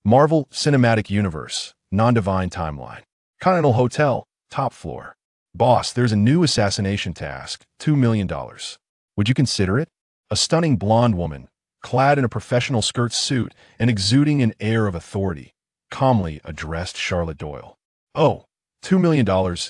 Marvel Cinematic Universe, non-divine timeline. Continental Hotel, top floor. Boss, there's a new assassination task, $2 million. Would you consider it? A stunning blonde woman, clad in a professional skirt suit and exuding an air of authority, calmly addressed Charlotte Doyle. Oh, $2 million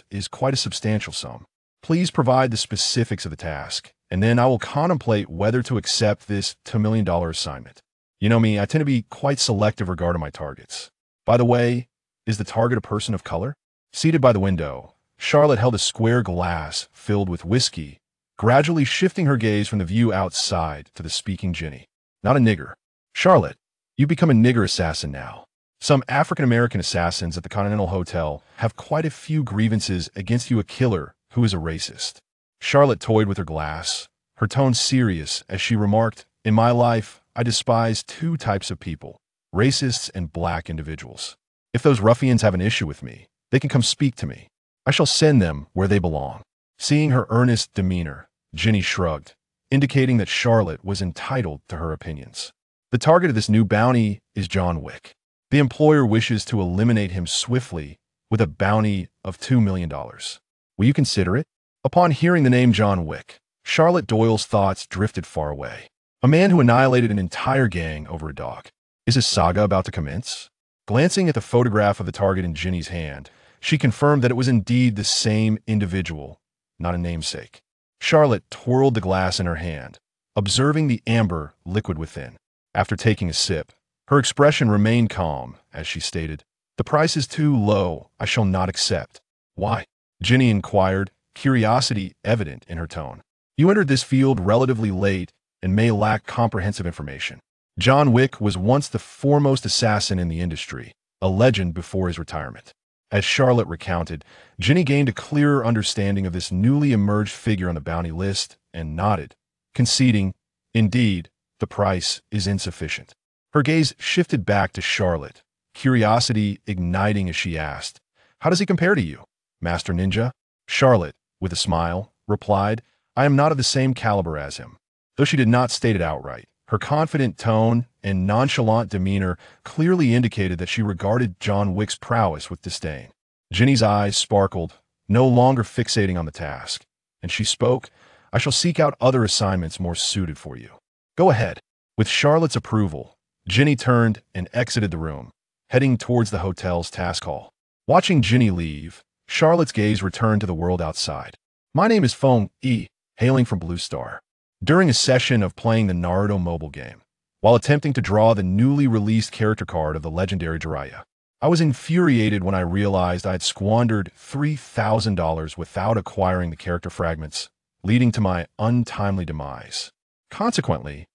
is quite a substantial sum. Please provide the specifics of the task, and then I will contemplate whether to accept this $2 million assignment. You know me, I tend to be quite selective regarding my targets. By the way, is the target a person of color? Seated by the window, Charlotte held a square glass filled with whiskey, gradually shifting her gaze from the view outside to the speaking Ginny. Not a nigger. Charlotte, you've become a nigger assassin now. Some African-American assassins at the Continental Hotel have quite a few grievances against you, a killer who is a racist. Charlotte toyed with her glass, her tone serious as she remarked, in my life, I despise two types of people, racists and black individuals. If those ruffians have an issue with me, they can come speak to me. I shall send them where they belong. Seeing her earnest demeanor, Ginny shrugged, indicating that Charlotte was entitled to her opinions. The target of this new bounty is John Wick. The employer wishes to eliminate him swiftly with a bounty of $2 million. Will you consider it? Upon hearing the name John Wick, Charlotte Doyle's thoughts drifted far away. A man who annihilated an entire gang over a dog. Is his saga about to commence? Glancing at the photograph of the target in Ginny's hand, she confirmed that it was indeed the same individual, not a namesake. Charlotte twirled the glass in her hand, observing the amber liquid within. After taking a sip, her expression remained calm as she stated, "The price is too low. I shall not accept." "Why?" Ginny inquired, curiosity evident in her tone. "You entered this field relatively late and may lack comprehensive information. John Wick was once the foremost assassin in the industry, a legend before his retirement." As Charlotte recounted, Ginny gained a clearer understanding of this newly emerged figure on the bounty list and nodded, conceding, "Indeed, the price is insufficient." Her gaze shifted back to Charlotte, curiosity igniting as she asked, "How does he compare to you, Master Ninja?" Charlotte, with a smile, replied, "I am not of the same caliber as him." Though she did not state it outright, her confident tone and nonchalant demeanor clearly indicated that she regarded John Wick's prowess with disdain. Ginny's eyes sparkled, no longer fixating on the task, and she spoke, "I shall seek out other assignments more suited for you. Go ahead." With Charlotte's approval, Ginny turned and exited the room, heading towards the hotel's task hall. Watching Ginny leave, Charlotte's gaze returned to the world outside. "My name is Feng Yi, hailing from Blue Star. During a session of playing the Naruto mobile game, while attempting to draw the newly released character card of the legendary Jiraiya, I was infuriated when I realized I had squandered $3,000 without acquiring the character fragments, leading to my untimely demise. Consequently,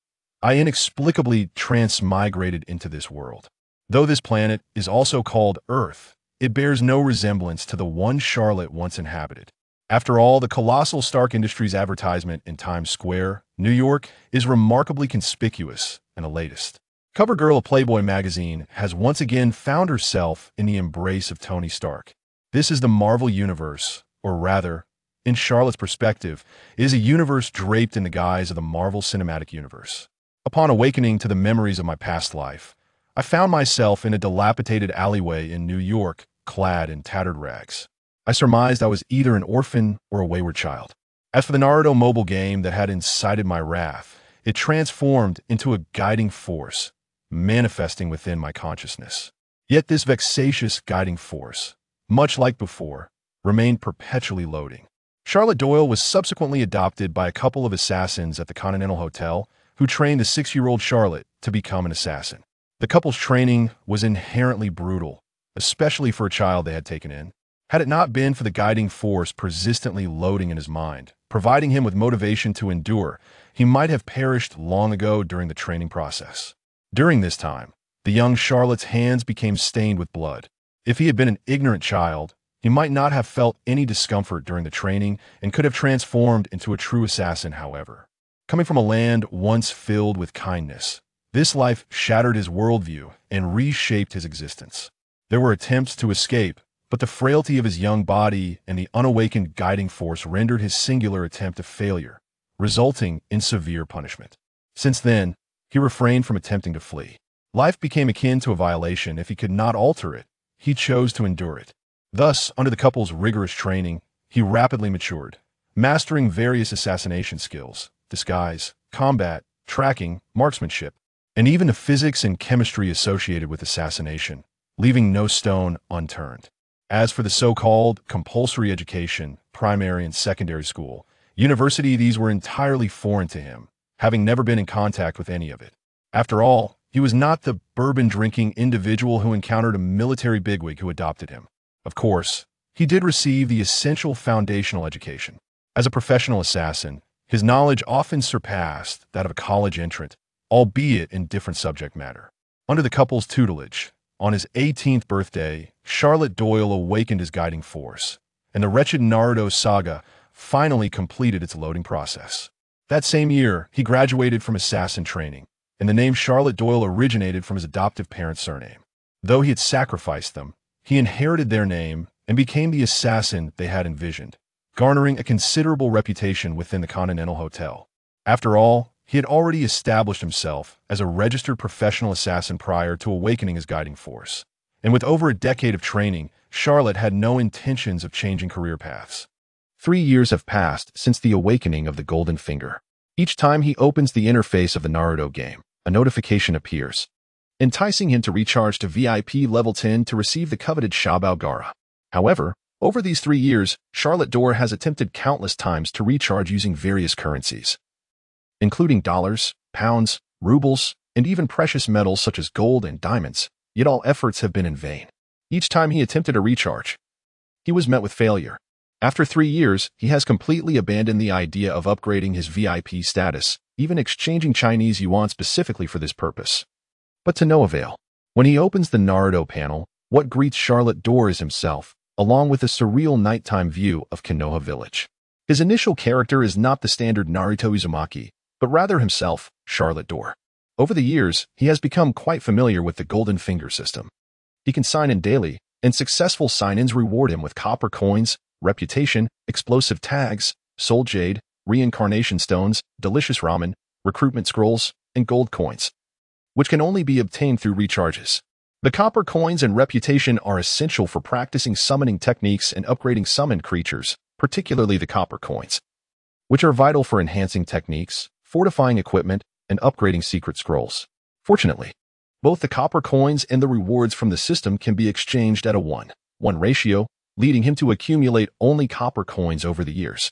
I inexplicably transmigrated into this world. Though this planet is also called Earth, it bears no resemblance to the one Charlotte once inhabited. After all, the colossal Stark Industries advertisement in Times Square, New York, is remarkably conspicuous and elitist. Cover girl of Playboy magazine has once again found herself in the embrace of Tony Stark. This is the Marvel Universe, or rather, in Charlotte's perspective, it is a universe draped in the guise of the Marvel Cinematic Universe. Upon awakening to the memories of my past life, I found myself in a dilapidated alleyway in New York, clad in tattered rags. I surmised I was either an orphan or a wayward child. As for the Naruto mobile game that had incited my wrath, it transformed into a guiding force, manifesting within my consciousness. Yet this vexatious guiding force, much like before, remained perpetually loading. Charlotte Doyle was subsequently adopted by a couple of assassins at the Continental Hotel who trained the 6-year-old Charlotte to become an assassin. The couple's training was inherently brutal, especially for a child they had taken in. Had it not been for the guiding force persistently loading in his mind, providing him with motivation to endure, he might have perished long ago during the training process. During this time, the young Charlotte's hands became stained with blood. If he had been an ignorant child, he might not have felt any discomfort during the training and could have transformed into a true assassin, however. Coming from a land once filled with kindness, this life shattered his worldview and reshaped his existence. There were attempts to escape, but the frailty of his young body and the unawakened guiding force rendered his singular attempt a failure, resulting in severe punishment. Since then, he refrained from attempting to flee. Life became akin to a violation. If he could not alter it, he chose to endure it. Thus, under the couple's rigorous training, he rapidly matured, mastering various assassination skills, disguise, combat, tracking, marksmanship, and even the physics and chemistry associated with assassination, leaving no stone unturned. As for the so-called compulsory education, primary and secondary school, university, these were entirely foreign to him, having never been in contact with any of it. After all, he was not the bourbon-drinking individual who encountered a military bigwig who adopted him. Of course, he did receive the essential foundational education. As a professional assassin, his knowledge often surpassed that of a college entrant, albeit in different subject matter. Under the couple's tutelage, on his 18th birthday, Charlotte Doyle awakened his guiding force, and the wretched Naruto saga finally completed its loading process. That same year, he graduated from assassin training, and the name Charlotte Doyle originated from his adoptive parents' surname. Though he had sacrificed them, he inherited their name and became the assassin they had envisioned, garnering a considerable reputation within the Continental Hotel. After all, he had already established himself as a registered professional assassin prior to awakening his guiding force. And with over a decade of training, Charlotte had no intentions of changing career paths. 3 years have passed since the awakening of the Golden Finger. Each time he opens the interface of the Naruto game, a notification appears, enticing him to recharge to VIP level 10 to receive the coveted Shabao Gara. However, over these 3 years, Charlotte Doyle has attempted countless times to recharge using various currencies, including dollars, pounds, rubles, and even precious metals such as gold and diamonds, yet all efforts have been in vain. Each time he attempted a recharge, he was met with failure. After 3 years, he has completely abandoned the idea of upgrading his VIP status, even exchanging Chinese yuan specifically for this purpose. But to no avail. When he opens the Naruto panel, what greets Charlotte Doyle is himself, along with a surreal nighttime view of Konoha village. His initial character is not the standard Naruto Uzumaki, but rather himself, Charlotte Doyle. Over the years, he has become quite familiar with the Golden Finger system. He can sign in daily, and successful sign-ins reward him with copper coins, reputation, explosive tags, soul jade, reincarnation stones, delicious ramen, recruitment scrolls, and gold coins, which can only be obtained through recharges. The copper coins and reputation are essential for practicing summoning techniques and upgrading summoned creatures, particularly the copper coins, which are vital for enhancing techniques, fortifying equipment, and upgrading secret scrolls. Fortunately, both the copper coins and the rewards from the system can be exchanged at a 1:1 ratio, leading him to accumulate only copper coins over the years,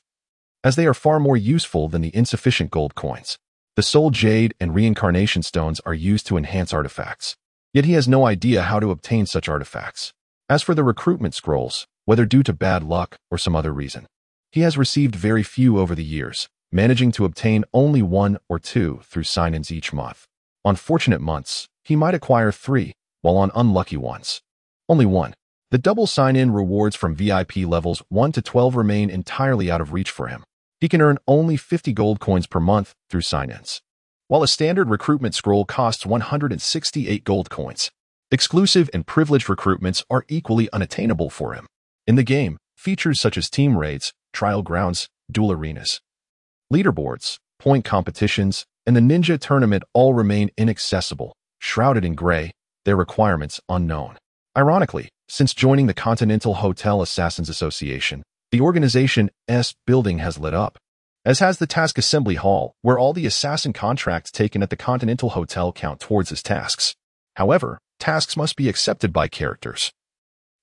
as they are far more useful than the insufficient gold coins. The soul jade and reincarnation stones are used to enhance artifacts, yet he has no idea how to obtain such artifacts. As for the recruitment scrolls, whether due to bad luck or some other reason, he has received very few over the years, managing to obtain only 1 or 2 through sign-ins each month. On fortunate months, he might acquire 3, while on unlucky ones, only 1. The double sign-in rewards from VIP levels 1 to 12 remain entirely out of reach for him. He can earn only 50 gold coins per month through sign-ins, while a standard recruitment scroll costs 168 gold coins. Exclusive and privileged recruitments are equally unattainable for him. In the game, features such as team raids, trial grounds, duel arenas, leaderboards, point competitions, and the ninja tournament all remain inaccessible, shrouded in gray, their requirements unknown. Ironically, since joining the Continental Hotel Assassins Association, the organization's building has lit up, as has the Task Assembly Hall, where all the assassin contracts taken at the Continental Hotel count towards his tasks. However, tasks must be accepted by characters,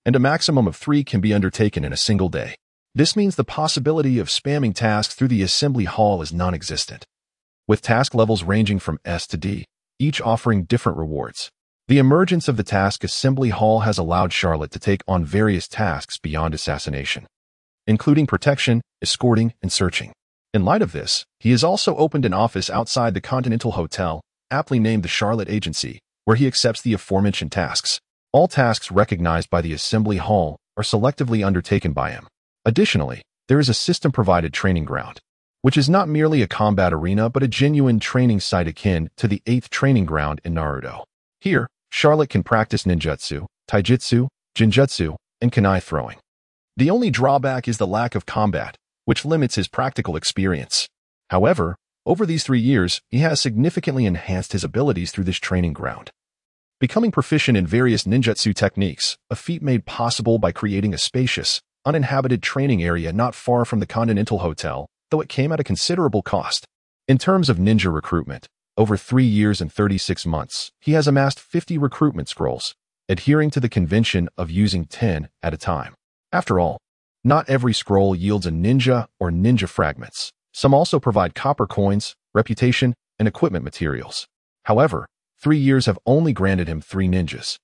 and a maximum of 3 can be undertaken in a single day. This means the possibility of spamming tasks through the Assembly Hall is non-existent, with task levels ranging from S to D, each offering different rewards. The emergence of the Task Assembly Hall has allowed Charlotte to take on various tasks beyond assassination, including protection, escorting, and searching. In light of this, he has also opened an office outside the Continental Hotel, aptly named the Charlotte Agency, where he accepts the aforementioned tasks. All tasks recognized by the Assembly Hall are selectively undertaken by him. Additionally, there is a system-provided training ground, which is not merely a combat arena but a genuine training site akin to the 8th training ground in Naruto. Here, Charlotte can practice ninjutsu, taijutsu, jinjutsu, and kunai throwing. The only drawback is the lack of combat, which limits his practical experience. However, over these 3 years, he has significantly enhanced his abilities through this training ground. Becoming proficient in various ninjutsu techniques, a feat made possible by creating a spacious, uninhabited training area not far from the Continental Hotel, though it came at a considerable cost. In terms of ninja recruitment, over 3 years and 36 months, he has amassed 50 recruitment scrolls, adhering to the convention of using 10 at a time. After all, not every scroll yields a ninja or ninja fragments. Some also provide copper coins, reputation, and equipment materials. However, 3 years have only granted him 3 ninjas.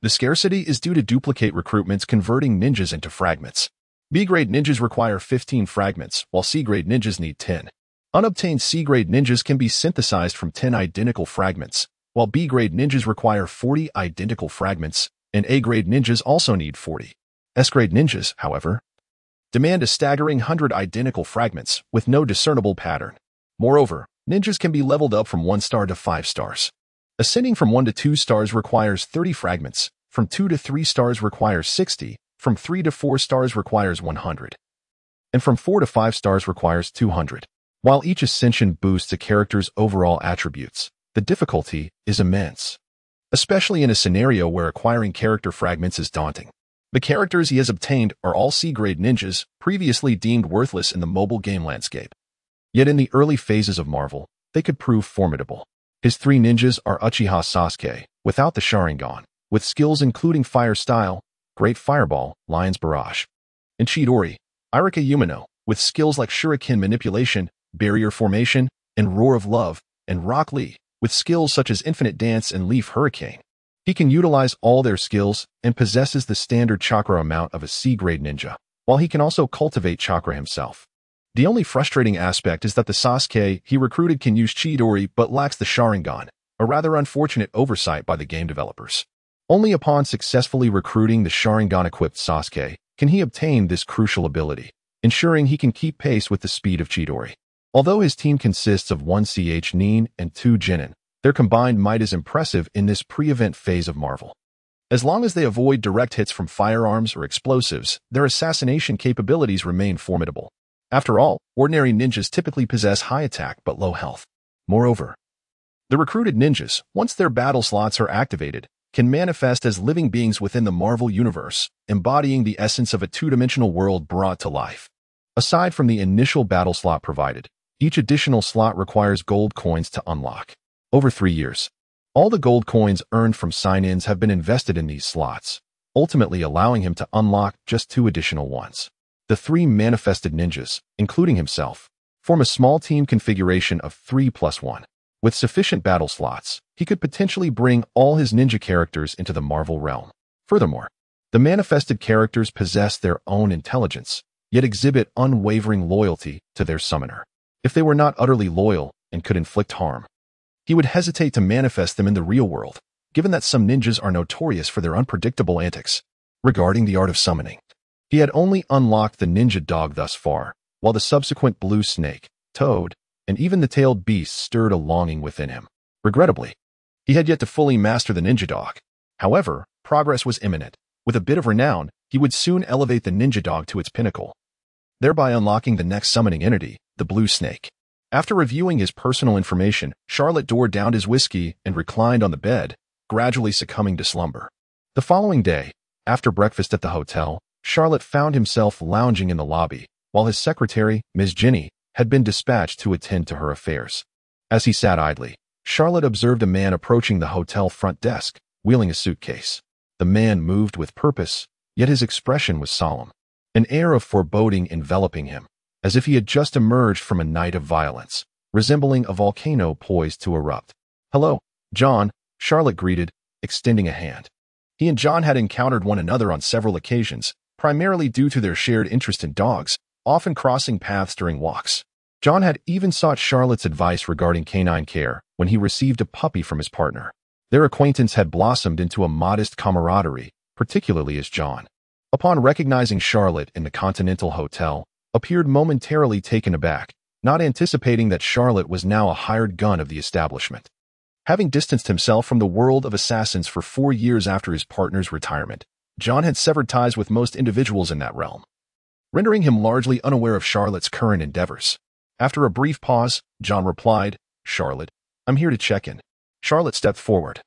The scarcity is due to duplicate recruitments converting ninjas into fragments. B-grade ninjas require 15 fragments, while C-grade ninjas need 10. Unobtained C-grade ninjas can be synthesized from 10 identical fragments, while B-grade ninjas require 40 identical fragments, and A-grade ninjas also need 40. S-grade ninjas, however, demand a staggering 100 identical fragments with no discernible pattern. Moreover, ninjas can be leveled up from 1 star to 5 stars. Ascending from 1 to 2 stars requires 30 fragments, from 2 to 3 stars requires 60, from 3 to 4 stars requires 100, and from 4 to 5 stars requires 200. While each ascension boosts a character's overall attributes, the difficulty is immense, especially in a scenario where acquiring character fragments is daunting. The characters he has obtained are all C-grade ninjas, previously deemed worthless in the mobile game landscape. Yet in the early phases of Marvel, they could prove formidable. His 3 ninjas are Uchiha Sasuke, without the Sharingan, with skills including Fire Style, Great Fireball, Lion's Barrage, and Chidori, Irika Umino, with skills like Shuriken Manipulation, Barrier Formation, and Roar of Love, and Rock Lee, with skills such as Infinite Dance and Leaf Hurricane. He can utilize all their skills and possesses the standard chakra amount of a C-grade ninja, while he can also cultivate chakra himself. The only frustrating aspect is that the Sasuke he recruited can use Chidori but lacks the Sharingan, a rather unfortunate oversight by the game developers. Only upon successfully recruiting the Sharingan-equipped Sasuke can he obtain this crucial ability, ensuring he can keep pace with the speed of Chidori. Although his team consists of 1 CH Nin and 2 Jinin, their combined might is impressive in this pre-event phase of Marvel. As long as they avoid direct hits from firearms or explosives, their assassination capabilities remain formidable. After all, ordinary ninjas typically possess high attack but low health. Moreover, the recruited ninjas, once their battle slots are activated, can manifest as living beings within the Marvel Universe, embodying the essence of a two-dimensional world brought to life. Aside from the initial battle slot provided, each additional slot requires gold coins to unlock. Over 3 years, all the gold coins earned from sign-ins have been invested in these slots, ultimately allowing him to unlock just 2 additional ones. The 3 manifested ninjas, including himself, form a small team configuration of 3+1. With sufficient battle slots, he could potentially bring all his ninja characters into the Marvel realm. Furthermore, the manifested characters possess their own intelligence, yet exhibit unwavering loyalty to their summoner. If they were not utterly loyal and could inflict harm, he would hesitate to manifest them in the real world, given that some ninjas are notorious for their unpredictable antics. Regarding the art of summoning, he had only unlocked the ninja dog thus far, while the subsequent blue snake, toad, and even the tailed beast stirred a longing within him. Regrettably, he had yet to fully master the ninja dog. However, progress was imminent. With a bit of renown, he would soon elevate the ninja dog to its pinnacle, thereby unlocking the next summoning entity, the blue snake. After reviewing his personal information, Charlotte Doyle downed his whiskey and reclined on the bed, gradually succumbing to slumber. The following day, after breakfast at the hotel, Charlotte found himself lounging in the lobby, while his secretary, Ms. Jenny, had been dispatched to attend to her affairs. As he sat idly, Charlotte observed a man approaching the hotel front desk, wheeling a suitcase. The man moved with purpose, yet his expression was solemn, an air of foreboding enveloping him, as if he had just emerged from a night of violence, resembling a volcano poised to erupt. "Hello, John," Charlotte greeted, extending a hand. He and John had encountered one another on several occasions, primarily due to their shared interest in dogs, often crossing paths during walks. John had even sought Charlotte's advice regarding canine care when he received a puppy from his partner. Their acquaintance had blossomed into a modest camaraderie, particularly as John, upon recognizing Charlotte in the Continental Hotel, appeared momentarily taken aback, not anticipating that Charlotte was now a hired gun of the establishment. Having distanced himself from the world of assassins for 4 years after his partner's retirement, John had severed ties with most individuals in that realm, rendering him largely unaware of Charlotte's current endeavors. After a brief pause, John replied, "Charlotte, I'm here to check in." Charlotte stepped forward.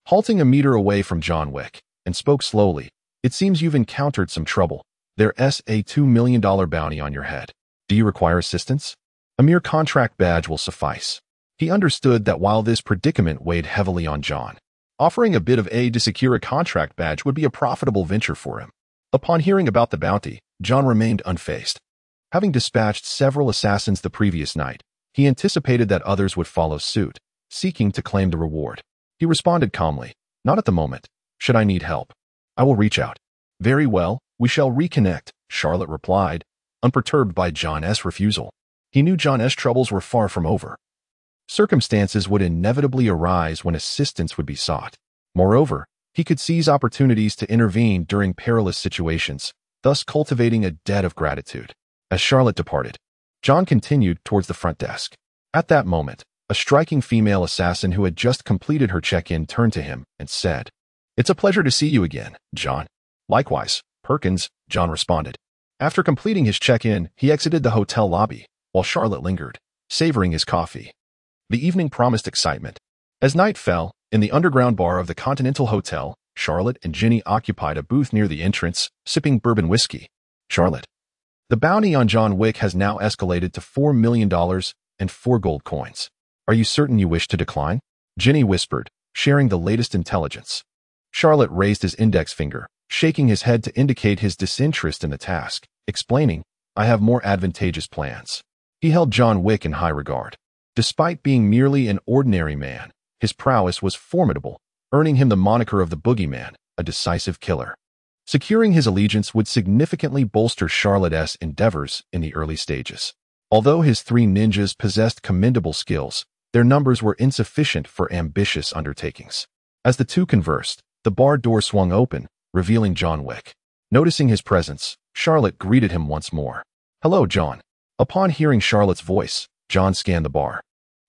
halting a meter away from John Wick, and spoke slowly. It seems you've encountered some trouble. There's a $2 million bounty on your head. Do you require assistance? A mere contract badge will suffice. He understood that while this predicament weighed heavily on John, offering a bit of aid to secure a contract badge would be a profitable venture for him. Upon hearing about the bounty, John remained unfazed. Having dispatched several assassins the previous night, he anticipated that others would follow suit, seeking to claim the reward. He responded calmly, "Not at the moment. Should I need help, I will reach out." "Very well, we shall reconnect," Charlotte replied, unperturbed by John's refusal. He knew John's troubles were far from over. Circumstances would inevitably arise when assistance would be sought. Moreover, he could seize opportunities to intervene during perilous situations, thus cultivating a debt of gratitude. As Charlotte departed, John continued towards the front desk. At that moment, a striking female assassin who had just completed her check-in turned to him and said, "It's a pleasure to see you again, John." "Likewise, Perkins," John responded. After completing his check-in, he exited the hotel lobby, while Charlotte lingered, savoring his coffee. The evening promised excitement. As night fell, in the underground bar of the Continental Hotel, Charlotte and Ginny occupied a booth near the entrance, sipping bourbon whiskey. "Charlotte, the bounty on John Wick has now escalated to $4 million and 4 gold coins. Are you certain you wish to decline?" Ginny whispered, sharing the latest intelligence. Charlotte raised his index finger, shaking his head to indicate his disinterest in the task, explaining, "I have more advantageous plans." He held John Wick in high regard. Despite being merely an ordinary man, his prowess was formidable, earning him the moniker of the Boogeyman, a decisive killer. Securing his allegiance would significantly bolster Charlotte's endeavors in the early stages. Although his 3 ninjas possessed commendable skills, their numbers were insufficient for ambitious undertakings. As the two conversed, the bar door swung open, revealing John Wick. Noticing his presence, Charlotte greeted him once more. "Hello, John." Upon hearing Charlotte's voice, John scanned the bar,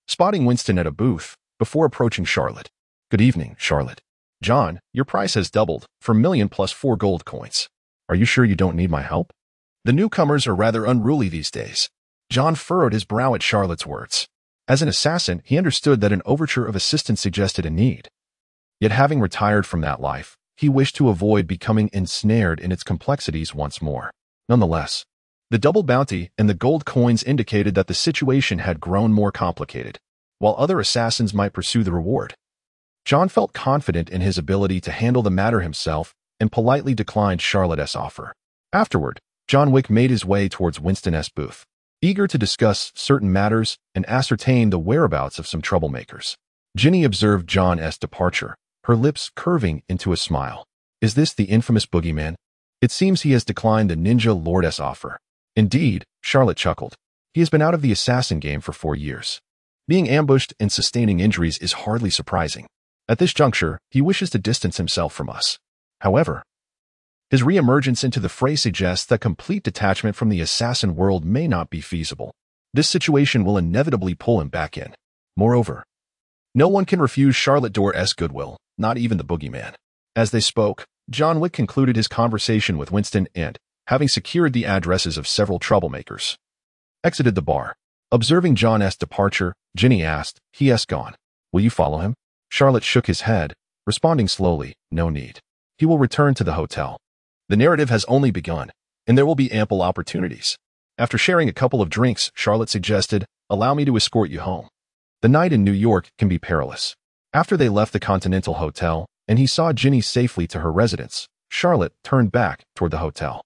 spotting Winston at a booth, before approaching Charlotte. "Good evening, Charlotte." "John, your price has doubled, for million plus 4 gold coins. Are you sure you don't need my help?" The newcomers are rather unruly these days. John furrowed his brow at Charlotte's words. As an assassin, he understood that an overture of assistance suggested a need. Yet having retired from that life, he wished to avoid becoming ensnared in its complexities once more. Nonetheless, the double bounty and the gold coins indicated that the situation had grown more complicated, while other assassins might pursue the reward. John felt confident in his ability to handle the matter himself and politely declined Charlotte's offer. Afterward, John Wick made his way towards Winston's booth, eager to discuss certain matters and ascertain the whereabouts of some troublemakers. Ginny observed John's departure, her lips curving into a smile. "Is this the infamous Boogeyman? It seems he has declined the Ninja Lord's offer." "Indeed," Charlotte chuckled. "He has been out of the assassin game for 4 years. Being ambushed and sustaining injuries is hardly surprising. At this juncture, he wishes to distance himself from us. However, his re-emergence into the fray suggests that complete detachment from the assassin world may not be feasible. This situation will inevitably pull him back in. Moreover, no one can refuse Charlotte Doyle's goodwill, not even the Boogeyman." As they spoke, John Wick concluded his conversation with Winston and, having secured the addresses of several troublemakers, exited the bar. Observing John's departure, Ginny asked, "He's gone. Will you follow him?" Charlotte shook his head, responding slowly, "No need. He will return to the hotel. The narrative has only begun, and there will be ample opportunities." After sharing a couple of drinks, Charlotte suggested, "Allow me to escort you home. The night in New York can be perilous." After they left the Continental Hotel, and he saw Ginny safely to her residence, Charlotte turned back toward the hotel.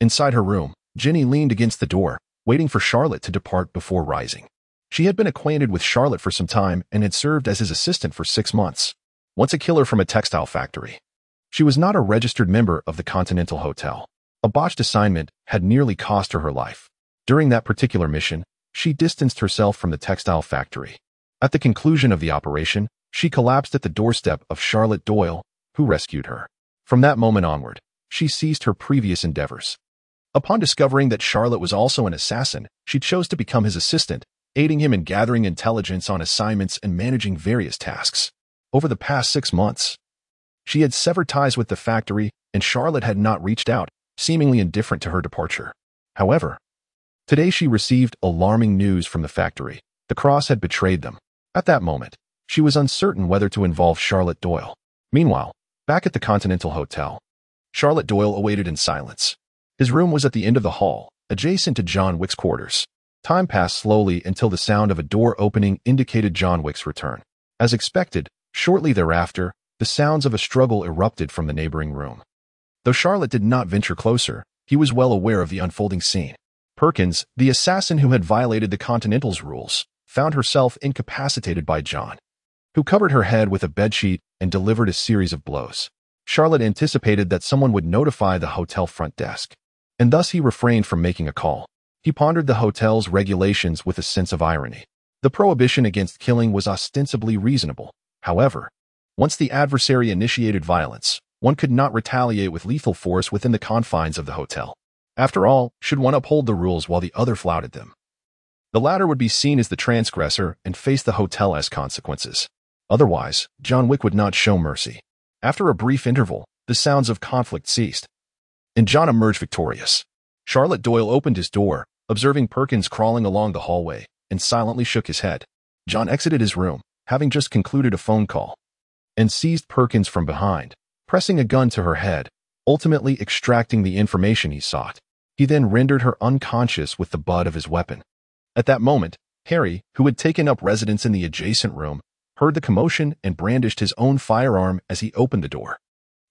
Inside her room, Ginny leaned against the door, waiting for Charlotte to depart before rising. She had been acquainted with Charlotte for some time and had served as his assistant for 6 months. Once a killer from a textile factory, she was not a registered member of the Continental Hotel. A botched assignment had nearly cost her life. During that particular mission, she distanced herself from the textile factory. At the conclusion of the operation, she collapsed at the doorstep of Charlotte Doyle, who rescued her. From that moment onward, she ceased her previous endeavors. Upon discovering that Charlotte was also an assassin, she chose to become his assistant, aiding him in gathering intelligence on assignments and managing various tasks. Over the past 6 months, she had severed ties with the factory, and Charlotte had not reached out, seemingly indifferent to her departure. However, today she received alarming news from the factory. The cross had betrayed them. At that moment, she was uncertain whether to involve Charlotte Doyle. Meanwhile, back at the Continental Hotel, Charlotte Doyle awaited in silence. His room was at the end of the hall, adjacent to John Wick's quarters. Time passed slowly until the sound of a door opening indicated John Wick's return. As expected, shortly thereafter, the sounds of a struggle erupted from the neighboring room. Though Charlotte did not venture closer, he was well aware of the unfolding scene. Perkins, the assassin who had violated the Continental's rules, found herself incapacitated by John, who covered her head with a bedsheet and delivered a series of blows. Charlotte anticipated that someone would notify the hotel front desk, and thus he refrained from making a call. He pondered the hotel's regulations with a sense of irony. The prohibition against killing was ostensibly reasonable. However, once the adversary initiated violence, one could not retaliate with lethal force within the confines of the hotel. After all, should one uphold the rules while the other flouted them, the latter would be seen as the transgressor and face the hotel as consequences. Otherwise, John Wick would not show mercy. After a brief interval, the sounds of conflict ceased, and John emerged victorious. Charlotte Doyle opened his door, observing Perkins crawling along the hallway, and silently shook his head. John exited his room, having just concluded a phone call, and seized Perkins from behind, pressing a gun to her head, ultimately extracting the information he sought. He then rendered her unconscious with the butt of his weapon. At that moment, Harry, who had taken up residence in the adjacent room, heard the commotion and brandished his own firearm as he opened the door.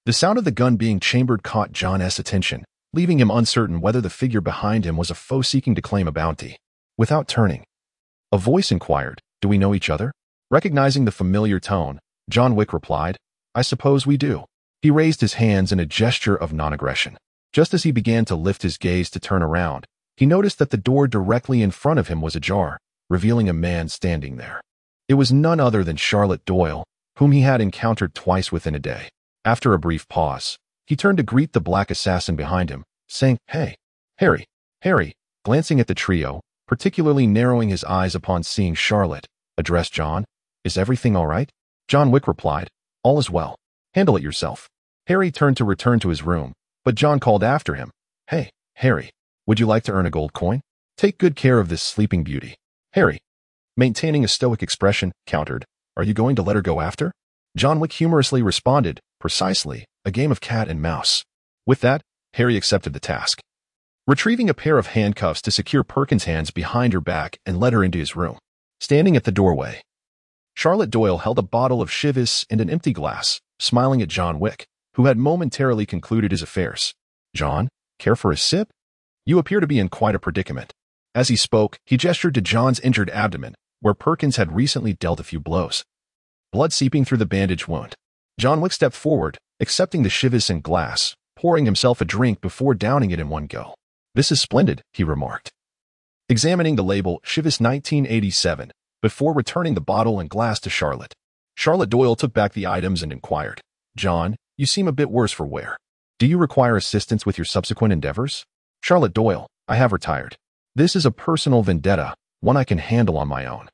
The sound of the gun being chambered caught John's attention, leaving him uncertain whether the figure behind him was a foe seeking to claim a bounty. Without turning, a voice inquired, "Do we know each other?" Recognizing the familiar tone, John Wick replied, "I suppose we do." He raised his hands in a gesture of non-aggression. Just as he began to lift his gaze to turn around, he noticed that the door directly in front of him was ajar, revealing a man standing there. It was none other than Charlotte Doyle, whom he had encountered twice within a day. After a brief pause, he turned to greet the black assassin behind him, saying, "Hey, Harry." Harry, glancing at the trio, particularly narrowing his eyes upon seeing Charlotte, addressed John. "Is everything all right?" John Wick replied, "All is well. Handle it yourself." Harry turned to return to his room, but John called after him, "Hey, Harry, would you like to earn a gold coin? Take good care of this sleeping beauty." Harry, maintaining a stoic expression, countered, "Are you going to let her go after?" John Wick humorously responded, "Precisely, a game of cat and mouse." With that, Harry accepted the task, retrieving a pair of handcuffs to secure Perkins' hands behind her back and led her into his room. Standing at the doorway, Charlotte Doyle held a bottle of Chivas and an empty glass, smiling at John Wick, who had momentarily concluded his affairs. "John, care for a sip? You appear to be in quite a predicament." As he spoke, he gestured to John's injured abdomen, where Perkins had recently dealt a few blows, blood seeping through the bandage wound. John Wick stepped forward, accepting the Chivas and glass, pouring himself a drink before downing it in one go. "This is splendid," he remarked, examining the label Chivas 1987, before returning the bottle and glass to Charlotte. Charlotte Doyle took back the items and inquired, "John, you seem a bit worse for wear. Do you require assistance with your subsequent endeavors?" "Charlotte Doyle, I have retired. This is a personal vendetta, one I can handle on my own."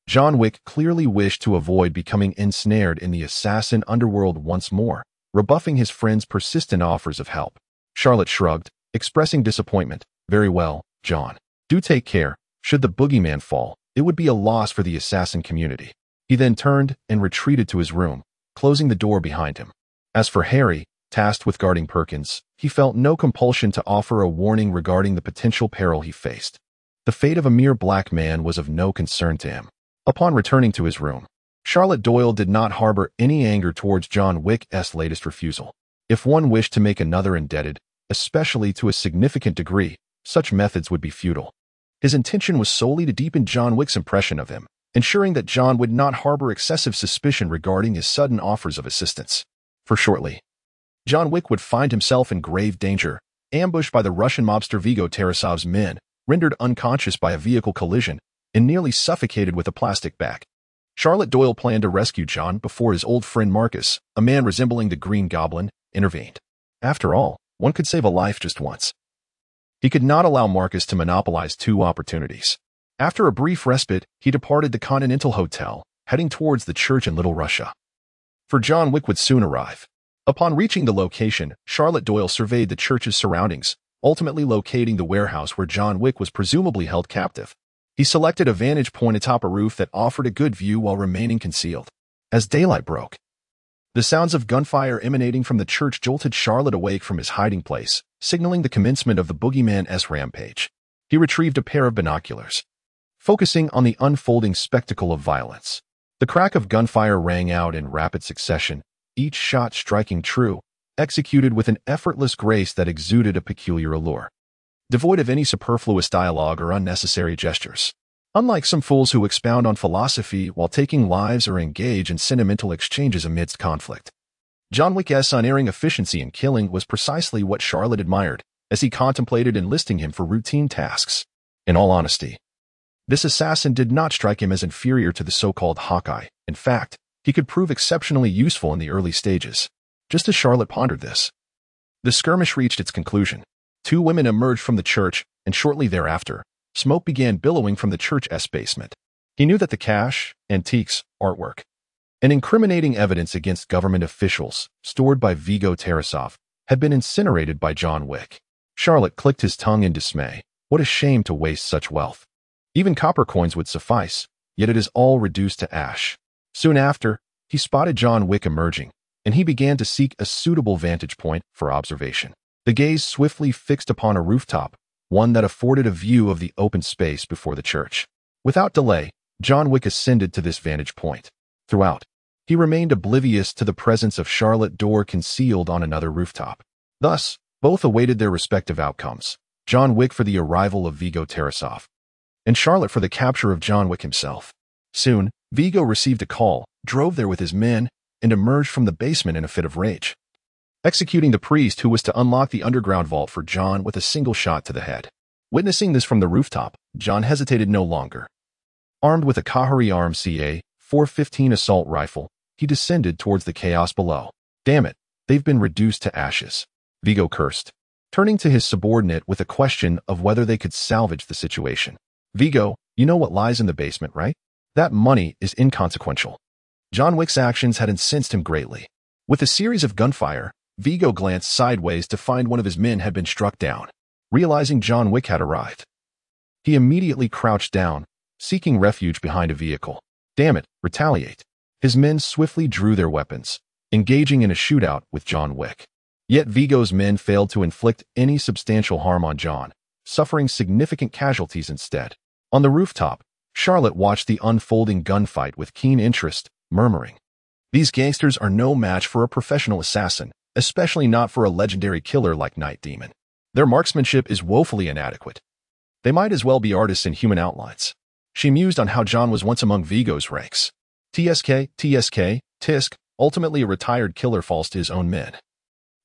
John Wick clearly wished to avoid becoming ensnared in the assassin underworld once more, rebuffing his friend's persistent offers of help. Charlotte shrugged, expressing disappointment. "Very well, John. Do take care. Should the boogeyman fall, it would be a loss for the assassin community." He then turned and retreated to his room, closing the door behind him. As for Harry, tasked with guarding Perkins, he felt no compulsion to offer a warning regarding the potential peril he faced. The fate of a mere black man was of no concern to him. Upon returning to his room, Charlotte Doyle did not harbor any anger towards John Wick's latest refusal. If one wished to make another indebted, especially to a significant degree, such methods would be futile. His intention was solely to deepen John Wick's impression of him, ensuring that John would not harbor excessive suspicion regarding his sudden offers of assistance. For shortly, John Wick would find himself in grave danger, ambushed by the Russian mobster Viggo Tarasov's men, rendered unconscious by a vehicle collision, and nearly suffocated with a plastic bag. Charlotte Doyle planned to rescue John before his old friend Marcus, a man resembling the Green Goblin, intervened. After all, one could save a life just once. He could not allow Marcus to monopolize two opportunities. After a brief respite, he departed the Continental Hotel, heading towards the church in Little Russia. For John Wick would soon arrive. Upon reaching the location, Charlotte Doyle surveyed the church's surroundings, ultimately locating the warehouse where John Wick was presumably held captive. He selected a vantage point atop a roof that offered a good view while remaining concealed. As daylight broke, The sounds of gunfire emanating from the church jolted Charlotte awake from his hiding place, signaling the commencement of the boogeyman's rampage. He retrieved a pair of binoculars, focusing on the unfolding spectacle of violence. The crack of gunfire rang out in rapid succession, each shot striking true, executed with an effortless grace that exuded a peculiar allure, devoid of any superfluous dialogue or unnecessary gestures. Unlike some fools who expound on philosophy while taking lives or engage in sentimental exchanges amidst conflict, John Wick's unerring efficiency in killing was precisely what Charlotte admired as he contemplated enlisting him for routine tasks. In all honesty, this assassin did not strike him as inferior to the so-called Hawkeye. In fact, he could prove exceptionally useful in the early stages. Just as Charlotte pondered this, the skirmish reached its conclusion. Two women emerged from the church, and shortly thereafter, smoke began billowing from the church's basement. He knew that the cash, antiques, artwork, and incriminating evidence against government officials stored by Viggo Tarasov had been incinerated by John Wick. Charlotte clicked his tongue in dismay. What a shame to waste such wealth. Even copper coins would suffice, yet it is all reduced to ash. Soon after, he spotted John Wick emerging, and he began to seek a suitable vantage point for observation. The gaze swiftly fixed upon a rooftop, one that afforded a view of the open space before the church. Without delay, John Wick ascended to this vantage point. Throughout, he remained oblivious to the presence of Charlotte Doyle concealed on another rooftop. Thus, both awaited their respective outcomes, John Wick for the arrival of Viggo Tarasov, and Charlotte for the capture of John Wick himself. Soon, Viggo received a call, drove there with his men, and emerged from the basement in a fit of rage, executing the priest who was to unlock the underground vault for John with a single shot to the head. Witnessing this from the rooftop, John hesitated no longer. Armed with a Kahari RMCA 415 assault rifle, he descended towards the chaos below. Damn it, they've been reduced to ashes, Viggo cursed, turning to his subordinate with a question of whether they could salvage the situation. Viggo, you know what lies in the basement, right? That money is inconsequential. John Wick's actions had incensed him greatly. With a series of gunfire, Viggo glanced sideways to find one of his men had been struck down. Realizing John Wick had arrived, he immediately crouched down, seeking refuge behind a vehicle. Damn it, retaliate. His men swiftly drew their weapons, engaging in a shootout with John Wick. Yet Viggo's men failed to inflict any substantial harm on John, suffering significant casualties instead. On the rooftop, Charlotte watched the unfolding gunfight with keen interest, murmuring, "These gangsters are no match for a professional assassin, especially not for a legendary killer like Night Demon. Their marksmanship is woefully inadequate. They might as well be artists in human outlines." She mused on how John was once among Viggo's ranks. Tisk, ultimately a retired killer false to his own men.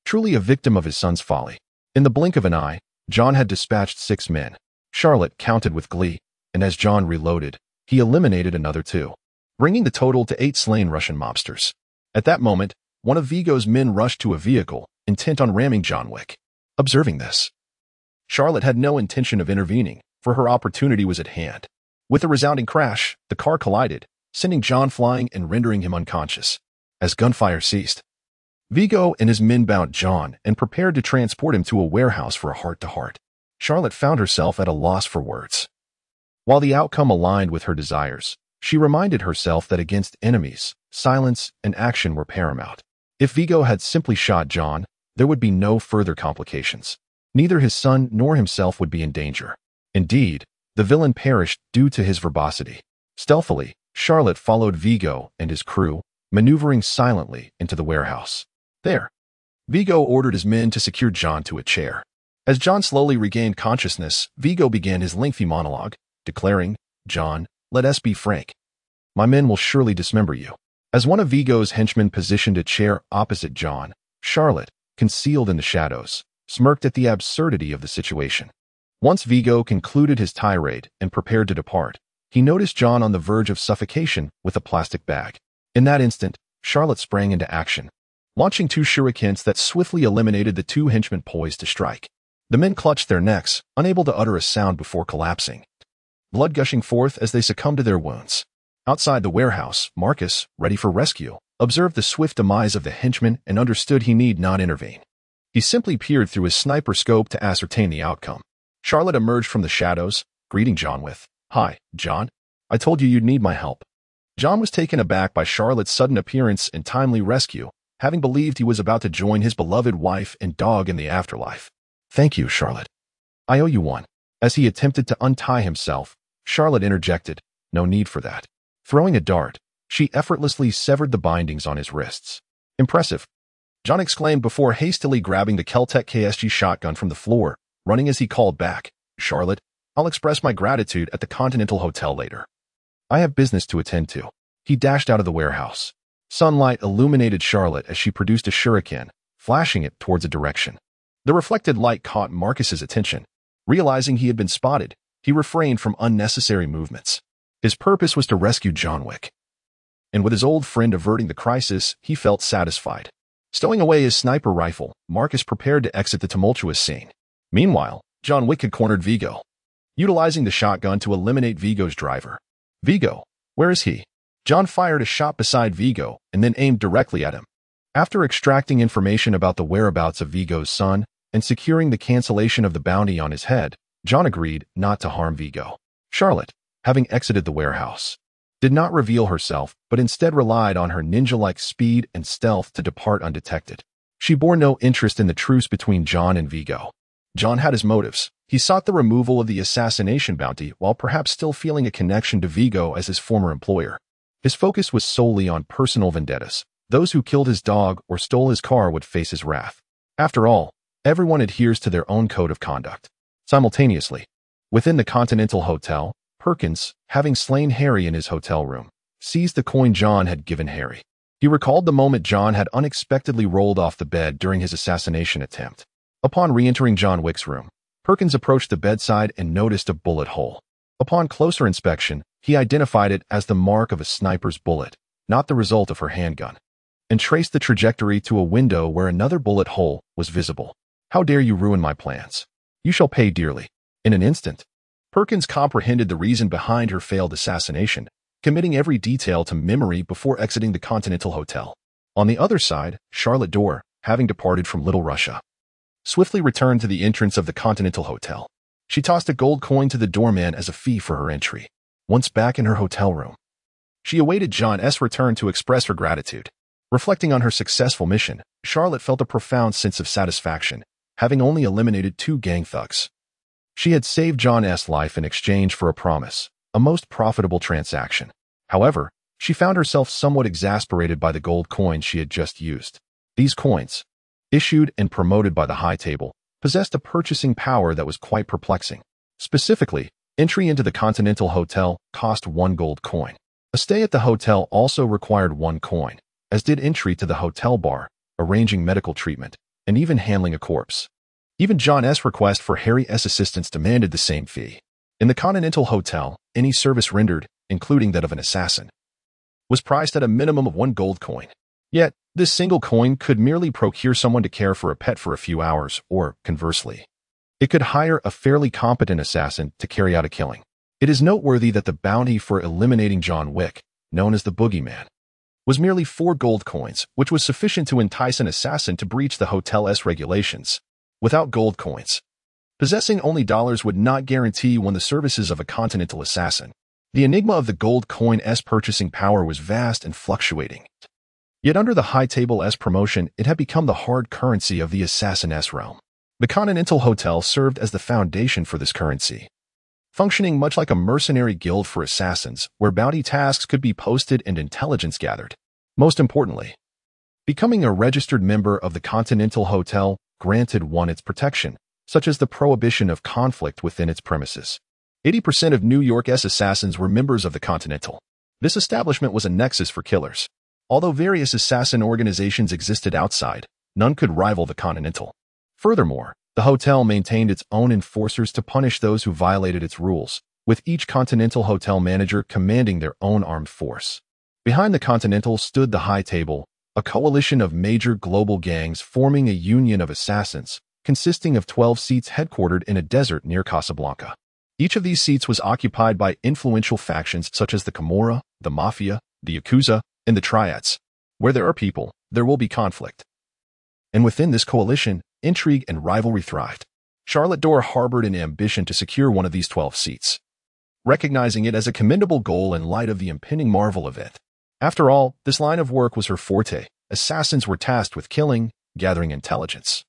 Truly a victim of his son's folly. In the blink of an eye, John had dispatched 6 men. Charlotte counted with glee, and as John reloaded, he eliminated another 2, bringing the total to 8 slain Russian mobsters. At that moment, one of Viggo's men rushed to a vehicle, intent on ramming John Wick. Observing this, Charlotte had no intention of intervening, for her opportunity was at hand. With a resounding crash, the car collided, sending John flying and rendering him unconscious. As gunfire ceased, Viggo and his men bound John and prepared to transport him to a warehouse for a heart-to-heart. Charlotte found herself at a loss for words. While the outcome aligned with her desires, she reminded herself that against enemies, silence and action were paramount. If Viggo had simply shot John, there would be no further complications. Neither his son nor himself would be in danger. Indeed, the villain perished due to his verbosity. Stealthily, Charlotte followed Viggo and his crew, maneuvering silently into the warehouse. There, Viggo ordered his men to secure John to a chair. As John slowly regained consciousness, Viggo began his lengthy monologue, declaring, "John, let us be frank. My men will surely dismember you." As one of Viggo's henchmen positioned a chair opposite John, Charlotte, concealed in the shadows, smirked at the absurdity of the situation. Once Viggo concluded his tirade and prepared to depart, he noticed John on the verge of suffocation with a plastic bag. In that instant, Charlotte sprang into action, launching 2 shurikens that swiftly eliminated the 2 henchmen poised to strike. The men clutched their necks, unable to utter a sound before collapsing, blood gushing forth as they succumbed to their wounds. Outside the warehouse, Marcus, ready for rescue, observed the swift demise of the henchman and understood he need not intervene. He simply peered through his sniper scope to ascertain the outcome. Charlotte emerged from the shadows, greeting John with, "Hi, John. I told you you'd need my help." John was taken aback by Charlotte's sudden appearance and timely rescue, having believed he was about to join his beloved wife and dog in the afterlife. "Thank you, Charlotte. I owe you one." As he attempted to untie himself, Charlotte interjected, "No need for that." Throwing a dart, she effortlessly severed the bindings on his wrists. "Impressive," John exclaimed before hastily grabbing the Keltec KSG shotgun from the floor, running as he called back, "Charlotte, I'll express my gratitude at the Continental Hotel later. I have business to attend to." He dashed out of the warehouse. Sunlight illuminated Charlotte as she produced a shuriken, flashing it towards a direction. The reflected light caught Marcus's attention. Realizing he had been spotted, he refrained from unnecessary movements. His purpose was to rescue John Wick. And with his old friend averting the crisis, he felt satisfied. Stowing away his sniper rifle, Marcus prepared to exit the tumultuous scene. Meanwhile, John Wick had cornered Vigo, utilizing the shotgun to eliminate Vigo's driver. "Vigo, where is he?" John fired a shot beside Vigo and then aimed directly at him. After extracting information about the whereabouts of Vigo's son and securing the cancellation of the bounty on his head, John agreed not to harm Vigo. Charlotte, having exited the warehouse, did not reveal herself, but instead relied on her ninja-like speed and stealth to depart undetected. She bore no interest in the truce between John and Vigo. John had his motives. He sought the removal of the assassination bounty while perhaps still feeling a connection to Vigo as his former employer. His focus was solely on personal vendettas. Those who killed his dog or stole his car would face his wrath. After all, everyone adheres to their own code of conduct. Simultaneously, within the Continental Hotel, Perkins, having slain Harry in his hotel room, seized the coin John had given Harry. He recalled the moment John had unexpectedly rolled off the bed during his assassination attempt. Upon re-entering John Wick's room, Perkins approached the bedside and noticed a bullet hole. Upon closer inspection, he identified it as the mark of a sniper's bullet, not the result of her handgun, and traced the trajectory to a window where another bullet hole was visible. "How dare you ruin my plans? You shall pay dearly." In an instant, Perkins comprehended the reason behind her failed assassination, committing every detail to memory before exiting the Continental Hotel. On the other side, Charlotte Doyle, having departed from Little Russia, swiftly returned to the entrance of the Continental Hotel. She tossed a gold coin to the doorman as a fee for her entry. Once back in her hotel room, she awaited John's return to express her gratitude. Reflecting on her successful mission, Charlotte felt a profound sense of satisfaction, having only eliminated 2 gang thugs. She had saved John's life in exchange for a promise, a most profitable transaction. However, she found herself somewhat exasperated by the gold coins she had just used. These coins, issued and promoted by the High Table, possessed a purchasing power that was quite perplexing. Specifically, entry into the Continental Hotel cost 1 gold coin. A stay at the hotel also required 1 coin, as did entry to the hotel bar, arranging medical treatment, and even handling a corpse. Even John's request for Harry's assistance demanded the same fee. In the Continental Hotel, any service rendered, including that of an assassin, was priced at a minimum of 1 gold coin. Yet, this single coin could merely procure someone to care for a pet for a few hours, or, conversely, it could hire a fairly competent assassin to carry out a killing. It is noteworthy that the bounty for eliminating John Wick, known as the Boogeyman, was merely 4 gold coins, which was sufficient to entice an assassin to breach the hotel's regulations. Without gold coins, possessing only dollars would not guarantee one the services of a continental assassin. The enigma of the gold coin's purchasing power was vast and fluctuating. Yet under the High Table's promotion, it had become the hard currency of the assassin's realm. The Continental Hotel served as the foundation for this currency, functioning much like a mercenary guild for assassins, where bounty tasks could be posted and intelligence gathered. Most importantly, becoming a registered member of the Continental Hotel granted one its protection, such as the prohibition of conflict within its premises. 80% of New York's assassins were members of the Continental. This establishment was a nexus for killers. Although various assassin organizations existed outside, none could rival the Continental. Furthermore, the hotel maintained its own enforcers to punish those who violated its rules, with each Continental Hotel manager commanding their own armed force. Behind the Continental stood the High Table, a coalition of major global gangs forming a union of assassins, consisting of 12 seats headquartered in a desert near Casablanca. Each of these seats was occupied by influential factions such as the Camorra, the Mafia, the Yakuza, and the Triads. Where there are people, there will be conflict. And within this coalition, intrigue and rivalry thrived. Charlotte Doyle harbored an ambition to secure one of these 12 seats, recognizing it as a commendable goal in light of the impending Marvel event. After all, this line of work was her forte, assassins were tasked with killing, gathering intelligence,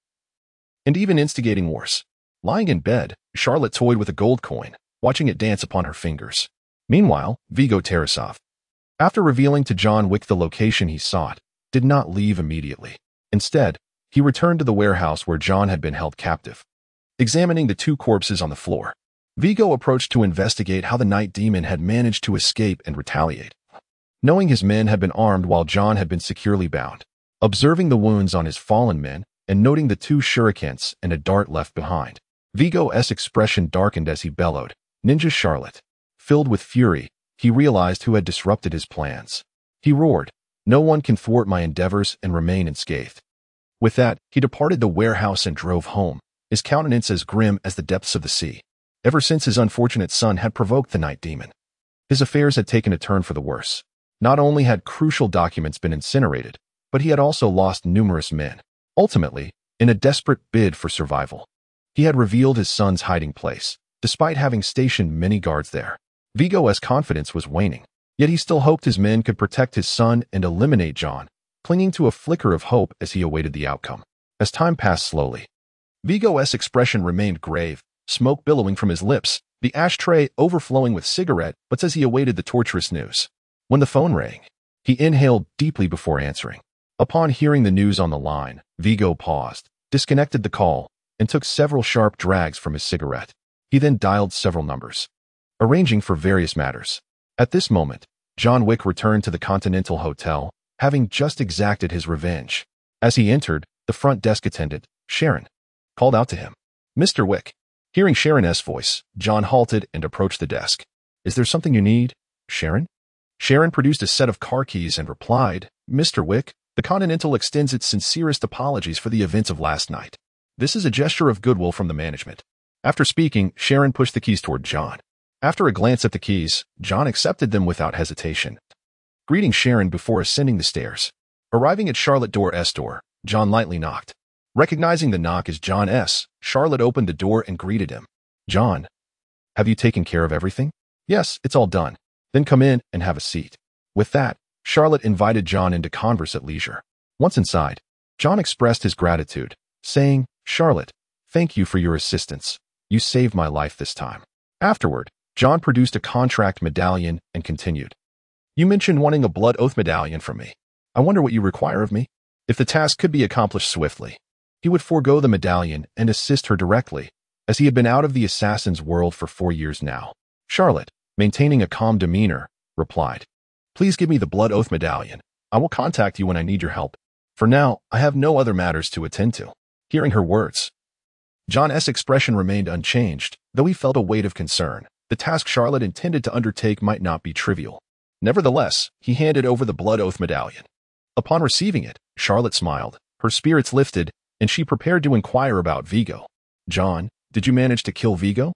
and even instigating wars. Lying in bed, Charlotte toyed with a gold coin, watching it dance upon her fingers. Meanwhile, Viggo Tarasov, after revealing to John Wick the location he sought, did not leave immediately. Instead, he returned to the warehouse where John had been held captive. Examining the two corpses on the floor, Viggo approached to investigate how the night demon had managed to escape and retaliate. Knowing his men had been armed while John had been securely bound, observing the wounds on his fallen men, and noting the two shurikens and a dart left behind, Viggo's expression darkened as he bellowed, "Ninja Charlotte." Filled with fury, he realized who had disrupted his plans. He roared, "No one can thwart my endeavors and remain unscathed." With that, he departed the warehouse and drove home, his countenance as grim as the depths of the sea. Ever since his unfortunate son had provoked the night demon, his affairs had taken a turn for the worse. Not only had crucial documents been incinerated, but he had also lost numerous men. Ultimately, in a desperate bid for survival, he had revealed his son's hiding place, despite having stationed many guards there. Viggo's confidence was waning, yet he still hoped his men could protect his son and eliminate John, clinging to a flicker of hope as he awaited the outcome. As time passed slowly, Viggo's expression remained grave, smoke billowing from his lips, the ashtray overflowing with cigarette butts as he awaited the torturous news. When the phone rang, he inhaled deeply before answering. Upon hearing the news on the line, Viggo paused, disconnected the call, and took several sharp drags from his cigarette. He then dialed several numbers, arranging for various matters. At this moment, John Wick returned to the Continental Hotel, having just exacted his revenge. As he entered, the front desk attendant, Sharon, called out to him, "Mr. Wick." Hearing Sharon's voice, John halted and approached the desk. "Is there something you need, Sharon?" Sharon produced a set of car keys and replied, "Mr. Wick, the Continental extends its sincerest apologies for the events of last night. This is a gesture of goodwill from the management." After speaking, Sharon pushed the keys toward John. After a glance at the keys, John accepted them without hesitation, greeting Sharon before ascending the stairs. Arriving at Charlotte Doyle's door, John lightly knocked. Recognizing the knock as John S., Charlotte opened the door and greeted him. "John, have you taken care of everything?" "Yes, it's all done." "Then come in and have a seat." With that, Charlotte invited John into converse at leisure. Once inside, John expressed his gratitude, saying, "Charlotte, thank you for your assistance. You saved my life this time." Afterward, John produced a contract medallion and continued, "You mentioned wanting a blood oath medallion from me. I wonder what you require of me?" If the task could be accomplished swiftly, he would forego the medallion and assist her directly, as he had been out of the assassin's world for 4 years now. Charlotte, maintaining a calm demeanor, replied, "Please give me the blood oath medallion. I will contact you when I need your help. For now, I have no other matters to attend to." Hearing her words, John's expression remained unchanged, though he felt a weight of concern. The task Charlotte intended to undertake might not be trivial. Nevertheless, he handed over the blood oath medallion. Upon receiving it, Charlotte smiled, her spirits lifted, and she prepared to inquire about Viggo. "John, did you manage to kill Viggo?"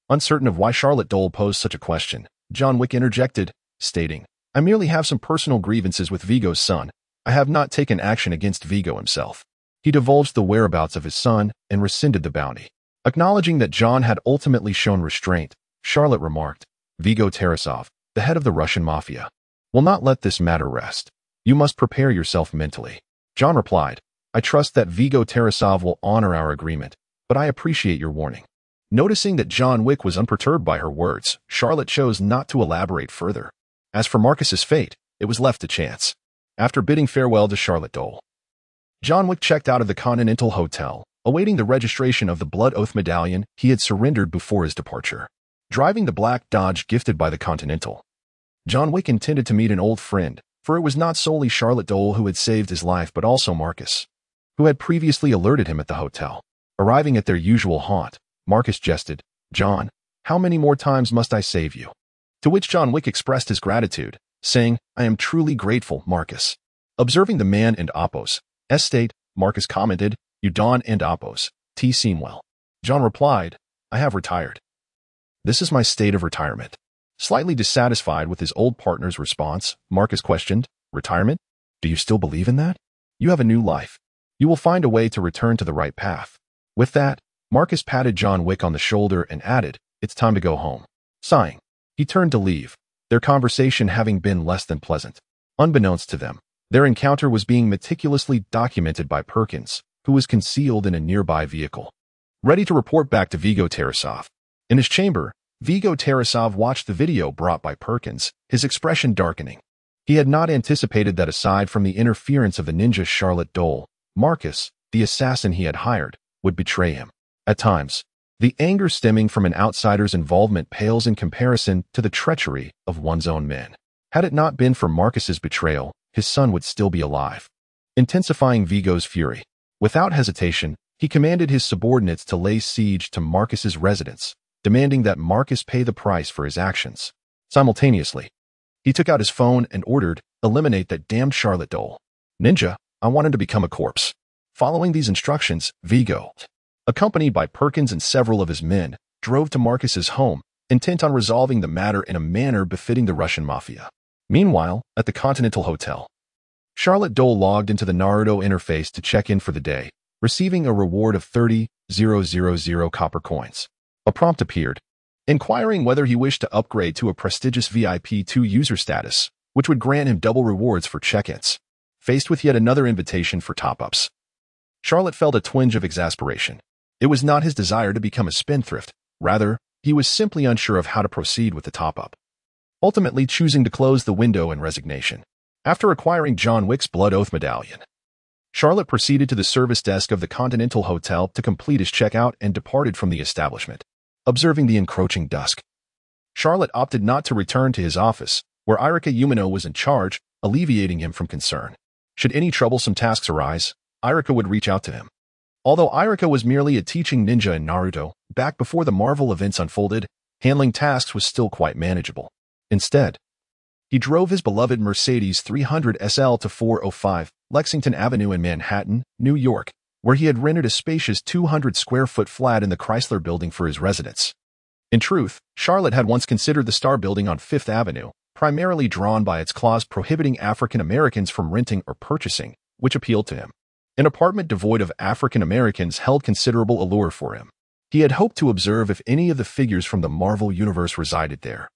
Uncertain of why Charlotte Doyle posed such a question, John Wick interjected, stating, "I merely have some personal grievances with Viggo's son. I have not taken action against Viggo himself." He divulged the whereabouts of his son and rescinded the bounty. Acknowledging that John had ultimately shown restraint, Charlotte remarked, "Viggo Tarasov, the head of the Russian mafia, will not let this matter rest. You must prepare yourself mentally." John replied, "I trust that Viggo Tarasov will honor our agreement, but I appreciate your warning." Noticing that John Wick was unperturbed by her words, Charlotte chose not to elaborate further. As for Marcus's fate, it was left to chance. After bidding farewell to Charlotte Doyle, John Wick checked out of the Continental Hotel, awaiting the registration of the blood oath medallion he had surrendered before his departure. Driving the black Dodge gifted by the Continental, John Wick intended to meet an old friend, for it was not solely Charlotte Doyle who had saved his life but also Marcus, who had previously alerted him at the hotel. Arriving at their usual haunt, Marcus jested, "John, how many more times must I save you?" To which John Wick expressed his gratitude, saying, "I am truly grateful, Marcus." Observing the man and Appos' estate, Marcus commented, "You Don and Appos, T. seem well." John replied, "I have retired. This is my state of retirement." Slightly dissatisfied with his old partner's response, Marcus questioned, "Retirement? Do you still believe in that? You have a new life. You will find a way to return to the right path." With that, Marcus patted John Wick on the shoulder and added, "It's time to go home." Sighing, he turned to leave, their conversation having been less than pleasant. Unbeknownst to them, Their encounter was being meticulously documented by Perkins, who was concealed in a nearby vehicle, ready to report back to Vigo Tarasov. In his chamber, Vigo Tarasov watched the video brought by Perkins, his expression darkening. He had not anticipated that aside from the interference of the ninja Charlotte Doyle, Marcus, the assassin he had hired, would betray him. At times, the anger stemming from an outsider's involvement pales in comparison to the treachery of one's own men. Had it not been for Marcus's betrayal, his son would still be alive. Intensifying Vigo's fury, without hesitation, he commanded his subordinates to lay siege to Marcus's residence, demanding that Marcus pay the price for his actions. Simultaneously, he took out his phone and ordered, "Eliminate that damned Charlotte Doyle. Ninja, I want him to become a corpse." Following these instructions, Vigo, accompanied by Perkins and several of his men, drove to Marcus's home, intent on resolving the matter in a manner befitting the Russian mafia. Meanwhile, at the Continental Hotel, Charlotte Doyle logged into the Naruto interface to check in for the day, receiving a reward of 30,000 copper coins. A prompt appeared, inquiring whether he wished to upgrade to a prestigious VIP 2 user status, which would grant him double rewards for check-ins. Faced with yet another invitation for top-ups, Charlotte felt a twinge of exasperation. It was not his desire to become a spendthrift. Rather, he was simply unsure of how to proceed with the top-up, ultimately choosing to close the window in resignation. After acquiring John Wick's Blood Oath medallion, Charlotte proceeded to the service desk of the Continental Hotel to complete his checkout and departed from the establishment. Observing the encroaching dusk, Charlotte opted not to return to his office, where Irika Umino was in charge, alleviating him from concern. Should any troublesome tasks arise, Irika would reach out to him. Although Irika was merely a teaching ninja in Naruto, back before the Marvel events unfolded, handling tasks was still quite manageable. Instead, he drove his beloved Mercedes 300 SL to 405 Lexington Avenue in Manhattan, New York, where he had rented a spacious 200-square-foot flat in the Chrysler Building for his residence. In truth, Charlotte had once considered the Star Building on Fifth Avenue, primarily drawn by its clause prohibiting African Americans from renting or purchasing, which appealed to him. An apartment devoid of African Americans held considerable allure for him. He had hoped to observe if any of the figures from the Marvel Universe resided there,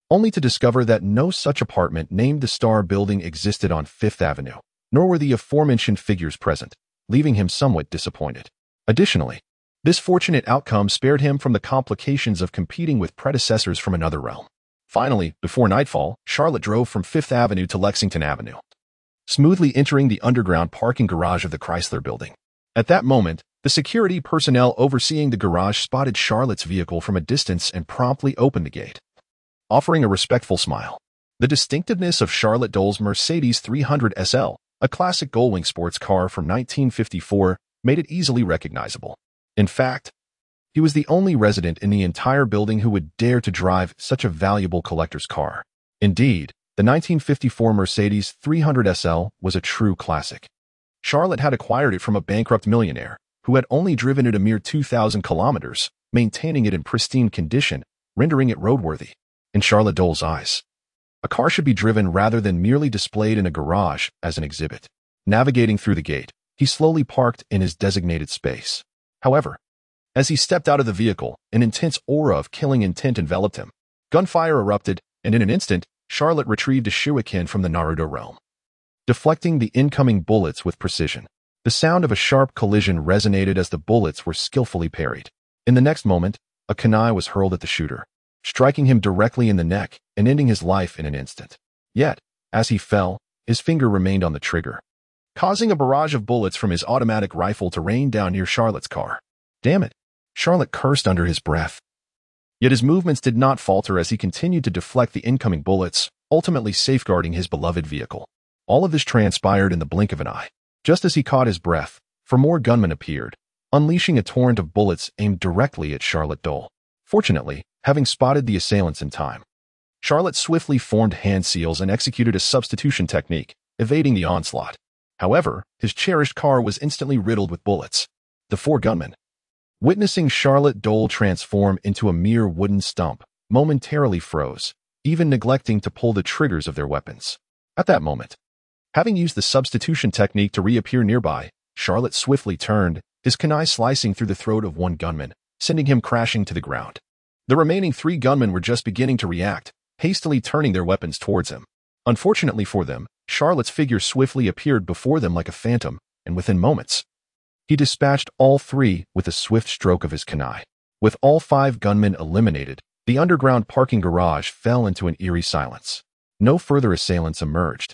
only to discover that no such apartment named the Star Building existed on Fifth Avenue, nor were the aforementioned figures present, leaving him somewhat disappointed. Additionally, this fortunate outcome spared him from the complications of competing with predecessors from another realm. Finally, before nightfall, Charlotte drove from Fifth Avenue to Lexington Avenue, smoothly entering the underground parking garage of the Chrysler Building. At that moment, the security personnel overseeing the garage spotted Charlotte's vehicle from a distance and promptly opened the gate, offering a respectful smile. The distinctiveness of Charlotte Doyle's Mercedes 300 SL, a classic Gullwing sports car from 1954, made it easily recognizable. In fact, he was the only resident in the entire building who would dare to drive such a valuable collector's car. Indeed, the 1954 Mercedes 300 SL was a true classic. Charlotte had acquired it from a bankrupt millionaire who had only driven it a mere 2,000 kilometers, maintaining it in pristine condition, rendering it roadworthy. In Charlotte Doyle's eyes, a car should be driven rather than merely displayed in a garage as an exhibit. Navigating through the gate, he slowly parked in his designated space. However, as he stepped out of the vehicle, an intense aura of killing intent enveloped him. Gunfire erupted, and in an instant, Charlotte retrieved a shuriken from the Naruto realm, deflecting the incoming bullets with precision. The sound of a sharp collision resonated as the bullets were skillfully parried. In the next moment, a kunai was hurled at the shooter, striking him directly in the neck and ending his life in an instant. Yet, as he fell, his finger remained on the trigger, causing a barrage of bullets from his automatic rifle to rain down near Charlotte's car. Damn it! Charlotte cursed under his breath. Yet his movements did not falter as he continued to deflect the incoming bullets, ultimately safeguarding his beloved vehicle. All of this transpired in the blink of an eye. Just as he caught his breath, four more gunmen appeared, unleashing a torrent of bullets aimed directly at Charlotte Doyle. Fortunately, having spotted the assailants in time, Charlotte swiftly formed hand seals and executed a substitution technique, evading the onslaught. However, his cherished car was instantly riddled with bullets. The four gunmen, witnessing Charlotte Doyle transform into a mere wooden stump, momentarily froze, even neglecting to pull the triggers of their weapons. At that moment, having used the substitution technique to reappear nearby, Charlotte swiftly turned, his kunai slicing through the throat of one gunman, sending him crashing to the ground. The remaining three gunmen were just beginning to react, hastily turning their weapons towards him. Unfortunately for them, Charlotte's figure swiftly appeared before them like a phantom, and within moments, he dispatched all three with a swift stroke of his kunai. With all 5 gunmen eliminated, the underground parking garage fell into an eerie silence. No further assailants emerged,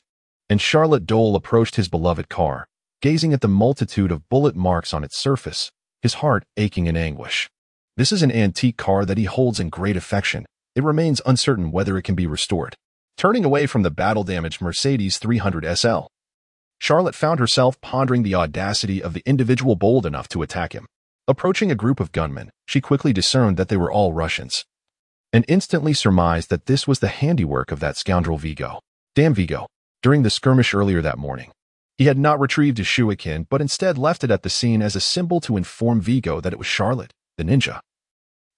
and Charlotte Doyle approached his beloved car, gazing at the multitude of bullet marks on its surface, his heart aching in anguish. This is an antique car that he holds in great affection. It remains uncertain whether it can be restored. Turning away from the battle-damaged Mercedes 300 SL, Charlotte found herself pondering the audacity of the individual bold enough to attack him. Approaching a group of gunmen, she quickly discerned that they were all Russians, and instantly surmised that this was the handiwork of that scoundrel Vigo. Damn Vigo. During the skirmish earlier that morning, he had not retrieved his shuriken, but instead left it at the scene as a symbol to inform Vigo that it was Charlotte, the ninja,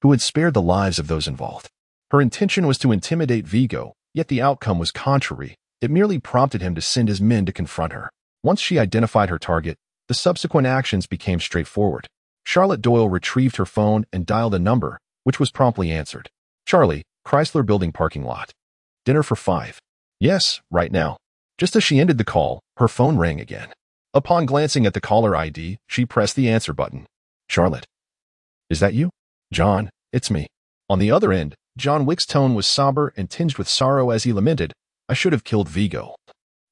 who had spared the lives of those involved. Her intention was to intimidate Vigo, yet the outcome was contrary. It merely prompted him to send his men to confront her. Once she identified her target, the subsequent actions became straightforward. Charlotte Doyle retrieved her phone and dialed a number, which was promptly answered. Charlie, Chrysler Building parking lot. Dinner for 5. Yes, right now. Just as she ended the call, her phone rang again. Upon glancing at the caller ID, she pressed the answer button. Charlotte. Is that you? John, it's me. On the other end, John Wick's tone was somber and tinged with sorrow as he lamented, I should have killed Vigo.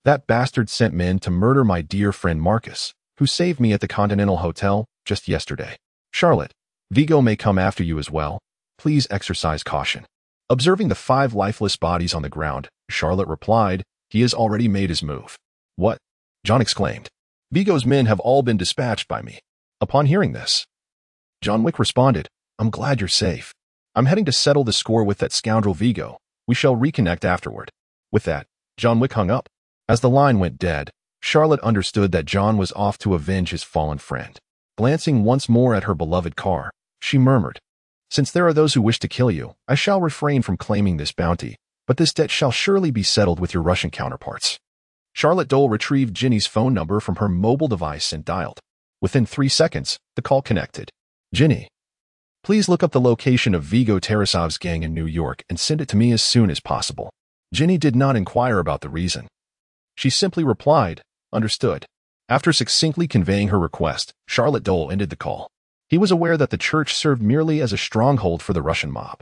That bastard sent men to murder my dear friend Marcus, who saved me at the Continental Hotel just yesterday. Charlotte, Vigo may come after you as well. Please exercise caution. Observing the 5 lifeless bodies on the ground, Charlotte replied, he has already made his move. What? John exclaimed. Vigo's men have all been dispatched by me. Upon hearing this, John Wick responded, I'm glad you're safe. I'm heading to settle the score with that scoundrel Vigo. We shall reconnect afterward. With that, John Wick hung up. As the line went dead, Charlotte understood that John was off to avenge his fallen friend. Glancing once more at her beloved car, she murmured, Since there are those who wish to kill you, I shall refrain from claiming this bounty, but this debt shall surely be settled with your Russian counterparts. Charlotte Doyle retrieved Ginny's phone number from her mobile device and dialed. Within 3 seconds, the call connected. Ginny, please look up the location of Vigo Tarasov's gang in New York and send it to me as soon as possible. Ginny did not inquire about the reason. She simply replied, Understood. After succinctly conveying her request, Charlotte Doyle ended the call. He was aware that the church served merely as a stronghold for the Russian mob,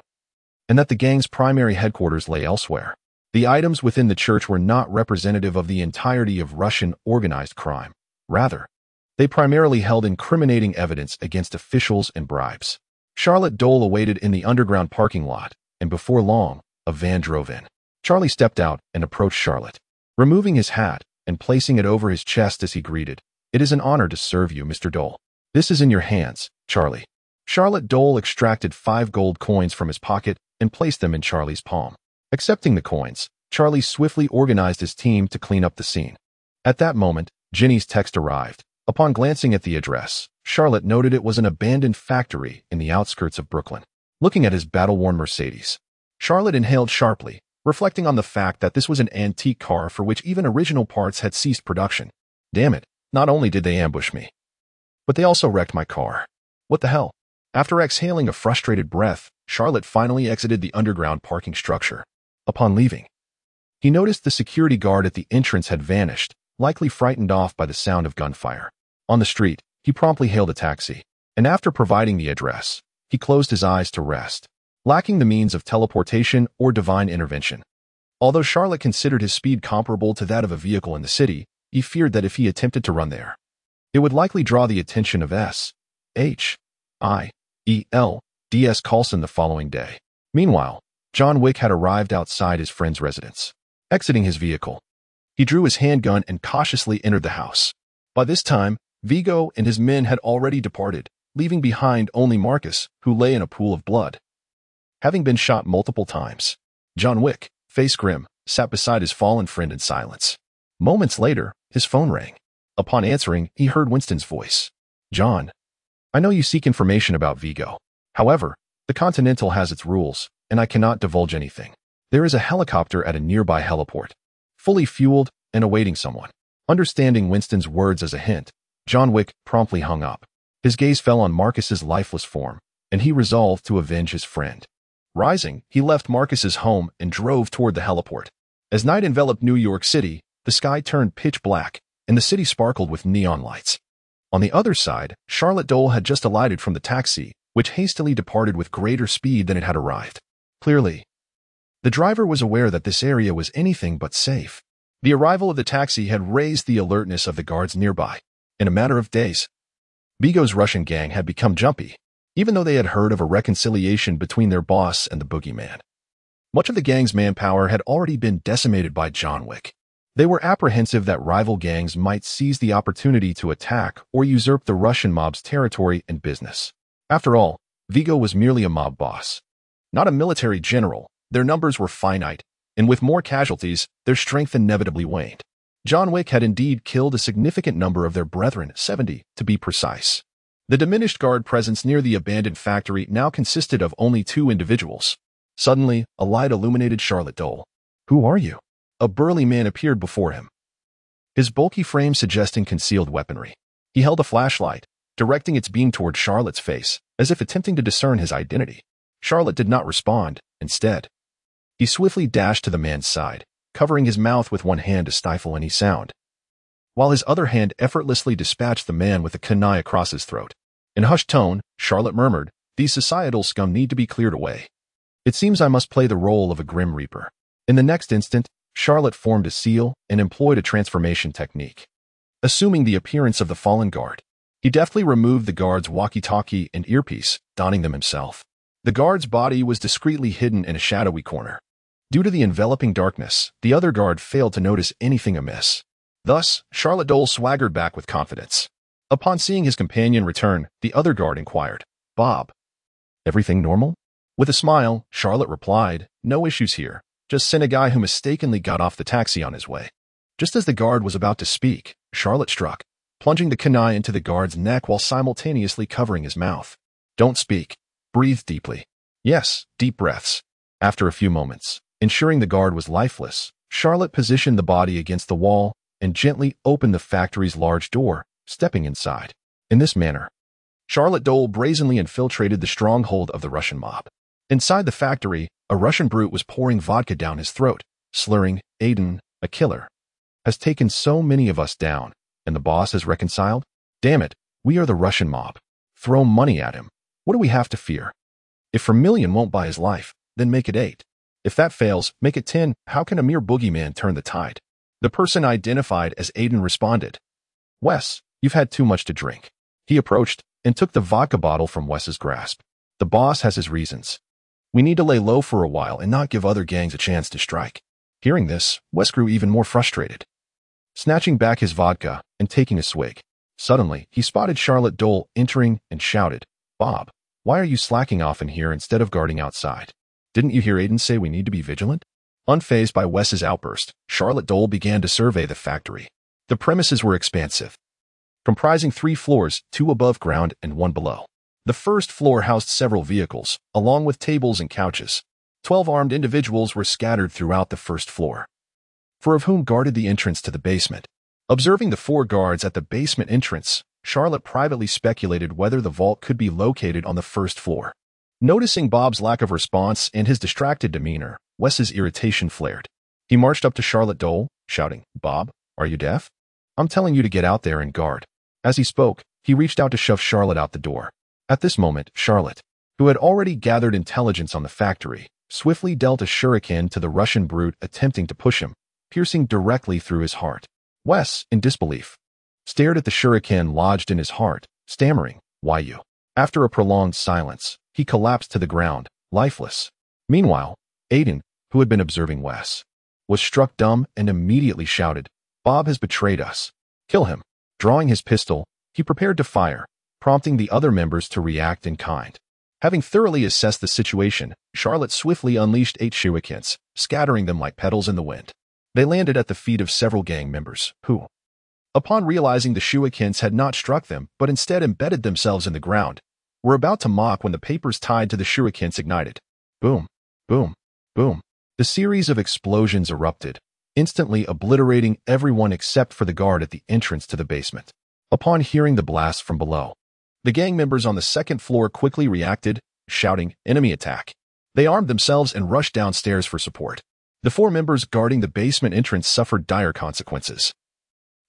and that the gang's primary headquarters lay elsewhere. The items within the church were not representative of the entirety of Russian organized crime. Rather, they primarily held incriminating evidence against officials and bribes. Charlotte Doyle awaited in the underground parking lot, and before long, a van drove in. Charlie stepped out and approached Charlotte, removing his hat and placing it over his chest as he greeted, It is an honor to serve you, Mr. Doyle. This is in your hands, Charlie. Charlotte Doyle extracted 5 gold coins from his pocket and placed them in Charlie's palm. Accepting the coins, Charlie swiftly organized his team to clean up the scene. At that moment, Ginny's text arrived. Upon glancing at the address, Charlotte noted it was an abandoned factory in the outskirts of Brooklyn. Looking at his battle-worn Mercedes, Charlotte inhaled sharply, reflecting on the fact that this was an antique car for which even original parts had ceased production. Damn it, not only did they ambush me, but they also wrecked my car. What the hell? After exhaling a frustrated breath, Charlotte finally exited the underground parking structure. Upon leaving, he noticed the security guard at the entrance had vanished, likely frightened off by the sound of gunfire. On the street, he promptly hailed a taxi, and after providing the address, he closed his eyes to rest, lacking the means of teleportation or divine intervention. Although Charlotte considered his speed comparable to that of a vehicle in the city, he feared that if he attempted to run there, it would likely draw the attention of S.H.I.E.L.D.S. Coulson the following day. Meanwhile, John Wick had arrived outside his friend's residence. Exiting his vehicle, he drew his handgun and cautiously entered the house. By this time, Vigo and his men had already departed, leaving behind only Marcus, who lay in a pool of blood, having been shot multiple times. John Wick, face grim, sat beside his fallen friend in silence. Moments later, his phone rang. Upon answering, he heard Winston's voice. John, I know you seek information about Vigo. However, the Continental has its rules, and I cannot divulge anything. There is a helicopter at a nearby heliport, fully fueled and awaiting someone. Understanding Winston's words as a hint, John Wick promptly hung up. His gaze fell on Marcus's lifeless form, and he resolved to avenge his friend. Rising, he left Marcus's home and drove toward the heliport. As night enveloped New York City, The sky turned pitch black, and the city sparkled with neon lights. On the other side, Charlotte Doyle had just alighted from the taxi, which hastily departed with greater speed than it had arrived. Clearly, the driver was aware that this area was anything but safe. The arrival of the taxi had raised the alertness of the guards nearby. In a matter of days, Vigo's Russian gang had become jumpy, even though they had heard of a reconciliation between their boss and the boogeyman. Much of the gang's manpower had already been decimated by John Wick. They were apprehensive that rival gangs might seize the opportunity to attack or usurp the Russian mob's territory and business. After all, Vigo was merely a mob boss, not a military general. Their numbers were finite, and with more casualties, their strength inevitably waned. John Wick had indeed killed a significant number of their brethren, 70 to be precise. The diminished guard presence near the abandoned factory now consisted of only 2 individuals. Suddenly, a light illuminated Charlotte Doyle. "Who are you?" A burly man appeared before him, his bulky frame suggesting concealed weaponry. He held a flashlight, directing its beam toward Charlotte's face, as if attempting to discern his identity. Charlotte did not respond. Instead, he swiftly dashed to the man's side, covering his mouth with one hand to stifle any sound, while his other hand effortlessly dispatched the man with a kunai across his throat. In a hushed tone, Charlotte murmured, "These societal scum need to be cleared away. It seems I must play the role of a grim reaper." In the next instant, Charlotte formed a seal and employed a transformation technique. Assuming the appearance of the fallen guard, he deftly removed the guard's walkie-talkie and earpiece, donning them himself. The guard's body was discreetly hidden in a shadowy corner. Due to the enveloping darkness, the other guard failed to notice anything amiss. Thus, Charlotte Doyle swaggered back with confidence. Upon seeing his companion return, the other guard inquired, "Bob, everything normal?" With a smile, Charlotte replied, "No issues here. Just sent a guy who mistakenly got off the taxi on his way." Just as the guard was about to speak, Charlotte struck, plunging the kunai into the guard's neck while simultaneously covering his mouth. "Don't speak. Breathe deeply." Yes, deep breaths. After a few moments, ensuring the guard was lifeless, Charlotte positioned the body against the wall and gently opened the factory's large door, stepping inside. In this manner, Charlotte Doyle brazenly infiltrated the stronghold of the Russian mob. Inside the factory, a Russian brute was pouring vodka down his throat, slurring, "Aiden, a killer, has taken so many of us down, and the boss has reconciled? Damn it, we are the Russian mob. Throw money at him. What do we have to fear? If Vermilion won't buy his life, then make it 8. If that fails, make it 10. How can a mere boogeyman turn the tide?" The person identified as Aiden responded, "Wes, you've had too much to drink." He approached and took the vodka bottle from Wes's grasp. "The boss has his reasons. We need to lay low for a while and not give other gangs a chance to strike." Hearing this, Wes grew even more frustrated. Snatching back his vodka and taking a swig, suddenly he spotted Charlotte Doyle entering and shouted, "Bob, why are you slacking off in here instead of guarding outside? Didn't you hear Aiden say we need to be vigilant?" Unfazed by Wes's outburst, Charlotte Doyle began to survey the factory. The premises were expansive, comprising 3 floors, 2 above ground and 1 below. The first floor housed several vehicles, along with tables and couches. 12 armed individuals were scattered throughout the first floor, 4 of whom guarded the entrance to the basement. Observing the 4 guards at the basement entrance, Charlotte privately speculated whether the vault could be located on the first floor. Noticing Bob's lack of response and his distracted demeanor, Wes's irritation flared. He marched up to Charlotte Doyle, shouting, "Bob, are you deaf? I'm telling you to get out there and guard." As he spoke, he reached out to shove Charlotte out the door. At this moment, Charlotte, who had already gathered intelligence on the factory, swiftly dealt a shuriken to the Russian brute attempting to push him, piercing directly through his heart. Wes, in disbelief, stared at the shuriken lodged in his heart, stammering, "Why you?" After a prolonged silence, he collapsed to the ground, lifeless. Meanwhile, Aiden, who had been observing Wes, was struck dumb and immediately shouted, "Bob has betrayed us. Kill him." Drawing his pistol, he prepared to fire, prompting the other members to react in kind. Having thoroughly assessed the situation, Charlotte swiftly unleashed 8 shurikens, scattering them like petals in the wind. They landed at the feet of several gang members, who, upon realizing the shurikens had not struck them but instead embedded themselves in the ground, were about to mock when the papers tied to the shurikens ignited. Boom, boom, boom. The series of explosions erupted, instantly obliterating everyone except for the guard at the entrance to the basement. Upon hearing the blast from below, the gang members on the second floor quickly reacted, shouting, "Enemy attack." They armed themselves and rushed downstairs for support. The 4 members guarding the basement entrance suffered dire consequences.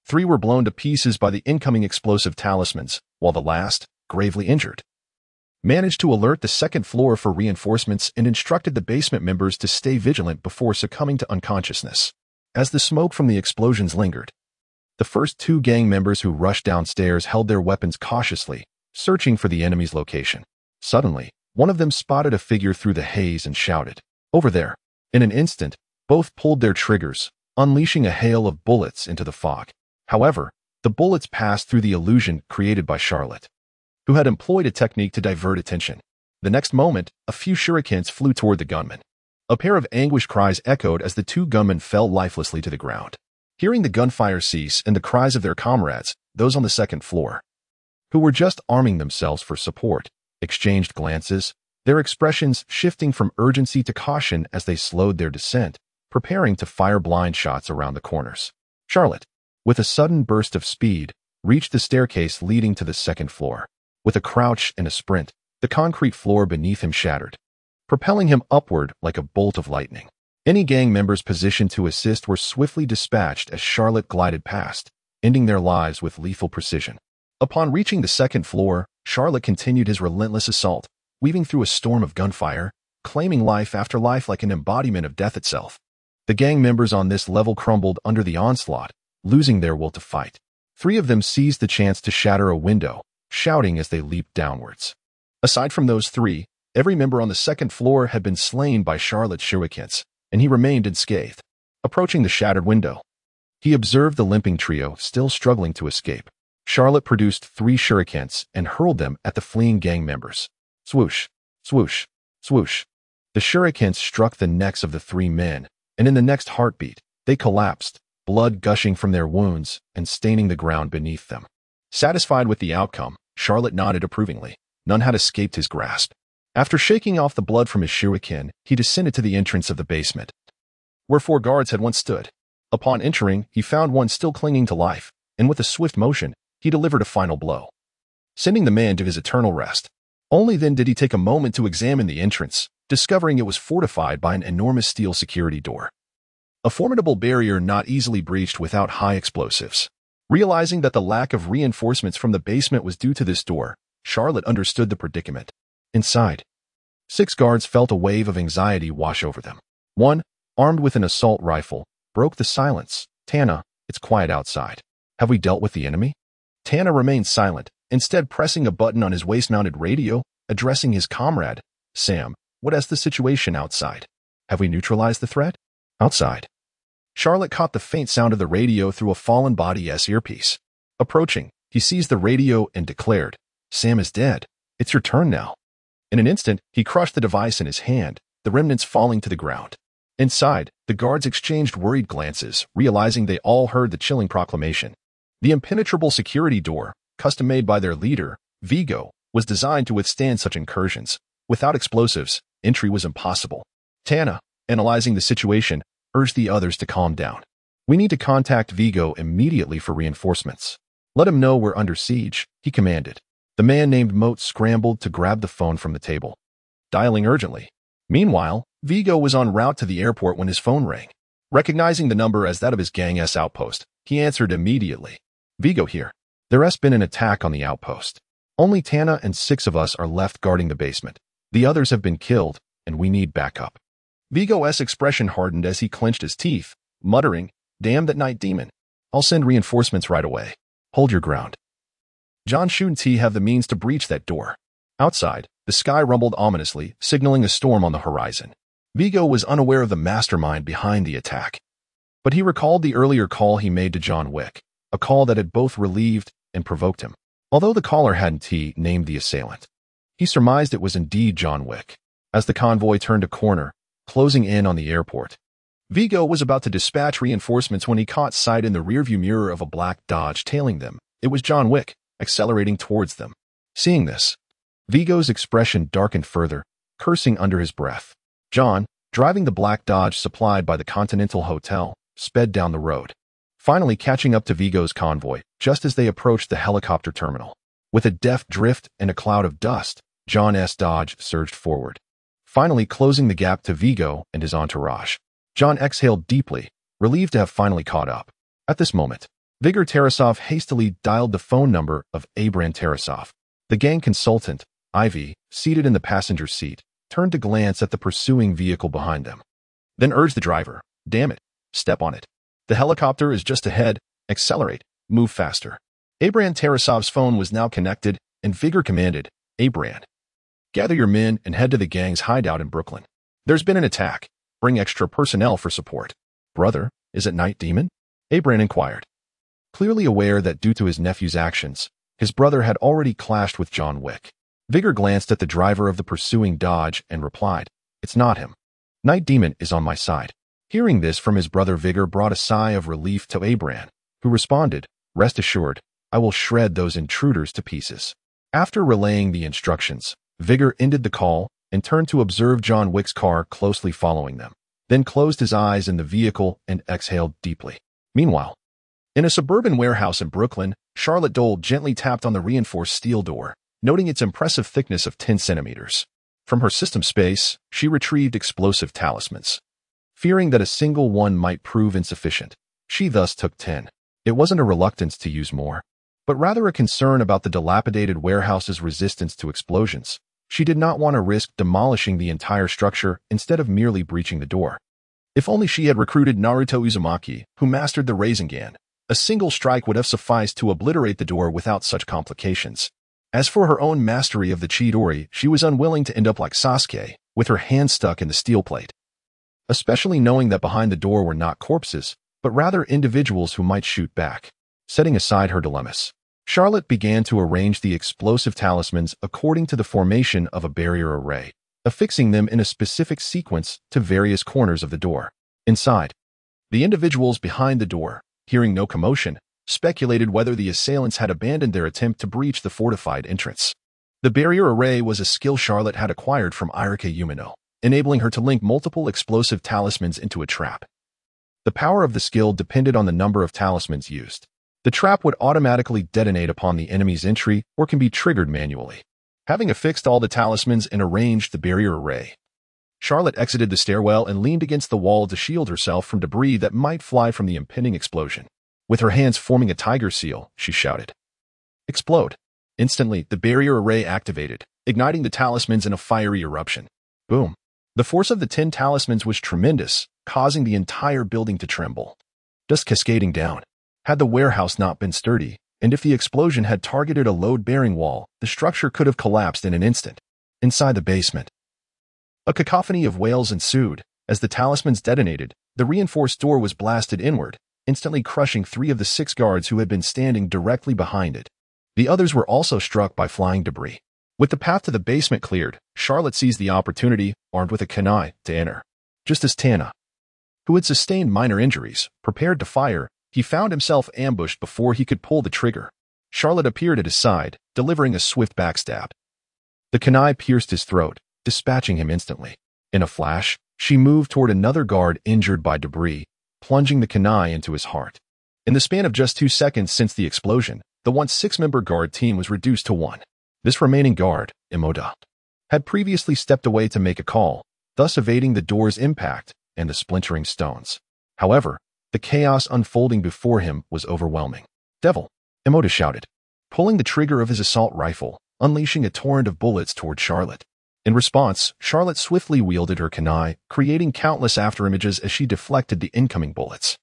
3 were blown to pieces by the incoming explosive talismans, while the last, gravely injured, managed to alert the second floor for reinforcements and instructed the basement members to stay vigilant before succumbing to unconsciousness. As the smoke from the explosions lingered, the first 2 gang members who rushed downstairs held their weapons cautiously, searching for the enemy's location. Suddenly, one of them spotted a figure through the haze and shouted, "Over there!" In an instant, both pulled their triggers, unleashing a hail of bullets into the fog. However, the bullets passed through the illusion created by Charlotte, who had employed a technique to divert attention. The next moment, a few shurikens flew toward the gunmen. A pair of anguished cries echoed as the 2 gunmen fell lifelessly to the ground. Hearing the gunfire cease and the cries of their comrades, those on the second floor, who were just arming themselves for support, exchanged glances, their expressions shifting from urgency to caution as they slowed their descent, preparing to fire blind shots around the corners. Charlotte, with a sudden burst of speed, reached the staircase leading to the second floor. With a crouch and a sprint, the concrete floor beneath him shattered, propelling him upward like a bolt of lightning. Any gang members positioned to assist were swiftly dispatched as Charlotte glided past, ending their lives with lethal precision. Upon reaching the second floor, Charlotte continued his relentless assault, weaving through a storm of gunfire, claiming life after life like an embodiment of death itself. The gang members on this level crumbled under the onslaught, losing their will to fight. 3 of them seized the chance to shatter a window, shouting as they leaped downwards. Aside from those 3, every member on the second floor had been slain by Charlotte's shurikens, and he remained unscathed. Approaching the shattered window, he observed the limping trio still struggling to escape. Charlotte produced 3 shurikens and hurled them at the fleeing gang members. Swoosh, swoosh, swoosh. The shurikens struck the necks of the 3 men, and in the next heartbeat, they collapsed, blood gushing from their wounds and staining the ground beneath them. Satisfied with the outcome, Charlotte nodded approvingly. None had escaped his grasp. After shaking off the blood from his shuriken, he descended to the entrance of the basement, where 4 guards had once stood. Upon entering, he found one still clinging to life, and with a swift motion, he delivered a final blow, sending the man to his eternal rest. Only then did he take a moment to examine the entrance, discovering it was fortified by an enormous steel security door, a formidable barrier not easily breached without high explosives. Realizing that the lack of reinforcements from the basement was due to this door, Charlotte understood the predicament. Inside, 6 guards felt a wave of anxiety wash over them. One, armed with an assault rifle, broke the silence. "Tana, it's quiet outside. Have we dealt with the enemy?" Tana remained silent, instead pressing a button on his waist-mounted radio, addressing his comrade. "Sam, what is the situation outside? Have we neutralized the threat?" "Outside." Charlotte caught the faint sound of the radio through a fallen body's earpiece. Approaching, he seized the radio and declared, "Sam is dead. It's your turn now." In an instant, he crushed the device in his hand, the remnants falling to the ground. Inside, the guards exchanged worried glances, realizing they all heard the chilling proclamation. The impenetrable security door, custom-made by their leader, Vigo, was designed to withstand such incursions. Without explosives, entry was impossible. Tana, analyzing the situation, urged the others to calm down. "We need to contact Vigo immediately for reinforcements. Let him know we're under siege," he commanded. The man named Moat scrambled to grab the phone from the table, dialing urgently. Meanwhile, Vigo was en route to the airport when his phone rang. Recognizing the number as that of his gang's outpost, he answered immediately. "Vigo here. There has been an attack on the outpost. Only Tana and 6 of us are left guarding the basement. The others have been killed, and we need backup." Vigo's expression hardened as he clenched his teeth, muttering, "Damn that night demon. I'll send reinforcements right away. Hold your ground. John shouldn't he have the means to breach that door?" Outside, the sky rumbled ominously, signaling a storm on the horizon. Vigo was unaware of the mastermind behind the attack, but he recalled the earlier call he made to John Wick, a call that had both relieved and provoked him. Although the caller hadn't named the assailant, he surmised it was indeed John Wick. As the convoy turned a corner, closing in on the airport, Vigo was about to dispatch reinforcements when he caught sight in the rearview mirror of a black Dodge tailing them. It was John Wick, accelerating towards them. Seeing this, Vigo's expression darkened further, cursing under his breath. John, driving the black Dodge supplied by the Continental Hotel, sped down the road, finally catching up to Vigo's convoy just as they approached the helicopter terminal. With a deft drift and a cloud of dust, John's Dodge surged forward, finally closing the gap to Vigo and his entourage. John exhaled deeply, relieved to have finally caught up. At this moment, Vigor Tarasov hastily dialed the phone number of Abran Tarasov. The gang consultant, Ivy, seated in the passenger seat, turned to glance at the pursuing vehicle behind them. Then urged the driver, "Damn it, step on it. The helicopter is just ahead. Accelerate. Move faster." Abran Tarasov's phone was now connected, and Vigor commanded, "Abran, gather your men and head to the gang's hideout in Brooklyn. There's been an attack. Bring extra personnel for support." "Brother, is it Night Demon?" Abran inquired. Clearly aware that due to his nephew's actions, his brother had already clashed with John Wick. Vigor glanced at the driver of the pursuing Dodge and replied, "It's not him. Night Demon is on my side." Hearing this from his brother, Vigor brought a sigh of relief to Abran, who responded, "Rest assured, I will shred those intruders to pieces." After relaying the instructions, Vigor ended the call and turned to observe John Wick's car closely following them, then closed his eyes in the vehicle and exhaled deeply. Meanwhile, in a suburban warehouse in Brooklyn, Charlotte Doyle gently tapped on the reinforced steel door, noting its impressive thickness of 10 centimeters. From her system space, she retrieved explosive talismans. Fearing that a single one might prove insufficient, she thus took 10. It wasn't a reluctance to use more, but rather a concern about the dilapidated warehouse's resistance to explosions. She did not want to risk demolishing the entire structure instead of merely breaching the door. If only she had recruited Naruto Uzumaki, who mastered the Rasengan, a single strike would have sufficed to obliterate the door without such complications. As for her own mastery of the Chidori, she was unwilling to end up like Sasuke, with her hand stuck in the steel plate. Especially knowing that behind the door were not corpses, but rather individuals who might shoot back. Setting aside her dilemmas, Charlotte began to arrange the explosive talismans according to the formation of a barrier array, affixing them in a specific sequence to various corners of the door. Inside, the individuals behind the door, hearing no commotion, speculated whether the assailants had abandoned their attempt to breach the fortified entrance. The barrier array was a skill Charlotte had acquired from Irike Umino, enabling her to link multiple explosive talismans into a trap. The power of the skill depended on the number of talismans used. The trap would automatically detonate upon the enemy's entry or can be triggered manually. Having affixed all the talismans and arranged the barrier array, Charlotte exited the stairwell and leaned against the wall to shield herself from debris that might fly from the impending explosion. With her hands forming a tiger seal, she shouted, "Explode!" Instantly, the barrier array activated, igniting the talismans in a fiery eruption. Boom! The force of the 10 talismans was tremendous, causing the entire building to tremble. Dust cascading down. Had the warehouse not been sturdy, and if the explosion had targeted a load-bearing wall, the structure could have collapsed in an instant. Inside the basement, a cacophony of wails ensued. As the talismans detonated, the reinforced door was blasted inward, instantly crushing 3 of the 6 guards who had been standing directly behind it. The others were also struck by flying debris. With the path to the basement cleared, Charlotte seized the opportunity, armed with a kunai, to enter. Just as Tana, who had sustained minor injuries, prepared to fire, he found himself ambushed before he could pull the trigger. Charlotte appeared at his side, delivering a swift backstab. The kunai pierced his throat, dispatching him instantly. In a flash, she moved toward another guard injured by debris, plunging the kunai into his heart. In the span of just 2 seconds since the explosion, the once 6-member guard team was reduced to 1. This remaining guard, Imoda, had previously stepped away to make a call, thus evading the door's impact and the splintering stones. However, the chaos unfolding before him was overwhelming. "Devil!" Imoda shouted, pulling the trigger of his assault rifle, unleashing a torrent of bullets toward Charlotte. In response, Charlotte swiftly wielded her kunai, creating countless afterimages as she deflected the incoming bullets.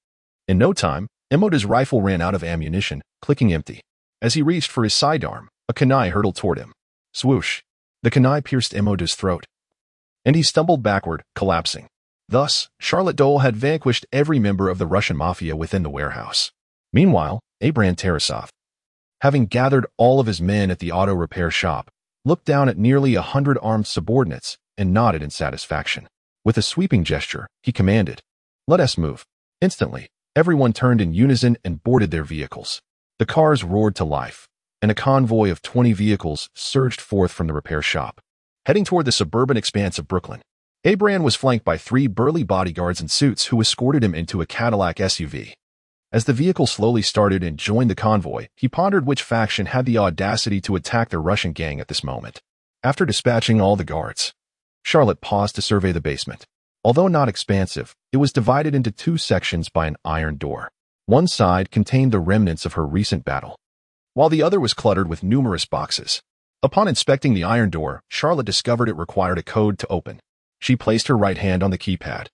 In no time, Imoda's rifle ran out of ammunition, clicking empty. As he reached for his sidearm, a kunai hurtled toward him. Swoosh! The kunai pierced Imoda's throat, and he stumbled backward, collapsing. Thus, Charlotte Doyle had vanquished every member of the Russian mafia within the warehouse. Meanwhile, Abran Tarasov, having gathered all of his men at the auto repair shop, looked down at nearly 100 armed subordinates and nodded in satisfaction. With a sweeping gesture, he commanded, "Let us move." Instantly, everyone turned in unison and boarded their vehicles. The cars roared to life, and a convoy of 20 vehicles surged forth from the repair shop, heading toward the suburban expanse of Brooklyn. Abran was flanked by 3 burly bodyguards in suits who escorted him into a Cadillac SUV. As the vehicle slowly started and joined the convoy, he pondered which faction had the audacity to attack the Russian gang at this moment. After dispatching all the guards, Charlotte paused to survey the basement. Although not expansive, it was divided into two sections by an iron door. One side contained the remnants of her recent battle, while the other was cluttered with numerous boxes. Upon inspecting the iron door, Charlotte discovered it required a code to open. She placed her right hand on the keypad,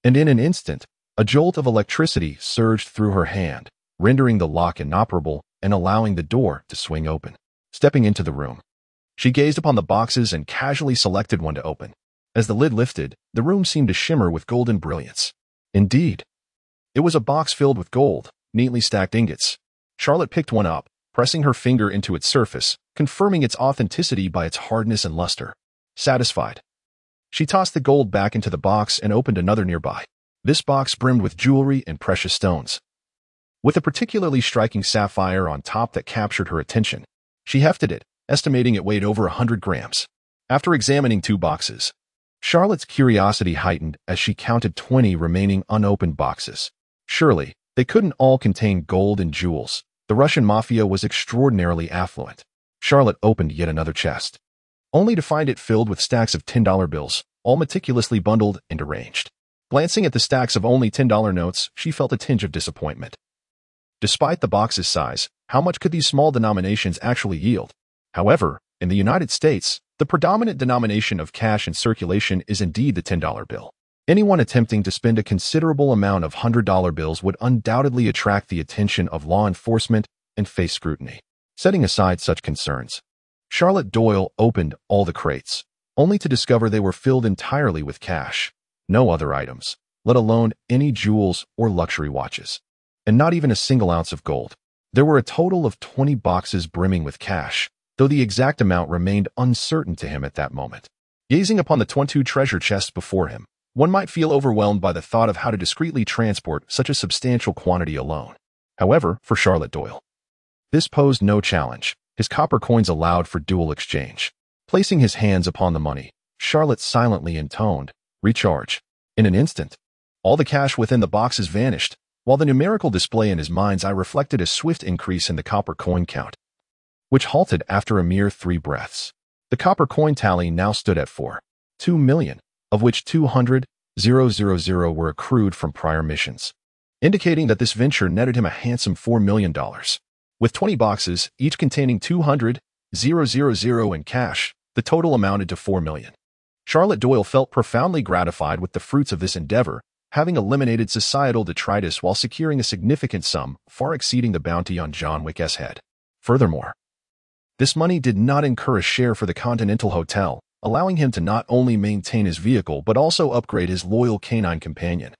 and in an instant, a jolt of electricity surged through her hand, rendering the lock inoperable and allowing the door to swing open. Stepping into the room, she gazed upon the boxes and casually selected one to open. As the lid lifted, the room seemed to shimmer with golden brilliance. Indeed, it was a box filled with gold, neatly stacked ingots. Charlotte picked one up, pressing her finger into its surface, confirming its authenticity by its hardness and luster. Satisfied, she tossed the gold back into the box and opened another nearby. This box brimmed with jewelry and precious stones, with a particularly striking sapphire on top that captured her attention. She hefted it, estimating it weighed over 100 grams. After examining two boxes, Charlotte's curiosity heightened as she counted 20 remaining unopened boxes. Surely, they couldn't all contain gold and jewels. The Russian mafia was extraordinarily affluent. Charlotte opened yet another chest, only to find it filled with stacks of $10 bills, all meticulously bundled and arranged. Glancing at the stacks of only $10 notes, she felt a tinge of disappointment. Despite the box's size, how much could these small denominations actually yield? However, in the United States, the predominant denomination of cash in circulation is indeed the $10 bill. Anyone attempting to spend a considerable amount of $100 bills would undoubtedly attract the attention of law enforcement and face scrutiny. Setting aside such concerns, Charlotte Doyle opened all the crates, only to discover they were filled entirely with cash. No other items, let alone any jewels or luxury watches, and not even a single ounce of gold. There were a total of 20 boxes brimming with cash, though the exact amount remained uncertain to him at that moment. Gazing upon the 22 treasure chests before him, one might feel overwhelmed by the thought of how to discreetly transport such a substantial quantity alone. However, for Charlotte Doyle, this posed no challenge. His copper coins allowed for dual exchange. Placing his hands upon the money, Charlotte silently intoned, "Recharge." In an instant, all the cash within the boxes vanished, while the numerical display in his mind's eye reflected a swift increase in the copper coin count, which halted after a mere 3 breaths. The copper coin tally now stood at 4.2 million, of which 200,000 were accrued from prior missions, indicating that this venture netted him a handsome $4 million. With 20 boxes, each containing 200,000 in cash, the total amounted to 4 million. Charlotte Doyle felt profoundly gratified with the fruits of this endeavor, having eliminated societal detritus while securing a significant sum far exceeding the bounty on John Wick's head. Furthermore, this money did not incur a share for the Continental Hotel, allowing him to not only maintain his vehicle but also upgrade his loyal canine companion,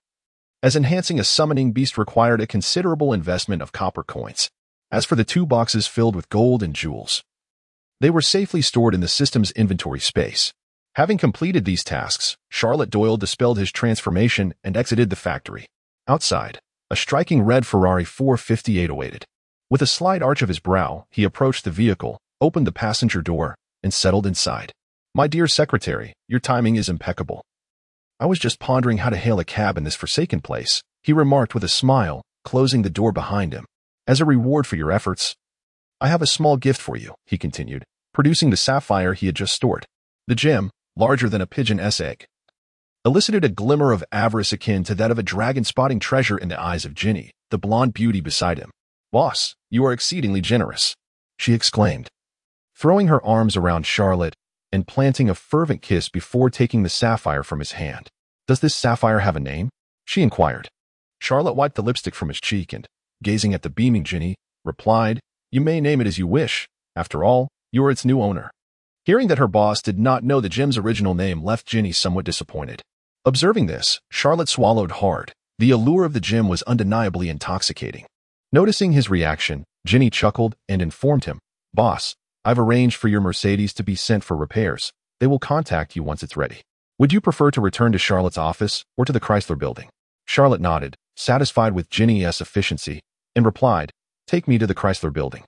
as enhancing a summoning beast required a considerable investment of copper coins. As for the 2 boxes filled with gold and jewels, they were safely stored in the system's inventory space. Having completed these tasks, Charlotte Doyle dispelled his transformation and exited the factory. Outside, a striking red Ferrari 458 awaited. With a slight arch of his brow, he approached the vehicle, opened the passenger door, and settled inside. "My dear secretary, your timing is impeccable. I was just pondering how to hail a cab in this forsaken place," he remarked with a smile, closing the door behind him. "As a reward for your efforts, I have a small gift for you," he continued, producing the sapphire he had just stored. The gem, larger than a pigeon's egg, elicited a glimmer of avarice akin to that of a dragon spotting treasure in the eyes of Ginny, the blonde beauty beside him. "Boss, you are exceedingly generous," she exclaimed, throwing her arms around Charlotte and planting a fervent kiss before taking the sapphire from his hand. "Does this sapphire have a name?" she inquired. Charlotte wiped the lipstick from his cheek and, gazing at the beaming Ginny, replied, "You may name it as you wish. After all, you are its new owner." Hearing that her boss did not know the gem's original name left Ginny somewhat disappointed. Observing this, Charlotte swallowed hard. The allure of the gem was undeniably intoxicating. Noticing his reaction, Ginny chuckled and informed him, "Boss, I've arranged for your Mercedes to be sent for repairs. They will contact you once it's ready. Would you prefer to return to Charlotte's office or to the Chrysler building?" Charlotte nodded, satisfied with Ginny's efficiency, and replied, "Take me to the Chrysler building."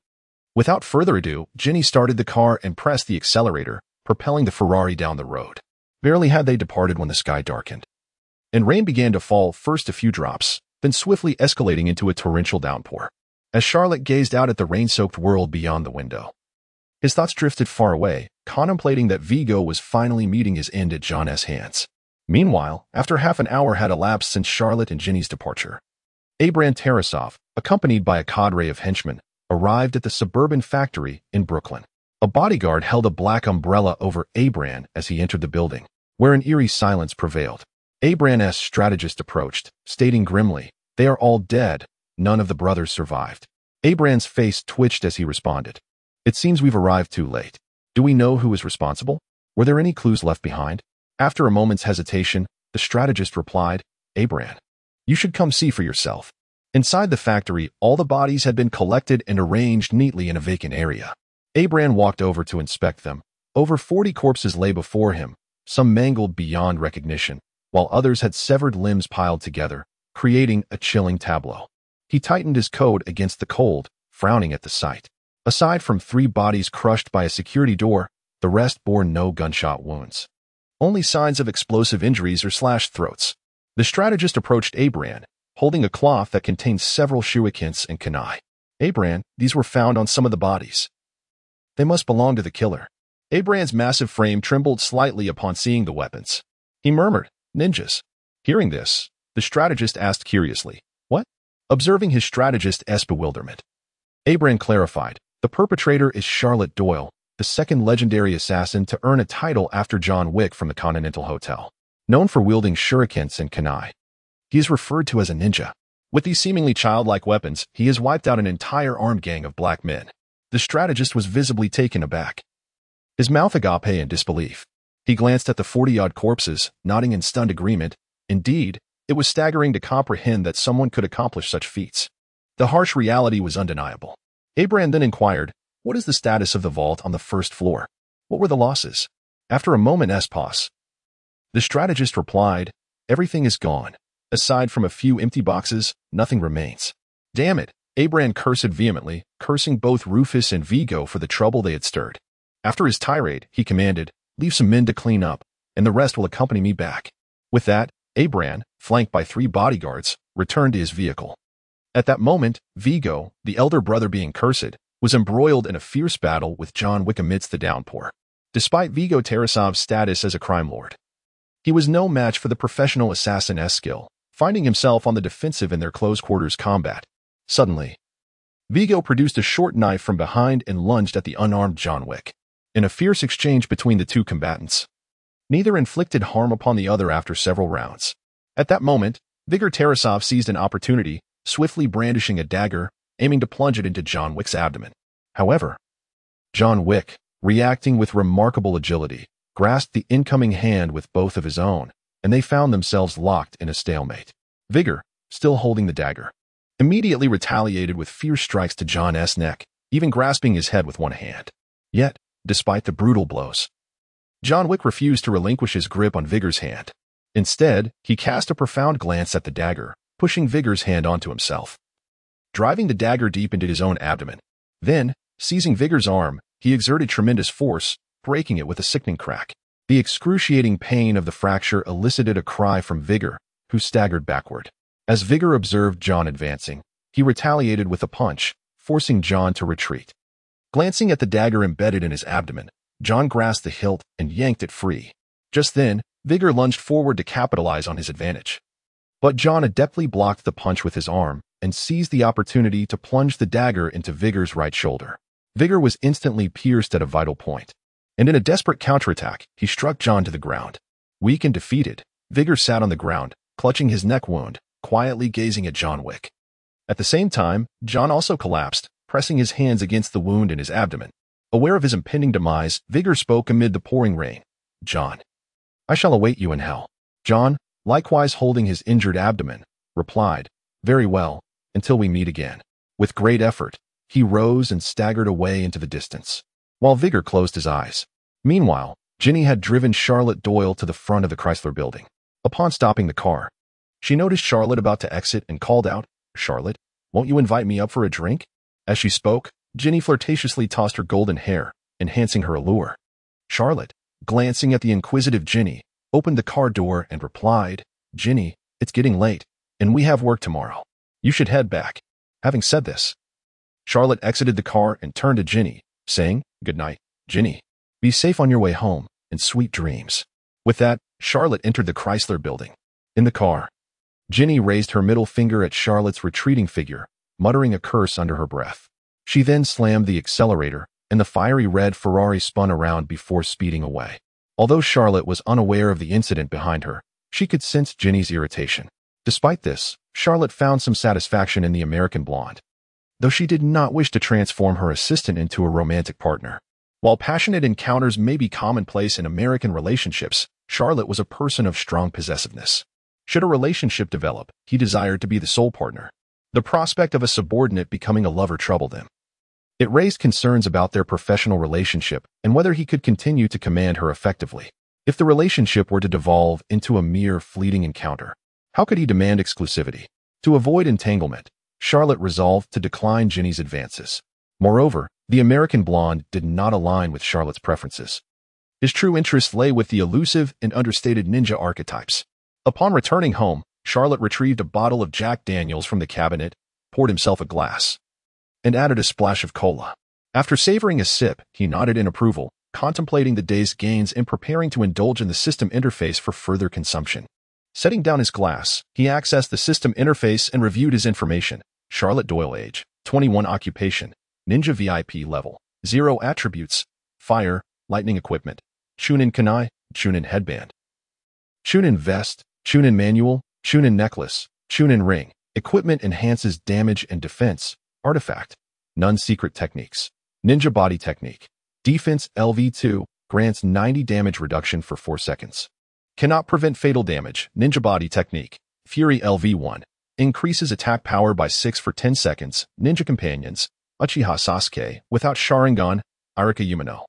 Without further ado, Ginny started the car and pressed the accelerator, propelling the Ferrari down the road. Barely had they departed when the sky darkened, and rain began to fall, first a few drops, then swiftly escalating into a torrential downpour. As Charlotte gazed out at the rain-soaked world beyond the window, his thoughts drifted far away, contemplating that Vigo was finally meeting his end at John's hands. Meanwhile, after half an hour had elapsed since Charlotte and Ginny's departure, Abran Tarasov, accompanied by a cadre of henchmen, arrived at the suburban factory in Brooklyn. A bodyguard held a black umbrella over Abran as he entered the building, where an eerie silence prevailed. Abran's strategist approached, stating grimly, "They are all dead. None of the brothers survived." Abran's face twitched as he responded, "It seems we've arrived too late. Do we know who is responsible? Were there any clues left behind?" After a moment's hesitation, the strategist replied, "Abran, you should come see for yourself." Inside the factory, all the bodies had been collected and arranged neatly in a vacant area. Abran walked over to inspect them. Over 40 corpses lay before him, some mangled beyond recognition, while others had severed limbs piled together, creating a chilling tableau. He tightened his coat against the cold, frowning at the sight. Aside from 3 bodies crushed by a security door, the rest bore no gunshot wounds. Only signs of explosive injuries or slashed throats. The strategist approached Abran, holding a cloth that contained several shurikens and kunai. "Abran, these were found on some of the bodies. They must belong to the killer." Abran's massive frame trembled slightly upon seeing the weapons. He murmured, "Ninjas." Hearing this, the strategist asked curiously, "What?" Observing his strategist's bewilderment, Abran clarified, "The perpetrator is Charlotte Doyle, the second legendary assassin to earn a title after John Wick from the Continental Hotel. Known for wielding shurikens and kunai, he is referred to as a ninja. With these seemingly childlike weapons, he has wiped out an entire armed gang of black men." The strategist was visibly taken aback, his mouth agape in disbelief. He glanced at the 40-odd corpses, nodding in stunned agreement. Indeed, it was staggering to comprehend that someone could accomplish such feats. The harsh reality was undeniable. Abran then inquired, "What is the status of the vault on the first floor? What were the losses?" After a moment's pause, the strategist replied, "Everything is gone. Aside from a few empty boxes, nothing remains." "Damn it," Abran cursed vehemently, cursing both Rufus and Vigo for the trouble they had stirred. After his tirade, he commanded, "Leave some men to clean up, and the rest will accompany me back." With that, Abran, flanked by 3 bodyguards, returned to his vehicle. At that moment, Vigo, the elder brother being cursed, was embroiled in a fierce battle with John Wick amidst the downpour. Despite Vigo Tarasov's status as a crime lord, he was no match for the professional assassin's skill, finding himself on the defensive in their close-quarters combat. Suddenly, Vigo produced a short knife from behind and lunged at the unarmed John Wick. In a fierce exchange between the 2 combatants, neither inflicted harm upon the other after several rounds. At that moment, Vigor Tarasov seized an opportunity, swiftly brandishing a dagger, aiming to plunge it into John Wick's abdomen. However, John Wick, reacting with remarkable agility, grasped the incoming hand with both of his own, and they found themselves locked in a stalemate. Vigor, still holding the dagger, immediately retaliated with fierce strikes to John's neck, even grasping his head with one hand. Yet, despite the brutal blows, John Wick refused to relinquish his grip on Vigor's hand. Instead, he cast a profound glance at the dagger, pushing Vigor's hand onto himself, driving the dagger deep into his own abdomen. Then, seizing Vigor's arm, he exerted tremendous force, breaking it with a sickening crack. The excruciating pain of the fracture elicited a cry from Vigor, who staggered backward. As Vigor observed John advancing, he retaliated with a punch, forcing John to retreat. Glancing at the dagger embedded in his abdomen, John grasped the hilt and yanked it free. Just then, Vigor lunged forward to capitalize on his advantage. But John adeptly blocked the punch with his arm and seized the opportunity to plunge the dagger into Vigor's right shoulder. Vigor was instantly pierced at a vital point, and in a desperate counterattack, he struck John to the ground. Weak and defeated, Vigor sat on the ground, clutching his neck wound, quietly gazing at John Wick. At the same time, John also collapsed, pressing his hands against the wound in his abdomen. Aware of his impending demise, Vigor spoke amid the pouring rain. "John, I shall await you in hell." John, likewise holding his injured abdomen, replied, "Very well, until we meet again." With great effort, he rose and staggered away into the distance, while Vigor closed his eyes. Meanwhile, Ginny had driven Charlotte Doyle to the front of the Chrysler building. Upon stopping the car, she noticed Charlotte about to exit and called out, "Charlotte, won't you invite me up for a drink?" As she spoke, Ginny flirtatiously tossed her golden hair, enhancing her allure. Charlotte, glancing at the inquisitive Ginny, opened the car door and replied, "Ginny, it's getting late, and we have work tomorrow. You should head back." Having said this, Charlotte exited the car and turned to Ginny, saying, "Good night, Ginny. Be safe on your way home, and sweet dreams." With that, Charlotte entered the Chrysler building. In the car, Ginny raised her middle finger at Charlotte's retreating figure, muttering a curse under her breath. She then slammed the accelerator, and the fiery red Ferrari spun around before speeding away. Although Charlotte was unaware of the incident behind her, she could sense Ginny's irritation. Despite this, Charlotte found some satisfaction in the American blonde, though she did not wish to transform her assistant into a romantic partner. While passionate encounters may be commonplace in American relationships, Charlotte was a person of strong possessiveness. Should a relationship develop, he desired to be the sole partner. The prospect of a subordinate becoming a lover troubled him. It raised concerns about their professional relationship and whether he could continue to command her effectively. If the relationship were to devolve into a mere fleeting encounter, how could he demand exclusivity? To avoid entanglement, Charlotte resolved to decline Ginny's advances. Moreover, the American blonde did not align with Charlotte's preferences. His true interest lay with the elusive and understated ninja archetypes. Upon returning home, Charlotte retrieved a bottle of Jack Daniels from the cabinet, poured himself a glass, and added a splash of cola. After savoring a sip, he nodded in approval, contemplating the day's gains and preparing to indulge in the system interface for further consumption. Setting down his glass, he accessed the system interface and reviewed his information. Charlotte Doyle, age, 21, occupation, ninja VIP level, 0 attributes, fire, lightning equipment, Chunin kunai, Chunin headband, Chunin vest, Chunin manual, Chunin necklace, Chunin ring. Equipment enhances damage and defense. Artifact, none secret techniques. Ninja body technique. Defense LV2, grants 90 damage reduction for 4 seconds. Cannot prevent fatal damage. Ninja body technique. Fury LV1, increases attack power by 6 for 10 seconds. Ninja companions. Uchiha Sasuke, without Sharingan, Arika Yumino.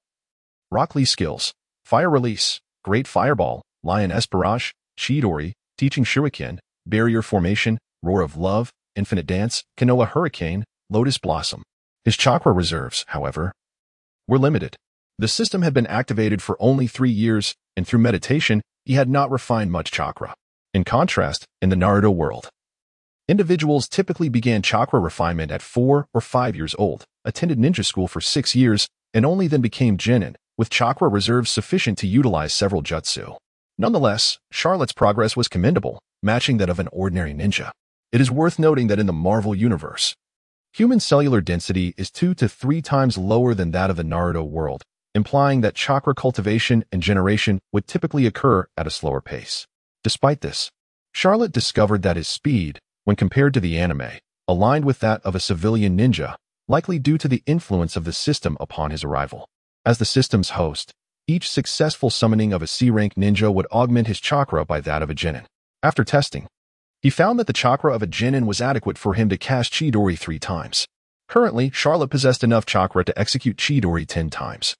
Rock Lee skills. Fire release, Great Fireball, Lion Esperage, Chidori, Teaching Shuriken, Barrier Formation, Roar of Love, Infinite Dance, Kanoa Hurricane, Lotus Blossom. His chakra reserves, however, were limited. The system had been activated for only 3 years, and through meditation, he had not refined much chakra. In contrast, in the Naruto world, individuals typically began chakra refinement at 4 or 5 years old, attended ninja school for 6 years, and only then became genin, with chakra reserves sufficient to utilize several jutsu. Nonetheless, Charlotte's progress was commendable, matching that of an ordinary ninja. It is worth noting that in the Marvel universe, human cellular density is 2 to 3 times lower than that of the Naruto world, implying that chakra cultivation and generation would typically occur at a slower pace. Despite this, Charlotte discovered that his speed, when compared to the anime, aligned with that of a civilian ninja, likely due to the influence of the system upon his arrival. As the system's host, each successful summoning of a C-rank ninja would augment his chakra by that of a genin. After testing, he found that the chakra of a genin was adequate for him to cast Chidori 3 times. Currently, Charlotte possessed enough chakra to execute Chidori 10 times,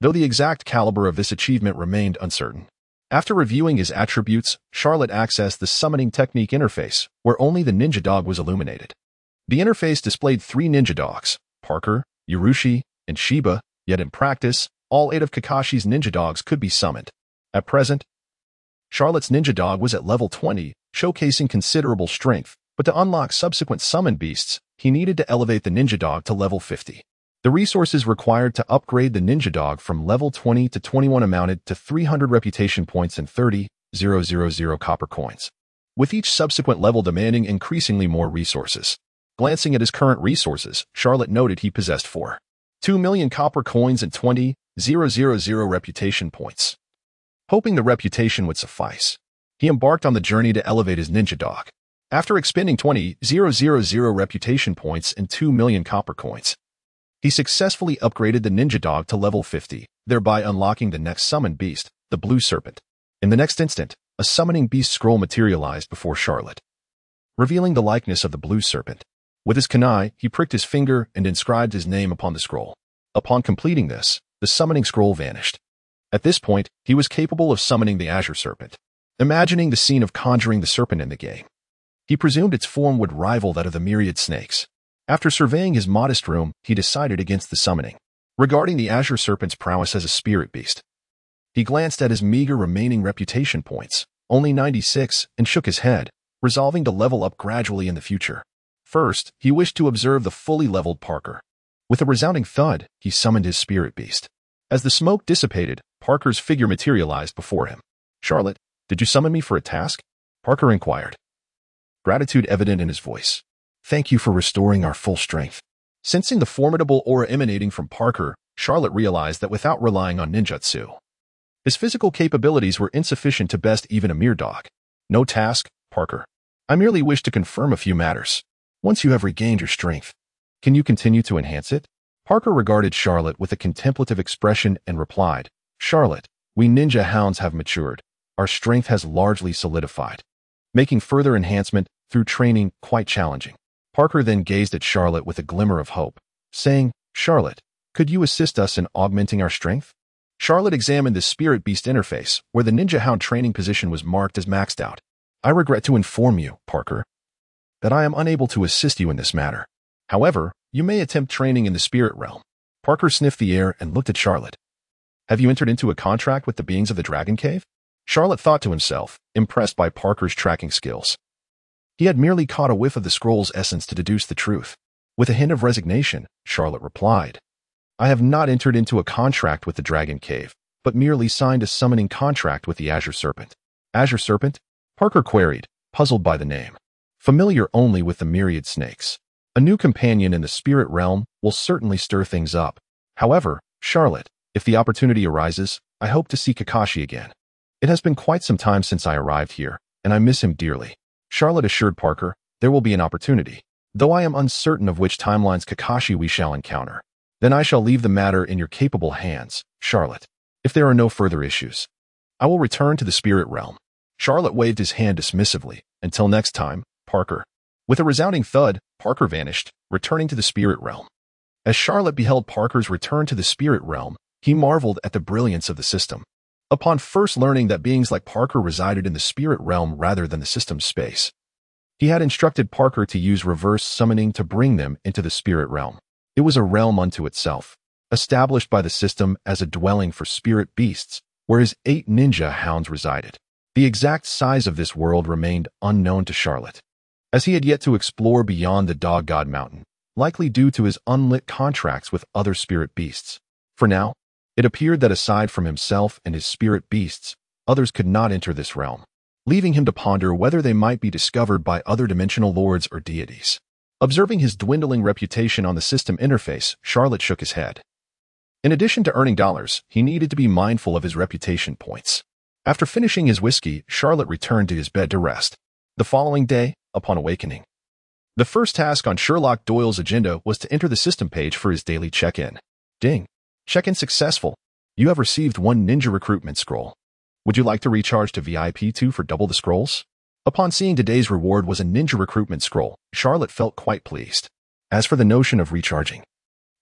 though the exact caliber of this achievement remained uncertain. After reviewing his attributes, Charlotte accessed the summoning technique interface, where only the ninja dog was illuminated. The interface displayed 3 ninja dogs, Parker, Yurushi, and Shiba, yet in practice, all 8 of Kakashi's ninja dogs could be summoned. At present, Charlotte's ninja dog was at level 20, showcasing considerable strength, but to unlock subsequent summoned beasts, he needed to elevate the ninja dog to level 50. The resources required to upgrade the ninja dog from level 20 to 21 amounted to 300 reputation points and 30,000 copper coins, with each subsequent level demanding increasingly more resources. Glancing at his current resources, Charlotte noted he possessed 2 million copper coins and 20,000 reputation points. Hoping the reputation would suffice, he embarked on the journey to elevate his ninja dog. After expending 20,000 reputation points and 2 million copper coins, he successfully upgraded the ninja dog to level 50, thereby unlocking the next summoned beast, the Blue Serpent. In the next instant, a summoning beast scroll materialized before Charlotte, revealing the likeness of the Blue Serpent. With his kunai, he pricked his finger and inscribed his name upon the scroll. Upon completing this, the summoning scroll vanished. At this point, he was capable of summoning the Azure Serpent. Imagining the scene of conjuring the serpent in the game, he presumed its form would rival that of the myriad snakes. After surveying his modest room, he decided against the summoning. Regarding the Azure Serpent's prowess as a spirit beast, he glanced at his meager remaining reputation points, only 96, and shook his head, resolving to level up gradually in the future. First, he wished to observe the fully leveled Parker. With a resounding thud, he summoned his spirit beast. As the smoke dissipated, Parker's figure materialized before him. Charlotte, Did you summon me for a task? Parker inquired, gratitude evident in his voice. Thank you for restoring our full strength. Sensing the formidable aura emanating from Parker, Charlotte realized that without relying on ninjutsu, his physical capabilities were insufficient to best even a mere dog. No task, Parker. I merely wish to confirm a few matters. Once you have regained your strength, can you continue to enhance it? Parker regarded Charlotte with a contemplative expression and replied, Charlotte, we ninja hounds have matured. Our strength has largely solidified, making further enhancement through training quite challenging. Parker then gazed at Charlotte with a glimmer of hope, saying, Charlotte, could you assist us in augmenting our strength? Charlotte examined the spirit beast interface, where the ninja hound training position was marked as maxed out. I regret to inform you, Parker, that I am unable to assist you in this matter. However, you may attempt training in the spirit realm. Parker sniffed the air and looked at Charlotte. Have you entered into a contract with the beings of the Dragon Cave? Charlotte thought to himself, impressed by Parker's tracking skills. He had merely caught a whiff of the scroll's essence to deduce the truth. With a hint of resignation, Charlotte replied, I have not entered into a contract with the Dragon Cave, but merely signed a summoning contract with the Azure Serpent. Azure Serpent? Parker queried, puzzled by the name. Familiar only with the myriad snakes. A new companion in the spirit realm will certainly stir things up. However, Charlotte, if the opportunity arises, I hope to see Kakashi again. It has been quite some time since I arrived here, and I miss him dearly. Charlotte assured Parker, there will be an opportunity, though I am uncertain of which timelines Kakashi we shall encounter. Then I shall leave the matter in your capable hands, Charlotte. If there are no further issues, I will return to the spirit realm. Charlotte waved his hand dismissively. Until next time, Parker. With a resounding thud, Parker vanished, returning to the spirit realm. As Charlotte beheld Parker's return to the spirit realm, he marveled at the brilliance of the system. Upon first learning that beings like Parker resided in the spirit realm rather than the system's space, he had instructed Parker to use reverse summoning to bring them into the spirit realm. It was a realm unto itself, established by the system as a dwelling for spirit beasts, where his 8 ninja hounds resided. The exact size of this world remained unknown to Charlotte, as he had yet to explore beyond the Dog God Mountain, likely due to his unlit contracts with other spirit beasts. For now, it appeared that aside from himself and his spirit beasts, others could not enter this realm, leaving him to ponder whether they might be discovered by other dimensional lords or deities. Observing his dwindling reputation on the system interface, Charlotte shook his head. In addition to earning dollars, he needed to be mindful of his reputation points. After finishing his whiskey, Charlotte returned to his bed to rest. The following day, upon awakening, the first task on Sherlock Doyle's agenda was to enter the system page for his daily check-in. Ding. Check-in successful. You have received 1 ninja recruitment scroll. Would you like to recharge to VIP 2 for double the scrolls? Upon seeing today's reward was a ninja recruitment scroll, Charlotte felt quite pleased. As for the notion of recharging,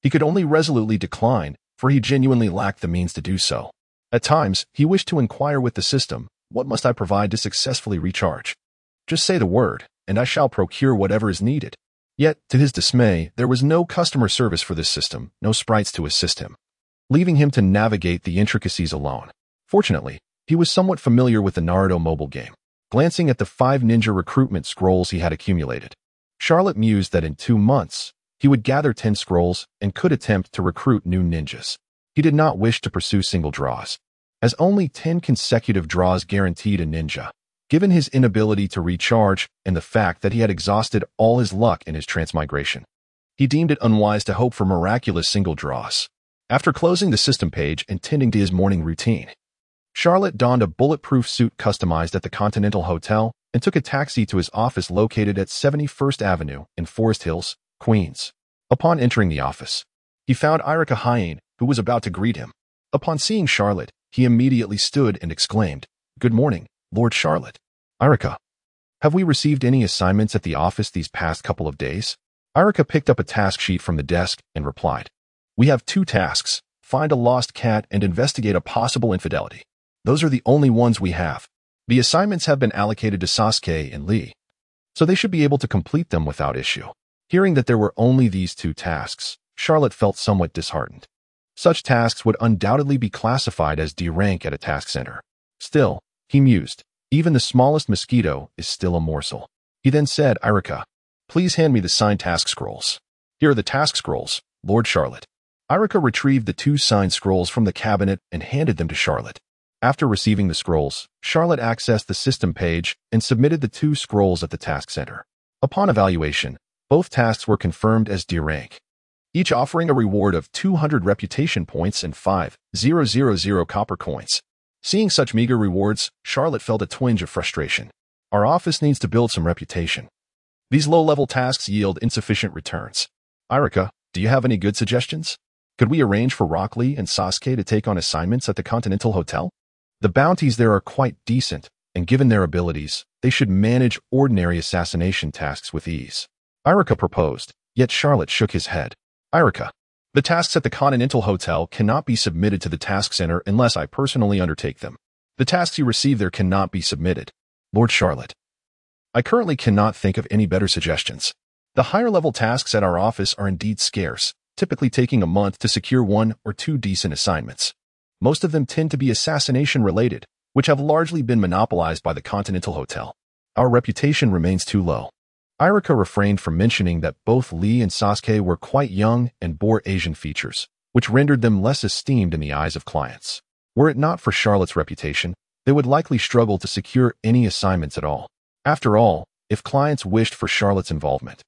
he could only resolutely decline, for he genuinely lacked the means to do so. At times, he wished to inquire with the system, what must I provide to successfully recharge? Just say the word, and I shall procure whatever is needed. Yet, to his dismay, there was no customer service for this system, no sprites to assist him, leaving him to navigate the intricacies alone. Fortunately, he was somewhat familiar with the Naruto mobile game. Glancing at the 5 ninja recruitment scrolls he had accumulated, Charlotte mused that in 2 months, he would gather 10 scrolls and could attempt to recruit new ninjas. He did not wish to pursue single draws, as only 10 consecutive draws guaranteed a ninja, given his inability to recharge and the fact that he had exhausted all his luck in his transmigration. He deemed it unwise to hope for miraculous single draws. After closing the system page and tending to his morning routine, Charlotte donned a bulletproof suit customized at the Continental Hotel and took a taxi to his office located at 71st Avenue in Forest Hills, Queens. Upon entering the office, he found Irika Hyane, who was about to greet him. Upon seeing Charlotte, he immediately stood and exclaimed, "Good morning, Lord Charlotte." "Irika, have we received any assignments at the office these past couple of days?" Irika picked up a task sheet from the desk and replied, "We have 2 tasks, find a lost cat and investigate a possible infidelity. Those are the only ones we have. The assignments have been allocated to Sasuke and Lee, so they should be able to complete them without issue." Hearing that there were only these 2 tasks, Charlotte felt somewhat disheartened. Such tasks would undoubtedly be classified as D rank at a task center. Still, he mused, even the smallest mosquito is still a morsel. He then said, "Irika, please hand me the signed task scrolls." "Here are the task scrolls, Lord Charlotte." Irika retrieved the 2 signed scrolls from the cabinet and handed them to Charlotte. After receiving the scrolls, Charlotte accessed the system page and submitted the 2 scrolls at the task center. Upon evaluation, both tasks were confirmed as D rank, each offering a reward of 200 reputation points and 5,000 copper coins. Seeing such meager rewards, Charlotte felt a twinge of frustration. Our office needs to build some reputation. These low-level tasks yield insufficient returns. Irika, do you have any good suggestions? Could we arrange for Rock Lee and Sasuke to take on assignments at the Continental Hotel? The bounties there are quite decent, and given their abilities, they should manage ordinary assassination tasks with ease. Irika proposed, yet Charlotte shook his head. Irika, the tasks at the Continental Hotel cannot be submitted to the task center unless I personally undertake them. The tasks you receive there cannot be submitted. Lord Charlotte, I currently cannot think of any better suggestions. The higher-level tasks at our office are indeed scarce, typically taking a month to secure 1 or 2 decent assignments. Most of them tend to be assassination-related, which have largely been monopolized by the Continental Hotel. Our reputation remains too low. Irika refrained from mentioning that both Lee and Sasuke were quite young and bore Asian features, which rendered them less esteemed in the eyes of clients. Were it not for Charlotte's reputation, they would likely struggle to secure any assignments at all. After all, if clients wished for Charlotte's involvement,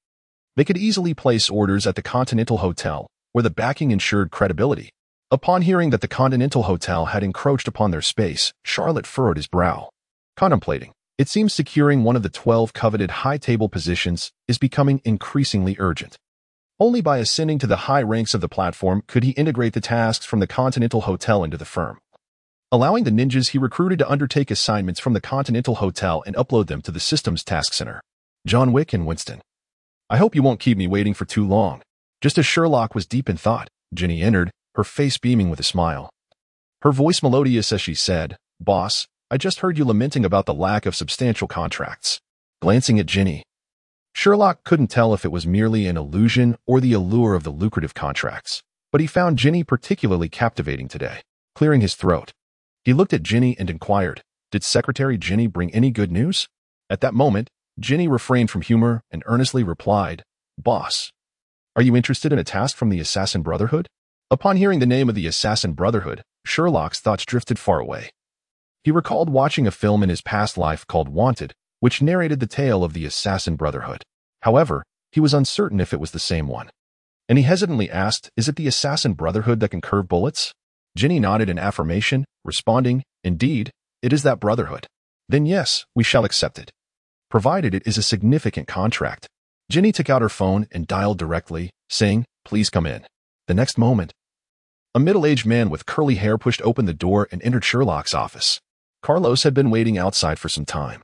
they could easily place orders at the Continental Hotel, where the backing ensured credibility. Upon hearing that the Continental Hotel had encroached upon their space, Charlotte furrowed his brow. Contemplating, it seems securing one of the 12 coveted high-table positions is becoming increasingly urgent. Only by ascending to the high ranks of the platform could he integrate the tasks from the Continental Hotel into the firm, allowing the ninjas he recruited to undertake assignments from the Continental Hotel and upload them to the system's task center. John Wick and Winston. I hope you won't keep me waiting for too long. Just as Sherlock was deep in thought, Ginny entered, her face beaming with a smile. Her voice melodious as she said, "Boss, I just heard you lamenting about the lack of substantial contracts." Glancing at Ginny, Sherlock couldn't tell if it was merely an illusion or the allure of the lucrative contracts, but he found Ginny particularly captivating today. Clearing his throat, he looked at Ginny and inquired, "Did Secretary Ginny bring any good news?" At that moment, Ginny refrained from humor and earnestly replied, "Boss, are you interested in a task from the Assassin Brotherhood?" Upon hearing the name of the Assassin Brotherhood, Sherlock's thoughts drifted far away. He recalled watching a film in his past life called Wanted, which narrated the tale of the Assassin Brotherhood. However, he was uncertain if it was the same one. And he hesitantly asked, "Is it the Assassin Brotherhood that can curve bullets?" Ginny nodded in affirmation, responding, "Indeed, it is that brotherhood." "Then yes, we shall accept it, provided it is a significant contract." Ginny took out her phone and dialed directly, saying, "Please come in." The next moment, a middle-aged man with curly hair pushed open the door and entered Sherlock's office. Carlos had been waiting outside for some time,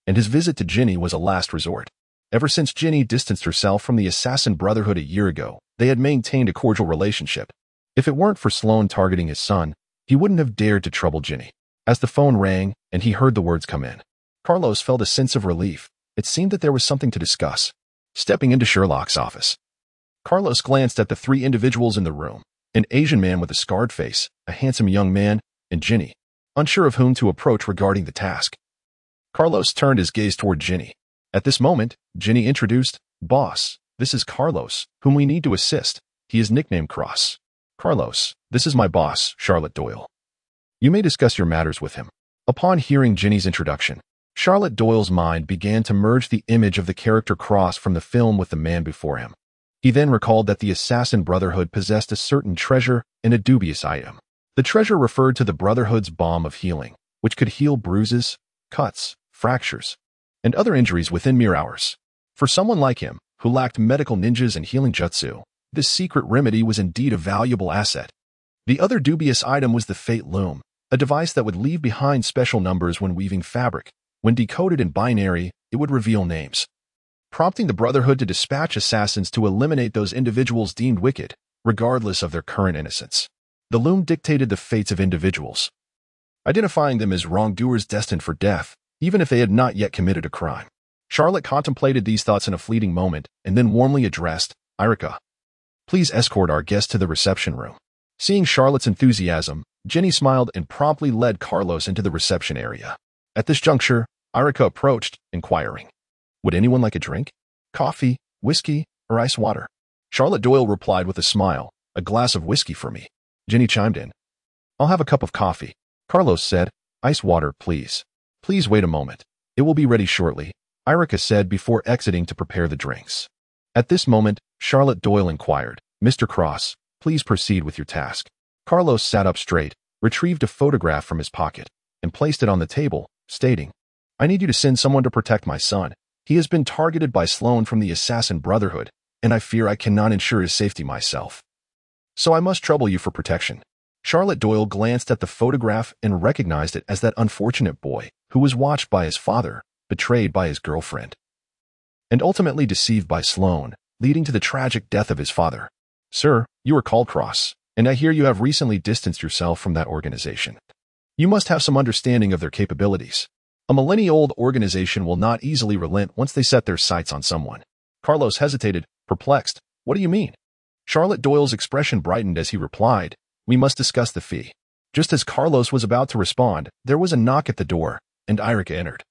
and his visit to Ginny was a last resort. Ever since Ginny distanced herself from the Assassin Brotherhood a year ago, they had maintained a cordial relationship. If it weren't for Sloane targeting his son, he wouldn't have dared to trouble Ginny. As the phone rang and he heard the words come in, Carlos felt a sense of relief. It seemed that there was something to discuss. Stepping into Sherlock's office, Carlos glanced at the 3 individuals in the room, an Asian man with a scarred face, a handsome young man, and Ginny, unsure of whom to approach regarding the task. Carlos turned his gaze toward Ginny. At this moment, Ginny introduced, "Boss, this is Carlos, whom we need to assist. He is nicknamed Cross." "Carlos, this is my boss, Charlotte Doyle. You may discuss your matters with him." Upon hearing Ginny's introduction, Charlotte Doyle's mind began to merge the image of the character Cross from the film with the man before him. He then recalled that the Assassin Brotherhood possessed a certain treasure and a dubious item. The treasure referred to the Brotherhood's balm of healing, which could heal bruises, cuts, fractures, and other injuries within mere hours. For someone like him, who lacked medical ninjas and healing jutsu, this secret remedy was indeed a valuable asset. The other dubious item was the Fate Loom, a device that would leave behind special numbers when weaving fabric. When decoded in binary, it would reveal names, prompting the Brotherhood to dispatch assassins to eliminate those individuals deemed wicked, regardless of their current innocence. The loom dictated the fates of individuals, identifying them as wrongdoers destined for death, even if they had not yet committed a crime. Charlotte contemplated these thoughts in a fleeting moment and then warmly addressed, "Irika, please escort our guest to the reception room." Seeing Charlotte's enthusiasm, Ginny smiled and promptly led Carlos into the reception area. At this juncture, Irika approached, inquiring, "Would anyone like a drink? Coffee, whiskey, or ice water?" Charlotte Doyle replied with a smile, "A glass of whiskey for me." Ginny chimed in, "I'll have a cup of coffee." Carlos said, "Ice water, please. Please wait a moment. It will be ready shortly," Erica said before exiting to prepare the drinks. At this moment, Charlotte Doyle inquired, "Mr. Cross, please proceed with your task." Carlos sat up straight, retrieved a photograph from his pocket, and placed it on the table, stating, "I need you to send someone to protect my son. He has been targeted by Sloan from the Assassin Brotherhood, and I fear I cannot ensure his safety myself. So I must trouble you for protection." Charlotte Doyle glanced at the photograph and recognized it as that unfortunate boy who was watched by his father, betrayed by his girlfriend, and ultimately deceived by Sloan, leading to the tragic death of his father. "Sir, you are called Cross, and I hear you have recently distanced yourself from that organization. You must have some understanding of their capabilities. A millennia-old organization will not easily relent once they set their sights on someone." Carlos hesitated, perplexed. "What do you mean?" Charlotte Doyle's expression brightened as he replied, "We must discuss the fee." Just as Carlos was about to respond, there was a knock at the door, and Erica entered,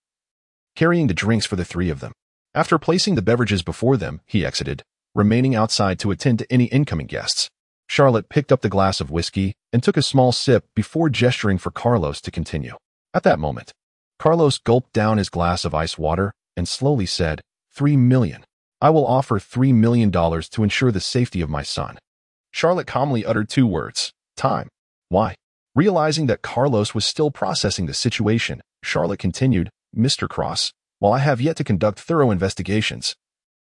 carrying the drinks for the three of them. After placing the beverages before them, he exited, remaining outside to attend to any incoming guests. Charlotte picked up the glass of whiskey and took a small sip before gesturing for Carlos to continue. At that moment, Carlos gulped down his glass of ice water and slowly said, "$3 million. I will offer $3 million to ensure the safety of my son." Charlotte calmly uttered two words, "Time." "Why?" Realizing that Carlos was still processing the situation, Charlotte continued, "Mr. Cross, while I have yet to conduct thorough investigations,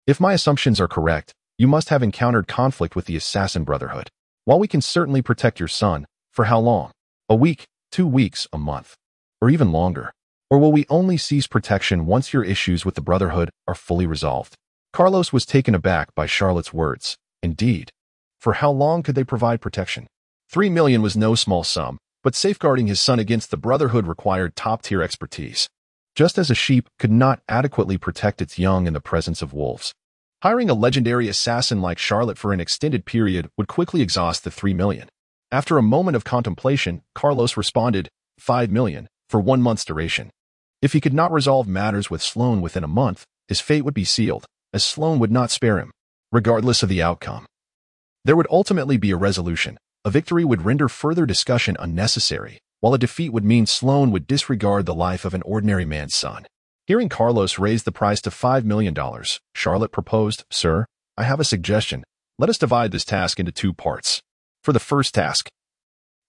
if my assumptions are correct, you must have encountered conflict with the Assassin Brotherhood. While we can certainly protect your son, for how long? A week, 2 weeks, a month, or even longer? Or will we only cease protection once your issues with the Brotherhood are fully resolved?" Carlos was taken aback by Charlotte's words. Indeed. For how long could they provide protection? $3 million was no small sum, but safeguarding his son against the Brotherhood required top-tier expertise. Just as a sheep could not adequately protect its young in the presence of wolves, hiring a legendary assassin like Charlotte for an extended period would quickly exhaust the $3 million. After a moment of contemplation, Carlos responded, $5 million, for 1 month's duration. If he could not resolve matters with Sloan within a month, his fate would be sealed, as Sloan would not spare him, regardless of the outcome. There would ultimately be a resolution. A victory would render further discussion unnecessary, while a defeat would mean Sloan would disregard the life of an ordinary man's son. Hearing Carlos raise the price to $5 million, Charlotte proposed, "Sir, I have a suggestion. Let us divide this task into 2 parts. For the first task,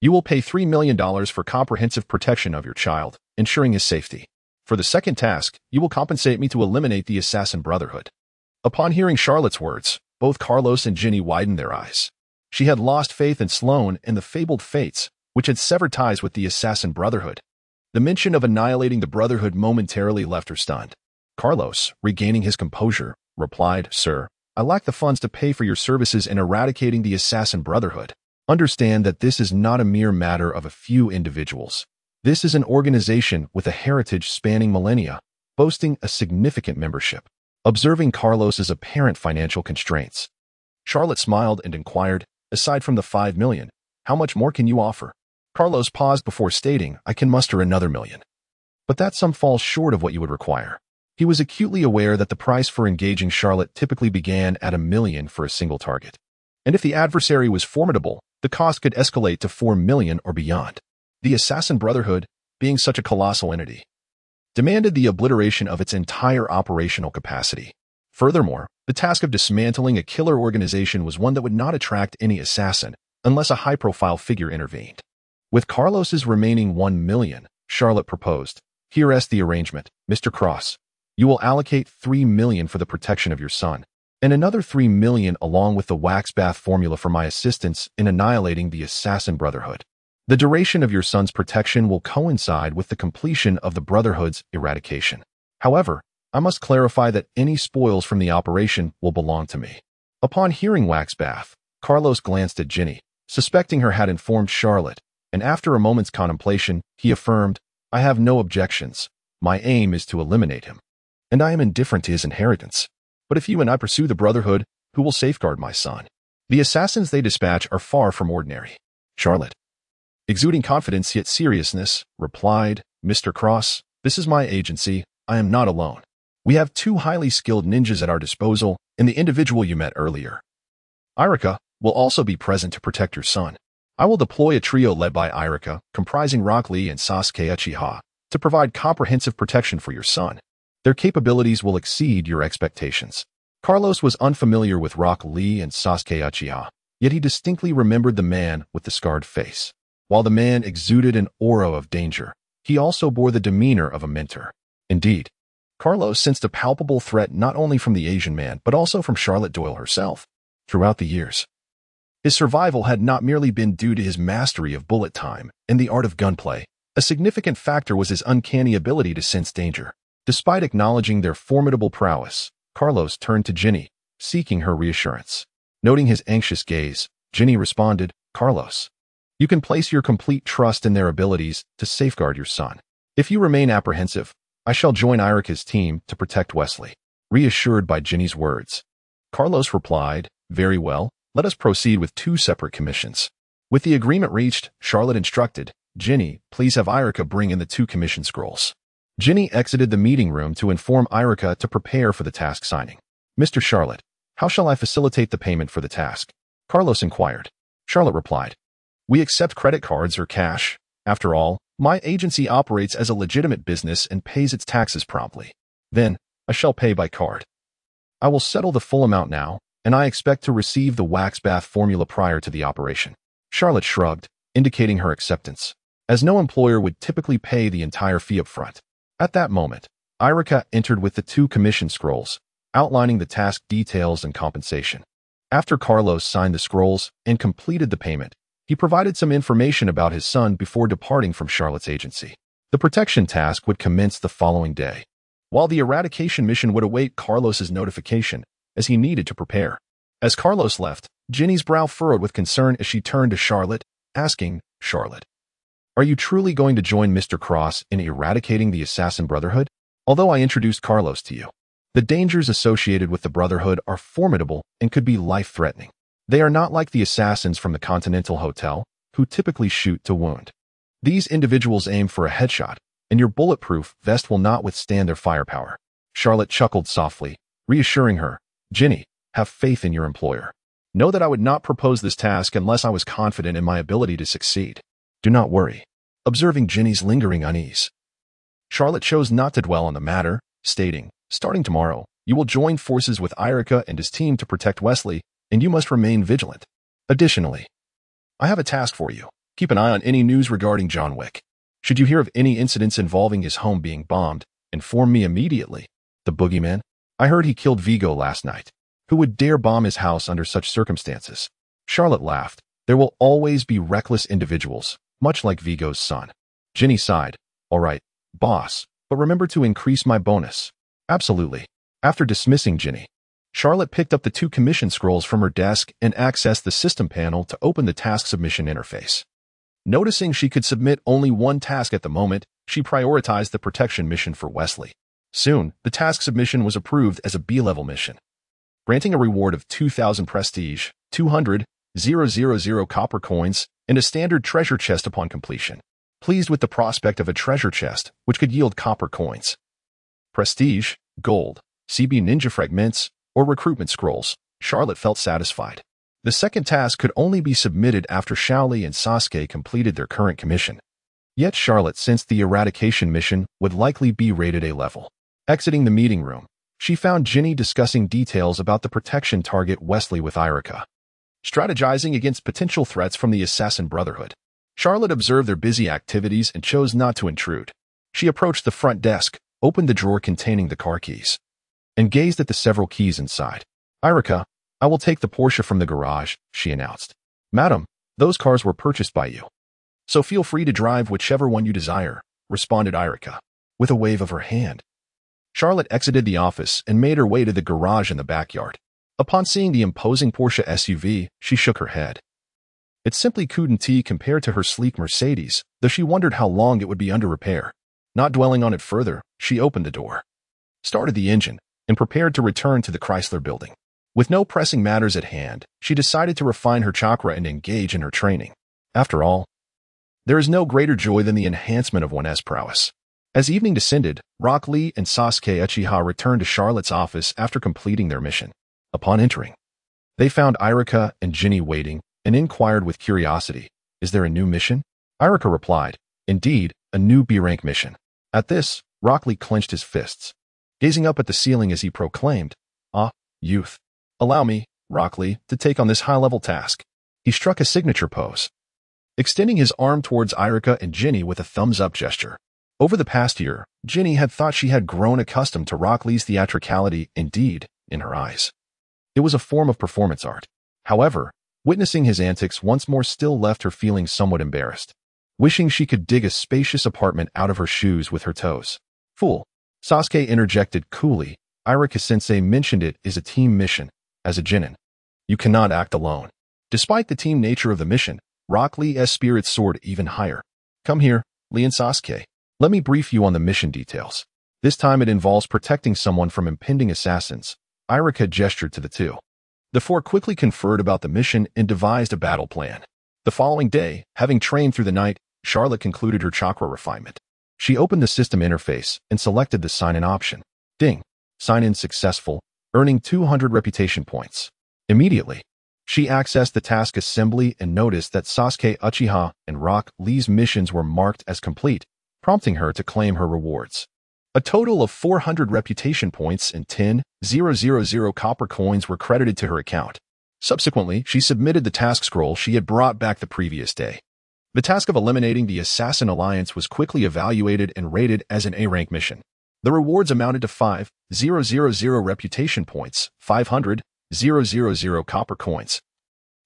you will pay $3 million for comprehensive protection of your child, ensuring his safety. For the second task, you will compensate me to eliminate the Assassin Brotherhood." Upon hearing Charlotte's words, both Carlos and Ginny widened their eyes. She had lost faith in Sloan and the fabled fates, which had severed ties with the Assassin Brotherhood. The mention of annihilating the Brotherhood momentarily left her stunned. Carlos, regaining his composure, replied, "Sir, I lack the funds to pay for your services in eradicating the Assassin Brotherhood. Understand that this is not a mere matter of a few individuals. This is an organization with a heritage spanning millennia, boasting a significant membership." Observing Carlos's apparent financial constraints, Charlotte smiled and inquired, "Aside from the $5 million, how much more can you offer?" Carlos paused before stating, "I can muster another $1 million. But that sum falls short of what you would require." He was acutely aware that the price for engaging Charlotte typically began at $1 million for a single target. And if the adversary was formidable, the cost could escalate to $4 million or beyond. The Assassin Brotherhood, being such a colossal entity, demanded the obliteration of its entire operational capacity. Furthermore, the task of dismantling a killer organization was one that would not attract any assassin unless a high-profile figure intervened. With Carlos's remaining $1 million, Charlotte proposed, "Here is the arrangement, Mr. Cross. You will allocate $3 million for the protection of your son, and another $3 million along with the wax bath formula for my assistance in annihilating the Assassin Brotherhood. The duration of your son's protection will coincide with the completion of the Brotherhood's eradication. However, I must clarify that any spoils from the operation will belong to me." Upon hearing wax bath, Carlos glanced at Ginny, suspecting her had informed Charlotte, and after a moment's contemplation, he affirmed, "I have no objections. My aim is to eliminate him, and I am indifferent to his inheritance. But if you and I pursue the Brotherhood, who will safeguard my son? The assassins they dispatch are far from ordinary." Charlotte, exuding confidence yet seriousness, replied, "Mr. Cross, this is my agency. I am not alone. We have 2 highly skilled ninjas at our disposal, and the individual you met earlier, Erica, will also be present to protect your son. I will deploy a trio led by Irika, comprising Rock Lee and Sasuke Uchiha, to provide comprehensive protection for your son. Their capabilities will exceed your expectations. Carlos was unfamiliar with Rock Lee and Sasuke Uchiha, yet he distinctly remembered the man with the scarred face. While the man exuded an aura of danger, he also bore the demeanor of a mentor. Indeed, Carlos sensed a palpable threat not only from the Asian man but also from Charlotte Doyle herself. Throughout the years, his survival had not merely been due to his mastery of bullet time and the art of gunplay. A significant factor was his uncanny ability to sense danger. Despite acknowledging their formidable prowess, Carlos turned to Ginny, seeking her reassurance. Noting his anxious gaze, Ginny responded, "Carlos, you can place your complete trust in their abilities to safeguard your son. If you remain apprehensive, I shall join Irika's team to protect Wesley." Reassured by Ginny's words, Carlos replied, "Very well, let us proceed with 2 separate commissions." With the agreement reached, Charlotte instructed, "Ginny, please have Irika bring in the 2 commission scrolls." Ginny exited the meeting room to inform Irika to prepare for the task signing. "Mr. Charlotte, how shall I facilitate the payment for the task?" Carlos inquired. Charlotte replied, "We accept credit cards or cash. After all, my agency operates as a legitimate business and pays its taxes promptly. Then, I shall pay by card. I will settle the full amount now, and I expect to receive the wax bath formula prior to the operation." Charlotte shrugged, indicating her acceptance, as no employer would typically pay the entire fee up front. At that moment, Irika entered with the 2 commission scrolls, outlining the task details and compensation. After Carlos signed the scrolls and completed the payment, he provided some information about his son before departing from Charlotte's agency. The protection task would commence the following day, while the eradication mission would await Carlos's notification, as he needed to prepare. As Carlos left, Ginny's brow furrowed with concern as she turned to Charlotte, asking, "Charlotte, are you truly going to join Mr. Cross in eradicating the Assassin Brotherhood? Although I introduced Carlos to you, the dangers associated with the Brotherhood are formidable and could be life-threatening. They are not like the assassins from the Continental Hotel, who typically shoot to wound. These individuals aim for a headshot, and your bulletproof vest will not withstand their firepower." Charlotte chuckled softly, reassuring her, "Ginny, have faith in your employer. Know that I would not propose this task unless I was confident in my ability to succeed. Do not worry." Observing Ginny's lingering unease, Charlotte chose not to dwell on the matter, stating, "Starting tomorrow, you will join forces with Irika and his team to protect Wesley, and you must remain vigilant. Additionally, I have a task for you. Keep an eye on any news regarding John Wick. Should you hear of any incidents involving his home being bombed, inform me immediately. The boogeyman? I heard he killed Vigo last night. Who would dare bomb his house under such circumstances?" Charlotte laughed. "There will always be reckless individuals, much like Vigo's son." Ginny sighed. "All right, boss, but remember to increase my bonus." "Absolutely." After dismissing Ginny, Charlotte picked up the 2 commission scrolls from her desk and accessed the system panel to open the task submission interface. Noticing she could submit only 1 task at the moment, she prioritized the protection mission for Wesley. Soon, the task submission was approved as a B-level mission, granting a reward of 2,000 prestige, 200,000 copper coins, and a standard treasure chest upon completion. Pleased with the prospect of a treasure chest, which could yield copper coins, prestige, gold, CB ninja fragments, or recruitment scrolls, Charlotte felt satisfied. The second task could only be submitted after Xiaoli and Sasuke completed their current commission. Yet Charlotte sensed the eradication mission would likely be rated A level. Exiting the meeting room, she found Ginny discussing details about the protection target Wesley with Irika, strategizing against potential threats from the Assassin Brotherhood. Charlotte observed their busy activities and chose not to intrude. She approached the front desk, opened the drawer containing the car keys, and gazed at the several keys inside. "Irika, I will take the Porsche from the garage," she announced. "Madam, those cars were purchased by you, so feel free to drive whichever one you desire," responded Irika, with a wave of her hand. Charlotte exited the office and made her way to the garage in the backyard. Upon seeing the imposing Porsche SUV, she shook her head. It simply couldn't compare to her sleek Mercedes, though she wondered how long it would be under repair. Not dwelling on it further, she opened the door, started the engine, and prepared to return to the Chrysler building. With no pressing matters at hand, she decided to refine her chakra and engage in her training. After all, there is no greater joy than the enhancement of one's prowess. As evening descended, Rock Lee and Sasuke Uchiha returned to Charlotte's office after completing their mission. Upon entering, they found Irika and Ginny waiting and inquired with curiosity, Is there a new mission? Irika replied, indeed, a new B-rank mission. At this, Rockley clenched his fists, gazing up at the ceiling as he proclaimed, "Ah, youth. Allow me, Rockley, to take on this high-level task." He struck a signature pose, extending his arm towards Irika and Ginny with a thumbs-up gesture. Over the past year, Ginny had thought she had grown accustomed to Rockley's theatricality. Indeed, in her eyes, it was a form of performance art. However, witnessing his antics once more still left her feeling somewhat embarrassed, wishing she could dig a spacious apartment out of her shoes with her toes. Fool, Sasuke interjected coolly. Irika-sensei mentioned it is a team mission. As a genin, you cannot act alone. Despite the team nature of the mission, Rockley's spirits soared even higher. Come here, Lee and Sasuke. Let me brief you on the mission details. This time it involves protecting someone from impending assassins. Irika gestured to the two. The four quickly conferred about the mission and devised a battle plan. The following day, having trained through the night, Charlotte concluded her chakra refinement. She opened the system interface and selected the sign-in option. Ding! Sign-in successful, earning 200 reputation points. Immediately, she accessed the task assembly and noticed that Sasuke Uchiha and Rock Lee's missions were marked as complete, prompting her to claim her rewards. A total of 400 reputation points and 10,000 copper coins were credited to her account. Subsequently, she submitted the task scroll she had brought back the previous day. The task of eliminating the Assassin Alliance was quickly evaluated and rated as an A-rank mission. The rewards amounted to 5,000 reputation points, 500,000 copper coins,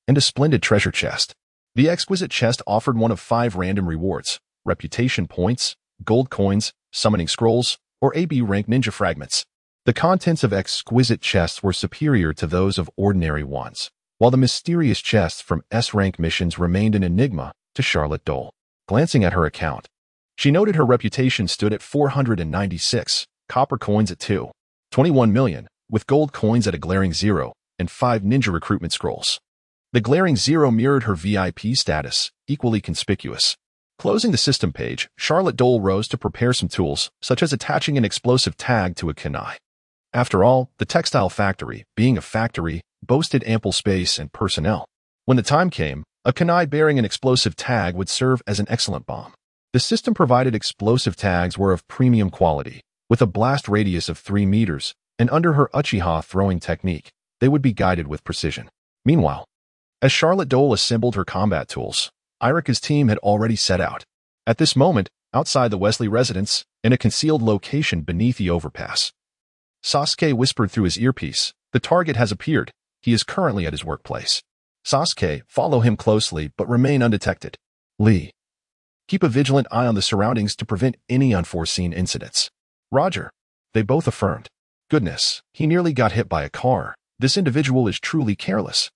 and a splendid treasure chest. The exquisite chest offered one of 5 random rewards: reputation points, gold coins, summoning scrolls, or AB-rank ninja fragments. The contents of exquisite chests were superior to those of ordinary ones, while the mysterious chests from S-rank missions remained an enigma to Charlotte Doyle. Glancing at her account, she noted her reputation stood at 496, copper coins at 2.21 million, with gold coins at a glaring 0, and 5 ninja recruitment scrolls. The glaring 0 mirrored her VIP status, equally conspicuous. Closing the system page, Charlotte Doyle rose to prepare some tools, such as attaching an explosive tag to a kunai. After all, the textile factory, being a factory, boasted ample space and personnel. When the time came, a kunai bearing an explosive tag would serve as an excellent bomb. The system-provided explosive tags were of premium quality, with a blast radius of 3 meters, and under her Uchiha throwing technique, they would be guided with precision. Meanwhile, as Charlotte Doyle assembled her combat tools, Irika's team had already set out. At this moment, outside the Wesley residence, in a concealed location beneath the overpass, Sasuke whispered through his earpiece, "The target has appeared. He is currently at his workplace." Sasuke, follow him closely but remain undetected. Lee, keep a vigilant eye on the surroundings to prevent any unforeseen incidents. Roger. They both affirmed. Goodness, he nearly got hit by a car. This individual is truly careless.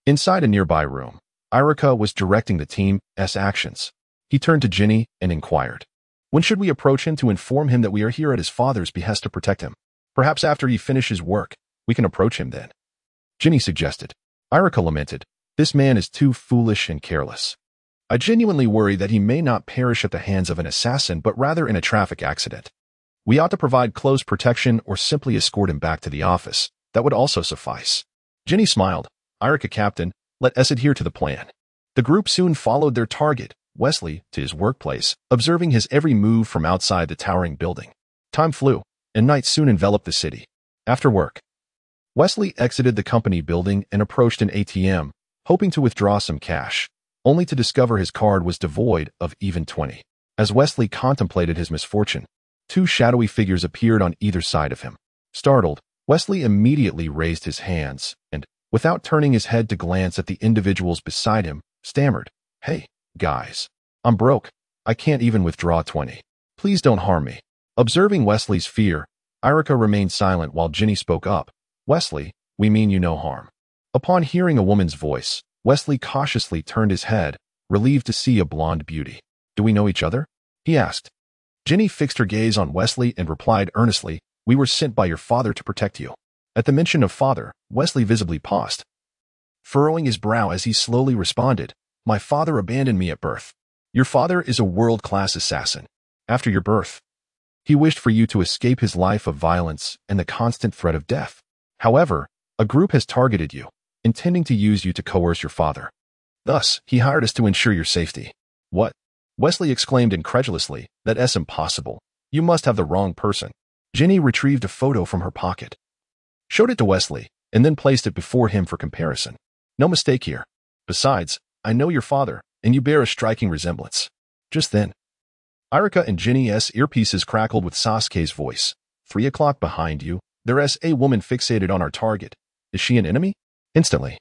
Inside a nearby room, Irika was directing the team's actions. He turned to Ginny and inquired, "When should we approach him to inform him that we are here at his father's behest to protect him? Perhaps after he finishes work, we can approach him then." Ginny suggested. Irika lamented, "This man is too foolish and careless. I genuinely worry that he may not perish at the hands of an assassin but rather in a traffic accident. We ought to provide close protection or simply escort him back to the office. That would also suffice." Ginny smiled. "Irika, Captain, let us adhere to the plan." The group soon followed their target, Wesley, to his workplace, observing his every move from outside the towering building. Time flew, and night soon enveloped the city. After work, Wesley exited the company building and approached an ATM, hoping to withdraw some cash, only to discover his card was devoid of even 20. As Wesley contemplated his misfortune, 2 shadowy figures appeared on either side of him. Startled, Wesley immediately raised his hands and, without turning his head to glance at the individuals beside him, stammered, "Hey, guys. I'm broke. I can't even withdraw 20. Please don't harm me." Observing Wesley's fear, Irika remained silent while Ginny spoke up. "Wesley, we mean you no harm." Upon hearing a woman's voice, Wesley cautiously turned his head, relieved to see a blonde beauty. "Do we know each other?" he asked. Ginny fixed her gaze on Wesley and replied earnestly, "We were sent by your father to protect you." At the mention of father, Wesley visibly paused, furrowing his brow as he slowly responded, "My father abandoned me at birth. Your father is a world-class assassin. After your birth, he wished for you to escape his life of violence and the constant threat of death. However, a group has targeted you, intending to use you to coerce your father. Thus, he hired us to ensure your safety. What? Wesley exclaimed incredulously. That's impossible. You must have the wrong person. Ginny retrieved a photo from her pocket, showed it to Wesley, and then placed it before him for comparison. No mistake here. Besides, I know your father, and you bear a striking resemblance. Just then, Irika and Ginny's earpieces crackled with Sasuke's voice. 3 o'clock behind you. There's a woman fixated on our target. Is she an enemy? Instantly,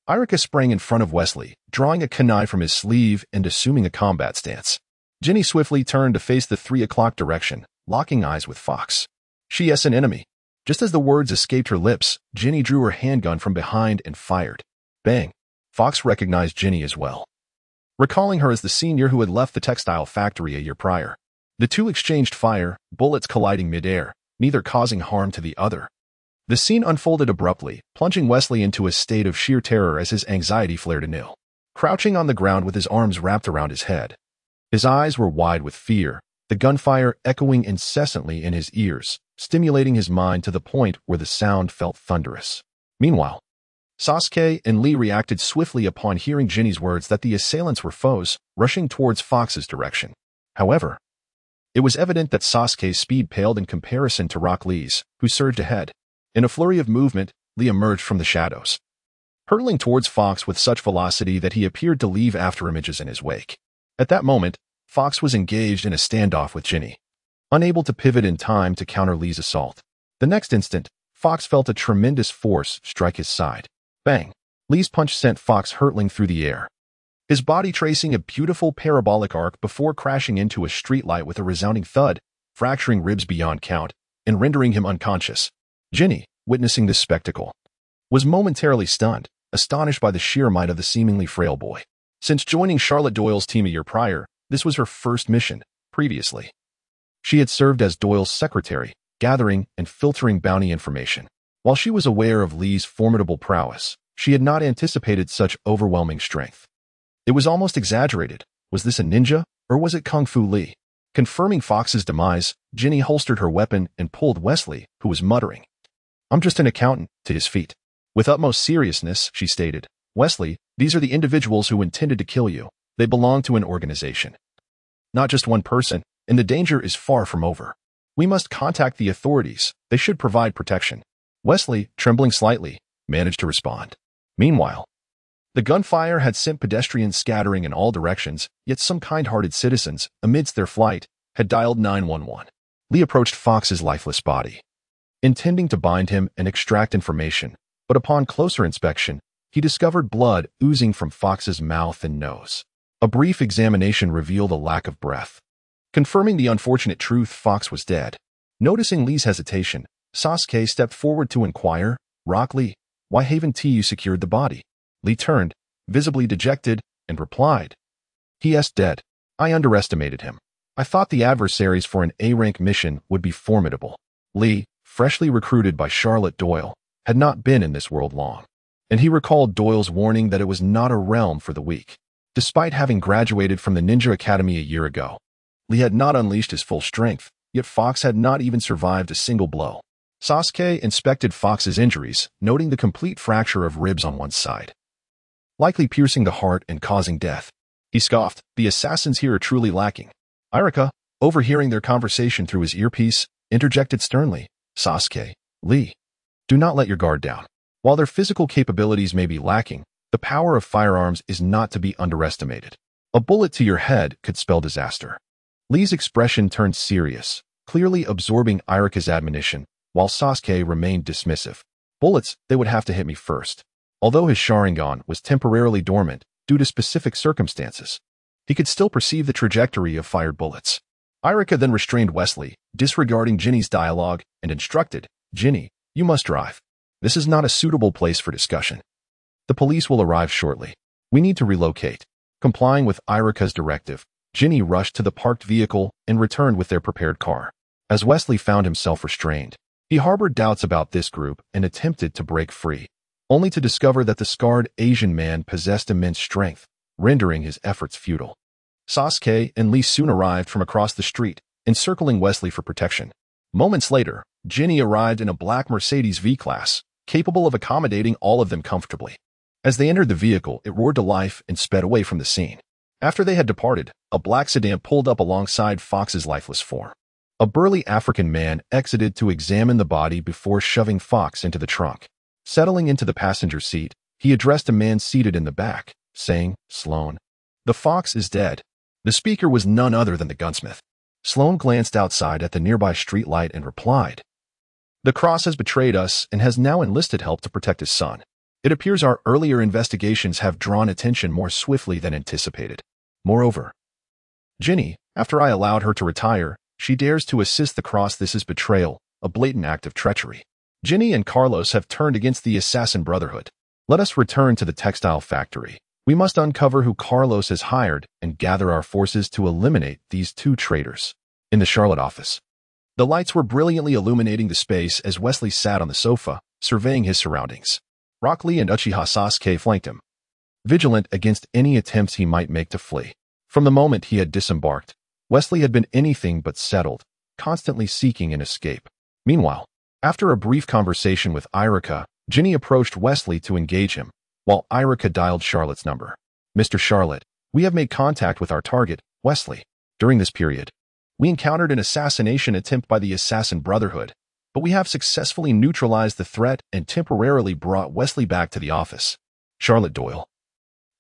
Irika sprang in front of Wesley, drawing a kunai from his sleeve and assuming a combat stance. Ginny swiftly turned to face the 3 o'clock direction, locking eyes with Fox. She is an enemy. Just as the words escaped her lips, Ginny drew her handgun from behind and fired. Bang! Fox recognized Ginny as well, recalling her as the senior who had left the textile factory a year prior. The two exchanged fire, bullets colliding midair, neither causing harm to the other. The scene unfolded abruptly, plunging Wesley into a state of sheer terror as his anxiety flared anew. Crouching on the ground with his arms wrapped around his head, his eyes were wide with fear, the gunfire echoing incessantly in his ears, stimulating his mind to the point where the sound felt thunderous. Meanwhile, Sasuke and Lee reacted swiftly upon hearing Ginny's words that the assailants were foes, rushing towards Fox's direction. However, it was evident that Sasuke's speed paled in comparison to Rock Lee's, who surged ahead. In a flurry of movement, Lee emerged from the shadows, hurtling towards Fox with such velocity that he appeared to leave after images in his wake. At that moment, Fox was engaged in a standoff with Ginny, unable to pivot in time to counter Lee's assault. The next instant, Fox felt a tremendous force strike his side. Bang! Lee's punch sent Fox hurtling through the air, his body tracing a beautiful parabolic arc before crashing into a streetlight with a resounding thud, fracturing ribs beyond count, and rendering him unconscious. Ginny, witnessing this spectacle, was momentarily stunned, astonished by the sheer might of the seemingly frail boy. Since joining Charlotte Doyle's team a year prior, this was her first mission. Previously, she had served as Doyle's secretary, gathering and filtering bounty information. While she was aware of Lee's formidable prowess, she had not anticipated such overwhelming strength. It was almost exaggerated. Was this a ninja, or was it Kung Fu Lee? Confirming Fox's demise, Ginny holstered her weapon and pulled Wesley, who was muttering, "I'm just an accountant," to his feet. With utmost seriousness, she stated, "Wesley, these are the individuals who intended to kill you. They belong to an organization, not just one person, and the danger is far from over. We must contact the authorities. They should provide protection." Wesley, trembling slightly, managed to respond. Meanwhile, the gunfire had sent pedestrians scattering in all directions, yet some kind-hearted citizens, amidst their flight, had dialed 911. Lee approached Fox's lifeless body, intending to bind him and extract information, but upon closer inspection, he discovered blood oozing from Fox's mouth and nose. A brief examination revealed a lack of breath, confirming the unfortunate truth: Fox was dead. Noticing Lee's hesitation, Sasuke stepped forward to inquire, "Rock Lee, why haven't you secured the body?" Lee turned, visibly dejected, and replied, "He is dead. I underestimated him. I thought the adversaries for an A-rank mission would be formidable." Lee, freshly recruited by Charlotte Doyle, had not been in this world long, and he recalled Doyle's warning that it was not a realm for the weak. Despite having graduated from the Ninja Academy a year ago, Lee had not unleashed his full strength, yet Fox had not even survived a single blow. Sasuke inspected Fox's injuries, noting the complete fracture of ribs on one side, likely piercing the heart and causing death. He scoffed, "The assassins here are truly lacking." Irika, overhearing their conversation through his earpiece, interjected sternly, "Sasuke, Lee, do not let your guard down. While their physical capabilities may be lacking, the power of firearms is not to be underestimated. A bullet to your head could spell disaster." Lee's expression turned serious, clearly absorbing Irika's admonition, while Sasuke remained dismissive. "Bullets, they would have to hit me first." Although his Sharingan was temporarily dormant due to specific circumstances, he could still perceive the trajectory of fired bullets. Irika then restrained Wesley, disregarding Ginny's dialogue, and instructed, "Ginny, you must drive. This is not a suitable place for discussion. The police will arrive shortly. We need to relocate." Complying with Irika's directive, Ginny rushed to the parked vehicle and returned with their prepared car. As Wesley found himself restrained, he harbored doubts about this group and attempted to break free, only to discover that the scarred Asian man possessed immense strength, rendering his efforts futile. Sasuke and Lee soon arrived from across the street, encircling Wesley for protection. Moments later, Ginny arrived in a black Mercedes V-Class, capable of accommodating all of them comfortably. As they entered the vehicle, it roared to life and sped away from the scene. After they had departed, a black sedan pulled up alongside Fox's lifeless form. A burly African man exited to examine the body before shoving Fox into the trunk. Settling into the passenger seat, he addressed a man seated in the back, saying, "Sloan, the Fox is dead." The speaker was none other than the gunsmith. Sloan glanced outside at the nearby streetlight and replied, "The Cross has betrayed us and has now enlisted help to protect his son. It appears our earlier investigations have drawn attention more swiftly than anticipated. Moreover, Ginny, after I allowed her to retire, she dares to assist the Cross. This is betrayal, a blatant act of treachery. Ginny and Carlos have turned against the Assassin Brotherhood. Let us return to the textile factory. We must uncover who Carlos has hired and gather our forces to eliminate these two traitors." In the Charlotte office, the lights were brilliantly illuminating the space as Wesley sat on the sofa, surveying his surroundings. Rock Lee and Uchiha Sasuke flanked him, vigilant against any attempts he might make to flee. From the moment he had disembarked, Wesley had been anything but settled, constantly seeking an escape. Meanwhile, after a brief conversation with Irika, Ginny approached Wesley to engage him, while Irika dialed Charlotte's number. "Mr. Charlotte, we have made contact with our target, Wesley. During this period, we encountered an assassination attempt by the Assassin Brotherhood, but we have successfully neutralized the threat and temporarily brought Wesley back to the office." Charlotte Doyle,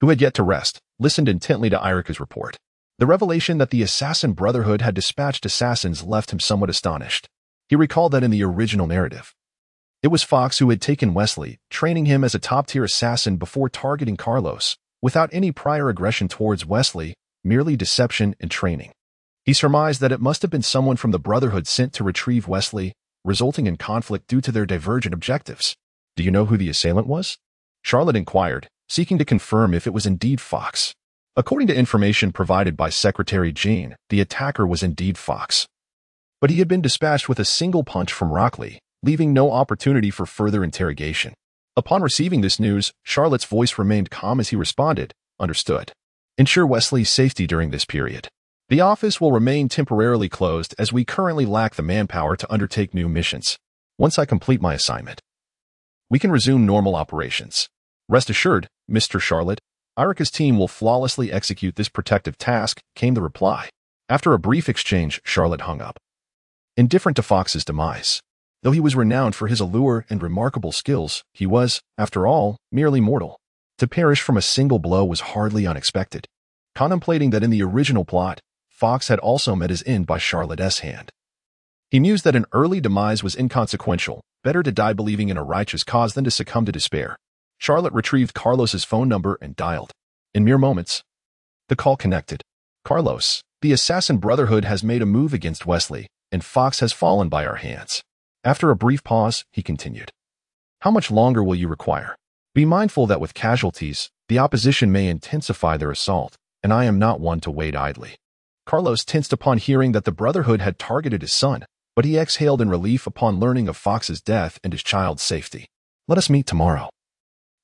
who had yet to rest, listened intently to Irika's report. The revelation that the Assassin Brotherhood had dispatched assassins left him somewhat astonished. He recalled that in the original narrative, it was Fox who had taken Wesley, training him as a top-tier assassin before targeting Carlos, without any prior aggression towards Wesley, merely deception and training. He surmised that it must have been someone from the Brotherhood sent to retrieve Wesley, resulting in conflict due to their divergent objectives. "Do you know who the assailant was?" Charlotte inquired, seeking to confirm if it was indeed Fox. According to information provided by Secretary Jean, the attacker was indeed Fox. But he had been dispatched with a single punch from Rock Lee, leaving no opportunity for further interrogation. Upon receiving this news, Charlotte's voice remained calm as he responded, "Understood. Ensure Wesley's safety during this period. The office will remain temporarily closed as we currently lack the manpower to undertake new missions. Once I complete my assignment, we can resume normal operations. Rest assured, Mr. Charlotte, Irika's team will flawlessly execute this protective task," came the reply. After a brief exchange, Charlotte hung up. Indifferent to Fox's demise, though he was renowned for his allure and remarkable skills, he was, after all, merely mortal. To perish from a single blow was hardly unexpected. Contemplating that in the original plot, Fox had also met his end by Charlotte's hand, he mused that an early demise was inconsequential, better to die believing in a righteous cause than to succumb to despair. Charlotte retrieved Carlos's phone number and dialed. In mere moments, the call connected. "Carlos, the Assassin Brotherhood has made a move against Wesley, and Fox has fallen by our hands." After a brief pause, he continued, "How much longer will you require? Be mindful that with casualties, the opposition may intensify their assault, and I am not one to wait idly." Carlos tensed upon hearing that the Brotherhood had targeted his son, but he exhaled in relief upon learning of Fox's death and his child's safety. "Let us meet tomorrow.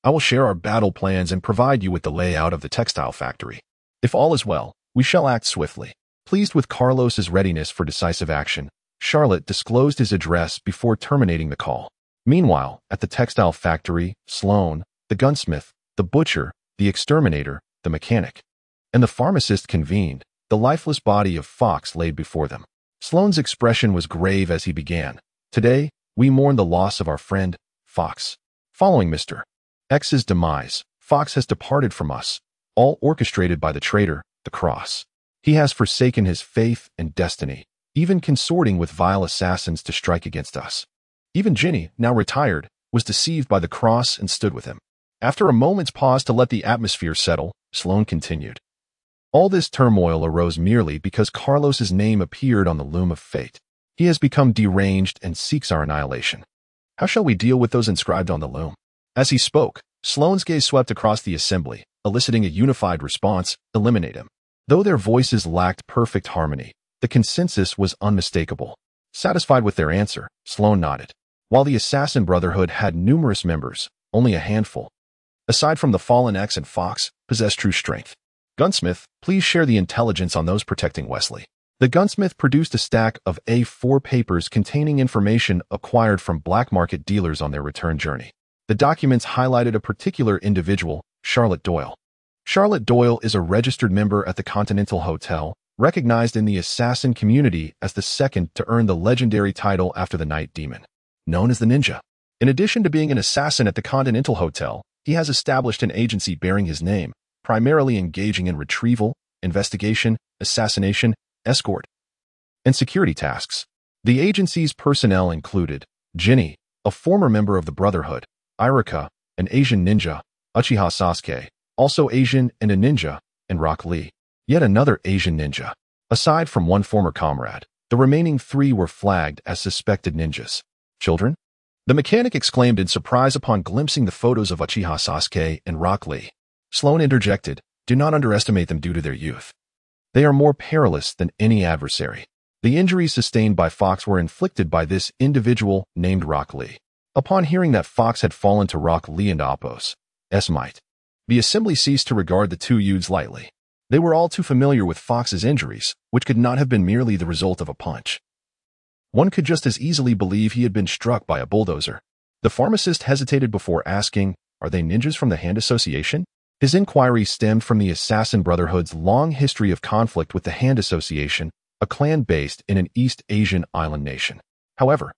I will share our battle plans and provide you with the layout of the textile factory. If all is well, we shall act swiftly." Pleased with Carlos's readiness for decisive action, Charlotte disclosed his address before terminating the call. Meanwhile, at the textile factory, Sloan, the gunsmith, the butcher, the exterminator, the mechanic, and the pharmacist convened. The lifeless body of Fox laid before them. Sloan's expression was grave as he began. "Today, we mourn the loss of our friend, Fox. Following Mr. X's demise, Fox has departed from us, all orchestrated by the traitor, the Cross. He has forsaken his faith and destiny, even consorting with vile assassins to strike against us. Even Ginny, now retired, was deceived by the Cross and stood with him." After a moment's pause to let the atmosphere settle, Sloan continued, "All this turmoil arose merely because Carlos's name appeared on the loom of fate. He has become deranged and seeks our annihilation. How shall we deal with those inscribed on the loom?" As he spoke, Sloan's gaze swept across the assembly, eliciting a unified response, "Eliminate him." Though their voices lacked perfect harmony, the consensus was unmistakable. Satisfied with their answer, Sloan nodded. While the Assassin Brotherhood had numerous members, only a handful, aside from the fallen X and Fox, possessed true strength. "Gunsmith, please share the intelligence on those protecting Wesley." The gunsmith produced a stack of A4 papers containing information acquired from black market dealers on their return journey. The documents highlighted a particular individual, Charlotte Doyle. Charlotte Doyle is a registered member at the Continental Hotel, recognized in the assassin community as the second to earn the legendary title after the Night Demon, known as the Ninja. In addition to being an assassin at the Continental Hotel, he has established an agency bearing his name, primarily engaging in retrieval, investigation, assassination, escort, and security tasks. The agency's personnel included Jinny, a former member of the Brotherhood, Irika, an Asian ninja, Uchiha Sasuke, also Asian and a ninja, and Rock Lee, yet another Asian ninja. Aside from one former comrade, the remaining 3 were flagged as suspected ninjas. Children? The mechanic exclaimed in surprise upon glimpsing the photos of Uchiha Sasuke and Rock Lee. Sloane interjected, "Do not underestimate them due to their youth. They are more perilous than any adversary." The injuries sustained by Fox were inflicted by this individual named Rock Lee. Upon hearing that Fox had fallen to Rock Lee and Appos' might, the assembly ceased to regard the 2 youths lightly. They were all too familiar with Fox's injuries, which could not have been merely the result of a punch. One could just as easily believe he had been struck by a bulldozer. The pharmacist hesitated before asking, "Are they ninjas from the Hand Association?" His inquiry stemmed from the Assassin Brotherhood's long history of conflict with the Hand Association, a clan based in an East Asian island nation. However,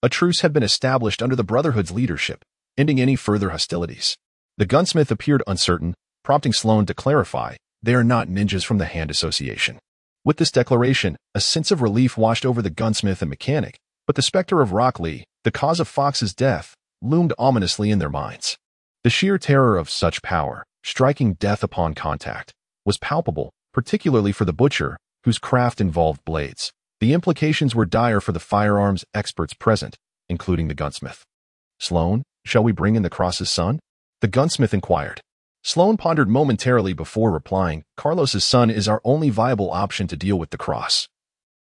a truce had been established under the Brotherhood's leadership, ending any further hostilities. The gunsmith appeared uncertain, prompting Sloane to clarify, "They are not ninjas from the Hand Association." With this declaration, a sense of relief washed over the gunsmith and mechanic, but the specter of Rock Lee, the cause of Fox's death, loomed ominously in their minds. The sheer terror of such power, striking death upon contact, was palpable, particularly for the butcher, whose craft involved blades. The implications were dire for the firearms experts present, including the gunsmith. "Sloane, shall we bring in the Cross's son?" the gunsmith inquired. Sloane pondered momentarily before replying, "Carlos's son is our only viable option to deal with the Cross.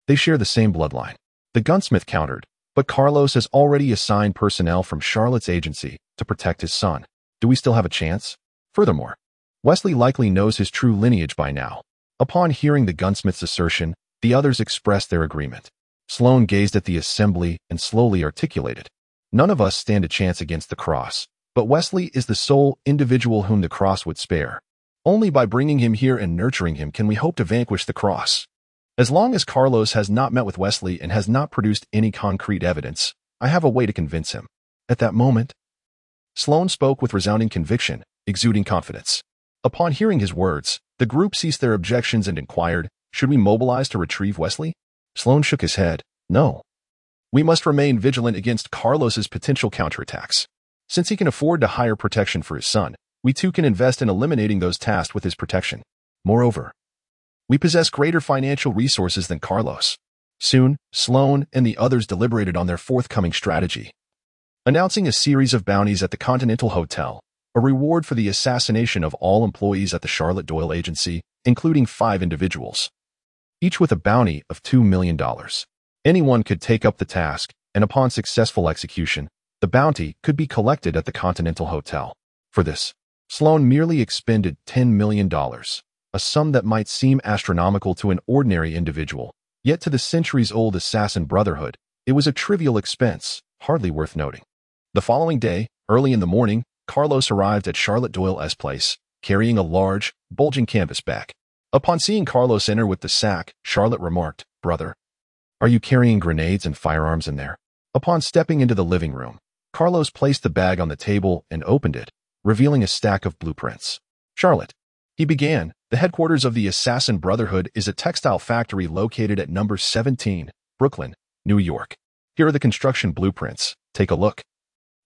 They share the same bloodline." The gunsmith countered, "But Carlos has already assigned personnel from Charlotte's agency to protect his son. Do we still have a chance? Furthermore, Wesley likely knows his true lineage by now." Upon hearing the gunsmith's assertion, the others expressed their agreement. Sloane gazed at the assembly and slowly articulated, "None of us stand a chance against the Cross, but Wesley is the sole individual whom the Cross would spare. Only by bringing him here and nurturing him can we hope to vanquish the Cross. As long as Carlos has not met with Wesley and has not produced any concrete evidence, I have a way to convince him." At that moment, Sloane spoke with resounding conviction, exuding confidence. Upon hearing his words, the group ceased their objections and inquired, "Should we mobilize to retrieve Wesley?" Sloane shook his head. "No. We must remain vigilant against Carlos's potential counterattacks. Since he can afford to hire protection for his son, we too can invest in eliminating those tasked with his protection. Moreover, we possess greater financial resources than Carlos." Soon, Sloane and the others deliberated on their forthcoming strategy. Announcing a series of bounties at the Continental Hotel, a reward for the assassination of all employees at the Charlotte Doyle agency, including 5 individuals, each with a bounty of $2 million. Anyone could take up the task, and upon successful execution, the bounty could be collected at the Continental Hotel. For this, Sloane merely expended $10 million, a sum that might seem astronomical to an ordinary individual, yet to the centuries-old Assassin Brotherhood, it was a trivial expense, hardly worth noting. The following day, early in the morning, Carlos arrived at Charlotte Doyle's place, carrying a large, bulging canvas bag. Upon seeing Carlos enter with the sack, Charlotte remarked, "Brother, are you carrying grenades and firearms in there?" Upon stepping into the living room, Carlos placed the bag on the table and opened it, revealing a stack of blueprints. "Charlotte," he began, "the headquarters of the Assassin Brotherhood is a textile factory located at number 17, Brooklyn, New York. Here are the construction blueprints. Take a look.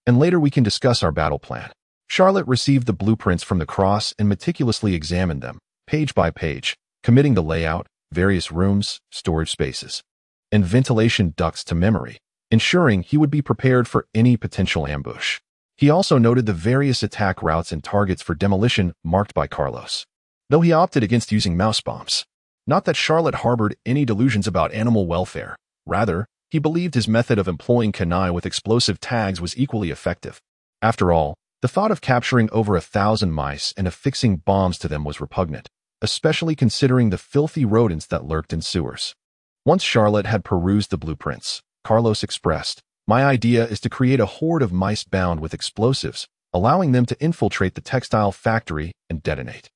And later we can discuss our battle plan." Charlotte received the blueprints from the Cross and meticulously examined them, page by page, committing the layout, various rooms, storage spaces, and ventilation ducts to memory, ensuring he would be prepared for any potential ambush. He also noted the various attack routes and targets for demolition marked by Carlos, though he opted against using mouse bombs. Not that Charlotte harbored any delusions about animal welfare. Rather, he believed his method of employing canaille with explosive tags was equally effective. After all, the thought of capturing over 1,000 mice and affixing bombs to them was repugnant, especially considering the filthy rodents that lurked in sewers. Once Charlotte had perused the blueprints, Carlos expressed, My idea is to create a horde of mice bound with explosives, allowing them to infiltrate the textile factory and detonate.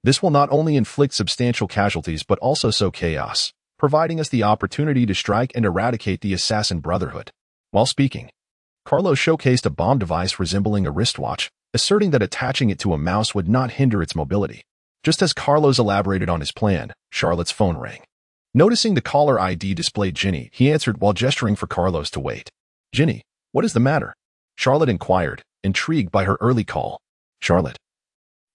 This will not only inflict substantial casualties but also sow chaos, providing us the opportunity to strike and eradicate the assassin brotherhood. While speaking, Carlos showcased a bomb device resembling a wristwatch, asserting that attaching it to a mouse would not hinder its mobility. Just as Carlos elaborated on his plan, Charlotte's phone rang. Noticing the caller ID displayed Ginny, he answered while gesturing for Carlos to wait. "Ginny, what is the matter?" Charlotte inquired, intrigued by her early call. "Charlotte,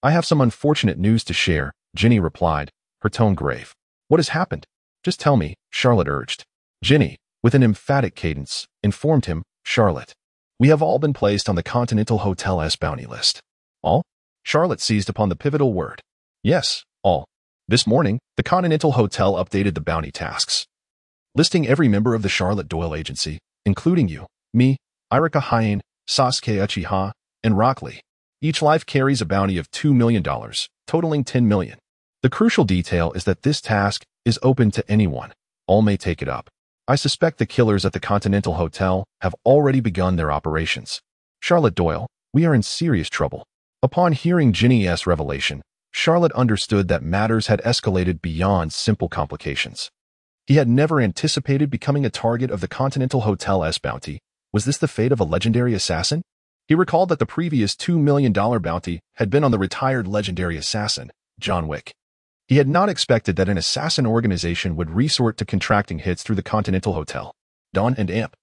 I have some unfortunate news to share," Ginny replied, her tone grave. "What has happened? Just tell me," Charlotte urged. Ginny, with an emphatic cadence, informed him, "Charlotte, we have all been placed on the Continental Hotel's bounty list." "All?" Charlotte seized upon the pivotal word. "Yes, all. This morning, the Continental Hotel updated the bounty tasks, listing every member of the Charlotte Doyle agency, including you, me, Irika Hyen, Sasuke Uchiha, and Rock Lee. Each life carries a bounty of $2 million, totaling $10 million. The crucial detail is that this task is open to anyone. All may take it up. I suspect the killers at the Continental Hotel have already begun their operations. Charlotte Doyle, we are in serious trouble." Upon hearing Ginny's revelation, Charlotte understood that matters had escalated beyond simple complications. He had never anticipated becoming a target of the Continental Hotel's bounty. Was this the fate of a legendary assassin? He recalled that the previous $2 million bounty had been on the retired legendary assassin, John Wick. He had not expected that an assassin organization would resort to contracting hits through the Continental Hotel. "Don and Amp,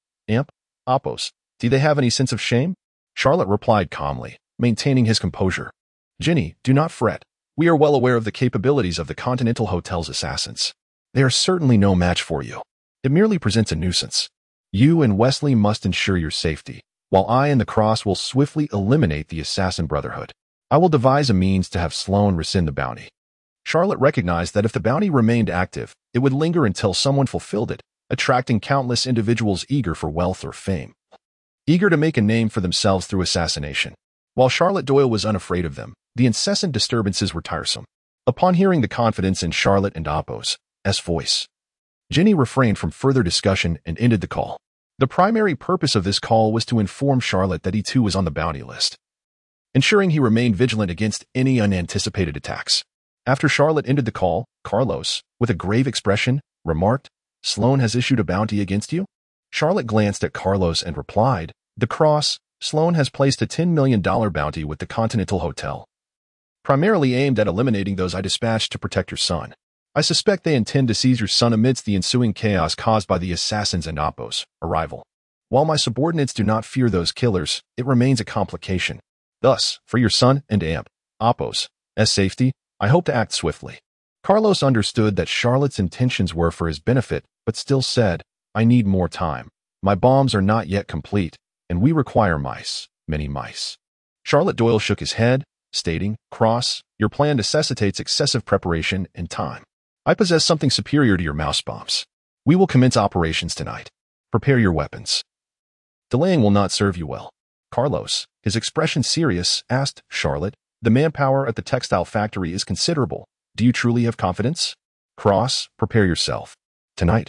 Oppos, do they have any sense of shame?" Charlotte replied calmly, maintaining his composure. "Ginny, do not fret. We are well aware of the capabilities of the Continental Hotel's assassins. They are certainly no match for you. It merely presents a nuisance. You and Wesley must ensure your safety, while I and the Cross will swiftly eliminate the assassin brotherhood. I will devise a means to have Sloan rescind the bounty." Charlotte recognized that if the bounty remained active, it would linger until someone fulfilled it, attracting countless individuals eager for wealth or fame, eager to make a name for themselves through assassination. While Charlotte Doyle was unafraid of them, the incessant disturbances were tiresome. Upon hearing the confidence in Charlotte and Oppos' voice, Ginny refrained from further discussion and ended the call. The primary purpose of this call was to inform Charlotte that he too was on the bounty list, ensuring he remained vigilant against any unanticipated attacks. After Charlotte ended the call, Carlos, with a grave expression, remarked, "Sloan has issued a bounty against you?" Charlotte glanced at Carlos and replied, "The Cross, Sloan has placed a $10 million bounty with the Continental Hotel, primarily aimed at eliminating those I dispatched to protect your son. I suspect they intend to seize your son amidst the ensuing chaos caused by the assassins and Oppos' arrival. While my subordinates do not fear those killers, it remains a complication. Thus, for your son and Oppos' safety, I hope to act swiftly." Carlos understood that Charlotte's intentions were for his benefit, but still said, "I need more time. My bombs are not yet complete, and we require mice, many mice." Charlotte Doyle shook his head, stating, "Cross, your plan necessitates excessive preparation and time. I possess something superior to your mouse bombs. We will commence operations tonight. Prepare your weapons." "Delaying will not serve you well." Carlos, his expression serious, asked Charlotte, "The manpower at the textile factory is considerable. Do you truly have confidence?" "Cross, prepare yourself. Tonight,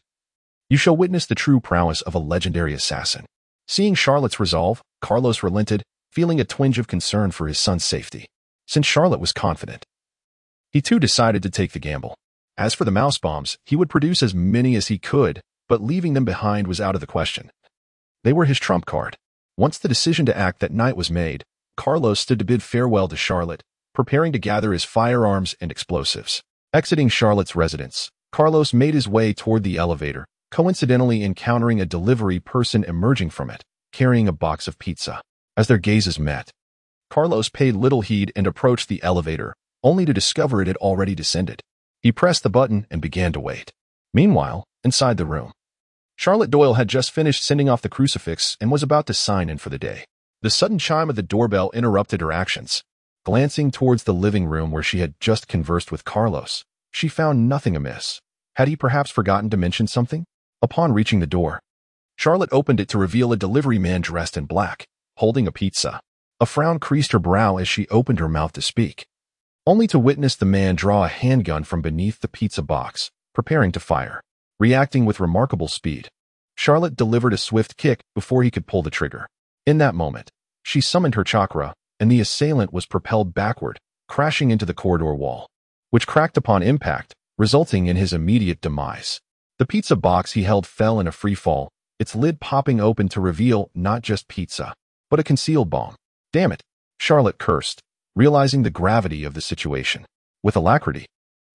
you shall witness the true prowess of a legendary assassin." Seeing Charlotte's resolve, Carlos relented, feeling a twinge of concern for his son's safety. Since Charlotte was confident, he too decided to take the gamble. As for the mouse bombs, he would produce as many as he could, but leaving them behind was out of the question. They were his trump card. Once the decision to act that night was made, Carlos stood to bid farewell to Charlotte, preparing to gather his firearms and explosives. Exiting Charlotte's residence, Carlos made his way toward the elevator, coincidentally encountering a delivery person emerging from it, carrying a box of pizza. As their gazes met, Carlos paid little heed and approached the elevator, only to discover it had already descended. He pressed the button and began to wait. Meanwhile, inside the room, Charlotte Doyle had just finished sending off the crucifix and was about to sign in for the day. The sudden chime of the doorbell interrupted her actions. Glancing towards the living room where she had just conversed with Carlos, she found nothing amiss. Had he perhaps forgotten to mention something? Upon reaching the door, Charlotte opened it to reveal a delivery man dressed in black, holding a pizza. A frown creased her brow as she opened her mouth to speak, only to witness the man draw a handgun from beneath the pizza box, preparing to fire. Reacting with remarkable speed, Charlotte delivered a swift kick before he could pull the trigger. In that moment, she summoned her chakra, and the assailant was propelled backward, crashing into the corridor wall, which cracked upon impact, resulting in his immediate demise. The pizza box he held fell in a free fall, its lid popping open to reveal not just pizza, but a concealed bomb. Damn it, Charlotte cursed, realizing the gravity of the situation. With alacrity,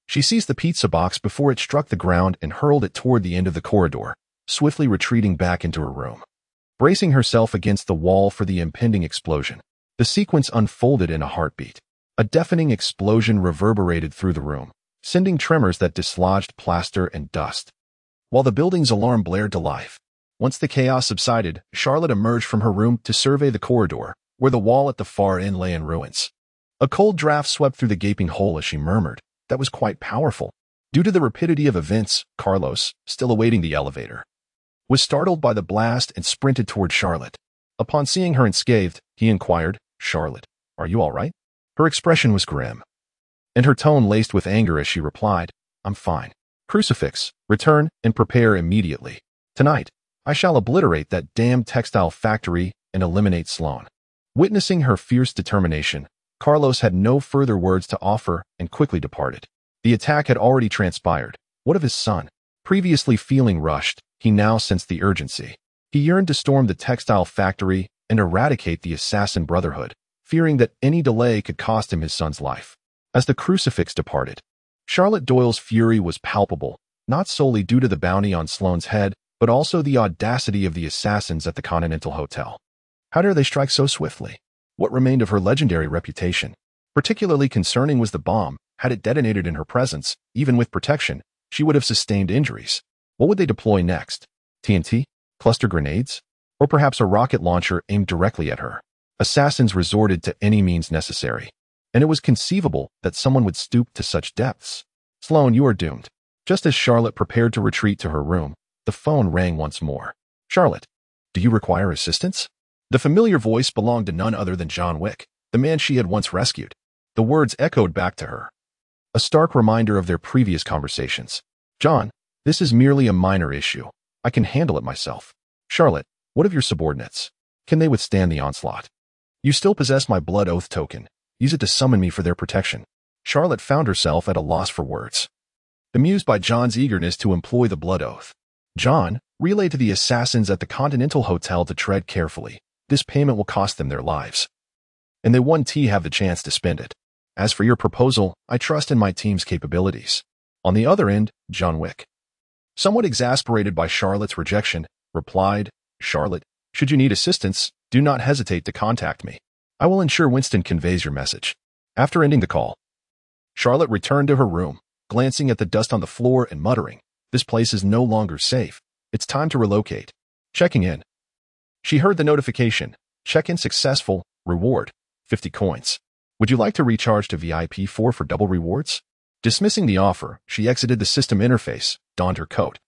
she seized the pizza box before it struck the ground and hurled it toward the end of the corridor, swiftly retreating back into her room. Bracing herself against the wall for the impending explosion, the sequence unfolded in a heartbeat. A deafening explosion reverberated through the room, sending tremors that dislodged plaster and dust, while the building's alarm blared to life. Once the chaos subsided, Charlotte emerged from her room to survey the corridor, where the wall at the far end lay in ruins. A cold draft swept through the gaping hole as she murmured, "That was quite powerful." Due to the rapidity of events, Carlos, still awaiting the elevator, was startled by the blast and sprinted toward Charlotte. Upon seeing her unscathed, he inquired, "Charlotte, are you all right?" Her expression was grim, and her tone laced with anger as she replied, "I'm fine. Crucifix, return and prepare immediately. Tonight, I shall obliterate that damned textile factory and eliminate Sloan." Witnessing her fierce determination, Carlos had no further words to offer and quickly departed. The attack had already transpired. What of his son? Previously feeling rushed, he now sensed the urgency. He yearned to storm the textile factory and eradicate the assassin brotherhood, fearing that any delay could cost him his son's life. As the crucifix departed, Charlotte Doyle's fury was palpable, not solely due to the bounty on Sloane's head, but also the audacity of the assassins at the Continental Hotel. How dare they strike so swiftly? What remained of her legendary reputation? Particularly concerning was the bomb. Had it detonated in her presence, even with protection, she would have sustained injuries. What would they deploy next? TNT? Cluster grenades? Or perhaps a rocket launcher aimed directly at her? Assassins resorted to any means necessary, and it was conceivable that someone would stoop to such depths. "Sloane, you are doomed." Just as Charlotte prepared to retreat to her room, the phone rang once more. "Charlotte, do you require assistance?" The familiar voice belonged to none other than John Wick, the man she had once rescued. The words echoed back to her, a stark reminder of their previous conversations. "John, this is merely a minor issue. I can handle it myself." "Charlotte, what of your subordinates? Can they withstand the onslaught?" "You still possess my blood oath token. Use it to summon me for their protection." Charlotte found herself at a loss for words, amused by John's eagerness to employ the blood oath. John relayed to the assassins at the Continental Hotel to tread carefully. This payment will cost them their lives, and they won't have the chance to spend it. As for your proposal, I trust in my team's capabilities. On the other end, John Wick, somewhat exasperated by Charlotte's rejection, replied, "Charlotte, should you need assistance, do not hesitate to contact me. I will ensure Winston conveys your message." After ending the call, Charlotte returned to her room, glancing at the dust on the floor and muttering, "This place is no longer safe. It's time to relocate." Checking in, she heard the notification, "Check-in successful, reward, 50 coins. Would you like to recharge to VIP 4 for double rewards?" Dismissing the offer, she exited the system interface, donned her coat,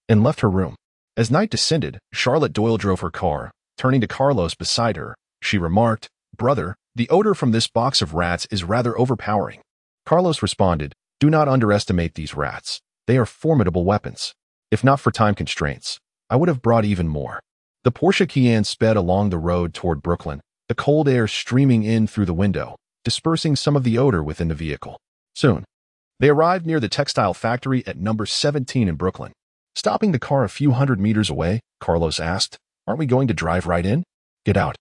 and left her room. As night descended, Charlotte Doyle drove her car. Turning to Carlos beside her, she remarked, "Brother, the odor from this box of rats is rather overpowering." Carlos responded, "Do not underestimate these rats. They are formidable weapons. If not for time constraints, I would have brought even more." The Porsche Cayenne sped along the road toward Brooklyn, the cold air streaming in through the window, dispersing some of the odor within the vehicle. Soon, they arrived near the textile factory at number 17 in Brooklyn. Stopping the car a few hundred meters away, Carlos asked, "Aren't we going to drive right in?" "Get out.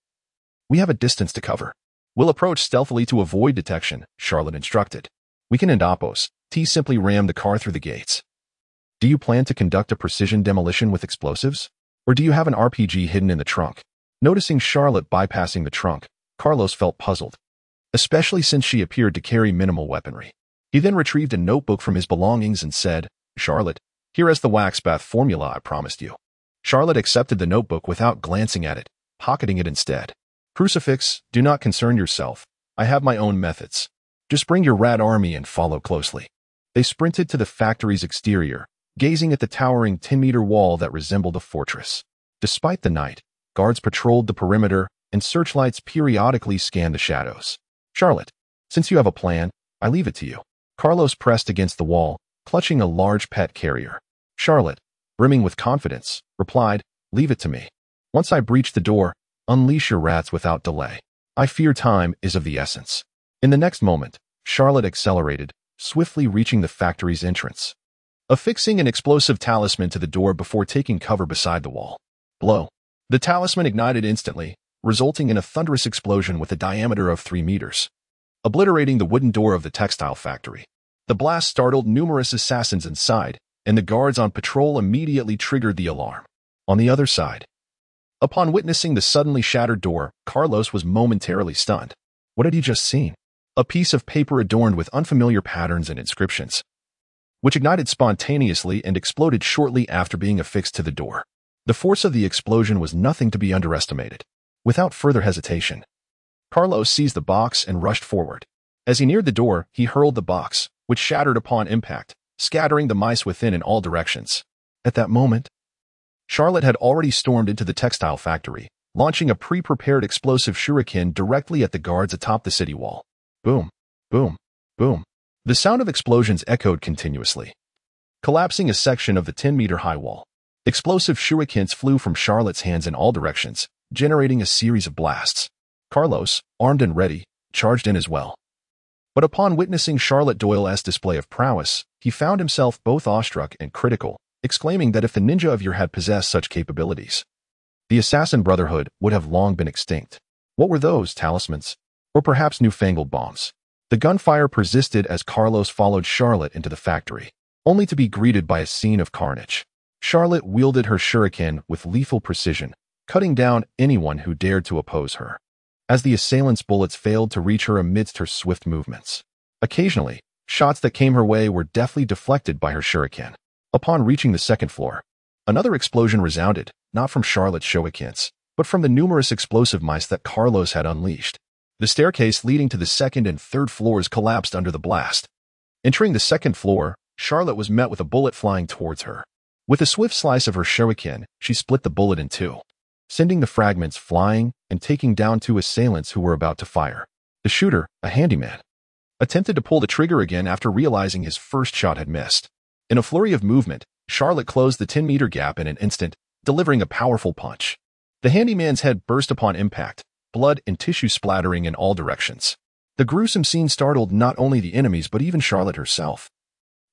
We have a distance to cover." "We'll approach stealthily to avoid detection," Charlotte instructed. "We can end oppos. T simply ram the car through the gates." "Do you plan to conduct a precision demolition with explosives? Or do you have an RPG hidden in the trunk?" Noticing Charlotte bypassing the trunk, Carlos felt puzzled, especially since she appeared to carry minimal weaponry. He then retrieved a notebook from his belongings and said, "Charlotte, here is the wax bath formula I promised you." Charlotte accepted the notebook without glancing at it, pocketing it instead. "Crucifix, do not concern yourself. I have my own methods. Just bring your rat army and follow closely." They sprinted to the factory's exterior, gazing at the towering 10-meter wall that resembled a fortress. Despite the night, guards patrolled the perimeter and searchlights periodically scanned the shadows. "Charlotte, since you have a plan, I leave it to you." Carlos pressed against the wall, clutching a large pet carrier. "Charlotte, brimming with confidence, replied, "Leave it to me. Once I breach the door, unleash your rats without delay. I fear time is of the essence." In the next moment, Charlotte accelerated, swiftly reaching the factory's entrance, affixing an explosive talisman to the door before taking cover beside the wall. Blow. The talisman ignited instantly, resulting in a thunderous explosion with a diameter of 3 meters, obliterating the wooden door of the textile factory. The blast startled numerous assassins inside, and the guards on patrol immediately triggered the alarm. On the other side, upon witnessing the suddenly shattered door, Carlos was momentarily stunned. What had he just seen? A piece of paper adorned with unfamiliar patterns and inscriptions, which ignited spontaneously and exploded shortly after being affixed to the door. The force of the explosion was nothing to be underestimated. Without further hesitation, Carlos seized the box and rushed forward. As he neared the door, he hurled the box, which shattered upon impact, scattering the mice within in all directions. At that moment, Charlotte had already stormed into the textile factory, launching a pre-prepared explosive shuriken directly at the guards atop the city wall. Boom, boom, boom. The sound of explosions echoed continuously, collapsing a section of the 10-meter-high wall. Explosive shurikens flew from Charlotte's hands in all directions, generating a series of blasts. Carlos, armed and ready, charged in as well. But upon witnessing Charlotte Doyle's display of prowess, he found himself both awestruck and critical, exclaiming that if the ninja of yore had possessed such capabilities, the assassin brotherhood would have long been extinct. What were those talismans? Or perhaps newfangled bombs? The gunfire persisted as Carlos followed Charlotte into the factory, only to be greeted by a scene of carnage. Charlotte wielded her shuriken with lethal precision, cutting down anyone who dared to oppose her, as the assailants' bullets failed to reach her amidst her swift movements. Occasionally, shots that came her way were deftly deflected by her shuriken. Upon reaching the second floor, another explosion resounded, not from Charlotte's shurikens, but from the numerous explosive mice that Carlos had unleashed. The staircase leading to the second and third floors collapsed under the blast. Entering the second floor, Charlotte was met with a bullet flying towards her. With a swift slice of her shuriken, she split the bullet in two, sending the fragments flying and taking down 2 assailants who were about to fire. The shooter, a handyman, attempted to pull the trigger again after realizing his first shot had missed. In a flurry of movement, Charlotte closed the 10-meter gap in an instant, delivering a powerful punch. The handyman's head burst upon impact, blood and tissue splattering in all directions. The gruesome scene startled not only the enemies but even Charlotte herself.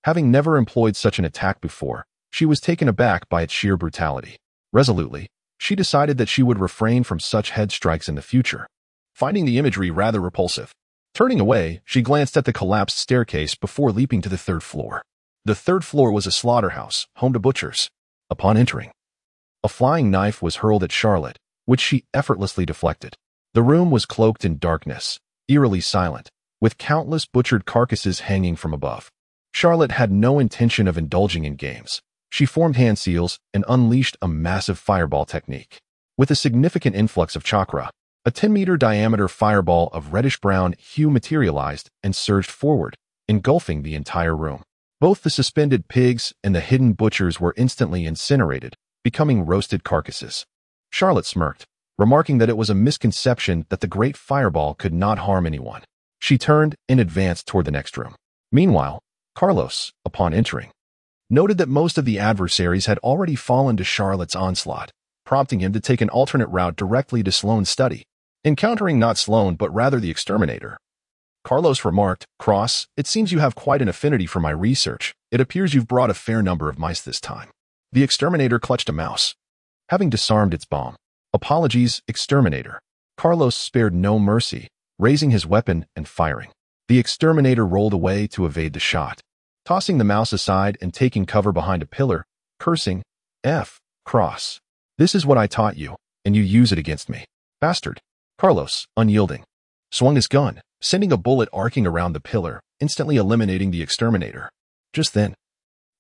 Having never employed such an attack before, she was taken aback by its sheer brutality. Resolutely, she decided that she would refrain from such head strikes in the future, finding the imagery rather repulsive. Turning away, she glanced at the collapsed staircase before leaping to the third floor. The third floor was a slaughterhouse, home to butchers. Upon entering, a flying knife was hurled at Charlotte, which she effortlessly deflected. The room was cloaked in darkness, eerily silent, with countless butchered carcasses hanging from above. Charlotte had no intention of indulging in games. She formed hand seals and unleashed a massive fireball technique. With a significant influx of chakra, a 10-meter diameter fireball of reddish-brown hue materialized and surged forward, engulfing the entire room. Both the suspended pigs and the hidden butchers were instantly incinerated, becoming roasted carcasses. Charlotte smirked, remarking that it was a misconception that the great fireball could not harm anyone. She turned and advanced toward the next room. Meanwhile, Carlos, upon entering, noted that most of the adversaries had already fallen to Charlotte's onslaught, prompting him to take an alternate route directly to Sloane's study. Encountering not Sloane but rather the exterminator, Carlos remarked, "Cross, it seems you have quite an affinity for my research. It appears you've brought a fair number of mice this time." The exterminator clutched a mouse, having disarmed its bomb. "Apologies, exterminator." Carlos spared no mercy, raising his weapon and firing. The exterminator rolled away to evade the shot, tossing the mouse aside and taking cover behind a pillar, cursing, Cross. This is what I taught you, and you use it against me. Bastard." Carlos, unyielding, swung his gun, sending a bullet arcing around the pillar, instantly eliminating the exterminator. Just then,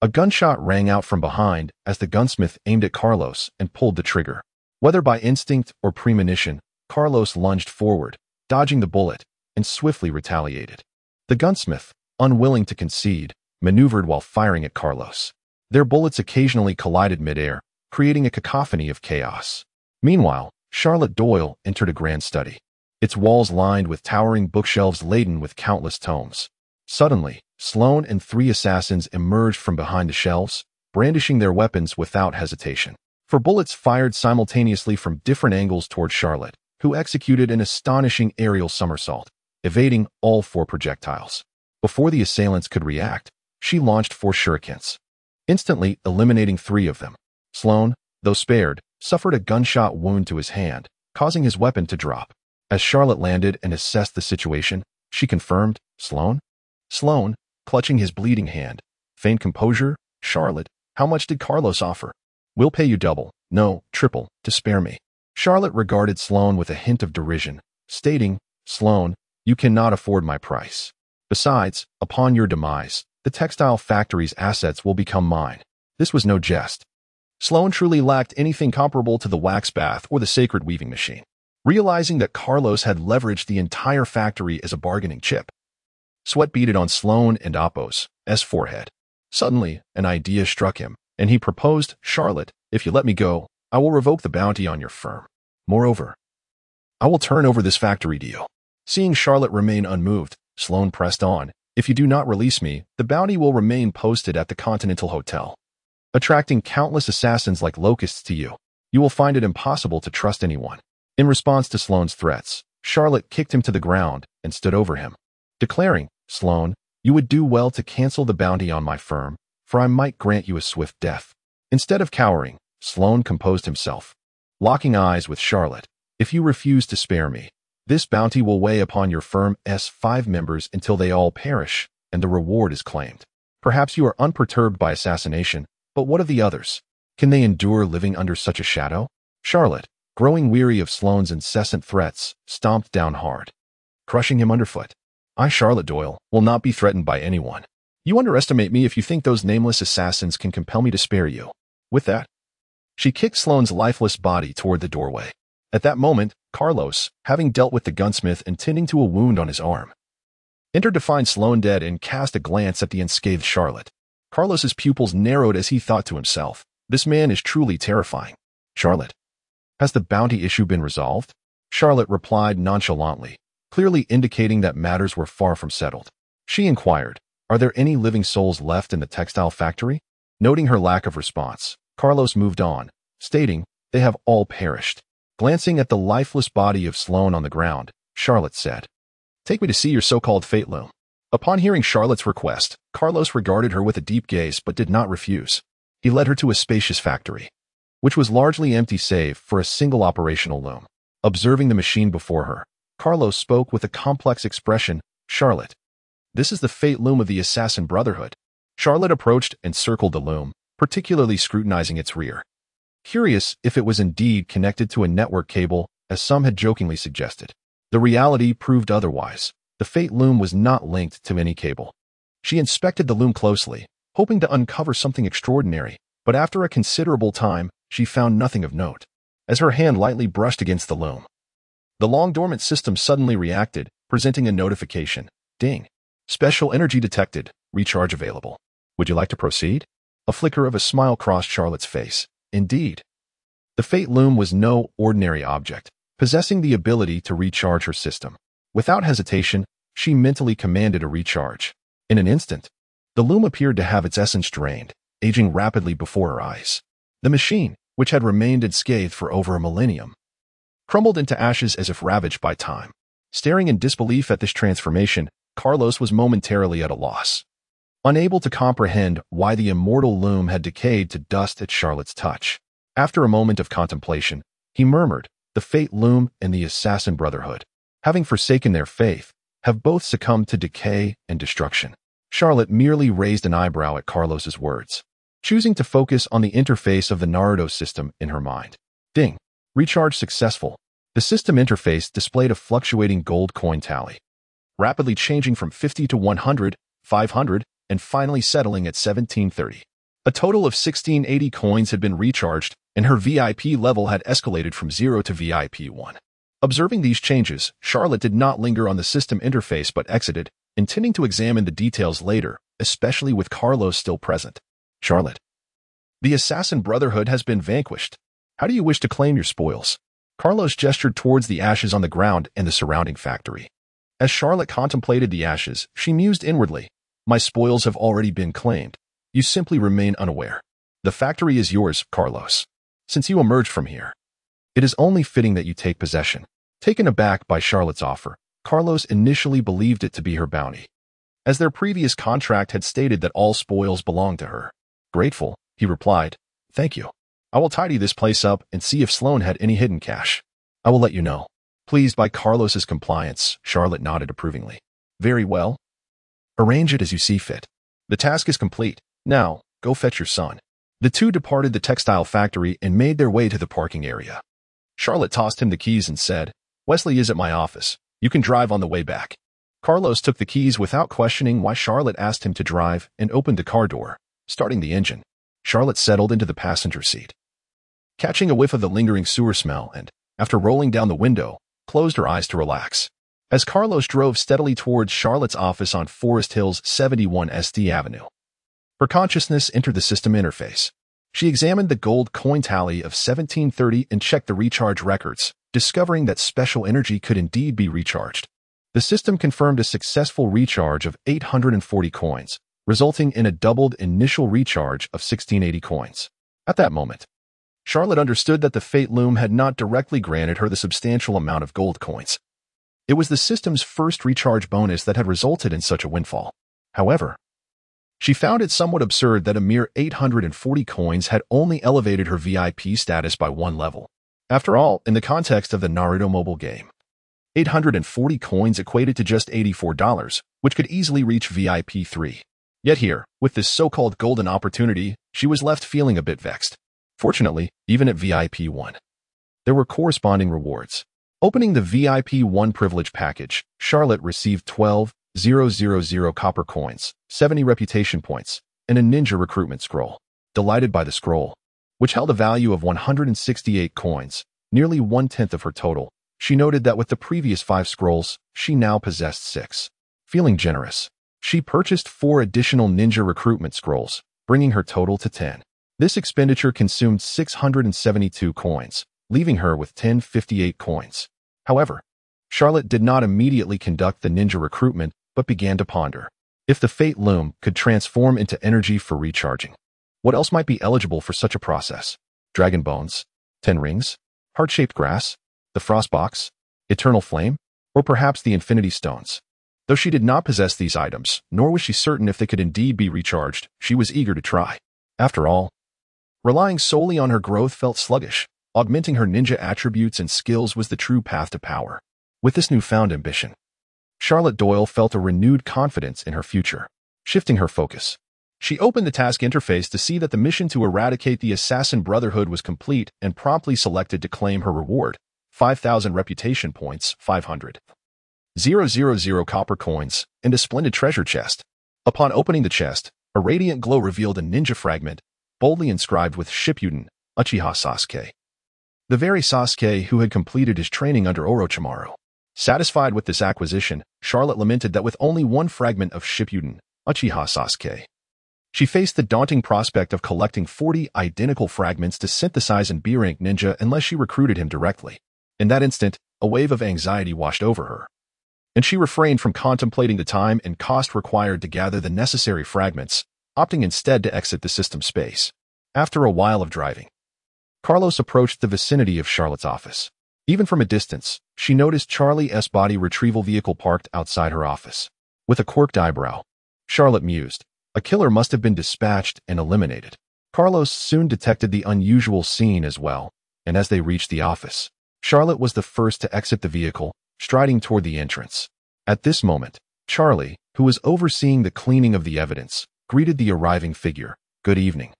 a gunshot rang out from behind as the gunsmith aimed at Carlos and pulled the trigger. Whether by instinct or premonition, Carlos lunged forward, dodging the bullet, and swiftly retaliated. The gunsmith, unwilling to concede, maneuvered while firing at Carlos. Their bullets occasionally collided midair, creating a cacophony of chaos. Meanwhile, Charlotte Doyle entered a grand study, its walls lined with towering bookshelves laden with countless tomes. Suddenly, Sloane and 3 assassins emerged from behind the shelves, brandishing their weapons without hesitation. For bullets fired simultaneously from different angles toward Charlotte, who executed an astonishing aerial somersault, evading all 4 projectiles. Before the assailants could react, she launched 4 shurikens, instantly eliminating 3 of them. Sloan, though spared, suffered a gunshot wound to his hand, causing his weapon to drop. As Charlotte landed and assessed the situation, she confirmed, "Sloan?" Sloan, clutching his bleeding hand, feigned composure. "Charlotte, how much did Carlos offer?" "We'll pay you double, no, triple, to spare me." Charlotte regarded Sloan with a hint of derision, stating, "Sloan, you cannot afford my price. Besides, upon your demise, the textile factory's assets will become mine." This was no jest. Sloan truly lacked anything comparable to the wax bath or the sacred weaving machine. Realizing that Carlos had leveraged the entire factory as a bargaining chip, sweat beaded on Sloan and Appo's forehead. Suddenly, an idea struck him, and he proposed, "Charlotte, if you let me go, I will revoke the bounty on your firm. Moreover, I will turn over this factory deal." Seeing Charlotte remain unmoved, Sloan pressed on, "If you do not release me, the bounty will remain posted at the Continental Hotel, attracting countless assassins like locusts to you. You will find it impossible to trust anyone." In response to Sloan's threats, Charlotte kicked him to the ground and stood over him, declaring, "Sloan, you would do well to cancel the bounty on my firm, for I might grant you a swift death." Instead of cowering, Sloan composed himself, locking eyes with Charlotte. "If you refuse to spare me, this bounty will weigh upon your firm's 5 members until they all perish, and the reward is claimed. Perhaps you are unperturbed by assassination, but what of the others? Can they endure living under such a shadow?" Charlotte, growing weary of Sloan's incessant threats, stomped down hard, crushing him underfoot. "I, Charlotte Doyle, will not be threatened by anyone. You underestimate me if you think those nameless assassins can compel me to spare you." With that, she kicked Sloan's lifeless body toward the doorway. At that moment, Carlos, having dealt with the gunsmith and tending to a wound on his arm, entered to find Sloan dead and cast a glance at the unscathed Charlotte. Carlos's pupils narrowed as he thought to himself, "This man is truly terrifying." "Charlotte, has the bounty issue been resolved?" Charlotte replied nonchalantly, clearly indicating that matters were far from settled. She inquired, "Are there any living souls left in the textile factory?" Noting her lack of response, Carlos moved on, stating, "They have all perished." Glancing at the lifeless body of Sloan on the ground, Charlotte said, "Take me to see your so-called fate loom." Upon hearing Charlotte's request, Carlos regarded her with a deep gaze but did not refuse. He led her to a spacious factory, which was largely empty save for a single operational loom. Observing the machine before her, Carlos spoke with a complex expression, "Charlotte, this is the fate loom of the Assassin Brotherhood." Charlotte approached and circled the loom, particularly scrutinizing its rear, curious if it was indeed connected to a network cable, as some had jokingly suggested. The reality proved otherwise. The fate loom was not linked to any cable. She inspected the loom closely, hoping to uncover something extraordinary, but after a considerable time, she found nothing of note. As her hand lightly brushed against the loom, the long-dormant system suddenly reacted, presenting a notification. "Ding. Special energy detected. Recharge available. Would you like to proceed?" A flicker of a smile crossed Charlotte's face. Indeed. The fate loom was no ordinary object, possessing the ability to recharge her system. Without hesitation, she mentally commanded a recharge. In an instant, the loom appeared to have its essence drained, aging rapidly before her eyes. The machine, which had remained unscathed for over a millennium, crumbled into ashes as if ravaged by time. Staring in disbelief at this transformation, Carlos was momentarily at a loss, unable to comprehend why the immortal loom had decayed to dust at Charlotte's touch. After a moment of contemplation, he murmured, "The fate loom and the Assassin Brotherhood, having forsaken their faith, have both succumbed to decay and destruction." Charlotte merely raised an eyebrow at Carlos's words, choosing to focus on the interface of the Naruto system in her mind. Ding. Recharge successful. The system interface displayed a fluctuating gold coin tally, rapidly changing from 50 to 100, 500, and finally settling at 1730. A total of 1680 coins had been recharged, and her VIP level had escalated from 0 to VIP 1. Observing these changes, Charlotte did not linger on the system interface but exited, intending to examine the details later, especially with Carlos still present. "Charlotte, the Assassin Brotherhood has been vanquished. How do you wish to claim your spoils?" Carlos gestured towards the ashes on the ground and the surrounding factory. As Charlotte contemplated the ashes, she mused inwardly, "My spoils have already been claimed. You simply remain unaware." The factory is yours, Carlos. Since you emerged from here, it is only fitting that you take possession. Taken aback by Charlotte's offer, Carlos initially believed it to be her bounty, as their previous contract had stated that all spoils belonged to her. Grateful, he replied, "Thank you. I will tidy this place up and see if Sloane had any hidden cash. I will let you know." Pleased by Carlos's compliance, Charlotte nodded approvingly. "Very well. Arrange it as you see fit. The task is complete. Now, go fetch your son." The two departed the textile factory and made their way to the parking area. Charlotte tossed him the keys and said, "Wesley is at my office. You can drive on the way back." Carlos took the keys without questioning why Charlotte asked him to drive and opened the car door, starting the engine. Charlotte settled into the passenger seat, catching a whiff of the lingering sewer smell and, after rolling down the window, closed her eyes to relax. As Carlos drove steadily towards Charlotte's office on Forest Hills 71 St. Avenue, her consciousness entered the system interface. She examined the gold coin tally of 1730 and checked the recharge records, discovering that special energy could indeed be recharged. The system confirmed a successful recharge of 840 coins, resulting in a doubled initial recharge of 1680 coins. At that moment, Charlotte understood that the Fate Loom had not directly granted her the substantial amount of gold coins. It was the system's first recharge bonus that had resulted in such a windfall. However, she found it somewhat absurd that a mere 840 coins had only elevated her VIP status by one level. After all, in the context of the Naruto mobile game, 840 coins equated to just $84, which could easily reach VIP 3. Yet here, with this so-called golden opportunity, she was left feeling a bit vexed. Fortunately, even at VIP 1, there were corresponding rewards. Opening the VIP 1 privilege package, Charlotte received 12,000 copper coins, 70 reputation points, and a ninja recruitment scroll. Delighted by the scroll, which held a value of 168 coins, nearly 1/10 of her total, she noted that with the previous 5 scrolls, she now possessed 6. Feeling generous, she purchased 4 additional ninja recruitment scrolls, bringing her total to 10. This expenditure consumed 672 coins, leaving her with 1058 coins. However, Charlotte did not immediately conduct the ninja recruitment, but began to ponder. If the Fate Loom could transform into energy for recharging, what else might be eligible for such a process? Dragon bones, 10 rings, heart-shaped grass, the frost box, eternal flame, or perhaps the infinity stones. Though she did not possess these items, nor was she certain if they could indeed be recharged, she was eager to try. After all, relying solely on her growth felt sluggish. Augmenting her ninja attributes and skills was the true path to power. With this newfound ambition, Charlotte Doyle felt a renewed confidence in her future. Shifting her focus, she opened the task interface to see that the mission to eradicate the Assassin Brotherhood was complete and promptly selected to claim her reward, 5,000 reputation points, 500,000 copper coins, and a splendid treasure chest. Upon opening the chest, a radiant glow revealed a ninja fragment, boldly inscribed with Shippuden, Uchiha Sasuke, the very Sasuke who had completed his training under Orochimaru. Satisfied with this acquisition, Charlotte lamented that with only one fragment of Shippuden, Uchiha Sasuke, she faced the daunting prospect of collecting 40 identical fragments to synthesize an B-rank ninja unless she recruited him directly. In that instant, a wave of anxiety washed over her, and she refrained from contemplating the time and cost required to gather the necessary fragments, opting instead to exit the system space. After a while of driving, Carlos approached the vicinity of Charlotte's office. Even from a distance, she noticed Charlie's body retrieval vehicle parked outside her office. With a quirked eyebrow, Charlotte mused, a killer must have been dispatched and eliminated. Carlos soon detected the unusual scene as well, and as they reached the office, Charlotte was the first to exit the vehicle, striding toward the entrance. At this moment, Charlie, who was overseeing the cleaning of the evidence, greeted the arriving figure. "Good evening,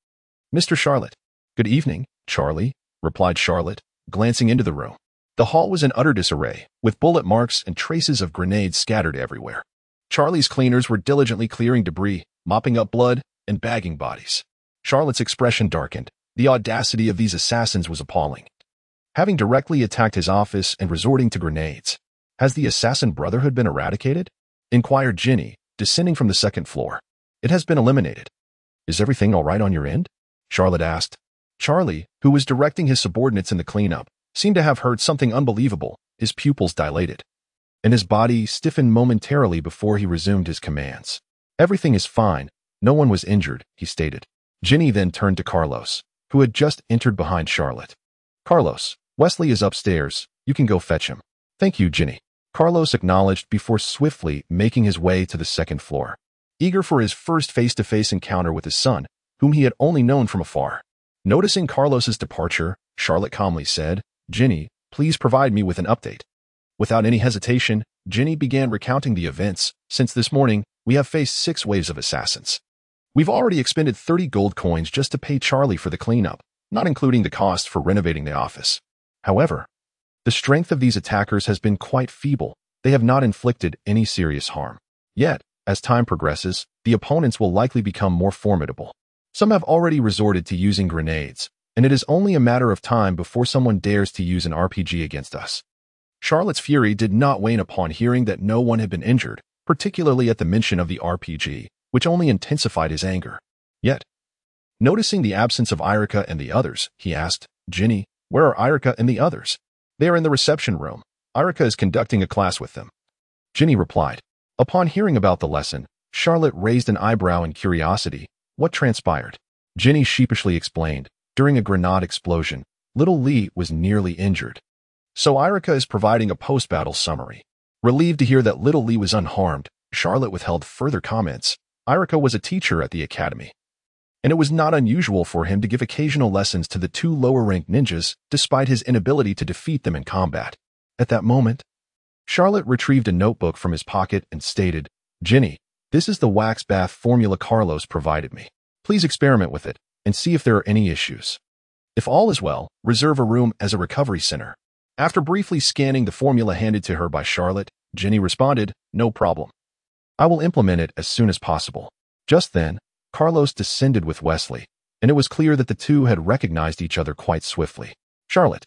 Mr. Charlotte." "Good evening, Charlie," replied Charlotte, glancing into the room. The hall was in utter disarray, with bullet marks and traces of grenades scattered everywhere. Charlie's cleaners were diligently clearing debris, mopping up blood, and bagging bodies. Charlotte's expression darkened. The audacity of these assassins was appalling, having directly attacked his office and resorting to grenades. "Has the Assassin Brotherhood been eradicated?" inquired Ginny, descending from the second floor. "It has been eliminated." "Is everything all right on your end?" Charlotte asked. Charlie, who was directing his subordinates in the cleanup, seemed to have heard something unbelievable. His pupils dilated, and his body stiffened momentarily before he resumed his commands. "Everything is fine. No one was injured," he stated. Ginny then turned to Carlos, who had just entered behind Charlotte. Carlos, Wesley is upstairs. You can go fetch him. Thank you, Ginny. Carlos acknowledged before swiftly making his way to the second floor, eager for his first face-to-face encounter with his son, whom he had only known from afar. Noticing Carlos's departure, Charlotte calmly said, Ginny, please provide me with an update. Without any hesitation, Ginny began recounting the events. Since this morning, we have faced 6 waves of assassins. We've already expended 30 gold coins just to pay Charlie for the cleanup, not including the cost for renovating the office. However, the strength of these attackers has been quite feeble. They have not inflicted any serious harm. Yet, as time progresses, the opponents will likely become more formidable. Some have already resorted to using grenades, and it is only a matter of time before someone dares to use an RPG against us. Charlotte's fury did not wane upon hearing that no one had been injured, particularly at the mention of the RPG, which only intensified his anger. Yet, noticing the absence of Irika and the others, he asked, Ginny, where are Irika and the others? They are in the reception room. Irika is conducting a class with them. Ginny replied. Upon hearing about the lesson, Charlotte raised an eyebrow in curiosity. What transpired? Ginny sheepishly explained. During a grenade explosion, little Lee was nearly injured. So Irika is providing a post-battle summary. Relieved to hear that little Lee was unharmed, Charlotte withheld further comments. Irika was a teacher at the academy, and it was not unusual for him to give occasional lessons to the 2 lower-ranked ninjas despite his inability to defeat them in combat. At that moment, Charlotte retrieved a notebook from his pocket and stated, Ginny, this is the wax bath formula Carlos provided me. Please experiment with it and see if there are any issues. If all is well, reserve a room as a recovery center. After briefly scanning the formula handed to her by Charlotte, Ginny responded, no problem. I will implement it as soon as possible. Just then, Carlos descended with Wesley, and it was clear that the two had recognized each other quite swiftly. Charlotte,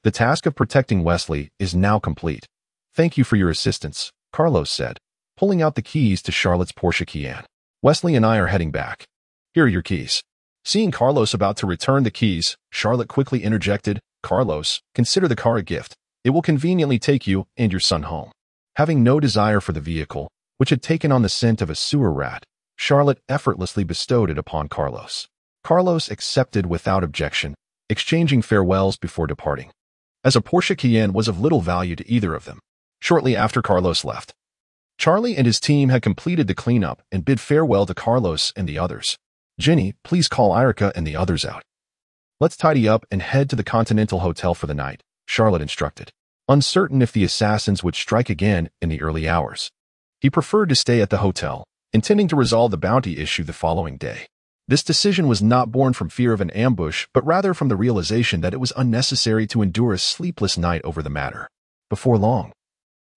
the task of protecting Wesley is now complete. Thank you for your assistance, Carlos said, pulling out the keys to Charlotte's Porsche Cayenne. Wesley and I are heading back. Here are your keys. Seeing Carlos about to return the keys, Charlotte quickly interjected, Carlos, consider the car a gift. It will conveniently take you and your son home. Having no desire for the vehicle, which had taken on the scent of a sewer rat, Charlotte effortlessly bestowed it upon Carlos. Carlos accepted without objection, exchanging farewells before departing, as a Porsche Cayenne was of little value to either of them. Shortly after Carlos left, Charlie and his team had completed the cleanup and bid farewell to Carlos and the others. Ginny, please call Irika and the others out. Let's tidy up and head to the Continental Hotel for the night, Charlotte instructed, uncertain if the assassins would strike again in the early hours. He preferred to stay at the hotel, intending to resolve the bounty issue the following day. This decision was not born from fear of an ambush, but rather from the realization that it was unnecessary to endure a sleepless night over the matter. Before long,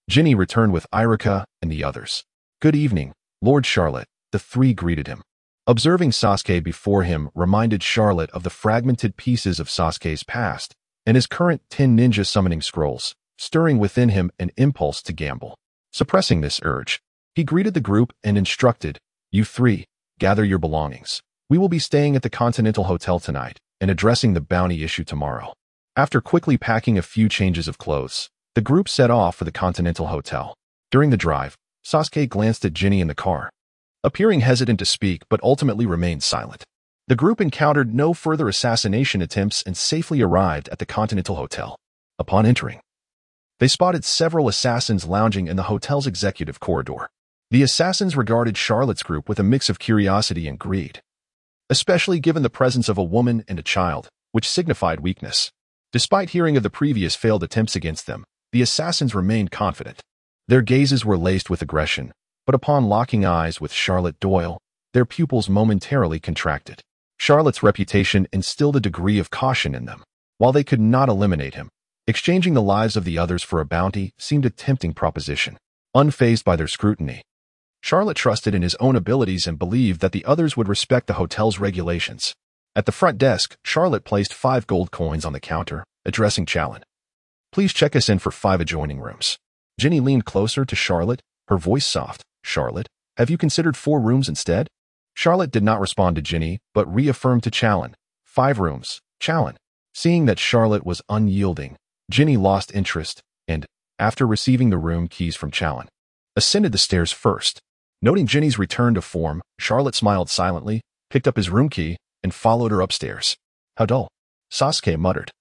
Ginny returned with Irika and the others. Good evening, Lord Charlotte, the 3 greeted him. Observing Sasuke before him reminded Charlotte of the fragmented pieces of Sasuke's past and his current 10 ninja summoning scrolls, stirring within him an impulse to gamble. Suppressing this urge, he greeted the group and instructed, You 3, gather your belongings. We will be staying at the Continental Hotel tonight and addressing the bounty issue tomorrow. After quickly packing a few changes of clothes, the group set off for the Continental Hotel. During the drive, Sasuke glanced at Ginny in the car, appearing hesitant to speak but ultimately remained silent. The group encountered no further assassination attempts and safely arrived at the Continental Hotel. Upon entering, they spotted several assassins lounging in the hotel's executive corridor. The assassins regarded Charlotte's group with a mix of curiosity and greed, especially given the presence of a woman and a child, which signified weakness. Despite hearing of the previous failed attempts against them, the assassins remained confident. Their gazes were laced with aggression, but upon locking eyes with Charlotte Doyle, their pupils momentarily contracted. Charlotte's reputation instilled a degree of caution in them. While they could not eliminate him, exchanging the lives of the others for a bounty seemed a tempting proposition. Unfazed by their scrutiny, Charlotte trusted in his own abilities and believed that the others would respect the hotel's regulations. At the front desk, Charlotte placed 5 gold coins on the counter, addressing Challen. Please check us in for 5 adjoining rooms. Ginny leaned closer to Charlotte, her voice soft. Charlotte, have you considered 4 rooms instead? Charlotte did not respond to Ginny, but reaffirmed to Challen. 5 rooms, Challen. Seeing that Charlotte was unyielding, Ginny lost interest and, after receiving the room keys from Challen, ascended the stairs first. Noting Ginny's return to form, Charlotte smiled silently, picked up his room key, and followed her upstairs. How dull, Sasuke muttered,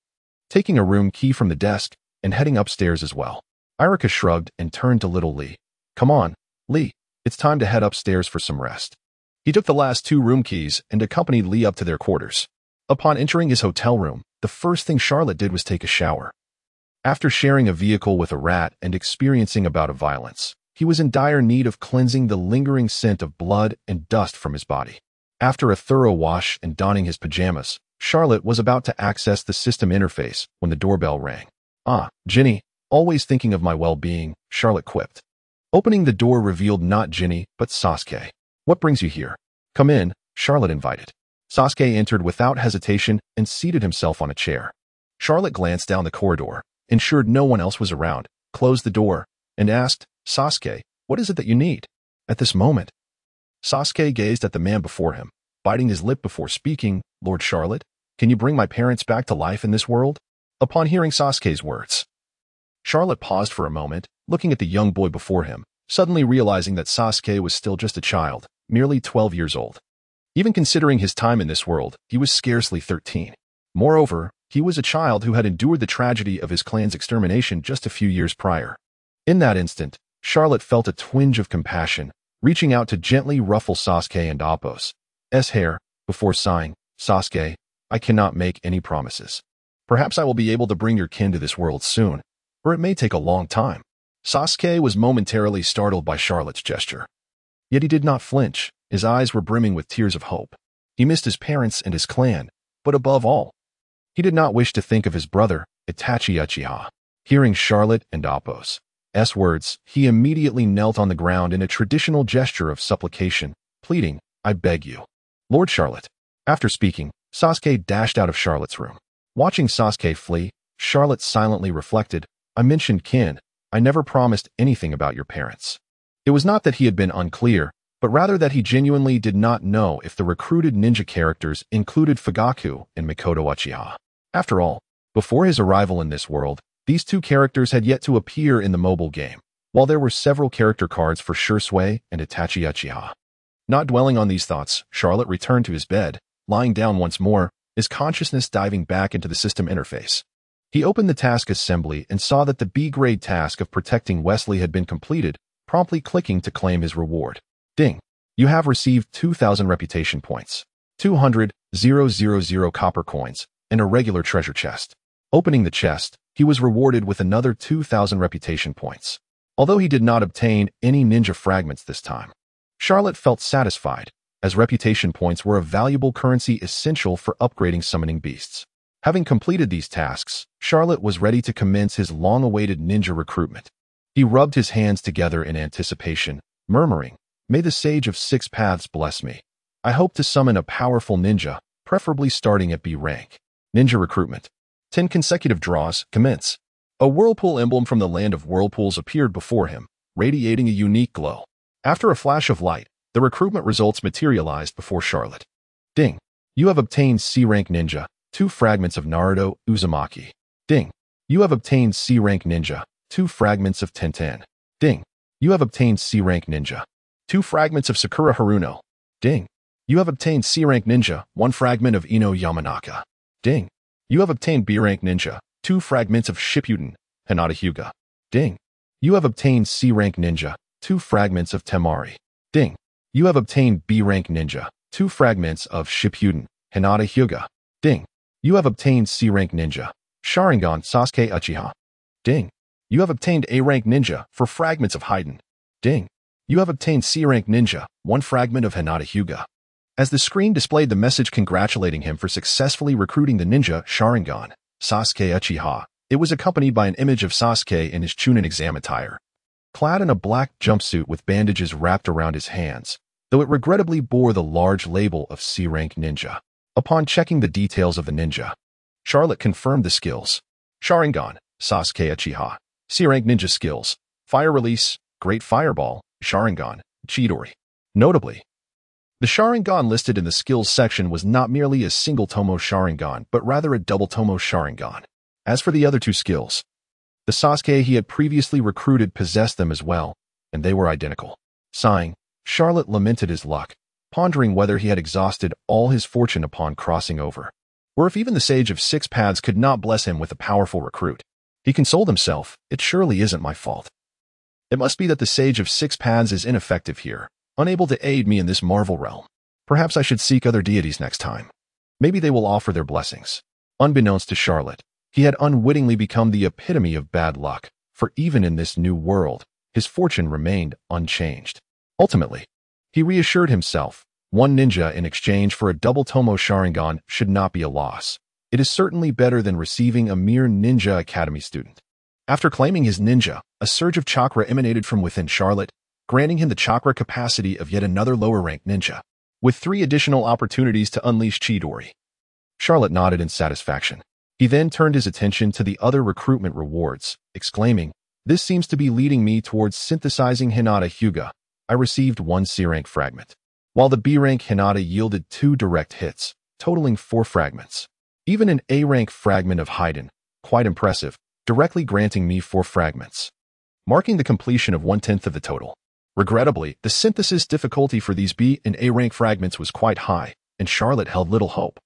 taking a room key from the desk and heading upstairs as well. Irika shrugged and turned to little Lee. Come on, Lee, it's time to head upstairs for some rest. He took the last 2 room keys and accompanied Lee up to their quarters. Upon entering his hotel room, the first thing Charlotte did was take a shower. After sharing a vehicle with a rat and experiencing a bout of violence, he was in dire need of cleansing the lingering scent of blood and dust from his body. After a thorough wash and donning his pajamas, Charlotte was about to access the system interface when the doorbell rang. Ah, Ginny, always thinking of my well-being, Charlotte quipped. Opening the door revealed not Ginny, but Sasuke. What brings you here? Come in, Charlotte invited. Sasuke entered without hesitation and seated himself on a chair. Charlotte glanced down the corridor, ensured no one else was around, closed the door, and asked, Sasuke, what is it that you need? At this moment, Sasuke gazed at the man before him, biting his lip before speaking. Lord Charlotte, can you bring my parents back to life in this world? Upon hearing Sasuke's words, Charlotte paused for a moment, looking at the young boy before him, suddenly realizing that Sasuke was still just a child, merely 12 years old. Even considering his time in this world, he was scarcely 13. Moreover, he was a child who had endured the tragedy of his clan's extermination just a few years prior. In that instant, Charlotte felt a twinge of compassion, reaching out to gently ruffle Sasuke and Appo's hair, before sighing, Sasuke, I cannot make any promises. Perhaps I will be able to bring your kin to this world soon, or it may take a long time. Sasuke was momentarily startled by Charlotte's gesture. Yet he did not flinch, his eyes were brimming with tears of hope. He missed his parents and his clan, but above all, he did not wish to think of his brother, Itachi Uchiha. Hearing Charlotte and Appo's words, he immediately knelt on the ground in a traditional gesture of supplication, pleading, I beg you. Lord Charlotte. After speaking, Sasuke dashed out of Charlotte's room. Watching Sasuke flee, Charlotte silently reflected, I mentioned kin, I never promised anything about your parents. It was not that he had been unclear, but rather that he genuinely did not know if the recruited ninja characters included Fugaku and Mikoto Uchiha. After all, before his arrival in this world, these 2 characters had yet to appear in the mobile game, while there were several character cards for Shursui and Itachi Uchiha. Not dwelling on these thoughts, Charlotte returned to his bed, lying down once more, his consciousness diving back into the system interface. He opened the task assembly and saw that the B-grade task of protecting Wesley had been completed, promptly clicking to claim his reward. Ding! You have received 2,000 reputation points, 200,000 copper coins, and a regular treasure chest. Opening the chest, he was rewarded with another 2,000 reputation points. Although he did not obtain any ninja fragments this time, Charlotte felt satisfied, as reputation points were a valuable currency essential for upgrading summoning beasts. Having completed these tasks, Charlotte was ready to commence his long-awaited ninja recruitment. He rubbed his hands together in anticipation, murmuring, May the Sage of 6 Paths bless me. I hope to summon a powerful ninja, preferably starting at B rank. Ninja recruitment. 10 consecutive draws, commence. A whirlpool emblem from the land of whirlpools appeared before him, radiating a unique glow. After a flash of light, the recruitment results materialized before Charlotte. Ding! You have obtained C-rank ninja, 2 fragments of Naruto Uzumaki. Ding! You have obtained C-rank ninja, 2 fragments of Tenten. Ding! You have obtained C-rank ninja, 2 fragments of Sakura Haruno. Ding! You have obtained C-rank ninja, 1 fragment of Ino Yamanaka. Ding! You have obtained B-rank ninja, 2 fragments of Shippuden, Hinata Hyuga. Ding! You have obtained C-rank ninja, 2 fragments of Temari. Ding! You have obtained B-rank ninja, 2 fragments of Shippuden, Hinata Hyuga. Ding! You have obtained C-rank ninja, Sharingan Sasuke Uchiha. Ding! You have obtained A-rank ninja, 4 fragments of Haiden. Ding! You have obtained C-rank ninja, 1 fragment of Hinata Hyuga. As the screen displayed the message congratulating him for successfully recruiting the ninja Sharingan Sasuke Uchiha, it was accompanied by an image of Sasuke in his Chunin exam attire, clad in a black jumpsuit with bandages wrapped around his hands, though it regrettably bore the large label of C-rank ninja. Upon checking the details of the ninja, Charlotte confirmed the skills. Sharingan Sasuke Uchiha. C-rank ninja skills: Fire Release, Great Fireball, Sharingan, Chidori. Notably, the Sharingan listed in the skills section was not merely a single Tomo Sharingan, but rather a double Tomo Sharingan. As for the other 2 skills, the Sasuke he had previously recruited possessed them as well, and they were identical. Sighing, Charlotte lamented his luck. pondering whether he had exhausted all his fortune upon crossing over, or if even the Sage of Six Paths could not bless him with a powerful recruit. He consoled himself, it surely isn't my fault. It must be that the Sage of Six Paths is ineffective here, unable to aid me in this marvel realm. Perhaps I should seek other deities next time. Maybe they will offer their blessings. Unbeknownst to Charlotte, he had unwittingly become the epitome of bad luck, for even in this new world, his fortune remained unchanged. Ultimately, he reassured himself, one ninja in exchange for a double Tomo Sharingan should not be a loss. It is certainly better than receiving a mere Ninja Academy student. After claiming his ninja, a surge of chakra emanated from within Charlotte, granting him the chakra capacity of yet another lower-ranked ninja, with 3 additional opportunities to unleash Chidori. Charlotte nodded in satisfaction. He then turned his attention to the other recruitment rewards, exclaiming, "This seems to be leading me towards synthesizing Hinata Hyuga." I received 1 C-rank fragment, while the B-rank Hinata yielded 2 direct hits, totaling 4 fragments. Even an A-rank fragment of Haiden, quite impressive, directly granting me 4 fragments, marking the completion of 1/10 of the total. Regrettably, the synthesis difficulty for these B and A-rank fragments was quite high, and Charlotte held little hope.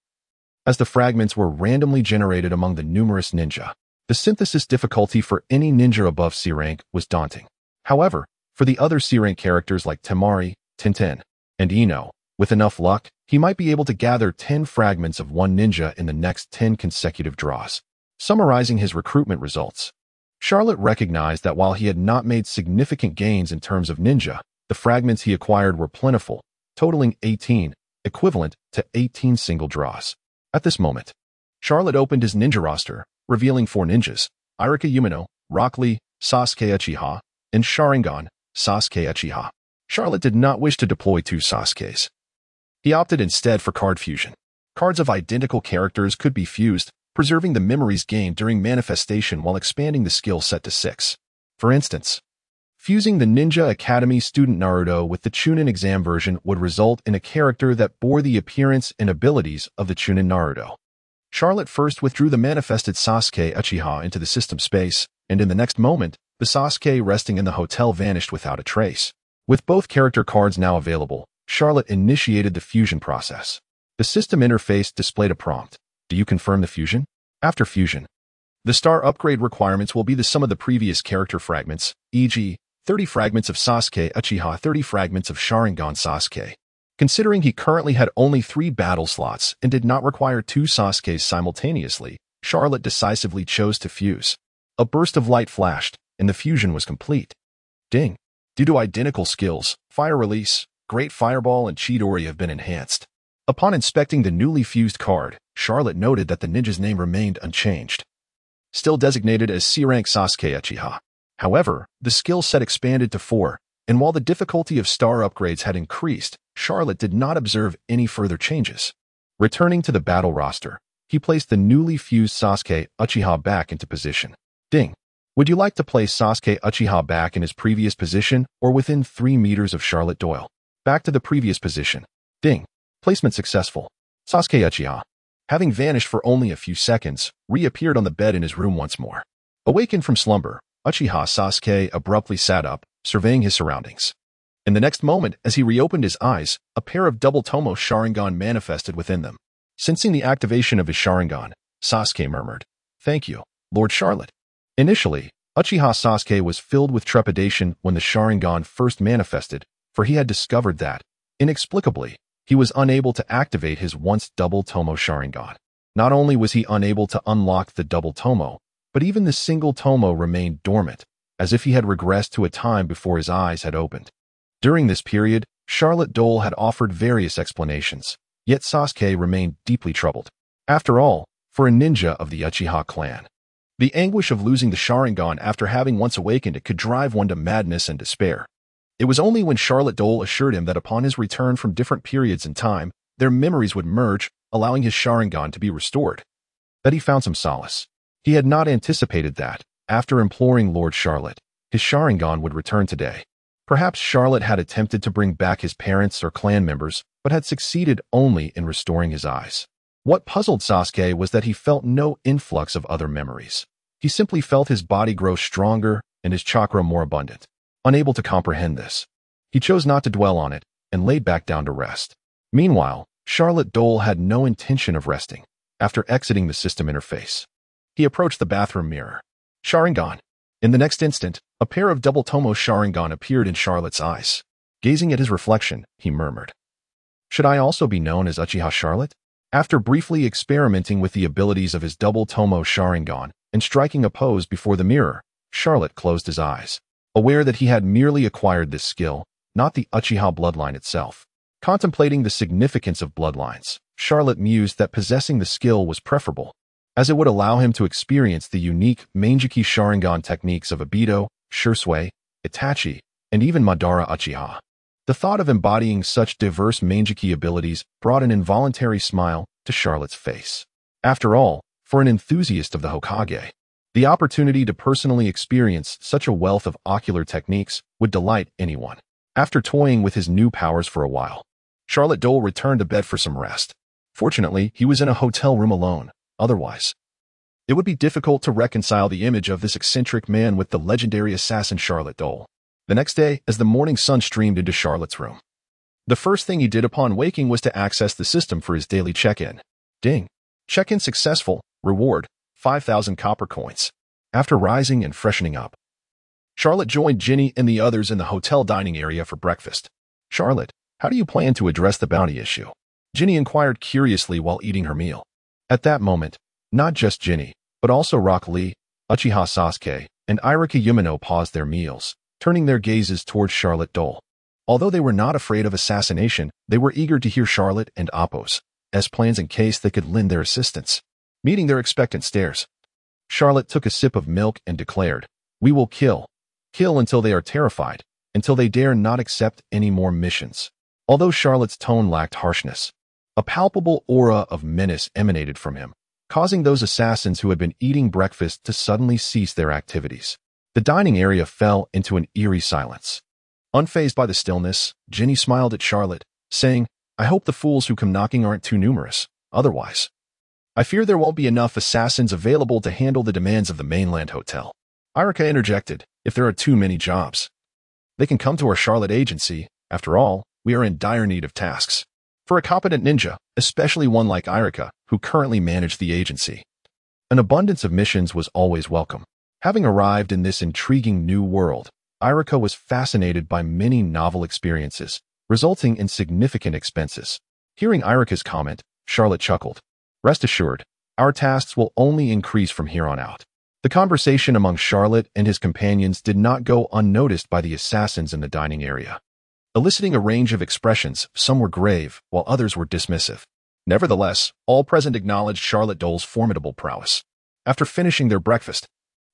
As the fragments were randomly generated among the numerous ninja, the synthesis difficulty for any ninja above C-rank was daunting. However, for the other C-rank characters like Temari, Tintin, and Ino, with enough luck, he might be able to gather 10 fragments of one ninja in the next 10 consecutive draws. Summarizing his recruitment results, Charlotte recognized that while he had not made significant gains in terms of ninja, the fragments he acquired were plentiful, totaling 18, equivalent to 18 single draws. At this moment, Charlotte opened his ninja roster, revealing 4 ninjas, Irika Yumino, Rock Lee, Sasuke Uchiha, and Sharingan, Sasuke Uchiha. Charlotte did not wish to deploy 2 Sasukes. He opted instead for card fusion. Cards of identical characters could be fused, preserving the memories gained during manifestation while expanding the skill set to 6. For instance, fusing the Ninja Academy student Naruto with the Chunin exam version would result in a character that bore the appearance and abilities of the Chunin Naruto. Charlotte first withdrew the manifested Sasuke Uchiha into the system space, and in the next moment, the Sasuke resting in the hotel vanished without a trace. With both character cards now available, Charlotte initiated the fusion process. The system interface displayed a prompt. Do you confirm the fusion? After fusion, the star upgrade requirements will be the sum of the previous character fragments, e.g., 30 fragments of Sasuke Uchiha, 30 fragments of Sharingan Sasuke. Considering he currently had only 3 battle slots and did not require 2 Sasukes simultaneously, Charlotte decisively chose to fuse. A burst of light flashed, and the fusion was complete. Ding! Due to identical skills, Fire Release, Great Fireball, and Chidori have been enhanced. Upon inspecting the newly fused card, Charlotte noted that the ninja's name remained unchanged, still designated as C-rank Sasuke Uchiha. However, the skill set expanded to 4, and while the difficulty of star upgrades had increased, Charlotte did not observe any further changes. Returning to the battle roster, he placed the newly fused Sasuke Uchiha back into position. Ding! Would you like to place Sasuke Uchiha back in his previous position or within 3 meters of Charlotte Doyle? Back to the previous position. Ding! Placement successful. Sasuke Uchiha, having vanished for only a few seconds, reappeared on the bed in his room once more. Awakened from slumber, Uchiha Sasuke abruptly sat up, surveying his surroundings. In the next moment, as he reopened his eyes, a pair of double Tomo Sharingan manifested within them. Sensing the activation of his Sharingan, Sasuke murmured, "Thank you, Lord Charlotte." Initially, Uchiha Sasuke was filled with trepidation when the Sharingan first manifested, for he had discovered that, inexplicably, he was unable to activate his once double Tomo Sharingan. Not only was he unable to unlock the double Tomo, but even the single Tomo remained dormant, as if he had regressed to a time before his eyes had opened. During this period, Charlotte Doyle had offered various explanations, yet Sasuke remained deeply troubled. After all, for a ninja of the Uchiha clan, the anguish of losing the Sharingan after having once awakened it could drive one to madness and despair. It was only when Charlotte Doyle assured him that upon his return from different periods in time, their memories would merge, allowing his Sharingan to be restored, that he found some solace. He had not anticipated that, after imploring Lord Charlotte, his Sharingan would return today. Perhaps Charlotte had attempted to bring back his parents or clan members, but had succeeded only in restoring his eyes. What puzzled Sasuke was that he felt no influx of other memories. He simply felt his body grow stronger and his chakra more abundant. Unable to comprehend this, he chose not to dwell on it, and laid back down to rest. Meanwhile, Charlotte Doyle had no intention of resting. After exiting the system interface, he approached the bathroom mirror. Sharingan. In the next instant, a pair of double Tomo Sharingan appeared in Charlotte's eyes. Gazing at his reflection, he murmured, "Should I also be known as Uchiha Charlotte?" After briefly experimenting with the abilities of his double Tomo Sharingan and striking a pose before the mirror, Charlotte closed his eyes, aware that he had merely acquired this skill, not the Uchiha bloodline itself. Contemplating the significance of bloodlines, Charlotte mused that possessing the skill was preferable, as it would allow him to experience the unique Manjiki Sharingan techniques of Ibido, Shursui, Itachi, and even Madara Uchiha. The thought of embodying such diverse Manjiki abilities brought an involuntary smile to Charlotte's face. After all, for an enthusiast of the Hokage, the opportunity to personally experience such a wealth of ocular techniques would delight anyone. After toying with his new powers for a while, Charlotte Doyle returned to bed for some rest. Fortunately, he was in a hotel room alone. Otherwise, it would be difficult to reconcile the image of this eccentric man with the legendary assassin Charlotte Doyle. The next day, as the morning sun streamed into Charlotte's room, the first thing he did upon waking was to access the system for his daily check-in. Ding. Check-in successful. Reward, 5,000 copper coins. After rising and freshening up, Charlotte joined Ginny and the others in the hotel dining area for breakfast. "Charlotte, how do you plan to address the bounty issue?" Ginny inquired curiously while eating her meal. At that moment, not just Ginny, but also Rock Lee, Uchiha Sasuke, and Irika Yumino paused their meals, turning their gazes towards Charlotte Doyle. Although they were not afraid of assassination, they were eager to hear Charlotte and Appo's plans in case they could lend their assistance. Meeting their expectant stares, Charlotte took a sip of milk and declared, "We will kill until they are terrified, until they dare not accept any more missions." Although Charlotte's tone lacked harshness, a palpable aura of menace emanated from him, causing those assassins who had been eating breakfast to suddenly cease their activities. The dining area fell into an eerie silence. Unfazed by the stillness, Ginny smiled at Charlotte, saying, "I hope the fools who come knocking aren't too numerous. Otherwise, I fear there won't be enough assassins available to handle the demands of the mainland hotel." Irika interjected, "If there are too many jobs, they can come to our Charlotte agency. After all, we are in dire need of tasks for a competent ninja, especially one like Irika, who currently managed the agency." An abundance of missions was always welcome. Having arrived in this intriguing new world, Irika was fascinated by many novel experiences, resulting in significant expenses. Hearing Irika's comment, Charlotte chuckled. "Rest assured, our tasks will only increase from here on out." The conversation among Charlotte and his companions did not go unnoticed by the assassins in the dining area, eliciting a range of expressions. Some were grave, while others were dismissive. Nevertheless, all present acknowledged Charlotte Doyle's formidable prowess. After finishing their breakfast,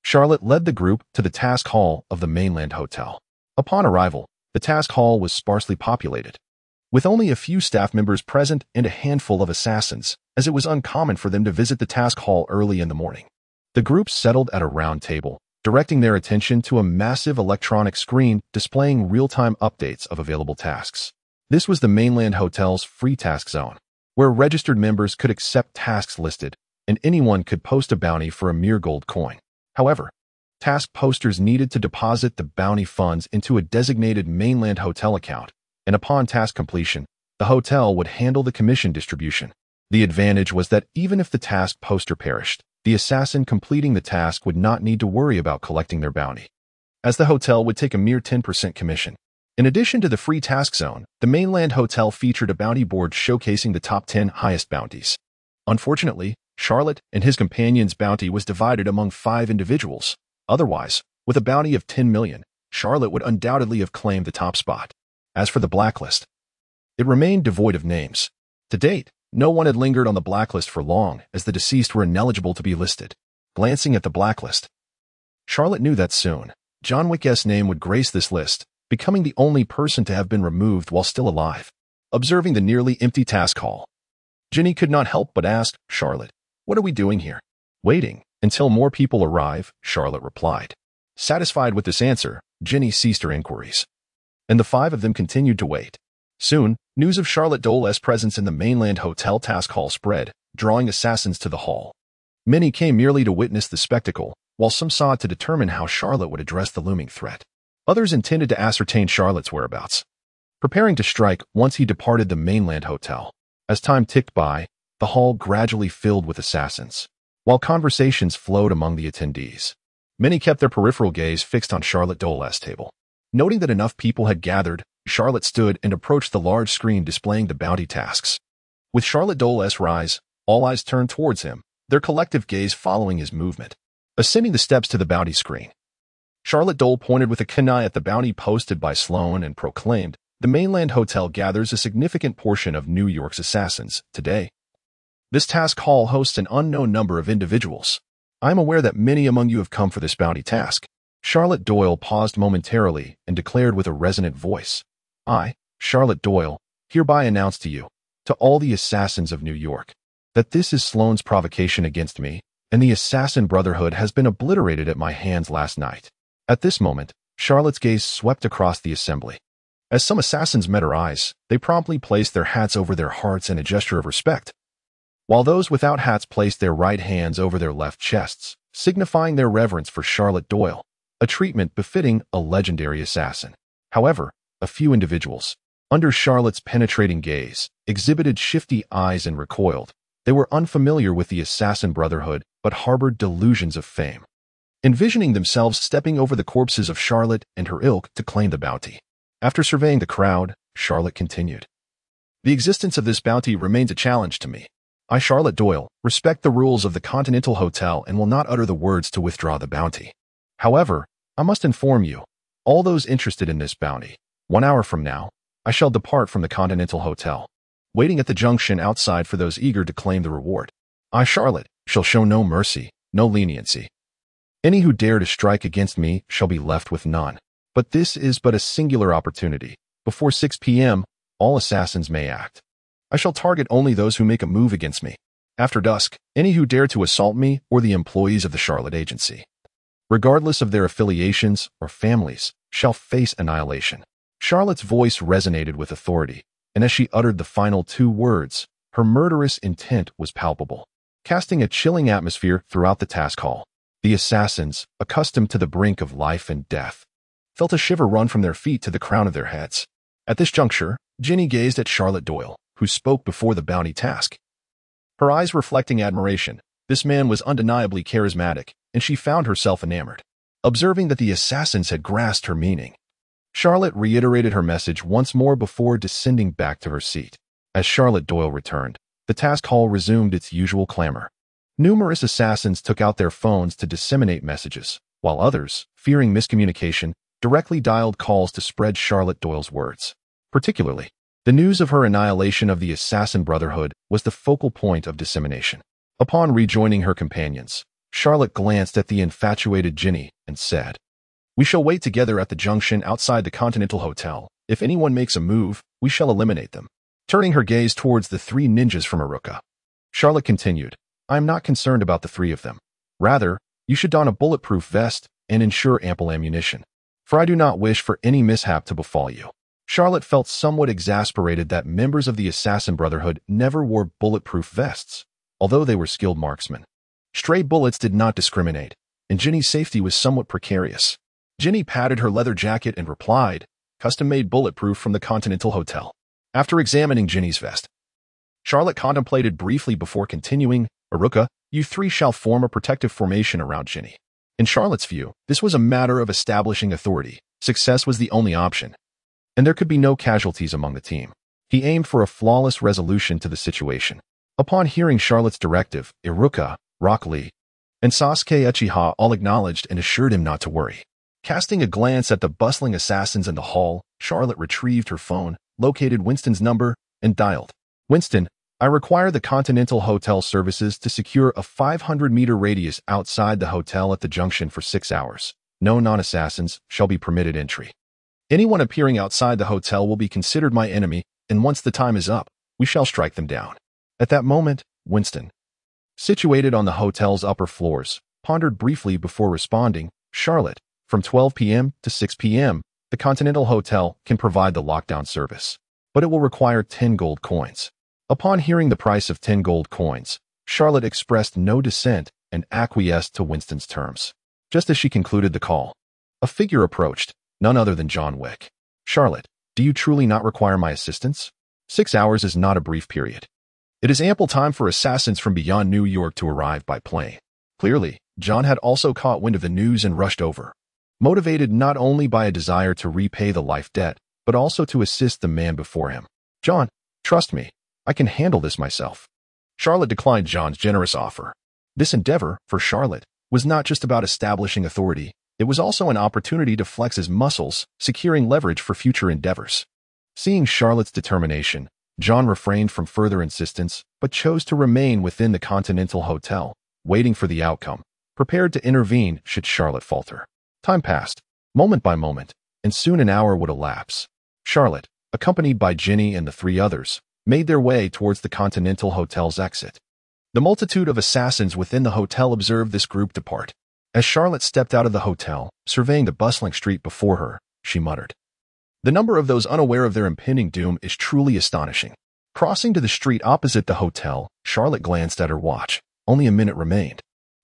Charlotte led the group to the task hall of the mainland hotel. Upon arrival, the task hall was sparsely populated, with only a few staff members present and a handful of assassins, as it was uncommon for them to visit the task hall early in the morning. The group settled at a round table, directing their attention to a massive electronic screen displaying real-time updates of available tasks. This was the mainland hotel's free task zone, where registered members could accept tasks listed, and anyone could post a bounty for a mere gold coin. However, task posters needed to deposit the bounty funds into a designated mainland hotel account, and upon task completion, the hotel would handle the commission distribution. The advantage was that even if the task poster perished, the assassin completing the task would not need to worry about collecting their bounty, as the hotel would take a mere 10% commission. In addition to the free task zone, the mainland hotel featured a bounty board showcasing the top 10 highest bounties. Unfortunately, Charlotte and his companion's bounty was divided among 5 individuals. Otherwise, with a bounty of 10 million, Charlotte would undoubtedly have claimed the top spot. As for the blacklist, it remained devoid of names. To date, no one had lingered on the blacklist for long, as the deceased were ineligible to be listed. Glancing at the blacklist, Charlotte knew that soon, John Wick's name would grace this list, becoming the only person to have been removed while still alive. Observing the nearly empty task hall, Ginny could not help but ask, "Charlotte, what are we doing here?" "Waiting until more people arrive," Charlotte replied. Satisfied with this answer, Ginny ceased her inquiries, and the 5 of them continued to wait. Soon, news of Charlotte Doyle's presence in the mainland hotel task hall spread, drawing assassins to the hall. Many came merely to witness the spectacle, while some saw it to determine how Charlotte would address the looming threat. Others intended to ascertain Charlotte's whereabouts. preparing to strike once he departed the mainland hotel. As time ticked by, the hall gradually filled with assassins, while conversations flowed among the attendees. Many kept their peripheral gaze fixed on Charlotte Doyle's table. Noting that enough people had gathered, Charlotte stood and approached the large screen displaying the bounty tasks. With Charlotte Doyle's rise, all eyes turned towards him, their collective gaze following his movement. Ascending the steps to the bounty screen, Charlotte Doyle pointed with a kunai at the bounty posted by Sloan and proclaimed, "The mainland hotel gathers a significant portion of New York's assassins today. This task hall hosts an unknown number of individuals. I am aware that many among you have come for this bounty task." Charlotte Doyle paused momentarily and declared with a resonant voice, "I, Charlotte Doyle, hereby announce to you, to all the assassins of New York, that this is Sloan's provocation against me, and the Assassin Brotherhood has been obliterated at my hands last night." At this moment, Charlotte's gaze swept across the assembly. As some assassins met her eyes, they promptly placed their hats over their hearts in a gesture of respect, while those without hats placed their right hands over their left chests, signifying their reverence for Charlotte Doyle, a treatment befitting a legendary assassin. However, a few individuals, under Charlotte's penetrating gaze, exhibited shifty eyes and recoiled. They were unfamiliar with the Assassin Brotherhood, but harbored delusions of fame, envisioning themselves stepping over the corpses of Charlotte and her ilk to claim the bounty. After surveying the crowd, Charlotte continued, "The existence of this bounty remains a challenge to me. I, Charlotte Doyle, respect the rules of the Continental Hotel and will not utter the words to withdraw the bounty. However, I must inform you, all those interested in this bounty, 1 hour from now, I shall depart from the Continental Hotel, waiting at the junction outside for those eager to claim the reward. I, Charlotte, shall show no mercy, no leniency. Any who dare to strike against me shall be left with none. But this is but a singular opportunity. Before 6 p.m., all assassins may act. I shall target only those who make a move against me. After dusk, any who dare to assault me or the employees of the Charlotte Agency, regardless of their affiliations or families, shall face annihilation." Charlotte's voice resonated with authority, and as she uttered the final 2 words, her murderous intent was palpable, casting a chilling atmosphere throughout the task hall. The assassins, accustomed to the brink of life and death, felt a shiver run from their feet to the crown of their heads. At this juncture, Ginny gazed at Charlotte Doyle, who spoke before the bounty task, her eyes reflecting admiration. This man was undeniably charismatic, and she found herself enamored. Observing that the assassins had grasped her meaning, Charlotte reiterated her message once more before descending back to her seat. As Charlotte Doyle returned, the task hall resumed its usual clamor. Numerous assassins took out their phones to disseminate messages, while others, fearing miscommunication, directly dialed calls to spread Charlotte Doyle's words. Particularly, the news of her annihilation of the Assassin Brotherhood was the focal point of dissemination. Upon rejoining her companions, Charlotte glanced at the infatuated Ginny and said, "We shall wait together at the junction outside the Continental Hotel. If anyone makes a move, we shall eliminate them." Turning her gaze towards the 3 ninjas from Aruka, Charlotte continued, "I am not concerned about the 3 of them. Rather, you should don a bulletproof vest and ensure ample ammunition, for I do not wish for any mishap to befall you." Charlotte felt somewhat exasperated that members of the Assassin Brotherhood never wore bulletproof vests, although they were skilled marksmen. Stray bullets did not discriminate, and Ginny's safety was somewhat precarious. Ginny patted her leather jacket and replied, "Custom-made bulletproof from the Continental Hotel." After examining Ginny's vest, Charlotte contemplated briefly before continuing, "Aruka, you 3 shall form a protective formation around Ginny." In Charlotte's view, this was a matter of establishing authority. Success was the only option, and there could be no casualties among the team. He aimed for a flawless resolution to the situation. Upon hearing Charlotte's directive, Aruka, Rock Lee, and Sasuke Uchiha all acknowledged and assured him not to worry. Casting a glance at the bustling assassins in the hall, Charlotte retrieved her phone, located Winston's number, and dialed. "Winston, I require the Continental Hotel services to secure a 500-meter radius outside the hotel at the junction for 6 hours. No non-assassins shall be permitted entry. Anyone appearing outside the hotel will be considered my enemy, and once the time is up, we shall strike them down." At that moment, Winston, situated on the hotel's upper floors, pondered briefly before responding, "Charlotte, from 12 p.m. to 6 p.m., the Continental Hotel can provide the lockdown service, but it will require 10 gold coins." Upon hearing the price of 10 gold coins, Charlotte expressed no dissent and acquiesced to Winston's terms. Just as she concluded the call, a figure approached, none other than John Wick. "Charlotte, Do you truly not require my assistance? 6 hours is not a brief period. It is ample time for assassins from beyond New York to arrive by plane. Clearly, John had also caught wind of the news and rushed over, motivated not only by a desire to repay the life debt, but also to assist the man before him. John, trust me, I can handle this myself. Charlotte declined John's generous offer. This endeavor, for Charlotte, was not just about establishing authority, it was also an opportunity to flex his muscles, securing leverage for future endeavors. Seeing Charlotte's determination, John refrained from further insistence, but chose to remain within the Continental Hotel, waiting for the outcome, prepared to intervene should Charlotte falter. Time passed, moment by moment, and soon an hour would elapse. Charlotte, accompanied by Ginny and the 3 others, made their way towards the Continental Hotel's exit. The multitude of assassins within the hotel observed this group depart. As Charlotte stepped out of the hotel, surveying the bustling street before her, she muttered, "The number of those unaware of their impending doom is truly astonishing." Crossing to the street opposite the hotel, Charlotte glanced at her watch. Only a minute remained.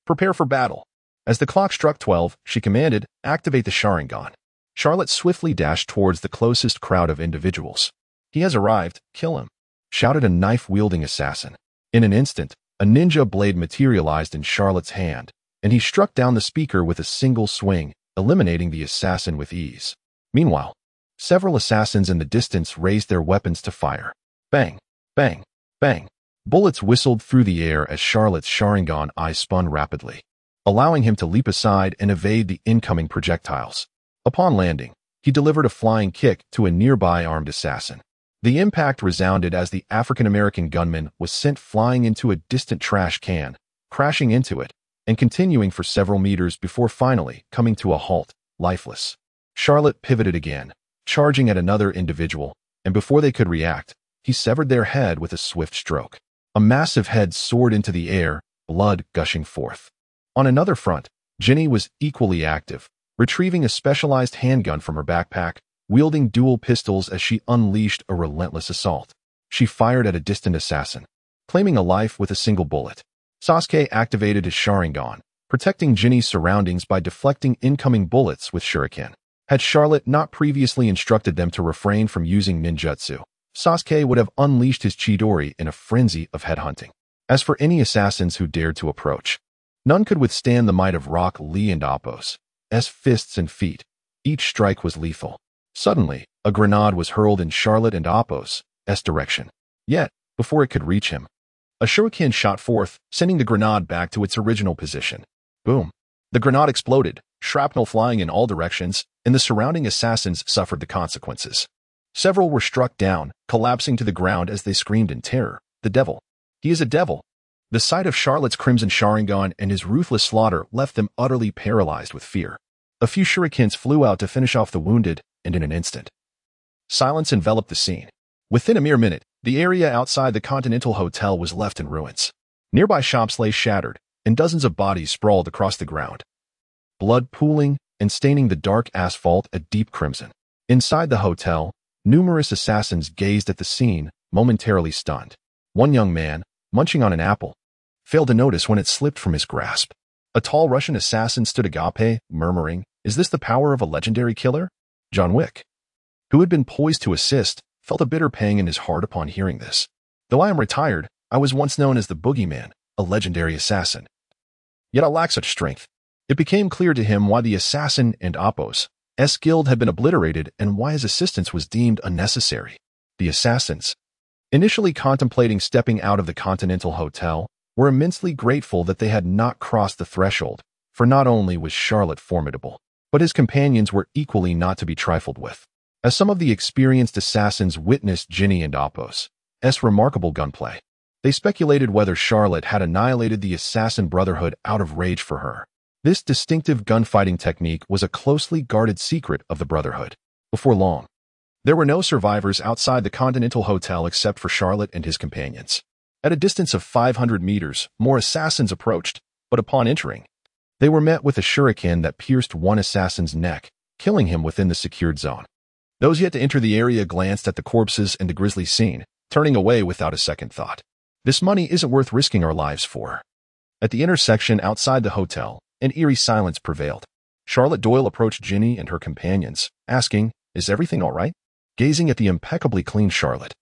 "Prepare for battle." As the clock struck 12, she commanded, "Activate the Sharingan." Charlotte swiftly dashed towards the closest crowd of individuals. "He has arrived, kill him," shouted a knife-wielding assassin. In an instant, a ninja blade materialized in Charlotte's hand, and he struck down the speaker with a single swing, eliminating the assassin with ease. Meanwhile, several assassins in the distance raised their weapons to fire. Bang, bang, bang. Bullets whistled through the air as Charlotte's Sharingan eye spun rapidly, allowing him to leap aside and evade the incoming projectiles. Upon landing, he delivered a flying kick to a nearby armed assassin. The impact resounded as the African-American gunman was sent flying into a distant trash can, crashing into it, and continuing for several meters before finally coming to a halt, lifeless. Charlotte pivoted again, charging at another individual, and before they could react, he severed their head with a swift stroke. A massive head soared into the air, blood gushing forth. On another front, Ginny was equally active, retrieving a specialized handgun from her backpack, wielding dual pistols as she unleashed a relentless assault. She fired at a distant assassin, claiming a life with a single bullet. Sasuke activated his Sharingan, protecting Ginny's surroundings by deflecting incoming bullets with shuriken. Had Charlotte not previously instructed them to refrain from using ninjutsu, Sasuke would have unleashed his Chidori in a frenzy of headhunting. As for any assassins who dared to approach, none could withstand the might of Rock Lee and Appo's fists and feet. Each strike was lethal. Suddenly, a grenade was hurled in Charlotte and Appo's direction. Yet, before it could reach him, a shuriken shot forth, sending the grenade back to its original position. Boom. The grenade exploded, shrapnel flying in all directions, and the surrounding assassins suffered the consequences. Several were struck down, collapsing to the ground as they screamed in terror. "The devil! He is a devil!" The sight of Charlotte's crimson Sharingan and his ruthless slaughter left them utterly paralyzed with fear. A few shurikens flew out to finish off the wounded, and in an instant, silence enveloped the scene. Within a mere minute, the area outside the Continental Hotel was left in ruins. Nearby shops lay shattered, and dozens of bodies sprawled across the ground, blood pooling and staining the dark asphalt a deep crimson. Inside the hotel, numerous assassins gazed at the scene, momentarily stunned. One young man, munching on an apple, failed to notice when it slipped from his grasp. A tall Russian assassin stood agape, murmuring, "Is this the power of a legendary killer?" John Wick, who had been poised to assist, felt a bitter pang in his heart upon hearing this. "Though I am retired, I was once known as the Boogeyman, a legendary assassin. Yet I lack such strength." It became clear to him why the assassin and Appo's guild had been obliterated and why his assistance was deemed unnecessary. The assassins, initially contemplating stepping out of the Continental Hotel, were immensely grateful that they had not crossed the threshold, for not only was Charlotte formidable, but his companions were equally not to be trifled with. As some of the experienced assassins witnessed Ginny and Appo's remarkable gunplay, they speculated whether Charlotte had annihilated the assassin brotherhood out of rage for her. This distinctive gunfighting technique was a closely guarded secret of the Brotherhood. Before long, there were no survivors outside the Continental Hotel except for Charlotte and his companions. At a distance of 500 meters, more assassins approached, but upon entering, they were met with a shuriken that pierced one assassin's neck, killing him within the secured zone. Those yet to enter the area glanced at the corpses and the grisly scene, turning away without a second thought. This money isn't worth risking our lives for. At the intersection outside the hotel, an eerie silence prevailed. Charlotte Doyle approached Ginny and her companions, asking, "Is everything all right?" gazing at the impeccably clean Charlotte.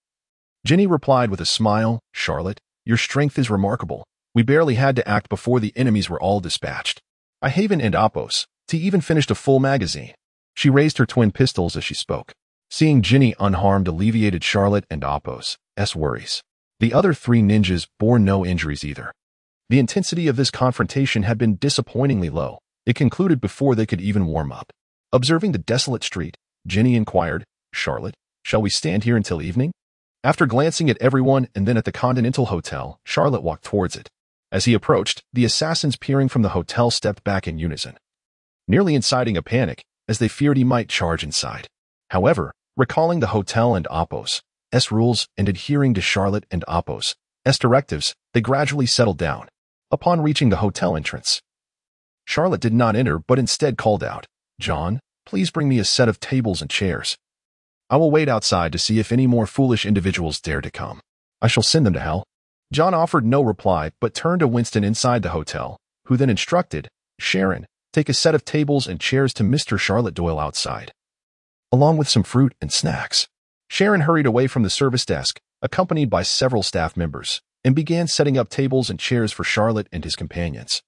Ginny replied with a smile, "Charlotte, your strength is remarkable. We barely had to act before the enemies were all dispatched. I Haven and Appos, T even finished a full magazine." She raised her twin pistols as she spoke. Seeing Ginny unharmed alleviated Charlotte and Appos' worries. The other three ninjas bore no injuries either. The intensity of this confrontation had been disappointingly low. It concluded before they could even warm up. Observing the desolate street, Ginny inquired, "Charlotte, shall we stand here until evening?" After glancing at everyone and then at the Continental Hotel, Charlotte walked towards it. As he approached, the assassins peering from the hotel stepped back in unison, nearly inciting a panic, as they feared he might charge inside. However, recalling the hotel and Appos' rules and adhering to Charlotte and Appos' directives, they gradually settled down. Upon reaching the hotel entrance, Charlotte did not enter but instead called out, "John, please bring me a set of tables and chairs. I will wait outside to see if any more foolish individuals dare to come. I shall send them to hell." John offered no reply but turned to Winston inside the hotel, who then instructed, "Sharon, take a set of tables and chairs to Mr. Charlotte Doyle outside, along with some fruit and snacks." Sharon hurried away from the service desk, accompanied by several staff members, and began setting up tables and chairs for Charlotte and his companions,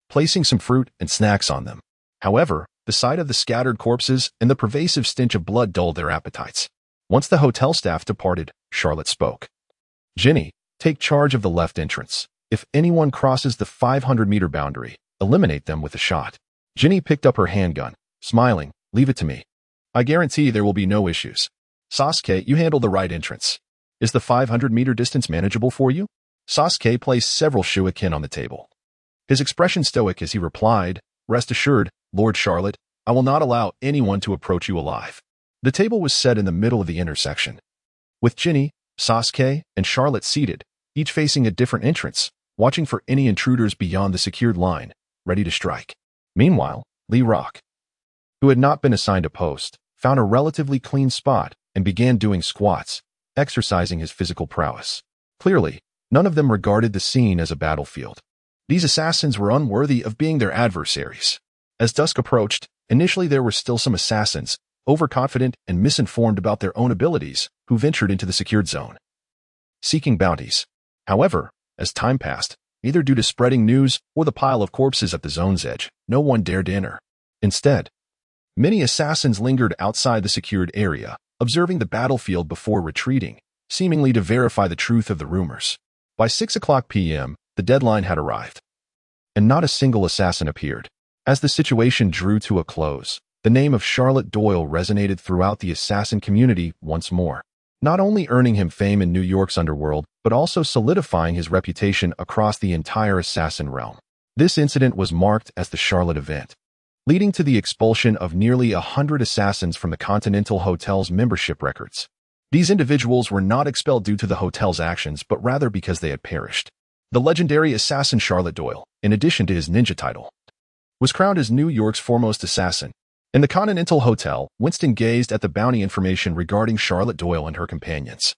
placing some fruit and snacks on them. However, the sight of the scattered corpses and the pervasive stench of blood dulled their appetites. Once the hotel staff departed, Charlotte spoke. "Ginny, take charge of the left entrance. If anyone crosses the 500-meter boundary, eliminate them with a shot." Ginny picked up her handgun, smiling, "Leave it to me. I guarantee there will be no issues. Sasuke, you handle the right entrance. Is the 500-meter distance manageable for you?" Sasuke placed several shuriken on the table, his expression stoic as he replied, "Rest assured, Lord Charlotte, I will not allow anyone to approach you alive." The table was set in the middle of the intersection, with Ginny, Sasuke, and Charlotte seated, each facing a different entrance, watching for any intruders beyond the secured line, ready to strike. Meanwhile, Lee Rock, who had not been assigned a post, found a relatively clean spot and began doing squats, exercising his physical prowess. Clearly, none of them regarded the scene as a battlefield. These assassins were unworthy of being their adversaries. As dusk approached, initially there were still some assassins, overconfident and misinformed about their own abilities, who ventured into the secured zone, seeking bounties. However, as time passed, either due to spreading news or the pile of corpses at the zone's edge, no one dared to enter. Instead, many assassins lingered outside the secured area, observing the battlefield before retreating, seemingly to verify the truth of the rumors. By 6 p.m., the deadline had arrived, and not a single assassin appeared. As the situation drew to a close, the name of Charlotte Doyle resonated throughout the assassin community once more, not only earning him fame in New York's underworld, but also solidifying his reputation across the entire assassin realm. This incident was marked as the Charlotte event, leading to the expulsion of nearly 100 assassins from the Continental Hotel's membership records. These individuals were not expelled due to the hotel's actions, but rather because they had perished. The legendary assassin Charlotte Doyle, in addition to his ninja title, was crowned as New York's foremost assassin. In the Continental Hotel, Winston gazed at the bounty information regarding Charlotte Doyle and her companions.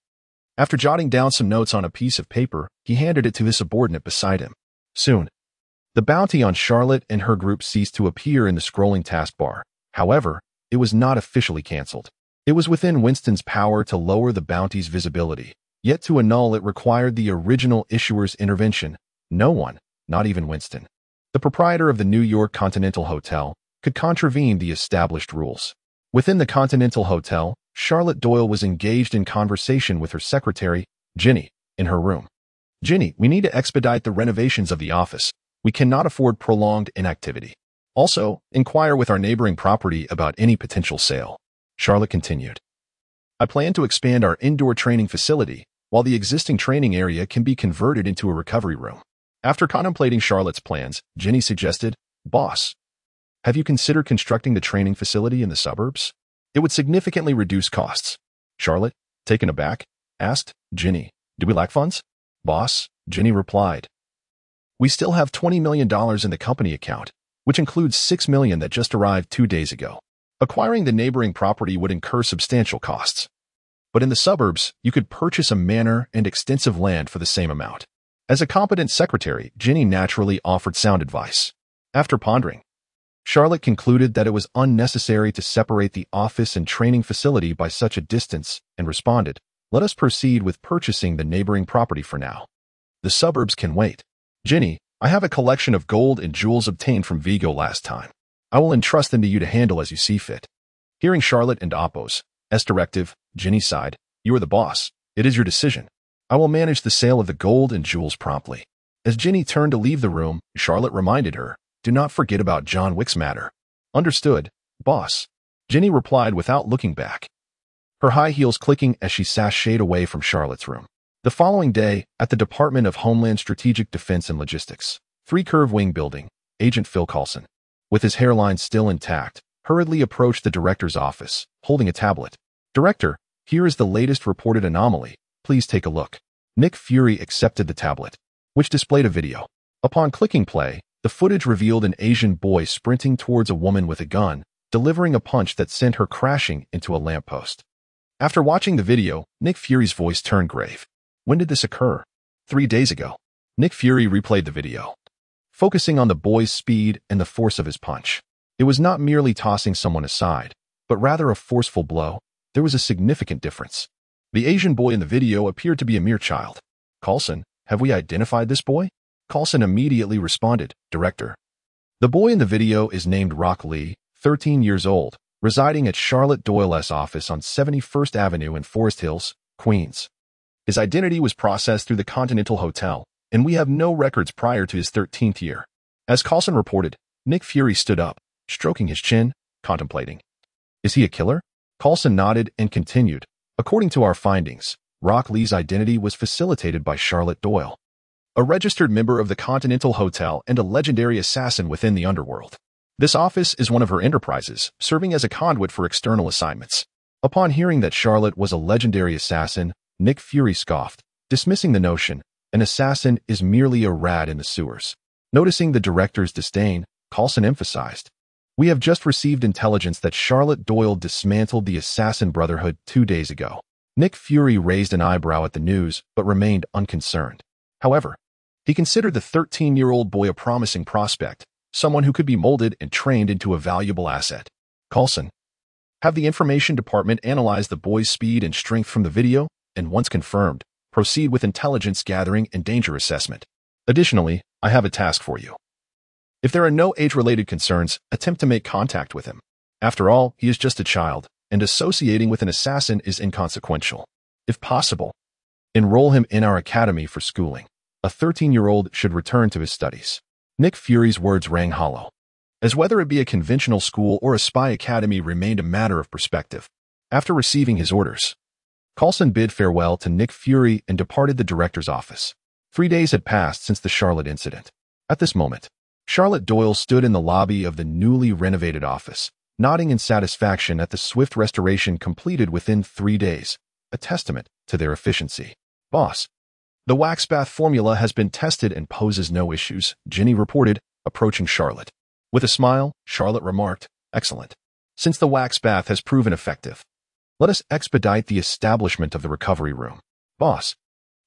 After jotting down some notes on a piece of paper, he handed it to his subordinate beside him. Soon, the bounty on Charlotte and her group ceased to appear in the scrolling taskbar. However, it was not officially canceled. It was within Winston's power to lower the bounty's visibility, yet to annul it required the original issuer's intervention. No one, not even Winston, the proprietor of the New York Continental Hotel, could contravene the established rules. Within the Continental Hotel, Charlotte Doyle was engaged in conversation with her secretary, Ginny, in her room. "Ginny, we need to expedite the renovations of the office. We cannot afford prolonged inactivity. Also, inquire with our neighboring property about any potential sale." Charlotte continued, "I plan to expand our indoor training facility, while the existing training area can be converted into a recovery room." After contemplating Charlotte's plans, Ginny suggested, "Boss, have you considered constructing the training facility in the suburbs? It would significantly reduce costs." Charlotte, taken aback, asked, "Ginny, do we lack funds?" "Boss," Ginny replied, "we still have $20 million in the company account, which includes $6 million that just arrived 2 days ago. Acquiring the neighboring property would incur substantial costs. But in the suburbs, you could purchase a manor and extensive land for the same amount." As a competent secretary, Ginny naturally offered sound advice. After pondering, Charlotte concluded that it was unnecessary to separate the office and training facility by such a distance and responded, "Let us proceed with purchasing the neighboring property for now. The suburbs can wait. Ginny, I have a collection of gold and jewels obtained from Vigo last time. I will entrust them to you to handle as you see fit." Hearing Charlotte and Oppo's directive, Ginny sighed, "You are the boss. It is your decision. I will manage the sale of the gold and jewels promptly." As Ginny turned to leave the room, Charlotte reminded her, "Do not forget about John Wick's matter." "Understood, boss," Ginny replied without looking back, her high heels clicking as she sashayed away from Charlotte's room. The following day, at the Department of Homeland Strategic Defense and Logistics, 3 Curve Wing Building, Agent Phil Coulson, with his hairline still intact, hurriedly approached the director's office, holding a tablet. "Director, here is the latest reported anomaly. Please take a look." Nick Fury accepted the tablet, which displayed a video. Upon clicking play, the footage revealed an Asian boy sprinting towards a woman with a gun, delivering a punch that sent her crashing into a lamppost. After watching the video, Nick Fury's voice turned grave. "When did this occur?" 3 days ago. Nick Fury replayed the video, focusing on the boy's speed and the force of his punch. It was not merely tossing someone aside, but rather a forceful blow. There was a significant difference. The Asian boy in the video appeared to be a mere child. "Coulson, have we identified this boy?" Coulson immediately responded, "Director. The boy in the video is named Rock Lee, 13 years old, residing at Charlotte Doyle's office on 71st Avenue in Forest Hills, Queens. His identity was processed through the Continental Hotel, and we have no records prior to his 13th year." As Coulson reported, Nick Fury stood up, stroking his chin, contemplating. "Is he a killer?" Coulson nodded and continued, "According to our findings, Rock Lee's identity was facilitated by Charlotte Doyle, a registered member of the Continental Hotel and a legendary assassin within the underworld. This office is one of her enterprises, serving as a conduit for external assignments." Upon hearing that Charlotte was a legendary assassin, Nick Fury scoffed, dismissing the notion, "An assassin is merely a rat in the sewers." Noticing the director's disdain, Coulson emphasized, "We have just received intelligence that Charlotte Doyle dismantled the Assassin Brotherhood 2 days ago." Nick Fury raised an eyebrow at the news, but remained unconcerned. However, he considered the 13-year-old boy a promising prospect, someone who could be molded and trained into a valuable asset. "Coulson, have the information department analyze the boy's speed and strength from the video, and once confirmed, proceed with intelligence gathering and danger assessment. Additionally, I have a task for you. If there are no age-related concerns, attempt to make contact with him. After all, he is just a child, and associating with an assassin is inconsequential. If possible, enroll him in our academy for schooling. A 13-year-old should return to his studies." Nick Fury's words rang hollow, as whether it be a conventional school or a spy academy remained a matter of perspective. After receiving his orders, Coulson bid farewell to Nick Fury and departed the director's office. 3 days had passed since the Charlotte incident. At this moment, Charlotte Doyle stood in the lobby of the newly renovated office, nodding in satisfaction at the swift restoration completed within 3 days, a testament to their efficiency. "Boss, the wax bath formula has been tested and poses no issues," Ginny reported, approaching Charlotte. With a smile, Charlotte remarked, "Excellent. Since the wax bath has proven effective, let us expedite the establishment of the recovery room." "Boss,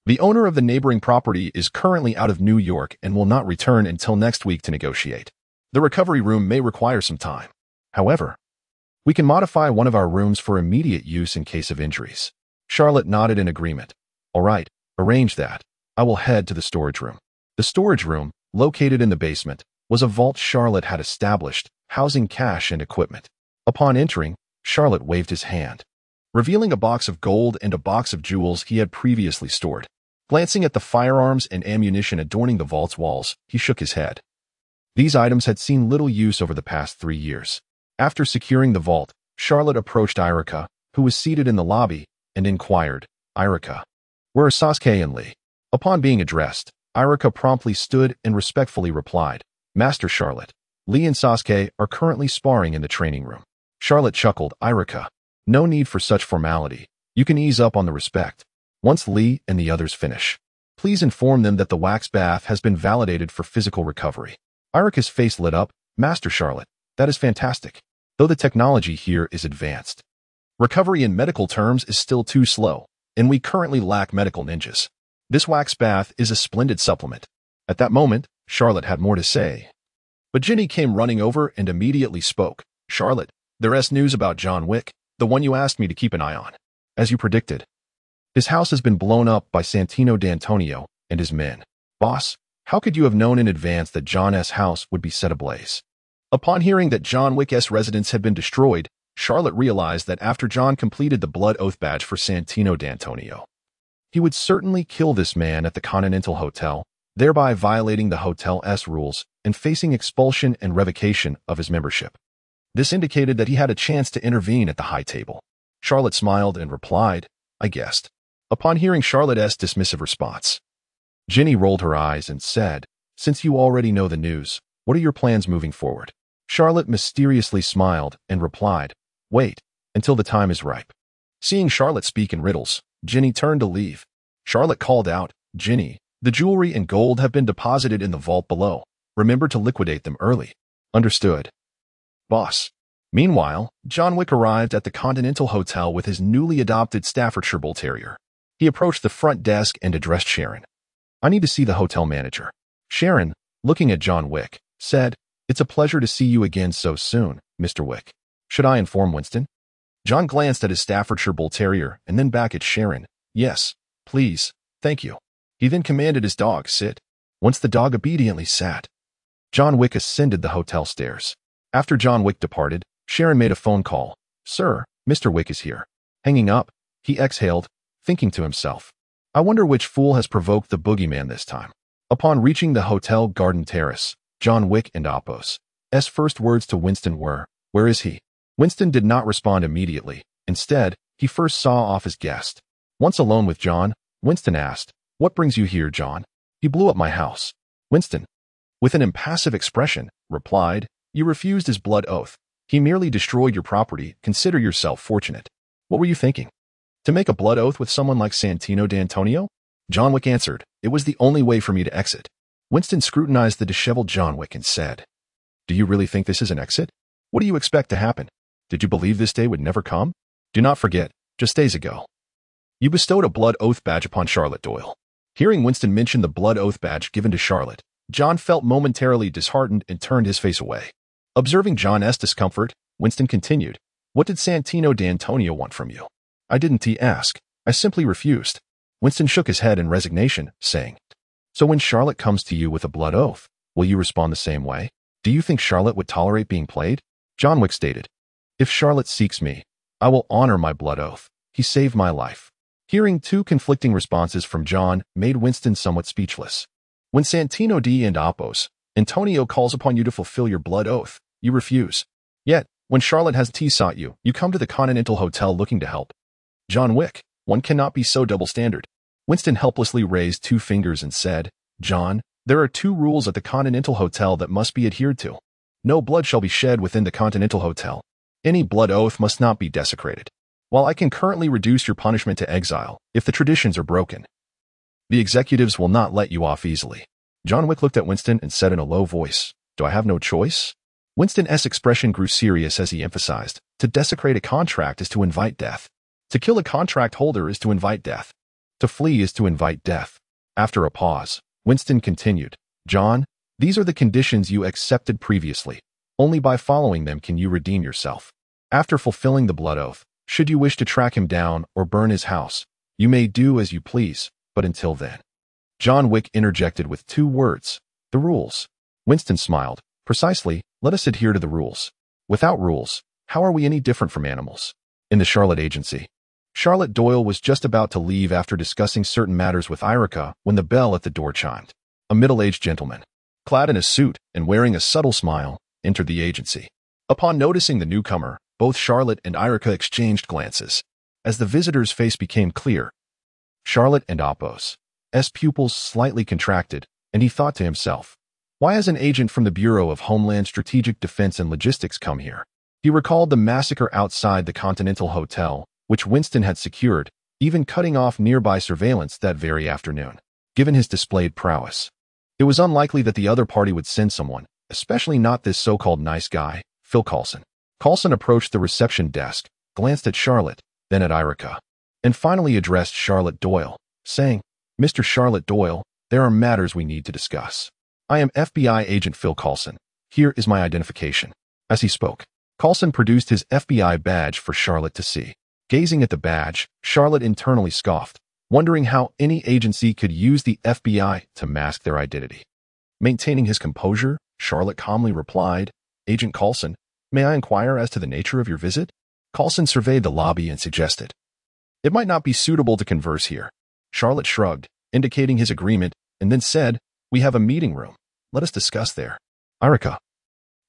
the owner of the neighboring property is currently out of New York and will not return until next week to negotiate. The recovery room may require some time. However, we can modify one of our rooms for immediate use in case of injuries." Charlotte nodded in agreement. "All right, arrange that. I will head to the storage room." The storage room, located in the basement, was a vault Charlotte had established, housing cash and equipment. Upon entering, Charlotte waved his hand, revealing a box of gold and a box of jewels he had previously stored. Glancing at the firearms and ammunition adorning the vault's walls, he shook his head. These items had seen little use over the past 3 years. After securing the vault, Charlotte approached Irika, who was seated in the lobby, and inquired, "Irika, where are Sasuke and Lee?" Upon being addressed, Irika promptly stood and respectfully replied, "Master Charlotte, Lee and Sasuke are currently sparring in the training room." Charlotte chuckled, "Irika, no need for such formality. You can ease up on the respect. Once Lee and the others finish, please inform them that the wax bath has been validated for physical recovery." Irika's face lit up, "Master Charlotte, that is fantastic. Though the technology here is advanced, recovery in medical terms is still too slow, and we currently lack medical ninjas. This wax bath is a splendid supplement." At that moment, Charlotte had more to say. But Ginny came running over and immediately spoke. "Charlotte, there's news about John Wick, the one you asked me to keep an eye on. As you predicted, his house has been blown up by Santino D'Antonio and his men. Boss, how could you have known in advance that John's house would be set ablaze?" Upon hearing that John Wick's residence had been destroyed, Charlotte realized that after John completed the blood oath badge for Santino D'Antonio, he would certainly kill this man at the Continental Hotel, thereby violating the hotel's rules and facing expulsion and revocation of his membership. This indicated that he had a chance to intervene at the high table. Charlotte smiled and replied, "I guessed." Upon hearing Charlotte's dismissive response, Ginny rolled her eyes and said, "Since you already know the news, what are your plans moving forward?" Charlotte mysteriously smiled and replied, "Wait until the time is ripe." Seeing Charlotte speak in riddles, Ginny turned to leave. Charlotte called out, "Ginny, the jewelry and gold have been deposited in the vault below. Remember to liquidate them early." "Understood, boss." Meanwhile, John Wick arrived at the Continental Hotel with his newly adopted Staffordshire Bull Terrier. He approached the front desk and addressed Sharon. "I need to see the hotel manager." Sharon, looking at John Wick, said, "It's a pleasure to see you again so soon, Mr. Wick. Should I inform Winston?" John glanced at his Staffordshire Bull Terrier and then back at Sharon. "Yes, please, thank you." He then commanded his dog, "Sit." Once the dog obediently sat, John Wick ascended the hotel stairs. After John Wick departed, Sharon made a phone call. "Sir, Mr. Wick is here." Hanging up, he exhaled, thinking to himself, "I wonder which fool has provoked the boogeyman this time." Upon reaching the hotel garden terrace, John Wick and Apos' first words to Winston were, "Where is he?" Winston did not respond immediately. Instead, he first saw off his guest. Once alone with John, Winston asked, "What brings you here, John?" "He blew up my house." Winston, with an impassive expression, replied, "You refused his blood oath. He merely destroyed your property. Consider yourself fortunate." "What were you thinking? To make a blood oath with someone like Santino D'Antonio?" John Wick answered, "It was the only way for me to exit." Winston scrutinized the disheveled John Wick and said, "Do you really think this is an exit? What do you expect to happen? Did you believe this day would never come? Do not forget, just days ago, you bestowed a blood oath badge upon Charlotte Doyle." Hearing Winston mention the blood oath badge given to Charlotte, John felt momentarily disheartened and turned his face away. Observing John's discomfort, Winston continued, "What did Santino D'Antonio want from you?" "I didn't ask. I simply refused." Winston shook his head in resignation, saying, "So when Charlotte comes to you with a blood oath, will you respond the same way? Do you think Charlotte would tolerate being played?" John Wick stated, "If Charlotte seeks me, I will honor my blood oath. He saved my life." Hearing two conflicting responses from John made Winston somewhat speechless. "When Santino D. and Apos, Antonio calls upon you to fulfill your blood oath, you refuse. Yet, when Charlotte has sought you, you come to the Continental Hotel looking to help." John Wick, one cannot be so double-standard. Winston helplessly raised two fingers and said, "John, there are two rules at the Continental Hotel that must be adhered to. No blood shall be shed within the Continental Hotel. Any blood oath must not be desecrated. While I can currently reduce your punishment to exile, if the traditions are broken, the executives will not let you off easily." John Wick looked at Winston and said in a low voice, "Do I have no choice?" Winston's expression grew serious as he emphasized, "To desecrate a contract is to invite death. To kill a contract holder is to invite death. To flee is to invite death." After a pause, Winston continued, "John, these are the conditions you accepted previously. Only by following them can you redeem yourself. After fulfilling the blood oath, should you wish to track him down or burn his house, you may do as you please, but until then." John Wick interjected with two words, "The rules." Winston smiled. "Precisely, let us adhere to the rules. Without rules, how are we any different from animals?" In the Charlotte agency, Charlotte Doyle was just about to leave after discussing certain matters with Irica when the bell at the door chimed. A middle-aged gentleman, clad in a suit and wearing a subtle smile, entered the agency. Upon noticing the newcomer, both Charlotte and Irica exchanged glances. As the visitor's face became clear, Charlotte and Apos' pupils slightly contracted, and he thought to himself, "Why has an agent from the Bureau of Homeland Strategic Defense and Logistics come here?" He recalled the massacre outside the Continental Hotel, which Winston had secured, even cutting off nearby surveillance that very afternoon. Given his displayed prowess, it was unlikely that the other party would send someone, especially not this so-called nice guy, Phil Coulson. Coulson approached the reception desk, glanced at Charlotte, then at Irica, and finally addressed Charlotte Doyle, saying, "Mr. Charlotte Doyle, there are matters we need to discuss. I am FBI agent Phil Coulson. Here is my identification. As he spoke, Coulson produced his FBI badge for Charlotte to see. Gazing at the badge, Charlotte internally scoffed, wondering how any agency could use the FBI to mask their identity. Maintaining his composure, Charlotte calmly replied, "Agent Coulson, may I inquire as to the nature of your visit?" Coulson surveyed the lobby and suggested, "It might not be suitable to converse here." Charlotte shrugged, indicating his agreement, and then said, "We have a meeting room. Let us discuss there." "Erica,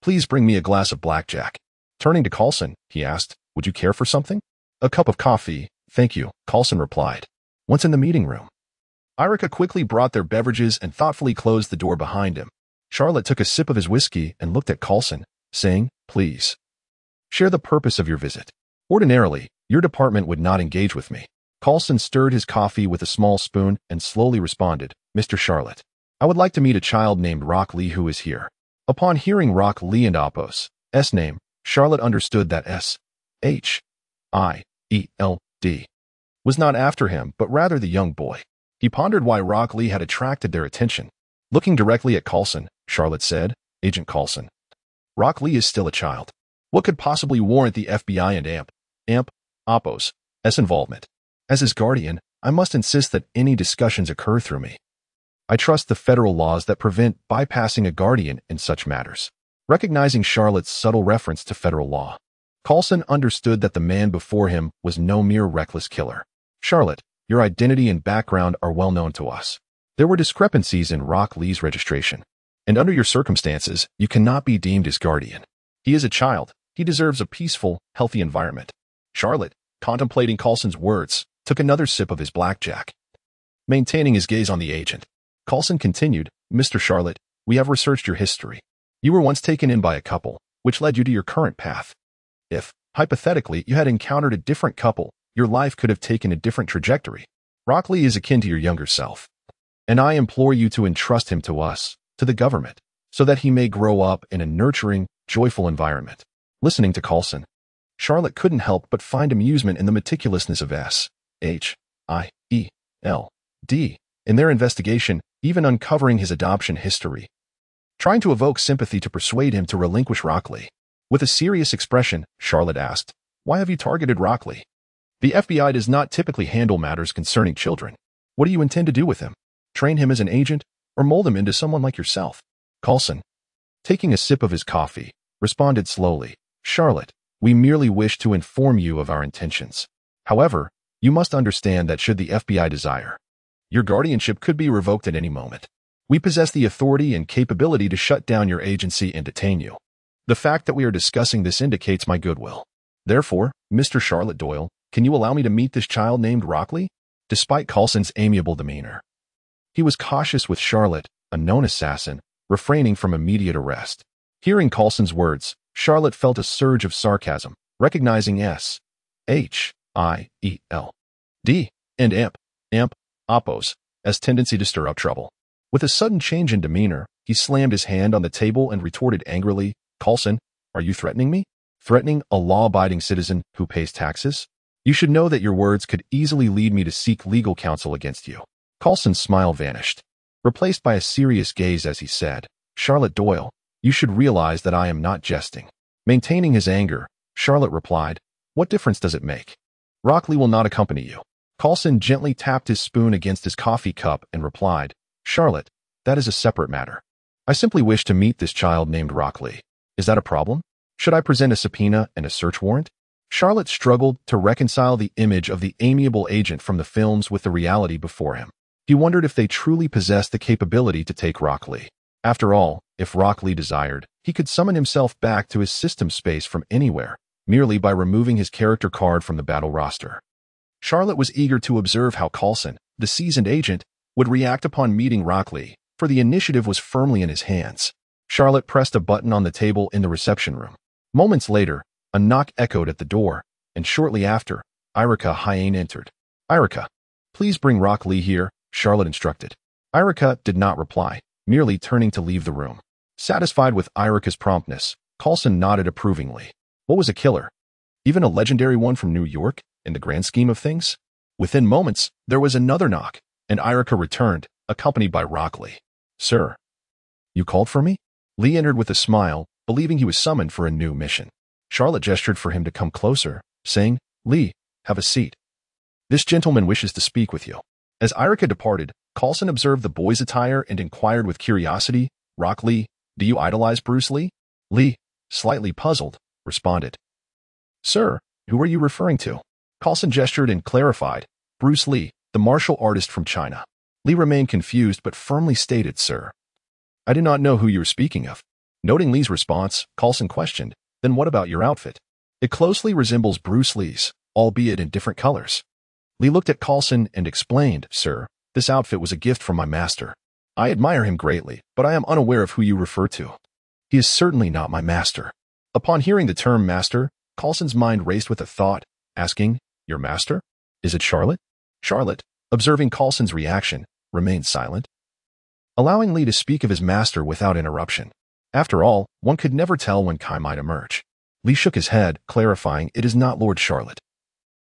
please bring me a glass of blackjack." Turning to Coulson, he asked, "Would you care for something?" "A cup of coffee, thank you," Coulson replied. Once in the meeting room, Erica quickly brought their beverages and thoughtfully closed the door behind him. Charlotte took a sip of his whiskey and looked at Coulson, saying, "Please, share the purpose of your visit. Ordinarily, your department would not engage with me." Coulson stirred his coffee with a small spoon and slowly responded, "Mr. Charlotte, I would like to meet a child named Rock Lee who is here." Upon hearing Rock Lee and Apos' name, Charlotte understood that S-H-I-E-L-D was not after him, but rather the young boy. He pondered why Rock Lee had attracted their attention. Looking directly at Coulson, Charlotte said, "Agent Coulson, Rock Lee is still a child. What could possibly warrant the FBI and Apos' involvement? As his guardian, I must insist that any discussions occur through me. I trust the federal laws that prevent bypassing a guardian in such matters." Recognizing Charlotte's subtle reference to federal law, Coulson understood that the man before him was no mere reckless killer. "Charlotte, your identity and background are well known to us. There were discrepancies in Rock Lee's registration, and under your circumstances, you cannot be deemed his guardian. He is a child. He deserves a peaceful, healthy environment." Charlotte, contemplating Coulson's words, took another sip of his blackjack. Maintaining his gaze on the agent, Coulson continued, "Mr. Charlotte, we have researched your history. You were once taken in by a couple, which led you to your current path. If, hypothetically, you had encountered a different couple, your life could have taken a different trajectory. Rock Lee is akin to your younger self, and I implore you to entrust him to us, to the government, so that he may grow up in a nurturing, joyful environment." Listening to Coulson, Charlotte couldn't help but find amusement in the meticulousness of S-H-I-E-L-D in their investigation, even uncovering his adoption history, trying to evoke sympathy to persuade him to relinquish Rock Lee. With a serious expression, Charlotte asked, "Why have you targeted Rock Lee? The FBI does not typically handle matters concerning children. What do you intend to do with him? Train him as an agent, or mold him into someone like yourself?" Coulson, taking a sip of his coffee, responded slowly, "Charlotte, we merely wish to inform you of our intentions. However, you must understand that should the FBI desire, your guardianship could be revoked at any moment. We possess the authority and capability to shut down your agency and detain you. The fact that we are discussing this indicates my goodwill. Therefore, Mr. Charlotte Doyle, can you allow me to meet this child named Rock Lee?" Despite Coulson's amiable demeanor, he was cautious with Charlotte, a known assassin, refraining from immediate arrest. Hearing Coulson's words, Charlotte felt a surge of sarcasm, recognizing S-H-I-E-L-D and Apos as tendency to stir up trouble. With a sudden change in demeanor, he slammed his hand on the table and retorted angrily, "Coulson, are you threatening me? Threatening a law-abiding citizen who pays taxes? You should know that your words could easily lead me to seek legal counsel against you." Coulson's smile vanished, replaced by a serious gaze as he said, "Charlotte Doyle, you should realize that I am not jesting." Maintaining his anger, Charlotte replied, "What difference does it make? Rock Lee will not accompany you." Coulson gently tapped his spoon against his coffee cup and replied, "Charlotte, that is a separate matter. I simply wish to meet this child named Rock Lee. Is that a problem? Should I present a subpoena and a search warrant?" Charlotte struggled to reconcile the image of the amiable agent from the films with the reality before him. He wondered if they truly possessed the capability to take Rock Lee. After all, if Rock Lee desired, he could summon himself back to his system space from anywhere, merely by removing his character card from the battle roster. Charlotte was eager to observe how Coulson, the seasoned agent, would react upon meeting Rock Lee, for the initiative was firmly in his hands. Charlotte pressed a button on the table in the reception room. Moments later, a knock echoed at the door, and shortly after, Erica Hyane entered. "Erica, please bring Rock Lee here," Charlotte instructed. Erica did not reply, merely turning to leave the room. Satisfied with Erica's promptness, Coulson nodded approvingly. What was a killer? Even a legendary one from New York, in the grand scheme of things? Within moments, there was another knock, and Erica returned, accompanied by Rock Lee. "Sir, you called for me?" Lee entered with a smile, believing he was summoned for a new mission. Charlotte gestured for him to come closer, saying, "Lee, have a seat. This gentleman wishes to speak with you." As Erica departed, Coulson observed the boy's attire and inquired with curiosity, "Rock Lee, do you idolize Bruce Lee?" Lee, slightly puzzled, responded, "Sir, who are you referring to?" Coulson gestured and clarified, "Bruce Lee, the martial artist from China." Lee remained confused but firmly stated, "Sir, I do not know who you are speaking of." Noting Lee's response, Coulson questioned, "Then what about your outfit?" "It closely resembles Bruce Lee's, albeit in different colors." Lee looked at Coulson and explained, "Sir, this outfit was a gift from my master. I admire him greatly, but I am unaware of who you refer to. He is certainly not my master." Upon hearing the term master, Coulson's mind raced with a thought, asking, "Your master? Is it Charlotte?" Charlotte, observing Coulson's reaction, remained silent, allowing Lee to speak of his master without interruption. After all, one could never tell when Kai might emerge. Lee shook his head, clarifying, "It is not Lord Charlotte.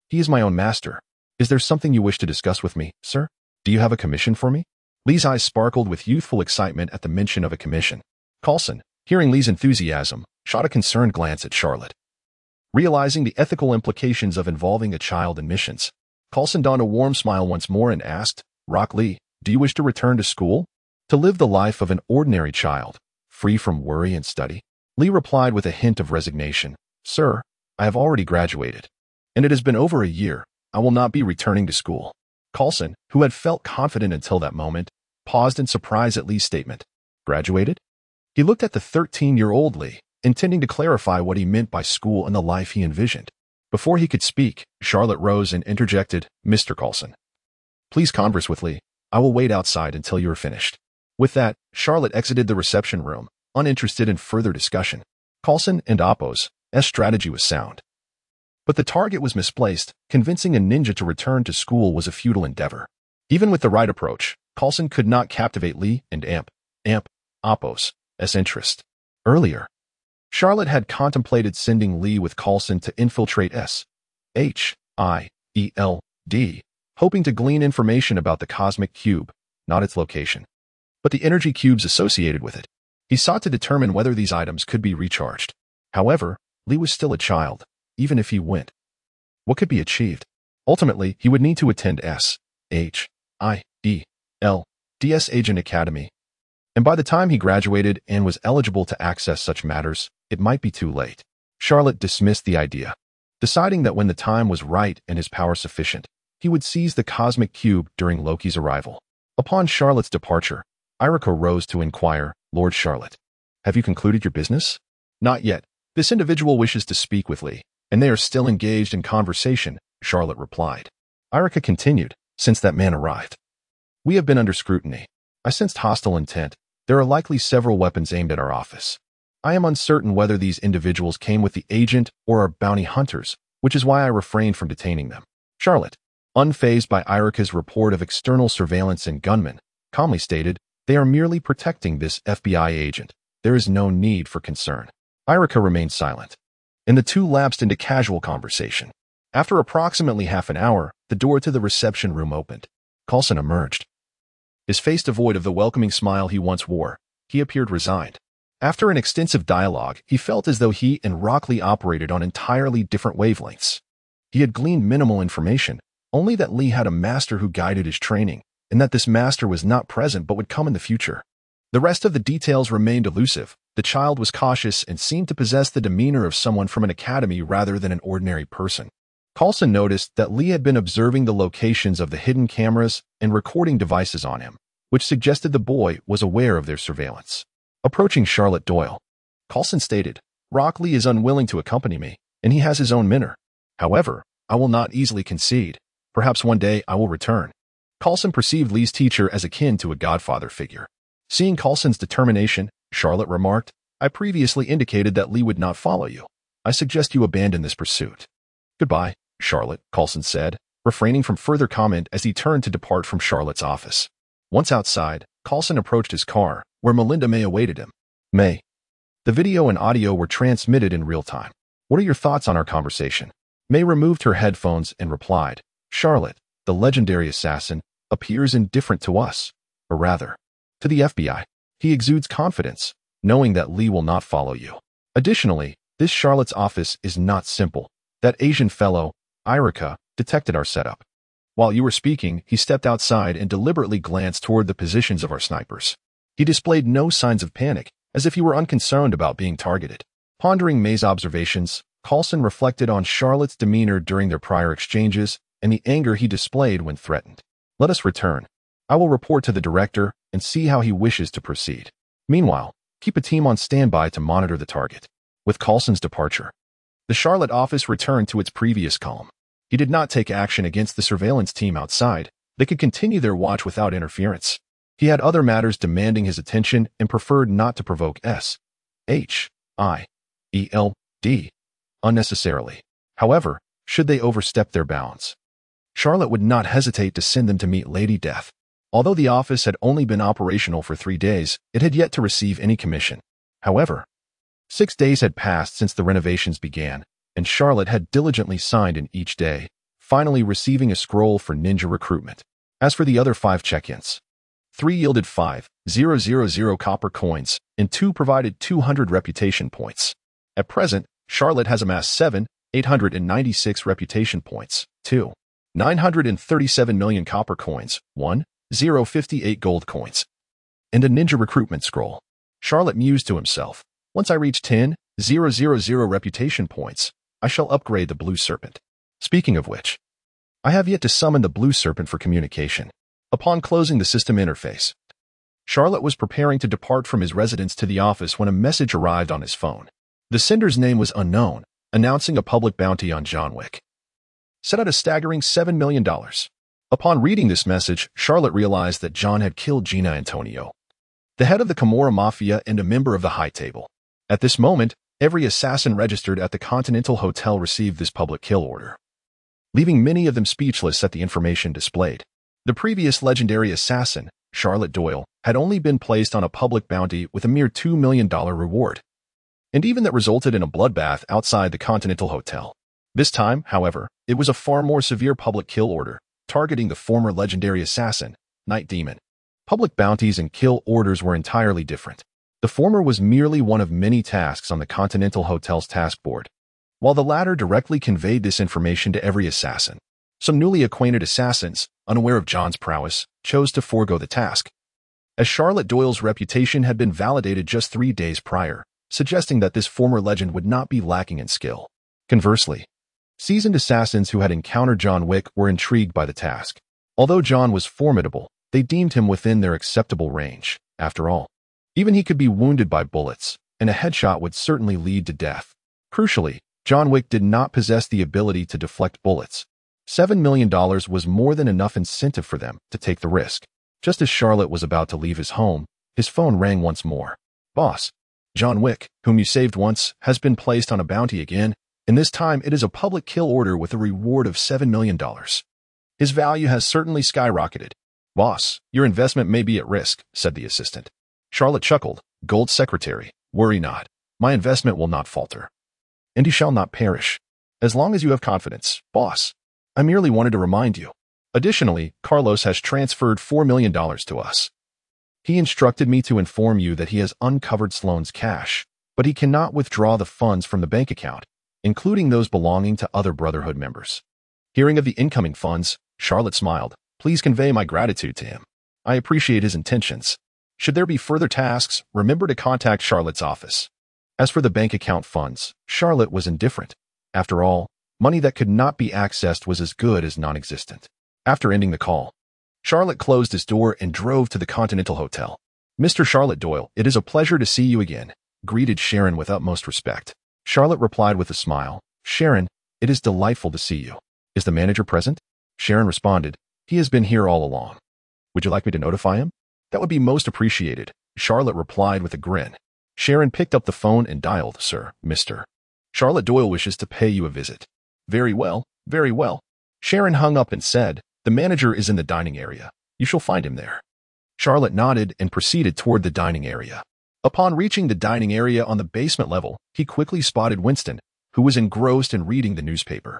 He is my own master. Is there something you wish to discuss with me, sir? Do you have a commission for me?" Lee's eyes sparkled with youthful excitement at the mention of a commission. Coulson, hearing Lee's enthusiasm, shot a concerned glance at Charlotte. Realizing the ethical implications of involving a child in missions, Coulson donned a warm smile once more and asked, "Rock Lee, do you wish to return to school? To live the life of an ordinary child, free from worry and study?" Lee replied with a hint of resignation, "Sir, I have already graduated, and it has been over a year. I will not be returning to school." Coulson, who had felt confident until that moment, paused in surprise at Lee's statement. "Graduated?" He looked at the 13-year-old Lee, intending to clarify what he meant by school and the life he envisioned. Before he could speak, Charlotte rose and interjected, "Mr. Coulson, please converse with Lee. I will wait outside until you are finished." With that, Charlotte exited the reception room, uninterested in further discussion. Coulson and Oppo's strategy was sound. But the target was misplaced. Convincing a ninja to return to school was a futile endeavor. Even with the right approach, Coulson could not captivate Lee and Oppo's interest. Earlier, Charlotte had contemplated sending Lee with Coulson to infiltrate SHIELD, hoping to glean information about the cosmic cube, not its location, but the energy cubes associated with it. He sought to determine whether these items could be recharged. However, Lee was still a child, even if he went. What could be achieved? Ultimately, he would need to attend SHIELD's Agent Academy, and by the time he graduated and was eligible to access such matters, it might be too late. Charlotte dismissed the idea, deciding that when the time was right and his power sufficient, he would seize the cosmic cube during Loki's arrival. Upon Charlotte's departure, Erica rose to inquire, "Lord Charlotte, have you concluded your business?" "Not yet. This individual wishes to speak with Lee, and they are still engaged in conversation," Charlotte replied. Erica continued, "Since that man arrived, we have been under scrutiny. I sensed hostile intent. There are likely several weapons aimed at our office. I am uncertain whether these individuals came with the agent or are bounty hunters, which is why I refrained from detaining them." Charlotte, unfazed by Erica's report of external surveillance and gunmen, calmly stated, "They are merely protecting this FBI agent. There is no need for concern." Erica remained silent, and the two lapsed into casual conversation. After approximately half an hour, the door to the reception room opened. Coulson emerged. His face devoid of the welcoming smile he once wore, he appeared resigned. After an extensive dialogue, he felt as though he and Rock Lee operated on entirely different wavelengths. He had gleaned minimal information, only that Lee had a master who guided his training, and that this master was not present but would come in the future. The rest of the details remained elusive. The child was cautious and seemed to possess the demeanor of someone from an academy rather than an ordinary person. Coulson noticed that Lee had been observing the locations of the hidden cameras and recording devices on him, which suggested the boy was aware of their surveillance. Approaching Charlotte Doyle, Coulson stated, "Rock Lee is unwilling to accompany me, and he has his own mentor. However, I will not easily concede. Perhaps one day I will return." Coulson perceived Lee's teacher as akin to a godfather figure. Seeing Coulson's determination, Charlotte remarked, "I previously indicated that Lee would not follow you. I suggest you abandon this pursuit." "Goodbye, Charlotte," Coulson said, refraining from further comment as he turned to depart from Charlotte's office. Once outside, Coulson approached his car, where Melinda May awaited him. "May." The video and audio were transmitted in real time. "What are your thoughts on our conversation?" May removed her headphones and replied, "Charlotte, the legendary assassin, appears indifferent to us, or rather, to the FBI. He exudes confidence, knowing that Lee will not follow you. Additionally, this Charlotte's office is not simple. That Asian fellow, Irika, detected our setup. While you were speaking, he stepped outside and deliberately glanced toward the positions of our snipers. He displayed no signs of panic, as if he were unconcerned about being targeted. Pondering May's observations, Coulson reflected on Charlotte's demeanor during their prior exchanges and the anger he displayed when threatened. Let us return. I will report to the director and see how he wishes to proceed. Meanwhile, keep a team on standby to monitor the target. With Coulson's departure, the Charlotte office returned to its previous calm. He did not take action against the surveillance team outside. They could continue their watch without interference. He had other matters demanding his attention and preferred not to provoke S.H.I.E.L.D. unnecessarily. However, should they overstep their bounds, Charlotte would not hesitate to send them to meet Lady Death. Although the office had only been operational for 3 days, it had yet to receive any commission. However, 6 days had passed since the renovations began, and Charlotte had diligently signed in each day, finally receiving a scroll for ninja recruitment. As for the other 5 check-ins, 3 yielded 5,000 copper coins, and 2 provided 200 reputation points. At present, Charlotte has amassed 7,896 reputation points, 2,937 million copper coins, 1,058 gold coins, and a ninja recruitment scroll. Charlotte mused to himself, once I reach 10,000 reputation points, I shall upgrade the Blue Serpent. Speaking of which, I have yet to summon the Blue Serpent for communication. Upon closing the system interface, Charlotte was preparing to depart from his residence to the office when a message arrived on his phone. The sender's name was unknown, announcing a public bounty on John Wick, set at a staggering $7 million. Upon reading this message, Charlotte realized that John had killed Gina Antonio, the head of the Camorra Mafia and a member of the High Table. At this moment, every assassin registered at the Continental Hotel received this public kill order, leaving many of them speechless at the information displayed. The previous legendary assassin, Charlotte Doyle, had only been placed on a public bounty with a mere $2 million reward, and even that resulted in a bloodbath outside the Continental Hotel. This time, however, it was a far more severe public kill order, targeting the former legendary assassin, Night Demon. Public bounties and kill orders were entirely different. The former was merely one of many tasks on the Continental Hotel's task board, while the latter directly conveyed this information to every assassin. Some newly acquainted assassins, unaware of John's prowess, chose to forego the task, as Charlotte Doyle's reputation had been validated just 3 days prior, suggesting that this former legend would not be lacking in skill. Conversely, seasoned assassins who had encountered John Wick were intrigued by the task. Although John was formidable, they deemed him within their acceptable range. After all, even he could be wounded by bullets, and a headshot would certainly lead to death. Crucially, John Wick did not possess the ability to deflect bullets. $7 million was more than enough incentive for them to take the risk. Just as Charlotte was about to leave his home, his phone rang once more. Boss, John Wick, whom you saved once, has been placed on a bounty again, and this time it is a public kill order with a reward of $7 million. His value has certainly skyrocketed. Boss, your investment may be at risk, said the assistant. Charlotte chuckled. Gold secretary, worry not. My investment will not falter, and he shall not perish. As long as you have confidence, boss. I merely wanted to remind you. Additionally, Carlos has transferred $4 million to us. He instructed me to inform you that he has uncovered Sloane's cash, but he cannot withdraw the funds from the bank account, including those belonging to other Brotherhood members. Hearing of the incoming funds, Charlotte smiled. Please convey my gratitude to him. I appreciate his intentions. Should there be further tasks, remember to contact Charlotte's office. As for the bank account funds, Charlotte was indifferent. After all, money that could not be accessed was as good as non-existent. After ending the call, Charlotte closed his door and drove to the Continental Hotel. Mr. Charlotte Doyle, it is a pleasure to see you again, greeted Sharon with utmost respect. Charlotte replied with a smile. Sharon, it is delightful to see you. Is the manager present? Sharon responded. He has been here all along. Would you like me to notify him? That would be most appreciated, Charlotte replied with a grin. Sharon picked up the phone and dialed, Sir, Mr. Charlotte Doyle wishes to pay you a visit. Very well, very well. Sharon hung up and said, the manager is in the dining area. You shall find him there. Charlotte nodded and proceeded toward the dining area. Upon reaching the dining area on the basement level, he quickly spotted Winston, who was engrossed in reading the newspaper.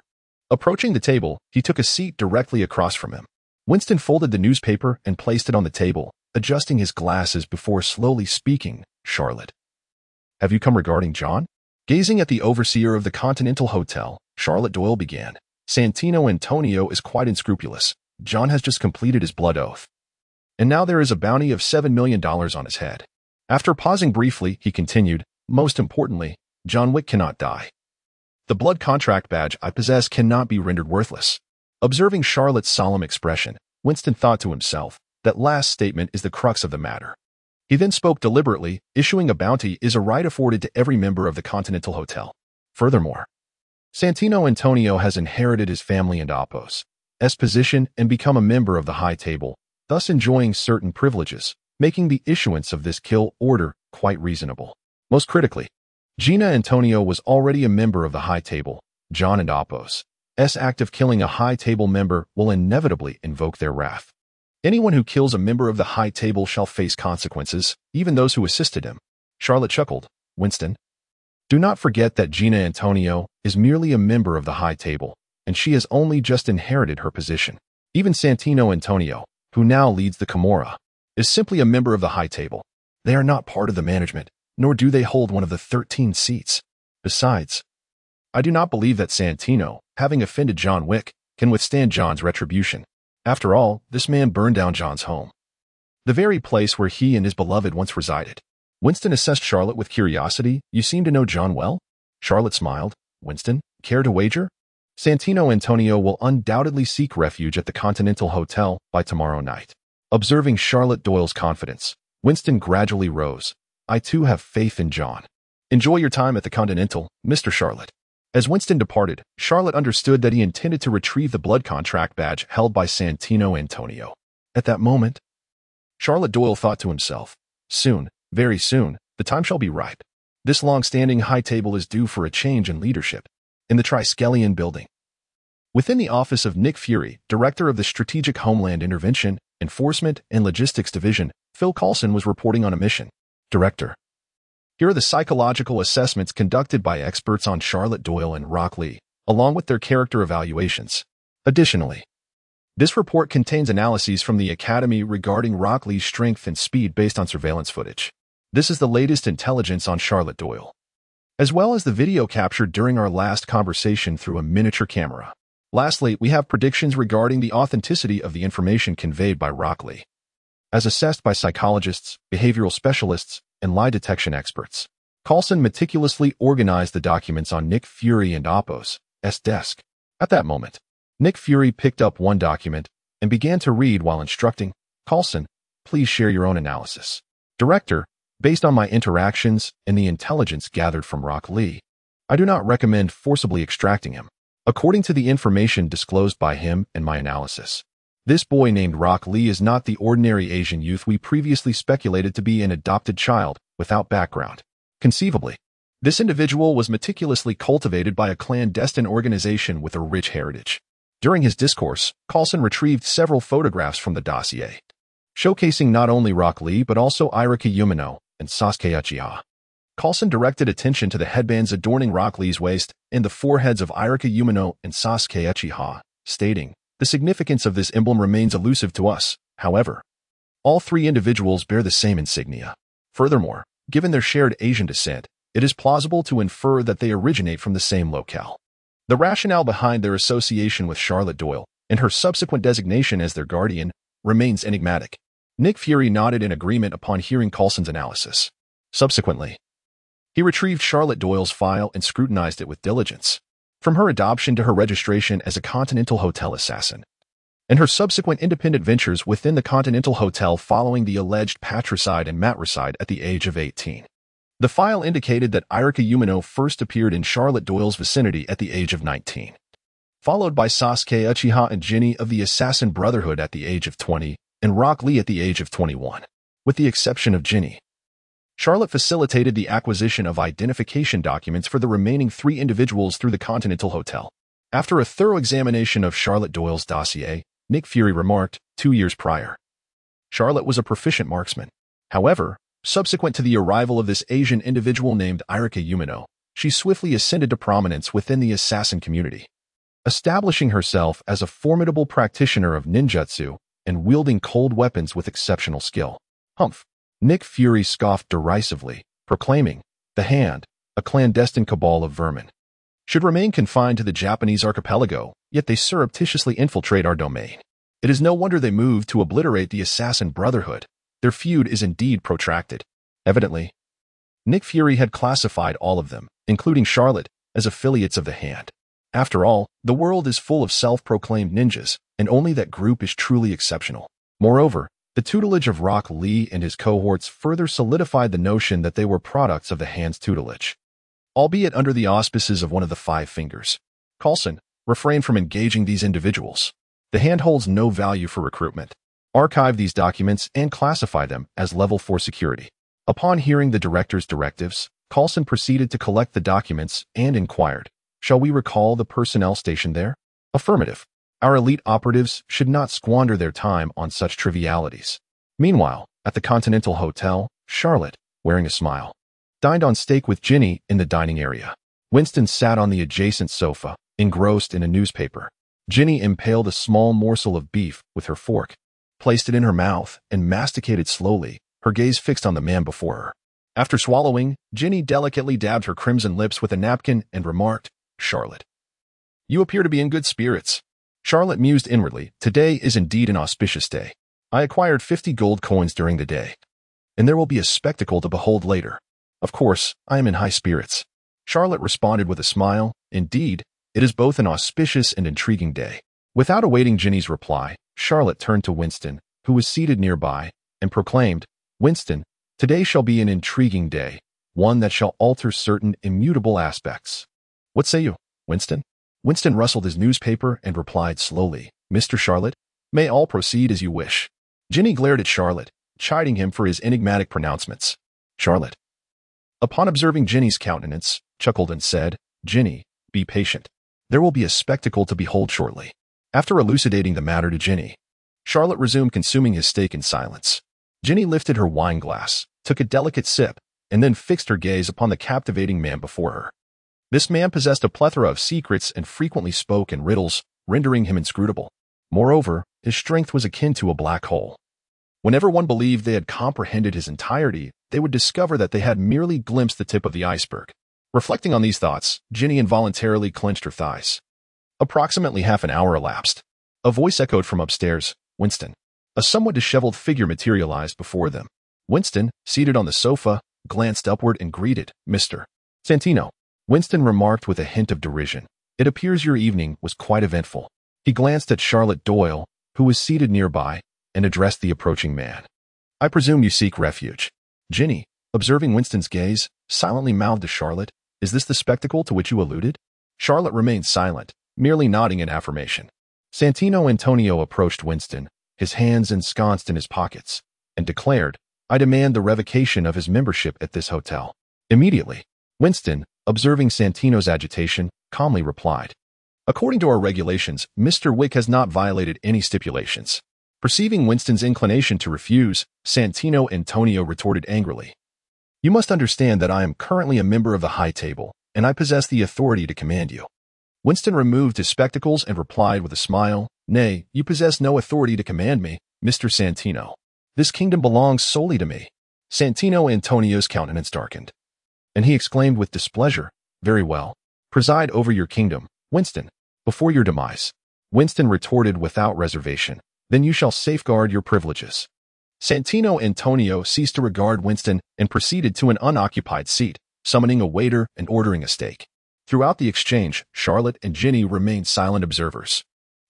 Approaching the table, he took a seat directly across from him. Winston folded the newspaper and placed it on the table, adjusting his glasses before slowly speaking. Charlotte, Have you come regarding John? Gazing at the overseer of the Continental Hotel, Charlotte Doyle began. Santino Antonio is quite unscrupulous. John has just completed his blood oath. And now there is a bounty of $7 million on his head. After pausing briefly, he continued, most importantly, John Wick cannot die. The blood contract badge I possess cannot be rendered worthless. Observing Charlotte's solemn expression, Winston thought to himself, that last statement is the crux of the matter. He then spoke deliberately, issuing a bounty is a right afforded to every member of the Continental Hotel. Furthermore, Santino Antonio has inherited his family and Oppo's position and become a member of the High Table, thus enjoying certain privileges, making the issuance of this kill order quite reasonable. Most critically, Gina Antonio was already a member of the High Table. John and Oppo's act of killing a High Table member will inevitably invoke their wrath. Anyone who kills a member of the High Table shall face consequences, even those who assisted him. Charlotte chuckled. Winston, do not forget that Gina Antonio is merely a member of the High Table, and she has only just inherited her position. Even Santino Antonio, who now leads the Camorra, is simply a member of the High Table. They are not part of the management, nor do they hold one of the 13 seats. Besides, I do not believe that Santino, having offended John Wick, can withstand John's retribution. After all, this man burned down John's home, the very place where he and his beloved once resided. Winston assessed Charlotte with curiosity. You seem to know John well? Charlotte smiled. Winston, care to wager? Santino Antonio will undoubtedly seek refuge at the Continental Hotel by tomorrow night. Observing Charlotte Doyle's confidence, Winston gradually rose. I too have faith in John. Enjoy your time at the Continental, Mr. Charlotte. As Winston departed, Charlotte understood that he intended to retrieve the blood contract badge held by Santino Antonio. At that moment, Charlotte Doyle thought to himself, soon, very soon, the time shall be ripe. This long-standing High Table is due for a change in leadership. In the Triskelion building, within the office of Nick Fury, director of the Strategic Homeland Intervention, Enforcement, and Logistics Division, Phil Coulson was reporting on a mission. Director, here are the psychological assessments conducted by experts on Charlotte Doyle and Rock Lee, along with their character evaluations. Additionally, this report contains analyses from the Academy regarding Rock Lee's strength and speed based on surveillance footage. This is the latest intelligence on Charlotte Doyle, as well as the video captured during our last conversation through a miniature camera. Lastly, we have predictions regarding the authenticity of the information conveyed by Rock Lee, as assessed by psychologists, behavioral specialists, and lie detection experts. Coulson meticulously organized the documents on Nick Fury and Oppo's desk. At that moment, Nick Fury picked up one document and began to read while instructing, Coulson, please share your own analysis. Director, based on my interactions and the intelligence gathered from Rock Lee, I do not recommend forcibly extracting him. According to the information disclosed by him and my analysis, this boy named Rock Lee is not the ordinary Asian youth we previously speculated to be an adopted child without background. Conceivably, this individual was meticulously cultivated by a clandestine organization with a rich heritage. During his discourse, Coulson retrieved several photographs from the dossier, showcasing not only Rock Lee but also Irika Yumino and Sasuke Uchiha. Coulson directed attention to the headbands adorning Rock Lee's waist and the foreheads of Irika Yumino and Sasuke Uchiha, stating, the significance of this emblem remains elusive to us. However, all three individuals bear the same insignia. Furthermore, given their shared Asian descent, it is plausible to infer that they originate from the same locale. The rationale behind their association with Charlotte Doyle and her subsequent designation as their guardian remains enigmatic. Nick Fury nodded in agreement upon hearing Coulson's analysis. Subsequently, he retrieved Charlotte Doyle's file and scrutinized it with diligence. From her adoption to her registration as a Continental Hotel assassin, and her subsequent independent ventures within the Continental Hotel following the alleged patricide and matricide at the age of 18. The file indicated that Irika Yumino first appeared in Charlotte Doyle's vicinity at the age of 19, followed by Sasuke Uchiha and Jinny of the Assassin Brotherhood at the age of 20, and Rock Lee at the age of 21. With the exception of Jinny, Charlotte facilitated the acquisition of identification documents for the remaining three individuals through the Continental Hotel. After a thorough examination of Charlotte Doyle's dossier, Nick Fury remarked, 2 years prior, Charlotte was a proficient marksman. However, subsequent to the arrival of this Asian individual named Irika Yumino, she swiftly ascended to prominence within the assassin community, establishing herself as a formidable practitioner of ninjutsu and wielding cold weapons with exceptional skill. Humph! Nick Fury scoffed derisively, proclaiming, The Hand, a clandestine cabal of vermin, should remain confined to the Japanese archipelago, yet they surreptitiously infiltrate our domain. It is no wonder they moved to obliterate the Assassin Brotherhood. Their feud is indeed protracted. Evidently, Nick Fury had classified all of them, including Charlotte, as affiliates of the Hand. After all, the world is full of self-proclaimed ninjas, and only that group is truly exceptional. Moreover, the tutelage of Rock Lee and his cohorts further solidified the notion that they were products of the Hand's tutelage. Albeit under the auspices of one of the Five Fingers, Coulson refrained from engaging these individuals. The Hand holds no value for recruitment. Archive these documents and classify them as Level 4 security. Upon hearing the director's directives, Coulson proceeded to collect the documents and inquired, "Shall we recall the personnel stationed there?" Affirmative. Our elite operatives should not squander their time on such trivialities. Meanwhile, at the Continental Hotel, Charlotte, wearing a smile, dined on steak with Ginny in the dining area. Winston sat on the adjacent sofa, engrossed in a newspaper. Ginny impaled a small morsel of beef with her fork, placed it in her mouth, and masticated slowly, her gaze fixed on the man before her. After swallowing, Ginny delicately dabbed her crimson lips with a napkin and remarked, "Charlotte, you appear to be in good spirits." Charlotte mused inwardly, "Today is indeed an auspicious day. I acquired 50 gold coins during the day, and there will be a spectacle to behold later. Of course, I am in high spirits." Charlotte responded with a smile, "Indeed, it is both an auspicious and intriguing day." Without awaiting Ginny's reply, Charlotte turned to Winston, who was seated nearby, and proclaimed, "Winston, today shall be an intriguing day, one that shall alter certain immutable aspects. What say you, Winston?" Winston rustled his newspaper and replied slowly, "Mr. Charlotte, may all proceed as you wish." Ginny glared at Charlotte, chiding him for his enigmatic pronouncements. Charlotte, upon observing Ginny's countenance, chuckled and said, "Ginny, be patient. There will be a spectacle to behold shortly." After elucidating the matter to Ginny, Charlotte resumed consuming his steak in silence. Ginny lifted her wine glass, took a delicate sip, and then fixed her gaze upon the captivating man before her. This man possessed a plethora of secrets and frequently spoke in riddles, rendering him inscrutable. Moreover, his strength was akin to a black hole. Whenever one believed they had comprehended his entirety, they would discover that they had merely glimpsed the tip of the iceberg. Reflecting on these thoughts, Ginny involuntarily clenched her thighs. Approximately half an hour elapsed. A voice echoed from upstairs, "Winston." A somewhat disheveled figure materialized before them. Winston, seated on the sofa, glanced upward and greeted, "Mr. Santino." Winston remarked with a hint of derision, "It appears your evening was quite eventful." He glanced at Charlotte Doyle, who was seated nearby, and addressed the approaching man. "I presume you seek refuge." Ginny, observing Winston's gaze, silently mouthed to Charlotte, "Is this the spectacle to which you alluded?" Charlotte remained silent, merely nodding in affirmation. Santino Antonio approached Winston, his hands ensconced in his pockets, and declared, "I demand the revocation of his membership at this hotel." Immediately, Winston, observing Santino's agitation, calmly replied, "According to our regulations, Mr. Wick has not violated any stipulations." Perceiving Winston's inclination to refuse, Santino Antonio retorted angrily, "You must understand that I am currently a member of the High Table, and I possess the authority to command you." Winston removed his spectacles and replied with a smile, "Nay, you possess no authority to command me, Mr. Santino. This kingdom belongs solely to me." Santino Antonio's countenance darkened, and he exclaimed with displeasure, "Very well. Preside over your kingdom, Winston, before your demise." Winston retorted without reservation, "Then you shall safeguard your privileges." Santino Antonio ceased to regard Winston and proceeded to an unoccupied seat, summoning a waiter and ordering a steak. Throughout the exchange, Charlotte and Ginny remained silent observers.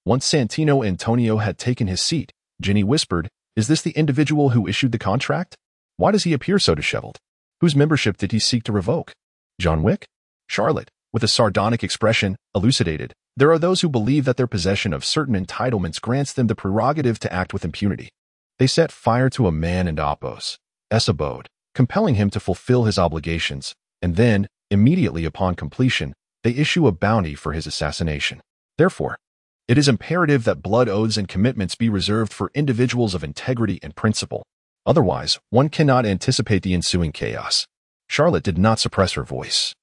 Once Santino Antonio had taken his seat, Ginny whispered, "Is this the individual who issued the contract? Why does he appear so disheveled? Whose membership did he seek to revoke? John Wick?" Charlotte, with a sardonic expression, elucidated, "There are those who believe that their possession of certain entitlements grants them the prerogative to act with impunity. They set fire to a man in Apo's abode, compelling him to fulfill his obligations, and then, immediately upon completion, they issue a bounty for his assassination. Therefore, it is imperative that blood oaths and commitments be reserved for individuals of integrity and principle. Otherwise, one cannot anticipate the ensuing chaos." Charlotte did not suppress her voice,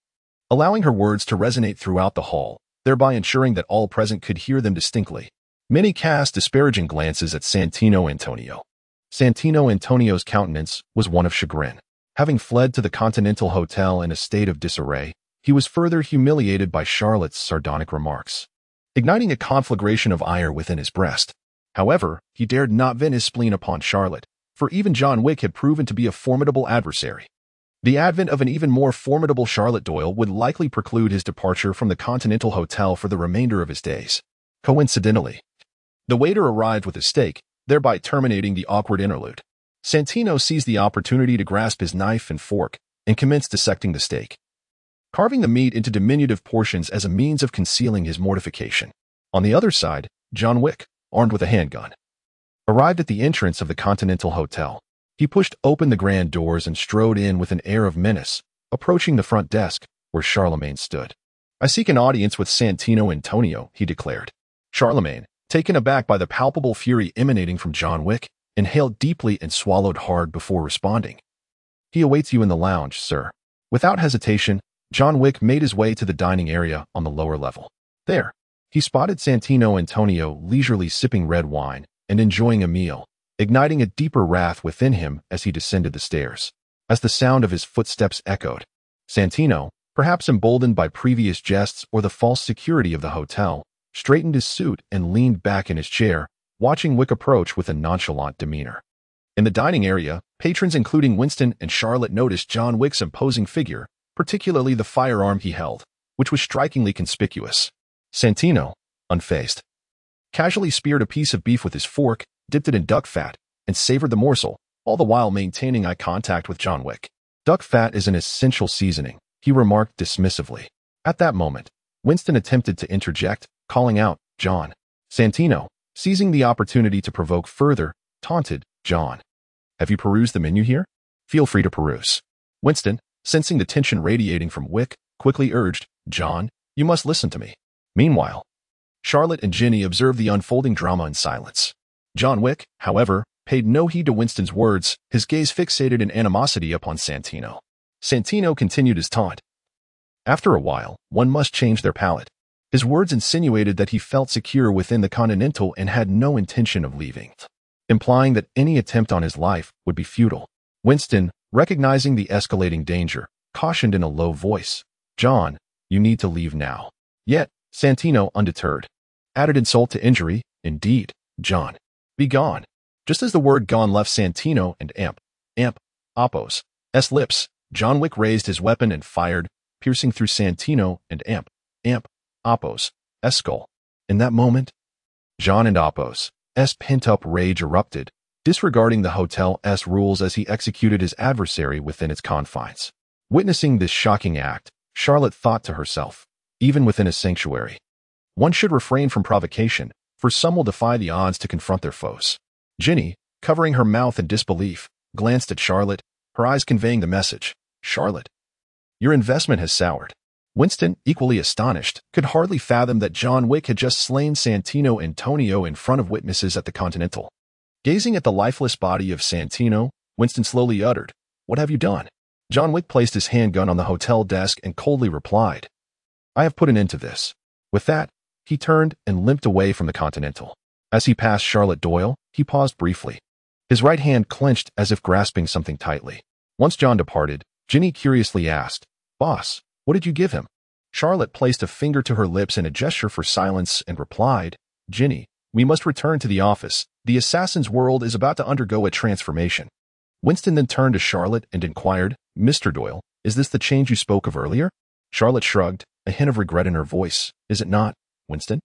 allowing her words to resonate throughout the hall, thereby ensuring that all present could hear them distinctly. Many cast disparaging glances at Santino Antonio. Santino Antonio's countenance was one of chagrin. Having fled to the Continental Hotel in a state of disarray, he was further humiliated by Charlotte's sardonic remarks, igniting a conflagration of ire within his breast. However, he dared not vent his spleen upon Charlotte, for even John Wick had proven to be a formidable adversary. The advent of an even more formidable Charlotte Doyle would likely preclude his departure from the Continental Hotel for the remainder of his days. Coincidentally, the waiter arrived with his steak, thereby terminating the awkward interlude. Santino seized the opportunity to grasp his knife and fork and commenced dissecting the steak, carving the meat into diminutive portions as a means of concealing his mortification. On the other side, John Wick, armed with a handgun, arrived at the entrance of the Continental Hotel. He pushed open the grand doors and strode in with an air of menace, approaching the front desk where Charlemagne stood. "I seek an audience with Santino Antonio," he declared. Charlemagne, taken aback by the palpable fury emanating from John Wick, inhaled deeply and swallowed hard before responding. "He awaits you in the lounge, sir." Without hesitation, John Wick made his way to the dining area on the lower level. There, he spotted Santino Antonio leisurely sipping red wine and enjoying a meal, igniting a deeper wrath within him as he descended the stairs. As the sound of his footsteps echoed, Santino, perhaps emboldened by previous jests or the false security of the hotel, straightened his suit and leaned back in his chair, watching Wick approach with a nonchalant demeanor. In the dining area, patrons including Winston and Charlotte noticed John Wick's imposing figure, particularly the firearm he held, which was strikingly conspicuous. Santino, unfazed, casually speared a piece of beef with his fork, dipped it in duck fat, and savored the morsel, all the while maintaining eye contact with John Wick. "Duck fat is an essential seasoning," he remarked dismissively. At that moment, Winston attempted to interject, calling out, "John." Santino, seizing the opportunity to provoke further, taunted, "John, have you perused the menu here? Feel free to peruse." Winston, sensing the tension radiating from Wick, quickly urged, "John, you must listen to me." Meanwhile, Charlotte and Ginny observed the unfolding drama in silence. John Wick, however, paid no heed to Winston's words, his gaze fixated in animosity upon Santino. Santino continued his taunt. After a while, one must change their palate. His words insinuated that he felt secure within the Continental and had no intention of leaving, implying that any attempt on his life would be futile. Winston, recognizing the escalating danger, cautioned in a low voice, "John, you need to leave now." Yet, Santino, undeterred, added insult to injury, "Indeed, John. Be gone." Just as the word gone left Santino and Oppo's lips, John Wick raised his weapon and fired, piercing through Santino and Oppo's skull. In that moment, John and Oppo's pent-up rage erupted, disregarding the hotel's rules as he executed his adversary within its confines. Witnessing this shocking act, Charlotte thought to herself, even within a sanctuary, one should refrain from provocation, for some will defy the odds to confront their foes. Ginny, covering her mouth in disbelief, glanced at Charlotte, her eyes conveying the message, "Charlotte, your investment has soured." Winston, equally astonished, could hardly fathom that John Wick had just slain Santino Antonio in front of witnesses at the Continental. Gazing at the lifeless body of Santino, Winston slowly uttered, "What have you done?" John Wick placed his handgun on the hotel desk and coldly replied, "I have put an end to this." With that, he turned and limped away from the Continental. As he passed Charlotte Doyle, he paused briefly. His right hand clenched as if grasping something tightly. Once John departed, Ginny curiously asked, "Boss, what did you give him?" Charlotte placed a finger to her lips in a gesture for silence and replied, "Ginny, we must return to the office. The assassin's world is about to undergo a transformation." Winston then turned to Charlotte and inquired, "Mr. Doyle, is this the change you spoke of earlier?" Charlotte shrugged, a hint of regret in her voice. "Is it not, Winston?"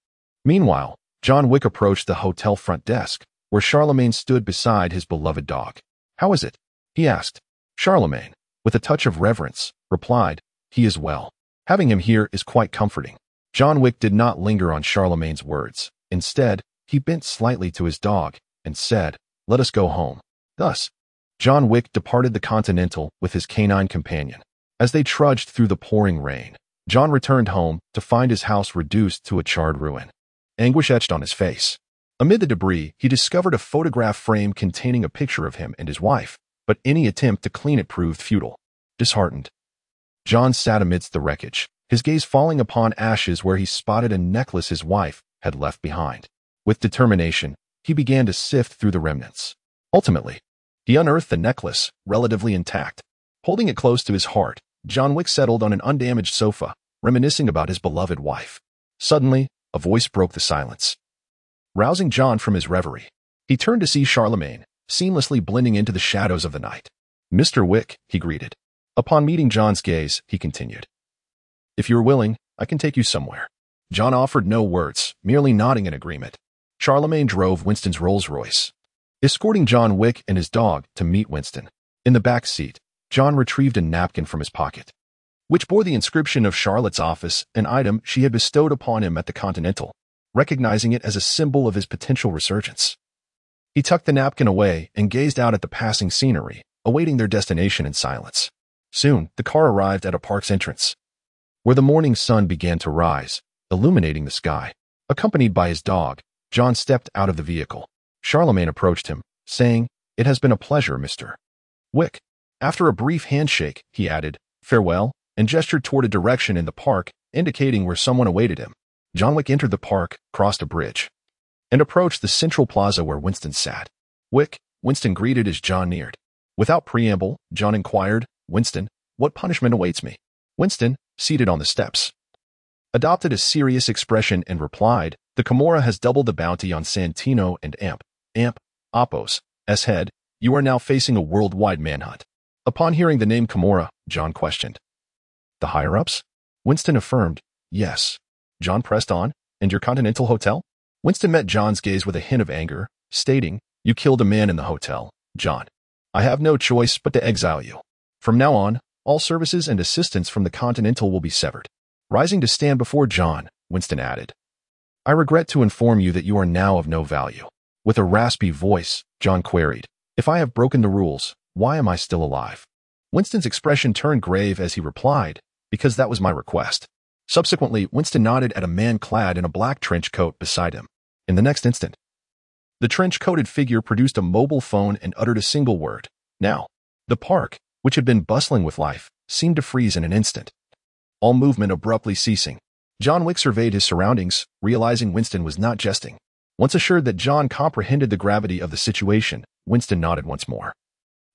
Meanwhile, John Wick approached the hotel front desk, where Charlemagne stood beside his beloved dog. "How is it?" he asked. Charlemagne, with a touch of reverence, replied, "He is well. Having him here is quite comforting." John Wick did not linger on Charlemagne's words. Instead, he bent slightly to his dog and said, "Let us go home." Thus, John Wick departed the Continental with his canine companion. As they trudged through the pouring rain, John returned home to find his house reduced to a charred ruin. Anguish etched on his face. Amid the debris, he discovered a photograph frame containing a picture of him and his wife, but any attempt to clean it proved futile. Disheartened, John sat amidst the wreckage, his gaze falling upon ashes where he spotted a necklace his wife had left behind. With determination, he began to sift through the remnants. Ultimately, he unearthed the necklace, relatively intact. Holding it close to his heart, John Wick settled on an undamaged sofa, reminiscing about his beloved wife. Suddenly, a voice broke the silence, rousing John from his reverie. He turned to see Charlemagne, seamlessly blending into the shadows of the night. "Mr. Wick," he greeted. Upon meeting John's gaze, he continued, "If you're willing, I can take you somewhere." John offered no words, merely nodding in agreement. Charlemagne drove Winston's Rolls-Royce, escorting John Wick and his dog to meet Winston. In the back seat, John retrieved a napkin from his pocket, which bore the inscription of Charlotte's office, an item she had bestowed upon him at the Continental, recognizing it as a symbol of his potential resurgence. He tucked the napkin away and gazed out at the passing scenery, awaiting their destination in silence. Soon, the car arrived at a park's entrance, where the morning sun began to rise, illuminating the sky. Accompanied by his dog, John stepped out of the vehicle. Charlemagne approached him, saying, "It has been a pleasure, Mr. Wick." After a brief handshake, he added, "Farewell," and gestured toward a direction in the park, indicating where someone awaited him. John Wick entered the park, crossed a bridge, and approached the central plaza where Winston sat. "Wick," Winston greeted as John neared. Without preamble, John inquired, "Winston, what punishment awaits me?" Winston, seated on the steps, adopted a serious expression and replied, "The Camorra has doubled the bounty on Santino and Oppos' head. You are now facing a worldwide manhunt." Upon hearing the name Camorra, John questioned, "The higher-ups?" Winston affirmed, "Yes." John pressed on, "And your Continental Hotel?" Winston met John's gaze with a hint of anger, stating, "You killed a man in the hotel, John. I have no choice but to exile you. From now on, all services and assistance from the Continental will be severed." Rising to stand before John, Winston added, "I regret to inform you that you are now of no value." With a raspy voice, John queried, "If I have broken the rules, why am I still alive?" Winston's expression turned grave as he replied, "Because that was my request." Subsequently, Winston nodded at a man clad in a black trench coat beside him. In the next instant, the trench-coated figure produced a mobile phone and uttered a single word, "Now." The park, which had been bustling with life, seemed to freeze in an instant, all movement abruptly ceasing. John Wick surveyed his surroundings, realizing Winston was not jesting. Once assured that John comprehended the gravity of the situation, Winston nodded once more.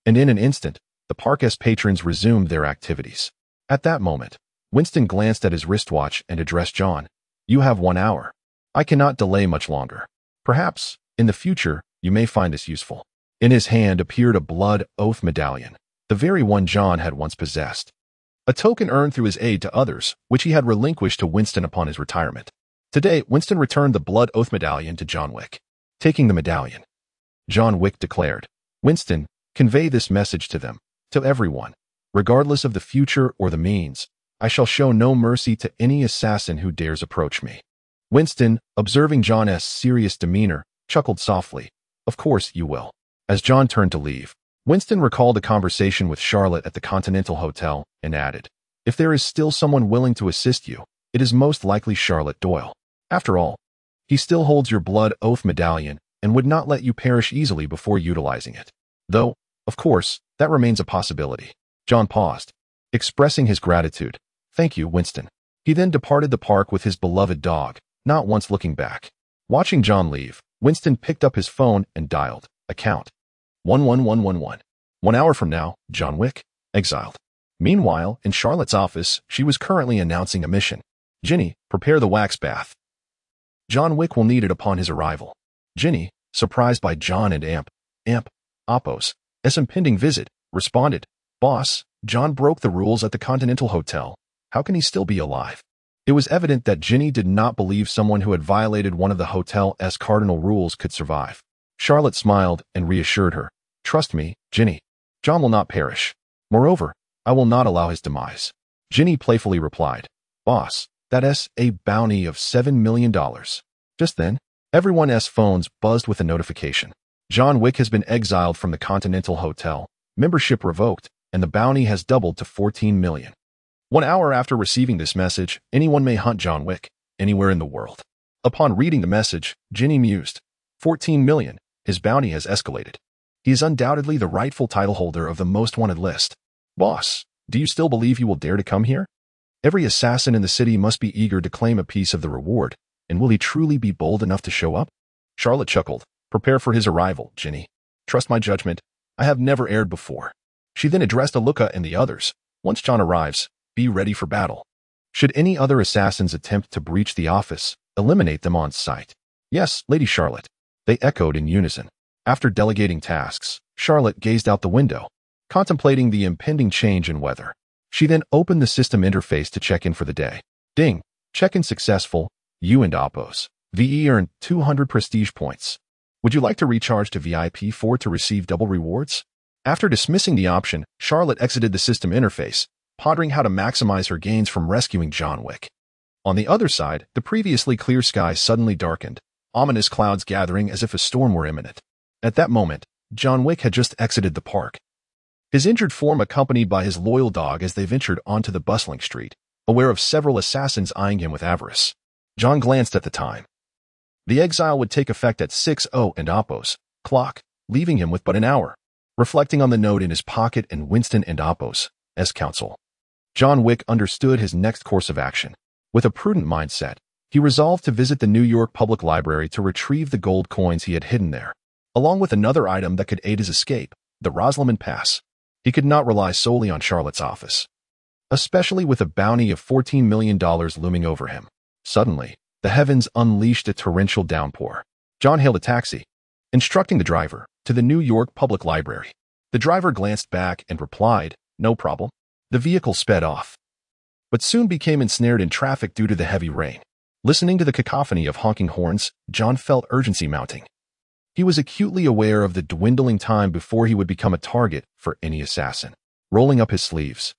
And in an instant, the park's patrons resumed their activities. At that moment, Winston glanced at his wristwatch and addressed John. "You have 1 hour. I cannot delay much longer. Perhaps, in the future, you may find this useful." In his hand appeared a blood oath medallion, the very one John had once possessed, a token earned through his aid to others, which he had relinquished to Winston upon his retirement. Today, Winston returned the blood oath medallion to John Wick. Taking the medallion, John Wick declared, "Winston, convey this message to them, to everyone. Regardless of the future or the means, I shall show no mercy to any assassin who dares approach me." Winston, observing John's serious demeanor, chuckled softly, "Of course you will." As John turned to leave, Winston recalled a conversation with Charlotte at the Continental Hotel and added, "If there is still someone willing to assist you, it is most likely Charlotte Doyle. After all, he still holds your blood oath medallion and would not let you perish easily before utilizing it. Though, of course, that remains a possibility." John paused, expressing his gratitude. "Thank you, Winston." He then departed the park with his beloved dog, not once looking back. Watching John leave, Winston picked up his phone and dialed, account 11111. 1 hour from now, John Wick, exiled. Meanwhile, in Charlotte's office, she was currently announcing a mission. "Ginny, prepare the wax bath. John Wick will need it upon his arrival." Ginny, surprised by John and Oppos' impending visit, responded, "Boss, John broke the rules at the Continental Hotel. How can he still be alive?" It was evident that Ginny did not believe someone who had violated one of the hotel's cardinal rules could survive. Charlotte smiled and reassured her, "Trust me, Ginny. John will not perish. Moreover, I will not allow his demise." Ginny playfully replied, "Boss, that's a bounty of $7 million. Just then, everyone's phones buzzed with a notification. John Wick has been exiled from the Continental Hotel, membership revoked, and the bounty has doubled to $14 million. 1 hour after receiving this message, anyone may hunt John Wick, anywhere in the world. Upon reading the message, Ginny mused, 14 million, his bounty has escalated. He is undoubtedly the rightful title holder of the most wanted list. Boss, do you still believe you will dare to come here? Every assassin in the city must be eager to claim a piece of the reward, and will he truly be bold enough to show up? Charlotte chuckled. Prepare for his arrival, Ginny. Trust my judgment. I have never erred before. She then addressed Aluka and the others. Once John arrives, be ready for battle. Should any other assassins attempt to breach the office, eliminate them on sight. Yes, Lady Charlotte. They echoed in unison. After delegating tasks, Charlotte gazed out the window, contemplating the impending change in weather. She then opened the system interface to check in for the day. Ding! Check-in successful. You and Oppos. VE earned 200 prestige points. Would you like to recharge to VIP 4 to receive double rewards? After dismissing the option, Charlotte exited the system interface, pondering how to maximize her gains from rescuing John Wick. On the other side, the previously clear sky suddenly darkened, ominous clouds gathering as if a storm were imminent. At that moment, John Wick had just exited the park, his injured form accompanied by his loyal dog as they ventured onto the bustling street, aware of several assassins eyeing him with avarice. John glanced at the time. The exile would take effect at 6:00 and Oppos clock, leaving him with but an hour. Reflecting on the note in his pocket and Winston and Oppos as counsel, John Wick understood his next course of action. With a prudent mindset, he resolved to visit the New York Public Library to retrieve the gold coins he had hidden there, along with another item that could aid his escape, the Rosalman Pass. He could not rely solely on Charlotte's office, especially with a bounty of $14 million looming over him. Suddenly, the heavens unleashed a torrential downpour. John hailed a taxi, instructing the driver to the New York Public Library. The driver glanced back and replied, "No problem." The vehicle sped off, but soon became ensnared in traffic due to the heavy rain. Listening to the cacophony of honking horns, John felt urgency mounting. He was acutely aware of the dwindling time before he would become a target for any assassin. Rolling up his sleeves,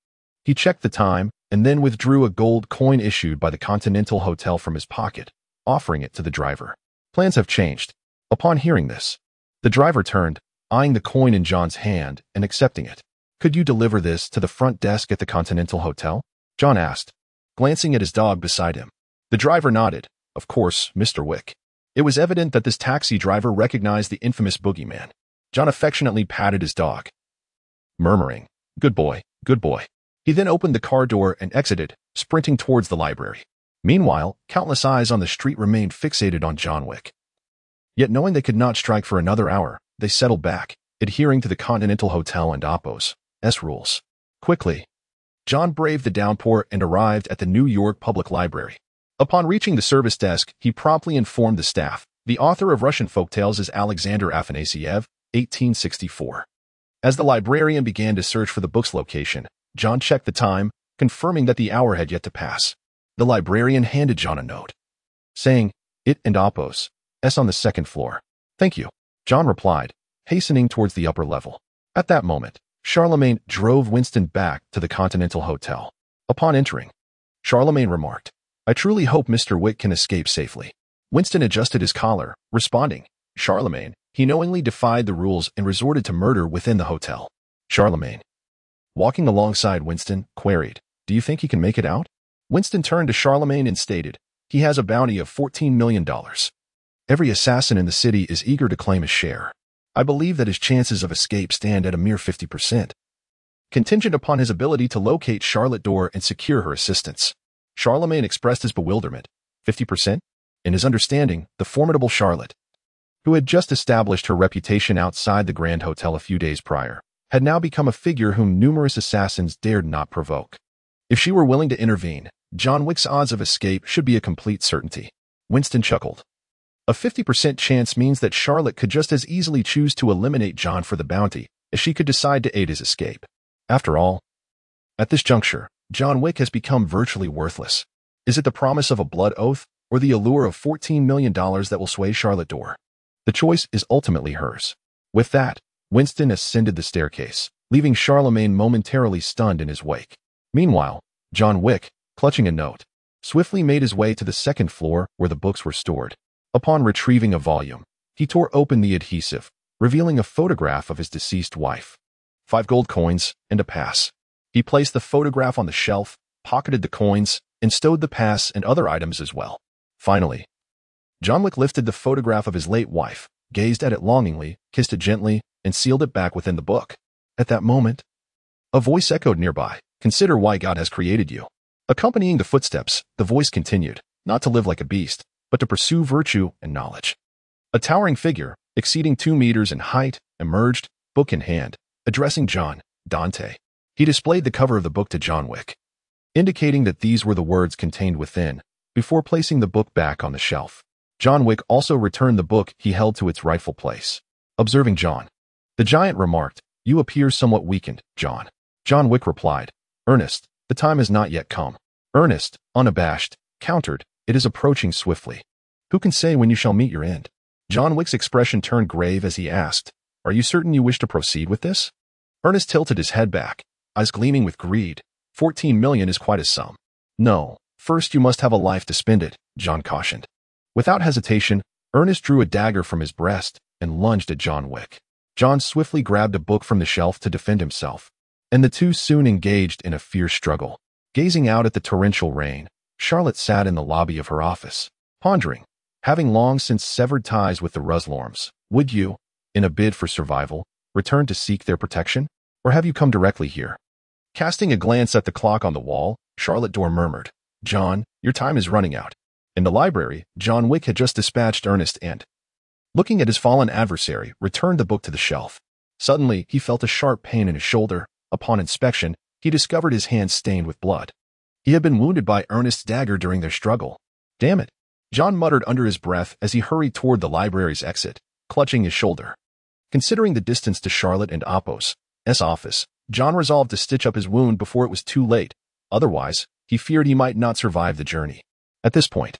he checked the time and then withdrew a gold coin issued by the Continental Hotel from his pocket, offering it to the driver. Plans have changed. Upon hearing this, the driver turned, eyeing the coin in John's hand and accepting it. "Could you deliver this to the front desk at the Continental Hotel?" John asked, glancing at his dog beside him. The driver nodded. "Of course, Mr. Wick." It was evident that this taxi driver recognized the infamous boogeyman. John affectionately patted his dog, murmuring, good boy." He then opened the car door and exited, sprinting towards the library. Meanwhile, countless eyes on the street remained fixated on John Wick. Yet knowing they could not strike for another hour, they settled back, adhering to the Continental Hotel and Oppos' rules. Quickly, John braved the downpour and arrived at the New York Public Library. Upon reaching the service desk, he promptly informed the staff. The author of Russian folktales is Alexander Afanasyev, 1864. As the librarian began to search for the book's location, John checked the time, confirming that the hour had yet to pass. The librarian handed John a note, saying, "It and Oppos, S on the second floor." "Thank you," John replied, hastening towards the upper level. At that moment, Charlemagne drove Winston back to the Continental Hotel. Upon entering, Charlemagne remarked, "I truly hope Mr. Wick can escape safely." Winston adjusted his collar, responding, "Charlemagne." He knowingly defied the rules and resorted to murder within the hotel. Charlemagne, walking alongside Winston, queried, "Do you think he can make it out?" Winston turned to Charlemagne and stated, "He has a bounty of $14 million. Every assassin in the city is eager to claim a share. I believe that his chances of escape stand at a mere 50%, contingent upon his ability to locate Charlotte Doyle and secure her assistance." Charlemagne expressed his bewilderment. 50%? In his understanding, the formidable Charlotte, who had just established her reputation outside the Grand Hotel a few days prior, had now become a figure whom numerous assassins dared not provoke. If she were willing to intervene, John Wick's odds of escape should be a complete certainty. Winston chuckled. A 50% chance means that Charlotte could just as easily choose to eliminate John for the bounty as she could decide to aid his escape. After all, at this juncture, John Wick has become virtually worthless. Is it the promise of a blood oath or the allure of $14 million that will sway Charlotte Doyle? The choice is ultimately hers. With that, Winston ascended the staircase, leaving Charlemagne momentarily stunned in his wake. Meanwhile, John Wick, clutching a note, swiftly made his way to the second floor where the books were stored. Upon retrieving a volume, he tore open the adhesive, revealing a photograph of his deceased wife. 5 gold coins and a pass. He placed the photograph on the shelf, pocketed the coins, and stowed the pass and other items as well. Finally, John Wick lifted the photograph of his late wife, gazed at it longingly, kissed it gently, and sealed it back within the book. At that moment, a voice echoed nearby, "Consider why God has created you." Accompanying the footsteps, the voice continued, "Not to live like a beast, but to pursue virtue and knowledge." A towering figure, exceeding 2 meters in height, emerged, book in hand, addressing John. Dante. He displayed the cover of the book to John Wick, indicating that these were the words contained within, before placing the book back on the shelf. John Wick also returned the book he held to its rightful place. Observing John, the giant remarked, "You appear somewhat weakened, John." John Wick replied, "Ernest, the time has not yet come." Ernest, unabashed, countered, "It is approaching swiftly. Who can say when you shall meet your end?" John Wick's expression turned grave as he asked, "Are you certain you wish to proceed with this?" Ernest tilted his head back, eyes gleaming with greed. 14 million is quite a sum. "No, first you must have a life to spend it," John cautioned. Without hesitation, Ernest drew a dagger from his breast and lunged at John Wick. John swiftly grabbed a book from the shelf to defend himself, and the two soon engaged in a fierce struggle. Gazing out at the torrential rain, Charlotte sat in the lobby of her office, pondering. Having long since severed ties with the Ruslorms, would you, in a bid for survival, return to seek their protection? Or have you come directly here? Casting a glance at the clock on the wall, Charlotte Doyle murmured, "John, your time is running out." In the library, John Wick had just dispatched Ernest and, looking at his fallen adversary, returned the book to the shelf. Suddenly, he felt a sharp pain in his shoulder. Upon inspection, he discovered his hand stained with blood. He had been wounded by Ernest's dagger during their struggle. "Damn it," John muttered under his breath as he hurried toward the library's exit, clutching his shoulder. Considering the distance to Charlotte and Apos' office, John resolved to stitch up his wound before it was too late. Otherwise, he feared he might not survive the journey. At this point,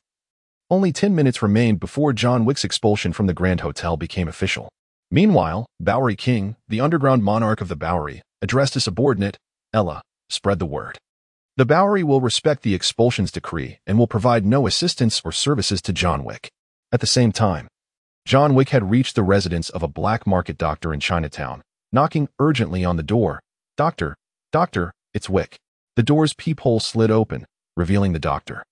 only 10 minutes remained before John Wick's expulsion from the Grand Hotel became official. Meanwhile, Bowery King, the underground monarch of the Bowery, addressed a subordinate, "Ella, spread the word. The Bowery will respect the expulsion's decree and will provide no assistance or services to John Wick." At the same time, John Wick had reached the residence of a black market doctor in Chinatown, knocking urgently on the door. Doctor, it's Wick." The door's peephole slid open, revealing the doctor,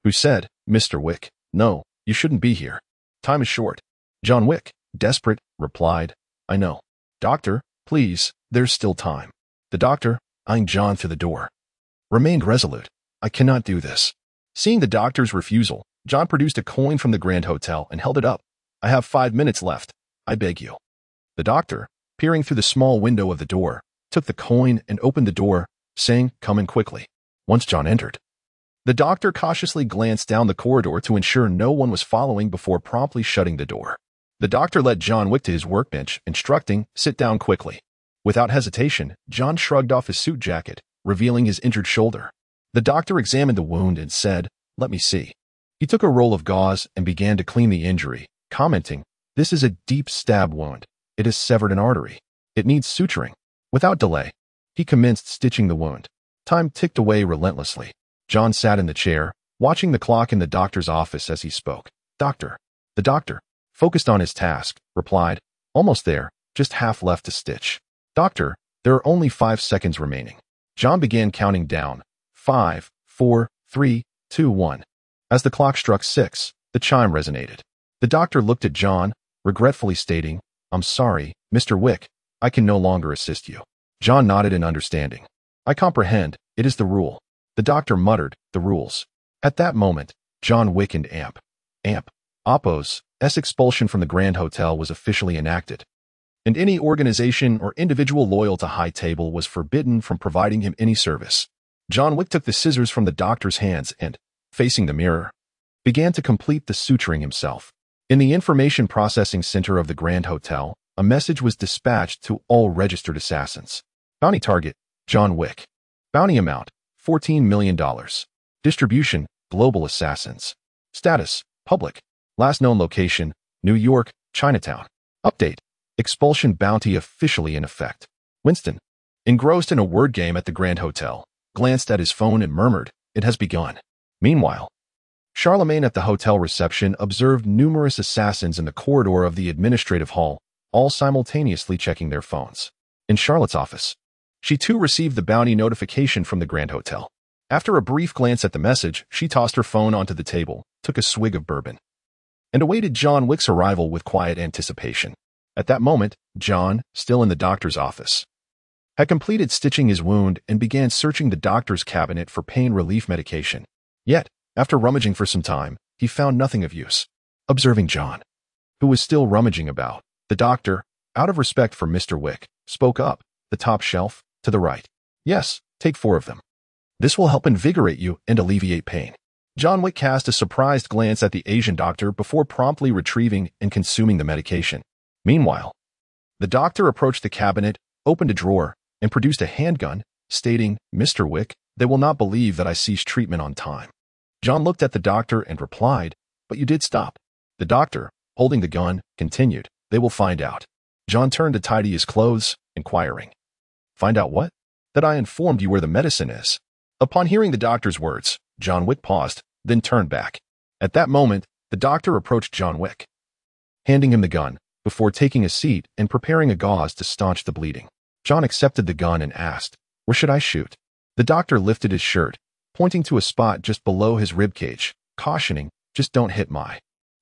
who said, "Mr. Wick, no, you shouldn't be here. Time is short." John Wick, desperate, replied, "I know. Doctor, please, there's still time." The doctor, eyeing John through the door, remained resolute. "I cannot do this." Seeing the doctor's refusal, John produced a coin from the Grand Hotel and held it up. "I have 5 minutes left. I beg you." The doctor, peering through the small window of the door, took the coin and opened the door, saying, "Come in quickly." Once John entered, the doctor cautiously glanced down the corridor to ensure no one was following before promptly shutting the door. The doctor led John Wick to his workbench, instructing, "Sit down quickly." Without hesitation, John shrugged off his suit jacket, revealing his injured shoulder. The doctor examined the wound and said, "Let me see." He took a roll of gauze and began to clean the injury, commenting, "This is a deep stab wound. It has severed an artery. It needs suturing." Without delay, he commenced stitching the wound. Time ticked away relentlessly. John sat in the chair, watching the clock in the doctor's office as he spoke. "Doctor." The doctor, focused on his task, replied, "Almost there, just half left to stitch." "Doctor, there are only 5 seconds remaining." John began counting down. 5, 4, 3, 2, 1. As the clock struck 6, the chime resonated. The doctor looked at John, regretfully stating, "I'm sorry, Mr. Wick, I can no longer assist you." John nodded in understanding. "I comprehend, it is the rule." The doctor muttered, "The rules." At that moment, John Wick and Apos' expulsion from the Grand Hotel was officially enacted, and any organization or individual loyal to High Table was forbidden from providing him any service. John Wick took the scissors from the doctor's hands and, facing the mirror, began to complete the suturing himself. In the information processing center of the Grand Hotel, a message was dispatched to all registered assassins. Bounty target, John Wick. Bounty amount, $14 million. Distribution, global assassins. Status, public. Last known location, New York, Chinatown. Update, expulsion bounty officially in effect. Winston, engrossed in a word game at the Grand Hotel, glanced at his phone and murmured, "It has begun." Meanwhile, Charlemagne at the hotel reception observed numerous assassins in the corridor of the administrative hall, all simultaneously checking their phones. In Charlotte's office, she too received the bounty notification from the Grand Hotel. After a brief glance at the message, she tossed her phone onto the table, took a swig of bourbon, and awaited John Wick's arrival with quiet anticipation. At that moment, John, still in the doctor's office, had completed stitching his wound and began searching the doctor's cabinet for pain relief medication. Yet, after rummaging for some time, he found nothing of use. Observing John, who was still rummaging about, the doctor, out of respect for Mr. Wick, spoke up. "The top shelf, To the right. Yes, take 4 of them. This will help invigorate you and alleviate pain. John Wick cast a surprised glance at the Asian doctor before promptly retrieving and consuming the medication. Meanwhile, the doctor approached the cabinet, opened a drawer, and produced a handgun, stating, "Mr. Wick, they will not believe that I ceased treatment on time." John looked at the doctor and replied, "But you did stop." The doctor, holding the gun, continued, "They will find out." John turned to tidy his clothes, inquiring, "Find out what?" "That I informed you where the medicine is." Upon hearing the doctor's words, John Wick paused, then turned back. At that moment, the doctor approached John Wick, handing him the gun, before taking a seat and preparing a gauze to staunch the bleeding. John accepted the gun and asked, "Where should I shoot?" The doctor lifted his shirt, pointing to a spot just below his ribcage, cautioning, "Just don't hit my."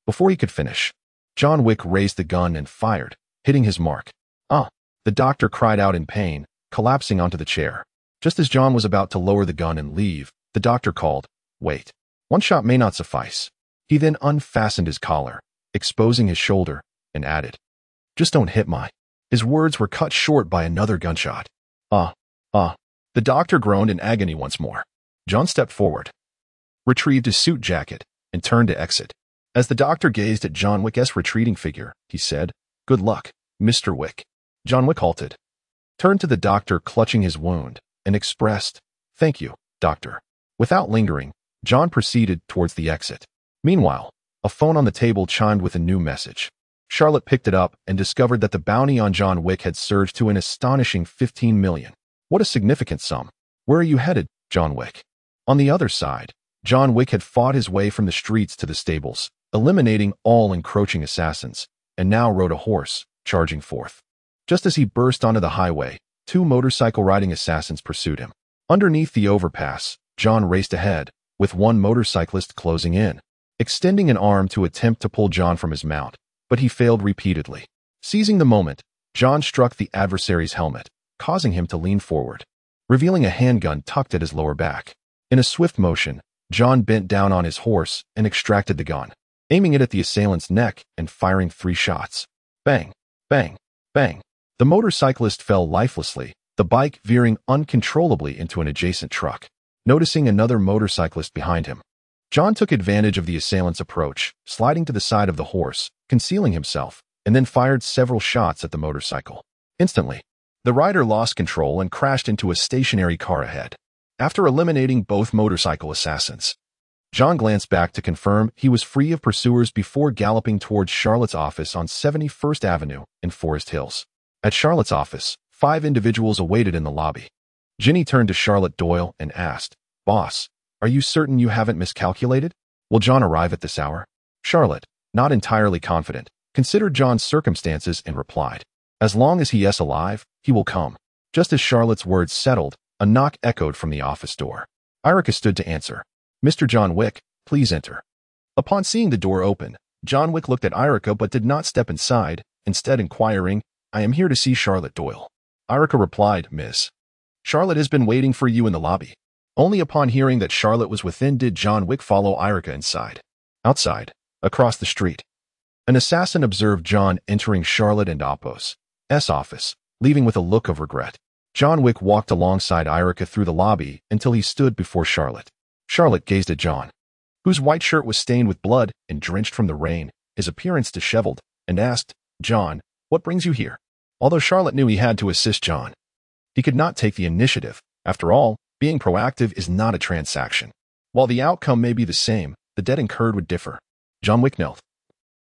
Before he could finish, John Wick raised the gun and fired, hitting his mark. "Ah!" The doctor cried out in pain, collapsing onto the chair. Just as John was about to lower the gun and leave, the doctor called, "Wait. One shot may not suffice." He then unfastened his collar, exposing his shoulder, and added, "Just don't hit my." His words were cut short by another gunshot. Ah. The doctor groaned in agony once more. John stepped forward, retrieved his suit jacket, and turned to exit. As the doctor gazed at John Wick's retreating figure, he said, "Good luck, Mr. Wick." John Wick halted, turned to the doctor clutching his wound, and expressed, "Thank you, doctor." Without lingering, John proceeded towards the exit. Meanwhile, a phone on the table chimed with a new message. Charlotte picked it up and discovered that the bounty on John Wick had surged to an astonishing 15 million. What a significant sum. "Where are you headed, John Wick?" On the other side, John Wick had fought his way from the streets to the stables, eliminating all encroaching assassins, and now rode a horse, charging forth. Just as he burst onto the highway, 2 motorcycle-riding assassins pursued him. Underneath the overpass, John raced ahead, with one motorcyclist closing in, extending an arm to attempt to pull John from his mount, but he failed repeatedly. Seizing the moment, John struck the adversary's helmet, causing him to lean forward, revealing a handgun tucked at his lower back. In a swift motion, John bent down on his horse and extracted the gun, aiming it at the assailant's neck and firing 3 shots. Bang, bang, bang. The motorcyclist fell lifelessly, the bike veering uncontrollably into an adjacent truck. Noticing another motorcyclist behind him, John took advantage of the assailant's approach, sliding to the side of the horse, concealing himself, and then fired several shots at the motorcycle. Instantly, the rider lost control and crashed into a stationary car ahead. After eliminating both motorcycle assassins, John glanced back to confirm he was free of pursuers before galloping towards Charlotte's office on 71st Avenue in Forest Hills. At Charlotte's office, 5 individuals awaited in the lobby. Ginny turned to Charlotte Doyle and asked, "Boss, are you certain you haven't miscalculated? Will John arrive at this hour?" Charlotte, not entirely confident, considered John's circumstances and replied, "As long as he is alive, he will come." Just as Charlotte's words settled, a knock echoed from the office door. Erica stood to answer. "Mr. John Wick, please enter." Upon seeing the door open, John Wick looked at Erica but did not step inside, instead inquiring, "I am here to see Charlotte Doyle." Erica replied, "Miss. Charlotte has been waiting for you in the lobby." Only upon hearing that Charlotte was within did John Wick follow Erica inside. Outside, across the street, an assassin observed John entering Charlotte and Oppo's office, leaving with a look of regret. John Wick walked alongside Erica through the lobby until he stood before Charlotte. Charlotte gazed at John, whose white shirt was stained with blood and drenched from the rain, his appearance disheveled, and asked, "John, what brings you here?" Although Charlotte knew he had to assist John, he could not take the initiative. After all, being proactive is not a transaction. While the outcome may be the same, the debt incurred would differ. John Wick knelt,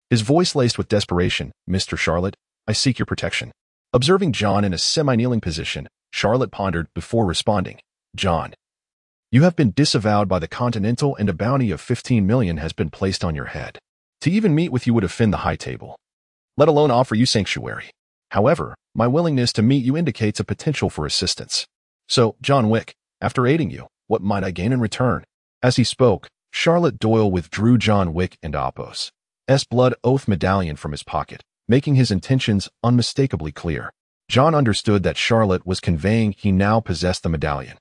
his voice laced with desperation. "Mr. Charlotte, I seek your protection." Observing John in a semi-kneeling position, Charlotte pondered before responding, "John, you have been disavowed by the Continental and a bounty of 15 million has been placed on your head. To even meet with you would offend the high table, let alone offer you sanctuary. However, my willingness to meet you indicates a potential for assistance. So, John Wick, after aiding you, what might I gain in return?" As he spoke, Charlotte Doyle withdrew John Wick and Oppo's blood oath medallion from his pocket, making his intentions unmistakably clear. John understood that Charlotte was conveying he now possessed the medallion.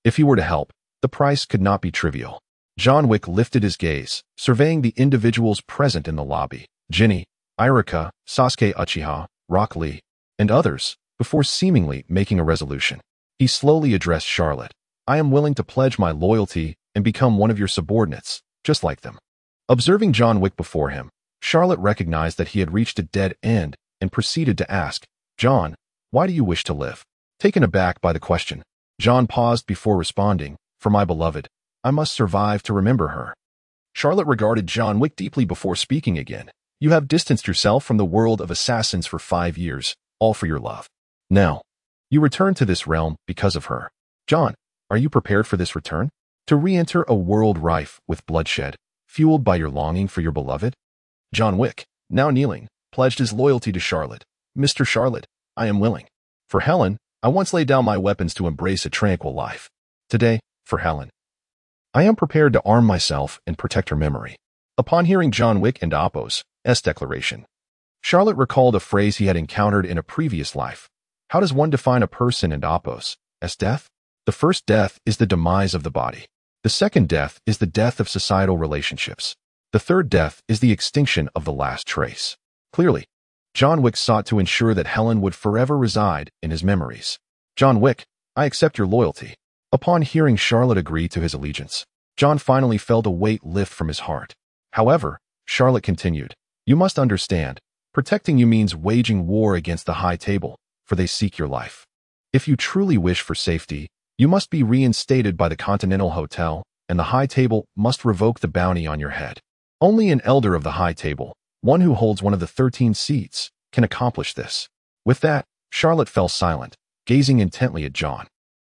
If he were to help, the price could not be trivial. John Wick lifted his gaze, surveying the individuals present in the lobby, Ginny, Erica, Sasuke Uchiha, Rock Lee, and others, before seemingly making a resolution. He slowly addressed Charlotte. I am willing to pledge my loyalty and become one of your subordinates, just like them. Observing John Wick before him, Charlotte recognized that he had reached a dead end and proceeded to ask, John, why do you wish to live? Taken aback by the question, John paused before responding, for my beloved, I must survive to remember her. Charlotte regarded John Wick deeply before speaking again. You have distanced yourself from the world of assassins for 5 years, all for your love. Now, you return to this realm because of her. John, are you prepared for this return? To re-enter a world rife with bloodshed, fueled by your longing for your beloved? John Wick, now kneeling, pledged his loyalty to Charlotte. Mr. Charlotte, I am willing. For Helen, I once laid down my weapons to embrace a tranquil life. Today, for Helen, I am prepared to arm myself and protect her memory. Upon hearing John Wick and Apo's declaration, Charlotte recalled a phrase he had encountered in a previous life. How does one define a person and Apo's death? The first death is the demise of the body. The second death is the death of societal relationships. The third death is the extinction of the last trace. Clearly, John Wick sought to ensure that Helen would forever reside in his memories. John Wick, I accept your loyalty. Upon hearing Charlotte agree to his allegiance, John finally felt a weight lift from his heart. However, Charlotte continued, you must understand, protecting you means waging war against the High Table, for they seek your life. If you truly wish for safety, you must be reinstated by the Continental Hotel, and the High Table must revoke the bounty on your head. Only an elder of the High Table, one who holds one of the 13 seats, can accomplish this. With that, Charlotte fell silent, gazing intently at John.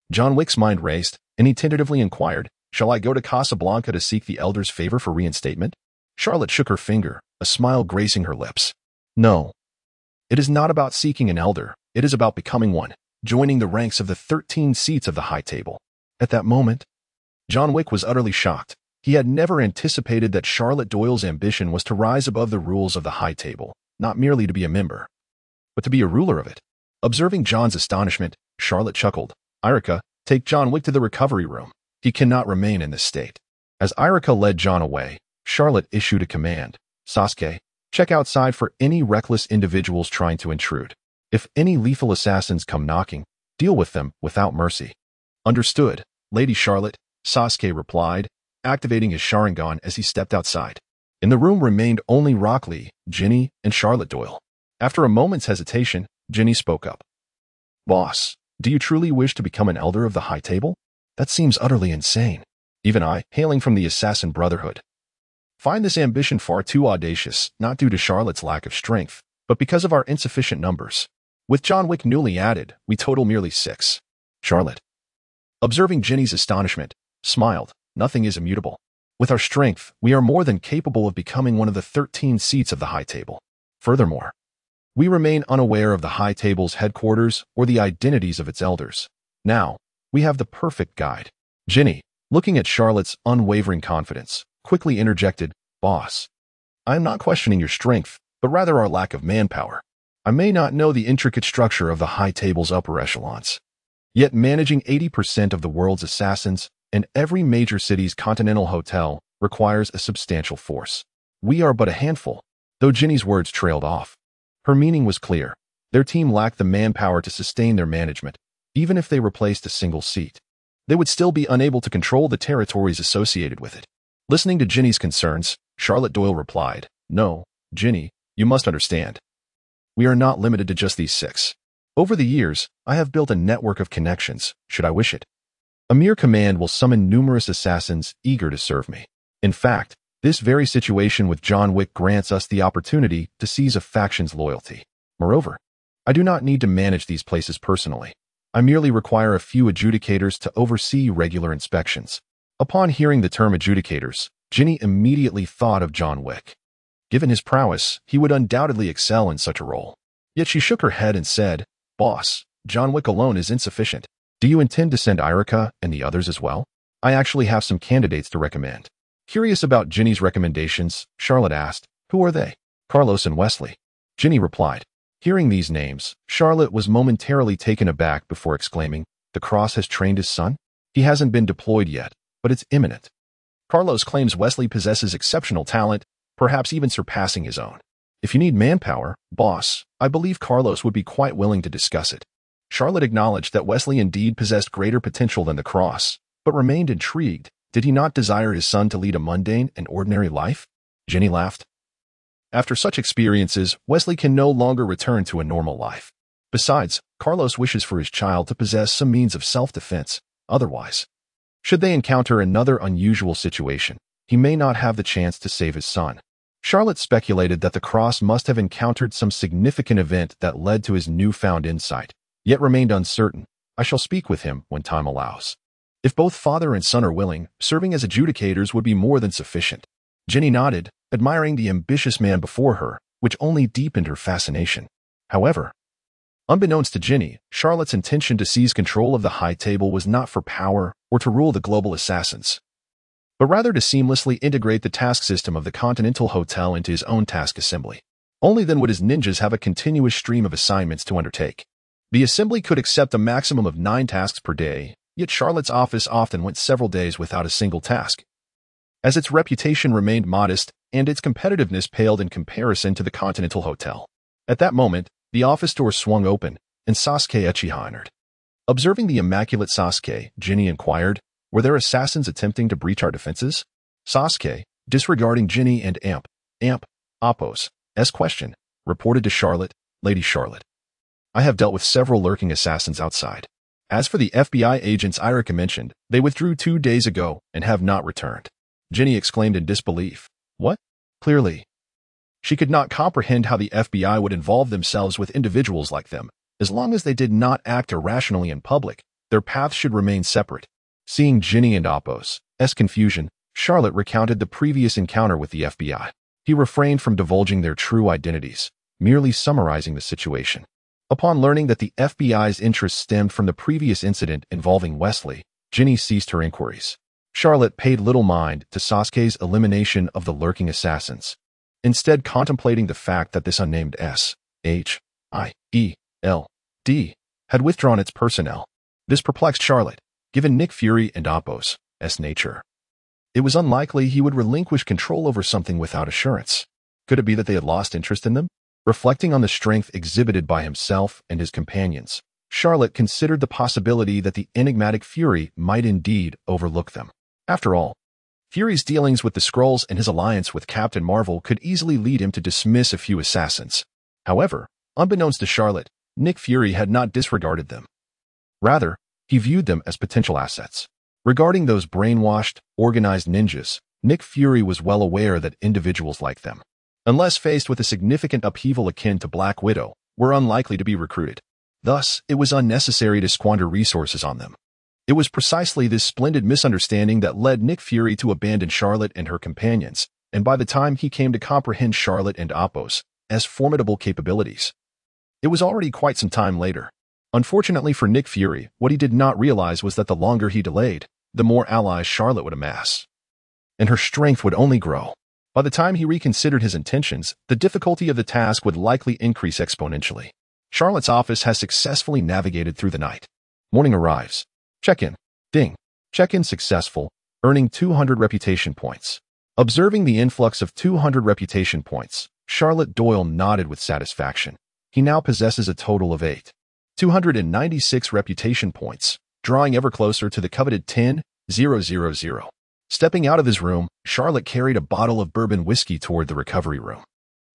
John Wick's mind raced, and he tentatively inquired, shall I go to Casablanca to seek the elder's favor for reinstatement? Charlotte shook her finger, a smile gracing her lips. No. It is not about seeking an elder, it is about becoming one, joining the ranks of the 13 seats of the High Table. At that moment, John Wick was utterly shocked. He had never anticipated that Charlotte Doyle's ambition was to rise above the rules of the High Table, not merely to be a member, but to be a ruler of it. Observing John's astonishment, Charlotte chuckled. Irika, take John Wick to the recovery room. He cannot remain in this state. As Irika led John away, Charlotte issued a command. Sasuke, check outside for any reckless individuals trying to intrude. If any lethal assassins come knocking, deal with them without mercy. Understood, Lady Charlotte, Sasuke replied, activating his Sharingan as he stepped outside. In the room remained only Rock Lee, Ginny, and Charlotte Doyle. After a moment's hesitation, Ginny spoke up. Boss, do you truly wish to become an elder of the High Table? That seems utterly insane. Even I, hailing from the Assassin Brotherhood, find this ambition far too audacious, not due to Charlotte's lack of strength, but because of our insufficient numbers. With John Wick newly added, we total merely 6. Charlotte, observing Ginny's astonishment, smiled. Nothing is immutable. With our strength, we are more than capable of becoming one of the 13 seats of the High Table. Furthermore, we remain unaware of the High Table's headquarters or the identities of its elders. Now, we have the perfect guide. Ginny, looking at Charlotte's unwavering confidence, quickly interjected, Boss, I am not questioning your strength, but rather our lack of manpower. I may not know the intricate structure of the High Table's upper echelons, yet managing 80% of the world's assassins and every major city's Continental Hotel requires a substantial force. We are but a handful. Though Ginny's words trailed off, her meaning was clear. Their team lacked the manpower to sustain their management. Even if they replaced a single seat, they would still be unable to control the territories associated with it. Listening to Ginny's concerns, Charlotte Doyle replied, No, Ginny, you must understand. We are not limited to just these 6. Over the years, I have built a network of connections, should I wish it. A mere command will summon numerous assassins eager to serve me. In fact, this very situation with John Wick grants us the opportunity to seize a faction's loyalty. Moreover, I do not need to manage these places personally. I merely require a few adjudicators to oversee regular inspections. Upon hearing the term adjudicators, Ginny immediately thought of John Wick. Given his prowess, he would undoubtedly excel in such a role. Yet she shook her head and said, Boss, John Wick alone is insufficient. Do you intend to send Irika and the others as well? I actually have some candidates to recommend. Curious about Ginny's recommendations, Charlotte asked, Who are they? Carlos and Wesley. Ginny replied. Hearing these names, Charlotte was momentarily taken aback before exclaiming, The Cross has trained his son? He hasn't been deployed yet, but it's imminent. Carlos claims Wesley possesses exceptional talent, perhaps even surpassing his own. If you need manpower, boss, I believe Carlos would be quite willing to discuss it. Charlotte acknowledged that Wesley indeed possessed greater potential than the cross, but remained intrigued. Did he not desire his son to lead a mundane and ordinary life? Ginny laughed. After such experiences, Wesley can no longer return to a normal life. Besides, Carlos wishes for his child to possess some means of self-defense. Otherwise, should they encounter another unusual situation, he may not have the chance to save his son. Charlotte speculated that the cross must have encountered some significant event that led to his newfound insight, yet remained uncertain. I shall speak with him when time allows. If both father and son are willing, serving as adjudicators would be more than sufficient. Ginny nodded, admiring the ambitious man before her, which only deepened her fascination. However, unbeknownst to Ginny, Charlotte's intention to seize control of the high table was not for power or to rule the global assassins, but rather to seamlessly integrate the task system of the Continental Hotel into his own task assembly. Only then would his ninjas have a continuous stream of assignments to undertake. The assembly could accept a maximum of 9 tasks per day, yet Charlotte's office often went several days without a single task, as its reputation remained modest and its competitiveness paled in comparison to the Continental Hotel. At that moment, the office door swung open, and Sasuke Uchiha entered. Observing the immaculate Sasuke, Ginny inquired, were there assassins attempting to breach our defenses? Sasuke, disregarding Ginny and Appo's question, reported to Charlotte, Lady Charlotte, I have dealt with several lurking assassins outside. As for the FBI agents Irika mentioned, they withdrew 2 days ago and have not returned. Ginny exclaimed in disbelief. What? Clearly, she could not comprehend how the FBI would involve themselves with individuals like them. As long as they did not act irrationally in public, their paths should remain separate. Seeing Ginny and Appo's confusion, Charlotte recounted the previous encounter with the FBI. He refrained from divulging their true identities, merely summarizing the situation. Upon learning that the FBI's interest stemmed from the previous incident involving Wesley, Ginny ceased her inquiries. Charlotte paid little mind to Sasuke's elimination of the lurking assassins, instead contemplating the fact that this unnamed SHIELD had withdrawn its personnel. This perplexed Charlotte, given Nick Fury and Appo's nature. It was unlikely he would relinquish control over something without assurance. Could it be that they had lost interest in them? Reflecting on the strength exhibited by himself and his companions, Charlotte considered the possibility that the enigmatic Fury might indeed overlook them. After all, Fury's dealings with the Skrulls and his alliance with Captain Marvel could easily lead him to dismiss a few assassins. However, unbeknownst to Charlotte, Nick Fury had not disregarded them. Rather, he viewed them as potential assets. Regarding those brainwashed, organized ninjas, Nick Fury was well aware that individuals like them, unless faced with a significant upheaval akin to Black Widow, were unlikely to be recruited. Thus, it was unnecessary to squander resources on them. It was precisely this splendid misunderstanding that led Nick Fury to abandon Charlotte and her companions, and by the time he came to comprehend Charlotte and Appo's formidable capabilities, it was already quite some time later. Unfortunately for Nick Fury, what he did not realize was that the longer he delayed, the more allies Charlotte would amass, and her strength would only grow. By the time he reconsidered his intentions, the difficulty of the task would likely increase exponentially. Charlotte's office has successfully navigated through the night. Morning arrives. Check-in. Ding. Check-in successful, earning 200 reputation points. Observing the influx of 200 reputation points, Charlotte Doyle nodded with satisfaction. He now possesses a total of 296 reputation points, drawing ever closer to the coveted 10,000. Stepping out of his room, Charlotte carried a bottle of bourbon whiskey toward the recovery room.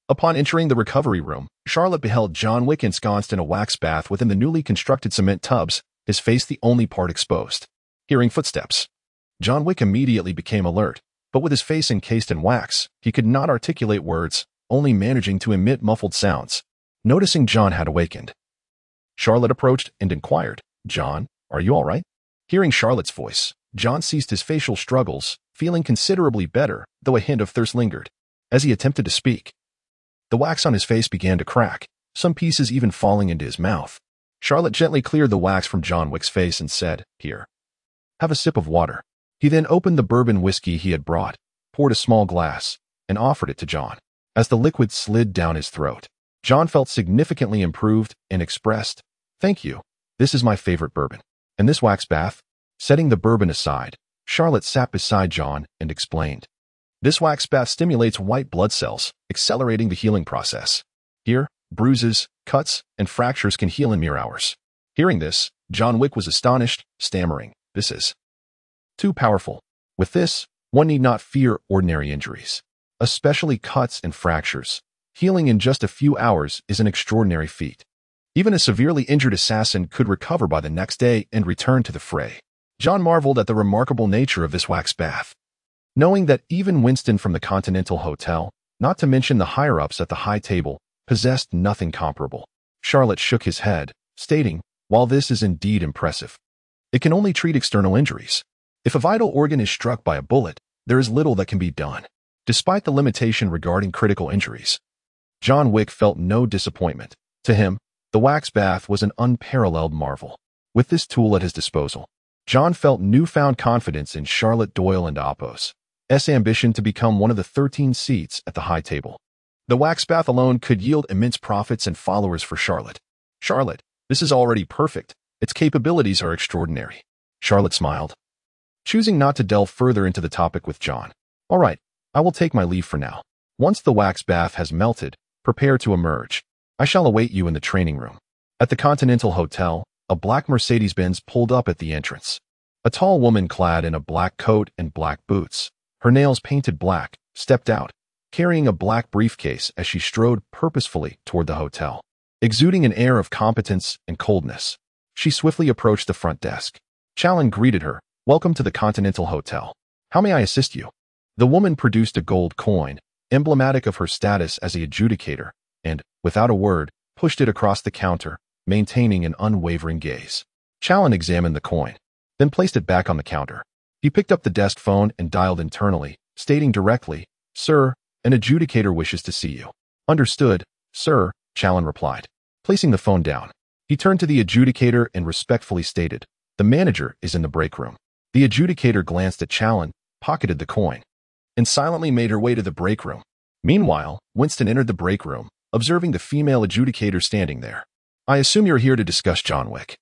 Upon entering the recovery room, Charlotte beheld John Wick ensconced in a wax bath within the newly constructed cement tubs, his face the only part exposed. Hearing footsteps, John Wick immediately became alert, but with his face encased in wax, he could not articulate words, only managing to emit muffled sounds. Noticing John had awakened, Charlotte approached and inquired, John, are you all right? Hearing Charlotte's voice, John ceased his facial struggles, feeling considerably better, though a hint of thirst lingered. As he attempted to speak, the wax on his face began to crack, some pieces even falling into his mouth. Charlotte gently cleared the wax from John Wick's face and said, Here, have a sip of water. He then opened the bourbon whiskey he had brought, poured a small glass, and offered it to John. As the liquid slid down his throat, John felt significantly improved and expressed, Thank you. This is my favorite bourbon. And this wax bath? Setting the bourbon aside, Charlotte sat beside John and explained. This wax bath stimulates white blood cells, accelerating the healing process. Here, bruises, cuts, and fractures can heal in mere hours. Hearing this, John Wick was astonished, stammering, "This is too powerful. With this, one need not fear ordinary injuries. Especially cuts and fractures. Healing in just a few hours is an extraordinary feat. Even a severely injured assassin could recover by the next day and return to the fray." John marveled at the remarkable nature of this wax bath. Knowing that even Winston from the Continental Hotel, not to mention the higher-ups at the high table, possessed nothing comparable. Charlotte shook his head, stating, "While this is indeed impressive, it can only treat external injuries. If a vital organ is struck by a bullet, there is little that can be done, despite the limitation regarding critical injuries." John Wick felt no disappointment. To him, the wax bath was an unparalleled marvel. With this tool at his disposal, John felt newfound confidence in Charlotte Doyle and Apos' ambition to become one of the 13 seats at the high table. The wax bath alone could yield immense profits and followers for Charlotte. "Charlotte, this is already perfect. Its capabilities are extraordinary." Charlotte smiled, choosing not to delve further into the topic with John. "All right, I will take my leave for now. Once the wax bath has melted, prepare to emerge. I shall await you in the training room." At the Continental Hotel, a black Mercedes-Benz pulled up at the entrance. A tall woman clad in a black coat and black boots, her nails painted black, stepped out, carrying a black briefcase as she strode purposefully toward the hotel. Exuding an air of competence and coldness, she swiftly approached the front desk. Challen greeted her, "Welcome to the Continental Hotel. How may I assist you?" The woman produced a gold coin, emblematic of her status as the adjudicator, and, without a word, pushed it across the counter, maintaining an unwavering gaze. Challen examined the coin, then placed it back on the counter. He picked up the desk phone and dialed internally, stating directly, "Sir, an adjudicator wishes to see you." "Understood, sir," Challen replied. Placing the phone down, he turned to the adjudicator and respectfully stated, "The manager is in the break room." The adjudicator glanced at Challen, pocketed the coin, and silently made her way to the break room. Meanwhile, Winston entered the break room, observing the female adjudicator standing there. "I assume you're here to discuss John Wick,"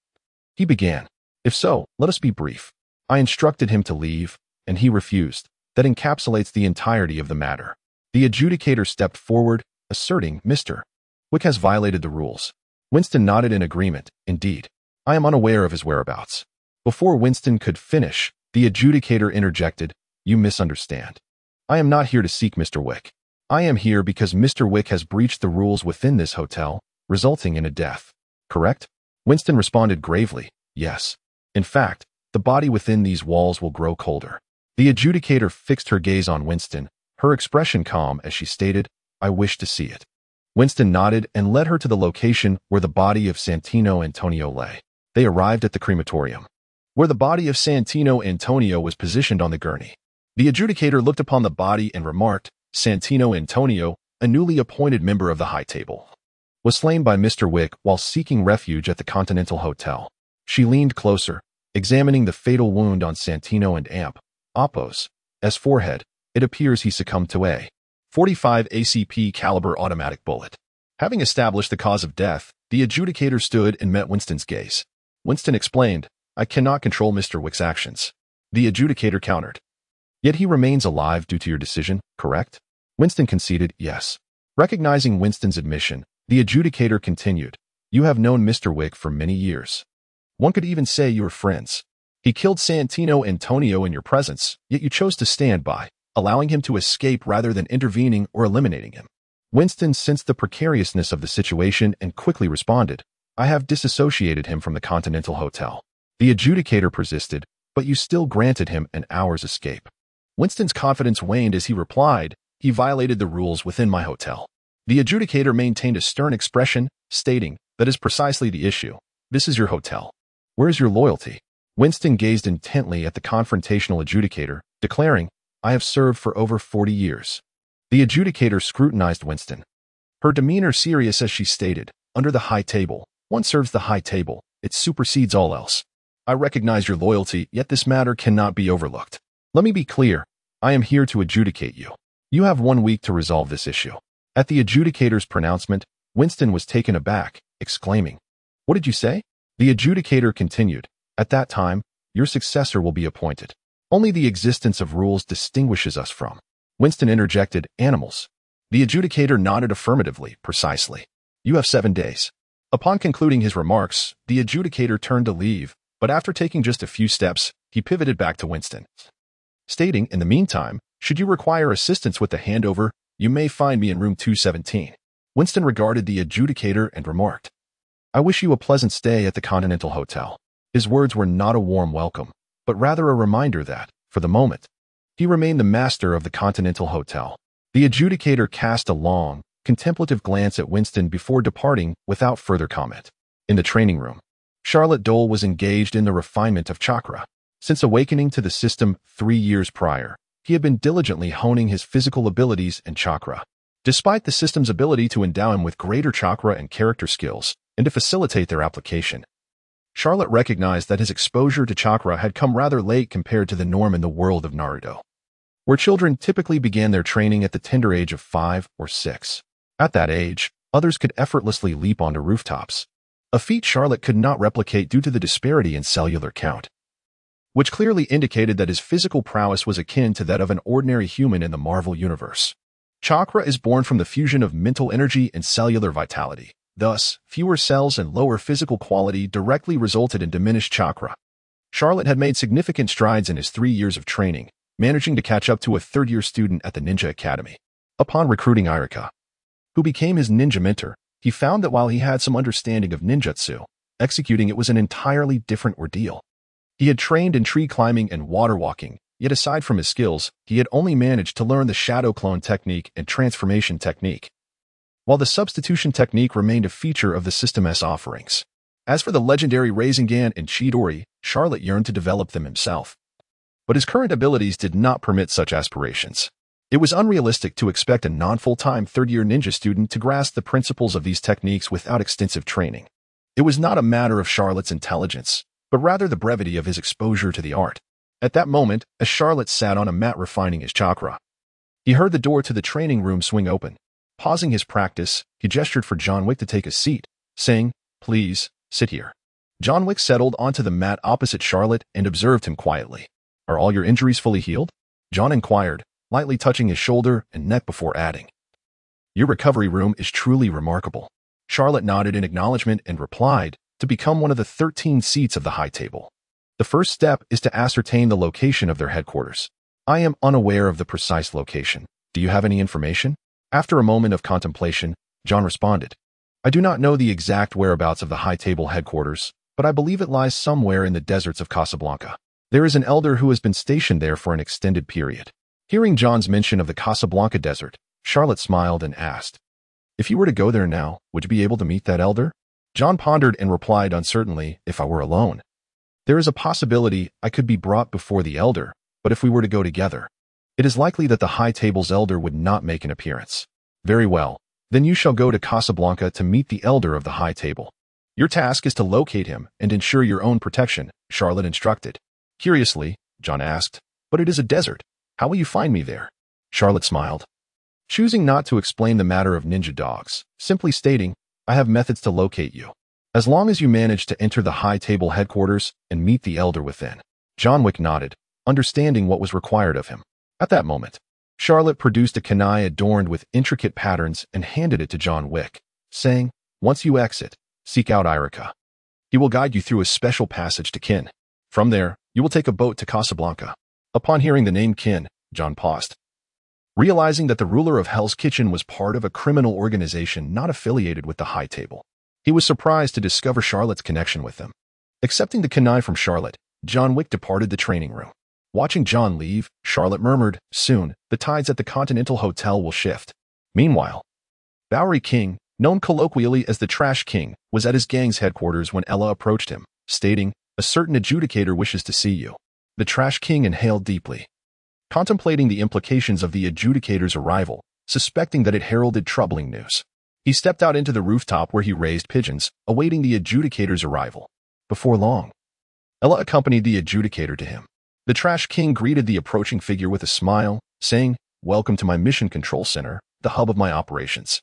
he began. "If so, let us be brief. I instructed him to leave, and he refused. That encapsulates the entirety of the matter." The adjudicator stepped forward, asserting, "Mr. Wick has violated the rules." Winston nodded in agreement. "Indeed, I am unaware of his whereabouts." Before Winston could finish, the adjudicator interjected, "You misunderstand. I am not here to seek Mr. Wick. I am here because Mr. Wick has breached the rules within this hotel, resulting in a death. Correct?" Winston responded gravely, "Yes. In fact, the body within these walls will grow colder." The adjudicator fixed her gaze on Winston, her expression calm as she stated, "I wish to see it." Winston nodded and led her to the location where the body of Santino Antonio lay. They arrived at the crematorium, where the body of Santino Antonio was positioned on the gurney. The adjudicator looked upon the body and remarked, "Santino Antonio, a newly appointed member of the high table, was slain by Mr. Wick while seeking refuge at the Continental Hotel." She leaned closer, examining the fatal wound on Santino and Apos' forehead. "It appears he succumbed to a .45 ACP caliber automatic bullet." Having established the cause of death, the adjudicator stood and met Winston's gaze. Winston explained, "I cannot control Mr. Wick's actions." The adjudicator countered, "Yet he remains alive due to your decision, correct?" Winston conceded, "Yes." Recognizing Winston's admission, the adjudicator continued, "You have known Mr. Wick for many years. One could even say you were friends. He killed Santino Antonio in your presence, yet you chose to stand by, allowing him to escape rather than intervening or eliminating him." Winston sensed the precariousness of the situation and quickly responded, "I have disassociated him from the Continental Hotel." The adjudicator persisted, "But you still granted him an hour's escape." Winston's confidence waned as he replied, "He violated the rules within my hotel." The adjudicator maintained a stern expression, stating, "That is precisely the issue. This is your hotel. Where is your loyalty?" Winston gazed intently at the confrontational adjudicator, declaring, "I have served for over 40 years. The adjudicator scrutinized Winston, her demeanor serious as she stated, "Under the high table, one serves the high table. It supersedes all else. I recognize your loyalty, yet this matter cannot be overlooked. Let me be clear. I am here to adjudicate you. You have 1 week to resolve this issue." At the adjudicator's pronouncement, Winston was taken aback, exclaiming, "What did you say?" The adjudicator continued, "At that time, your successor will be appointed. Only the existence of rules distinguishes us from." Winston interjected, "Animals." The adjudicator nodded affirmatively, "Precisely. You have 7 days." Upon concluding his remarks, the adjudicator turned to leave, but after taking just a few steps, he pivoted back to Winston, stating, "In the meantime, should you require assistance with the handover, you may find me in room 217. Winston regarded the adjudicator and remarked, "I wish you a pleasant stay at the Continental Hotel." His words were not a warm welcome, but rather a reminder that, for the moment, he remained the master of the Continental Hotel. The adjudicator cast a long, contemplative glance at Winston before departing without further comment. In the training room, Charlotte Doyle was engaged in the refinement of chakra. Since awakening to the system 3 years prior, he had been diligently honing his physical abilities and chakra. Despite the system's ability to endow him with greater chakra and character skills, and to facilitate their application, Charlotte recognized that his exposure to chakra had come rather late compared to the norm in the world of Naruto, where children typically began their training at the tender age of 5 or 6. At that age, others could effortlessly leap onto rooftops, a feat Charlotte could not replicate due to the disparity in cellular count, which clearly indicated that his physical prowess was akin to that of an ordinary human in the Marvel Universe. Chakra is born from the fusion of mental energy and cellular vitality. Thus, fewer cells and lower physical quality directly resulted in diminished chakra. Charlotte had made significant strides in his 3 years of training, managing to catch up to a third-year student at the Ninja Academy. Upon recruiting Irika, who became his ninja mentor, he found that while he had some understanding of ninjutsu, executing it was an entirely different ordeal. He had trained in tree climbing and water walking, yet aside from his skills, he had only managed to learn the shadow clone technique and transformation technique, while the substitution technique remained a feature of the system's offerings. As for the legendary Rasengan and Chidori, Charlotte yearned to develop them himself, but his current abilities did not permit such aspirations. It was unrealistic to expect a non-full-time third-year ninja student to grasp the principles of these techniques without extensive training. It was not a matter of Charlotte's intelligence, but rather the brevity of his exposure to the art. At that moment, as Charlotte sat on a mat refining his chakra, he heard the door to the training room swing open. Pausing his practice, he gestured for John Wick to take a seat, saying, "Please, sit here." John Wick settled onto the mat opposite Charlotte and observed him quietly. "Are all your injuries fully healed?" John inquired, lightly touching his shoulder and neck before adding, "Your recovery room is truly remarkable." Charlotte nodded in acknowledgement and replied, "To become one of the 13 seats of the high table, the first step is to ascertain the location of their headquarters. I am unaware of the precise location. Do you have any information?" After a moment of contemplation, John responded, "I do not know the exact whereabouts of the high table headquarters, but I believe it lies somewhere in the deserts of Casablanca. There is an elder who has been stationed there for an extended period." Hearing John's mention of the Casablanca desert, Charlotte smiled and asked, "If you were to go there now, would you be able to meet that elder?" John pondered and replied uncertainly, "If I were alone, there is a possibility I could be brought before the elder, but if we were to go together, it is likely that the high table's elder would not make an appearance." "Very well, then you shall go to Casablanca to meet the elder of the high table. Your task is to locate him and ensure your own protection," Charlotte instructed. Curiously, John asked, "But it is a desert. How will you find me there?" Charlotte smiled, choosing not to explain the matter of ninja dogs, simply stating, "I have methods to locate you, as long as you manage to enter the high table headquarters and meet the elder within." John Wick nodded, understanding what was required of him. At that moment, Charlotte produced a kunai adorned with intricate patterns and handed it to John Wick, saying, "Once you exit, seek out Irika. He will guide you through a special passage to Kin. From there, you will take a boat to Casablanca." Upon hearing the name Kin, John paused, realizing that the ruler of Hell's Kitchen was part of a criminal organization not affiliated with the high table. He was surprised to discover Charlotte's connection with them. Accepting the kunai from Charlotte, John Wick departed the training room. Watching John leave, Charlotte murmured, "Soon, the tides at the Continental Hotel will shift." Meanwhile, Bowery King, known colloquially as the Trash King, was at his gang's headquarters when Ella approached him, stating, "A certain adjudicator wishes to see you." The Trash King inhaled deeply, contemplating the implications of the adjudicator's arrival, suspecting that it heralded troubling news. He stepped out into the rooftop where he raised pigeons, awaiting the adjudicator's arrival. Before long, Ella accompanied the adjudicator to him. The Trash King greeted the approaching figure with a smile, saying, "Welcome to my mission control center, the hub of my operations,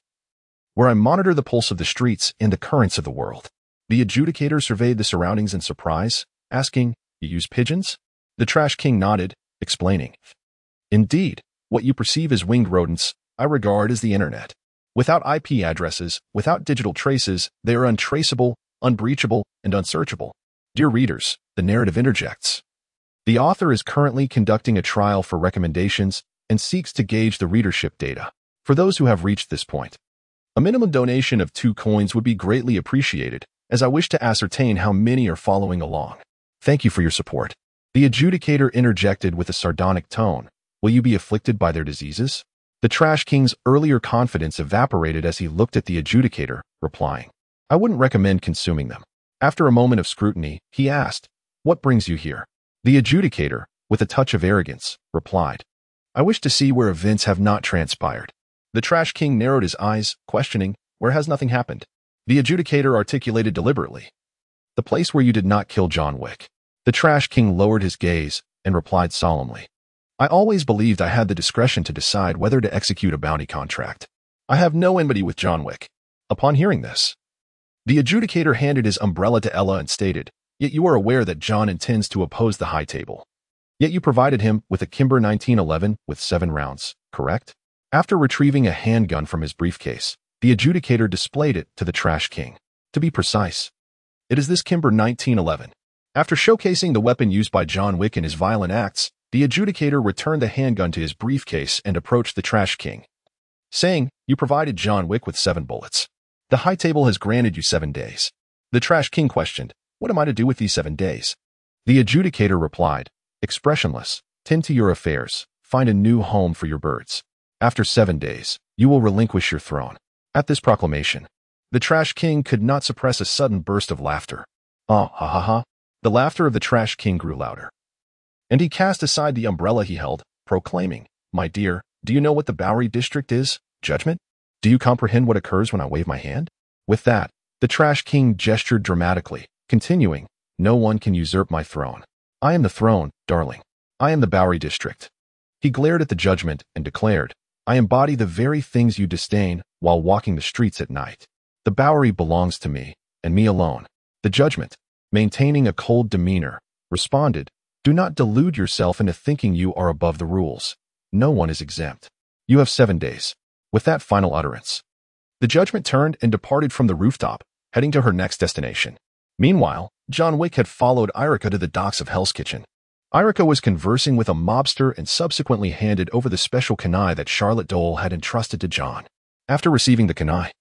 where I monitor the pulse of the streets and the currents of the world." The adjudicator surveyed the surroundings in surprise, asking, "You use pigeons?" The Trash King nodded, explaining, "Indeed, what you perceive as winged rodents, I regard as the internet." Without IP addresses, without digital traces, they are untraceable, unbreachable, and unsearchable. Dear readers, the narrative interjects. The author is currently conducting a trial for recommendations and seeks to gauge the readership data. For those who have reached this point, a minimum donation of 2 coins would be greatly appreciated, as I wish to ascertain how many are following along. Thank you for your support. The adjudicator interjected with a sardonic tone. Will you be afflicted by their diseases? The Trash King's earlier confidence evaporated as he looked at the adjudicator, replying, I wouldn't recommend consuming them. After a moment of scrutiny, he asked, What brings you here? The adjudicator, with a touch of arrogance, replied, I wish to see where events have not transpired. The Trash King narrowed his eyes, questioning, Where has nothing happened? The adjudicator articulated deliberately, The place where you did not kill John Wick. The Trash King lowered his gaze and replied solemnly, I always believed I had the discretion to decide whether to execute a bounty contract. I have no enmity with John Wick. Upon hearing this, the adjudicator handed his umbrella to Ella and stated, Yet you are aware that John intends to oppose the high table. Yet you provided him with a Kimber 1911 with 7 rounds, correct? After retrieving a handgun from his briefcase, the adjudicator displayed it to the Trash King. To be precise, it is this Kimber 1911. After showcasing the weapon used by John Wick in his violent acts, the adjudicator returned the handgun to his briefcase and approached the Trash King, saying, You provided John Wick with 7 bullets. The high table has granted you 7 days. The Trash King questioned, What am I to do with these 7 days? The adjudicator replied, Expressionless, tend to your affairs, find a new home for your birds. After 7 days, you will relinquish your throne. At this proclamation, the Trash King could not suppress a sudden burst of laughter. Ha ha ha. The laughter of the Trash King grew louder, and he cast aside the umbrella he held, proclaiming, My dear, do you know what the Bowery District is? Judgment? Do you comprehend what occurs when I wave my hand? With that, the Trash King gestured dramatically, continuing, No one can usurp my throne. I am the throne, darling. I am the Bowery District. He glared at the judgment and declared, I embody the very things you disdain while walking the streets at night. The Bowery belongs to me, and me alone. The judgment, maintaining a cold demeanor, responded, Do not delude yourself into thinking you are above the rules. No one is exempt. You have 7 days. With that final utterance, the judgment turned and departed from the rooftop, heading to her next destination. Meanwhile, John Wick had followed Erica to the docks of Hell's Kitchen. Erica was conversing with a mobster and subsequently handed over the special kunai that Charlotte Doyle had entrusted to John. After receiving the kunai,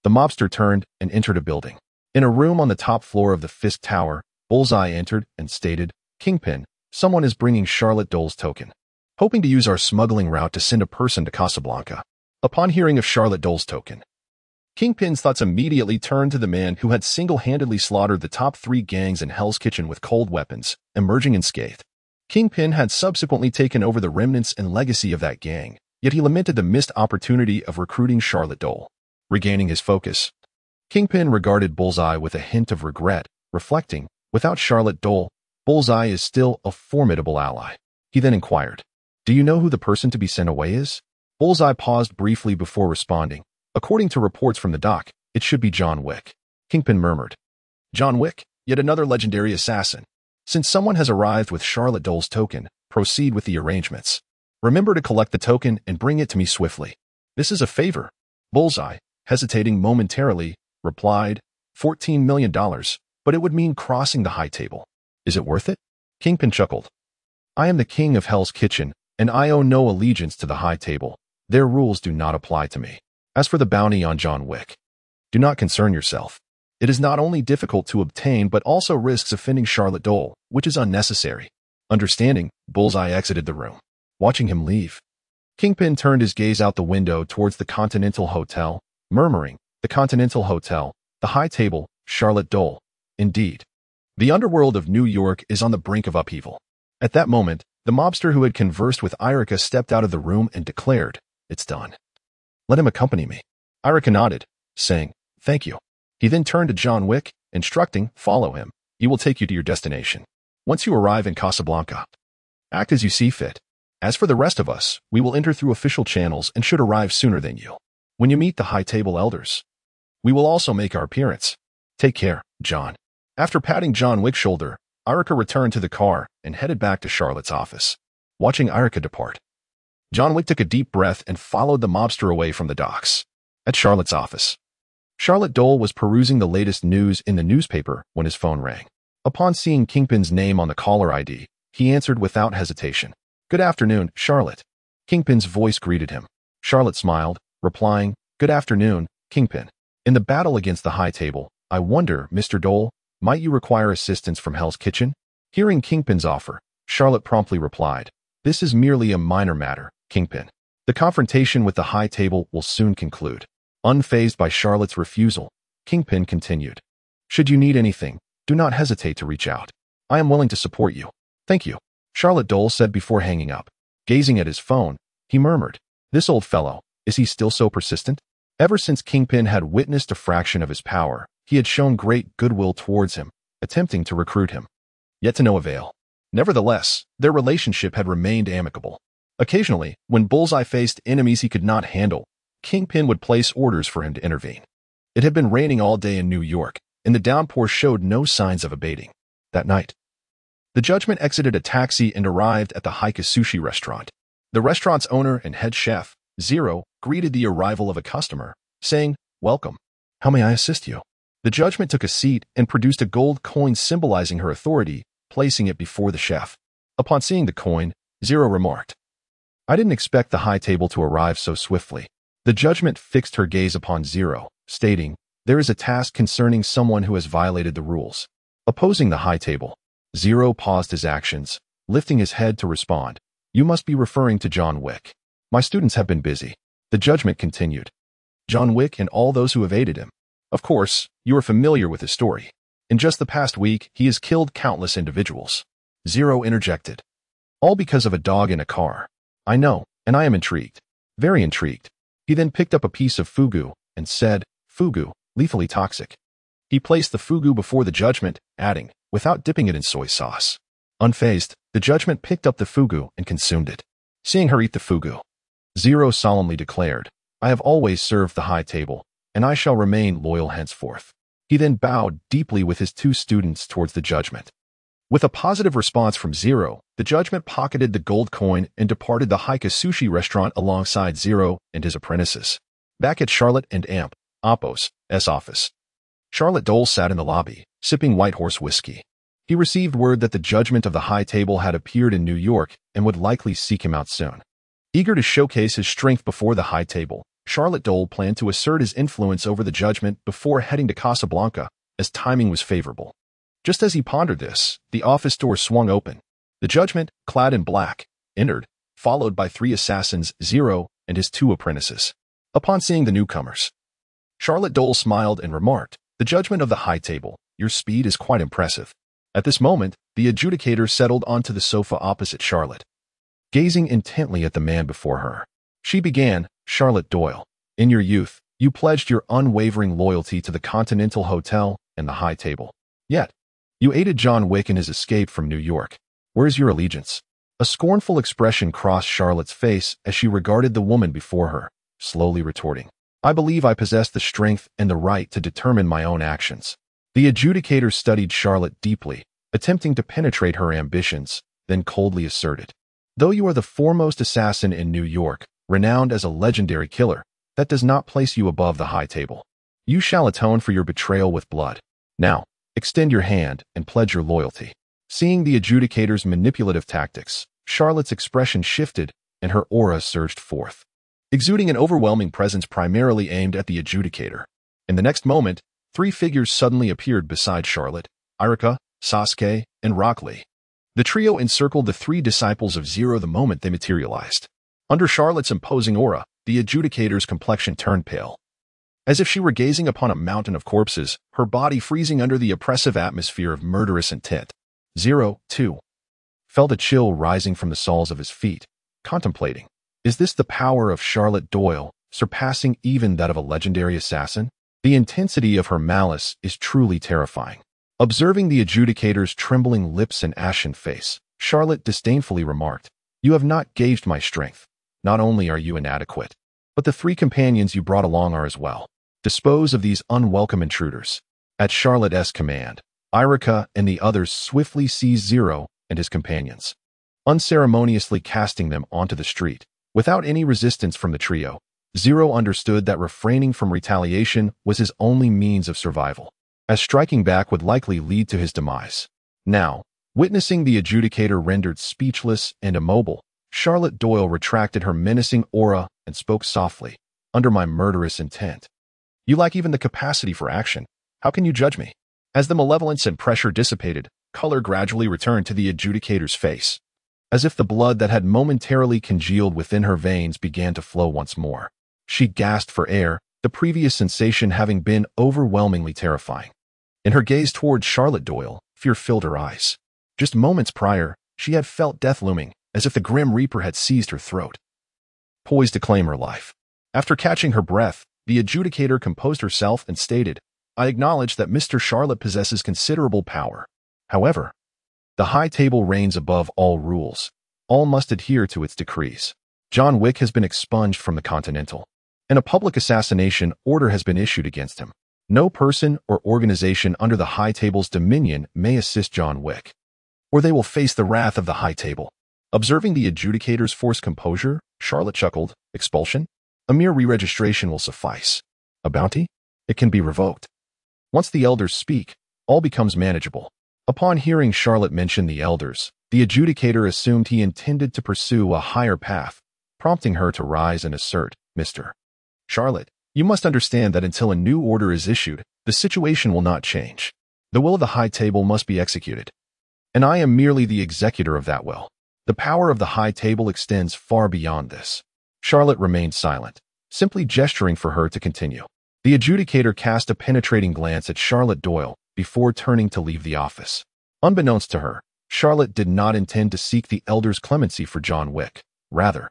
the mobster turned and entered a building. In a room on the top floor of the Fisk Tower, Bullseye entered and stated, Kingpin, someone is bringing Charlotte Doyle's token, hoping to use our smuggling route to send a person to Casablanca. Upon hearing of Charlotte Doyle's token, Kingpin's thoughts immediately turned to the man who had single-handedly slaughtered the top 3 gangs in Hell's Kitchen with cold weapons, emerging unscathed. Kingpin had subsequently taken over the remnants and legacy of that gang, yet he lamented the missed opportunity of recruiting Charlotte Doyle. Regaining his focus, Kingpin regarded Bullseye with a hint of regret, reflecting, Without Charlotte Doyle, Bullseye is still a formidable ally. He then inquired, Do you know who the person to be sent away is? Bullseye paused briefly before responding. According to reports from the dock, it should be John Wick. Kingpin murmured, John Wick, yet another legendary assassin. Since someone has arrived with Charlotte Doyle's token, proceed with the arrangements. Remember to collect the token and bring it to me swiftly. This is a favor. Bullseye, hesitating momentarily, replied, $14 million, but it would mean crossing the high table. Is it worth it? Kingpin chuckled. I am the king of Hell's Kitchen, and I owe no allegiance to the high table. Their rules do not apply to me. As for the bounty on John Wick, do not concern yourself. It is not only difficult to obtain but also risks offending Charlotte Doyle, which is unnecessary. Understanding, Bullseye exited the room. Watching him leave, Kingpin turned his gaze out the window towards the Continental Hotel, murmuring, The Continental Hotel, the high table, Charlotte Doyle. Indeed, the underworld of New York is on the brink of upheaval. At that moment, the mobster who had conversed with Erica stepped out of the room and declared, It's done. Let him accompany me. Erica nodded, saying, Thank you. He then turned to John Wick, instructing, Follow him. He will take you to your destination. Once you arrive in Casablanca, act as you see fit. As for the rest of us, we will enter through official channels and should arrive sooner than you. When you meet the high table elders, we will also make our appearance. Take care, John. After patting John Wick's shoulder, Erica returned to the car and headed back to Charlotte's office. Watching Erica depart, John Wick took a deep breath and followed the mobster away from the docks. At Charlotte's office. Charlotte Doyle was perusing the latest news in the newspaper when his phone rang. Upon seeing Kingpin's name on the caller ID, he answered without hesitation. "Good afternoon, Charlotte." Kingpin's voice greeted him. Charlotte smiled, replying, "Good afternoon, Kingpin. In the battle against the High Table, I wonder, Mr. Doyle, might you require assistance from Hell's Kitchen?" Hearing Kingpin's offer, Charlotte promptly replied, "This is merely a minor matter, Kingpin. The confrontation with the High Table will soon conclude." Unfazed by Charlotte's refusal, Kingpin continued, "Should you need anything, do not hesitate to reach out. I am willing to support you." "Thank you," Charlotte Doyle said before hanging up. Gazing at his phone, he murmured, "This old fellow, is he still so persistent?" Ever since Kingpin had witnessed a fraction of his power, he had shown great goodwill towards him, attempting to recruit him. Yet to no avail. Nevertheless, their relationship had remained amicable. Occasionally, when Bullseye faced enemies he could not handle, Kingpin would place orders for him to intervene. It had been raining all day in New York, and the downpour showed no signs of abating. That night, the Judgment exited a taxi and arrived at the Haika Sushi restaurant. The restaurant's owner and head chef, Zero, greeted the arrival of a customer, saying, "Welcome. How may I assist you?" The Judgment took a seat and produced a gold coin symbolizing her authority, placing it before the chef. Upon seeing the coin, Zero remarked, "I didn't expect the High Table to arrive so swiftly." The Judgment fixed her gaze upon Zero, stating, "There is a task concerning someone who has violated the rules." Opposing the High Table, Zero paused his actions, lifting his head to respond, "You must be referring to John Wick. My students have been busy." The Judgment continued, "John Wick and all those who have aided him. Of course, you are familiar with his story. In just the past week, he has killed countless individuals." Zero interjected, "All because of a dog in a car. I know, and I am intrigued. Very intrigued." He then picked up a piece of fugu and said, "Fugu, lethally toxic." He placed the fugu before the Judgment, adding, "Without dipping it in soy sauce." Unfazed, the Judgment picked up the fugu and consumed it. Seeing her eat the fugu, Zero solemnly declared, "I have always served the High Table, and I shall remain loyal henceforth." He then bowed deeply with his two students towards the Judgment. With a positive response from Zero, the Judgment pocketed the gold coin and departed the Haika Sushi restaurant alongside Zero and his apprentices. Back at Charlotte and Appo's office, Charlotte Doyle sat in the lobby, sipping White Horse whiskey. He received word that the Judgment of the High Table had appeared in New York and would likely seek him out soon. Eager to showcase his strength before the High Table, Charlotte Doyle planned to assert his influence over the Judgment before heading to Casablanca, as timing was favorable. Just as he pondered this, the office door swung open. The Judgment, clad in black, entered, followed by three assassins, Zero and his two apprentices. Upon seeing the newcomers, Charlotte Doyle smiled and remarked, "The Judgment of the High Table, your speed is quite impressive." At this moment, the adjudicator settled onto the sofa opposite Charlotte. Gazing intently at the man before her, she began, "Charlotte Doyle, in your youth, you pledged your unwavering loyalty to the Continental Hotel and the High Table. Yet, you aided John Wick in his escape from New York. Where is your allegiance?" A scornful expression crossed Charlotte's face as she regarded the woman before her, slowly retorting, "I believe I possess the strength and the right to determine my own actions." The adjudicator studied Charlotte deeply, attempting to penetrate her ambitions, then coldly asserted, "Though you are the foremost assassin in New York, renowned as a legendary killer, that does not place you above the High Table. You shall atone for your betrayal with blood. Now, extend your hand and pledge your loyalty." Seeing the adjudicator's manipulative tactics, Charlotte's expression shifted and her aura surged forth, exuding an overwhelming presence primarily aimed at the adjudicator. In the next moment, three figures suddenly appeared beside Charlotte: Irika, Sasuke, and Rock Lee. The trio encircled the three disciples of Zero the moment they materialized. Under Charlotte's imposing aura, the adjudicator's complexion turned pale. As if she were gazing upon a mountain of corpses, her body freezing under the oppressive atmosphere of murderous intent. Zero, too, felt a chill rising from the soles of his feet, contemplating, is this the power of Charlotte Doyle, surpassing even that of a legendary assassin? The intensity of her malice is truly terrifying. Observing the adjudicator's trembling lips and ashen face, Charlotte disdainfully remarked, "You have not gauged my strength. Not only are you inadequate, but the three companions you brought along are as well. Dispose of these unwelcome intruders." At Charlotte's command, Irika and the others swiftly seized Zero and his companions, unceremoniously casting them onto the street. Without any resistance from the trio, Zero understood that refraining from retaliation was his only means of survival, as striking back would likely lead to his demise. Now, witnessing the adjudicator rendered speechless and immobile, Charlotte Doyle retracted her menacing aura and spoke softly, "Under my murderous intent. You lack even the capacity for action. How can you judge me?" As the malevolence and pressure dissipated, color gradually returned to the adjudicator's face, as if the blood that had momentarily congealed within her veins began to flow once more. She gasped for air, the previous sensation having been overwhelmingly terrifying. In her gaze toward Charlotte Doyle, fear filled her eyes. Just moments prior, she had felt death looming, as if the Grim Reaper had seized her throat, poised to claim her life. After catching her breath, the adjudicator composed herself and stated, "I acknowledge that Mr. Charlotte possesses considerable power. However, the high table reigns above all rules. All must adhere to its decrees. John Wick has been expunged from the Continental, and a public assassination order has been issued against him. No person or organization under the High Table's dominion may assist John Wick, or they will face the wrath of the High Table." Observing the adjudicator's forced composure, Charlotte chuckled, "Expulsion? A mere re-registration will suffice. A bounty? It can be revoked. Once the elders speak, all becomes manageable." Upon hearing Charlotte mention the elders, the adjudicator assumed he intended to pursue a higher path, prompting her to rise and assert, "Mr. Charlotte, you must understand that until a new order is issued, the situation will not change. The will of the High Table must be executed, and I am merely the executor of that will. The power of the High Table extends far beyond this." Charlotte remained silent, simply gesturing for her to continue. The adjudicator cast a penetrating glance at Charlotte Doyle before turning to leave the office. Unbeknownst to her, Charlotte did not intend to seek the elders' clemency for John Wick. Rather,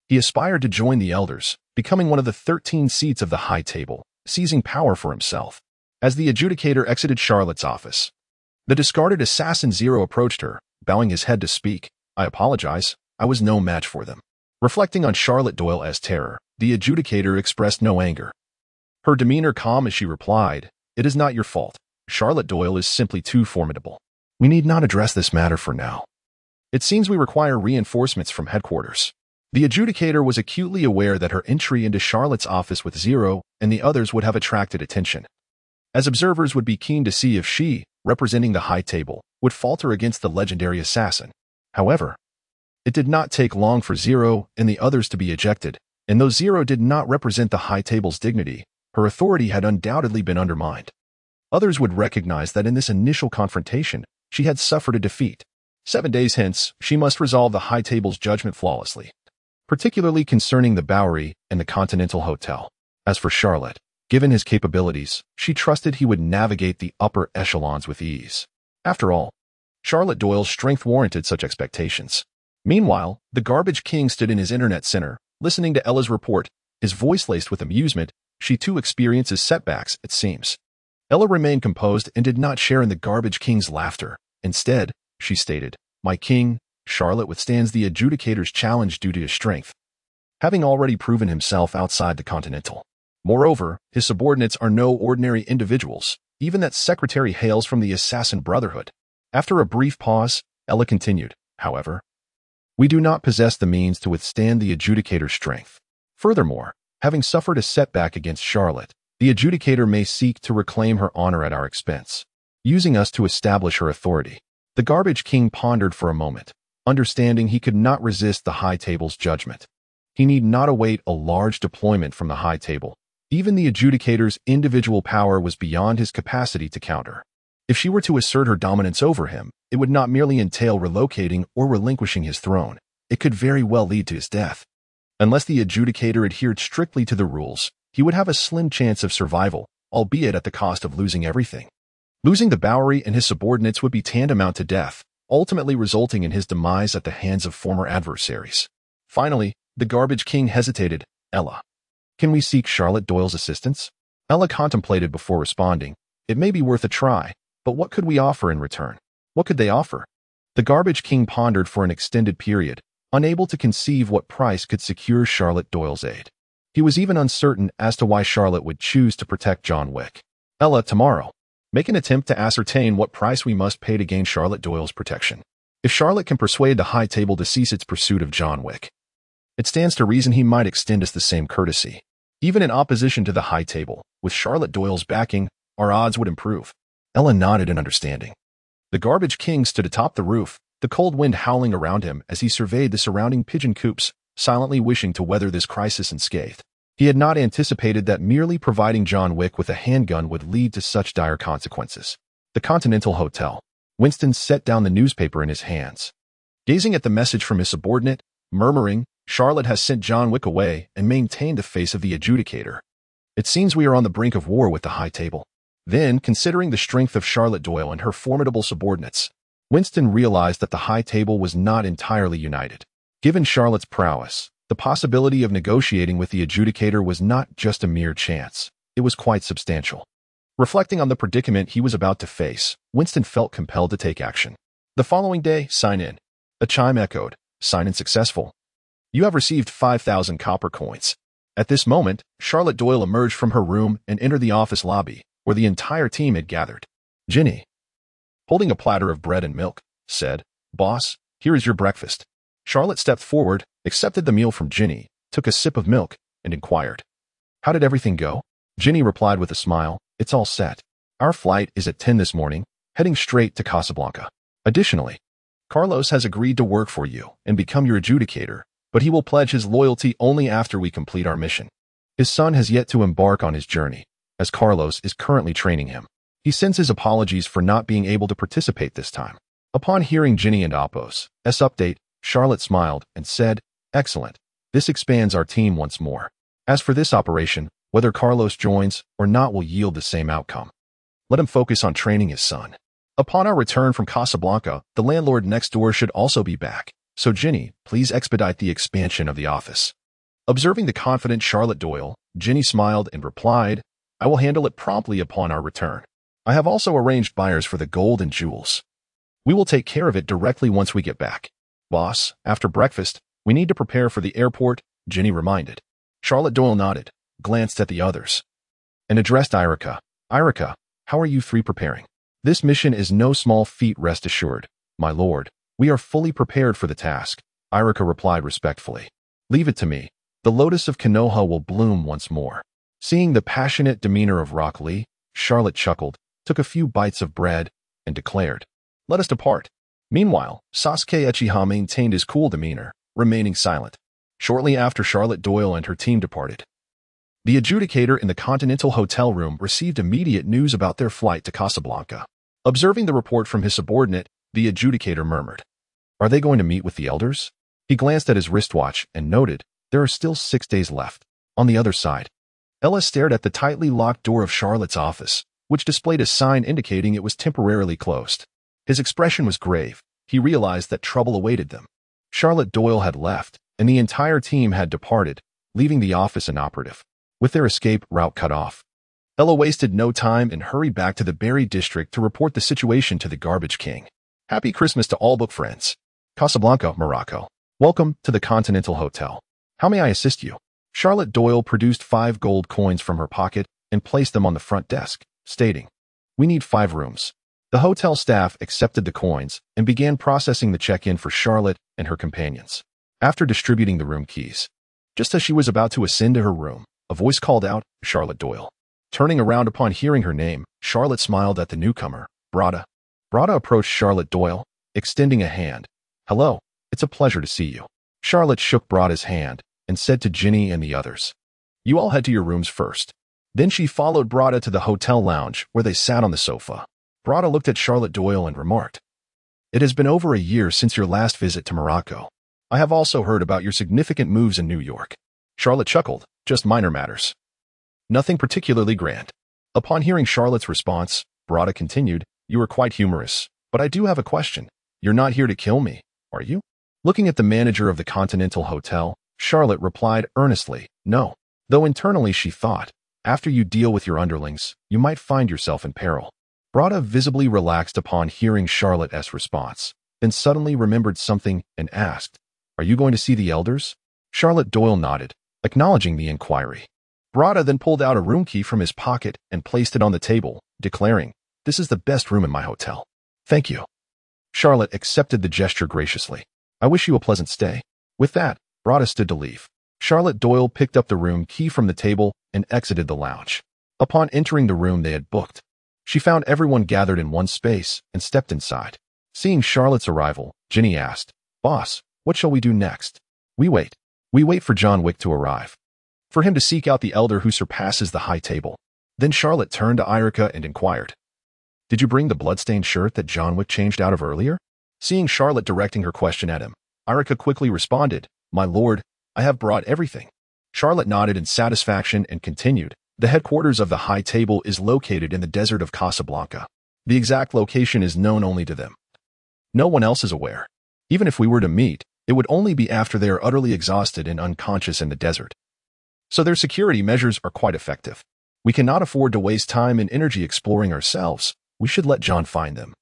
he aspired to join the elders, becoming one of the 13 seats of the High Table, seizing power for himself. As the adjudicator exited Charlotte's office, the discarded assassin Zero approached her, bowing his head to speak. "I apologize. I was no match for them." Reflecting on Charlotte Doyle's terror, the adjudicator expressed no anger. Her demeanor calm as she replied, "It is not your fault. Charlotte Doyle is simply too formidable. We need not address this matter for now. It seems we require reinforcements from headquarters." The adjudicator was acutely aware that her entry into Charlotte's office with Zero and the others would have attracted attention, as observers would be keen to see if she, representing the High Table, would falter against the legendary assassin. However, it did not take long for Zero and the others to be ejected, and though Zero did not represent the High Table's dignity, her authority had undoubtedly been undermined. Others would recognize that in this initial confrontation, she had suffered a defeat. 7 days hence, she must resolve the High Table's judgment flawlessly, particularly concerning the Bowery and the Continental Hotel. As for Charlotte, given his capabilities, she trusted he would navigate the upper echelons with ease. After all, Charlotte Doyle's strength warranted such expectations. Meanwhile, the Garbage King stood in his internet center, listening to Ella's report, his voice laced with amusement. She too experiences setbacks, it seems. Ella remained composed and did not share in the Garbage King's laughter. Instead, she stated, "My king, Charlotte withstands the adjudicator's challenge due to his strength, having already proven himself outside the Continental. Moreover, his subordinates are no ordinary individuals. Even that secretary hails from the Assassin Brotherhood." After a brief pause, Ella continued, "However, we do not possess the means to withstand the adjudicator's strength. Furthermore, having suffered a setback against Charlotte, the adjudicator may seek to reclaim her honor at our expense, using us to establish her authority." The Garbage King pondered for a moment, understanding he could not resist the High Table's judgment. He need not await a large deployment from the High Table. Even the adjudicator's individual power was beyond his capacity to counter. If she were to assert her dominance over him, it would not merely entail relocating or relinquishing his throne. It could very well lead to his death. Unless the adjudicator adhered strictly to the rules, he would have a slim chance of survival, albeit at the cost of losing everything. Losing the Bowery and his subordinates would be tantamount to death, ultimately resulting in his demise at the hands of former adversaries. Finally, the Garbage King hesitated. "Ella, can we seek Charlotte Doyle's assistance?" Ella contemplated before responding. "It may be worth a try, but what could we offer in return?" What could they offer? The Garbage King pondered for an extended period, unable to conceive what price could secure Charlotte Doyle's aid. He was even uncertain as to why Charlotte would choose to protect John Wick. "Ella, tomorrow, make an attempt to ascertain what price we must pay to gain Charlotte Doyle's protection. If Charlotte can persuade the High Table to cease its pursuit of John Wick, it stands to reason he might extend us the same courtesy." Even in opposition to the high table, with Charlotte Doyle's backing, our odds would improve. Ella nodded in understanding. The garbage king stood atop the roof, the cold wind howling around him as he surveyed the surrounding pigeon coops, silently wishing to weather this crisis unscathed. He had not anticipated that merely providing John Wick with a handgun would lead to such dire consequences. The Continental Hotel. Winston set down the newspaper in his hands. Gazing at the message from his subordinate, murmuring, "Charlotte has sent John Wick away," and maintained the face of the adjudicator. It seems we are on the brink of war with the high table. Then, considering the strength of Charlotte Doyle and her formidable subordinates, Winston realized that the high table was not entirely united. Given Charlotte's prowess, the possibility of negotiating with the adjudicator was not just a mere chance. It was quite substantial. Reflecting on the predicament he was about to face, Winston felt compelled to take action. The following day, sign in. A chime echoed. Sign in successful. You have received 5,000 copper coins. At this moment, Charlotte Doyle emerged from her room and entered the office lobby, where the entire team had gathered. Ginny, holding a platter of bread and milk, said, "Boss, here is your breakfast." Charlotte stepped forward, accepted the meal from Ginny, took a sip of milk, and inquired, "How did everything go?" Ginny replied with a smile, "It's all set. Our flight is at 10 this morning, heading straight to Casablanca. Additionally, Carlos has agreed to work for you and become your adjudicator, but he will pledge his loyalty only after we complete our mission. His son has yet to embark on his journey, as Carlos is currently training him. He sends his apologies for not being able to participate this time." Upon hearing Ginny and Apos' update, Charlotte smiled and said, "Excellent. This expands our team once more. As for this operation, whether Carlos joins or not will yield the same outcome. Let him focus on training his son. Upon our return from Casablanca, the landlord next door should also be back, so Ginny, please expedite the expansion of the office." Observing the confident Charlotte Doyle, Ginny smiled and replied, "I will handle it promptly upon our return. I have also arranged buyers for the gold and jewels. We will take care of it directly once we get back. Boss, after breakfast, we need to prepare for the airport," Ginny reminded. Charlotte Doyle nodded, glanced at the others, and addressed Irica. "Irica, how are you three preparing? This mission is no small feat, rest assured. My lord, we are fully prepared for the task," Irica replied respectfully. "Leave it to me. The lotus of Konoha will bloom once more." Seeing the passionate demeanor of Rock Lee, Charlotte chuckled, took a few bites of bread, and declared, "Let us depart." Meanwhile, Sasuke Uchiha maintained his cool demeanor, remaining silent. Shortly after Charlotte Doyle and her team departed, the adjudicator in the Continental Hotel room received immediate news about their flight to Casablanca. Observing the report from his subordinate, the adjudicator murmured, "Are they going to meet with the elders?" He glanced at his wristwatch and noted, "There are still 6 days left." On the other side, Ella stared at the tightly locked door of Charlotte's office, which displayed a sign indicating it was temporarily closed. His expression was grave. He realized that trouble awaited them. Charlotte Doyle had left, and the entire team had departed, leaving the office inoperative, with their escape route cut off. Ella wasted no time and hurried back to the Berry district to report the situation to the Garbage King. Happy Christmas to all book friends. Casablanca, Morocco. Welcome to the Continental Hotel. How may I assist you? Charlotte Doyle produced 5 gold coins from her pocket and placed them on the front desk, stating, "We need 5 rooms." The hotel staff accepted the coins and began processing the check-in for Charlotte and her companions. After distributing the room keys, just as she was about to ascend to her room, a voice called out, "Charlotte Doyle." Turning around upon hearing her name, Charlotte smiled at the newcomer, Brada. Brada approached Charlotte Doyle, extending a hand. "Hello, it's a pleasure to see you." Charlotte shook Brada's hand and said to Ginny and the others, "You all head to your rooms first." Then she followed Brada to the hotel lounge, where they sat on the sofa. Brada looked at Charlotte Doyle and remarked, "It has been over a year since your last visit to Morocco. I have also heard about your significant moves in New York." Charlotte chuckled, "Just minor matters. Nothing particularly grand." Upon hearing Charlotte's response, Brada continued, "You are quite humorous, but I do have a question. You're not here to kill me, are you?" Looking at the manager of the Continental Hotel, Charlotte replied earnestly, "No." Though internally she thought, after you deal with your underlings, you might find yourself in peril. Brada visibly relaxed upon hearing Charlotte's response, then suddenly remembered something and asked, "Are you going to see the elders?" Charlotte Doyle nodded, acknowledging the inquiry. Brada then pulled out a room key from his pocket and placed it on the table, declaring, "This is the best room in my hotel." "Thank you." Charlotte accepted the gesture graciously. "I wish you a pleasant stay." With that, Brada stood to leave. Charlotte Doyle picked up the room key from the table and exited the lounge. Upon entering the room they had booked, she found everyone gathered in one space and stepped inside. Seeing Charlotte's arrival, Ginny asked, "Boss, what shall we do next?" "We wait. We wait for John Wick to arrive. For him to seek out the elder who surpasses the high table." Then Charlotte turned to Erica and inquired, "Did you bring the bloodstained shirt that John Wick changed out of earlier?" Seeing Charlotte directing her question at him, Erica quickly responded, "My lord, I have brought everything." Charlotte nodded in satisfaction and continued, "The headquarters of the high table is located in the desert of Casablanca. The exact location is known only to them. No one else is aware. Even if we were to meet, it would only be after they are utterly exhausted and unconscious in the desert. So their security measures are quite effective. We cannot afford to waste time and energy exploring ourselves. We should let John find them.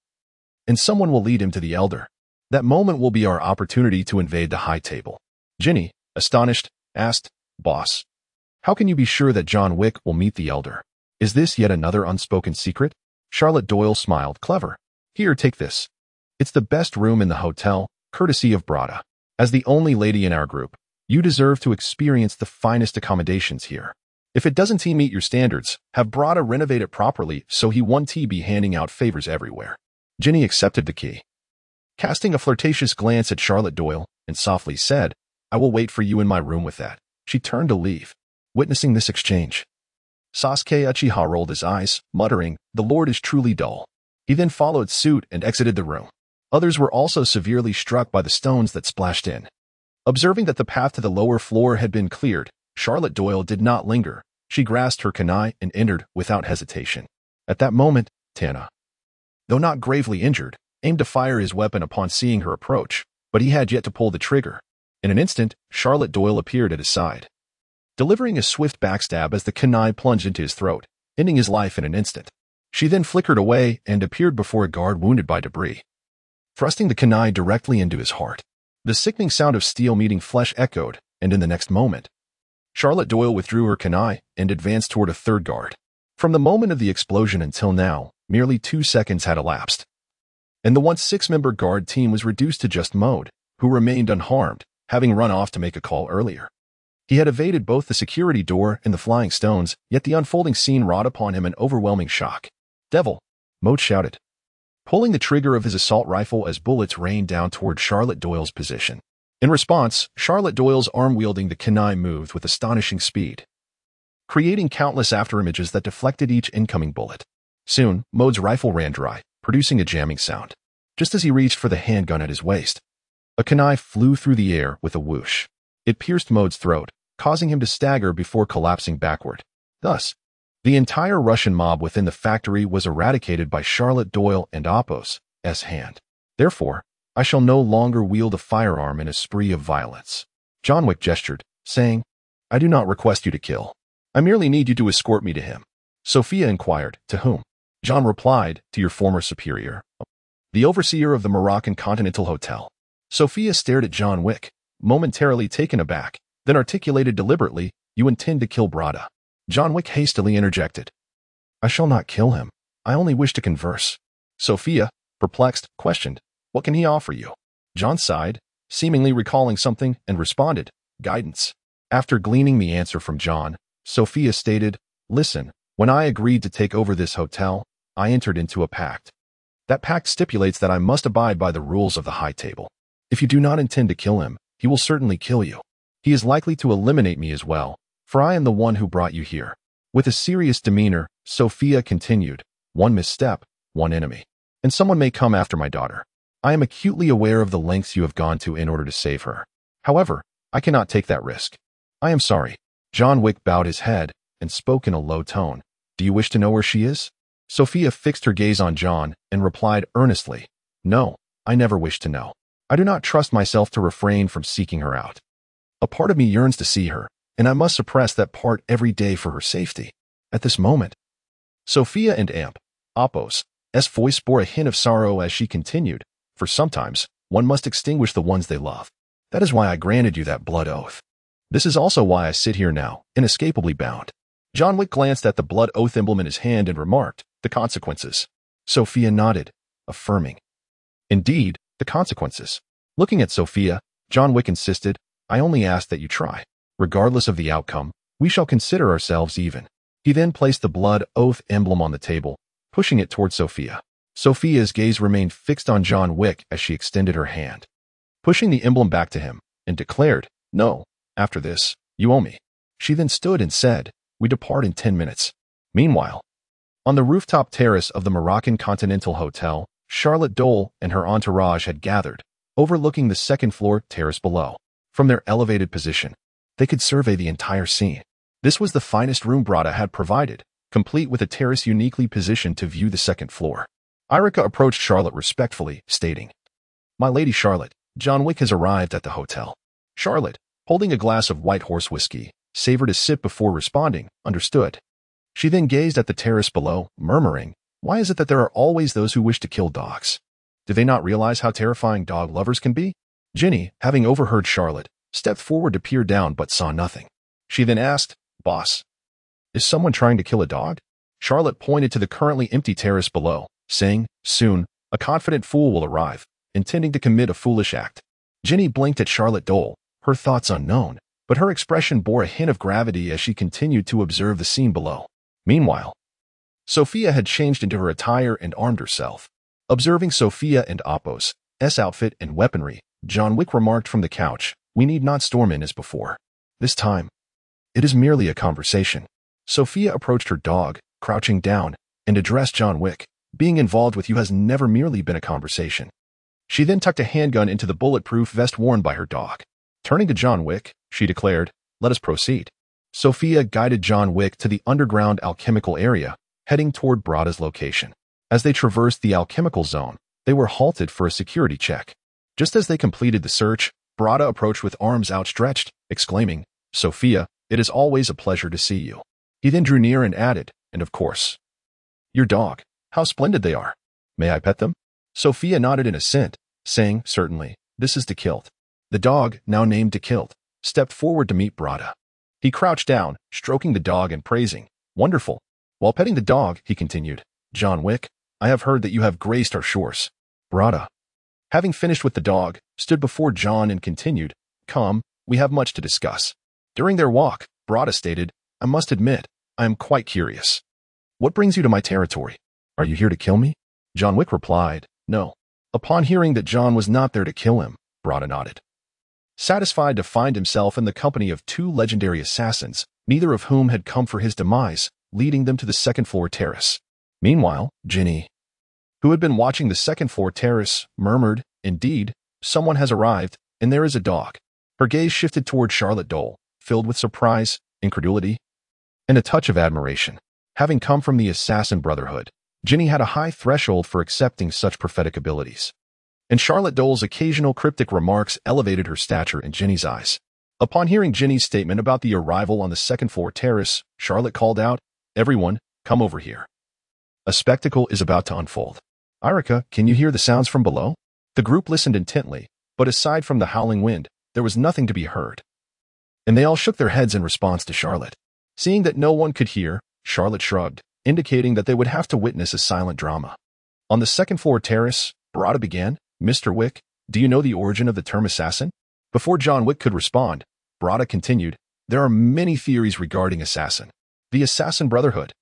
And someone will lead him to the elder. That moment will be our opportunity to invade the high table." Ginny, astonished, asked, "Boss, how can you be sure that John Wick will meet the elder? Is this yet another unspoken secret?" Charlotte Doyle smiled. "Clever. Here, take this. It's the best room in the hotel, courtesy of Brada. As the only lady in our group, you deserve to experience the finest accommodations here. If it doesn't meet your standards, have Brada renovate it properly so he won't be handing out favors everywhere." Ginny accepted the key, casting a flirtatious glance at Charlotte Doyle, and softly said, "I will wait for you in my room with that." She turned to leave. Witnessing this exchange, Sasuke Uchiha rolled his eyes, muttering, "The Lord is truly dull." He then followed suit and exited the room. Others were also severely struck by the stones that splashed in. Observing that the path to the lower floor had been cleared, Charlotte Doyle did not linger. She grasped her kunai and entered without hesitation. At that moment, Tana, though not gravely injured, aimed to fire his weapon upon seeing her approach, but he had yet to pull the trigger. In an instant, Charlotte Doyle appeared at his side, delivering a swift backstab as the kunai plunged into his throat, ending his life in an instant. She then flickered away and appeared before a guard wounded by debris, thrusting the kunai directly into his heart. The sickening sound of steel meeting flesh echoed, and in the next moment, Charlotte Doyle withdrew her kunai and advanced toward a third guard. From the moment of the explosion until now, merely 2 seconds had elapsed, and the once 6-member guard team was reduced to just Mode, who remained unharmed, having run off to make a call earlier. He had evaded both the security door and the flying stones, yet the unfolding scene wrought upon him an overwhelming shock. "Devil!" Mode shouted, pulling the trigger of his assault rifle as bullets rained down toward Charlotte Doyle's position. In response, Charlotte Doyle's arm-wielding the kunai moved with astonishing speed, creating countless afterimages that deflected each incoming bullet. Soon, Mode's rifle ran dry, producing a jamming sound. Just as he reached for the handgun at his waist, a kunai flew through the air with a whoosh. It pierced Mode's throat, causing him to stagger before collapsing backward. Thus, the entire Russian mob within the factory was eradicated by Charlotte Doyle and Apos' hand. Therefore, I shall no longer wield a firearm in a spree of violence. John Wick gestured, saying, "I do not request you to kill. I merely need you to escort me to him." Sophia inquired, "To whom?" John replied, "To your former superior, the overseer of the Moroccan Continental Hotel." Sophia stared at John Wick, momentarily taken aback, then articulated deliberately, "You intend to kill Brada." John Wick hastily interjected, "I shall not kill him. I only wish to converse." Sophia, perplexed, questioned, "What can he offer you?" John sighed, seemingly recalling something, and responded, "Guidance." After gleaning the answer from John, Sophia stated, "Listen, when I agreed to take over this hotel, I entered into a pact. That pact stipulates that I must abide by the rules of the high table. If you do not intend to kill him, he will certainly kill you. He is likely to eliminate me as well, for I am the one who brought you here." With a serious demeanor, Sophia continued, "One misstep, one enemy, and someone may come after my daughter. I am acutely aware of the lengths you have gone to in order to save her. However, I cannot take that risk. I am sorry." John Wick bowed his head and spoke in a low tone. "Do you wish to know where she is?" Sophia fixed her gaze on John and replied earnestly, "No, I never wish to know. I do not trust myself to refrain from seeking her out. A part of me yearns to see her, and I must suppress that part every day for her safety." At this moment, Sophia and Apos' voice bore a hint of sorrow as she continued, "For sometimes, one must extinguish the ones they love. That is why I granted you that blood oath. This is also why I sit here now, inescapably bound." John Wick glanced at the blood oath emblem in his hand and remarked, "The consequences." Sophia nodded, affirming, "Indeed, the consequences." Looking at Sophia, John Wick insisted, "I only ask that you try. Regardless of the outcome, we shall consider ourselves even. He then placed the blood oath emblem on the table, pushing it toward Sophia. Sophia's gaze remained fixed on John Wick as she extended her hand, pushing the emblem back to him, and declared, "No, after this, you owe me." She then stood and said, "We depart in 10 minutes. Meanwhile, on the rooftop terrace of the Moroccan Continental Hotel, Charlotte Doyle and her entourage had gathered, overlooking the second-floor terrace below. From their elevated position, they could survey the entire scene. This was the finest room Brada had provided, complete with a terrace uniquely positioned to view the second floor. Irika approached Charlotte respectfully, stating, "My lady Charlotte, John Wick has arrived at the hotel." Charlotte, holding a glass of white horse whiskey, savored a sip before responding, "Understood." She then gazed at the terrace below, murmuring, "Why is it that there are always those who wish to kill dogs? Do they not realize how terrifying dog lovers can be?" Ginny, having overheard Charlotte, stepped forward to peer down but saw nothing. She then asked, "Boss, is someone trying to kill a dog?" Charlotte pointed to the currently empty terrace below, saying, "Soon, a confident fool will arrive, intending to commit a foolish act." Ginny blinked at Charlotte Doyle, her thoughts unknown, but her expression bore a hint of gravity as she continued to observe the scene below. Meanwhile, Sophia had changed into her attire and armed herself. Observing Sophia and Appo's outfit and weaponry, John Wick remarked from the couch, "We need not storm in as before. This time, it is merely a conversation." Sophia approached her dog, crouching down, and addressed John Wick. "Being involved with you has never merely been a conversation." She then tucked a handgun into the bulletproof vest worn by her dog. Turning to John Wick, she declared, "Let us proceed." Sophia guided John Wick to the underground alchemical area, heading toward Brada's location. As they traversed the alchemical zone, they were halted for a security check. Just as they completed the search, Brada approached with arms outstretched, exclaiming, "Sophia, it is always a pleasure to see you." He then drew near and added, "And of course, your dog. How splendid they are. May I pet them?" Sophia nodded in assent, saying, "Certainly, this is DeKilt." The dog, now named DeKilt, stepped forward to meet Brada. He crouched down, stroking the dog and praising, "Wonderful." While petting the dog, he continued, "John Wick, I have heard that you have graced our shores." Brada, having finished with the dog, stood before John and continued, "Come, we have much to discuss." During their walk, Brada stated, "I must admit, I am quite curious. What brings you to my territory? Are you here to kill me?" John Wick replied, "No." Upon hearing that John was not there to kill him, Brada nodded, satisfied to find himself in the company of two legendary assassins, neither of whom had come for his demise, leading them to the second-floor terrace. Meanwhile, Ginny, who had been watching the second-floor terrace, murmured, "Indeed, someone has arrived, and there is a dog." Her gaze shifted toward Charlotte Doyle, filled with surprise, incredulity, and a touch of admiration. Having come from the assassin brotherhood, Ginny had a high threshold for accepting such prophetic abilities, and Charlotte Doyle's occasional cryptic remarks elevated her stature in Ginny's eyes. Upon hearing Ginny's statement about the arrival on the second-floor terrace, Charlotte called out, "Everyone, come over here. A spectacle is about to unfold." "Irika, can you hear the sounds from below?" The group listened intently, but aside from the howling wind, there was nothing to be heard, and they all shook their heads in response to Charlotte. Seeing that no one could hear, Charlotte shrugged, indicating that they would have to witness a silent drama. On the second-floor terrace, Brada began, "Mr. Wick, do you know the origin of the term assassin?" Before John Wick could respond, Brada continued, "There are many theories regarding assassin. The Assassin Brotherhood,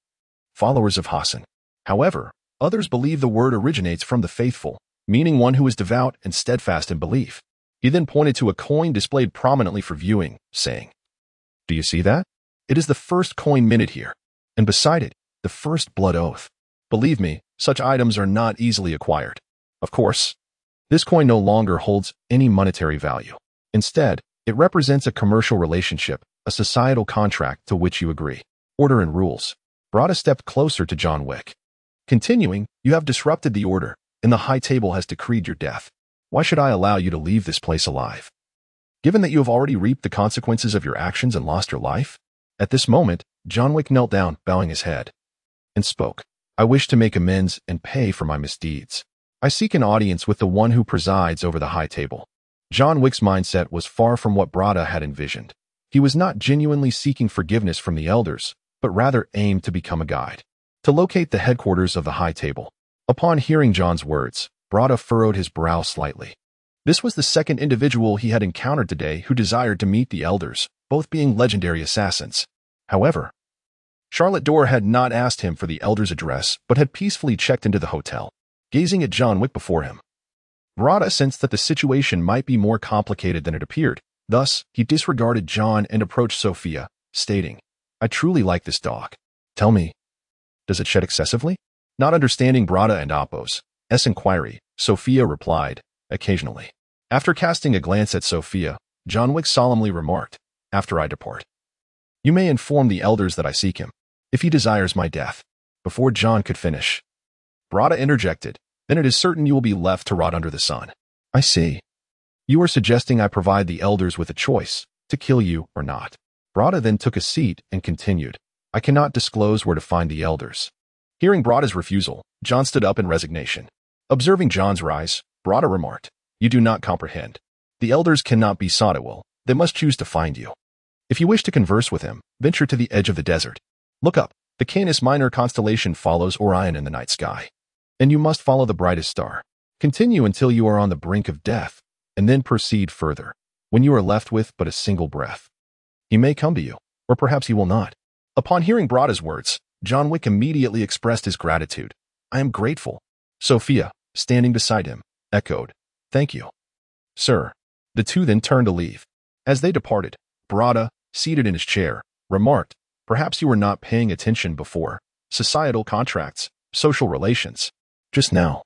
followers of Hassan. However, others believe the word originates from the faithful, meaning one who is devout and steadfast in belief." He then pointed to a coin displayed prominently for viewing, saying, "Do you see that? It is the first coin minted here, and beside it, the first blood oath. Believe me, such items are not easily acquired. Of course, this coin no longer holds any monetary value. Instead, it represents a commercial relationship, a societal contract to which you agree. Order and rules." Brada stepped closer to John Wick. Continuing, "You have disrupted the order, and the High Table has decreed your death. Why should I allow you to leave this place alive? Given that you have already reaped the consequences of your actions and lost your life?" At this moment, John Wick knelt down, bowing his head, and spoke, "I wish to make amends and pay for my misdeeds. I seek an audience with the one who presides over the High Table." John Wick's mindset was far from what Brada had envisioned. He was not genuinely seeking forgiveness from the elders, but rather aimed to become a guide, to locate the headquarters of the High Table. Upon hearing John's words, Brada furrowed his brow slightly. This was the second individual he had encountered today who desired to meet the elders, both being legendary assassins. However, Charlotte Doyle had not asked him for the elder's address, but had peacefully checked into the hotel, gazing at John Wick before him. Brada sensed that the situation might be more complicated than it appeared. Thus, he disregarded John and approached Sophia, stating, "I truly like this dog. Tell me, does it shed excessively?" Not understanding Brada and Appo's inquiry, Sophia replied, "Occasionally." After casting a glance at Sophia, John Wick solemnly remarked, "After I depart, you may inform the elders that I seek him, if he desires my death." Before John could finish, Brada interjected, "Then it is certain you will be left to rot under the sun." "I see. You are suggesting I provide the elders with a choice, to kill you or not." Brada then took a seat and continued, "I cannot disclose where to find the elders." Hearing Brada's refusal, John stood up in resignation. Observing John's rise, Brada remarked, "You do not comprehend. The elders cannot be sought at will. They must choose to find you. If you wish to converse with him, venture to the edge of the desert. Look up. The Canis Minor constellation follows Orion in the night sky. And you must follow the brightest star. Continue until you are on the brink of death, and then proceed further, when you are left with but a single breath. He may come to you, or perhaps he will not." Upon hearing Brada's words, John Wick immediately expressed his gratitude. "I am grateful." Sophia, standing beside him, echoed, "Thank you, sir." The two then turned to leave. As they departed, Brada, seated in his chair, remarked, "Perhaps you were not paying attention before. Societal contracts, social relations. Just now,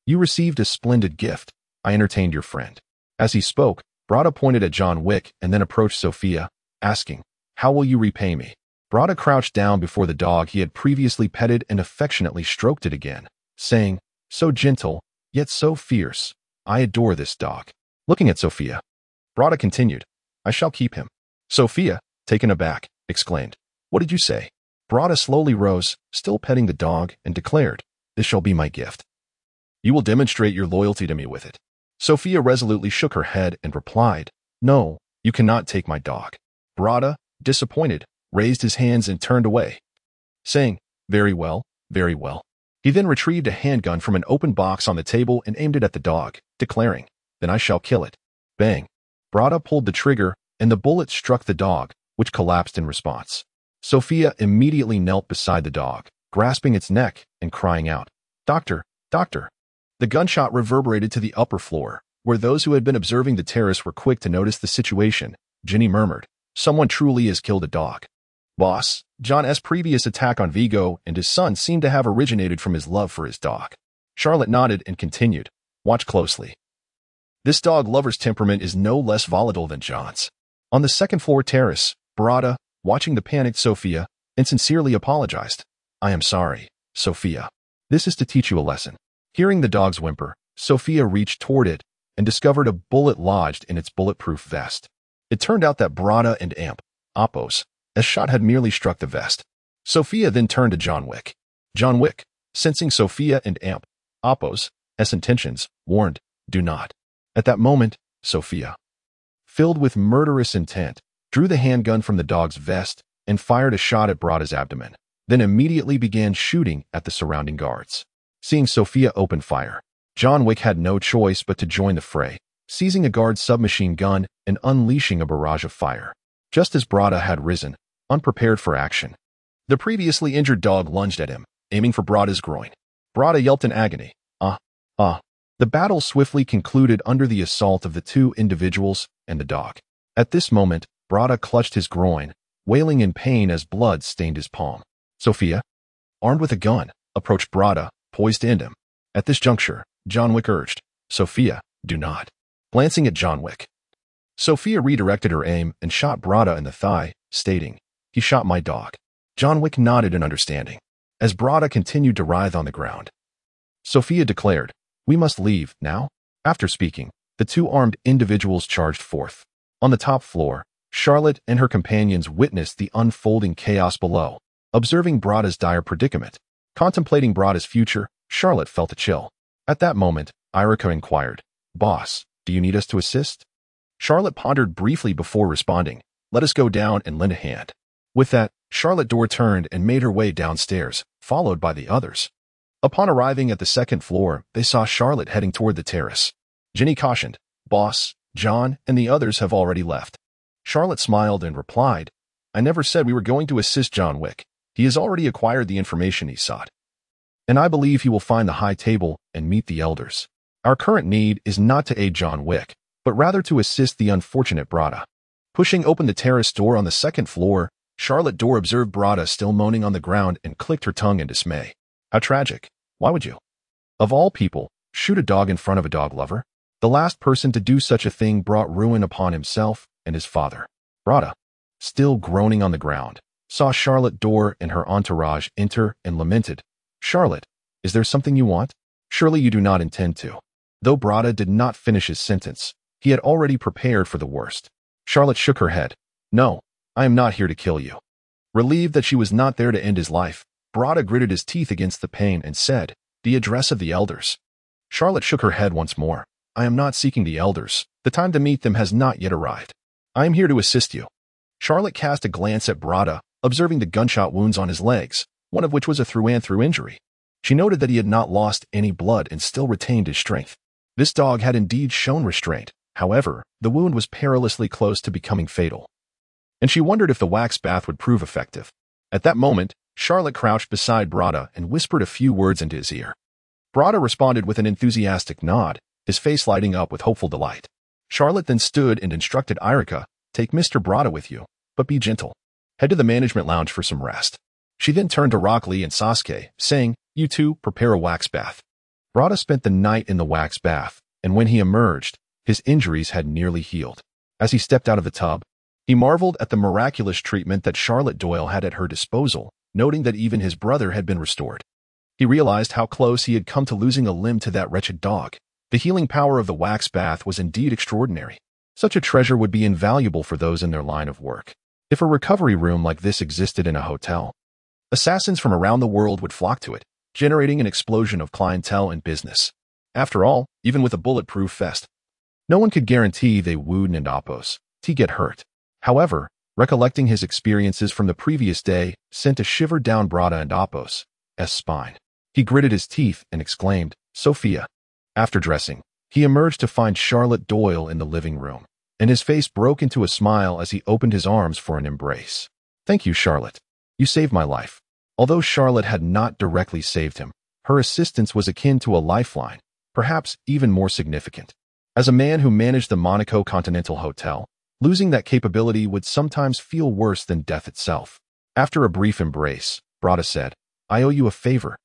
you received a splendid gift. I entertained your friend." As he spoke, Brada pointed at John Wick and then approached Sophia, asking, "How will you repay me?" Brada crouched down before the dog he had previously petted and affectionately stroked it again, saying, "So gentle, yet so fierce. I adore this dog." Looking at Sophia, Brada continued, "I shall keep him." Sophia, taken aback, exclaimed, "What did you say?" Brada slowly rose, still petting the dog, and declared, "This shall be my gift. You will demonstrate your loyalty to me with it." Sophia resolutely shook her head and replied, "No, you cannot take my dog." Brada, disappointed, raised his hands and turned away, saying, "Very well, very well." He then retrieved a handgun from an open box on the table and aimed it at the dog, declaring, "Then I shall kill it." Bang! Brada pulled the trigger, and the bullet struck the dog, which collapsed in response. Sophia immediately knelt beside the dog, grasping its neck and crying out, "Doctor, doctor!" The gunshot reverberated to the upper floor, where those who had been observing the terrace were quick to notice the situation. Jenny murmured, "Someone truly has killed a dog." Boss, John's previous attack on Vigo and his son seemed to have originated from his love for his dog. Charlotte nodded and continued, "Watch closely. This dog lover's temperament is no less volatile than John's." On the second-floor terrace, Brada, watching the panicked Sophia, insincerely apologized. "I am sorry, Sophia. This is to teach you a lesson." Hearing the dog's whimper, Sophia reached toward it and discovered a bullet lodged in its bulletproof vest. It turned out that Brada and Appo's shot had merely struck the vest. Sophia then turned to John Wick. John Wick, sensing Sophia and Appo's intentions, warned, "Do not." At that moment, Sophia, filled with murderous intent, drew the handgun from the dog's vest and fired a shot at Brada's abdomen, then immediately began shooting at the surrounding guards. Seeing Sophia open fire, John Wick had no choice but to join the fray, seizing a guard's submachine gun and unleashing a barrage of fire. Just as Brada had risen, unprepared for action, the previously injured dog lunged at him, aiming for Brada's groin. Brada yelped in agony. The battle swiftly concluded under the assault of the two individuals and the dog. At this moment, Brada clutched his groin, wailing in pain as blood stained his palm. Sophia, armed with a gun, approached Brada, poised to end him. At this juncture, John Wick urged, "Sophia, do not." Glancing at John Wick, Sophia redirected her aim and shot Brada in the thigh, stating, "He shot my dog." John Wick nodded in understanding. As Brada continued to writhe on the ground, Sophia declared, "We must leave now." After speaking, the two armed individuals charged forth. On the top floor, Charlotte and her companions witnessed the unfolding chaos below. Observing Brada's dire predicament, contemplating Brada's future, Charlotte felt a chill. At that moment, Irika inquired, "Boss, do you need us to assist?" Charlotte pondered briefly before responding, "Let us go down and lend a hand." With that, Charlotte Doyle turned and made her way downstairs, followed by the others. Upon arriving at the second floor, they saw Charlotte heading toward the terrace. Jenny cautioned, "Boss, John, and the others have already left." Charlotte smiled and replied, I never said we were going to assist John Wick. He has already acquired the information he sought. And I believe he will find the high table and meet the elders. Our current need is not to aid John Wick, but rather to assist the unfortunate Brada. Pushing open the terrace door on the second floor, Charlotte Doyle observed Brada still moaning on the ground and clicked her tongue in dismay. How tragic. Why would you? Of all people, shoot a dog in front of a dog lover? The last person to do such a thing brought ruin upon himself and his father. Brada, still groaning on the ground, saw Charlotte Doyle and her entourage enter and lamented, Charlotte, is there something you want? Surely you do not intend to. Though Brada did not finish his sentence, he had already prepared for the worst. Charlotte shook her head. No, I am not here to kill you. Relieved that she was not there to end his life, Brada gritted his teeth against the pain and said, the address of the elders. Charlotte shook her head once more. I am not seeking the elders. The time to meet them has not yet arrived. I am here to assist you. Charlotte cast a glance at Brada, observing the gunshot wounds on his legs, one of which was a through-and-through injury. She noted that he had not lost any blood and still retained his strength. This dog had indeed shown restraint. However, the wound was perilously close to becoming fatal. And she wondered if the wax bath would prove effective. At that moment, Charlotte crouched beside Brada and whispered a few words into his ear. Brada responded with an enthusiastic nod, his face lighting up with hopeful delight. Charlotte then stood and instructed Irika, take Mr. Brada with you, but be gentle. Head to the management lounge for some rest. She then turned to Rock Lee and Sasuke, saying, you two, prepare a wax bath. Brada spent the night in the wax bath, and when he emerged, his injuries had nearly healed. As he stepped out of the tub, he marveled at the miraculous treatment that Charlotte Doyle had at her disposal, noting that even his brother had been restored. He realized how close he had come to losing a limb to that wretched dog. The healing power of the wax bath was indeed extraordinary. Such a treasure would be invaluable for those in their line of work. If a recovery room like this existed in a hotel, assassins from around the world would flock to it, generating an explosion of clientele and business. After all, even with a bulletproof vest, no one could guarantee they would and Appos to get hurt. However, recollecting his experiences from the previous day sent a shiver down Brada and Appos' spine. He gritted his teeth and exclaimed, Sophia. After dressing, he emerged to find Charlotte Doyle in the living room, and his face broke into a smile as he opened his arms for an embrace. Thank you, Charlotte. You saved my life. Although Charlotte had not directly saved him, her assistance was akin to a lifeline, perhaps even more significant. As a man who managed the Monaco Continental Hotel, losing that capability would sometimes feel worse than death itself. After a brief embrace, Brada said, I owe you a favor.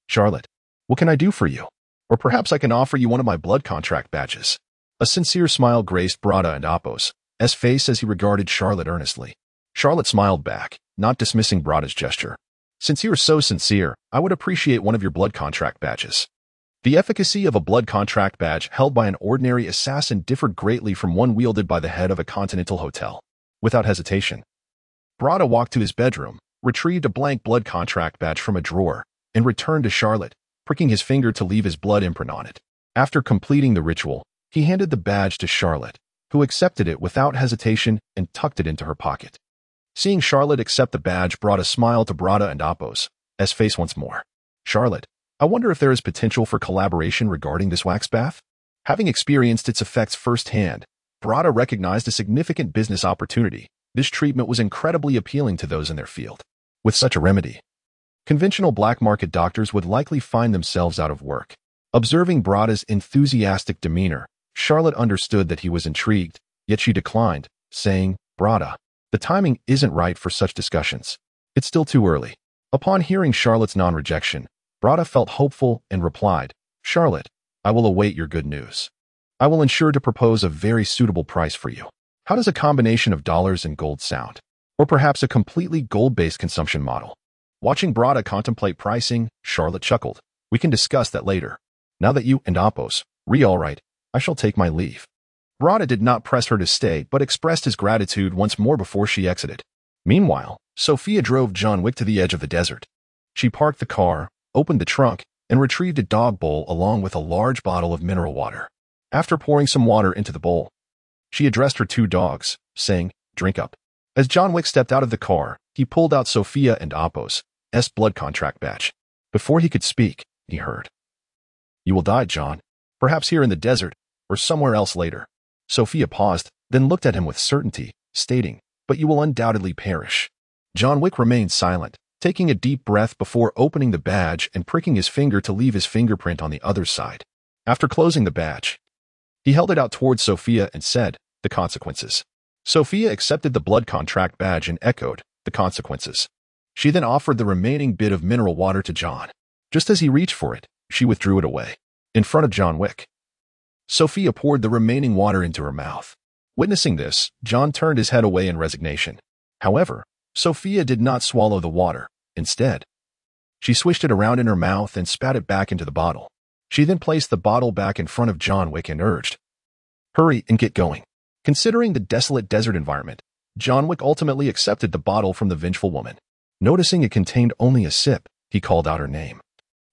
Charlotte, what can I do for you? Or perhaps I can offer you one of my blood contract badges. A sincere smile graced Brada and Appos' face as he regarded Charlotte earnestly. Charlotte smiled back, not dismissing Brada's gesture. Since you're so sincere, I would appreciate one of your blood contract badges. The efficacy of a blood contract badge held by an ordinary assassin differed greatly from one wielded by the head of a Continental Hotel. Without hesitation, Brada walked to his bedroom, retrieved a blank blood contract badge from a drawer, and returned to Charlotte, pricking his finger to leave his blood imprint on it. After completing the ritual, he handed the badge to Charlotte, who accepted it without hesitation and tucked it into her pocket. Seeing Charlotte accept the badge brought a smile to Brada and Appos' face once more. Charlotte, I wonder if there is potential for collaboration regarding this wax bath? Having experienced its effects firsthand, Brada recognized a significant business opportunity. This treatment was incredibly appealing to those in their field. With such a remedy, conventional black market doctors would likely find themselves out of work. Observing Brada's enthusiastic demeanor, Charlotte understood that he was intrigued, yet she declined, saying, Brada, the timing isn't right for such discussions. It's still too early. Upon hearing Charlotte's non-rejection, Brada felt hopeful and replied, Charlotte, I will await your good news. I will ensure to propose a very suitable price for you. How does a combination of dollars and gold sound? Or perhaps a completely gold-based consumption model? Watching Brada contemplate pricing, Charlotte chuckled. We can discuss that later. Now that you and Appos are all right, I shall take my leave. Brada did not press her to stay but expressed his gratitude once more before she exited. Meanwhile, Sophia drove John Wick to the edge of the desert. She parked the car, opened the trunk, and retrieved a dog bowl along with a large bottle of mineral water. After pouring some water into the bowl, she addressed her two dogs, saying, Drink up. As John Wick stepped out of the car, he pulled out Sophia and Appos' blood contract badge. Before he could speak, he heard, You will die, John. Perhaps here in the desert, or somewhere else later. Sophia paused, then looked at him with certainty, stating, "But you will undoubtedly perish." John Wick remained silent, taking a deep breath before opening the badge and pricking his finger to leave his fingerprint on the other side. After closing the badge, he held it out towards Sophia and said, "The consequences." Sophia accepted the blood contract badge and echoed, "The consequences." She then offered the remaining bit of mineral water to John. Just as he reached for it, she withdrew it away. In front of John Wick, Sophia poured the remaining water into her mouth. Witnessing this, John turned his head away in resignation. However, Sophia did not swallow the water. Instead, she swished it around in her mouth and spat it back into the bottle. She then placed the bottle back in front of John Wick and urged, "Hurry and get going." Considering the desolate desert environment, John Wick ultimately accepted the bottle from the vengeful woman. Noticing it contained only a sip, he called out her name,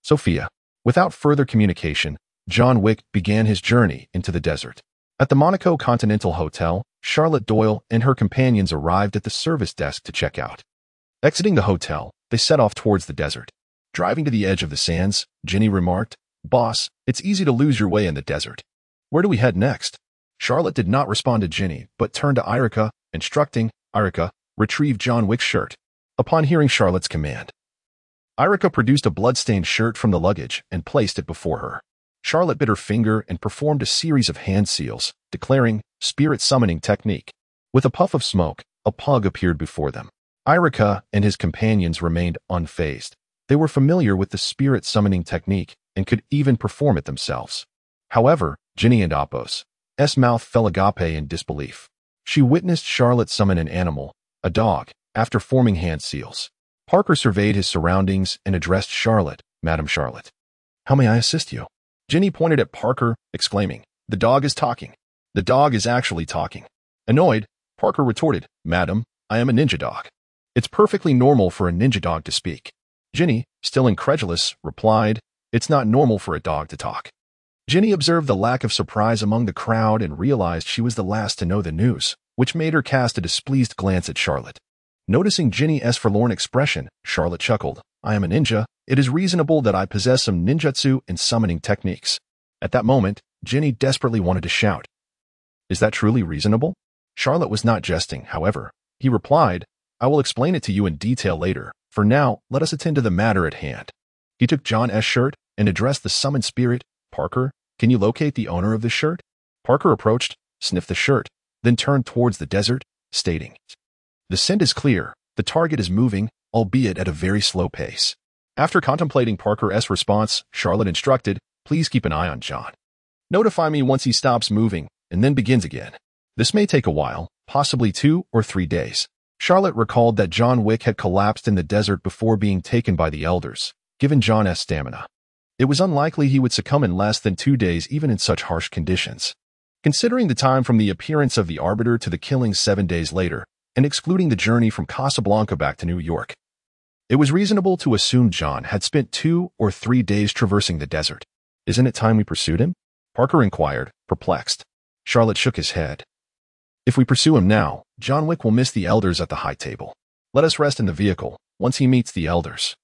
Sophia. Without further communication, John Wick began his journey into the desert. At the Monaco Continental Hotel, Charlotte Doyle and her companions arrived at the service desk to check out. Exiting the hotel, they set off towards the desert. Driving to the edge of the sands, Ginny remarked, "Boss, it's easy to lose your way in the desert. Where do we head next?" Charlotte did not respond to Ginny, but turned to Erica, instructing, "Erica, retrieve John Wick's shirt." Upon hearing Charlotte's command, Erica produced a blood-stained shirt from the luggage and placed it before her. Charlotte bit her finger and performed a series of hand seals, declaring, "Spirit summoning technique." With a puff of smoke, a pug appeared before them. Erica and his companions remained unfazed. They were familiar with the spirit summoning technique and could even perform it themselves. However, Ginny and Apos' mouth fell agape in disbelief. She witnessed Charlotte summon an animal, a dog, after forming hand seals. Parker surveyed his surroundings and addressed Charlotte, "Madam Charlotte, how may I assist you?" Ginny pointed at Parker, exclaiming, "The dog is talking. The dog is actually talking." Annoyed, Parker retorted, "Madam, I am a ninja dog. It's perfectly normal for a ninja dog to speak." Ginny, still incredulous, replied, "It's not normal for a dog to talk." Ginny observed the lack of surprise among the crowd and realized she was the last to know the news, which made her cast a displeased glance at Charlotte. Noticing Ginny's forlorn expression, Charlotte chuckled, "I am a ninja. It is reasonable that I possess some ninjutsu and summoning techniques." At that moment, Ginny desperately wanted to shout, "Is that truly reasonable?" Charlotte was not jesting, however. He replied, "I will explain it to you in detail later. For now, let us attend to the matter at hand." He took John's shirt and addressed the summoned spirit, "Parker, can you locate the owner of this shirt?" Parker approached, sniffed the shirt, then turned towards the desert, stating, "The scent is clear. The target is moving, albeit at a very slow pace." After contemplating Parker's response, Charlotte instructed, "Please keep an eye on John. Notify me once he stops moving and then begins again. This may take a while, possibly 2 or 3 days." Charlotte recalled that John Wick had collapsed in the desert before being taken by the elders, given John's stamina. It was unlikely he would succumb in less than 2 days even in such harsh conditions. Considering the time from the appearance of the Arbiter to the killing 7 days later, and excluding the journey from Casablanca back to New York, it was reasonable to assume John had spent 2 or 3 days traversing the desert. "Isn't it time we pursued him?" Parker inquired, perplexed. Charlotte shook his head. "If we pursue him now, John Wick will miss the elders at the high table. Let us rest in the vehicle. Once he meets the elders,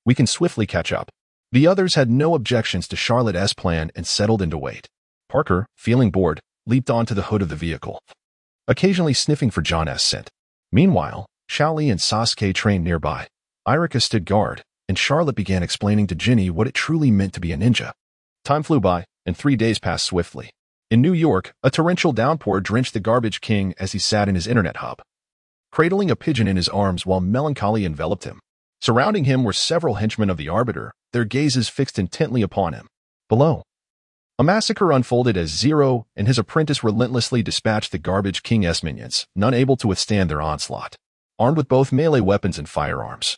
we can swiftly catch up." The others had no objections to Charlotte's plan and settled into wait. Parker, feeling bored, leaped onto the hood of the vehicle, occasionally sniffing for John's scent. Meanwhile, Xiaoli and Sasuke trained nearby. Erica stood guard, and Charlotte began explaining to Ginny what it truly meant to be a ninja. Time flew by, and 3 days passed swiftly. In New York, a torrential downpour drenched the Garbage King as he sat in his internet hub, cradling a pigeon in his arms while melancholy enveloped him. Surrounding him were several henchmen of the Arbiter, their gazes fixed intently upon him. Below, a massacre unfolded as Zero and his apprentice relentlessly dispatched the Garbage King's minions, none able to withstand their onslaught. Armed with both melee weapons and firearms,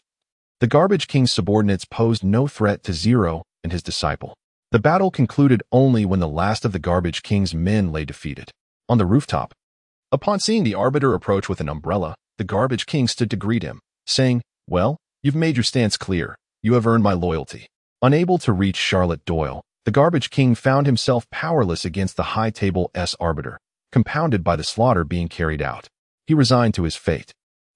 the Garbage King's subordinates posed no threat to Zero and his disciple. The battle concluded only when the last of the Garbage King's men lay defeated. On the rooftop, upon seeing the Arbiter approach with an umbrella, the Garbage King stood to greet him, saying, "Well, you've made your stance clear. You have earned my loyalty." Unable to reach Charlotte Doyle, the Garbage King found himself powerless against the High Table's Arbiter, compounded by the slaughter being carried out. He resigned to his fate.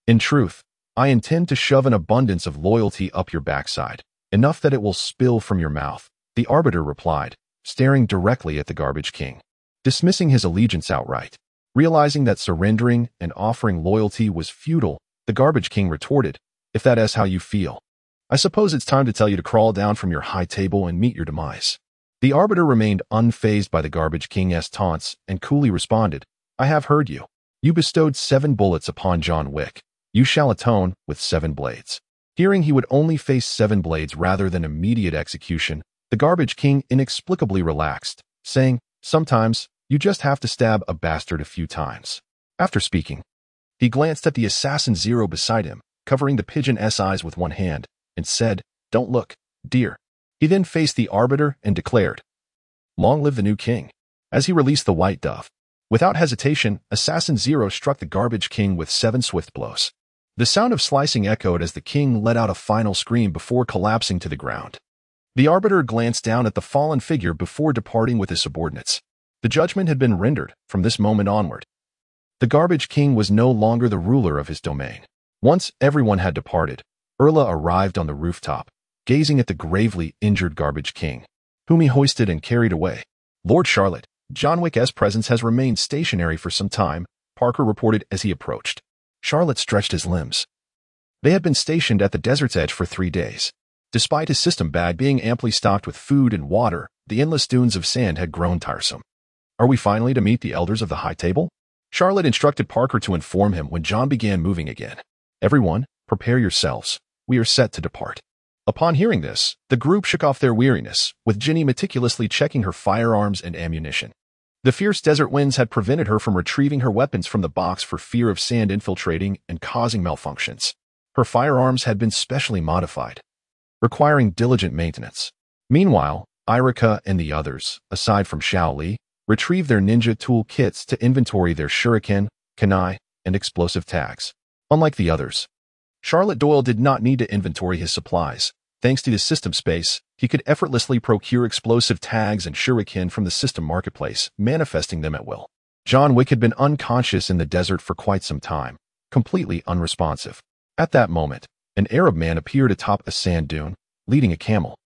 "In truth, I intend to shove an abundance of loyalty up your backside, enough that it will spill from your mouth," the Arbiter replied, staring directly at the Garbage King, dismissing his allegiance outright. Realizing that surrendering and offering loyalty was futile, the Garbage King retorted, "If that is how you feel, I suppose it's time to tell you to crawl down from your high table and meet your demise." The Arbiter remained unfazed by the Garbage King's taunts and coolly responded, "I have heard you. You bestowed 7 bullets upon John Wick. You shall atone with 7 blades." Hearing he would only face 7 blades rather than immediate execution, the Garbage King inexplicably relaxed, saying, "Sometimes, you just have to stab a bastard a few times." After speaking, he glanced at the Assassin Zero beside him, covering the pigeon's eyes with one hand, and said, "Don't look, dear." He then faced the Arbiter and declared, "Long live the new king." As he released the white dove, without hesitation, Assassin Zero struck the Garbage King with 7 swift blows. The sound of slicing echoed as the king let out a final scream before collapsing to the ground. The Arbiter glanced down at the fallen figure before departing with his subordinates. The judgment had been rendered from this moment onward. The Garbage King was no longer the ruler of his domain. Once everyone had departed, Erla arrived on the rooftop, gazing at the gravely injured Garbage King, whom he hoisted and carried away. "Lord Charlotte, John Wick's presence has remained stationary for some time," Parker reported as he approached. Charlotte stretched his limbs. They had been stationed at the desert's edge for 3 days. Despite his system bag being amply stocked with food and water, the endless dunes of sand had grown tiresome. "Are we finally to meet the elders of the High Table?" Charlotte instructed Parker to inform him when John began moving again. "Everyone, prepare yourselves. We are set to depart." Upon hearing this, the group shook off their weariness, with Ginny meticulously checking her firearms and ammunition. The fierce desert winds had prevented her from retrieving her weapons from the box for fear of sand infiltrating and causing malfunctions. Her firearms had been specially modified, requiring diligent maintenance. Meanwhile, Irika and the others, aside from Xiao Li, retrieved their ninja tool kits to inventory their shuriken, kunai, and explosive tags. Unlike the others, Charlotte Doyle did not need to inventory his supplies. Thanks to the system space, he could effortlessly procure explosive tags and shuriken from the system marketplace, manifesting them at will. John Wick had been unconscious in the desert for quite some time, completely unresponsive. At that moment, an Arab man appeared atop a sand dune, leading a camel.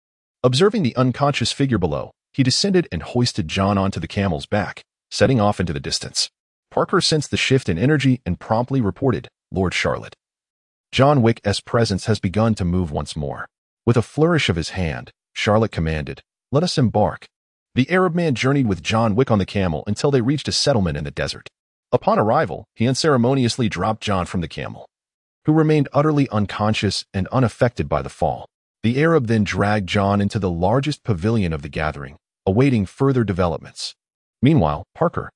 Observing the unconscious figure below, he descended and hoisted John onto the camel's back, setting off into the distance. Parker sensed the shift in energy and promptly reported, "Lord Charlotte, John Wick's presence has begun to move once more." With a flourish of his hand, Charlotte commanded, "Let us embark." The Arab man journeyed with John Wick on the camel until they reached a settlement in the desert. Upon arrival, he unceremoniously dropped John from the camel, who remained utterly unconscious and unaffected by the fall. The Arab then dragged John into the largest pavilion of the gathering, awaiting further developments. Meanwhile, Parker,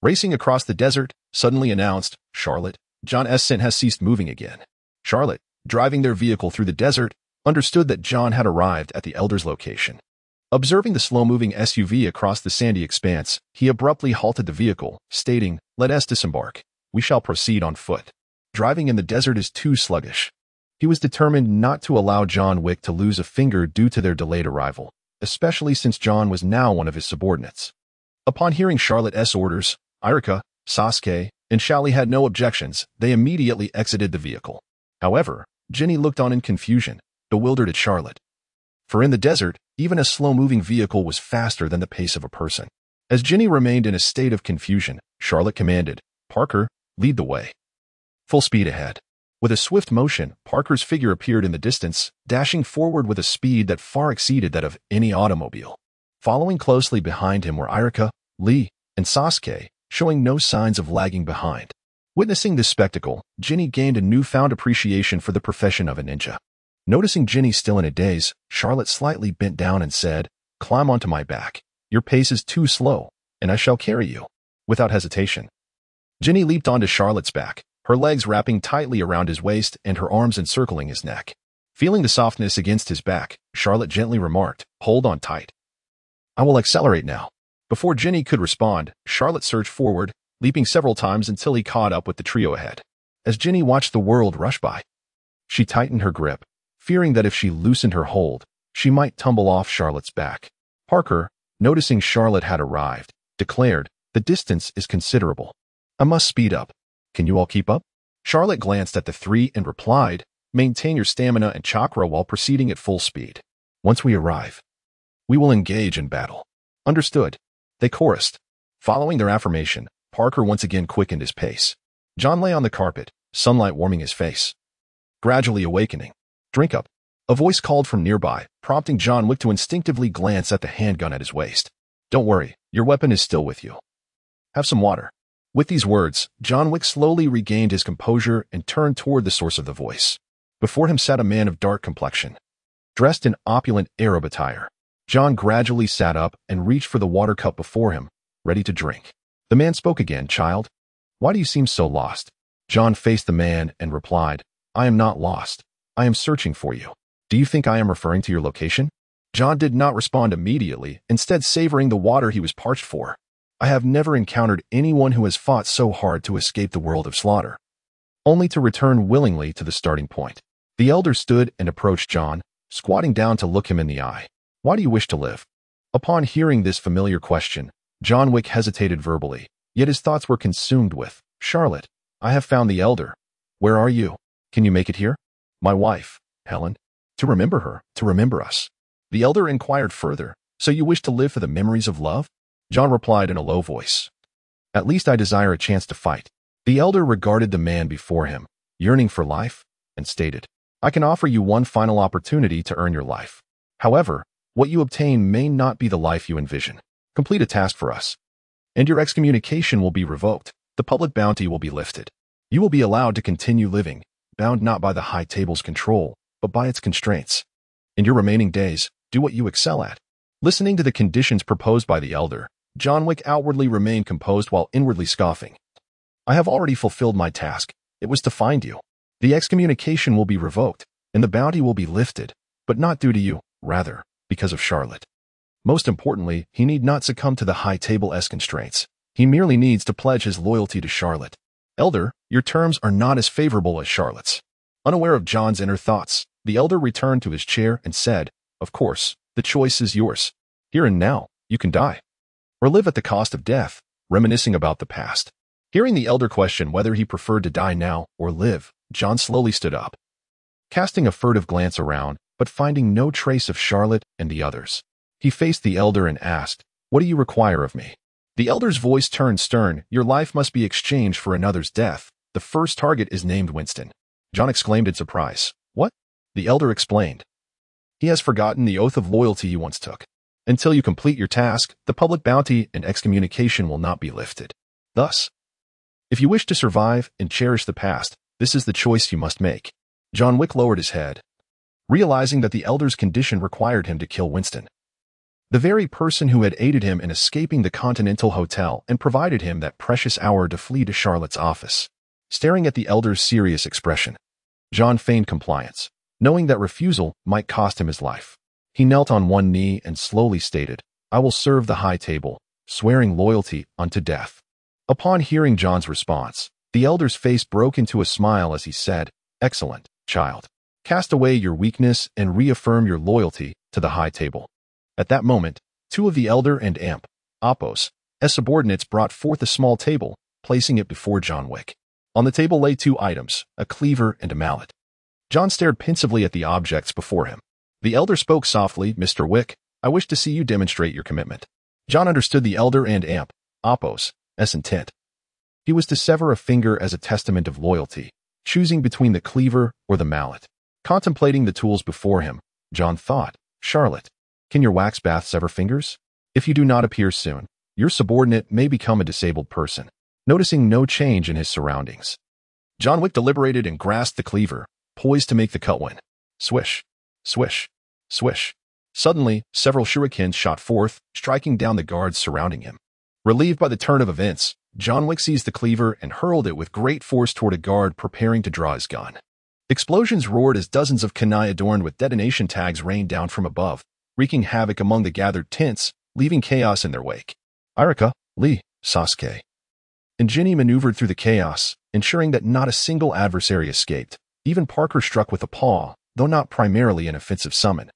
racing across the desert, suddenly announced, "Charlotte, John's scent has ceased moving again." Charlotte, driving their vehicle through the desert, understood that John had arrived at the elder's location. Observing the slow-moving SUV across the sandy expanse, he abruptly halted the vehicle, stating, "Let us disembark. We shall proceed on foot. Driving in the desert is too sluggish." He was determined not to allow John Wick to lose a finger due to their delayed arrival, especially since John was now one of his subordinates. Upon hearing Charlotte's orders, Irika, Sasuke, and Xiaoli had no objections. They immediately exited the vehicle. However, Ginny looked on in confusion, bewildered at Charlotte. For in the desert, even a slow-moving vehicle was faster than the pace of a person. As Ginny remained in a state of confusion, Charlotte commanded, "Parker, lead the way." Full speed ahead. With a swift motion, Parker's figure appeared in the distance, dashing forward with a speed that far exceeded that of any automobile. Following closely behind him were Irika, Lee, and Sasuke, showing no signs of lagging behind. Witnessing this spectacle, Ginny gained a newfound appreciation for the profession of a ninja. Noticing Ginny still in a daze, Charlotte slightly bent down and said, "Climb onto my back. Your pace is too slow, and I shall carry you." Without hesitation, Ginny leaped onto Charlotte's back, her legs wrapping tightly around his waist and her arms encircling his neck. Feeling the softness against his back, Charlotte gently remarked, "Hold on tight. I will accelerate now." Before Ginny could respond, Charlotte surged forward, leaping several times until he caught up with the trio ahead. As Ginny watched the world rush by, she tightened her grip, fearing that if she loosened her hold, she might tumble off Charlotte's back. Parker, noticing Charlotte had arrived, declared, "The distance is considerable. I must speed up. Can you all keep up?" Charlotte glanced at the three and replied, "Maintain your stamina and chakra while proceeding at full speed. Once we arrive, we will engage in battle." "Understood," they chorused. Following their affirmation, Parker once again quickened his pace. John lay on the carpet, sunlight warming his face. Gradually awakening. Drink up. A voice called from nearby, prompting John Wick to instinctively glance at the handgun at his waist. Don't worry, your weapon is still with you. Have some water. With these words, John Wick slowly regained his composure and turned toward the source of the voice. Before him sat a man of dark complexion, dressed in opulent Arab attire. John gradually sat up and reached for the water cup before him, ready to drink. The man spoke again. Child, why do you seem so lost? John faced the man and replied, I am not lost. I am searching for you. Do you think I am referring to your location? John did not respond immediately, instead savoring the water he was parched for. I have never encountered anyone who has fought so hard to escape the world of slaughter, only to return willingly to the starting point. The elder stood and approached John, squatting down to look him in the eye. Why do you wish to live? Upon hearing this familiar question, John Wick hesitated verbally, yet his thoughts were consumed with, Charlotte, I have found the elder. Where are you? Can you make it here? My wife, Helen. To remember her, to remember us. The elder inquired further, so you wish to live for the memories of love? John replied in a low voice. At least I desire a chance to fight. The elder regarded the man before him, yearning for life, and stated, I can offer you one final opportunity to earn your life. However, what you obtain may not be the life you envision. Complete a task for us, and your excommunication will be revoked. The public bounty will be lifted. You will be allowed to continue living, bound not by the high table's control, but by its constraints. In your remaining days, do what you excel at. Listening to the conditions proposed by the elder, John Wick outwardly remained composed while inwardly scoffing. I have already fulfilled my task. It was to find you. The excommunication will be revoked, and the bounty will be lifted, but not due to you, rather, because of Charlotte. Most importantly, he need not succumb to the high table's constraints. He merely needs to pledge his loyalty to Charlotte. Elder, your terms are not as favorable as Charlotte's. Unaware of John's inner thoughts, the elder returned to his chair and said, Of course, the choice is yours. Here and now, you can die, or live at the cost of death, reminiscing about the past. Hearing the elder question whether he preferred to die now or live, John slowly stood up, casting a furtive glance around, but finding no trace of Charlotte and the others. He faced the elder and asked, What do you require of me? The elder's voice turned stern. Your life must be exchanged for another's death. The first target is named Winston. John exclaimed in surprise. What? The elder explained. He has forgotten the oath of loyalty you once took. Until you complete your task, the public bounty and excommunication will not be lifted. Thus, if you wish to survive and cherish the past, this is the choice you must make. John Wick lowered his head, realizing that the elder's condition required him to kill Winston, the very person who had aided him in escaping the Continental Hotel and provided him that precious hour to flee to Charlotte's office. Staring at the elder's serious expression, John feigned compliance, knowing that refusal might cost him his life. He knelt on one knee and slowly stated, I will serve the high table, swearing loyalty unto death. Upon hearing John's response, the elder's face broke into a smile as he said, Excellent, child. Cast away your weakness and reaffirm your loyalty to the high table. At that moment, two of the elder and Amp, Oppos, as subordinates brought forth a small table, placing it before John Wick. On the table lay two items, a cleaver and a mallet. John stared pensively at the objects before him. The elder spoke softly, Mr. Wick, I wish to see you demonstrate your commitment. John understood the elder and Amp, Oppos, as intent. He was to sever a finger as a testament of loyalty, choosing between the cleaver or the mallet. Contemplating the tools before him, John thought, Charlotte, can your wax bath sever fingers? If you do not appear soon, your subordinate may become a disabled person. Noticing no change in his surroundings, John Wick deliberated and grasped the cleaver, poised to make the cut when, swish, swish, swish. Suddenly, several shurikens shot forth, striking down the guards surrounding him. Relieved by the turn of events, John Wick seized the cleaver and hurled it with great force toward a guard preparing to draw his gun. Explosions roared as dozens of kunai adorned with detonation tags rained down from above, wreaking havoc among the gathered tents, leaving chaos in their wake. Irika, Lee, Sasuke, and Jinny maneuvered through the chaos, ensuring that not a single adversary escaped. Even Parker struck with a paw, though not primarily an offensive summon.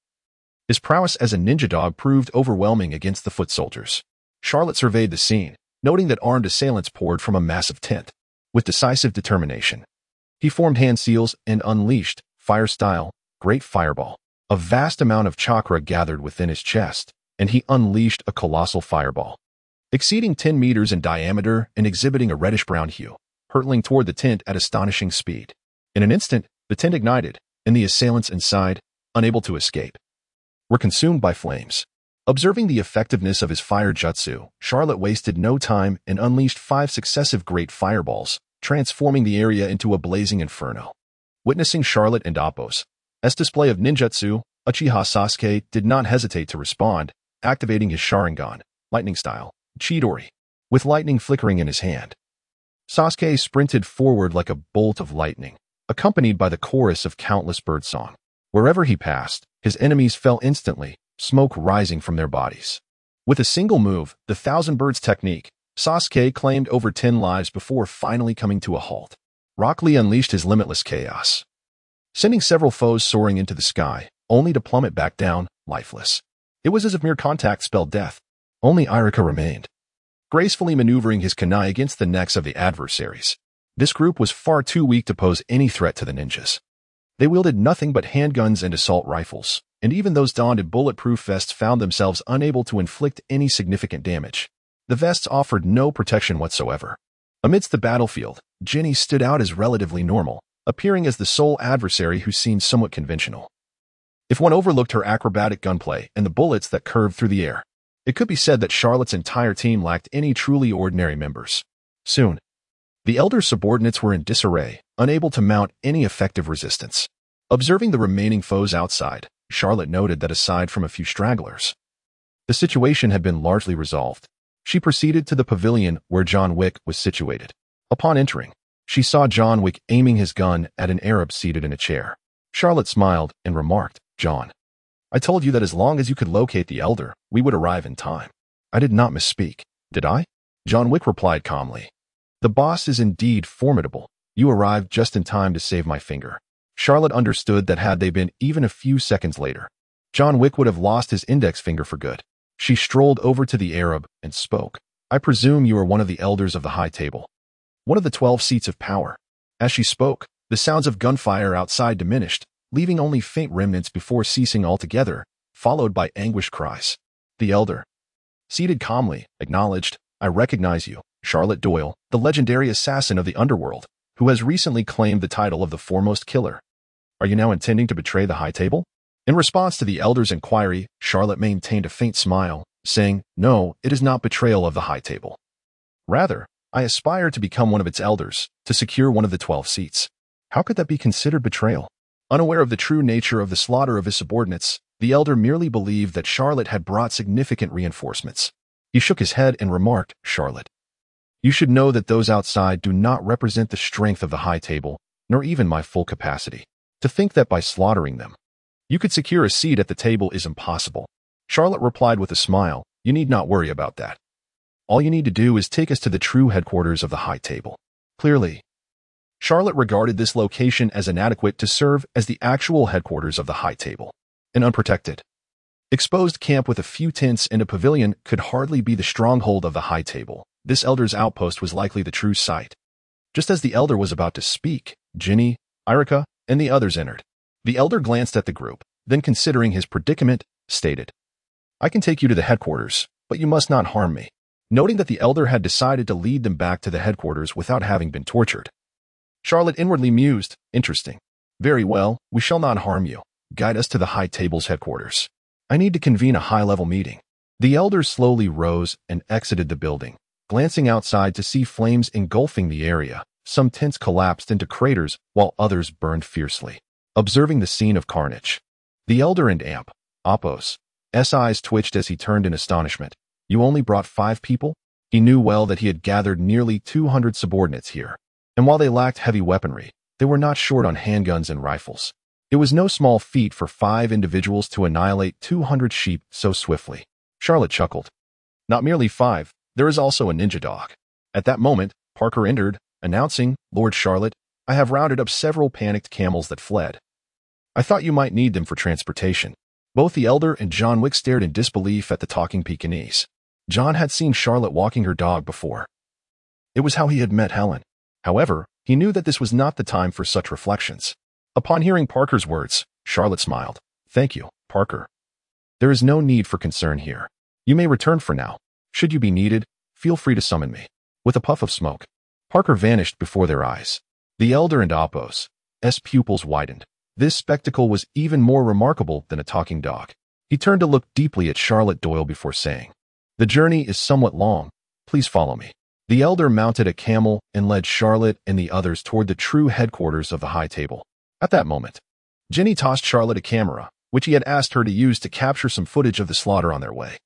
His prowess as a ninja dog proved overwhelming against the foot soldiers. Charlotte surveyed the scene, noting that armed assailants poured from a massive tent. With decisive determination, he formed hand seals and unleashed, fire-style, Great Fireball. A vast amount of chakra gathered within his chest, and he unleashed a colossal fireball. exceeding 10 meters in diameter and exhibiting a reddish-brown hue, hurtling toward the tent at astonishing speed. In an instant, the tent ignited, and the assailants inside, unable to escape, were consumed by flames. Observing the effectiveness of his fire jutsu, Charlotte wasted no time and unleashed 5 successive great fireballs, transforming the area into a blazing inferno. Witnessing Charlotte and Appo's display of ninjutsu, Uchiha Sasuke did not hesitate to respond, activating his Sharingan, lightning style, Chidori, with lightning flickering in his hand. Sasuke sprinted forward like a bolt of lightning, accompanied by the chorus of countless birdsong. Wherever he passed, his enemies fell instantly, smoke rising from their bodies. With a single move, the Thousand Birds technique, Sasuke claimed over 10 lives before finally coming to a halt. Rock Lee unleashed his limitless chaos, sending several foes soaring into the sky, only to plummet back down, lifeless. It was as if mere contact spelled death. Only Irika remained, gracefully maneuvering his kunai against the necks of the adversaries. This group was far too weak to pose any threat to the ninjas. They wielded nothing but handguns and assault rifles, and even those donned in bulletproof vests found themselves unable to inflict any significant damage. The vests offered no protection whatsoever. Amidst the battlefield, Jinny stood out as relatively normal, appearing as the sole adversary who seemed somewhat conventional. If one overlooked her acrobatic gunplay and the bullets that curved through the air, it could be said that Charlotte's entire team lacked any truly ordinary members. Soon, the elder subordinates were in disarray, unable to mount any effective resistance. Observing the remaining foes outside, Charlotte noted that aside from a few stragglers, the situation had been largely resolved. She proceeded to the pavilion where John Wick was situated. Upon entering, she saw John Wick aiming his gun at an Arab seated in a chair. Charlotte smiled and remarked, "John, I told you that as long as you could locate the elder, we would arrive in time. I did not misspeak, did I?" John Wick replied calmly, "The boss is indeed formidable. You arrived just in time to save my finger." Charlotte understood that had they been even a few seconds later, John Wick would have lost his index finger for good. She strolled over to the Arab and spoke. "I presume you are one of the elders of the High Table, one of the 12 seats of power." As she spoke, the sounds of gunfire outside diminished, leaving only faint remnants before ceasing altogether, followed by anguished cries. The elder, seated calmly, acknowledged, "I recognize you, Charlotte Doyle, the legendary assassin of the underworld, who has recently claimed the title of the foremost killer. Are you now intending to betray the High Table?" In response to the elder's inquiry, Charlotte maintained a faint smile, saying, "No, it is not betrayal of the High Table. Rather, I aspire to become one of its elders, to secure one of the 12 seats." How could that be considered betrayal? Unaware of the true nature of the slaughter of his subordinates, the elder merely believed that Charlotte had brought significant reinforcements. He shook his head and remarked, "Charlotte, you should know that those outside do not represent the strength of the High Table, nor even my full capacity. To think that by slaughtering them, you could secure a seat at the table is impossible." Charlotte replied with a smile, "You need not worry about that. All you need to do is take us to the true headquarters of the High Table." Clearly, Charlotte regarded this location as inadequate to serve as the actual headquarters of the High Table. An unprotected, exposed camp with a few tents and a pavilion could hardly be the stronghold of the High Table. This elder's outpost was likely the true site. Just as the elder was about to speak, Jinny, Irika, and the others entered. The elder glanced at the group, then considering his predicament, stated, "I can take you to the headquarters, but you must not harm me." Noting that the elder had decided to lead them back to the headquarters without having been tortured, Charlotte inwardly mused, "Interesting. Very well, we shall not harm you. Guide us to the High Table's headquarters. I need to convene a high-level meeting." The elder slowly rose and exited the building, glancing outside to see flames engulfing the area. Some tents collapsed into craters while others burned fiercely. Observing the scene of carnage, the elder and Appo's eyes twitched as he turned in astonishment. "You only brought 5 people?" He knew well that he had gathered nearly 200 subordinates here, and while they lacked heavy weaponry, they were not short on handguns and rifles. It was no small feat for 5 individuals to annihilate 200 sheep so swiftly. Charlotte chuckled. "Not merely 5, there is also a ninja dog." At that moment, Parker entered, announcing, "Lord Charlotte, I have rounded up several panicked camels that fled. I thought you might need them for transportation." Both the elder and John Wick stared in disbelief at the talking Pekingese. John had seen Charlotte walking her dog before. It was how he had met Helen. However, he knew that this was not the time for such reflections. Upon hearing Parker's words, Charlotte smiled. "Thank you, Parker. There is no need for concern here. You may return for now. Should you be needed, Feel free to summon me. With a puff of smoke, Parker vanished before their eyes. The elder and Apos' pupils widened. This spectacle was even more remarkable than a talking dog. He turned to look deeply at Charlotte Doyle before saying, "The journey is somewhat long. Please follow me." The elder mounted a camel and led Charlotte and the others toward the true headquarters of the High Table. At that moment, Jenny tossed Charlotte a camera, which he had asked her to use to capture some footage of the slaughter on their way.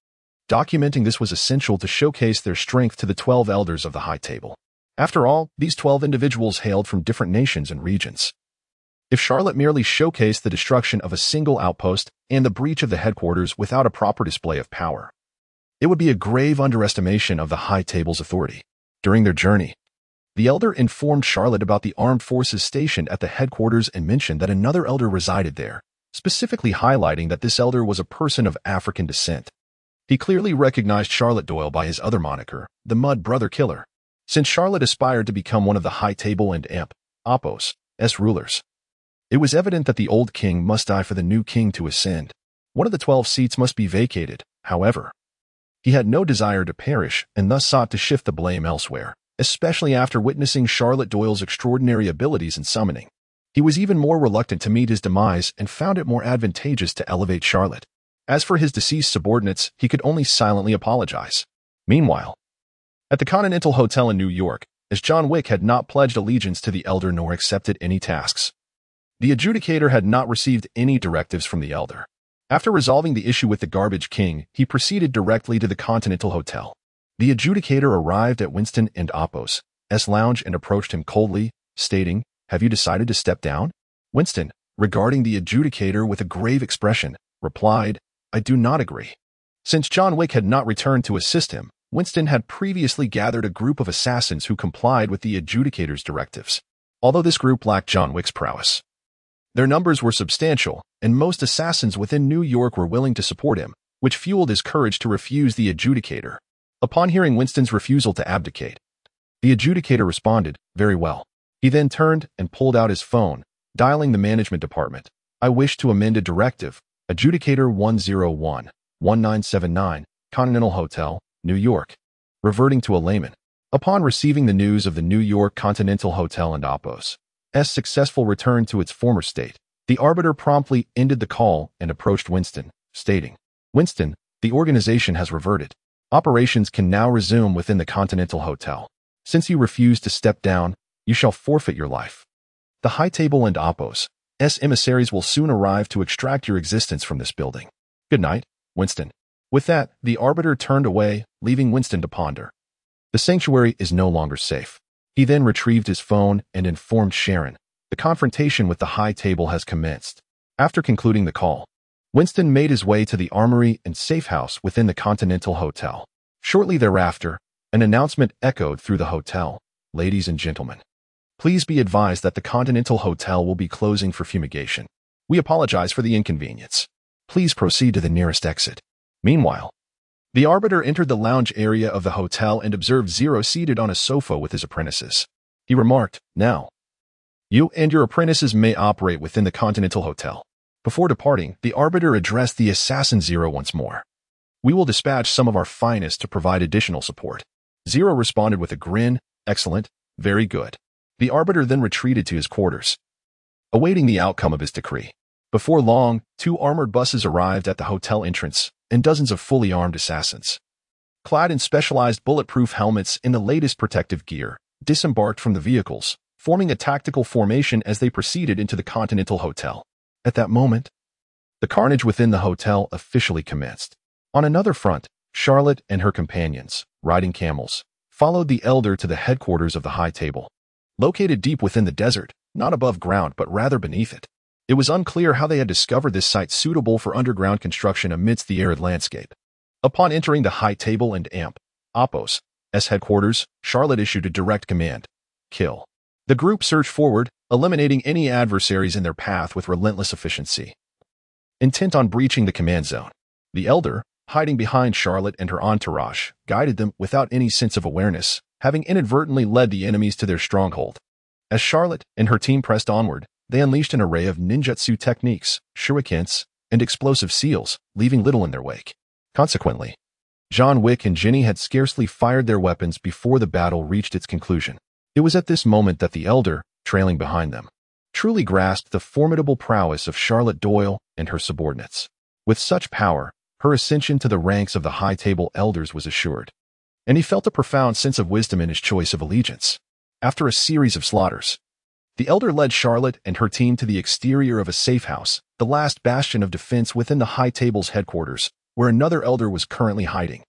Documenting this was essential to showcase their strength to the 12 elders of the High Table. After all, these 12 individuals hailed from different nations and regions. If Charlotte merely showcased the destruction of a single outpost and the breach of the headquarters without a proper display of power, it would be a grave underestimation of the High Table's authority. During their journey, the elder informed Charlotte about the armed forces stationed at the headquarters and mentioned that another elder resided there, specifically highlighting that this elder was a person of African descent. He clearly recognized Charlotte Doyle by his other moniker, the Mud Brother Killer, since Charlotte aspired to become one of the High Table and Apos' rulers. It was evident that the old king must die for the new king to ascend. One of the 12 seats must be vacated, however. He had no desire to perish and thus sought to shift the blame elsewhere, especially after witnessing Charlotte Doyle's extraordinary abilities in summoning. He was even more reluctant to meet his demise and found it more advantageous to elevate Charlotte. As for his deceased subordinates, he could only silently apologize. Meanwhile, at the Continental Hotel in New York, as John Wick had not pledged allegiance to the elder nor accepted any tasks, the adjudicator had not received any directives from the elder. After resolving the issue with the Garbage King, he proceeded directly to the Continental Hotel. The adjudicator arrived at Winston and Apos' lounge and approached him coldly, stating, "Have you decided to step down?" Winston, regarding the adjudicator with a grave expression, replied, "I do not agree." Since John Wick had not returned to assist him, Winston had previously gathered a group of assassins who complied with the adjudicator's directives. Although this group lacked John Wick's prowess, their numbers were substantial, and most assassins within New York were willing to support him, which fueled his courage to refuse the adjudicator. Upon hearing Winston's refusal to abdicate, the adjudicator responded, "Very well." He then turned and pulled out his phone, dialing the management department. "I wish to amend a directive. Adjudicator 101-1979, Continental Hotel, New York." Reverting to a layman. Upon receiving the news of the New York Continental Hotel and Apos' successful return to its former state, the arbiter promptly ended the call and approached Winston, stating, "Winston, the organization has reverted. Operations can now resume within the Continental Hotel. Since you refused to step down, you shall forfeit your life. The High Table and Apos' emissaries will soon arrive to extract your existence from this building. Good night, Winston." With that, the arbiter turned away, leaving Winston to ponder. The sanctuary is no longer safe. He then retrieved his phone and informed Sharon, "The confrontation with the High Table has commenced." After concluding the call, Winston made his way to the armory and safe house within the Continental Hotel. Shortly thereafter, an announcement echoed through the hotel, "Ladies and gentlemen, please be advised that the Continental Hotel will be closing for fumigation. We apologize for the inconvenience. Please proceed to the nearest exit." Meanwhile, the arbiter entered the lounge area of the hotel and observed Zero seated on a sofa with his apprentices. He remarked, "Now, you and your apprentices may operate within the Continental Hotel." Before departing, the arbiter addressed the assassin Zero once more. "We will dispatch some of our finest to provide additional support." Zero responded with a grin, "Excellent, very good." The arbiter then retreated to his quarters, awaiting the outcome of his decree. Before long, 2 armored buses arrived at the hotel entrance, and dozens of fully armed assassins, clad in specialized bulletproof helmets and the latest protective gear, disembarked from the vehicles, forming a tactical formation as they proceeded into the Continental Hotel. At that moment, the carnage within the hotel officially commenced. On another front, Charlotte and her companions, riding camels, followed the elder to the headquarters of the High Table. Located deep within the desert, not above ground but rather beneath it, it was unclear how they had discovered this site suitable for underground construction amidst the arid landscape. Upon entering the High Table and Apos' headquarters, Charlotte issued a direct command: "Kill." The group surged forward, eliminating any adversaries in their path with relentless efficiency. Intent on breaching the command zone, the elder, hiding behind Charlotte and her entourage, guided them without any sense of awareness, having inadvertently led the enemies to their stronghold. As Charlotte and her team pressed onward, they unleashed an array of ninjutsu techniques, shurikens, and explosive seals, leaving little in their wake. Consequently, John Wick and Ginny had scarcely fired their weapons before the battle reached its conclusion. It was at this moment that the elder, trailing behind them, truly grasped the formidable prowess of Charlotte Doyle and her subordinates. With such power, her ascension to the ranks of the High Table elders was assured, and he felt a profound sense of wisdom in his choice of allegiance. After a series of slaughters, the elder led Charlotte and her team to the exterior of a safe house, the last bastion of defense within the High Table's headquarters, where another elder was currently hiding.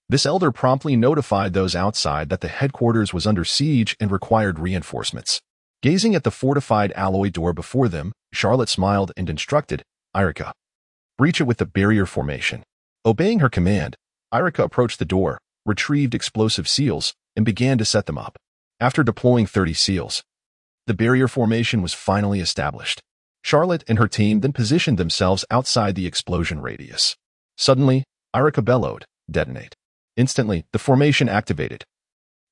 This elder promptly notified those outside that the headquarters was under siege and required reinforcements. Gazing at the fortified alloy door before them, Charlotte smiled and instructed, "Irika, breach it with the barrier formation." Obeying her command, Irika approached the door, retrieved explosive seals, and began to set them up. After deploying 30 seals, the barrier formation was finally established. Charlotte and her team then positioned themselves outside the explosion radius. Suddenly, Irika bellowed, "Detonate." Instantly, the formation activated,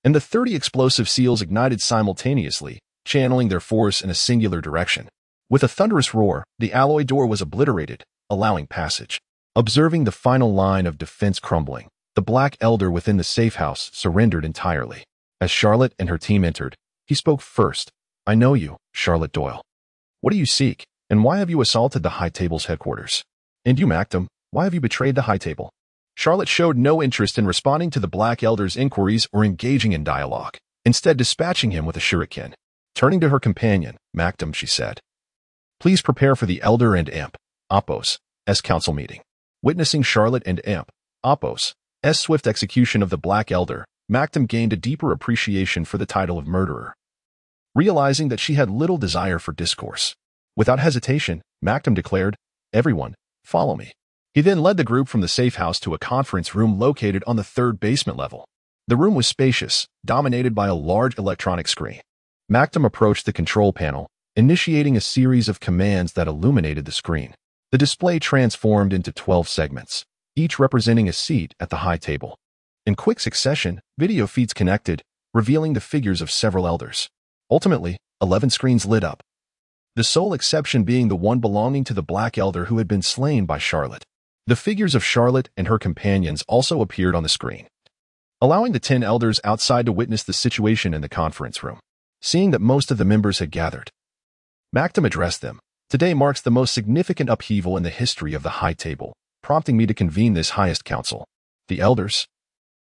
and the 30 explosive seals ignited simultaneously, channeling their force in a singular direction. With a thunderous roar, the alloy door was obliterated, allowing passage. Observing the final line of defense crumbling, the Black Elder within the safe house surrendered entirely. As Charlotte and her team entered, he spoke first. "I know you, Charlotte Doyle. What do you seek, and why have you assaulted the High Table's headquarters? And you, Mactum, why have you betrayed the High Table?" Charlotte showed no interest in responding to the Black Elder's inquiries or engaging in dialogue, instead dispatching him with a shuriken. Turning to her companion, Mactum, she said, "Please prepare for the Elder and Imp, Apos, S council meeting." Witnessing Charlotte and Imp, Apos, S swift execution of the Black Elder, Mactum gained a deeper appreciation for the title of murderer. Realizing that she had little desire for discourse, without hesitation, Mactum declared, "Everyone, follow me." He then led the group from the safe house to a conference room located on the third basement level. The room was spacious, dominated by a large electronic screen. Mactum approached the control panel, initiating a series of commands that illuminated the screen. The display transformed into 12 segments, each representing a seat at the High Table. In quick succession, video feeds connected, revealing the figures of several elders. Ultimately, 11 screens lit up, the sole exception being the one belonging to the Black Elder who had been slain by Charlotte. The figures of Charlotte and her companions also appeared on the screen, allowing the 10 elders outside to witness the situation in the conference room. Seeing that most of the members had gathered, Mactum addressed them. "Today marks the most significant upheaval in the history of the High Table, prompting me to convene this highest council." The elders,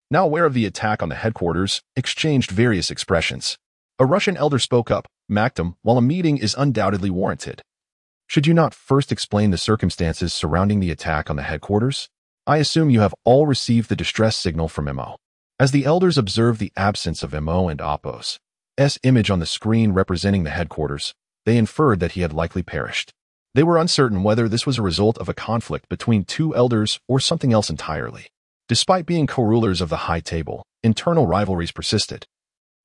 now aware of the attack on the headquarters, exchanged various expressions. A Russian elder spoke up, "Mactum, while a meeting is undoubtedly warranted, should you not first explain the circumstances surrounding the attack on the headquarters? I assume you have all received the distress signal from MO." As the elders observed the absence of MO and Apos' image on the screen representing the headquarters, they inferred that he had likely perished. They were uncertain whether this was a result of a conflict between two elders or something else entirely. Despite being co-rulers of the High Table, internal rivalries persisted,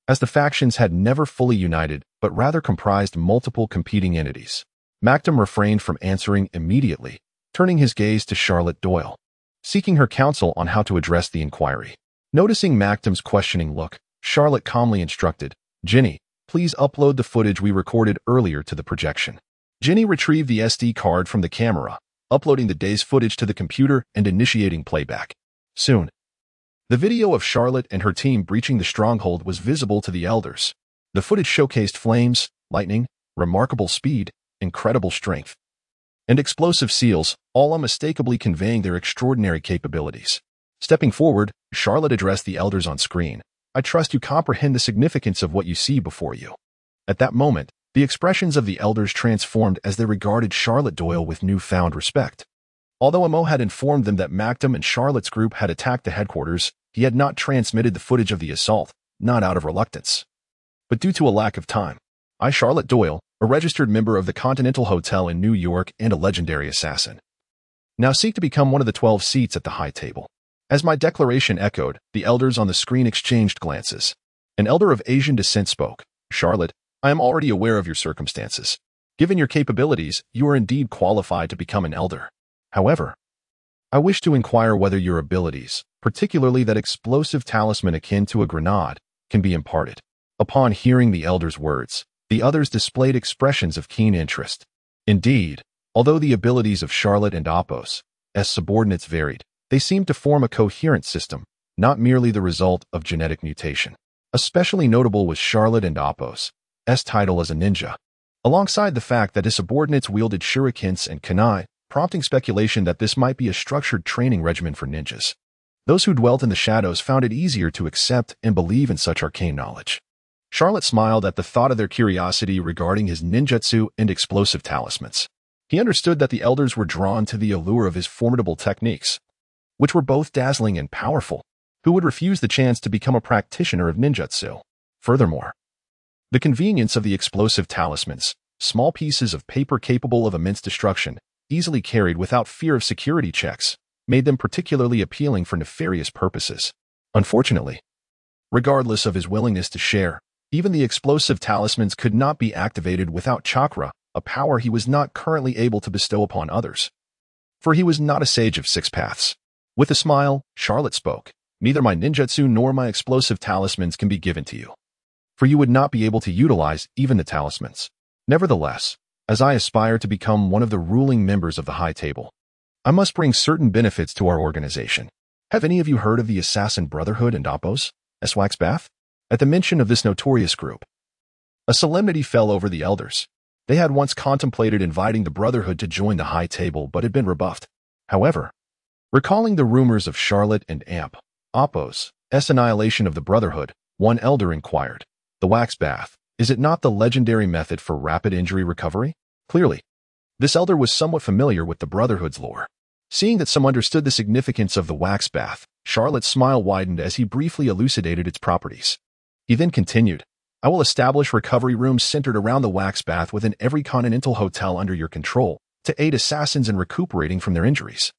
as the factions had never fully united but rather comprised multiple competing entities. Mactum refrained from answering immediately, turning his gaze to Charlotte Doyle, seeking her counsel on how to address the inquiry. Noticing Mactum's questioning look, Charlotte calmly instructed, "Ginny, please upload the footage we recorded earlier to the projection." Ginny retrieved the SD card from the camera, uploading the day's footage to the computer and initiating playback. Soon, the video of Charlotte and her team breaching the stronghold was visible to the elders. The footage showcased flames, lightning, remarkable speed, incredible strength, and explosive seals, all unmistakably conveying their extraordinary capabilities. Stepping forward, Charlotte addressed the elders on screen. "I trust you comprehend the significance of what you see before you." At that moment, the expressions of the elders transformed as they regarded Charlotte Doyle with newfound respect. Although MO had informed them that Mactum and Charlotte's group had attacked the headquarters, he had not transmitted the footage of the assault, not out of reluctance, but due to a lack of time. "I, Charlotte Doyle, a registered member of the Continental Hotel in New York and a legendary assassin, now seek to become one of the 12 seats at the High Table." As my declaration echoed, the elders on the screen exchanged glances. An elder of Asian descent spoke, "Charlotte, I am already aware of your circumstances. Given your capabilities, you are indeed qualified to become an elder. However, I wish to inquire whether your abilities, particularly that explosive talisman akin to a grenade, can be imparted." Upon hearing the elder's words, the others displayed expressions of keen interest. Indeed, although the abilities of Charlotte and Apos, as subordinates varied, They seemed to form a coherent system, not merely the result of genetic mutation. Especially notable was Charlotte and Appo's title as a ninja, alongside the fact that his subordinates wielded shurikens and kunai, prompting speculation that this might be a structured training regimen for ninjas. Those who dwelt in the shadows found it easier to accept and believe in such arcane knowledge. Charlotte smiled at the thought of their curiosity regarding his ninjutsu and explosive talismans. He understood that the elders were drawn to the allure of his formidable techniques, which were both dazzling and powerful. Who would refuse the chance to become a practitioner of ninjutsu? Furthermore, the convenience of the explosive talismans, small pieces of paper capable of immense destruction, easily carried without fear of security checks, made them particularly appealing for nefarious purposes. Unfortunately, regardless of his willingness to share, even the explosive talismans could not be activated without chakra, a power he was not currently able to bestow upon others. For he was not a sage of six paths. With a smile, Charlotte spoke. Neither my ninjutsu nor my explosive talismans can be given to you, for you would not be able to utilize even the talismans. Nevertheless, as I aspire to become one of the ruling members of the High Table, I must bring certain benefits to our organization. Have any of you heard of the Assassin Brotherhood and Appo's wax bath? At the mention of this notorious group, a solemnity fell over the elders. They had once contemplated inviting the Brotherhood to join the High Table but had been rebuffed. However, recalling the rumors of Charlotte and Appo's annihilation of the Brotherhood, one elder inquired, "The wax bath, is it not the legendary method for rapid injury recovery?" Clearly, this elder was somewhat familiar with the Brotherhood's lore. Seeing that some understood the significance of the wax bath, Charlotte's smile widened as he briefly elucidated its properties. He then continued, "I will establish recovery rooms centered around the wax bath within every Continental Hotel under your control to aid assassins in recuperating from their injuries.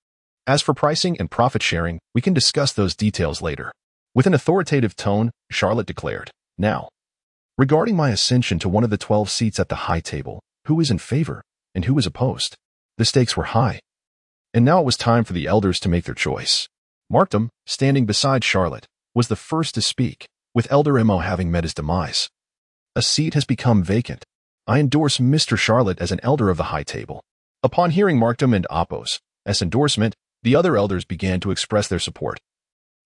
As for pricing and profit sharing, we can discuss those details later." With an authoritative tone, Charlotte declared, "Now, regarding my ascension to one of the 12 seats at the High Table, who is in favor and who is opposed?" The stakes were high, and now it was time for the elders to make their choice. Markham, standing beside Charlotte, was the first to speak, with Elder Mo having met his demise. "A seat has become vacant. I endorse Mr. Charlotte as an elder of the High Table." Upon hearing Markham and Appo's endorsement, the other elders began to express their support,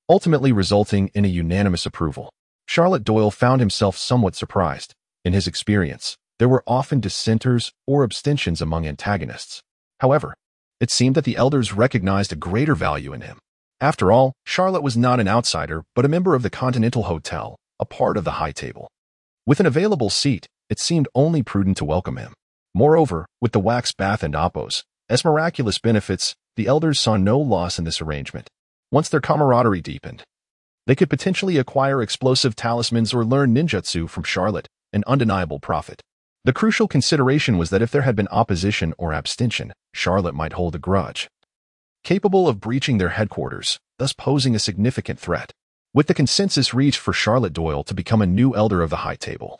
ultimately resulting in a unanimous approval. Charlotte Doyle found himself somewhat surprised. In his experience, there were often dissenters or abstentions among antagonists. However, it seemed that the elders recognized a greater value in him. After all, Charlotte was not an outsider, but a member of the Continental Hotel, a part of the High Table. With an available seat, it seemed only prudent to welcome him. Moreover, with the wax bath and Appo's miraculous benefits, the elders saw no loss in this arrangement. Once their camaraderie deepened, they could potentially acquire explosive talismans or learn ninjutsu from Charlotte, an undeniable profit. The crucial consideration was that if there had been opposition or abstention, Charlotte might hold a grudge, capable of breaching their headquarters, thus posing a significant threat. With the consensus reached for Charlotte Doyle to become a new elder of the High Table,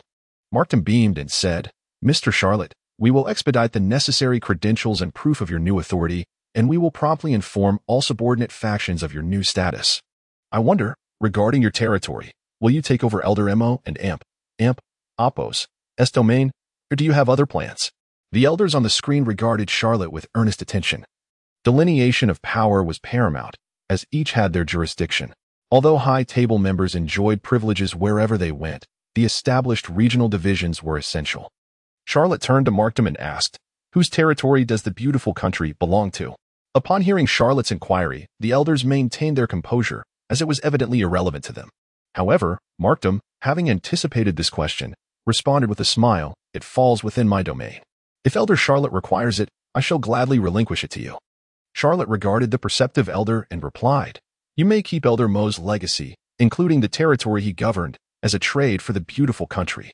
Markham beamed and said, "Mr. Charlotte, we will expedite the necessary credentials and proof of your new authority, and we will promptly inform all subordinate factions of your new status. I wonder, regarding your territory, will you take over Elder Mo and Appo's domain, or do you have other plans?" The elders on the screen regarded Charlotte with earnest attention. Delineation of power was paramount, as each had their jurisdiction. Although High Table members enjoyed privileges wherever they went, the established regional divisions were essential. Charlotte turned to Markham and asked, "Whose territory does the beautiful country belong to?" Upon hearing Charlotte's inquiry, the elders maintained their composure, as it was evidently irrelevant to them. However, Markham, having anticipated this question, responded with a smile, "It falls within my domain. If Elder Charlotte requires it, I shall gladly relinquish it to you." Charlotte regarded the perceptive elder and replied, "You may keep Elder Mo's legacy, including the territory he governed, as a trade for the beautiful country."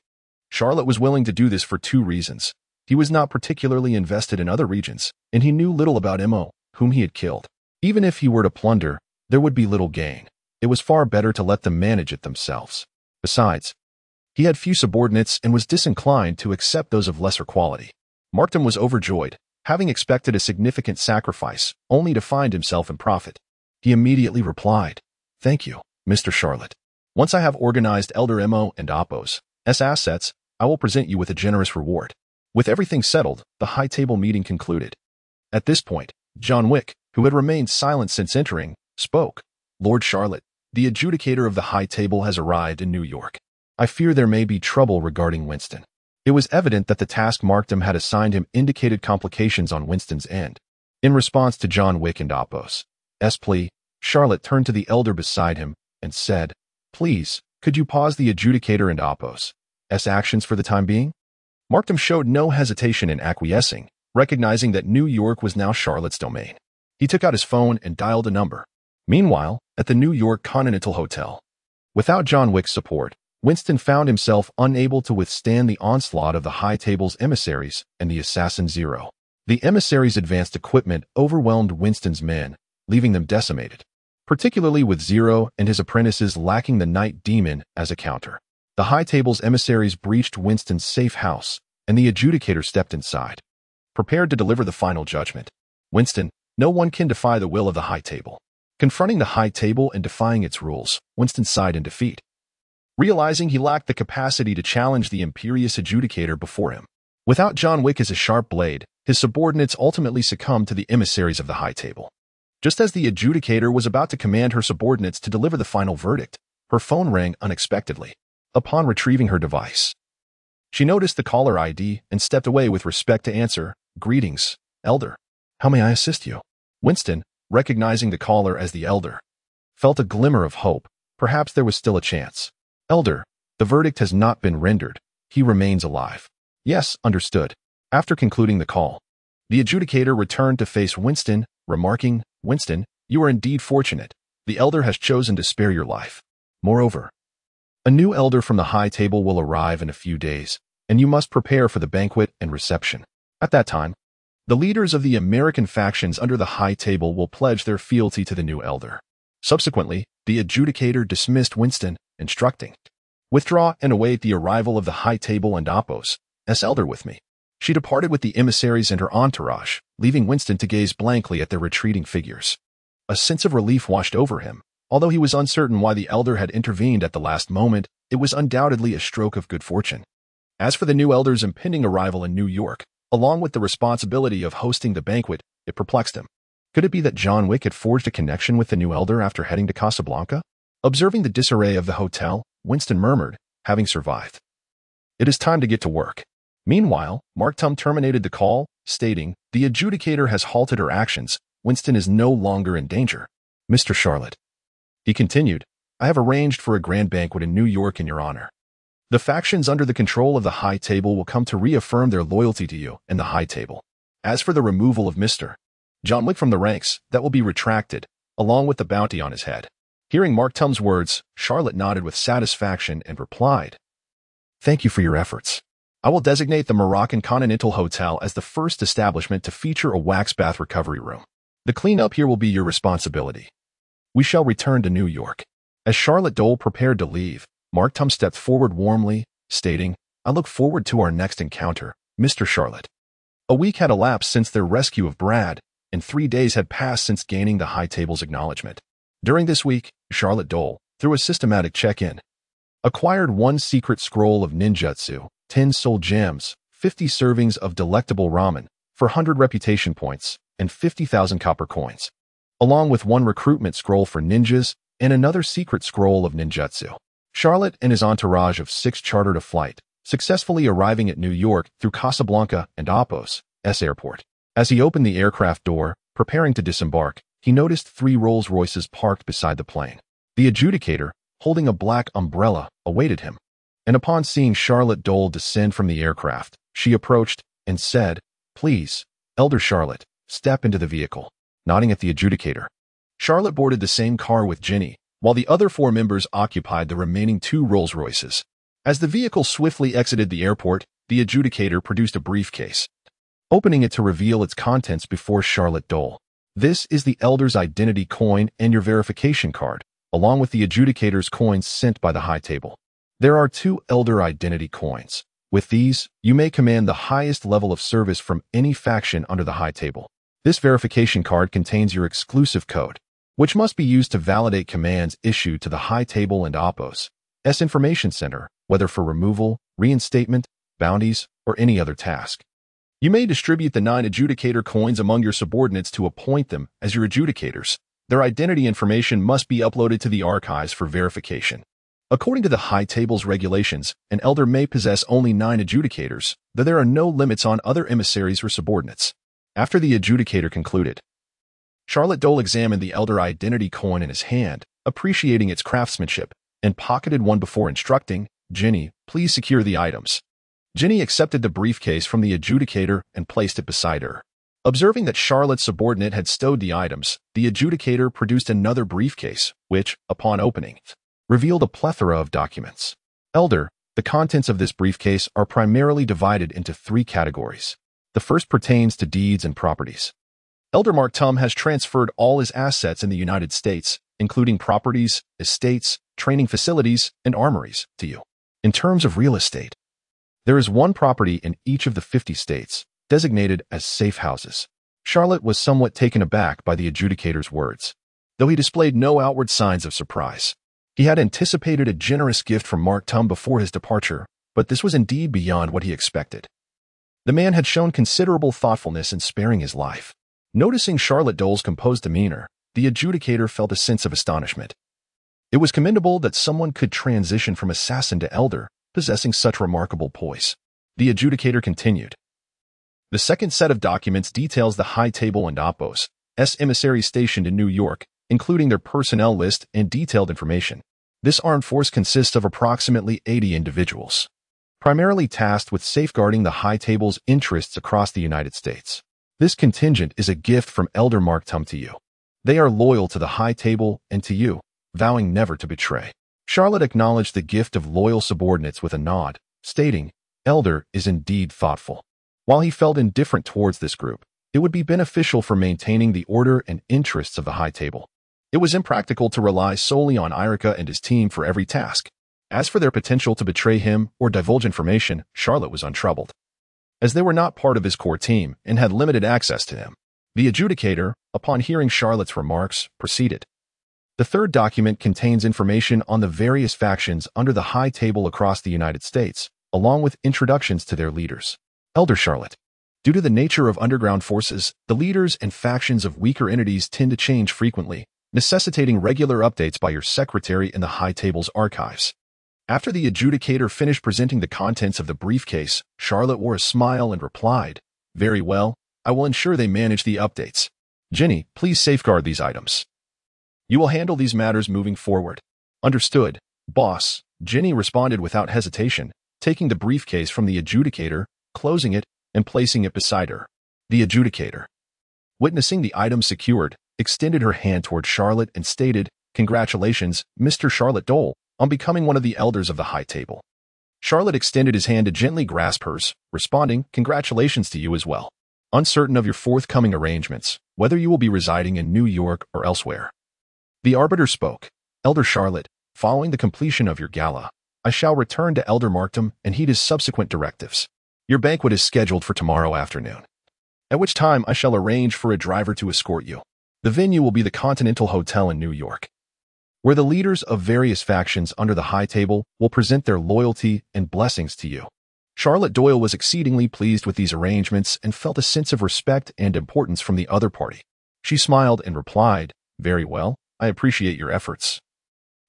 Charlotte was willing to do this for two reasons. He was not particularly invested in other regions, and he knew little about Mo, whom he had killed. Even if he were to plunder, there would be little gain. It was far better to let them manage it themselves. Besides, he had few subordinates and was disinclined to accept those of lesser quality. Markham was overjoyed, having expected a significant sacrifice, only to find himself in profit. He immediately replied, "Thank you, Mr. Charlotte. Once I have organized Elder Mo and Appo's assets, I will present you with a generous reward." With everything settled, the High Table meeting concluded. At this point, John Wick, who had remained silent since entering, spoke. Lord Charlotte, the adjudicator of the high table has arrived in New York. I fear there may be trouble regarding Winston. It was evident that the task Markham had assigned him indicated complications on Winston's end. In response to John Wick and Oppo's plea, Charlotte turned to the elder beside him and said, Please, could you pause the adjudicator and Oppo's actions for the time being? Markham showed no hesitation in acquiescing, recognizing that New York was now Charlotte's domain. He took out his phone and dialed a number. Meanwhile, at the New York Continental Hotel, without John Wick's support, Winston found himself unable to withstand the onslaught of the high table's emissaries and the assassin Zero. The emissaries' advanced equipment overwhelmed Winston's men, leaving them decimated, particularly with Zero and his apprentices lacking the Night Demon as a counter. The high table's emissaries breached Winston's safe house, and the adjudicator stepped inside, prepared to deliver the final judgment. Winston, no one can defy the will of the high table. Confronting the high table and defying its rules, Winston sighed in defeat, realizing he lacked the capacity to challenge the imperious adjudicator before him. Without John Wick as a sharp blade, his subordinates ultimately succumbed to the emissaries of the high table. Just as the adjudicator was about to command her subordinates to deliver the final verdict, her phone rang unexpectedly. Upon retrieving her device, she noticed the caller ID and stepped away with respect to answer, Greetings, Elder. How may I assist you? Winston, recognizing the caller as the elder, felt a glimmer of hope. Perhaps there was still a chance. Elder, the verdict has not been rendered. He remains alive. Yes, understood. After concluding the call, the adjudicator returned to face Winston, remarking, Winston, you are indeed fortunate. The elder has chosen to spare your life. Moreover, a new elder from the high table will arrive in a few days, and you must prepare for the banquet and reception. At that time, the leaders of the American factions under the high table will pledge their fealty to the new elder. Subsequently, the adjudicator dismissed Winston, instructing, Withdraw and await the arrival of the high table and Oppo's elder with me. She departed with the emissaries and her entourage, leaving Winston to gaze blankly at their retreating figures. A sense of relief washed over him. Although he was uncertain why the elder had intervened at the last moment, it was undoubtedly a stroke of good fortune. As for the new elder's impending arrival in New York, along with the responsibility of hosting the banquet, it perplexed him. Could it be that John Wick had forged a connection with the new elder after heading to Casablanca? Observing the disarray of the hotel, Winston murmured, having survived, It is time to get to work. Meanwhile, Markham terminated the call, stating, The adjudicator has halted her actions. Winston is no longer in danger. Mr. Charlotte, he continued, I have arranged for a grand banquet in New York in your honor. The factions under the control of the high table will come to reaffirm their loyalty to you and the high table. As for the removal of Mr. John Wick from the ranks, that will be retracted, along with the bounty on his head. Hearing Markham's words, Charlotte nodded with satisfaction and replied, Thank you for your efforts. I will designate the Moroccan Continental Hotel as the first establishment to feature a wax bath recovery room. The cleanup here will be your responsibility. We shall return to New York. As Charlotte Doyle prepared to leave, Markham stepped forward warmly, stating, I look forward to our next encounter, Mr. Charlotte. A week had elapsed since their rescue of Brad, and 3 days had passed since gaining the high table's acknowledgement. During this week, Charlotte Doyle, through a systematic check-in, acquired 1 secret scroll of ninjutsu, 10 soul gems, 50 servings of delectable ramen, for 100 reputation points, and 50,000 copper coins, along with 1 recruitment scroll for ninjas and another secret scroll of ninjutsu. Charlotte and his entourage of 6 chartered a flight, successfully arriving at New York through Casablanca and Oppo's airport. As he opened the aircraft door, preparing to disembark, he noticed 3 Rolls-Royces parked beside the plane. The adjudicator, holding a black umbrella, awaited him. And upon seeing Charlotte Doyle descend from the aircraft, she approached and said, Please, Elder Charlotte, step into the vehicle. Nodding at the adjudicator, Charlotte boarded the same car with Ginny, while the other 4 members occupied the remaining 2 Rolls-Royces. As the vehicle swiftly exited the airport, the adjudicator produced a briefcase, opening it to reveal its contents before Charlotte Doyle. This is the Elder's identity coin and your verification card, along with the adjudicator's coins sent by the high table. There are 2 Elder identity coins. With these, you may command the highest level of service from any faction under the high table. This verification card contains your exclusive code, which must be used to validate commands issued to the high table and Oppo's information center, whether for removal, reinstatement, bounties, or any other task. You may distribute the 9 adjudicator coins among your subordinates to appoint them as your adjudicators. Their identity information must be uploaded to the archives for verification. According to the High Table's regulations, an elder may possess only 9 adjudicators, though there are no limits on other emissaries or subordinates. After the adjudicator concluded, Charlotte Doyle examined the elder identity coin in his hand, appreciating its craftsmanship, and pocketed one before instructing, "Ginny, please secure the items." Ginny accepted the briefcase from the adjudicator and placed it beside her. Observing that Charlotte's subordinate had stowed the items, the adjudicator produced another briefcase, which, upon opening, revealed a plethora of documents. Elder, the contents of this briefcase are primarily divided into 3 categories. The first pertains to deeds and properties. Elder Mark Tum has transferred all his assets in the United States, including properties, estates, training facilities, and armories, to you. In terms of real estate, there is 1 property in each of the 50 states, designated as safe houses. Charlotte was somewhat taken aback by the adjudicator's words, though he displayed no outward signs of surprise. He had anticipated a generous gift from Mark Tum before his departure, but this was indeed beyond what he expected. The man had shown considerable thoughtfulness in sparing his life. Noticing Charlotte Doyle's composed demeanor, the adjudicator felt a sense of astonishment. It was commendable that someone could transition from assassin to elder, possessing such remarkable poise. The adjudicator continued. The second set of documents details the High Table and Oppo's emissaries stationed in New York, including their personnel list and detailed information. This armed force consists of approximately 80 individuals, primarily tasked with safeguarding the High Table's interests across the United States. This contingent is a gift from Elder Mark Tum to you. They are loyal to the High Table and to you, vowing never to betray. Charlotte acknowledged the gift of loyal subordinates with a nod, stating, "Elder is indeed thoughtful." While he felt indifferent towards this group, it would be beneficial for maintaining the order and interests of the High Table. It was impractical to rely solely on Irica and his team for every task. As for their potential to betray him or divulge information, Charlotte was untroubled, as they were not part of his core team and had limited access to him. The adjudicator, upon hearing Charlotte's remarks, proceeded. The third document contains information on the various factions under the High Table across the United States, along with introductions to their leaders. Elder Charlotte. Due to the nature of underground forces, the leaders and factions of weaker entities tend to change frequently, necessitating regular updates by your secretary in the High Table's archives. After the adjudicator finished presenting the contents of the briefcase, Charlotte wore a smile and replied, "Very well, I will ensure they manage the updates. Ginny, please safeguard these items. You will handle these matters moving forward." "Understood, boss," Ginny responded without hesitation, taking the briefcase from the adjudicator, closing it, and placing it beside her. The adjudicator, witnessing the item secured, extended her hand toward Charlotte and stated, "Congratulations, Mr. Charlotte Doyle, on becoming one of the elders of the High Table." Charlotte extended his hand to gently grasp hers, responding, "Congratulations to you as well. Uncertain of your forthcoming arrangements, whether you will be residing in New York or elsewhere." The arbiter spoke. "Elder Charlotte, following the completion of your gala, I shall return to Elder Mark Tum and heed his subsequent directives. Your banquet is scheduled for tomorrow afternoon, at which time I shall arrange for a driver to escort you. The venue will be the Continental Hotel in New York, where the leaders of various factions under the High Table will present their loyalty and blessings to you." Charlotte Doyle was exceedingly pleased with these arrangements and felt a sense of respect and importance from the other party. She smiled and replied, "Very well, I appreciate your efforts,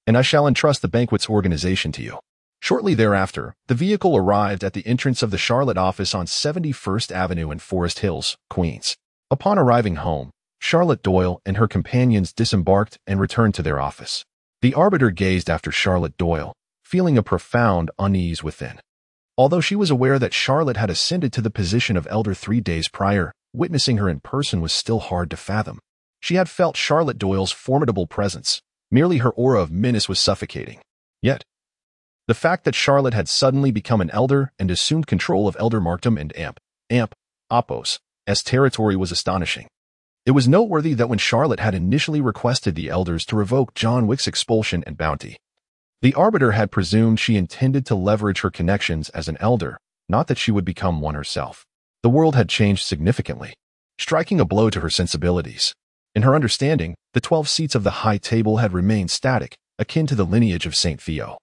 and I shall entrust the banquet's organization to you." Shortly thereafter, the vehicle arrived at the entrance of the Charlotte office on 71st Avenue in Forest Hills, Queens. Upon arriving home, Charlotte Doyle and her companions disembarked and returned to their office. The arbiter gazed after Charlotte Doyle, feeling a profound unease within. Although she was aware that Charlotte had ascended to the position of elder 3 days prior, witnessing her in person was still hard to fathom. She had felt Charlotte Doyle's formidable presence. Merely her aura of menace was suffocating. Yet, the fact that Charlotte had suddenly become an elder and assumed control of Elder Mark Tum and Oppo's territory was astonishing. It was noteworthy that when Charlotte had initially requested the elders to revoke John Wick's expulsion and bounty, the arbiter had presumed she intended to leverage her connections as an elder, not that she would become one herself. The world had changed significantly, striking a blow to her sensibilities. In her understanding, the 12 seats of the High Table had remained static, akin to the lineage of Saint Theo,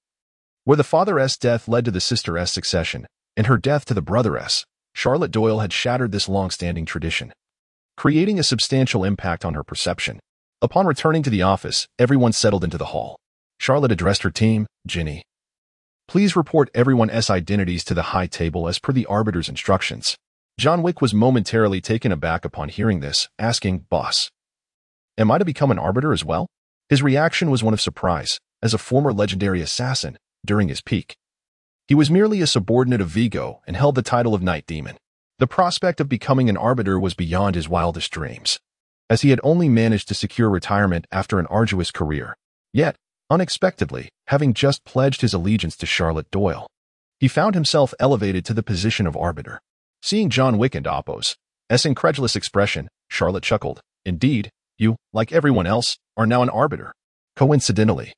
where the father's death led to the sister's succession, and her death to the brother's. Charlotte Doyle had shattered this long-standing tradition, creating a substantial impact on her perception. Upon returning to the office, everyone settled into the hall. Charlotte addressed her team. Ginny, please report everyone's identities to the high table as per the arbiter's instructions. John Wick was momentarily taken aback upon hearing this, asking, Boss, am I to become an arbiter as well? His reaction was one of surprise. As a former legendary assassin, during his peak, he was merely a subordinate of Vigo and held the title of Night Demon. The prospect of becoming an arbiter was beyond his wildest dreams, as he had only managed to secure retirement after an arduous career. Yet, unexpectedly, having just pledged his allegiance to Charlotte Doyle, he found himself elevated to the position of arbiter. Seeing John Wick and Appo's incredulous expression, Charlotte chuckled. Indeed, you, like everyone else, are now an arbiter. Coincidentally,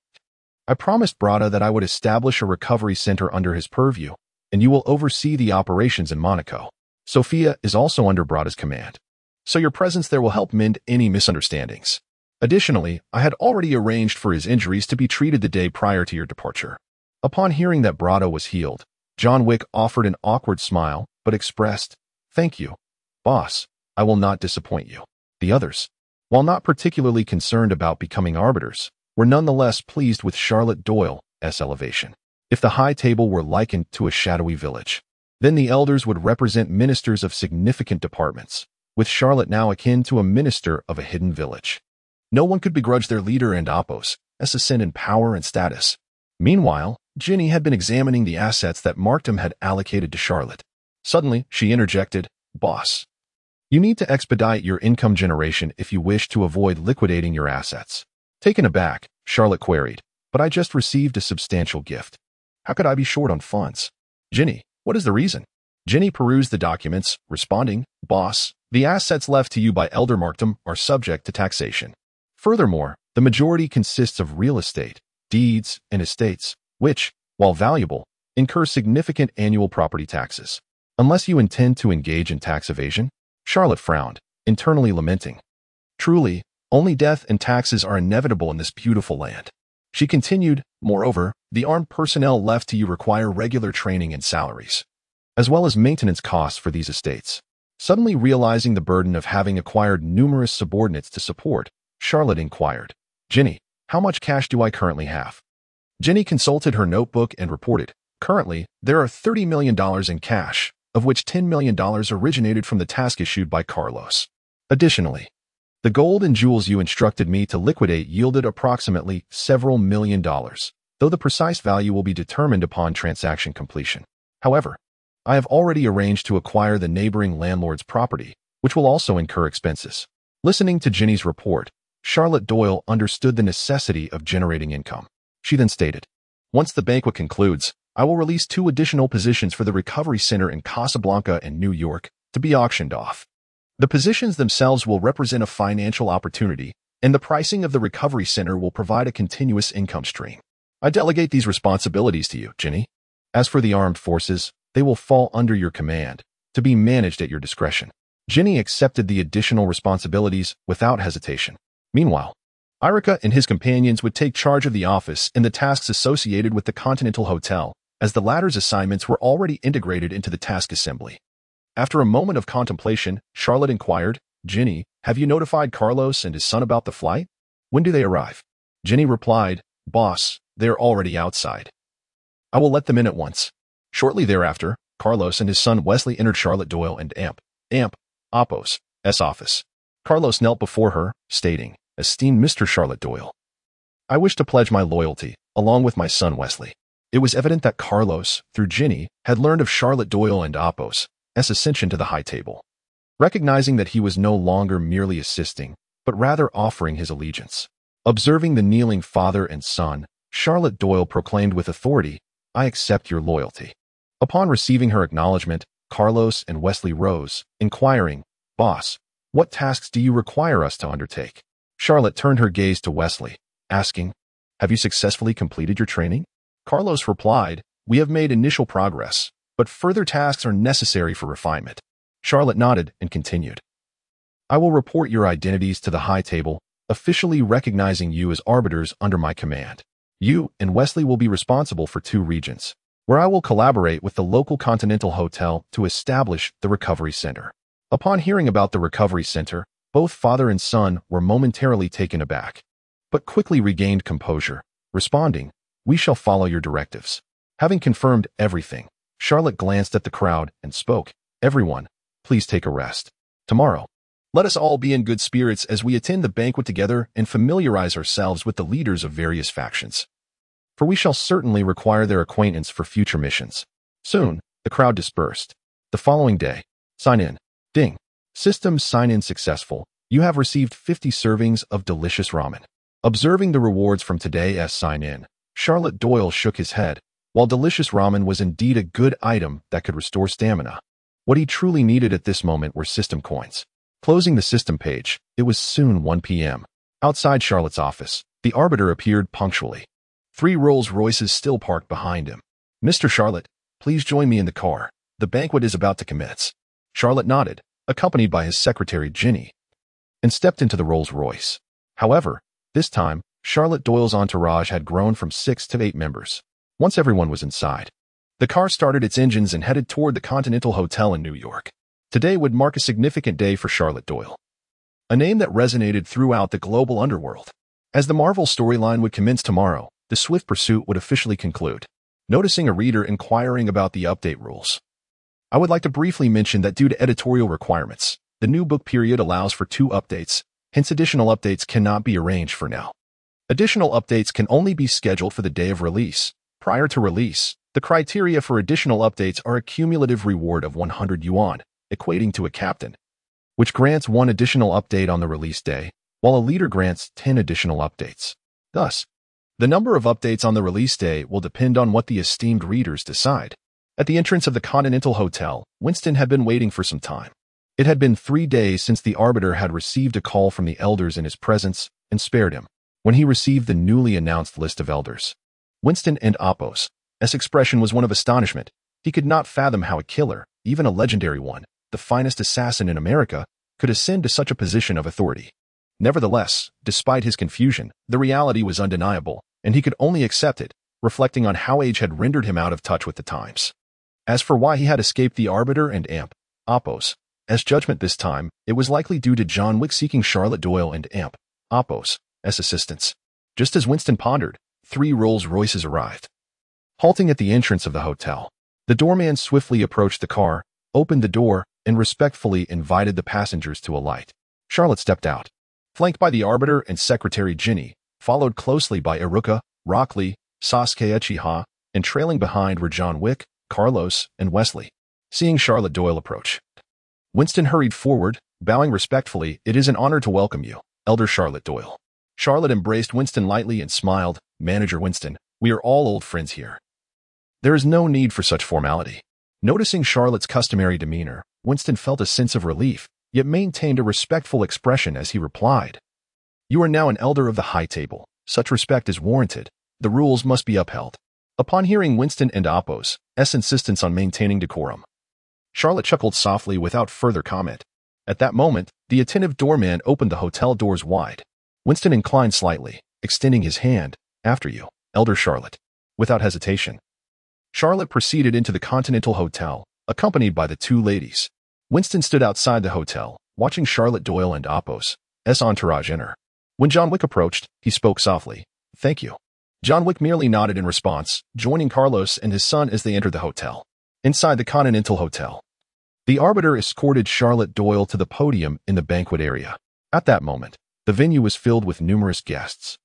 I promised Brada that I would establish a recovery center under his purview, and you will oversee the operations in Monaco. Sophia is also under Brada's command, so your presence there will help mend any misunderstandings. Additionally, I had already arranged for his injuries to be treated the day prior to your departure. Upon hearing that Brada was healed, John Wick offered an awkward smile, but expressed, Thank you, boss. I will not disappoint you. The others, while not particularly concerned about becoming arbiters, were nonetheless pleased with Charlotte Doyle's elevation. If the high table were likened to a shadowy village, then the elders would represent ministers of significant departments, with Charlotte now akin to a minister of a hidden village. No one could begrudge their leader and Appo's ascent in power and status. Meanwhile, Ginny had been examining the assets that Markham had allocated to Charlotte. Suddenly, she interjected, Boss, you need to expedite your income generation if you wish to avoid liquidating your assets. Taken aback, Charlotte queried, But I just received a substantial gift. How could I be short on funds? Ginny, what is the reason? Ginny perused the documents, responding, Boss, the assets left to you by Elder Markham are subject to taxation. Furthermore, the majority consists of real estate, deeds, and estates, which, while valuable, incur significant annual property taxes. Unless you intend to engage in tax evasion? Charlotte frowned, internally lamenting. Truly, only death and taxes are inevitable in this beautiful land. She continued, Moreover, the armed personnel left to you require regular training and salaries, as well as maintenance costs for these estates. Suddenly realizing the burden of having acquired numerous subordinates to support, Charlotte inquired, Ginny, how much cash do I currently have? Ginny consulted her notebook and reported, Currently, there are $30 million in cash, of which $10 million originated from the task issued by Carlos. Additionally, the gold and jewels you instructed me to liquidate yielded approximately several million dollars, though the precise value will be determined upon transaction completion. However, I have already arranged to acquire the neighboring landlord's property, which will also incur expenses. Listening to Ginny's report, Charlotte Doyle understood the necessity of generating income. She then stated, Once the banquet concludes, I will release 2 additional positions for the recovery center in Casablanca and New York to be auctioned off. The positions themselves will represent a financial opportunity, and the pricing of the recovery center will provide a continuous income stream. I delegate these responsibilities to you, Ginny. As for the armed forces, they will fall under your command, to be managed at your discretion. Ginny accepted the additional responsibilities without hesitation. Meanwhile, Irica and his companions would take charge of the office and the tasks associated with the Continental Hotel, as the latter's assignments were already integrated into the task assembly. After a moment of contemplation, Charlotte inquired, Ginny, have you notified Carlos and his son about the flight? When do they arrive? Ginny replied, Boss, they're already outside. I will let them in at once. Shortly thereafter, Carlos and his son Wesley entered Charlotte Doyle and Appo's office. Carlos knelt before her, stating, Esteemed Mr. Charlotte Doyle, I wish to pledge my loyalty, along with my son Wesley. It was evident that Carlos, through Ginny, had learned of Charlotte Doyle and Appo's ascension to the high table. Recognizing that he was no longer merely assisting, but rather offering his allegiance. Observing the kneeling father and son, Charlotte Doyle proclaimed with authority, I accept your loyalty. Upon receiving her acknowledgement, Carlos and Wesley rose, inquiring, Boss, what tasks do you require us to undertake? Charlotte turned her gaze to Wesley, asking, Have you successfully completed your training? Carlos replied, We have made initial progress, but further tasks are necessary for refinement. Charlotte nodded and continued, I will report your identities to the high table, officially recognizing you as arbiters under my command. You and Wesley will be responsible for 2 regions, where I will collaborate with the local Continental Hotel to establish the recovery center. Upon hearing about the recovery center, both father and son were momentarily taken aback, but quickly regained composure, responding, "We shall follow your directives." Having confirmed everything, Charlotte glanced at the crowd and spoke, "Everyone, please take a rest. Tomorrow, let us all be in good spirits as we attend the banquet together and familiarize ourselves with the leaders of various factions. For we shall certainly require their acquaintance for future missions." Soon, the crowd dispersed. The following day, sign in. Ding. System sign-in successful. You have received 50 servings of delicious ramen. Observing the rewards from today's sign-in, Charlotte Doyle shook his head. While delicious ramen was indeed a good item that could restore stamina, what he truly needed at this moment were system coins. Closing the system page, it was soon 1 p.m. Outside Charlotte's office, the arbiter appeared punctually. 3 Rolls-Royces still parked behind him. "Mr. Charlotte, please join me in the car. The banquet is about to commence." Charlotte nodded, accompanied by his secretary Ginny, and stepped into the Rolls-Royce. However, this time, Charlotte Doyle's entourage had grown from 6 to 8 members. Once everyone was inside, the car started its engines and headed toward the Continental Hotel in New York. Today would mark a significant day for Charlotte Doyle, a name that resonated throughout the global underworld. As the Marvel storyline would commence tomorrow, the swift pursuit would officially conclude. Noticing a reader inquiring about the update rules, I would like to briefly mention that due to editorial requirements, the new book period allows for 2 updates, hence additional updates cannot be arranged for now. Additional updates can only be scheduled for the day of release. Prior to release, the criteria for additional updates are a cumulative reward of 100 yuan, equating to a captain, which grants 1 additional update on the release day, while a leader grants 10 additional updates. Thus, the number of updates on the release day will depend on what the esteemed readers decide. At the entrance of the Continental Hotel, Winston had been waiting for some time. It had been 3 days since the arbiter had received a call from the elders in his presence and spared him. When he received the newly announced list of elders, Winston and Appos' expression was one of astonishment. He could not fathom how a killer, even a legendary one, the finest assassin in America, could ascend to such a position of authority. Nevertheless, despite his confusion, the reality was undeniable, and he could only accept it, reflecting on how age had rendered him out of touch with the times. As for why he had escaped the arbiter and Appos' judgment this time, it was likely due to John Wick seeking Charlotte Doyle and Appos' assistance. Just as Winston pondered, 3 Rolls-Royces arrived. Halting at the entrance of the hotel, the doorman swiftly approached the car, opened the door, and respectfully invited the passengers to alight. Charlotte stepped out, flanked by the arbiter and secretary Ginny, followed closely by Iruka, Rockley, Sasuke Uchiha, and trailing behind were John Wick, Carlos, and Wesley. Seeing Charlotte Doyle approach, Winston hurried forward, bowing respectfully. "It is an honor to welcome you, Elder Charlotte Doyle." Charlotte embraced Winston lightly and smiled. "Manager Winston, we are all old friends here. There is no need for such formality." Noticing Charlotte's customary demeanor, Winston felt a sense of relief, yet maintained a respectful expression as he replied, "You are now an elder of the high table. Such respect is warranted. The rules must be upheld." Upon hearing Winston and Appos' insistence on maintaining decorum, Charlotte chuckled softly without further comment. At that moment, the attentive doorman opened the hotel doors wide. Winston inclined slightly, extending his hand. "After you, Elder Charlotte." Without hesitation, Charlotte proceeded into the Continental Hotel, accompanied by the 2 ladies. Winston stood outside the hotel, watching Charlotte Doyle and Appos' entourage enter. When John Wick approached, he spoke softly, "Thank you." John Wick merely nodded in response, joining Carlos and his son as they entered the hotel. Inside the Continental Hotel, the arbiter escorted Charlotte Doyle to the podium in the banquet area. At that moment, the venue was filled with numerous guests.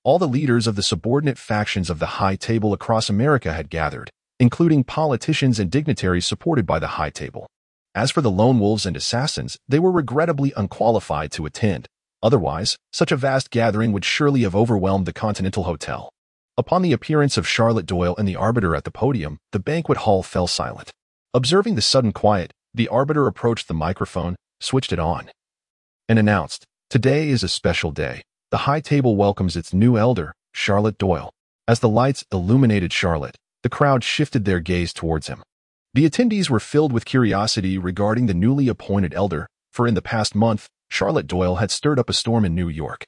All the leaders of the subordinate factions of the High Table across America had gathered, including politicians and dignitaries supported by the High Table. As for the lone wolves and assassins, they were regrettably unqualified to attend. Otherwise, such a vast gathering would surely have overwhelmed the Continental Hotel. Upon the appearance of Charlotte Doyle and the arbiter at the podium, the banquet hall fell silent. Observing the sudden quiet, the arbiter approached the microphone, switched it on, and announced, "Today is a special day. The High Table welcomes its new elder, Charlotte Doyle." As the lights illuminated Charlotte, the crowd shifted their gaze towards him. The attendees were filled with curiosity regarding the newly appointed elder, for in the past month, Charlotte Doyle had stirred up a storm in New York.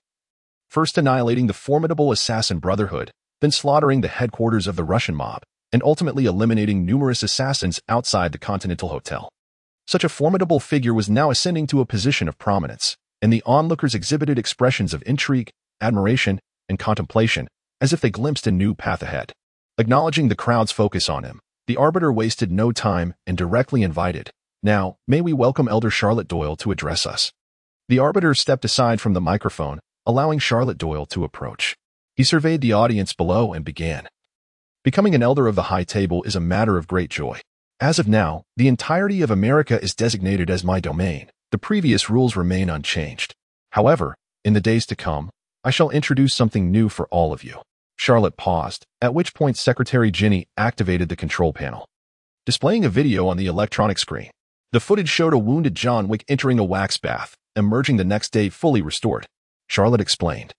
First annihilating the formidable assassin brotherhood, then slaughtering the headquarters of the Russian mob, and ultimately eliminating numerous assassins outside the Continental Hotel. Such a formidable figure was now ascending to a position of prominence, and the onlookers exhibited expressions of intrigue, admiration, and contemplation, as if they glimpsed a new path ahead. Acknowledging the crowd's focus on him, the arbiter wasted no time and directly invited, "Now, may we welcome Elder Charlotte Doyle to address us." The arbiter stepped aside from the microphone, allowing Charlotte Doyle to approach. He surveyed the audience below and began. "Becoming an elder of the High Table is a matter of great joy. As of now, the entirety of America is designated as my domain. The previous rules remain unchanged. However, in the days to come, I shall introduce something new for all of you." Charlotte paused, at which point Secretary Ginny activated the control panel, displaying a video on the electronic screen. The footage showed a wounded John Wick entering a wax bath, emerging the next day fully restored. Charlotte explained.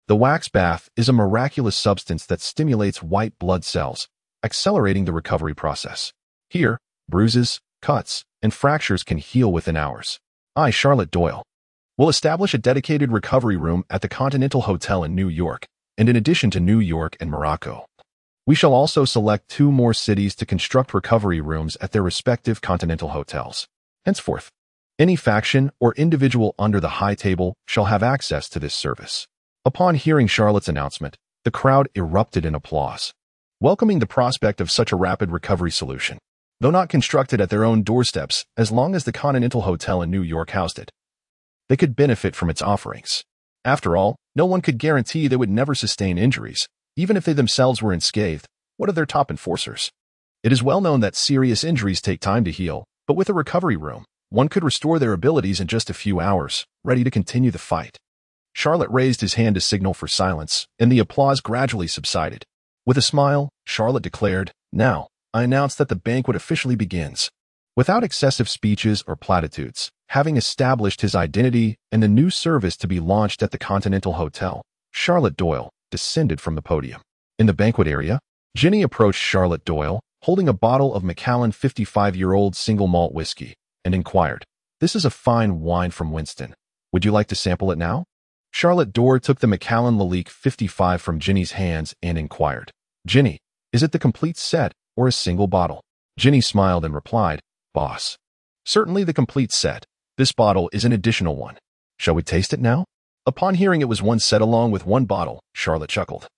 "The wax bath is a miraculous substance that stimulates white blood cells, accelerating the recovery process. Here, bruises, cuts, and fractures can heal within hours. I, Charlotte Doyle, will establish a dedicated recovery room at the Continental Hotel in New York, and in addition to New York and Morocco. We shall also select 2 more cities to construct recovery rooms at their respective Continental Hotels. Henceforth, any faction or individual under the High Table shall have access to this service." Upon hearing Charlotte's announcement, the crowd erupted in applause, welcoming the prospect of such a rapid recovery solution. Though not constructed at their own doorsteps, as long as the Continental Hotel in New York housed it, they could benefit from its offerings. After all, no one could guarantee they would never sustain injuries, even if they themselves were unscathed. What of their top enforcers? It is well known that serious injuries take time to heal, but with a recovery room, one could restore their abilities in just a few hours, ready to continue the fight. Charlotte raised his hand to signal for silence, and the applause gradually subsided. With a smile, Charlotte declared, "Now, I announce that the banquet officially begins." Without excessive speeches or platitudes, having established his identity and the new service to be launched at the Continental Hotel, Charlotte Doyle descended from the podium. In the banquet area, Ginny approached Charlotte Doyle, holding a bottle of Macallan 55-year-old single malt whiskey, and inquired, "This is a fine wine from Winston. Would you like to sample it now?" Charlotte Doyle took the Macallan Lalique 55 from Ginny's hands and inquired, "Ginny, is it the complete set or a single bottle?" Ginny smiled and replied, "Boss, certainly the complete set. This bottle is an additional one. Shall we taste it now?" Upon hearing it was one set along with one bottle, Charlotte chuckled.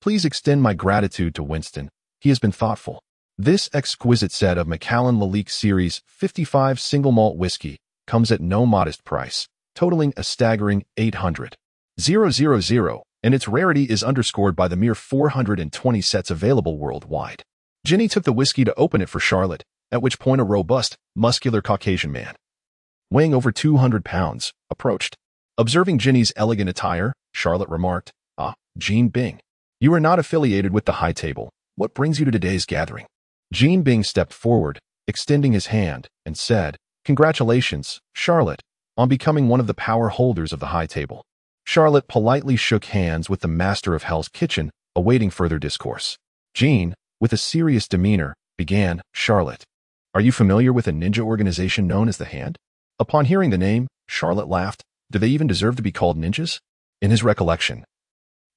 "Please extend my gratitude to Winston. He has been thoughtful. This exquisite set of Macallan Lalique Series 55 single malt whiskey comes at no modest price, totaling a staggering $800,000, and its rarity is underscored by the mere 420 sets available worldwide." Ginny took the whiskey to open it for Charlotte, at which point a robust, muscular Caucasian man, weighing over 200 pounds, approached. Observing Ginny's elegant attire, Charlotte remarked, "Ah, Jean Bing, you are not affiliated with the High Table. What brings you to today's gathering?" Jean Bing stepped forward, extending his hand, and said, "Congratulations, Charlotte, on becoming one of the power holders of the High Table." Charlotte politely shook hands with the master of Hell's Kitchen, awaiting further discourse. Jean, with a serious demeanor, began, "Charlotte, are you familiar with a ninja organization known as the Hand?" Upon hearing the name, Charlotte laughed. Do they even deserve to be called ninjas? In his recollection,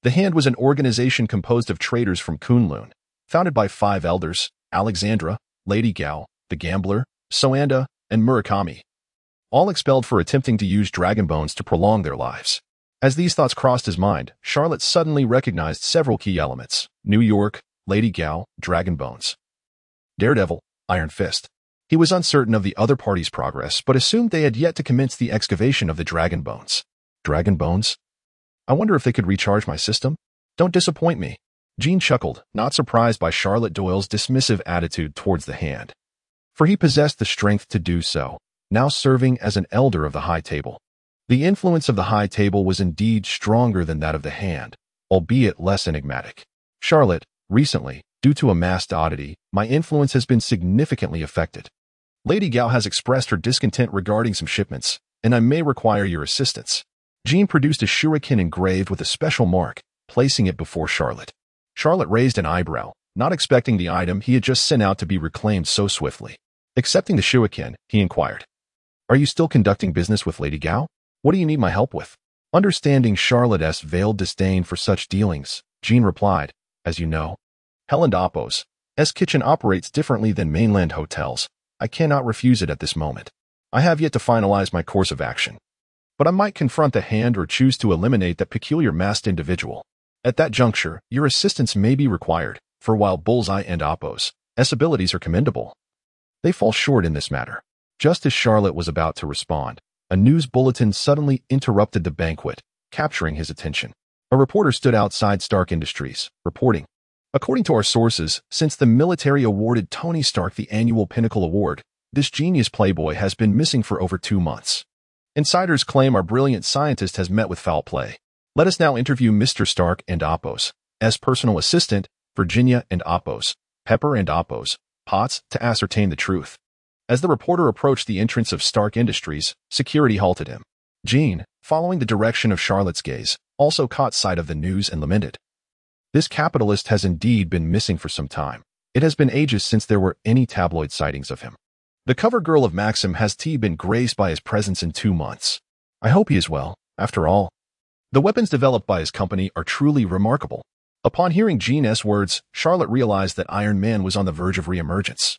the Hand was an organization composed of traders from Kunlun, founded by 5 elders, Alexandra, Lady Gao, the Gambler, Soanda, and Murakami, all expelled for attempting to use dragon bones to prolong their lives. As these thoughts crossed his mind, Charlotte suddenly recognized several key elements: New York, Lady Gao, dragon bones, Daredevil, Iron Fist. He was uncertain of the other party's progress, but assumed they had yet to commence the excavation of the dragon bones. Dragon bones? I wonder if they could recharge my system? Don't disappoint me. Jean chuckled, not surprised by Charlotte Doyle's dismissive attitude towards the Hand, for he possessed the strength to do so, now serving as an elder of the High Table. The influence of the High Table was indeed stronger than that of the Hand, albeit less enigmatic. "Charlotte, recently, due to a masked oddity, my influence has been significantly affected. Lady Gao has expressed her discontent regarding some shipments, and I may require your assistance." Jean produced a shuriken engraved with a special mark, placing it before Charlotte. Charlotte raised an eyebrow, not expecting the item he had just sent out to be reclaimed so swiftly. Accepting the shuriken, he inquired, "Are you still conducting business with Lady Gao? What do you need my help with?" Understanding Charlotte's veiled disdain for such dealings, Jean replied, "As you know, Helen Dopos, kitchen operates differently than mainland hotels. I cannot refuse it at this moment. I have yet to finalize my course of action. But I might confront the hand or choose to eliminate that peculiar masked individual. At that juncture, your assistance may be required, for while Bullseye and Oppo's abilities are commendable, they fall short in this matter. Just as Charlotte was about to respond, a news bulletin suddenly interrupted the banquet, capturing his attention. A reporter stood outside Stark Industries, reporting, "According to our sources, since the military awarded Tony Stark the annual Pinnacle Award, this genius playboy has been missing for over 2 months. Insiders claim our brilliant scientist has met with foul play. Let us now interview Mr. Stark and Oppo's personal assistant, Virginia and Oppo's, Pepper and Oppo's, Potts, to ascertain the truth." As the reporter approached the entrance of Stark Industries, security halted him. Jean, following the direction of Charlotte's gaze, also caught sight of the news and lamented. This capitalist has indeed been missing for some time. It has been ages since there were any tabloid sightings of him. The cover girl of Maxim has been graced by his presence in 2 months. I hope he is well, after all. The weapons developed by his company are truly remarkable. Upon hearing Jean's words, Charlotte realized that Iron Man was on the verge of reemergence.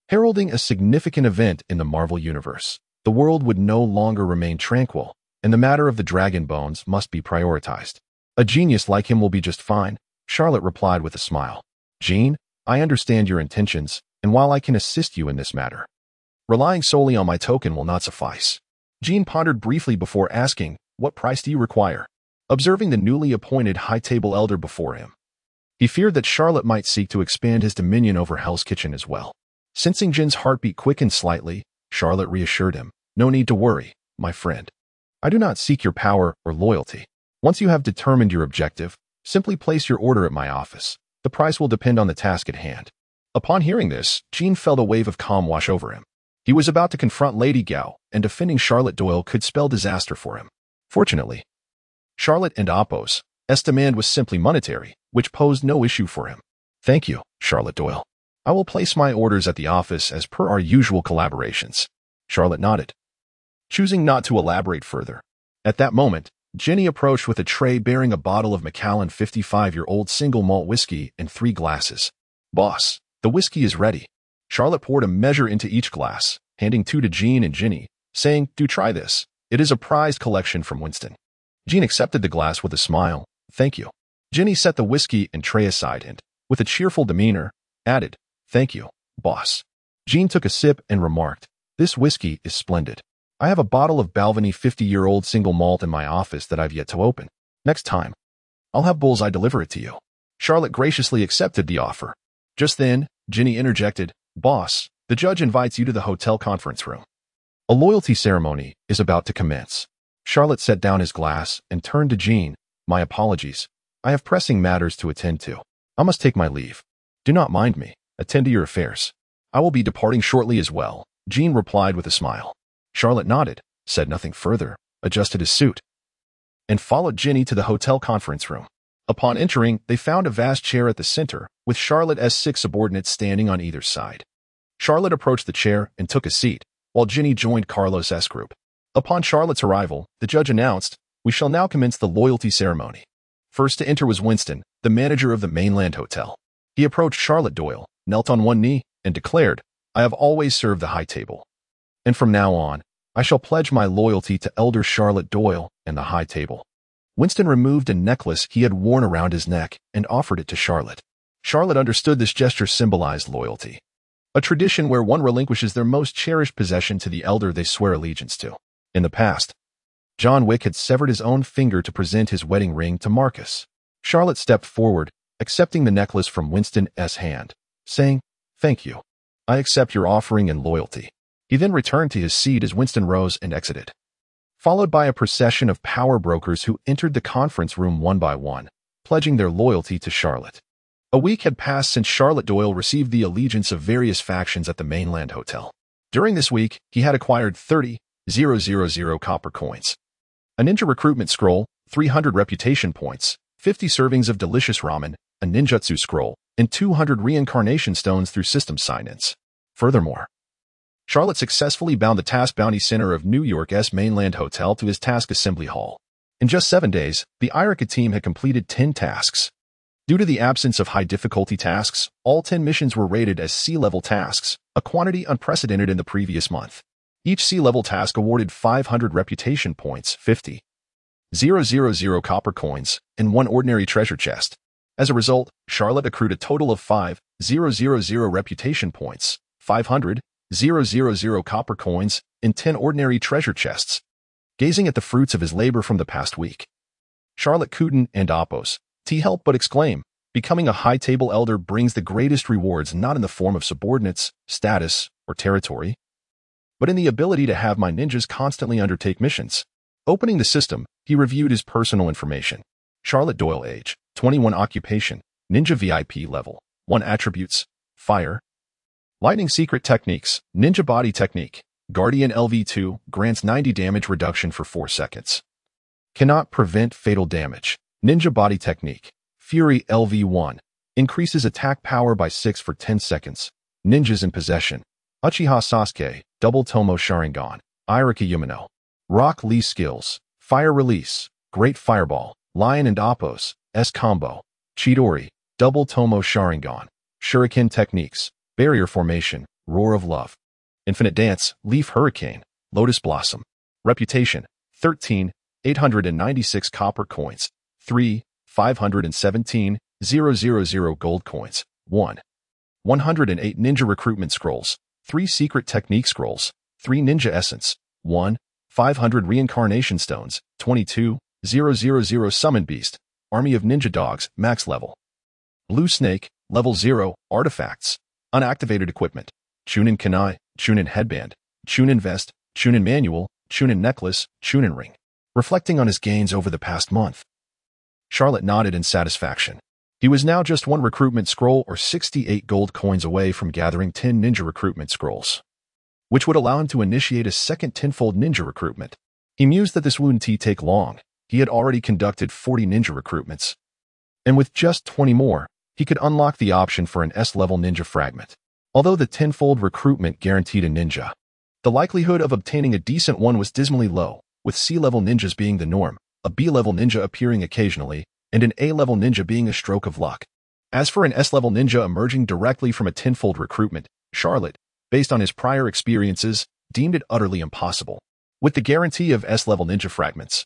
Heralding a significant event in the Marvel Universe, the world would no longer remain tranquil, and the matter of the dragon bones must be prioritized. A genius like him will be just fine, Charlotte replied with a smile. Jean, I understand your intentions, and while I can assist you in this matter, relying solely on my token will not suffice. Jean pondered briefly before asking, what price do you require? Observing the newly appointed high table elder before him, he feared that Charlotte might seek to expand his dominion over Hell's Kitchen as well. Sensing Jin's heartbeat quicken slightly, Charlotte reassured him, no need to worry, my friend. I do not seek your power or loyalty. Once you have determined your objective, simply place your order at my office. The price will depend on the task at hand. Upon hearing this, Jean felt a wave of calm wash over him. He was about to confront Lady Gao, and defending Charlotte Doyle could spell disaster for him. Fortunately, Charlotte and Oppo's demand was simply monetary, which posed no issue for him. Thank you, Charlotte Doyle. I will place my orders at the office as per our usual collaborations. Charlotte nodded, choosing not to elaborate further. At that moment, Jenny approached with a tray bearing a bottle of Macallan 55-year-old single malt whiskey and 3 glasses. Boss, the whiskey is ready. Charlotte poured a measure into each glass, handing 2 to Jean and Ginny, saying, do try this. It is a prized collection from Winston. Jean accepted the glass with a smile. Thank you. Ginny set the whiskey and tray aside and, with a cheerful demeanor, added, thank you, boss. Jean took a sip and remarked, this whiskey is splendid. I have a bottle of Balvenie 50-year-old single malt in my office that I've yet to open. Next time, I'll have Bullseye deliver it to you. Charlotte graciously accepted the offer. Just then, Ginny interjected, boss, the judge invites you to the hotel conference room. A loyalty ceremony is about to commence. Charlotte set down his glass and turned to Jean. My apologies. I have pressing matters to attend to. I must take my leave. Do not mind me. Attend to your affairs. I will be departing shortly as well, Jean replied with a smile. Charlotte nodded, said nothing further, adjusted his suit, and followed Ginny to the hotel conference room. Upon entering, they found a vast chair at the center, with Charlotte's 6 subordinates standing on either side. Charlotte approached the chair and took a seat, while Ginny joined Carlos's group. Upon Charlotte's arrival, the judge announced, we shall now commence the loyalty ceremony. First to enter was Winston, the manager of the mainland hotel. He approached Charlotte Doyle, knelt on one knee, and declared, I have always served the high table. And from now on, I shall pledge my loyalty to Elder Charlotte Doyle and the high table. Winston removed a necklace he had worn around his neck and offered it to Charlotte. Charlotte understood this gesture symbolized loyalty, a tradition where one relinquishes their most cherished possession to the elder they swear allegiance to. In the past, John Wick had severed his own finger to present his wedding ring to Marcus. Charlotte stepped forward, accepting the necklace from Winston's hand, saying, thank you. I accept your offering and loyalty. He then returned to his seat as Winston rose and exited, followed by a procession of power brokers who entered the conference room one by one, pledging their loyalty to Charlotte. A week had passed since Charlotte Doyle received the allegiance of various factions at the mainland hotel. During this week, he had acquired 30,000 copper coins, a ninja recruitment scroll, 300 reputation points, 50 servings of delicious ramen, a ninjutsu scroll, and 200 reincarnation stones through system sign-ins. Furthermore, Charlotte successfully bound the Task Bounty Center of New York's mainland hotel to his task assembly hall. In just 7 days, the Irika team had completed 10 tasks. Due to the absence of high-difficulty tasks, all 10 missions were rated as sea-level tasks, a quantity unprecedented in the previous month. Each sea-level task awarded 500 reputation points, 50,000 copper coins, and 1 ordinary treasure chest. As a result, Charlotte accrued a total of 5,000 reputation points, 500,000 copper coins, and 10 ordinary treasure chests. Gazing at the fruits of his labor from the past week, Charlotte couldn't and oppose to help but exclaim, becoming a high-table elder brings the greatest rewards not in the form of subordinates, status, or territory, but in the ability to have my ninjas constantly undertake missions. Opening the system, he reviewed his personal information. Charlotte Doyle, age, 21, occupation, ninja VIP level, 1 attributes, fire, lightning, secret techniques, ninja body technique, guardian LV2, grants 90 damage reduction for 4 seconds. Cannot prevent fatal damage. Ninja body technique, fury LV1, increases attack power by 6 for 10 seconds. Ninjas in possession, Uchiha Sasuke, double Tomo Sharingan, Irika Yumino. Rock Lee skills, fire release, great fireball, lion and oppose, S combo, Chidori, double Tomo Sharingan, shuriken techniques, barrier formation, roar of love, infinite dance, leaf hurricane, lotus blossom. Reputation, 13,896 copper coins, 3,517,000 gold coins, 108 ninja recruitment scrolls, 3 secret technique scrolls, 3 ninja essence, 500 reincarnation stones, 22,000 summon beast, army of ninja dogs, max level. Blue snake, level 0, artifacts, unactivated equipment, Chunin kanai, Chunin headband, Chunin vest, Chunin manual, Chunin necklace, Chunin ring. Reflecting on his gains over the past month, Charlotte nodded in satisfaction. He was now just 1 recruitment scroll or 68 gold coins away from gathering 10 ninja recruitment scrolls, which would allow him to initiate a second tenfold ninja recruitment. He mused that this wouldn't take long. He had already conducted 40 ninja recruitments, and with just 20 more, he could unlock the option for an S-level ninja fragment. Although the tenfold recruitment guaranteed a ninja, the likelihood of obtaining a decent one was dismally low, with C-level ninjas being the norm, a B-level ninja appearing occasionally, and an A-level ninja being a stroke of luck. As for an S-level ninja emerging directly from a tenfold recruitment, Charlotte, based on his prior experiences, deemed it utterly impossible. With the guarantee of S-level ninja fragments,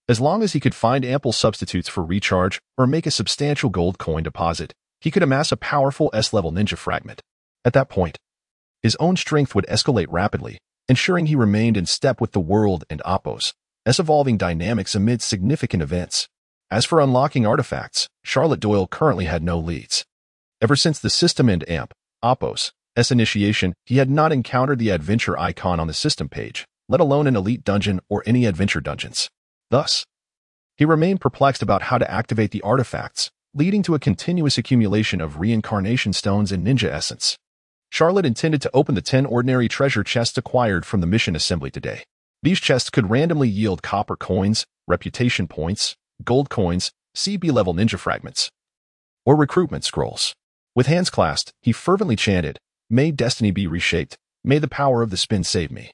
as long as he could find ample substitutes for recharge or make a substantial gold coin deposit, he could amass a powerful S-level ninja fragment. At that point, his own strength would escalate rapidly, ensuring he remained in step with the world and Oppo's evolving dynamics amid significant events. As for unlocking artifacts, Charlotte Doyle currently had no leads. Ever since the system and Oppo's initiation, he had not encountered the adventure icon on the system page, let alone an elite dungeon or any adventure dungeons. Thus, he remained perplexed about how to activate the artifacts, leading to a continuous accumulation of reincarnation stones and ninja essence. Charlotte intended to open the 10 ordinary treasure chests acquired from the mission assembly today. These chests could randomly yield copper coins, reputation points, gold coins, CB-level ninja fragments, or recruitment scrolls. With hands clasped, he fervently chanted, "May destiny be reshaped, may the power of the spin save me,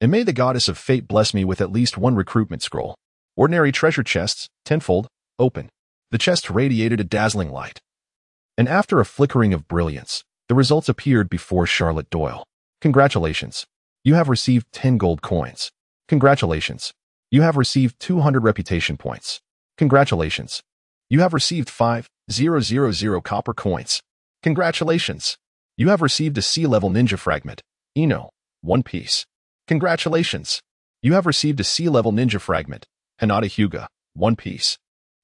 and may the goddess of fate bless me with at least 1 recruitment scroll." Ordinary treasure chests, tenfold, open. The chest radiated a dazzling light, and after a flickering of brilliance, the results appeared before Charlotte Doyle. Congratulations. You have received 10 gold coins. Congratulations. You have received 200 reputation points. Congratulations. You have received 5,000 copper coins. Congratulations. You have received a C-level ninja fragment, Ino, 1 piece. Congratulations. You have received a C-level ninja fragment, Hinata Hyuga, 1 piece.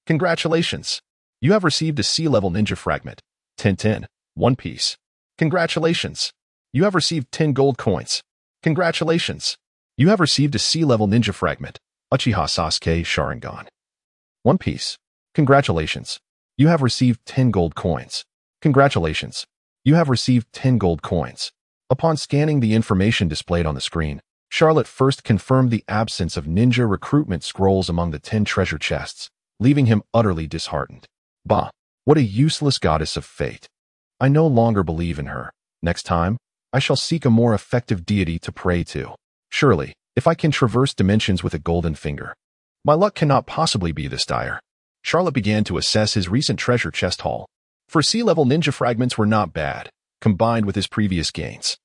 Congratulations. You have received a C-level ninja fragment, Tintin, 1 piece. Congratulations. You have received 10 gold coins. Congratulations. You have received a C-level ninja fragment, Uchiha Sasuke Sharingan, 1 piece. Congratulations. You have received 10 gold coins. Congratulations. You have received 10 gold coins. Upon scanning the information displayed on the screen, Charlotte first confirmed the absence of ninja recruitment scrolls among the 10 treasure chests, leaving him utterly disheartened. Bah, what a useless goddess of fate. I no longer believe in her. Next time, I shall seek a more effective deity to pray to. Surely, if I can traverse dimensions with a golden finger, my luck cannot possibly be this dire. Charlotte began to assess his recent treasure chest haul. For sea-level ninja fragments were not bad, combined with his previous gains.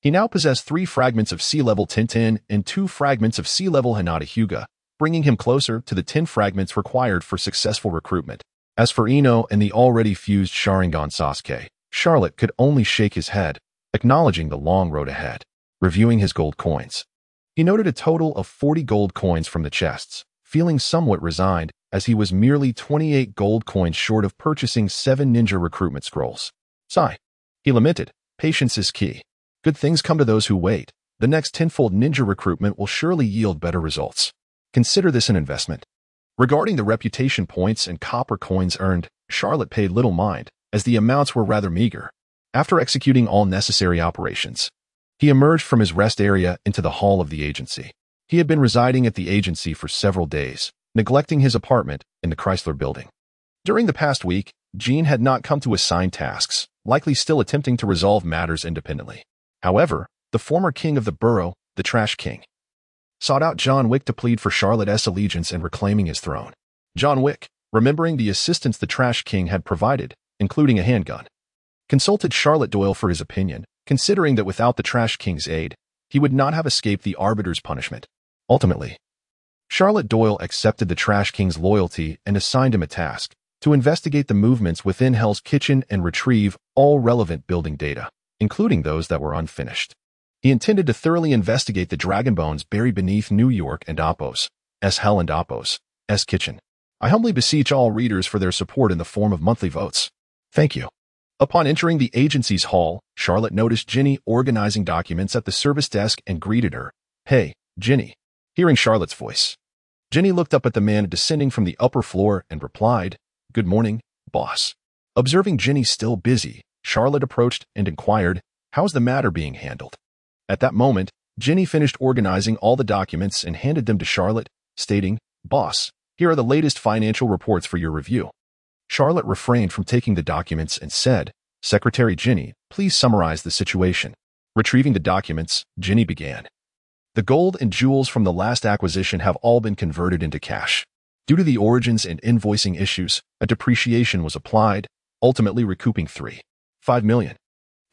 He now possessed 3 fragments of sea-level Tintin and 2 fragments of sea-level Hinata Hyuga, bringing him closer to the 10 fragments required for successful recruitment. As for Ino and the already fused Sharingan Sasuke, Charlotte could only shake his head, acknowledging the long road ahead. Reviewing his gold coins, he noted a total of 40 gold coins from the chests, feeling somewhat resigned as he was merely 28 gold coins short of purchasing 7 ninja recruitment scrolls. Sigh. He lamented, patience is key. Good things come to those who wait. The next tenfold ninja recruitment will surely yield better results. Consider this an investment. Regarding the reputation points and copper coins earned, Charlotte paid little mind, as the amounts were rather meager. After executing all necessary operations, he emerged from his rest area into the hall of the agency. He had been residing at the agency for several days, neglecting his apartment in the Chrysler building. During the past week, Jean had not come to assign tasks, likely still attempting to resolve matters independently. However, the former king of the borough, the Trash King, sought out John Wick to plead for Charlotte's allegiance and reclaiming his throne. John Wick, remembering the assistance the Trash King had provided, including a handgun, consulted Charlotte Doyle for his opinion, considering that without the Trash King's aid, he would not have escaped the Arbiter's punishment. Ultimately, Charlotte Doyle accepted the Trash King's loyalty and assigned him a task to investigate the movements within Hell's Kitchen and retrieve all relevant building data, including those that were unfinished. He intended to thoroughly investigate the dragon bones buried beneath New York and Appos, Hell and Appos, Kitchen. I humbly beseech all readers for their support in the form of monthly votes. Thank you. Upon entering the agency's hall, Charlotte noticed Ginny organizing documents at the service desk and greeted her. Hey, Ginny. Hearing Charlotte's voice, Ginny looked up at the man descending from the upper floor and replied, Good morning, boss. Observing Ginny still busy, Charlotte approached and inquired, How's the matter being handled? At that moment, Ginny finished organizing all the documents and handed them to Charlotte, stating, Boss, here are the latest financial reports for your review. Charlotte refrained from taking the documents and said, Secretary Ginny, please summarize the situation. Retrieving the documents, Ginny began. The gold and jewels from the last acquisition have all been converted into cash. Due to the origins and invoicing issues, a depreciation was applied, ultimately recouping $3.5 million.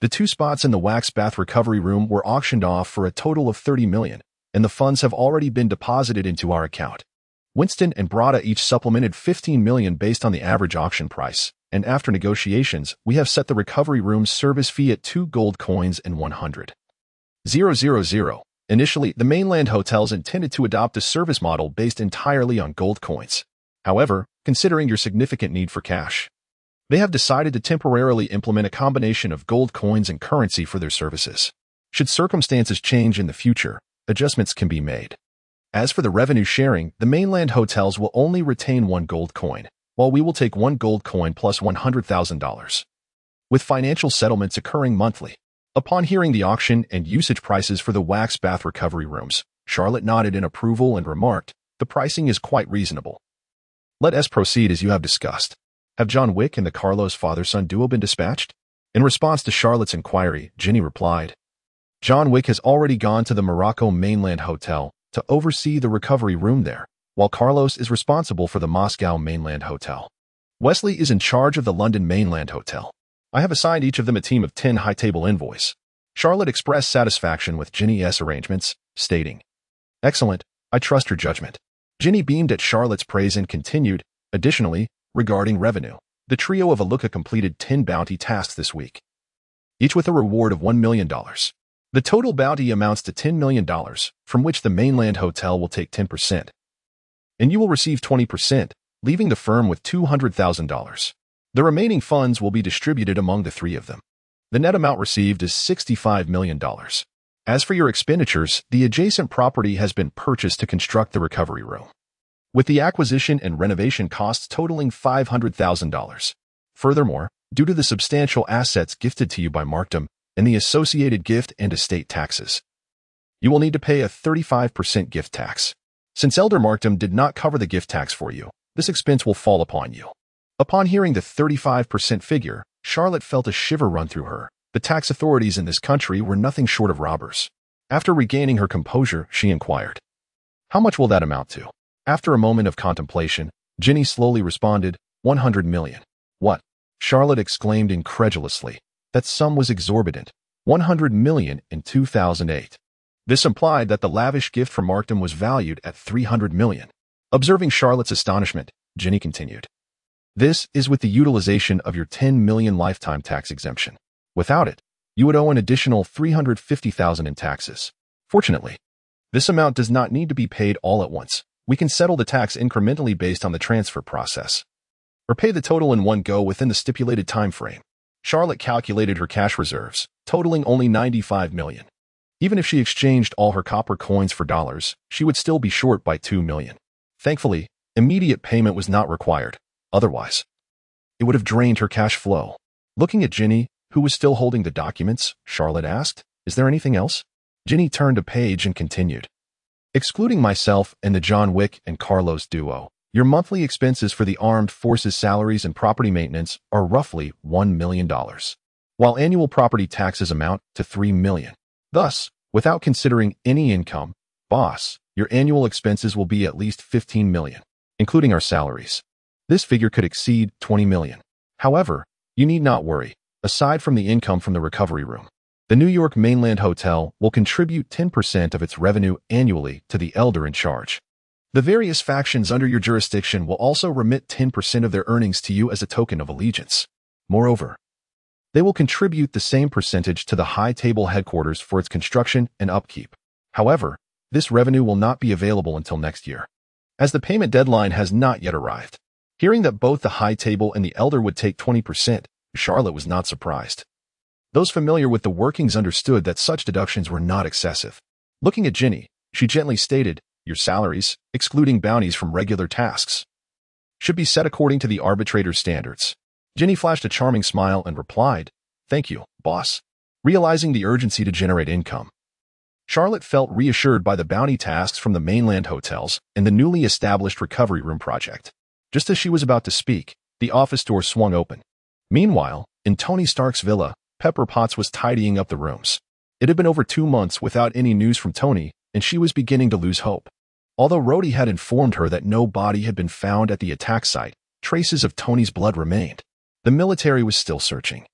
The 2 spots in the wax bath recovery room were auctioned off for a total of $30 million, and the funds have already been deposited into our account. Winston and Brada each supplemented $15 million based on the average auction price, and after negotiations, we have set the recovery room's service fee at 2 gold coins and 100,000. Initially, the mainland hotels intended to adopt a service model based entirely on gold coins. However, considering your significant need for cash, they have decided to temporarily implement a combination of gold coins and currency for their services. Should circumstances change in the future, adjustments can be made. As for the revenue sharing, the mainland hotels will only retain 1 gold coin, while we will take 1 gold coin plus $100,000. With financial settlements occurring monthly. Upon hearing the auction and usage prices for the wax bath recovery rooms, Charlotte nodded in approval and remarked, The pricing is quite reasonable. Let us proceed as you have discussed. Have John Wick and the Carlos father-son duo been dispatched? In response to Charlotte's inquiry, Ginny replied, John Wick has already gone to the Morocco mainland hotel to oversee the recovery room there, while Carlos is responsible for the Moscow mainland hotel. Wesley is in charge of the London mainland hotel. I have assigned each of them a team of 10 high-table envoys. Charlotte expressed satisfaction with Ginny's arrangements, stating, Excellent, I trust your judgment. Ginny beamed at Charlotte's praise and continued, Additionally, regarding revenue, the trio of Aluka completed 10 bounty tasks this week, each with a reward of $1 million. The total bounty amounts to $10 million, from which the mainland hotel will take 10%. And you will receive 20%, leaving the firm with $200,000. The remaining funds will be distributed among the 3 of them. The net amount received is $65 million. As for your expenditures, the adjacent property has been purchased to construct the recovery room, with the acquisition and renovation costs totaling $500,000. Furthermore, due to the substantial assets gifted to you by Markdom and the associated gift and estate taxes, you will need to pay a 35% gift tax. Since Elder Markdom did not cover the gift tax for you, this expense will fall upon you. Upon hearing the 35% figure, Charlotte felt a shiver run through her. The tax authorities in this country were nothing short of robbers. After regaining her composure, she inquired, How much will that amount to? After a moment of contemplation, Ginny slowly responded, 100 million. What? Charlotte exclaimed incredulously. That sum was exorbitant. 100 million in 2008. This implied that the lavish gift from Markdom was valued at 300 million. Observing Charlotte's astonishment, Ginny continued. This is with the utilization of your 10 million lifetime tax exemption. Without it, you would owe an additional 350,000 in taxes. Fortunately, this amount does not need to be paid all at once. We can settle the tax incrementally based on the transfer process, or pay the total in one go within the stipulated time frame. Charlotte calculated her cash reserves, totaling only 95 million. Even if she exchanged all her copper coins for dollars, she would still be short by 2 million. Thankfully, immediate payment was not required. Otherwise, it would have drained her cash flow. Looking at Ginny, who was still holding the documents, Charlotte asked, "Is there anything else?" Ginny turned a page and continued. Excluding myself and the John Wick and Carlos duo, your monthly expenses for the armed forces salaries and property maintenance are roughly $1 million, while annual property taxes amount to $3 million. Thus, without considering any income, boss, your annual expenses will be at least $15 million, including our salaries. This figure could exceed $20 million. However, you need not worry. Aside from the income from the recovery room, the New York Mainland Hotel will contribute 10% of its revenue annually to the elder in charge. The various factions under your jurisdiction will also remit 10% of their earnings to you as a token of allegiance. Moreover, they will contribute the same percentage to the High Table headquarters for its construction and upkeep. However, this revenue will not be available until next year, as the payment deadline has not yet arrived. Hearing that both the High Table and the elder would take 20%, Charlotte was not surprised. Those familiar with the workings understood that such deductions were not excessive. Looking at Ginny, she gently stated, your salaries, excluding bounties from regular tasks, should be set according to the arbitrator's standards. Ginny flashed a charming smile and replied, thank you, boss. Realizing the urgency to generate income, Charlotte felt reassured by the bounty tasks from the mainland hotels and the newly established recovery room project. Just as she was about to speak, the office door swung open. Meanwhile, in Tony Stark's villa, Pepper Potts was tidying up the rooms. It had been over 2 months without any news from Tony, and she was beginning to lose hope. Although Rhodey had informed her that no body had been found at the attack site, traces of Tony's blood remained. The military was still searching,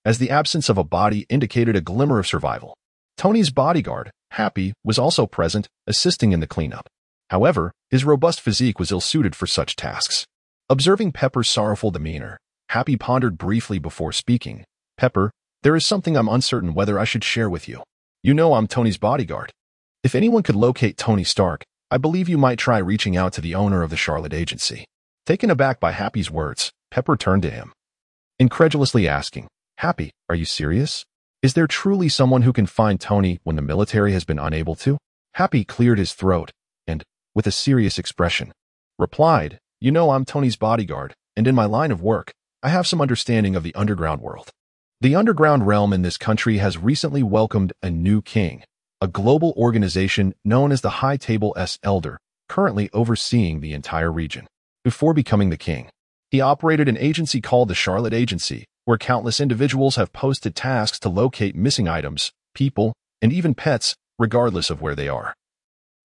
as the absence of a body indicated a glimmer of survival. Tony's bodyguard, Happy, was also present, assisting in the cleanup. However, his robust physique was ill-suited for such tasks. Observing Pepper's sorrowful demeanor, Happy pondered briefly before speaking. Pepper, there is something I'm uncertain whether I should share with you. You know I'm Tony's bodyguard. If anyone could locate Tony Stark, I believe you might try reaching out to the owner of the Charlotte agency. Taken aback by Happy's words, Pepper turned to him, incredulously asking, Happy, are you serious? Is there truly someone who can find Tony when the military has been unable to? Happy cleared his throat and, with a serious expression, replied, you know I'm Tony's bodyguard, and in my line of work, I have some understanding of the underground world. The underground realm in this country has recently welcomed a new king, a global organization known as the High Table S Elder, currently overseeing the entire region. Before becoming the king, he operated an agency called the Charlotte Agency, where countless individuals have posted tasks to locate missing items, people, and even pets, regardless of where they are.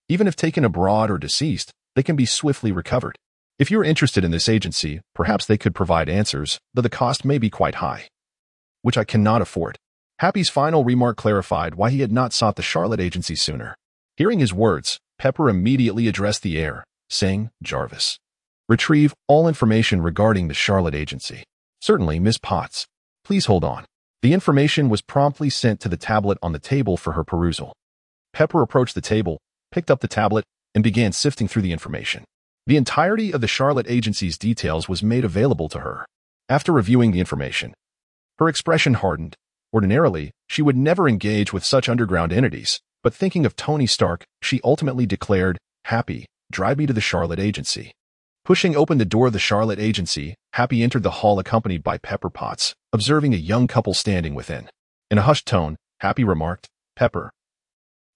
Even if taken abroad or deceased, they can be swiftly recovered. If you're interested in this agency, perhaps they could provide answers, though the cost may be quite high, which I cannot afford. Happy's final remark clarified why he had not sought the Charlotte agency sooner. Hearing his words, Pepper immediately addressed the heir, saying, Jarvis, retrieve all information regarding the Charlotte agency. Certainly, Miss Potts. Please hold on. The information was promptly sent to the tablet on the table for her perusal. Pepper approached the table, picked up the tablet, and began sifting through the information. The entirety of the Charlotte agency's details was made available to her. After reviewing the information, her expression hardened. Ordinarily, she would never engage with such underground entities, but thinking of Tony Stark, she ultimately declared, Happy, drive me to the Charlotte agency. Pushing open the door of the Charlotte agency, Happy entered the hall accompanied by Pepper Potts, observing a young couple standing within. In a hushed tone, Happy remarked, Pepper,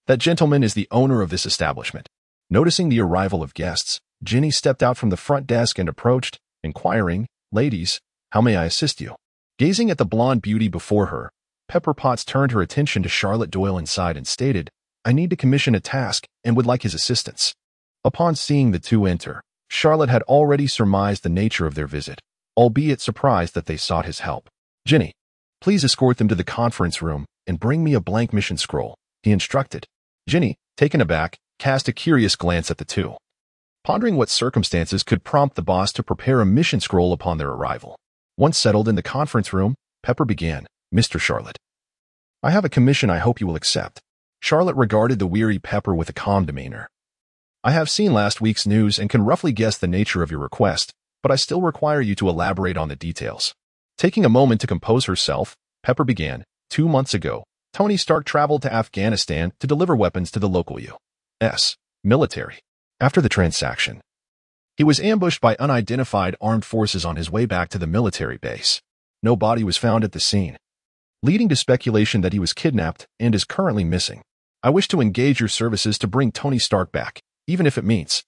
that gentleman is the owner of this establishment. Noticing the arrival of guests, Ginny stepped out from the front desk and approached, inquiring, Ladies, how may I assist you? Gazing at the blonde beauty before her, Pepper Potts turned her attention to Charlotte Doyle inside and stated, I need to commission a task and would like his assistance. Upon seeing the two enter, Charlotte had already surmised the nature of their visit, albeit surprised that they sought his help. "Ginny, please escort them to the conference room and bring me a blank mission scroll," he instructed. Ginny, taken aback, cast a curious glance at the two, pondering what circumstances could prompt the boss to prepare a mission scroll upon their arrival. Once settled in the conference room, Pepper began, "Mr. Charlotte, I have a commission I hope you will accept." Charlotte regarded the weary Pepper with a calm demeanor. "I have seen last week's news and can roughly guess the nature of your request, but I still require you to elaborate on the details." Taking a moment to compose herself, Pepper began, 2 months ago, Tony Stark traveled to Afghanistan to deliver weapons to the local U.S. military. After the transaction, he was ambushed by unidentified armed forces on his way back to the military base. No body was found at the scene, leading to speculation that he was kidnapped and is currently missing. "I wish to engage your services to bring Tony Stark back, even if it means—"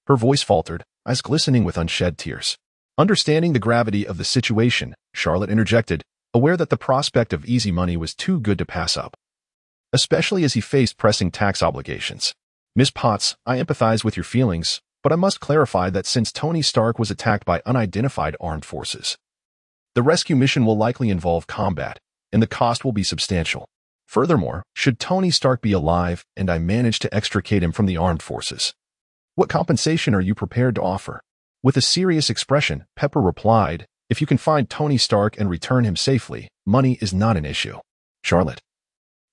Her voice faltered, eyes glistening with unshed tears. Understanding the gravity of the situation, Charlotte interjected, aware that the prospect of easy money was too good to pass up, especially as he faced pressing tax obligations. "Miss Potts, I empathize with your feelings, but I must clarify that since Tony Stark was attacked by unidentified armed forces, the rescue mission will likely involve combat, and the cost will be substantial. Furthermore, should Tony Stark be alive and I manage to extricate him from the armed forces, what compensation are you prepared to offer?" With a serious expression, Pepper replied, "If you can find Tony Stark and return him safely, money is not an issue." Charlotte,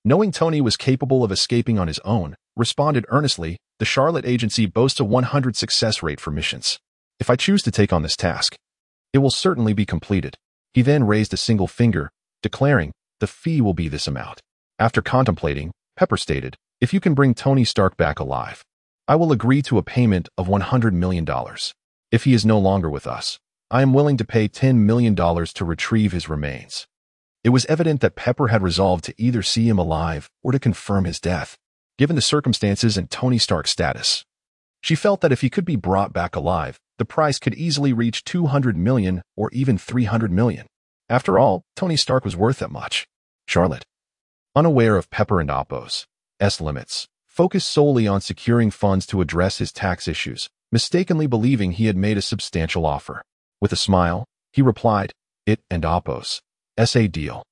knowing Tony was capable of escaping on his own, responded earnestly, "The Charlotte agency boasts a 100% success rate for missions. If I choose to take on this task, it will certainly be completed." He then raised a single finger, declaring, "The fee will be this amount." After contemplating, Pepper stated, "If you can bring Tony Stark back alive, I will agree to a payment of $100 million. If he is no longer with us, I am willing to pay $10 million to retrieve his remains." It was evident that Pepper had resolved to either see him alive or to confirm his death. Given the circumstances and Tony Stark's status, she felt that if he could be brought back alive, the price could easily reach $200 million or even $300 million. After all, Tony Stark was worth that much. Charlotte, unaware of Pepper and Oppo's limits, focused solely on securing funds to address his tax issues, mistakenly believing he had made a substantial offer. With a smile, he replied, "It and Oppo's deal."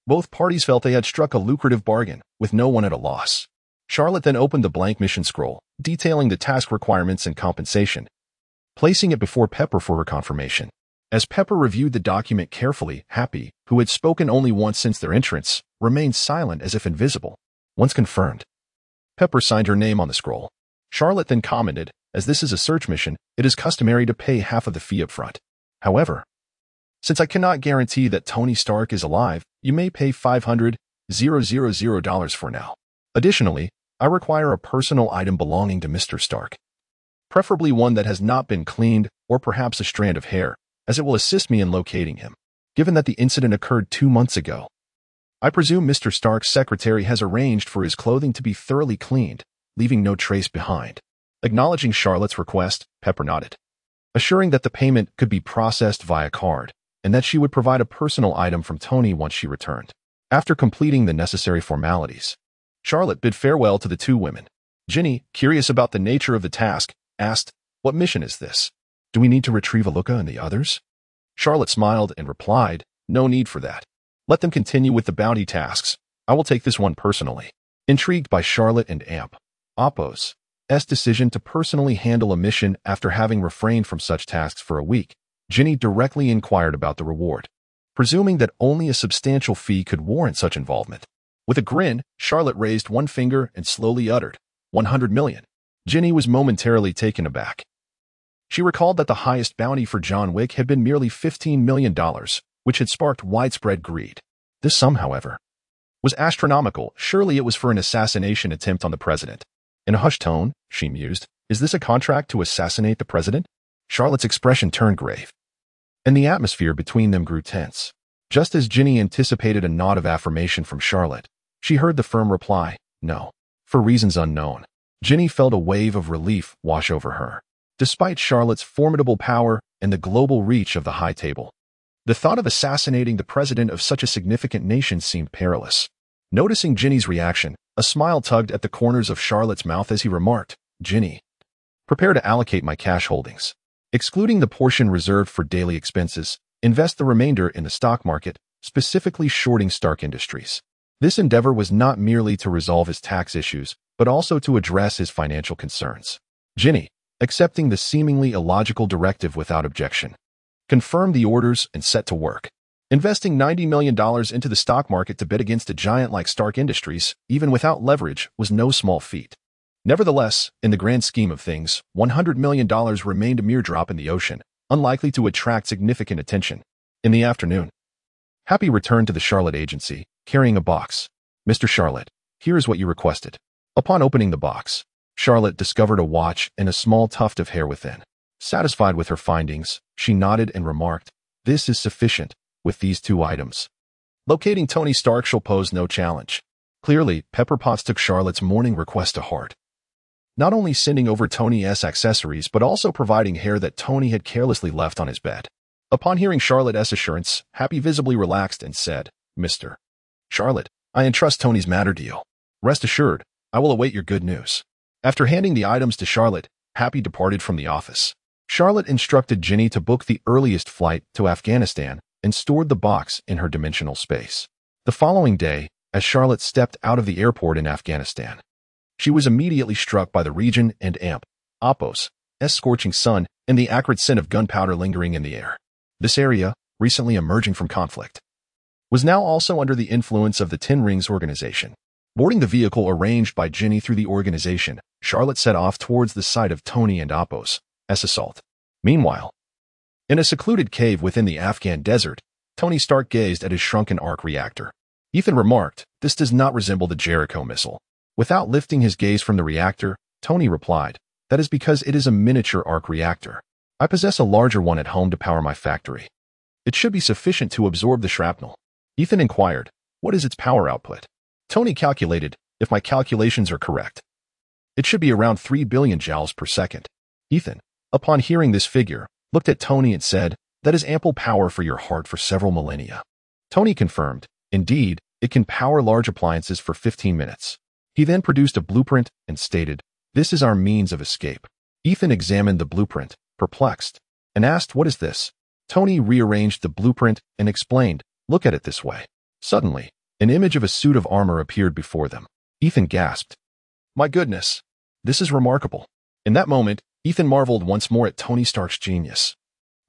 Both parties felt they had struck a lucrative bargain, with no one at a loss. Charlotte then opened the blank mission scroll, detailing the task requirements and compensation, placing it before Pepper for her confirmation. As Pepper reviewed the document carefully, Happy, who had spoken only once since their entrance, remained silent as if invisible. Once confirmed, Pepper signed her name on the scroll. Charlotte then commented, "As this is a search mission, it is customary to pay half of the fee up front. However, since I cannot guarantee that Tony Stark is alive, you may pay $500,000 for now. Additionally, I require a personal item belonging to Mr. Stark, preferably one that has not been cleaned or perhaps a strand of hair, as it will assist me in locating him. Given that the incident occurred 2 months ago, I presume Mr. Stark's secretary has arranged for his clothing to be thoroughly cleaned, leaving no trace behind." Acknowledging Charlotte's request, Pepper nodded, assuring that the payment could be processed via card, and that she would provide a personal item from Tony once she returned. After completing the necessary formalities, Charlotte bid farewell to the two women. Ginny, curious about the nature of the task, asked, "What mission is this? Do we need to retrieve Aluka and the others?" Charlotte smiled and replied, "No need for that. Let them continue with the bounty tasks. I will take this one personally." Intrigued by Charlotte and Oppo's decision to personally handle a mission after having refrained from such tasks for a week, Ginny directly inquired about the reward, presuming that only a substantial fee could warrant such involvement. With a grin, Charlotte raised one finger and slowly uttered, $100 million. Ginny was momentarily taken aback. She recalled that the highest bounty for John Wick had been merely $15 million, which had sparked widespread greed. This sum, however, was astronomical. Surely it was for an assassination attempt on the president. In a hushed tone, she mused, "Is this a contract to assassinate the president?" Charlotte's expression turned grave, and the atmosphere between them grew tense. Just as Ginny anticipated a nod of affirmation from Charlotte, she heard the firm reply, "No." For reasons unknown, Ginny felt a wave of relief wash over her. Despite Charlotte's formidable power and the global reach of the high table, the thought of assassinating the president of such a significant nation seemed perilous. Noticing Ginny's reaction, a smile tugged at the corners of Charlotte's mouth as he remarked, "Ginny, Prepare to allocate my cash holdings. Excluding the portion reserved for daily expenses, invest the remainder in the stock market, specifically shorting Stark Industries. This endeavor was not merely to resolve his tax issues, but also to address his financial concerns. Ginny, accepting the seemingly illogical directive without objection, confirmed the orders and set to work. Investing $90 million into the stock market to bid against a giant like Stark Industries, even without leverage, was no small feat. Nevertheless, in the grand scheme of things, $100 million remained a mere drop in the ocean, unlikely to attract significant attention. In the afternoon, Happy returned to the Charlotte agency, carrying a box. "Mr. Charlotte, here is what you requested." Upon opening the box, Charlotte discovered a watch and a small tuft of hair within. Satisfied with her findings, she nodded and remarked, "This is sufficient, with these two items. Locating Tony Stark shall pose no challenge." Clearly, Pepper Potts took Charlotte's morning request to heart. Not only sending over Tony's accessories, but also providing hair that Tony had carelessly left on his bed. Upon hearing Charlotte's assurance, Happy visibly relaxed and said, "Mr. Charlotte, I entrust Tony's matter to you. Rest assured, I will await your good news." After handing the items to Charlotte, Happy departed from the office. Charlotte instructed Ginny to book the earliest flight to Afghanistan and stored the box in her dimensional space. The following day, as Charlotte stepped out of the airport in Afghanistan, she was immediately struck by the region and Appos' scorching sun and the acrid scent of gunpowder lingering in the air. This area, recently emerging from conflict, was now also under the influence of the Ten Rings organization. Boarding the vehicle arranged by Ginny through the organization, Charlotte set off towards the site of Tony and Appos' assault. Meanwhile, in a secluded cave within the Afghan desert, Tony Stark gazed at his shrunken arc reactor. Ethan remarked, "This does not resemble the Jericho missile." Without lifting his gaze from the reactor, Tony replied, "That is because it is a miniature arc reactor. I possess a larger one at home to power my factory. It should be sufficient to absorb the shrapnel." Ethan inquired, "What is its power output?" Tony calculated, "If my calculations are correct, it should be around 3 billion joules per second." Ethan, upon hearing this figure, looked at Tony and said, "That is ample power for your heart for several millennia." Tony confirmed, "Indeed, it can power large appliances for 15 minutes. He then produced a blueprint and stated, "This is our means of escape." Ethan examined the blueprint, perplexed, and asked, "What is this?" Tony rearranged the blueprint and explained, "Look at it this way." Suddenly, an image of a suit of armor appeared before them. Ethan gasped, "My goodness, this is remarkable." In that moment, Ethan marveled once more at Tony Stark's genius.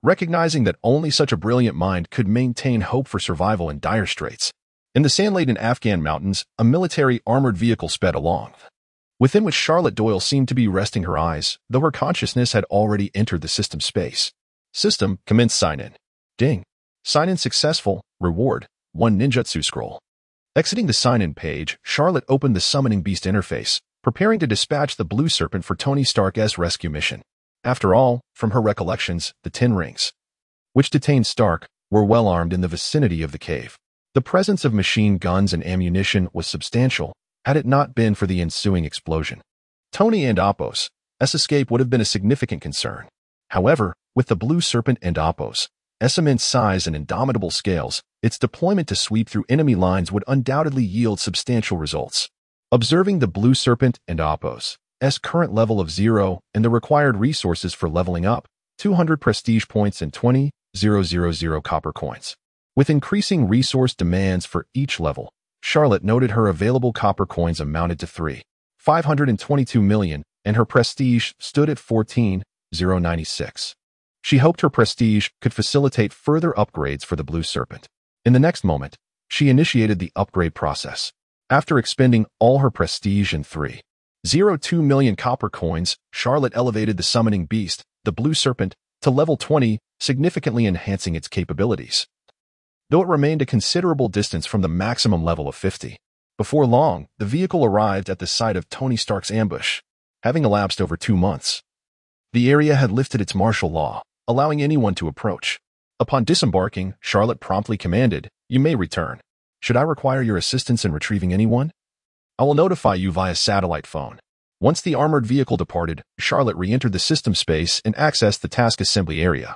Recognizing that only such a brilliant mind could maintain hope for survival in dire straits, in the sand-laden Afghan mountains, a military armored vehicle sped along, within which Charlotte Doyle seemed to be resting her eyes, though her consciousness had already entered the system space. System, commence sign-in. Ding. Sign-in successful. Reward, 1 ninjutsu scroll. Exiting the sign-in page, Charlotte opened the summoning beast interface, preparing to dispatch the Blue Serpent for Tony Stark's rescue mission. After all, from her recollections, the Ten Rings, which detained Stark, were well armed in the vicinity of the cave. The presence of machine guns and ammunition was substantial, had it not been for the ensuing explosion. Tony and Appos' escape would have been a significant concern. However, with the Blue Serpent and Appos' immense size and indomitable scales, its deployment to sweep through enemy lines would undoubtedly yield substantial results. Observing the Blue Serpent and Appos' current level of 0 and the required resources for leveling up, 200 prestige points and 20,000 copper coins. With increasing resource demands for each level, Charlotte noted her available copper coins amounted to 3,522 million, and her prestige stood at 14,096. She hoped her prestige could facilitate further upgrades for the Blue Serpent. In the next moment, she initiated the upgrade process. After expending all her prestige and 3,002 million copper coins, Charlotte elevated the summoning beast, the Blue Serpent, to level 20, significantly enhancing its capabilities, though it remained a considerable distance from the maximum level of 50. Before long, the vehicle arrived at the site of Tony Stark's ambush. Having elapsed over 2 months, the area had lifted its martial law, allowing anyone to approach. Upon disembarking, Charlotte promptly commanded, "You may return. Should I require your assistance in retrieving anyone? I will notify you via satellite phone." Once the armored vehicle departed, Charlotte re-entered the system space and accessed the task assembly area,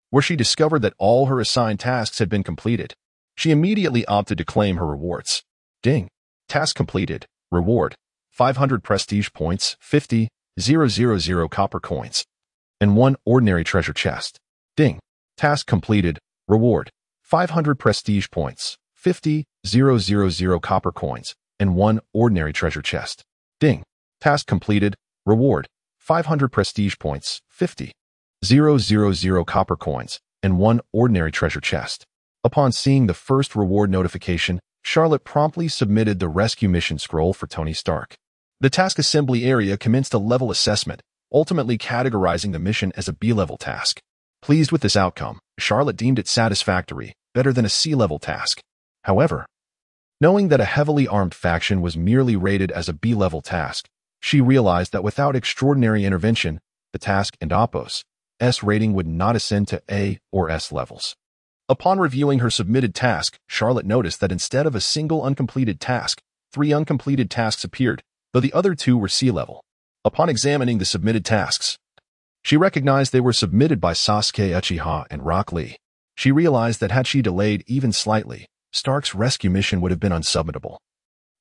where she discovered that all her assigned tasks had been completed. She immediately opted to claim her rewards. Ding. Task completed. Reward, 500 prestige points, 50 000 copper coins, and 1 ordinary treasure chest. Ding. Task completed. Reward. 500 prestige points, 50,000 copper coins, and 1 ordinary treasure chest. Ding. Task completed. Reward. 500 prestige points, 50,000 copper coins, and 1 ordinary treasure chest. Upon seeing the first reward notification, Charlotte promptly submitted the rescue mission scroll for Tony Stark. The task assembly area commenced a level assessment, ultimately categorizing the mission as a B-level task. Pleased with this outcome, Charlotte deemed it satisfactory, better than a C-level task. However, knowing that a heavily armed faction was merely rated as a B-level task, she realized that without extraordinary intervention, the task and Oppo's S rating would not ascend to A or S levels. Upon reviewing her submitted task, Charlotte noticed that instead of a single uncompleted task, 3 uncompleted tasks appeared, though the other 2 were C-level. Upon examining the submitted tasks, she recognized they were submitted by Sasuke Uchiha and Rock Lee. She realized that had she delayed even slightly, Stark's rescue mission would have been unsubmittable.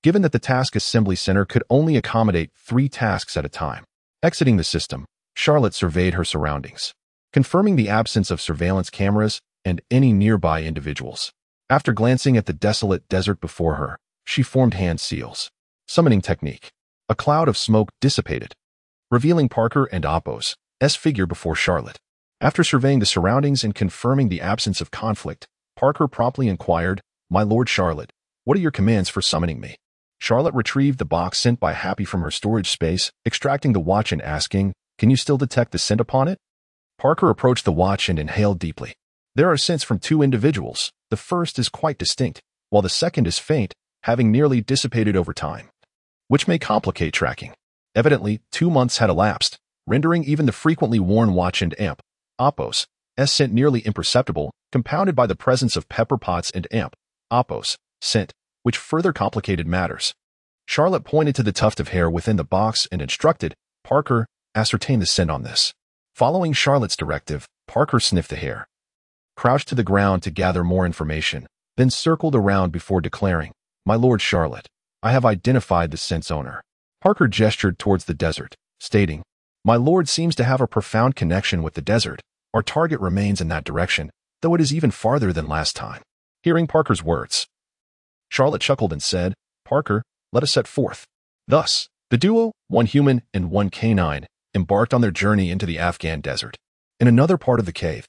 Given that the task assembly center could only accommodate 3 tasks at a time. Exiting the system, Charlotte surveyed her surroundings, confirming the absence of surveillance cameras and any nearby individuals. After glancing at the desolate desert before her, she formed hand seals. Summoning technique. A cloud of smoke dissipated, revealing Parker and Oppo's S figure before Charlotte. After surveying the surroundings and confirming the absence of conflict, Parker promptly inquired, "My Lord Charlotte, what are your commands for summoning me?" Charlotte retrieved the box sent by Happy from her storage space, extracting the watch and asking, "Can you still detect the scent upon it?" Parker approached the watch and inhaled deeply. There are scents from 2 individuals. The first is quite distinct, while the second is faint, having nearly dissipated over time, which may complicate tracking. Evidently, 2 months had elapsed, rendering even the frequently worn watch and amp, Oppo's S scent nearly imperceptible, compounded by the presence of pepper pots and amp, Oppo's scent, which further complicated matters. Charlotte pointed to the tuft of hair within the box and instructed, "Parker, ascertain the scent on this." Following Charlotte's directive, Parker sniffed the hair, crouched to the ground to gather more information, then circled around before declaring, "My Lord Charlotte, I have identified the scent's owner." Parker gestured towards the desert, stating, "My lord seems to have a profound connection with the desert. Our target remains in that direction, though it is even farther than last time." Hearing Parker's words, Charlotte chuckled and said, "Parker, let us set forth." Thus, the duo, 1 human and 1 canine, embarked on their journey into the Afghan desert. In another part of the cave,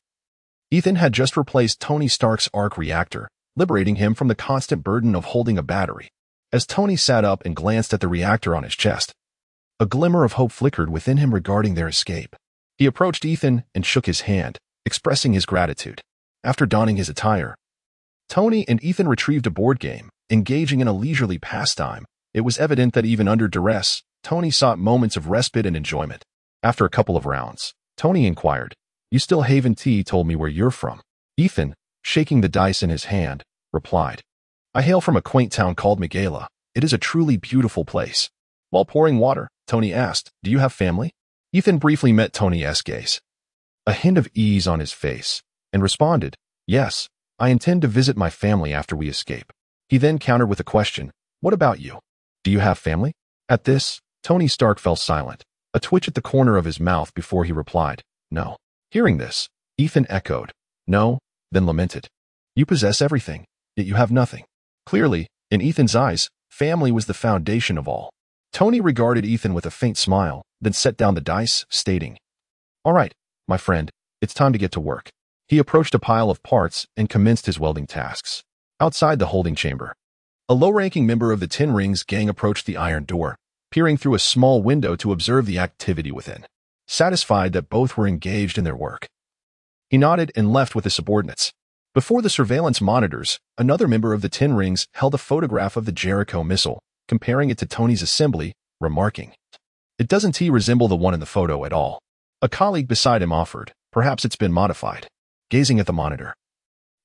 Ethan had just replaced Tony Stark's arc reactor, liberating him from the constant burden of holding a battery. As Tony sat up and glanced at the reactor on his chest, a glimmer of hope flickered within him regarding their escape. He approached Ethan and shook his hand, expressing his gratitude. After donning his attire, Tony and Ethan retrieved a board game, engaging in a leisurely pastime. It was evident that even under duress, Tony sought moments of respite and enjoyment. After a couple of rounds, Tony inquired, "You still haven't told me where you're from?" Ethan, shaking the dice in his hand, replied, "I hail from a quaint town called Megala. It is a truly beautiful place." While pouring water, Tony asked, "Do you have family?" Ethan briefly met Tony's gaze, a hint of ease on his face, and responded, "Yes, I intend to visit my family after we escape." He then countered with a question, "What about you? Do you have family?" At this, Tony Stark fell silent, a twitch at the corner of his mouth before he replied, "No." Hearing this, Ethan echoed, "No," then lamented, "You possess everything, yet you have nothing." Clearly, in Ethan's eyes, family was the foundation of all. Tony regarded Ethan with a faint smile, then set down the dice, stating, "All right, my friend, it's time to get to work." He approached a pile of parts and commenced his welding tasks. Outside the holding chamber, a low-ranking member of the Ten Rings gang approached the iron door, peering through a small window to observe the activity within. Satisfied that both were engaged in their work, he nodded and left with his subordinates. Before the surveillance monitors, another member of the Ten Rings held a photograph of the Jericho missile, comparing it to Tony's assembly, remarking, "It doesn't resemble the one in the photo at all." A colleague beside him offered, "Perhaps it's been modified." Gazing at the monitor,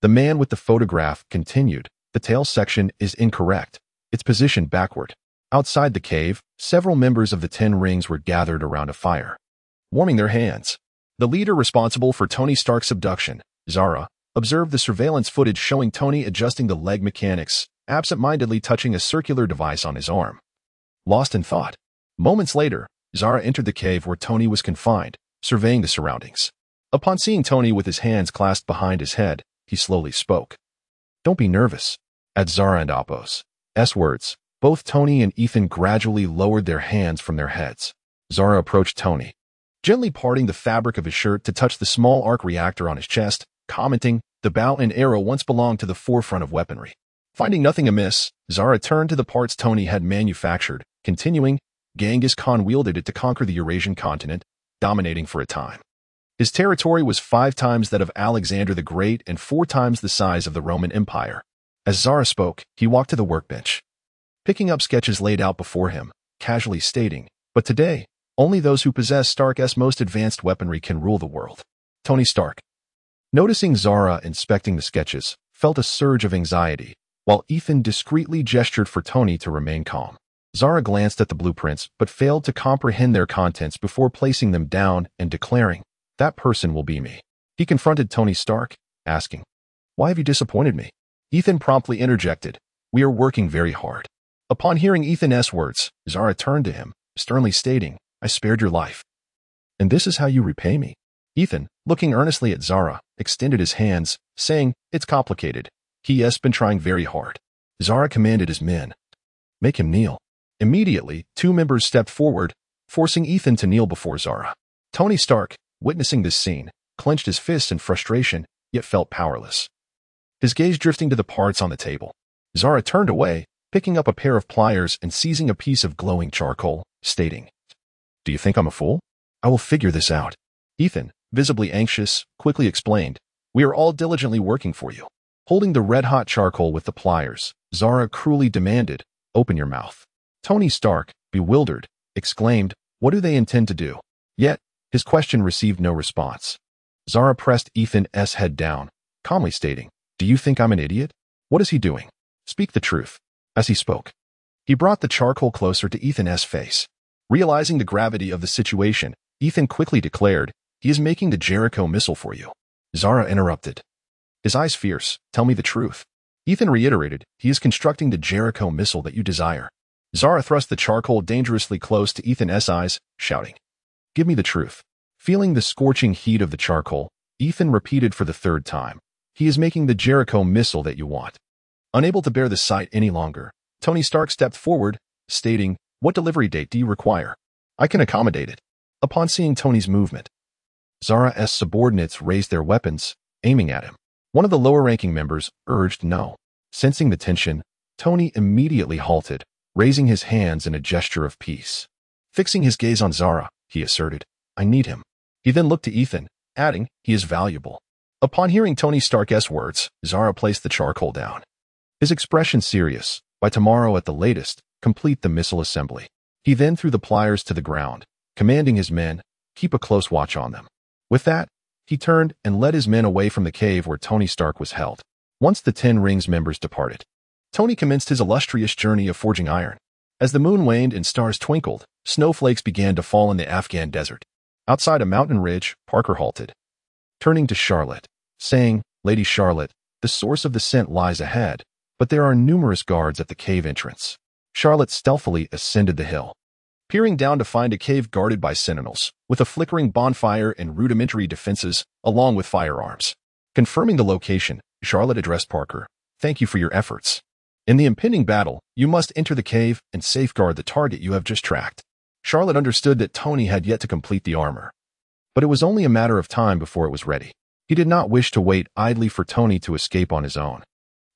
the man with the photograph continued, "The tail section is incorrect. It's positioned backward." Outside the cave, several members of the Ten Rings were gathered around a fire, warming their hands. The leader responsible for Tony Stark's abduction, Zara, observed the surveillance footage showing Tony adjusting the leg mechanics, absent-mindedly touching a circular device on his arm. Lost in thought. Moments later, Zara entered the cave where Tony was confined, surveying the surroundings. Upon seeing Tony with his hands clasped behind his head, he slowly spoke. "Don't be nervous." At Zara and Appo's words, both Tony and Ethan gradually lowered their hands from their heads. Zara approached Tony, gently parting the fabric of his shirt to touch the small arc reactor on his chest, commenting, "The bow and arrow once belonged to the forefront of weaponry." Finding nothing amiss, Zara turned to the parts Tony had manufactured, continuing, "Genghis Khan wielded it to conquer the Eurasian continent, dominating for a time. His territory was 5 times that of Alexander the Great and 4 times the size of the Roman Empire." As Zara spoke, he walked to the workbench, picking up sketches laid out before him, casually stating, "But today, only those who possess Stark's most advanced weaponry can rule the world." Tony Stark, noticing Zara inspecting the sketches, felt a surge of anxiety, while Ethan discreetly gestured for Tony to remain calm. Zara glanced at the blueprints but failed to comprehend their contents before placing them down and declaring, "That person will be me." He confronted Tony Stark, asking, "Why have you disappointed me?" Ethan promptly interjected, "We are working very hard." Upon hearing Ethan's words, Zara turned to him, sternly stating, "I spared your life. And this is how you repay me?" Ethan, looking earnestly at Zara, extended his hands, saying, "It's complicated. He's been trying very hard." Zara commanded his men, "Make him kneel." Immediately, 2 members stepped forward, forcing Ethan to kneel before Zara. Tony Stark, witnessing this scene, clenched his fists in frustration, yet felt powerless. His gaze drifting to the parts on the table. Zara turned away, picking up a pair of pliers and seizing a piece of glowing charcoal, stating, "Do you think I'm a fool? I will figure this out." Ethan, visibly anxious, quickly explained, "We are all diligently working for you." Holding the red-hot charcoal with the pliers, Zara cruelly demanded, "Open your mouth." Tony Stark, bewildered, exclaimed, "What do they intend to do?" Yet, his question received no response. Zara pressed Ethan's head down, calmly stating, "Do you think I'm an idiot? What is he doing? Speak the truth." As he spoke, he brought the charcoal closer to Ethan's face. Realizing the gravity of the situation, Ethan quickly declared, "He is making the Jericho missile for you." Zara interrupted, his eyes fierce, "Tell me the truth." Ethan reiterated, "He is constructing the Jericho missile that you desire." Zara thrust the charcoal dangerously close to Ethan's eyes, shouting, "Give me the truth." Feeling the scorching heat of the charcoal, Ethan repeated for the 3rd time, "He is making the Jericho missile that you want." Unable to bear the sight any longer, Tony Stark stepped forward, stating, "What delivery date do you require? I can accommodate it." Upon seeing Tony's movement, Zara's subordinates raised their weapons, aiming at him. One of the lower-ranking members urged no. Sensing the tension, Tony immediately halted, raising his hands in a gesture of peace. Fixing his gaze on Zara, he asserted, "I need him." He then looked to Ethan, adding, "He is valuable." Upon hearing Tony Stark's words, Zara placed the charcoal down, his expression serious. "By tomorrow at the latest, complete the missile assembly." He then threw the pliers to the ground, commanding his men, "Keep a close watch on them." With that, he turned and led his men away from the cave where Tony Stark was held. Once the 10 Rings members departed, Tony commenced his illustrious journey of forging iron. As the moon waned and stars twinkled, snowflakes began to fall in the Afghan desert. Outside a mountain ridge, Parker halted, turning to Charlotte, saying, "Lady Charlotte, the source of the scent lies ahead, but there are numerous guards at the cave entrance." Charlotte stealthily ascended the hill, peering down to find a cave guarded by sentinels, with a flickering bonfire and rudimentary defenses, along with firearms. Confirming the location, Charlotte addressed Parker, "Thank you for your efforts. In the impending battle, you must enter the cave and safeguard the target you have just tracked." Charlotte understood that Tony had yet to complete the armor, but it was only a matter of time before it was ready. He did not wish to wait idly for Tony to escape on his own.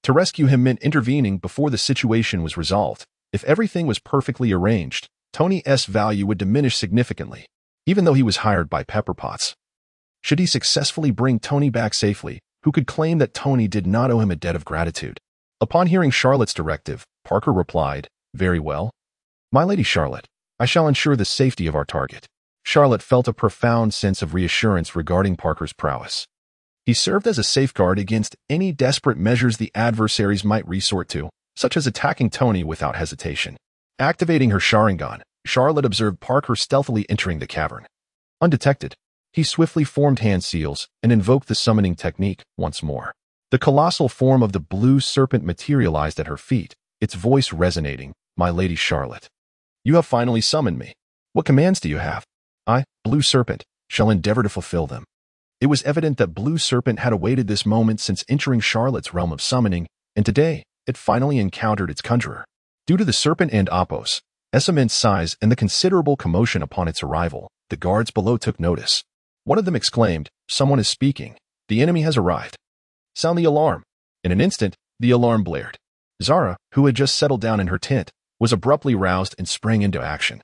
To rescue him meant intervening before the situation was resolved. If everything was perfectly arranged, Tony's value would diminish significantly, even though he was hired by Pepperpots. Should he successfully bring Tony back safely, who could claim that Tony did not owe him a debt of gratitude? Upon hearing Charlotte's directive, Parker replied, "Very well. My Lady Charlotte, I shall ensure the safety of our target." Charlotte felt a profound sense of reassurance regarding Parker's prowess. He served as a safeguard against any desperate measures the adversaries might resort to, such as attacking Tony without hesitation. Activating her Sharingan, Charlotte observed Parker stealthily entering the cavern. Undetected, he swiftly formed hand seals and invoked the summoning technique once more. The colossal form of the blue serpent materialized at her feet, its voice resonating, "My Lady Charlotte, you have finally summoned me." What commands do you have? I, Blue Serpent, shall endeavor to fulfill them. It was evident that Blue Serpent had awaited this moment since entering Charlotte's realm of summoning, and today, it finally encountered its conjurer. Due to the serpent and Apos, its immense size and the considerable commotion upon its arrival, the guards below took notice. One of them exclaimed, "Someone is speaking. The enemy has arrived. Sound the alarm." In an instant, the alarm blared. Zara, who had just settled down in her tent, was abruptly roused and sprang into action.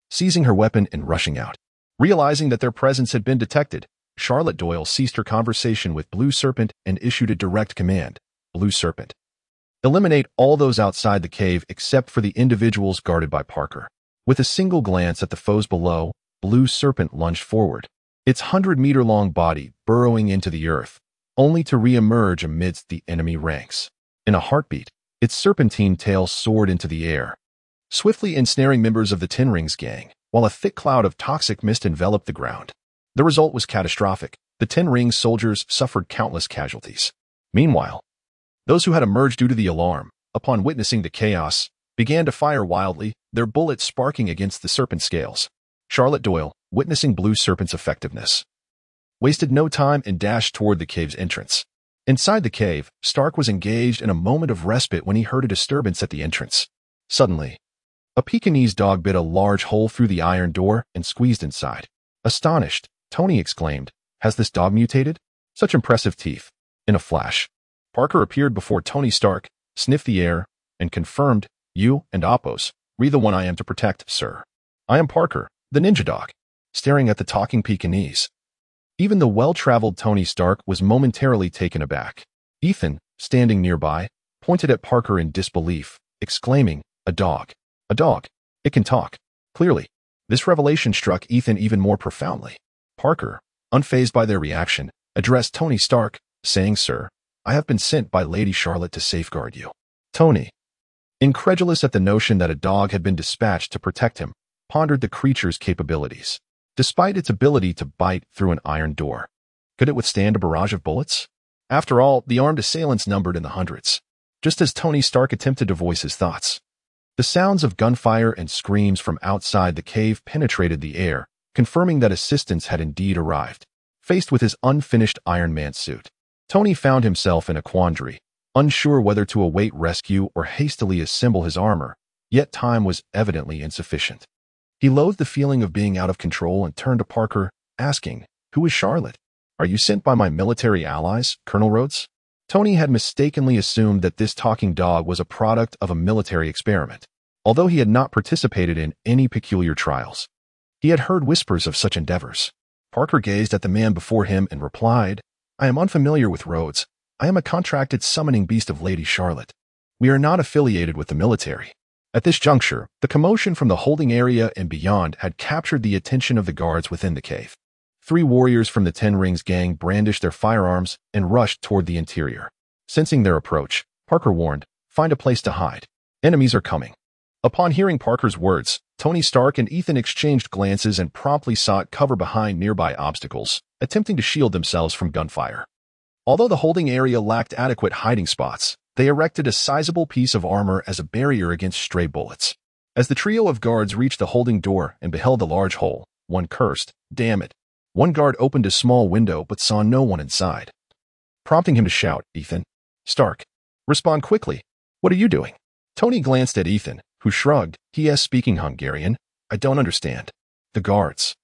Seizing her weapon and rushing out. Realizing that their presence had been detected, Charlotte Doyle ceased her conversation with Blue Serpent and issued a direct command. Blue Serpent, eliminate all those outside the cave except for the individuals guarded by Parker. With a single glance at the foes below, Blue Serpent lunged forward, its 100-meter-long body burrowing into the earth, only to re-emerge amidst the enemy ranks. In a heartbeat, its serpentine tail soared into the air, swiftly ensnaring members of the Ten Rings gang, while a thick cloud of toxic mist enveloped the ground. The result was catastrophic. The Ten Rings soldiers suffered countless casualties. Meanwhile, those who had emerged due to the alarm, upon witnessing the chaos, began to fire wildly, their bullets sparking against the serpent scales. Charlotte Doyle, witnessing Blue Serpent's effectiveness, wasted no time and dashed toward the cave's entrance. Inside the cave, Stark was engaged in a moment of respite when he heard a disturbance at the entrance. Suddenly, a Pekingese dog bit a large hole through the iron door and squeezed inside. Astonished, Tony exclaimed, "Has this dog mutated? Such impressive teeth." In a flash, Parker appeared before Tony Stark, sniffed the air, and confirmed, "You and Apos, re the one I am to protect, sir. I am Parker, the ninja dog." Staring at the talking Pekingese, even the well-traveled Tony Stark was momentarily taken aback. Ethan, standing nearby, pointed at Parker in disbelief, exclaiming, "A dog. A dog. It can talk." Clearly, this revelation struck Ethan even more profoundly. Parker, unfazed by their reaction, addressed Tony Stark, saying, "Sir, I have been sent by Lady Charlotte to safeguard you." Tony, incredulous at the notion that a dog had been dispatched to protect him, pondered the creature's capabilities. Despite its ability to bite through an iron door, could it withstand a barrage of bullets? After all, the armed assailants numbered in the hundreds. Just as Tony Stark attempted to voice his thoughts, the sounds of gunfire and screams from outside the cave penetrated the air, confirming that assistance had indeed arrived. Faced with his unfinished Iron Man suit, Tony found himself in a quandary, unsure whether to await rescue or hastily assemble his armor, yet time was evidently insufficient. He loathed the feeling of being out of control and turned to Parker, asking, "Who is Charlotte? Are you sent by my military allies, Colonel Rhodes?" Tony had mistakenly assumed that this talking dog was a product of a military experiment, although he had not participated in any peculiar trials. He had heard whispers of such endeavors. Parker gazed at the man before him and replied, "I am unfamiliar with Rhodes. I am a contracted summoning beast of Lady Charlotte. We are not affiliated with the military." At this juncture, the commotion from the holding area and beyond had captured the attention of the guards within the cave. 3 warriors from the Ten Rings gang brandished their firearms and rushed toward the interior. Sensing their approach, Parker warned, "Find a place to hide. Enemies are coming." Upon hearing Parker's words, Tony Stark and Ethan exchanged glances and promptly sought cover behind nearby obstacles, attempting to shield themselves from gunfire. Although the holding area lacked adequate hiding spots, they erected a sizable piece of armor as a barrier against stray bullets. As the trio of guards reached the holding door and beheld the large hole, one cursed, "Damn it." One guard opened a small window but saw no one inside, prompting him to shout, "Ethan, Stark, respond quickly. What are you doing?" Tony glanced at Ethan, who shrugged, he is speaking Hungarian. "I don't understand." The guards,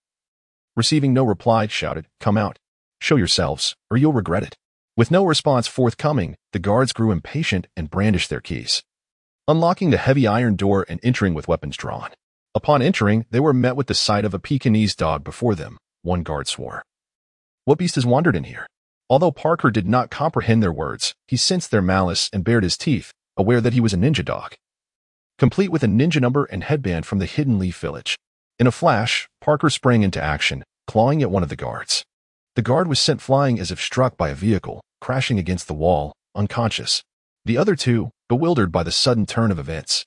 receiving no reply, shouted, "Come out. Show yourselves, or you'll regret it." With no response forthcoming, the guards grew impatient and brandished their keys, unlocking the heavy iron door and entering with weapons drawn. Upon entering, they were met with the sight of a Pekingese dog before them. One guard swore, "What beast has wandered in here?" Although Parker did not comprehend their words, he sensed their malice and bared his teeth, aware that he was a ninja dog, complete with a ninja number and headband from the Hidden Leaf Village. In a flash, Parker sprang into action, clawing at one of the guards. The guard was sent flying as if struck by a vehicle, crashing against the wall, unconscious. The other 2, bewildered by the sudden turn of events,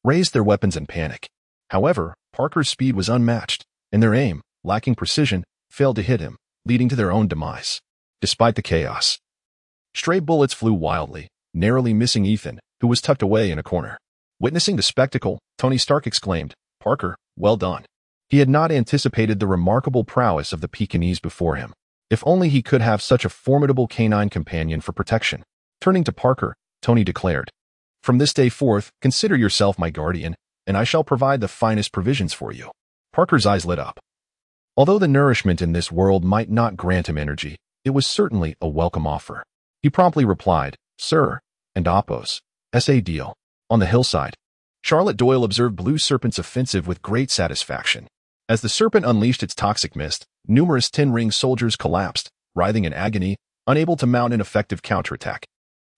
raised their weapons in panic. However, Parker's speed was unmatched, and their aim, lacking precision, failed to hit him, leading to their own demise. Despite the chaos, stray bullets flew wildly, narrowly missing Ethan, who was tucked away in a corner. Witnessing the spectacle, Tony Stark exclaimed, "Parker, well done. He had not anticipated the remarkable prowess of the Pekingese before him. If only he could have such a formidable canine companion for protection. Turning to Parker, Tony declared, "From this day forth, consider yourself my guardian, and I shall provide the finest provisions for you." Parker's eyes lit up. Although the nourishment in this world might not grant him energy, it was certainly a welcome offer. He promptly replied, "Sir, and Oppos, S.A. deal." On the hillside, Charlotte Doyle observed Blue Serpent's offensive with great satisfaction. As the serpent unleashed its toxic mist, numerous Tin-Ring soldiers collapsed, writhing in agony, unable to mount an effective counterattack.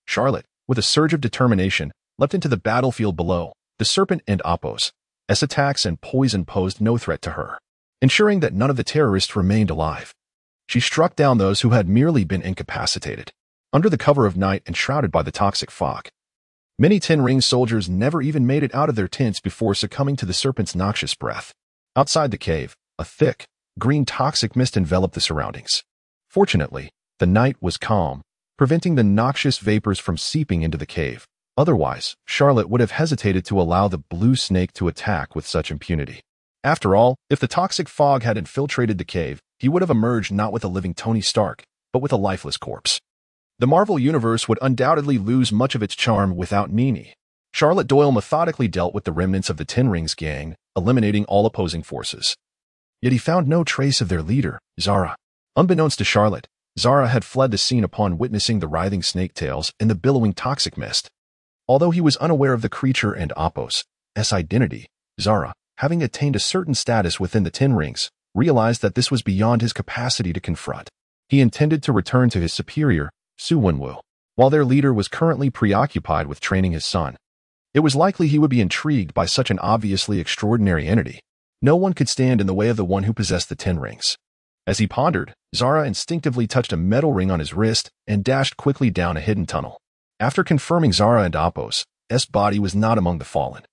Charlotte, with a surge of determination, leapt into the battlefield below. The serpent and Oppos' attacks and poison posed no threat to her, ensuring that none of the terrorists remained alive. She struck down those who had merely been incapacitated. Under the cover of night and shrouded by the toxic fog, many Tin-Ring soldiers never even made it out of their tents before succumbing to the serpent's noxious breath. Outside the cave, a thick, green toxic mist enveloped the surroundings. Fortunately, the night was calm, preventing the noxious vapors from seeping into the cave. Otherwise, Charlotte would have hesitated to allow the blue snake to attack with such impunity. After all, if the toxic fog had infiltrated the cave, he would have emerged not with a living Tony Stark, but with a lifeless corpse. The Marvel Universe would undoubtedly lose much of its charm without Nini. Charlotte Doyle methodically dealt with the remnants of the Tin-Rings gang, eliminating all opposing forces. Yet he found no trace of their leader, Zara. Unbeknownst to Charlotte, Zara had fled the scene upon witnessing the writhing snake tails and the billowing toxic mist. Although he was unaware of the creature and Oppos' identity, Zara, having attained a certain status within the Tin-Rings, realized that this was beyond his capacity to confront. He intended to return to his superior, Su Wenwu, while their leader was currently preoccupied with training his son. It was likely he would be intrigued by such an obviously extraordinary entity. No one could stand in the way of the one who possessed the Tin-Rings. As he pondered, Zara instinctively touched a metal ring on his wrist and dashed quickly down a hidden tunnel. After confirming Zara and Oppos' body was not among the fallen,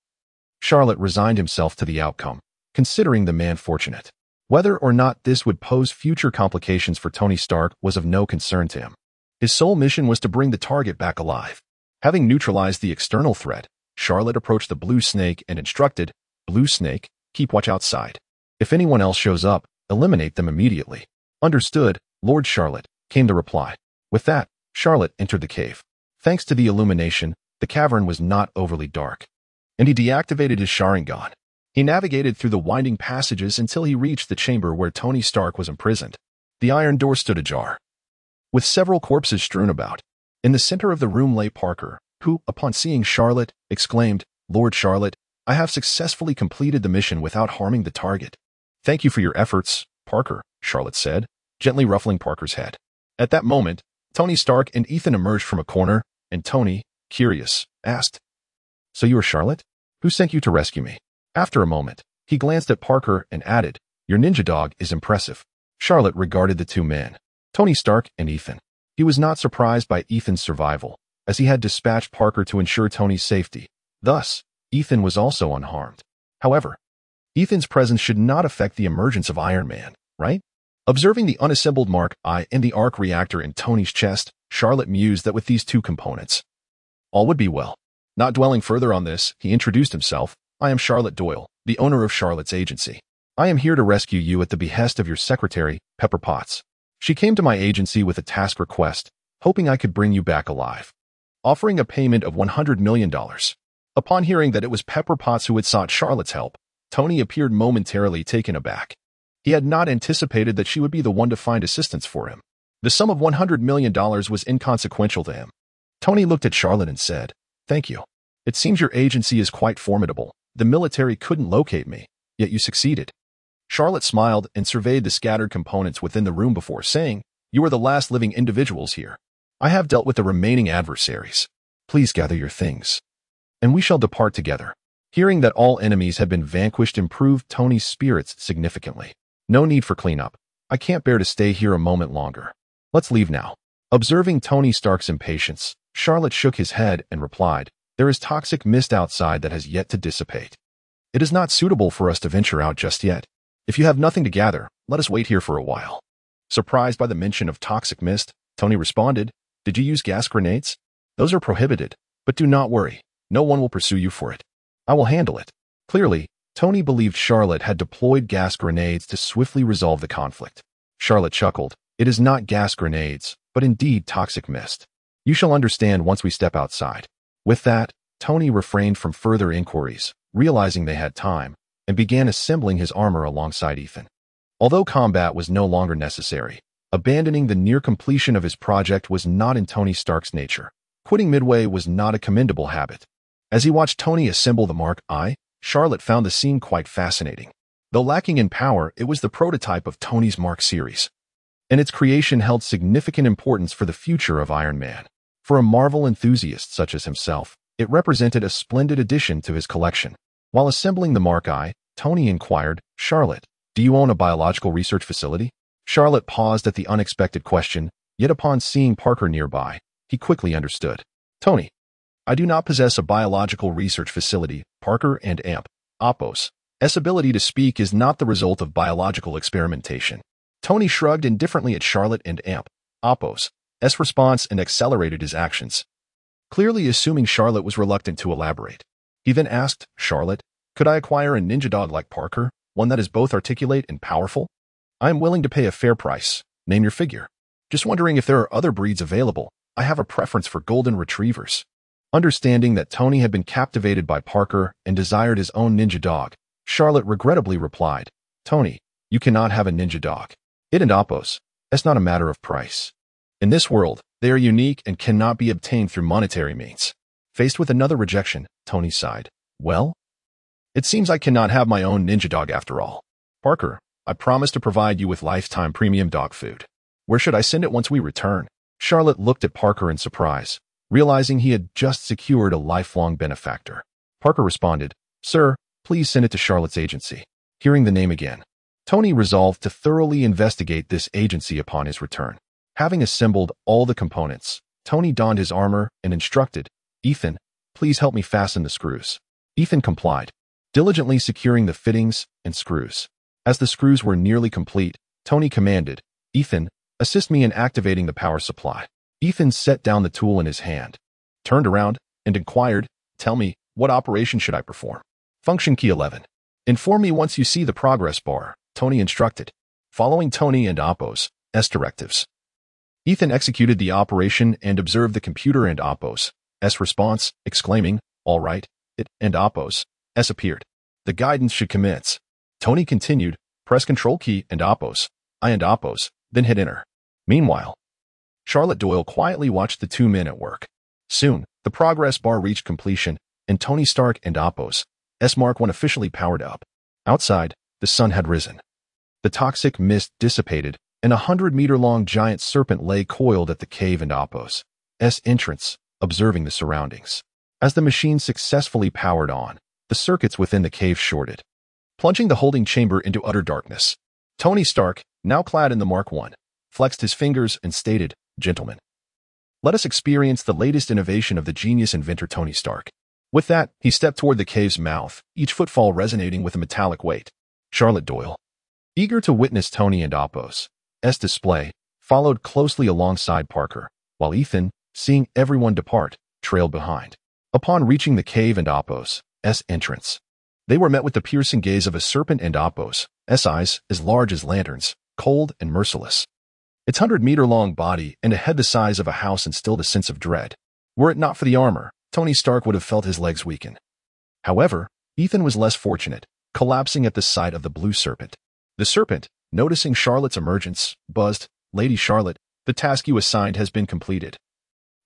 Charlotte resigned himself to the outcome, considering the man fortunate. Whether or not this would pose future complications for Tony Stark was of no concern to him. His sole mission was to bring the target back alive. Having neutralized the external threat, Charlotte approached the Blue Snake and instructed, "Blue Snake, keep watch outside. If anyone else shows up, eliminate them immediately." "Understood, Lord Charlotte," came the reply. With that, Charlotte entered the cave. Thanks to the illumination, the cavern was not overly dark, and he deactivated his Sharingan. He navigated through the winding passages until he reached the chamber where Tony Stark was imprisoned. The iron door stood ajar, with several corpses strewn about. In the center of the room lay Parker, who, upon seeing Charlotte, exclaimed, "Lord Charlotte, I have successfully completed the mission without harming the target." "Thank you for your efforts, Parker," Charlotte said, gently ruffling Parker's head. At that moment, Tony Stark and Ethan emerged from a corner, and Tony, curious, asked, "So you are Charlotte? Who sent you to rescue me?" After a moment, he glanced at Parker and added, "Your ninja dog is impressive." Charlotte regarded the two men, Tony Stark and Ethan. He was not surprised by Ethan's survival, as he had dispatched Parker to ensure Tony's safety. Thus, Ethan was also unharmed. However, Ethan's presence should not affect the emergence of Iron Man, right? Observing the unassembled Mark I and the arc reactor in Tony's chest, Charlotte mused that with these two components, all would be well. Not dwelling further on this, he introduced himself. "I am Charlotte Doyle, the owner of Charlotte's agency. I am here to rescue you at the behest of your secretary, Pepper Potts. She came to my agency with a task request, hoping I could bring you back alive, offering a payment of $100 million. Upon hearing that it was Pepper Potts who had sought Charlotte's help, Tony appeared momentarily taken aback. He had not anticipated that she would be the one to find assistance for him. The sum of $100 million was inconsequential to him. Tony looked at Charlotte and said, "Thank you. It seems your agency is quite formidable. The military couldn't locate me, yet you succeeded." Charlotte smiled and surveyed the scattered components within the room before saying, "You are the last living individuals here. I have dealt with the remaining adversaries. Please gather your things, and we shall depart together." Hearing that all enemies had been vanquished improved Tony's spirits significantly. "No need for cleanup. I can't bear to stay here a moment longer. Let's leave now." Observing Tony Stark's impatience, Charlotte shook his head and replied, "There is toxic mist outside that has yet to dissipate. It is not suitable for us to venture out just yet. If you have nothing to gather, let us wait here for a while." Surprised by the mention of toxic mist, Tony responded, "Did you use gas grenades? Those are prohibited, but do not worry. No one will pursue you for it. I will handle it." Clearly, Tony believed Charlotte had deployed gas grenades to swiftly resolve the conflict. Charlotte chuckled. It is not gas grenades, but indeed toxic mist. You shall understand once we step outside. With that, Tony refrained from further inquiries, realizing they had time, and began assembling his armor alongside Ethan. Although combat was no longer necessary, abandoning the near completion of his project was not in Tony Stark's nature. Quitting midway was not a commendable habit. As he watched Tony assemble the Mark I, Charlotte found the scene quite fascinating. Though lacking in power, it was the prototype of Tony's Mark series, and its creation held significant importance for the future of Iron Man. For a Marvel enthusiast such as himself, it represented a splendid addition to his collection. While assembling the Mark I, Tony inquired, "Charlotte, do you own a biological research facility?" Charlotte paused at the unexpected question, yet upon seeing Parker nearby, he quickly understood. "Tony, I do not possess a biological research facility. Parker and Amp. Oppos. S ability to speak is not the result of biological experimentation." Tony shrugged indifferently at Charlotte and Amp. Oppos. S response and accelerated his actions, clearly assuming Charlotte was reluctant to elaborate. He then asked, "Charlotte, could I acquire a ninja dog like Parker, one that is both articulate and powerful? I am willing to pay a fair price. Name your figure. Just wondering if there are other breeds available. I have a preference for golden retrievers." Understanding that Tony had been captivated by Parker and desired his own ninja dog, Charlotte regrettably replied, "Tony, you cannot have a ninja dog. It and Oppos. It's not a matter of price. In this world, they are unique and cannot be obtained through monetary means." Faced with another rejection, Tony sighed. "Well, it seems I cannot have my own ninja dog after all. Parker, I promise to provide you with lifetime premium dog food. Where should I send it once we return?" Charlotte looked at Parker in surprise, realizing he had just secured a lifelong benefactor. Parker responded, "Sir, please send it to Charlotte's agency." Hearing the name again, Tony resolved to thoroughly investigate this agency upon his return. Having assembled all the components, Tony donned his armor and instructed, "Ethan, please help me fasten the screws." Ethan complied, diligently securing the fittings and screws. As the screws were nearly complete, Tony commanded, "Ethan, assist me in activating the power supply." Ethan set down the tool in his hand, turned around, and inquired, "Tell me, what operation should I perform?" Function key 11. "Inform me once you see the progress bar," Tony instructed, following Tony and Oppos' directives. Ethan executed the operation and observed the computer and Oppos' response, exclaiming, "All right, it and Oppos' appeared. The guidance should commence." Tony continued, "Press Control key and Oppos' and Oppos', then hit enter." Meanwhile, Charlotte Doyle quietly watched the two men at work. Soon, the progress bar reached completion, and Tony Stark and Oppos' Mark I officially powered up. Outside, the sun had risen. The toxic mist dissipated, and a 100-meter-long giant serpent lay coiled at the cave and Oppos' entrance, observing the surroundings. As the machine successfully powered on, the circuits within the cave shorted, plunging the holding chamber into utter darkness. Tony Stark, now clad in the Mark I, flexed his fingers and stated, "Gentlemen, let us experience the latest innovation of the genius inventor Tony Stark." With that, he stepped toward the cave's mouth, each footfall resonating with a metallic weight. Charlotte Doyle, eager to witness Tony and Oppos' display, followed closely alongside Parker, while Ethan, seeing everyone depart, trailed behind. Upon reaching the cave and Oppos' entrance, they were met with the piercing gaze of a serpent and Oppos' eyes as large as lanterns, cold and merciless. Its 100-meter-long body and a head the size of a house instilled a sense of dread. Were it not for the armor, Tony Stark would have felt his legs weaken. However, Ethan was less fortunate, collapsing at the sight of the blue serpent. The serpent, noticing Charlotte's emergence, buzzed, "Lady Charlotte, the task you assigned has been completed,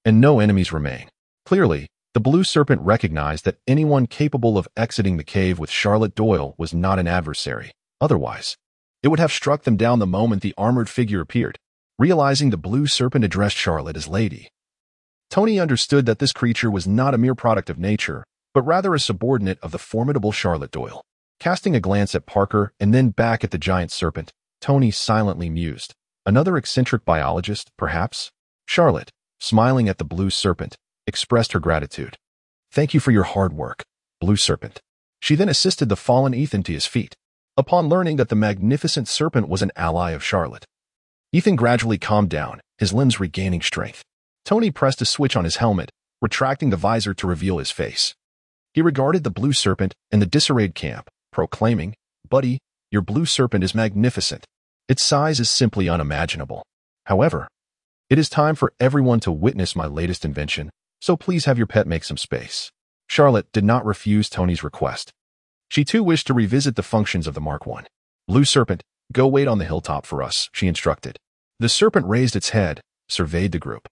and no enemies remain." Clearly, the blue serpent recognized that anyone capable of exiting the cave with Charlotte Doyle was not an adversary. Otherwise, it would have struck them down the moment the armored figure appeared. Realizing the blue serpent addressed Charlotte as Lady, Tony understood that this creature was not a mere product of nature, but rather a subordinate of the formidable Charlotte Doyle. Casting a glance at Parker and then back at the giant serpent, Tony silently mused. Another eccentric biologist, perhaps? Charlotte, smiling at the blue serpent, expressed her gratitude. "Thank you for your hard work, blue serpent." She then assisted the fallen Ethan to his feet. Upon learning that the magnificent serpent was an ally of Charlotte, Ethan gradually calmed down, his limbs regaining strength. Tony pressed a switch on his helmet, retracting the visor to reveal his face. He regarded the blue serpent and the disarrayed camp, proclaiming, "Buddy, your blue serpent is magnificent. Its size is simply unimaginable. However, it is time for everyone to witness my latest invention, so please have your pet make some space." Charlotte did not refuse Tony's request. She too wished to revisit the functions of the Mark I. "Blue serpent, go wait on the hilltop for us," she instructed. The serpent raised its head, surveyed the group,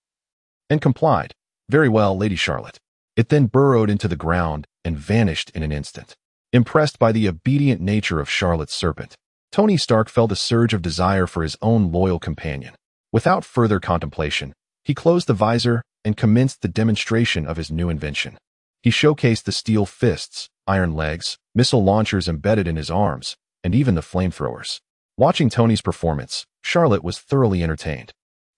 and complied. "Very well, Lady Charlotte." It then burrowed into the ground and vanished in an instant. Impressed by the obedient nature of Charlotte's serpent, Tony Stark felt a surge of desire for his own loyal companion. Without further contemplation, he closed the visor and commenced the demonstration of his new invention. He showcased the steel fists, iron legs, missile launchers embedded in his arms, and even the flamethrowers. Watching Tony's performance, Charlotte was thoroughly entertained.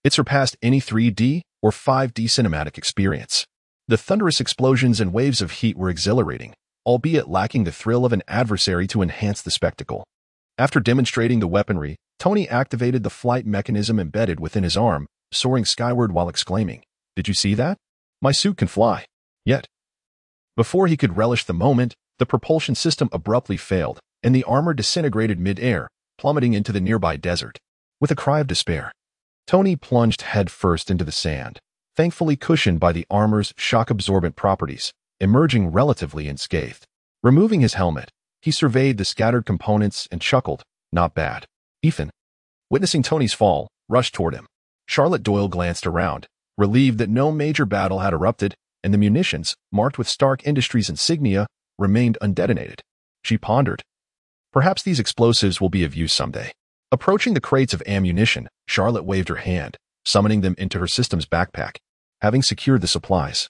It surpassed any 3D or 5D cinematic experience. The thunderous explosions and waves of heat were exhilarating, albeit lacking the thrill of an adversary to enhance the spectacle. After demonstrating the weaponry, Tony activated the flight mechanism embedded within his arm, soaring skyward while exclaiming, "Did you see that? My suit can fly." Yet, before he could relish the moment, the propulsion system abruptly failed, and the armor disintegrated mid-air, plummeting into the nearby desert. With a cry of despair, Tony plunged headfirst into the sand, thankfully cushioned by the armor's shock-absorbent properties, emerging relatively unscathed. Removing his helmet, he surveyed the scattered components and chuckled, "Not bad." Ethan, witnessing Tony's fall, rushed toward him. Charlotte Doyle glanced around, relieved that no major battle had erupted, and the munitions, marked with Stark Industries insignia, remained undetonated. She pondered, "Perhaps these explosives will be of use someday." Approaching the crates of ammunition, Charlotte waved her hand, summoning them into her system's backpack. Having secured the supplies,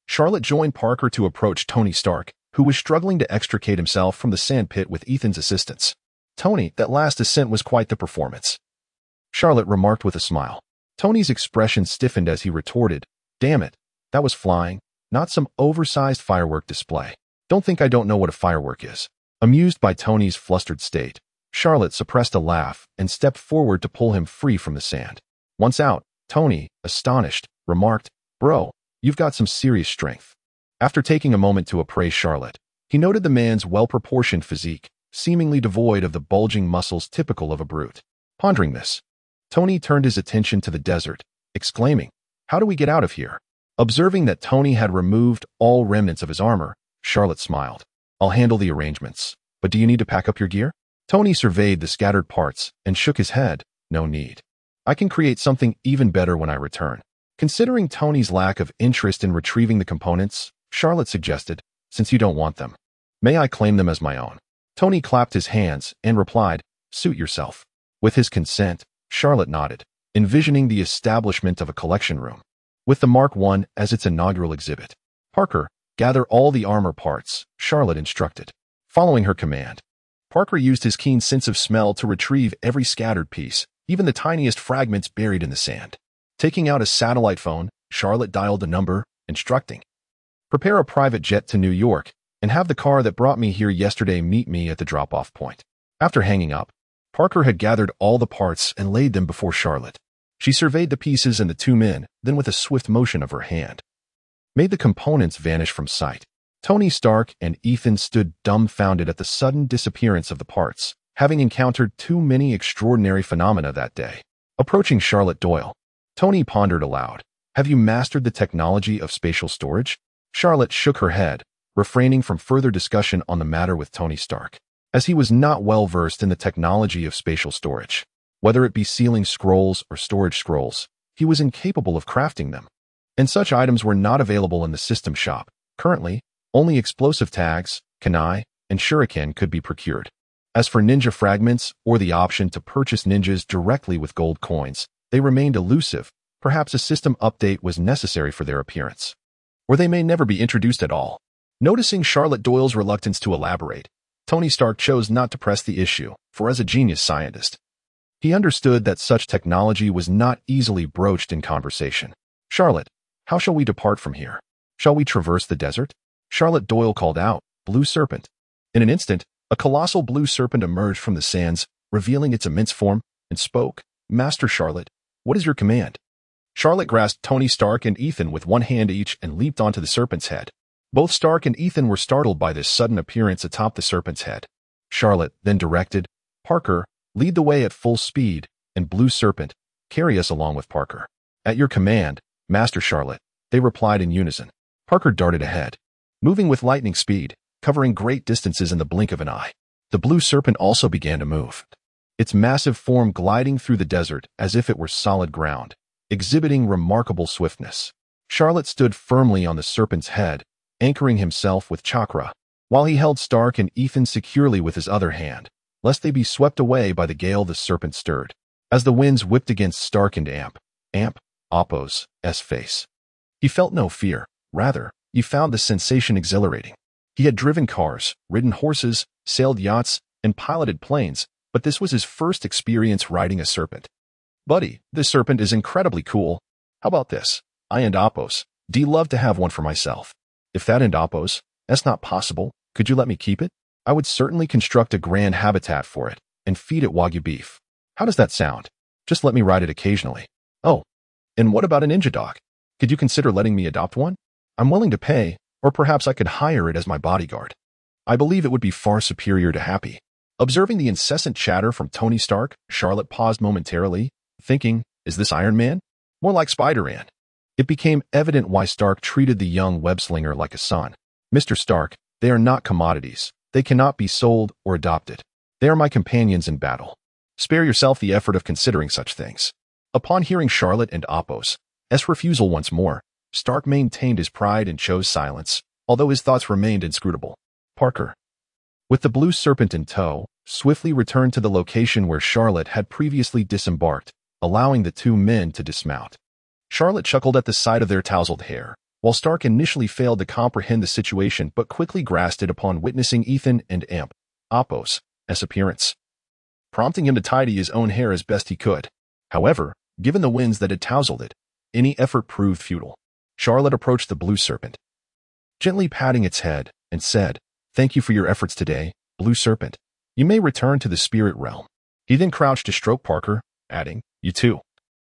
Charlotte joined Parker to approach Tony Stark, who was struggling to extricate himself from the sand pit with Ethan's assistance. "Tony, that last ascent was quite the performance," Charlotte remarked with a smile. Tony's expression stiffened as he retorted, "Damn it, that was flying, not some oversized firework display. Don't think I don't know what a firework is." Amused by Tony's flustered state, Charlotte suppressed a laugh and stepped forward to pull him free from the sand. Once out, Tony, astonished, remarked, "Bro, you've got some serious strength." After taking a moment to appraise Charlotte, he noted the man's well-proportioned physique, seemingly devoid of the bulging muscles typical of a brute. Pondering this, Tony turned his attention to the desert, exclaiming, "How do we get out of here?" Observing that Tony had removed all remnants of his armor, Charlotte smiled. "I'll handle the arrangements, but do you need to pack up your gear?" Tony surveyed the scattered parts and shook his head. "No need. I can create something even better when I return." Considering Tony's lack of interest in retrieving the components, Charlotte suggested, "Since you don't want them, may I claim them as my own?" Tony clapped his hands and replied, "Suit yourself." With his consent, Charlotte nodded, envisioning the establishment of a collection room, with the Mark I as its inaugural exhibit. "Parker, gather all the armor parts," Charlotte instructed. Following her command, Parker used his keen sense of smell to retrieve every scattered piece, even the tiniest fragments buried in the sand. Taking out a satellite phone, Charlotte dialed a number, instructing, "Prepare a private jet to New York, and have the car that brought me here yesterday meet me at the drop-off point." After hanging up, Parker had gathered all the parts and laid them before Charlotte. She surveyed the pieces and the two men, then with a swift motion of her hand, made the components vanish from sight. Tony Stark and Ethan stood dumbfounded at the sudden disappearance of the parts, having encountered too many extraordinary phenomena that day. Approaching Charlotte Doyle, Tony pondered aloud, "Have you mastered the technology of spatial storage?" Charlotte shook her head, refraining from further discussion on the matter with Tony Stark, as he was not well versed in the technology of spatial storage. Whether it be sealing scrolls or storage scrolls, he was incapable of crafting them, and such items were not available in the system shop. Currently, only explosive tags, kunai, and shuriken could be procured. As for ninja fragments or the option to purchase ninjas directly with gold coins, they remained elusive. Perhaps a system update was necessary for their appearance, or they may never be introduced at all. Noticing Charlotte Doyle's reluctance to elaborate, Tony Stark chose not to press the issue, for as a genius scientist, he understood that such technology was not easily broached in conversation. "Charlotte, how shall we depart from here? Shall we traverse the desert?" Charlotte Doyle called out, "Blue serpent." In an instant, a colossal blue serpent emerged from the sands, revealing its immense form, and spoke, "Master Charlotte, what is your command?" Charlotte grasped Tony Stark and Ethan with one hand each and leaped onto the serpent's head. Both Stark and Ethan were startled by this sudden appearance atop the serpent's head. Charlotte then directed, "Parker, lead the way at full speed, and Blue Serpent, carry us along with Parker." "At your command, Master Charlotte," they replied in unison. Parker darted ahead, moving with lightning speed, covering great distances in the blink of an eye. The Blue Serpent also began to move, its massive form gliding through the desert as if it were solid ground, exhibiting remarkable swiftness. Charlotte stood firmly on the serpent's head, anchoring himself with chakra, while he held Stark and Ethan securely with his other hand, lest they be swept away by the gale the serpent stirred. As the winds whipped against Stark and Appo's face, he felt no fear. Rather, he found the sensation exhilarating. He had driven cars, ridden horses, sailed yachts, and piloted planes, but this was his first experience riding a serpent. "Buddy, this serpent is incredibly cool. How about this? I and Appos, do love to have one for myself. If that and Appos, that's not possible, could you let me keep it? I would certainly construct a grand habitat for it and feed it Wagyu beef. How does that sound? Just let me ride it occasionally. Oh, and what about a ninja dog? Could you consider letting me adopt one? I'm willing to pay, or perhaps I could hire it as my bodyguard. I believe it would be far superior to Happy." Observing the incessant chatter from Tony Stark, Charlotte paused momentarily, thinking, is this Iron Man? More like Spider-Man. It became evident why Stark treated the young web-slinger like a son. "Mr. Stark, they are not commodities. They cannot be sold or adopted. They are my companions in battle. Spare yourself the effort of considering such things." Upon hearing Charlotte and Appos' refusal once more, Stark maintained his pride and chose silence, although his thoughts remained inscrutable. Parker, with the Blue Serpent in tow, swiftly returned to the location where Charlotte had previously disembarked, allowing the two men to dismount. Charlotte chuckled at the sight of their tousled hair, while Stark initially failed to comprehend the situation but quickly grasped it upon witnessing Ethan and Appos' appearance, prompting him to tidy his own hair as best he could. However, given the winds that had tousled it, any effort proved futile. Charlotte approached the Blue Serpent, gently patting its head, and said, "Thank you for your efforts today, Blue Serpent. You may return to the spirit realm." He then crouched to stroke Parker, adding, "You too,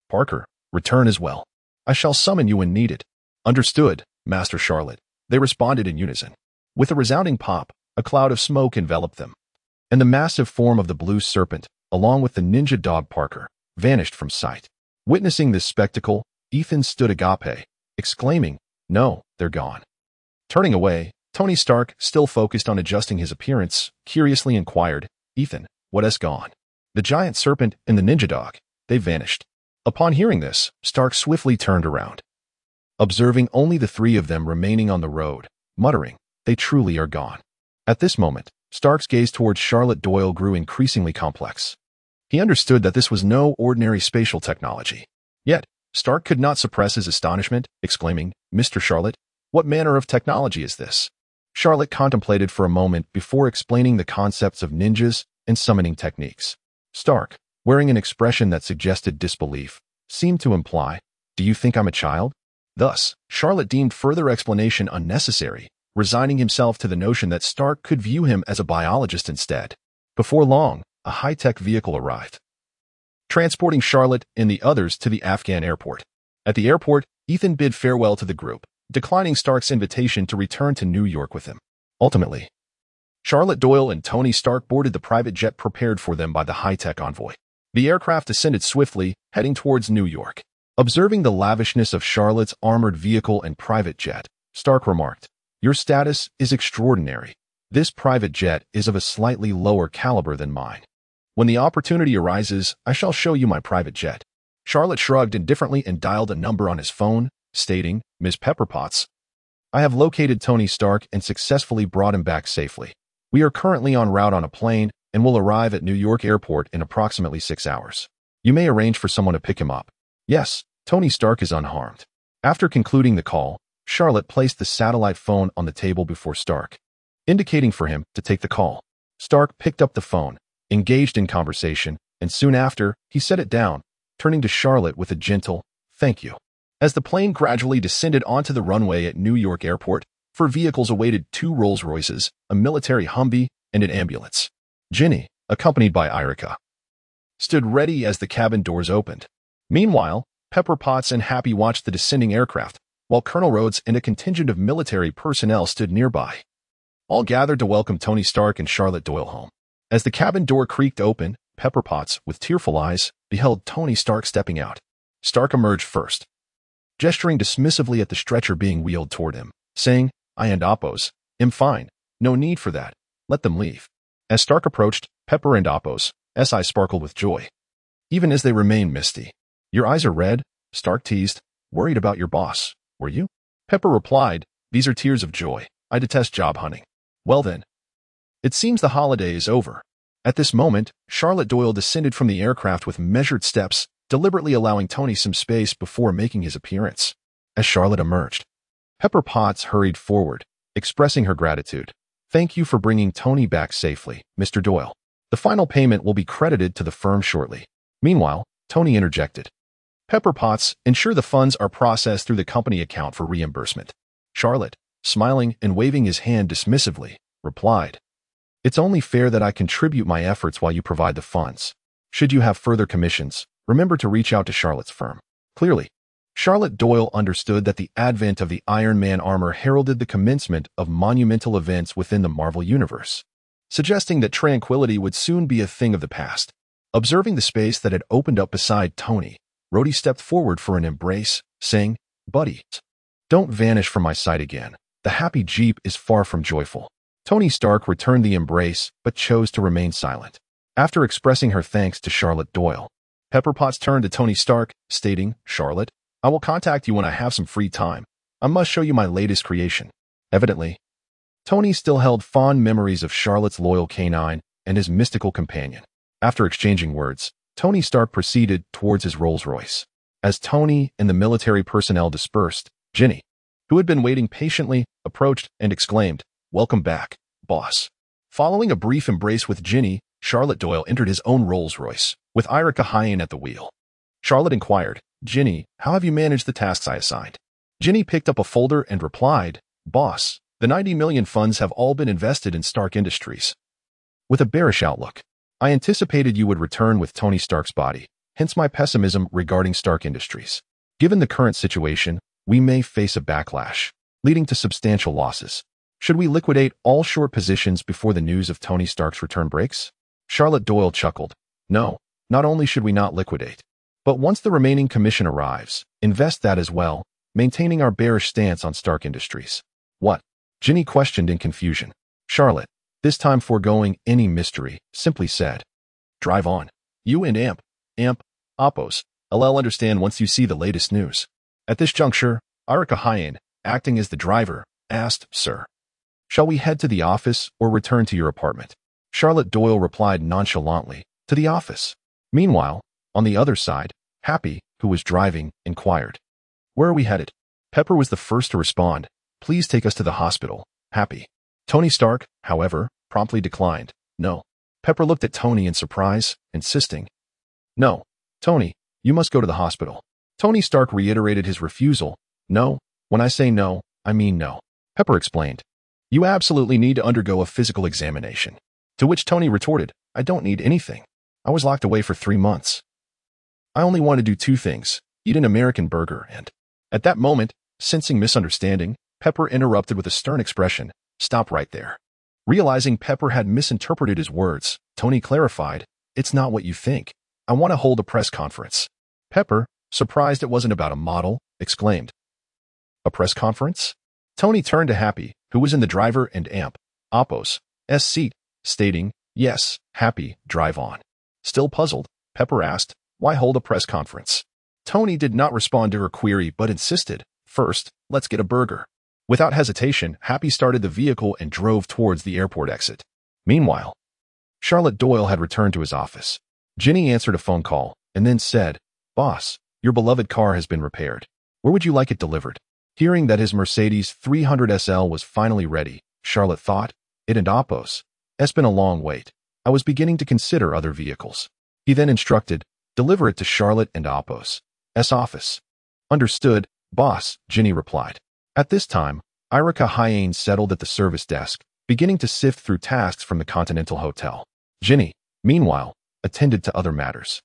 Parker, return as well. I shall summon you when needed." "Understood, Master Charlotte," they responded in unison. With a resounding pop, a cloud of smoke enveloped them, and the massive form of the Blue Serpent, along with the ninja dog Parker, vanished from sight. Witnessing this spectacle, Ethan stood agape, exclaiming, "No, they're gone." Turning away, Tony Stark, still focused on adjusting his appearance, curiously inquired, "Ethan, what has gone?" "The giant serpent and the ninja dog, they vanished." Upon hearing this, Stark swiftly turned around, observing only the three of them remaining on the road, muttering, "They truly are gone." At this moment, Stark's gaze towards Charlotte Doyle grew increasingly complex. He understood that this was no ordinary spatial technology. Yet, Stark could not suppress his astonishment, exclaiming, "Mr. Charlotte, what manner of technology is this?" Charlotte contemplated for a moment before explaining the concepts of ninjas and summoning techniques. Stark, wearing an expression that suggested disbelief, seemed to imply, "Do you think I'm a child?" Thus, Charlotte deemed further explanation unnecessary, resigning himself to the notion that Stark could view him as a biologist instead. Before long, a high-tech vehicle arrived, transporting Charlotte and the others to the Afghan airport. At the airport, Ethan bid farewell to the group, declining Stark's invitation to return to New York with him. Ultimately, Charlotte Doyle and Tony Stark boarded the private jet prepared for them by the high-tech envoy. The aircraft ascended swiftly, heading towards New York. Observing the lavishness of Charlotte's armored vehicle and private jet, Stark remarked, "Your status is extraordinary. This private jet is of a slightly lower caliber than mine. When the opportunity arises, I shall show you my private jet." Charlotte shrugged indifferently and dialed a number on his phone, stating, "Ms. Pepperpotts, I have located Tony Stark and successfully brought him back safely. We are currently en route on a plane and will arrive at New York Airport in approximately 6 hours. You may arrange for someone to pick him up." "Yes, Tony Stark is unharmed." After concluding the call, Charlotte placed the satellite phone on the table before Stark, indicating for him to take the call. Stark picked up the phone, engaged in conversation, and soon after, he set it down, turning to Charlotte with a gentle, "Thank you." As the plane gradually descended onto the runway at New York Airport, 4 vehicles awaited 2 Rolls-Royces, a military Humvee, and an ambulance. Ginny, accompanied by Erica, stood ready as the cabin doors opened. Meanwhile, Pepper Potts and Happy watched the descending aircraft, while Colonel Rhodes and a contingent of military personnel stood nearby, all gathered to welcome Tony Stark and Charlotte Doyle home. As the cabin door creaked open, Pepper Potts, with tearful eyes, beheld Tony Stark stepping out. Stark emerged first, gesturing dismissively at the stretcher being wheeled toward him, saying, "I and Oppos, am fine. No need for that. Let them leave." As Stark approached, Pepper and Oppos' eyes sparkled with joy, even as they remained misty. "Your eyes are red," Stark teased. "Worried about your boss, were you?" Pepper replied, "These are tears of joy. I detest job hunting." "Well then, it seems the holiday is over." At this moment, Charlotte Doyle descended from the aircraft with measured steps, deliberately allowing Tony some space before making his appearance. As Charlotte emerged, Pepper Potts hurried forward, expressing her gratitude. "Thank you for bringing Tony back safely, Mr. Doyle. The final payment will be credited to the firm shortly." Meanwhile, Tony interjected, "Pepper Potts, ensure the funds are processed through the company account for reimbursement." Charlotte, smiling and waving his hand dismissively, replied, "It's only fair that I contribute my efforts while you provide the funds. Should you have further commissions, remember to reach out to Charlotte's firm." Clearly, Charlotte Doyle understood that the advent of the Iron Man armor heralded the commencement of monumental events within the Marvel Universe, suggesting that tranquility would soon be a thing of the past. Observing the space that had opened up beside Tony, Rhodey stepped forward for an embrace, saying, "Buddy, don't vanish from my sight again. The happy Jeep is far from joyful." Tony Stark returned the embrace, but chose to remain silent. After expressing her thanks to Charlotte Doyle, Pepper Potts turned to Tony Stark, stating, "Charlotte, I will contact you when I have some free time. I must show you my latest creation." Evidently, Tony still held fond memories of Charlotte's loyal canine and his mystical companion. After exchanging words, Tony Stark proceeded towards his Rolls-Royce. As Tony and the military personnel dispersed, Ginny, who had been waiting patiently, approached and exclaimed, "Welcome back, boss." Following a brief embrace with Ginny, Charlotte Doyle entered his own Rolls-Royce, with Irica Hyen at the wheel. Charlotte inquired, "Ginny, how have you managed the tasks I assigned?" Ginny picked up a folder and replied, "Boss, the 90 million funds have all been invested in Stark Industries." With a bearish outlook, "I anticipated you would return with Tony Stark's body, hence my pessimism regarding Stark Industries. Given the current situation, we may face a backlash, leading to substantial losses. Should we liquidate all short positions before the news of Tony Stark's return breaks?" Charlotte Doyle chuckled. "No, not only should we not liquidate, but once the remaining commission arrives, invest that as well, maintaining our bearish stance on Stark Industries." "What?" Ginny questioned in confusion. Charlotte, this time foregoing any mystery, simply said, "Drive on. You and Oppos, I'll understand once you see the latest news." At this juncture, Irica Hyen, acting as the driver, asked, "Sir, shall we head to the office or return to your apartment?" Charlotte Doyle replied nonchalantly, "To the office." Meanwhile, on the other side, Happy, who was driving, inquired, "Where are we headed?" Pepper was the first to respond, "Please take us to the hospital, Happy." Tony Stark, however, promptly declined. "No." Pepper looked at Tony in surprise, insisting, "No, Tony, you must go to the hospital." Tony Stark reiterated his refusal. "No, when I say no, I mean no." Pepper explained, "You absolutely need to undergo a physical examination." To which Tony retorted, "I don't need anything. I was locked away for 3 months. I only want to do 2 things, eat an American burger and—" At that moment, sensing misunderstanding, Pepper interrupted with a stern expression, "Stop right there." Realizing Pepper had misinterpreted his words, Tony clarified, "It's not what you think. I want to hold a press conference." Pepper, surprised it wasn't about a model, exclaimed, "A press conference?" Tony turned to Happy, who was in the driver and Oppos' seat, stating, "Yes, Happy, drive on." Still puzzled, Pepper asked, "Why hold a press conference?" Tony did not respond to her query but insisted, "First, let's get a burger." Without hesitation, Happy started the vehicle and drove towards the airport exit. Meanwhile, Charlotte Doyle had returned to his office. Ginny answered a phone call and then said, "Boss, your beloved car has been repaired. Where would you like it delivered?" Hearing that his Mercedes 300 SL was finally ready, Charlotte thought, "It and Oppos. It's been a long wait. I was beginning to consider other vehicles." He then instructed, "Deliver it to Charlotte and Oppos' office." "Understood, boss," Ginny replied. At this time, Irica Hyen settled at the service desk, beginning to sift through tasks from the Continental Hotel. Ginny, meanwhile, attended to other matters.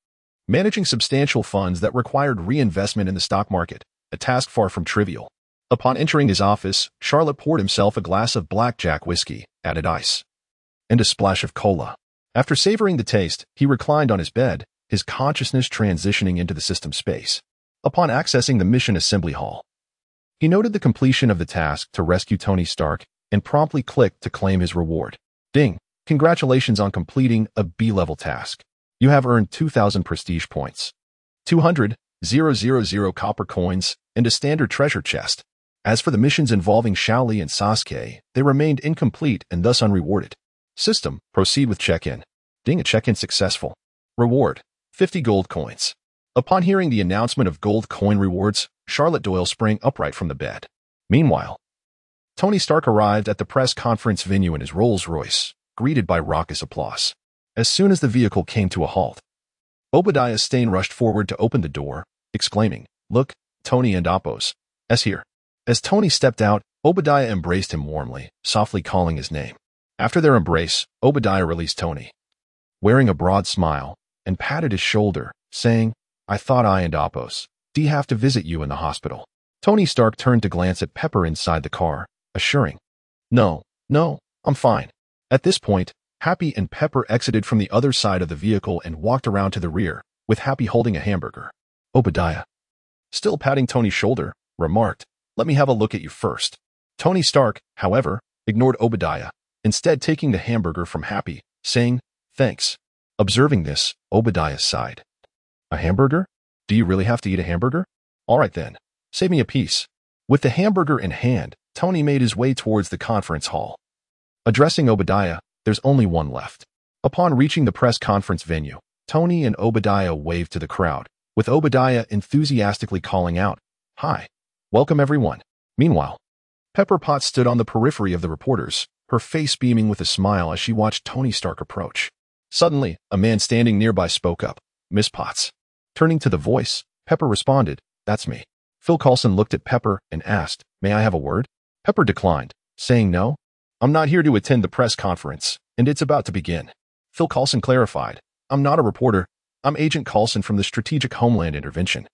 Managing substantial funds that required reinvestment in the stock market, a task far from trivial. Upon entering his office, Charlotte poured himself a glass of blackjack whiskey, added ice, and a splash of cola. After savoring the taste, he reclined on his bed, his consciousness transitioning into the system space. Upon accessing the mission assembly hall, he noted the completion of the task to rescue Tony Stark and promptly clicked to claim his reward. Ding! Congratulations on completing a B-level task. You have earned 2,000 prestige points, 200,000 copper coins, and a standard treasure chest. As for the missions involving Xiaoli and Sasuke, they remained incomplete and thus unrewarded. System, proceed with check-in. Ding, a check-in successful. Reward, 50 gold coins. Upon hearing the announcement of gold coin rewards, Charlotte Doyle sprang upright from the bed. Meanwhile, Tony Stark arrived at the press conference venue in his Rolls-Royce, greeted by raucous applause. As soon as the vehicle came to a halt, Obadiah Stane rushed forward to open the door, exclaiming, "Look, Tony and Appos, S here." As Tony stepped out, Obadiah embraced him warmly, softly calling his name. After their embrace, Obadiah released Tony, wearing a broad smile, and patted his shoulder, saying, "I thought I and Appos D have to visit you in the hospital." Tony Stark turned to glance at Pepper inside the car, assuring, No, I'm fine." At this point, Happy and Pepper exited from the other side of the vehicle and walked around to the rear, with Happy holding a hamburger. Obadiah, still patting Tony's shoulder, remarked, "Let me have a look at you first." Tony Stark, however, ignored Obadiah, instead taking the hamburger from Happy, saying, "Thanks." Observing this, Obadiah sighed. "A hamburger? Do you really have to eat a hamburger? All right then, save me a piece." With the hamburger in hand, Tony made his way towards the conference hall. Addressing Obadiah, "There's only one left." Upon reaching the press conference venue, Tony and Obadiah waved to the crowd, with Obadiah enthusiastically calling out, "Hi, welcome everyone." Meanwhile, Pepper Potts stood on the periphery of the reporters, her face beaming with a smile as she watched Tony Stark approach. Suddenly, a man standing nearby spoke up, "Miss Potts." Turning to the voice, Pepper responded, "That's me." Phil Coulson looked at Pepper and asked, "May I have a word?" Pepper declined, saying, "No, I'm not here to attend the press conference, and it's about to begin." Phil Coulson clarified, "I'm not a reporter. I'm Agent Coulson from the Strategic Homeland Intervention,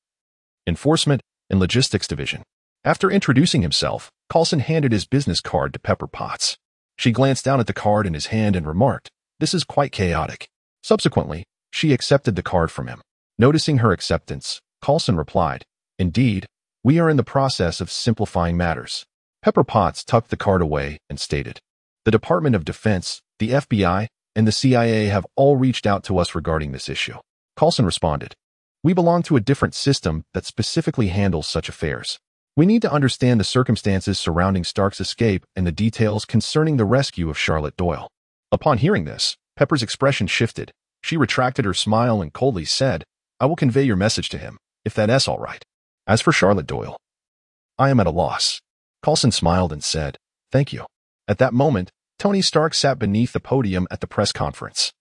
Enforcement, and Logistics Division." After introducing himself, Coulson handed his business card to Pepper Potts. She glanced down at the card in his hand and remarked, "This is quite chaotic." Subsequently, she accepted the card from him. Noticing her acceptance, Coulson replied, "Indeed, we are in the process of simplifying matters." Pepper Potts tucked the card away and stated, "The Department of Defense, the FBI, and the CIA have all reached out to us regarding this issue." Coulson responded, "We belong to a different system that specifically handles such affairs. We need to understand the circumstances surrounding Stark's escape and the details concerning the rescue of Charlotte Doyle." Upon hearing this, Pepper's expression shifted. She retracted her smile and coldly said, "I will convey your message to him, if that's all right. As for Charlotte Doyle, I am at a loss." Coulson smiled and said, "Thank you." At that moment, Tony Stark sat beneath the podium at the press conference,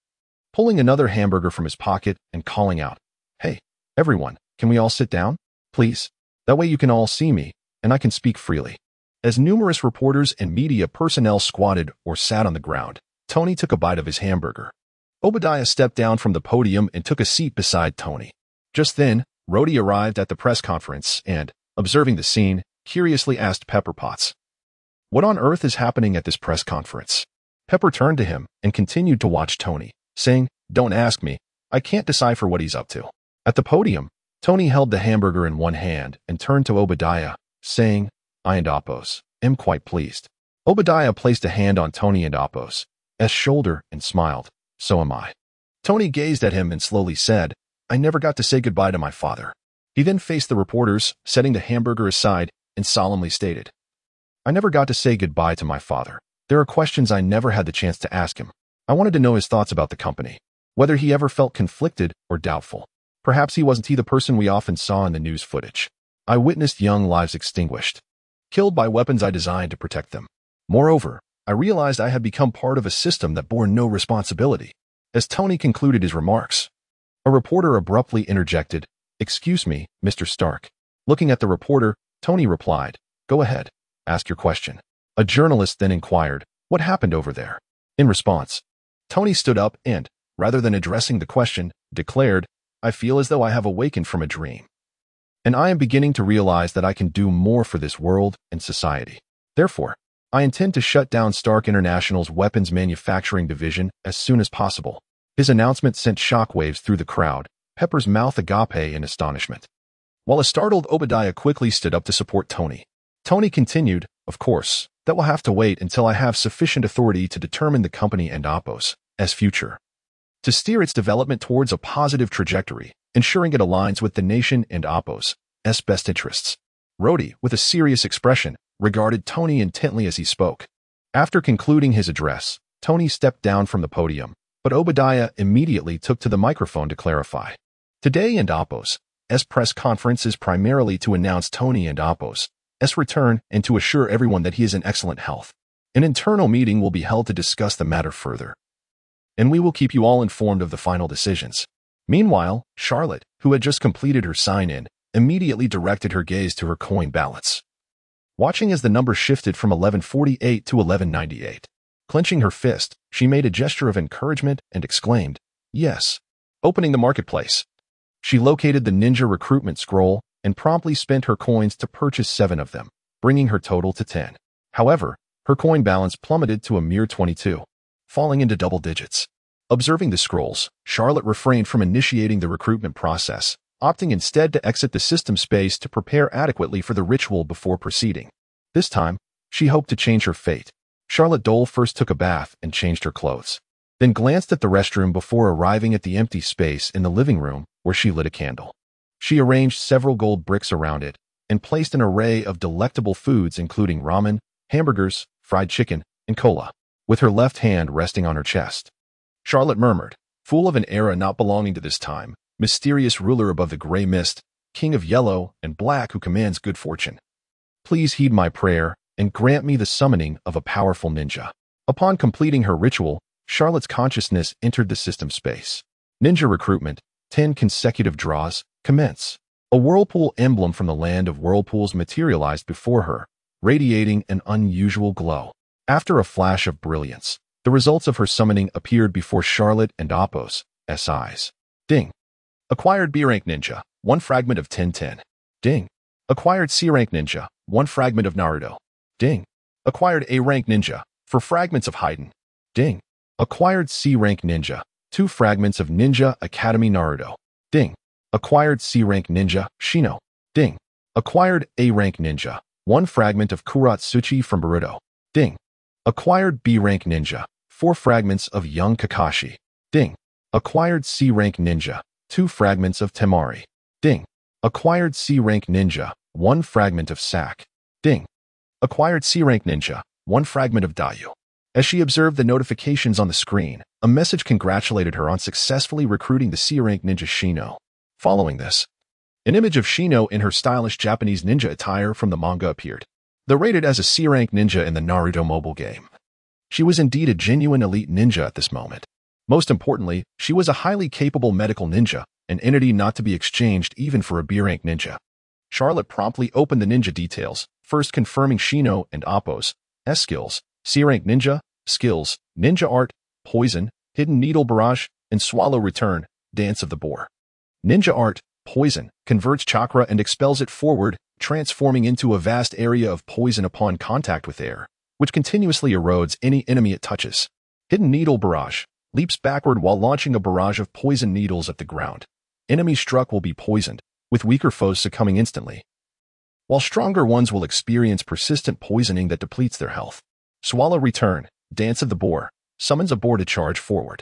pulling another hamburger from his pocket and calling out, "Hey, everyone, can we all sit down? Please. That way you can all see me, and I can speak freely." As numerous reporters and media personnel squatted or sat on the ground, Tony took a bite of his hamburger. Obadiah stepped down from the podium and took a seat beside Tony. Just then, Rhodey arrived at the press conference and, observing the scene, curiously asked Pepper Potts, "What on earth is happening at this press conference?" Pepper turned to him and continued to watch Tony, saying, "Don't ask me. I can't decipher what he's up to." At the podium, Tony held the hamburger in one hand and turned to Obadiah, saying, "I and Appos am quite pleased." Obadiah placed a hand on Tony and Appos' shoulder and smiled, "So am I." Tony gazed at him and slowly said, "I never got to say goodbye to my father." He then faced the reporters, setting the hamburger aside, and solemnly stated, "I never got to say goodbye to my father. There are questions I never had the chance to ask him. I wanted to know his thoughts about the company, whether he ever felt conflicted or doubtful. Perhaps he wasn't the person we often saw in the news footage. I witnessed young lives extinguished, killed by weapons I designed to protect them. Moreover, I realized I had become part of a system that bore no responsibility." As Tony concluded his remarks, a reporter abruptly interjected, "Excuse me, Mr. Stark." Looking at the reporter, Tony replied, "Go ahead, ask your question." A journalist then inquired, "What happened over there?" In response, Tony stood up and, rather than addressing the question, declared, "I feel as though I have awakened from a dream, and I am beginning to realize that I can do more for this world and society. Therefore, I intend to shut down Stark International's weapons manufacturing division as soon as possible." His announcement sent shockwaves through the crowd, Pepper's mouth agape in astonishment. While a startled Obadiah quickly stood up to support Tony. Tony continued, "Of course, that will have to wait until I have sufficient authority to determine the company and Oppo's future, to steer its development towards a positive trajectory, ensuring it aligns with the nation and Oppo's best interests." Rhodey, with a serious expression, regarded Tony intently as he spoke. After concluding his address, Tony stepped down from the podium, but Obadiah immediately took to the microphone to clarify. Today and Oppo's press conference is primarily to announce Tony and Oppo's return and to assure everyone that he is in excellent health. An internal meeting will be held to discuss the matter further, and we will keep you all informed of the final decisions. Meanwhile, Charlotte, who had just completed her sign-in, immediately directed her gaze to her coin balance. Watching as the number shifted from 1148 to 1198. Clenching her fist, she made a gesture of encouragement and exclaimed, "Yes." Opening the marketplace, she located the ninja recruitment scroll and promptly spent her coins to purchase 7 of them, bringing her total to 10. However, her coin balance plummeted to a mere 22, falling into double digits. Observing the scrolls, Charlotte refrained from initiating the recruitment process, opting instead to exit the system space to prepare adequately for the ritual before proceeding. This time, she hoped to change her fate. Charlotte Doyle first took a bath and changed her clothes, then glanced at the restroom before arriving at the empty space in the living room where she lit a candle. She arranged several gold bricks around it and placed an array of delectable foods including ramen, hamburgers, fried chicken, and cola, with her left hand resting on her chest. Charlotte murmured, "Fool of an era not belonging to this time, mysterious ruler above the gray mist, king of yellow and black who commands good fortune. Please heed my prayer and grant me the summoning of a powerful ninja." Upon completing her ritual, Charlotte's consciousness entered the system space. Ninja recruitment, 10 consecutive draws, commence. A whirlpool emblem from the land of whirlpools materialized before her, radiating an unusual glow. After a flash of brilliance, the results of her summoning appeared before Charlotte and Oppo's eyes. Ding. Acquired B-rank ninja, 1 fragment of 1010. Ding. Acquired C-rank ninja, 1 fragment of Naruto. Ding. Acquired A-rank ninja, 4 fragments of Haiden. Ding. Acquired C-rank ninja, 2 fragments of Ninja Academy Naruto. Ding. Acquired C-rank ninja, Shino. Ding. Acquired A-rank ninja, 1 fragment of Kuratsuchi from Boruto. Ding. Acquired B-rank ninja, 4 fragments of Young Kakashi. Ding. Acquired C-rank ninja, 2 fragments of Temari. Ding. Acquired C-rank ninja, 1 fragment of Sak. Ding. Acquired C-rank ninja, 1 fragment of Dayu. As she observed the notifications on the screen, a message congratulated her on successfully recruiting the C-rank ninja Shino. Following this, an image of Shino in her stylish Japanese ninja attire from the manga appeared. Though rated as a C-rank ninja in the Naruto mobile game, she was indeed a genuine elite ninja at this moment. Most importantly, she was a highly capable medical ninja, an entity not to be exchanged even for a B-rank ninja. Charlotte promptly opened the ninja details, first confirming Shino and Oppo's skills: C-rank ninja, skills, ninja art, poison, hidden needle barrage, and swallow return, dance of the boar. Ninja art, poison, converts chakra and expels it forward, transforming into a vast area of poison upon contact with air, which continuously erodes any enemy it touches. Hidden needle barrage, leaps backward while launching a barrage of poison needles at the ground. Enemies struck will be poisoned, with weaker foes succumbing instantly, while stronger ones will experience persistent poisoning that depletes their health. Swallow return, dance of the boar, summons a boar to charge forward,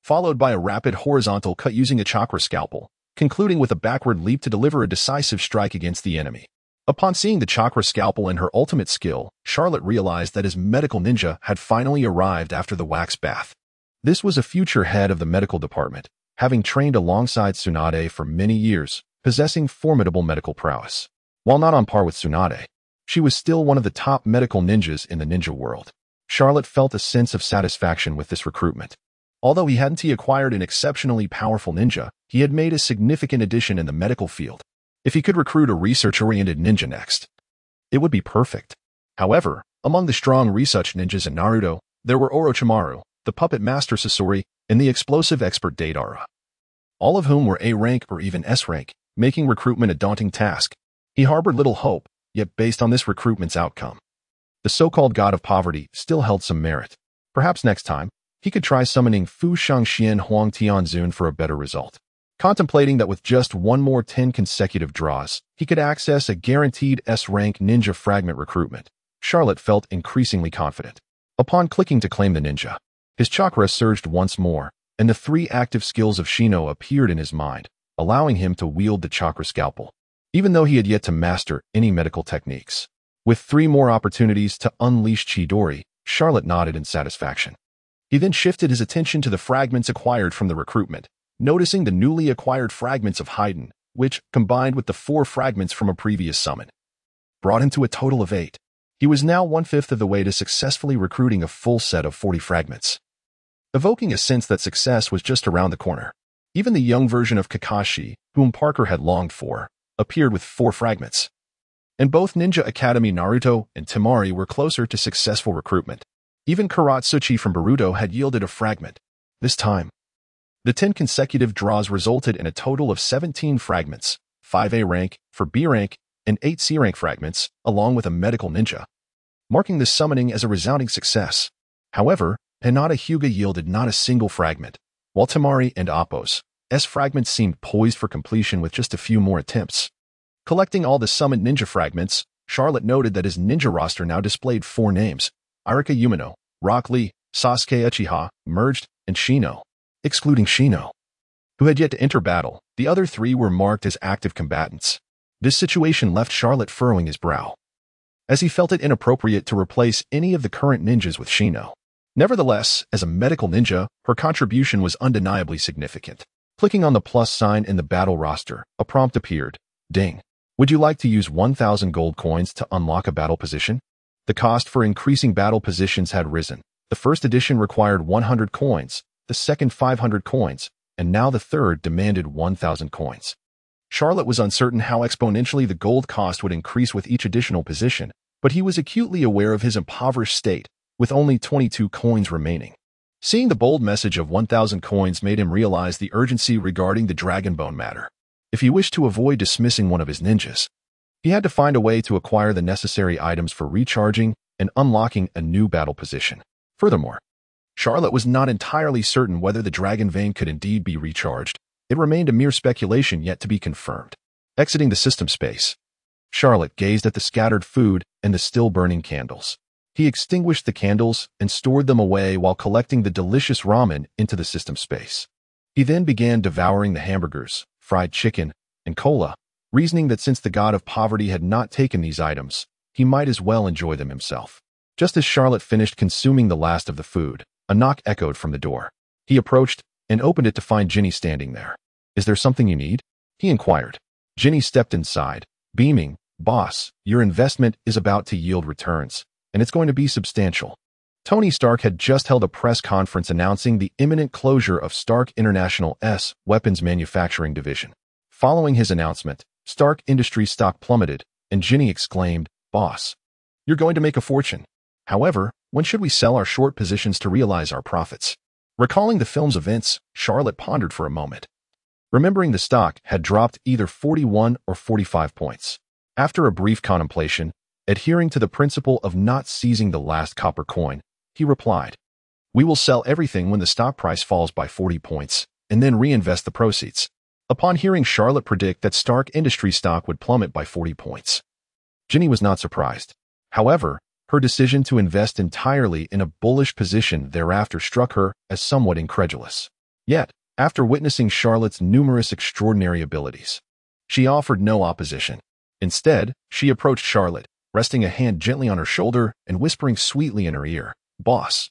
followed by a rapid horizontal cut using a chakra scalpel, concluding with a backward leap to deliver a decisive strike against the enemy. Upon seeing the chakra scalpel and her ultimate skill, Charlotte realized that his medical ninja had finally arrived after the wax bath. This was a future head of the medical department, having trained alongside Tsunade for many years, possessing formidable medical prowess. While not on par with Tsunade, she was still one of the top medical ninjas in the ninja world. Charlotte felt a sense of satisfaction with this recruitment. Although he hadn't acquired an exceptionally powerful ninja, he had made a significant addition in the medical field. If he could recruit a research-oriented ninja next, it would be perfect. However, among the strong research ninjas in Naruto, there were Orochimaru, the puppet master Sasori, and the explosive expert Deidara, all of whom were A rank or even S rank, making recruitment a daunting task. He harbored little hope, yet based on this recruitment's outcome, the so-called god of poverty still held some merit. Perhaps next time, He could try summoning Fu Shangxian Huang Tianzun for a better result. Contemplating that with just one more 10 consecutive draws, he could access a guaranteed S-rank ninja fragment recruitment, Charlotte felt increasingly confident. Upon clicking to claim the ninja, his chakra surged once more, and the 3 active skills of Shino appeared in his mind, allowing him to wield the chakra scalpel, even though he had yet to master any medical techniques. With 3 more opportunities to unleash Chidori, Charlotte nodded in satisfaction. He then shifted his attention to the fragments acquired from the recruitment, noticing the newly acquired fragments of Haydn, which, combined with the 4 fragments from a previous summon, brought him to a total of 8. He was now 1/5 of the way to successfully recruiting a full set of 40 fragments, evoking a sense that success was just around the corner. Even the young version of Kakashi, whom Parker had longed for, appeared with 4 fragments. And both Ninja Academy Naruto and Temari were closer to successful recruitment. Even Karatsuchi from Boruto had yielded a fragment. This time, the 10 consecutive draws resulted in a total of 17 fragments, 5 A rank for B rank and 8 C rank fragments, along with a medical ninja, marking this summoning as a resounding success. However, Hinata Hyuga yielded not a single fragment, while Temari and Appo's S fragments seemed poised for completion with just a few more attempts. Collecting all the summoned ninja fragments, Charlotte noted that his ninja roster now displayed 4 names: Arika Umino, Rock Lee, Sasuke Uchiha, Merged, and Shino. Excluding Shino, who had yet to enter battle, the other 3 were marked as active combatants. This situation left Charlotte furrowing his brow, as he felt it inappropriate to replace any of the current ninjas with Shino. Nevertheless, as a medical ninja, her contribution was undeniably significant. Clicking on the plus sign in the battle roster, a prompt appeared. Ding. Would you like to use 1,000 gold coins to unlock a battle position? The cost for increasing battle positions had risen. The first edition required 100 coins, the second 500 coins, and now the third demanded 1,000 coins. Charlotte was uncertain how exponentially the gold cost would increase with each additional position, but he was acutely aware of his impoverished state, with only 22 coins remaining. Seeing the bold message of 1,000 coins made him realize the urgency regarding the Dragon Bone matter. If he wished to avoid dismissing one of his ninjas, he had to find a way to acquire the necessary items for recharging and unlocking a new battle position. Furthermore, Charlotte was not entirely certain whether the Dragon Vein could indeed be recharged. It remained a mere speculation yet to be confirmed. Exiting the system space, Charlotte gazed at the scattered food and the still burning candles. He extinguished the candles and stored them away while collecting the delicious ramen into the system space. He then began devouring the hamburgers, fried chicken, and cola, reasoning that since the god of poverty had not taken these items, he might as well enjoy them himself. Just as Charlotte finished consuming the last of the food, a knock echoed from the door. He approached and opened it to find Ginny standing there. Is there something you need? He inquired. Ginny stepped inside, beaming. Boss, your investment is about to yield returns, and it's going to be substantial. Tony Stark had just held a press conference announcing the imminent closure of Stark International's weapons manufacturing division. Following his announcement, Stark Industries stock plummeted, and Ginny exclaimed, Boss, you're going to make a fortune. However, when should we sell our short positions to realize our profits? Recalling the film's events, Charlotte pondered for a moment, remembering the stock had dropped either 41 or 45 points. After a brief contemplation, adhering to the principle of not seizing the last copper coin, he replied, We will sell everything when the stock price falls by 40 points, and then reinvest the proceeds. Upon hearing Charlotte predict that Stark Industries stock would plummet by 40 points, Ginny was not surprised. However, her decision to invest entirely in a bullish position thereafter struck her as somewhat incredulous. Yet, after witnessing Charlotte's numerous extraordinary abilities, she offered no opposition. Instead, she approached Charlotte, resting a hand gently on her shoulder and whispering sweetly in her ear, Boss,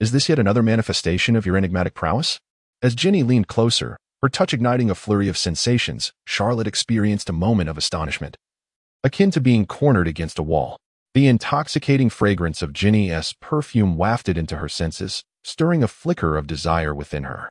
is this yet another manifestation of your enigmatic prowess? As Ginny leaned closer, her touch igniting a flurry of sensations, Charlotte experienced a moment of astonishment, akin to being cornered against a wall. The intoxicating fragrance of Ginny's perfume wafted into her senses, stirring a flicker of desire within her.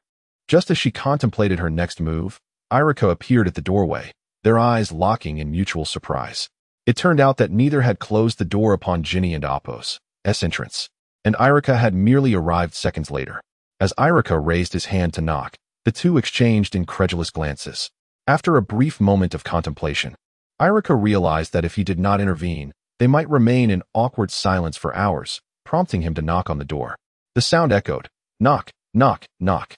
Just as she contemplated her next move, Irika appeared at the doorway, their eyes locking in mutual surprise. It turned out that neither had closed the door upon Ginny and Appo's entrance, and Irika had merely arrived seconds later. As Irika raised his hand to knock, the two exchanged incredulous glances. After a brief moment of contemplation, Irika realized that if he did not intervene, they might remain in awkward silence for hours, prompting him to knock on the door. The sound echoed, Knock, knock, knock.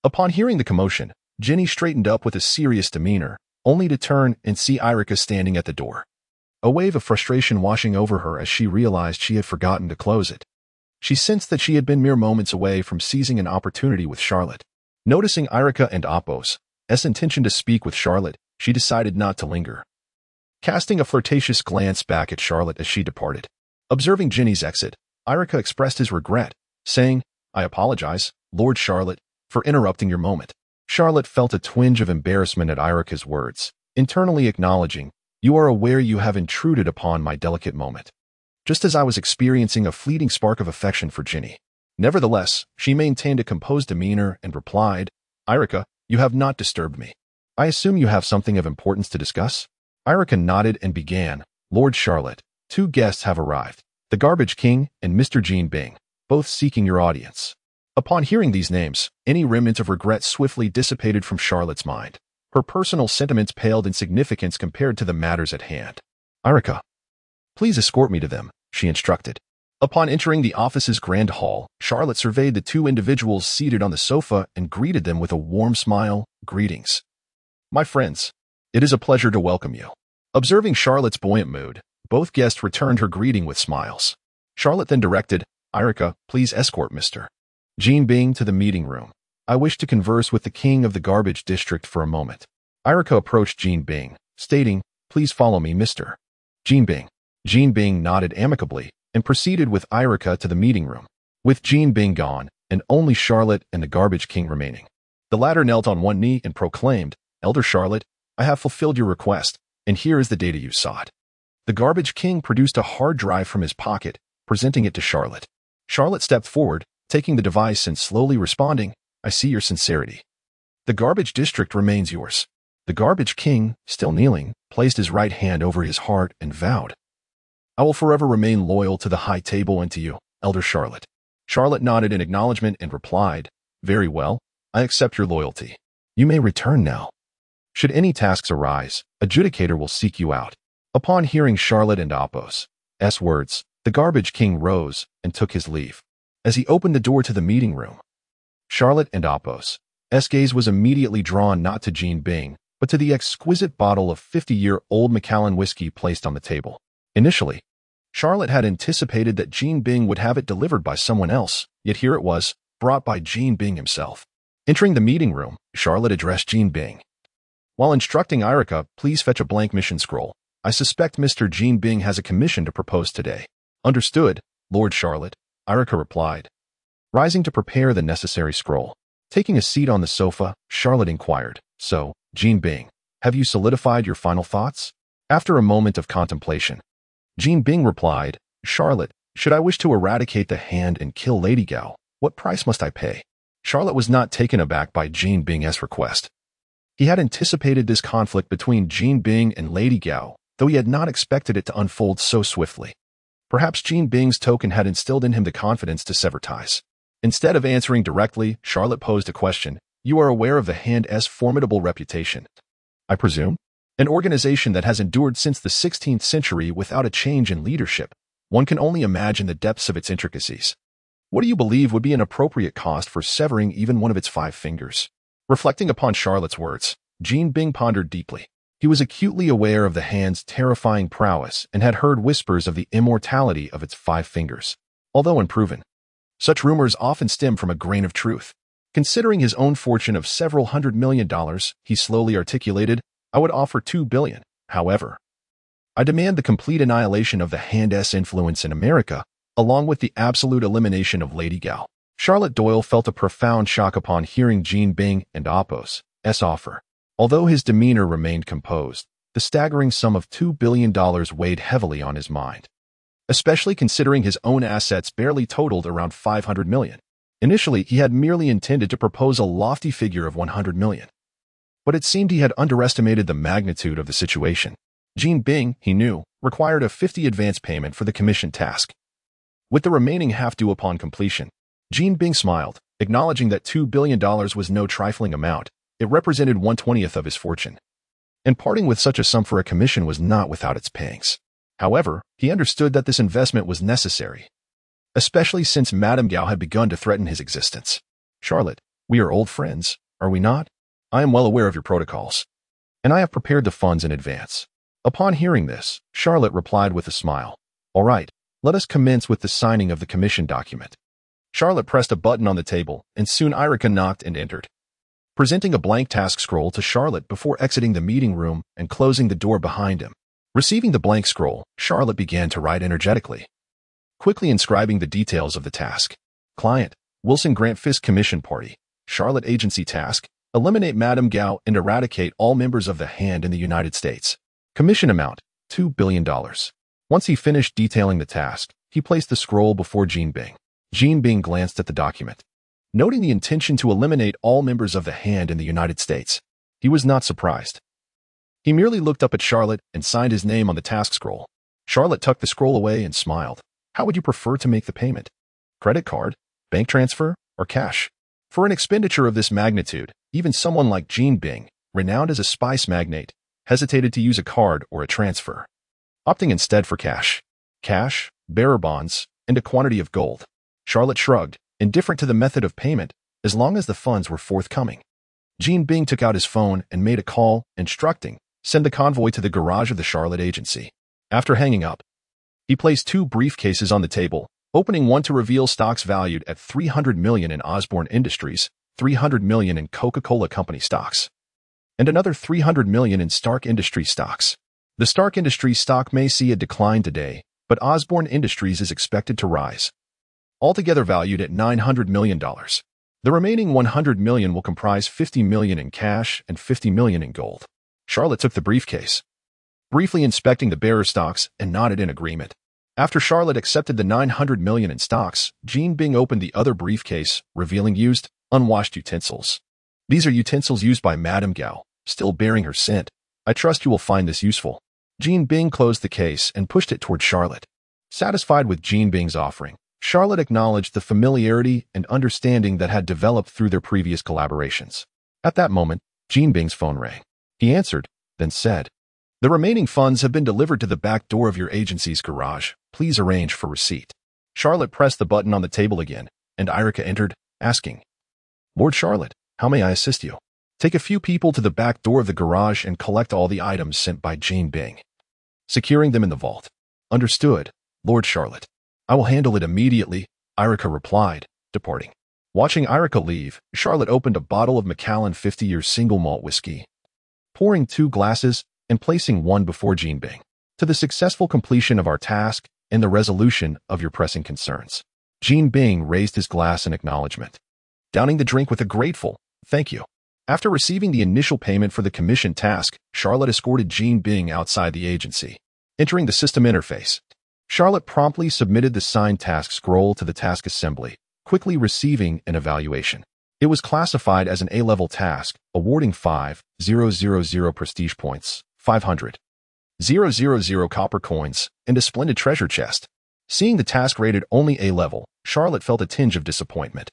Upon hearing the commotion, Ginny straightened up with a serious demeanor, only to turn and see Erica standing at the door. A wave of frustration washing over her as she realized she had forgotten to close it. She sensed that she had been mere moments away from seizing an opportunity with Charlotte. Noticing Erica and Apos' intention to speak with Charlotte, she decided not to linger. Casting a flirtatious glance back at Charlotte as she departed. Observing Ginny's exit, Erica expressed his regret, saying, "I apologize, Lord Charlotte, for interrupting your moment." Charlotte felt a twinge of embarrassment at Erica's words, internally acknowledging, "You are aware you have intruded upon my delicate moment." Just as I was experiencing a fleeting spark of affection for Ginny. Nevertheless, she maintained a composed demeanor and replied, "Erica, you have not disturbed me. I assume you have something of importance to discuss?" Erica nodded and began, "Lord Charlotte, 2 guests have arrived, the Garbage King and Mr. Jean Bing, both seeking your audience." Upon hearing these names, any remnant of regret swiftly dissipated from Charlotte's mind. Her personal sentiments paled in significance compared to the matters at hand. "Erica, please escort me to them," she instructed. Upon entering the office's grand hall, Charlotte surveyed the 2 individuals seated on the sofa and greeted them with a warm smile. "Greetings, my friends. It is a pleasure to welcome you." Observing Charlotte's buoyant mood, both guests returned her greeting with smiles. Charlotte then directed, "Erica, please escort Mr. Jean Bing to the meeting room. I wish to converse with the king of the garbage district for a moment." Erica approached Jean Bing, stating, "Please follow me, Mr. Jean Bing." Jean Bing nodded amicably and proceeded with Erica to the meeting room. With Jean Bing gone, and only Charlotte and the Garbage King remaining, the latter knelt on one knee and proclaimed, "Elder Charlotte, I have fulfilled your request, and here is the data you sought." The Garbage King produced a hard drive from his pocket, presenting it to Charlotte. Charlotte stepped forward, taking the device and slowly responding, "I see your sincerity. The garbage district remains yours." The Garbage King, still kneeling, placed his right hand over his heart and vowed, "I will forever remain loyal to the high table and to you, Elder Charlotte." Charlotte nodded in acknowledgement and replied, "Very well, I accept your loyalty. You may return now. Should any tasks arise, Adjudicator will seek you out." Upon hearing Charlotte and Apos' words, the Garbage King rose and took his leave. As he opened the door to the meeting room, Charlotte and Apos' gaze was immediately drawn not to Jean Bing, but to the exquisite bottle of 50-year-old Macallan whiskey placed on the table. Initially, Charlotte had anticipated that Jean Bing would have it delivered by someone else, yet here it was, brought by Jean Bing himself. Entering the meeting room, Charlotte addressed Jean Bing. While instructing Erica, "Please fetch a blank mission scroll. I suspect Mr. Jean Bing has a commission to propose today." "Understood, Lord Charlotte," Erica replied, rising to prepare the necessary scroll. Taking a seat on the sofa, Charlotte inquired, "So, Jean Bing, have you solidified your final thoughts?" After a moment of contemplation, Jean Bing replied, "Charlotte, should I wish to eradicate the hand and kill Lady Gao, what price must I pay?" Charlotte was not taken aback by Jean Bing's request. He had anticipated this conflict between Jean Bing and Lady Gao, though he had not expected it to unfold so swiftly. Perhaps Jean Bing's token had instilled in him the confidence to sever ties. Instead of answering directly, Charlotte posed a question. "You are aware of the Hand's formidable reputation, I presume? An organization that has endured since the 16th century without a change in leadership. One can only imagine the depths of its intricacies. What do you believe would be an appropriate cost for severing even one of its 5 fingers?" Reflecting upon Charlotte's words, Jean Bing pondered deeply. He was acutely aware of the hand's terrifying prowess and had heard whispers of the immortality of its 5 fingers. Although unproven, such rumors often stem from a grain of truth. Considering his own fortune of several $100 million, he slowly articulated, "I would offer $2 billion. However, I demand the complete annihilation of the Hand's influence in America, along with the absolute elimination of Lady Gao." Charlotte Doyle felt a profound shock upon hearing Jean Bing and Apos' offer. Although his demeanor remained composed, the staggering sum of $2 billion weighed heavily on his mind, especially considering his own assets barely totaled around $500 million. Initially, he had merely intended to propose a lofty figure of $100 million. But it seemed he had underestimated the magnitude of the situation. Jean Bing, he knew, required a 50 advance payment for the commission task, with the remaining half due upon completion. Jean Bing smiled, acknowledging that $2 billion was no trifling amount. It represented 1/20th of his fortune. And parting with such a sum for a commission was not without its pangs. However, he understood that this investment was necessary. especially since Madame Gao had begun to threaten his existence. Charlotte, we are old friends, are we not? I am well aware of your protocols, and I have prepared the funds in advance. Upon hearing this, Charlotte replied with a smile. All right, let us commence with the signing of the commission document. Charlotte pressed a button on the table, and soon Erica knocked and entered, presenting a blank task scroll to Charlotte before exiting the meeting room and closing the door behind him. Receiving the blank scroll, Charlotte began to write energetically, quickly inscribing the details of the task. Client, Wilson Grant Fisk Commission Party. Charlotte Agency Task, eliminate Madame Gao and eradicate all members of the Hand in the United States. Commission amount, $2 billion. Once he finished detailing the task, he placed the scroll before Jean Bing. Jean Bing glanced at the document. Noting the intention to eliminate all members of the Hand in the United States, he was not surprised. He merely looked up at Charlotte and signed his name on the task scroll. Charlotte tucked the scroll away and smiled. How would you prefer to make the payment? Credit card, bank transfer, or cash? For an expenditure of this magnitude, even someone like Jean Bing, renowned as a spice magnate, hesitated to use a card or a transfer, opting instead for cash. Cash, bearer bonds, and a quantity of gold. Charlotte shrugged, indifferent to the method of payment, as long as the funds were forthcoming. Jean Bing took out his phone and made a call, instructing, send the convoy to the garage of the Charlotte Agency. After hanging up, he placed 2 briefcases on the table, opening one to reveal stocks valued at $300 million in Osborne Industries, $300 million in Coca-Cola Company stocks, and another $300 million in Stark Industries stocks. The Stark Industries stock may see a decline today, but Osborne Industries is expected to rise, altogether valued at $900 million. The remaining $100 million will comprise $50 million in cash and $50 million in gold. Charlotte took the briefcase, briefly inspecting the bearer stocks, and nodded in agreement. After Charlotte accepted the $900 million in stocks, Jean Bing opened the other briefcase, revealing used, unwashed utensils. These are utensils used by Madame Gao, still bearing her scent. I trust you will find this useful. Jean Bing closed the case and pushed it toward Charlotte. Satisfied with Jean Bing's offering, Charlotte acknowledged the familiarity and understanding that had developed through their previous collaborations. At that moment, Jean Bing's phone rang. He answered, then said, the remaining funds have been delivered to the back door of your agency's garage. Please arrange for receipt. Charlotte pressed the button on the table again, and Erica entered, asking, Lord Charlotte, how may I assist you? Take a few people to the back door of the garage and collect all the items sent by Jean Bing, securing them in the vault. Understood, Lord Charlotte. I will handle it immediately, Erica replied, departing. Watching Erica leave, Charlotte opened a bottle of Macallan 50-year single malt whiskey, pouring 2 glasses and placing one before Jean Bing. To the successful completion of our task and the resolution of your pressing concerns. Jean Bing raised his glass in acknowledgement, downing the drink with a grateful, thank you. After receiving the initial payment for the commission task, Charlotte escorted Jean Bing outside the agency. Entering the system interface, Charlotte promptly submitted the signed task scroll to the task assembly, quickly receiving an evaluation. It was classified as an A-level task, awarding 5,000 prestige points, 500,000 copper coins, and a splendid treasure chest. Seeing the task rated only A-level, Charlotte felt a tinge of disappointment.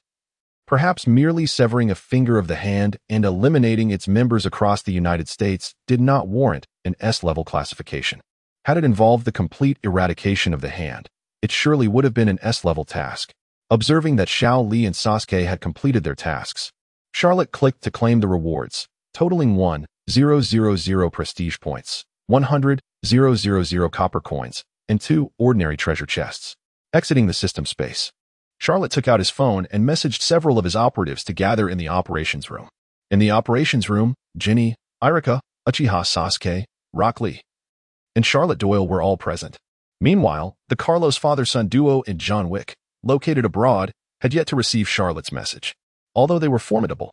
Perhaps merely severing a finger of the hand and eliminating its members across the United States did not warrant an S-level classification. Had it involved the complete eradication of the hand, it surely would have been an S-level task. Observing that Xiao Li and Sasuke had completed their tasks, Charlotte clicked to claim the rewards, totaling 1,000 prestige points, 100,000 copper coins, and 2 ordinary treasure chests. Exiting the system space, Charlotte took out his phone and messaged several of his operatives to gather in the operations room. In the operations room, Ginny, Erica, Uchiha Sasuke, Rock Lee, and Charlotte Doyle were all present. Meanwhile, the Carlos father-son duo in John Wick, located abroad, had yet to receive Charlotte's message. Although they were formidable,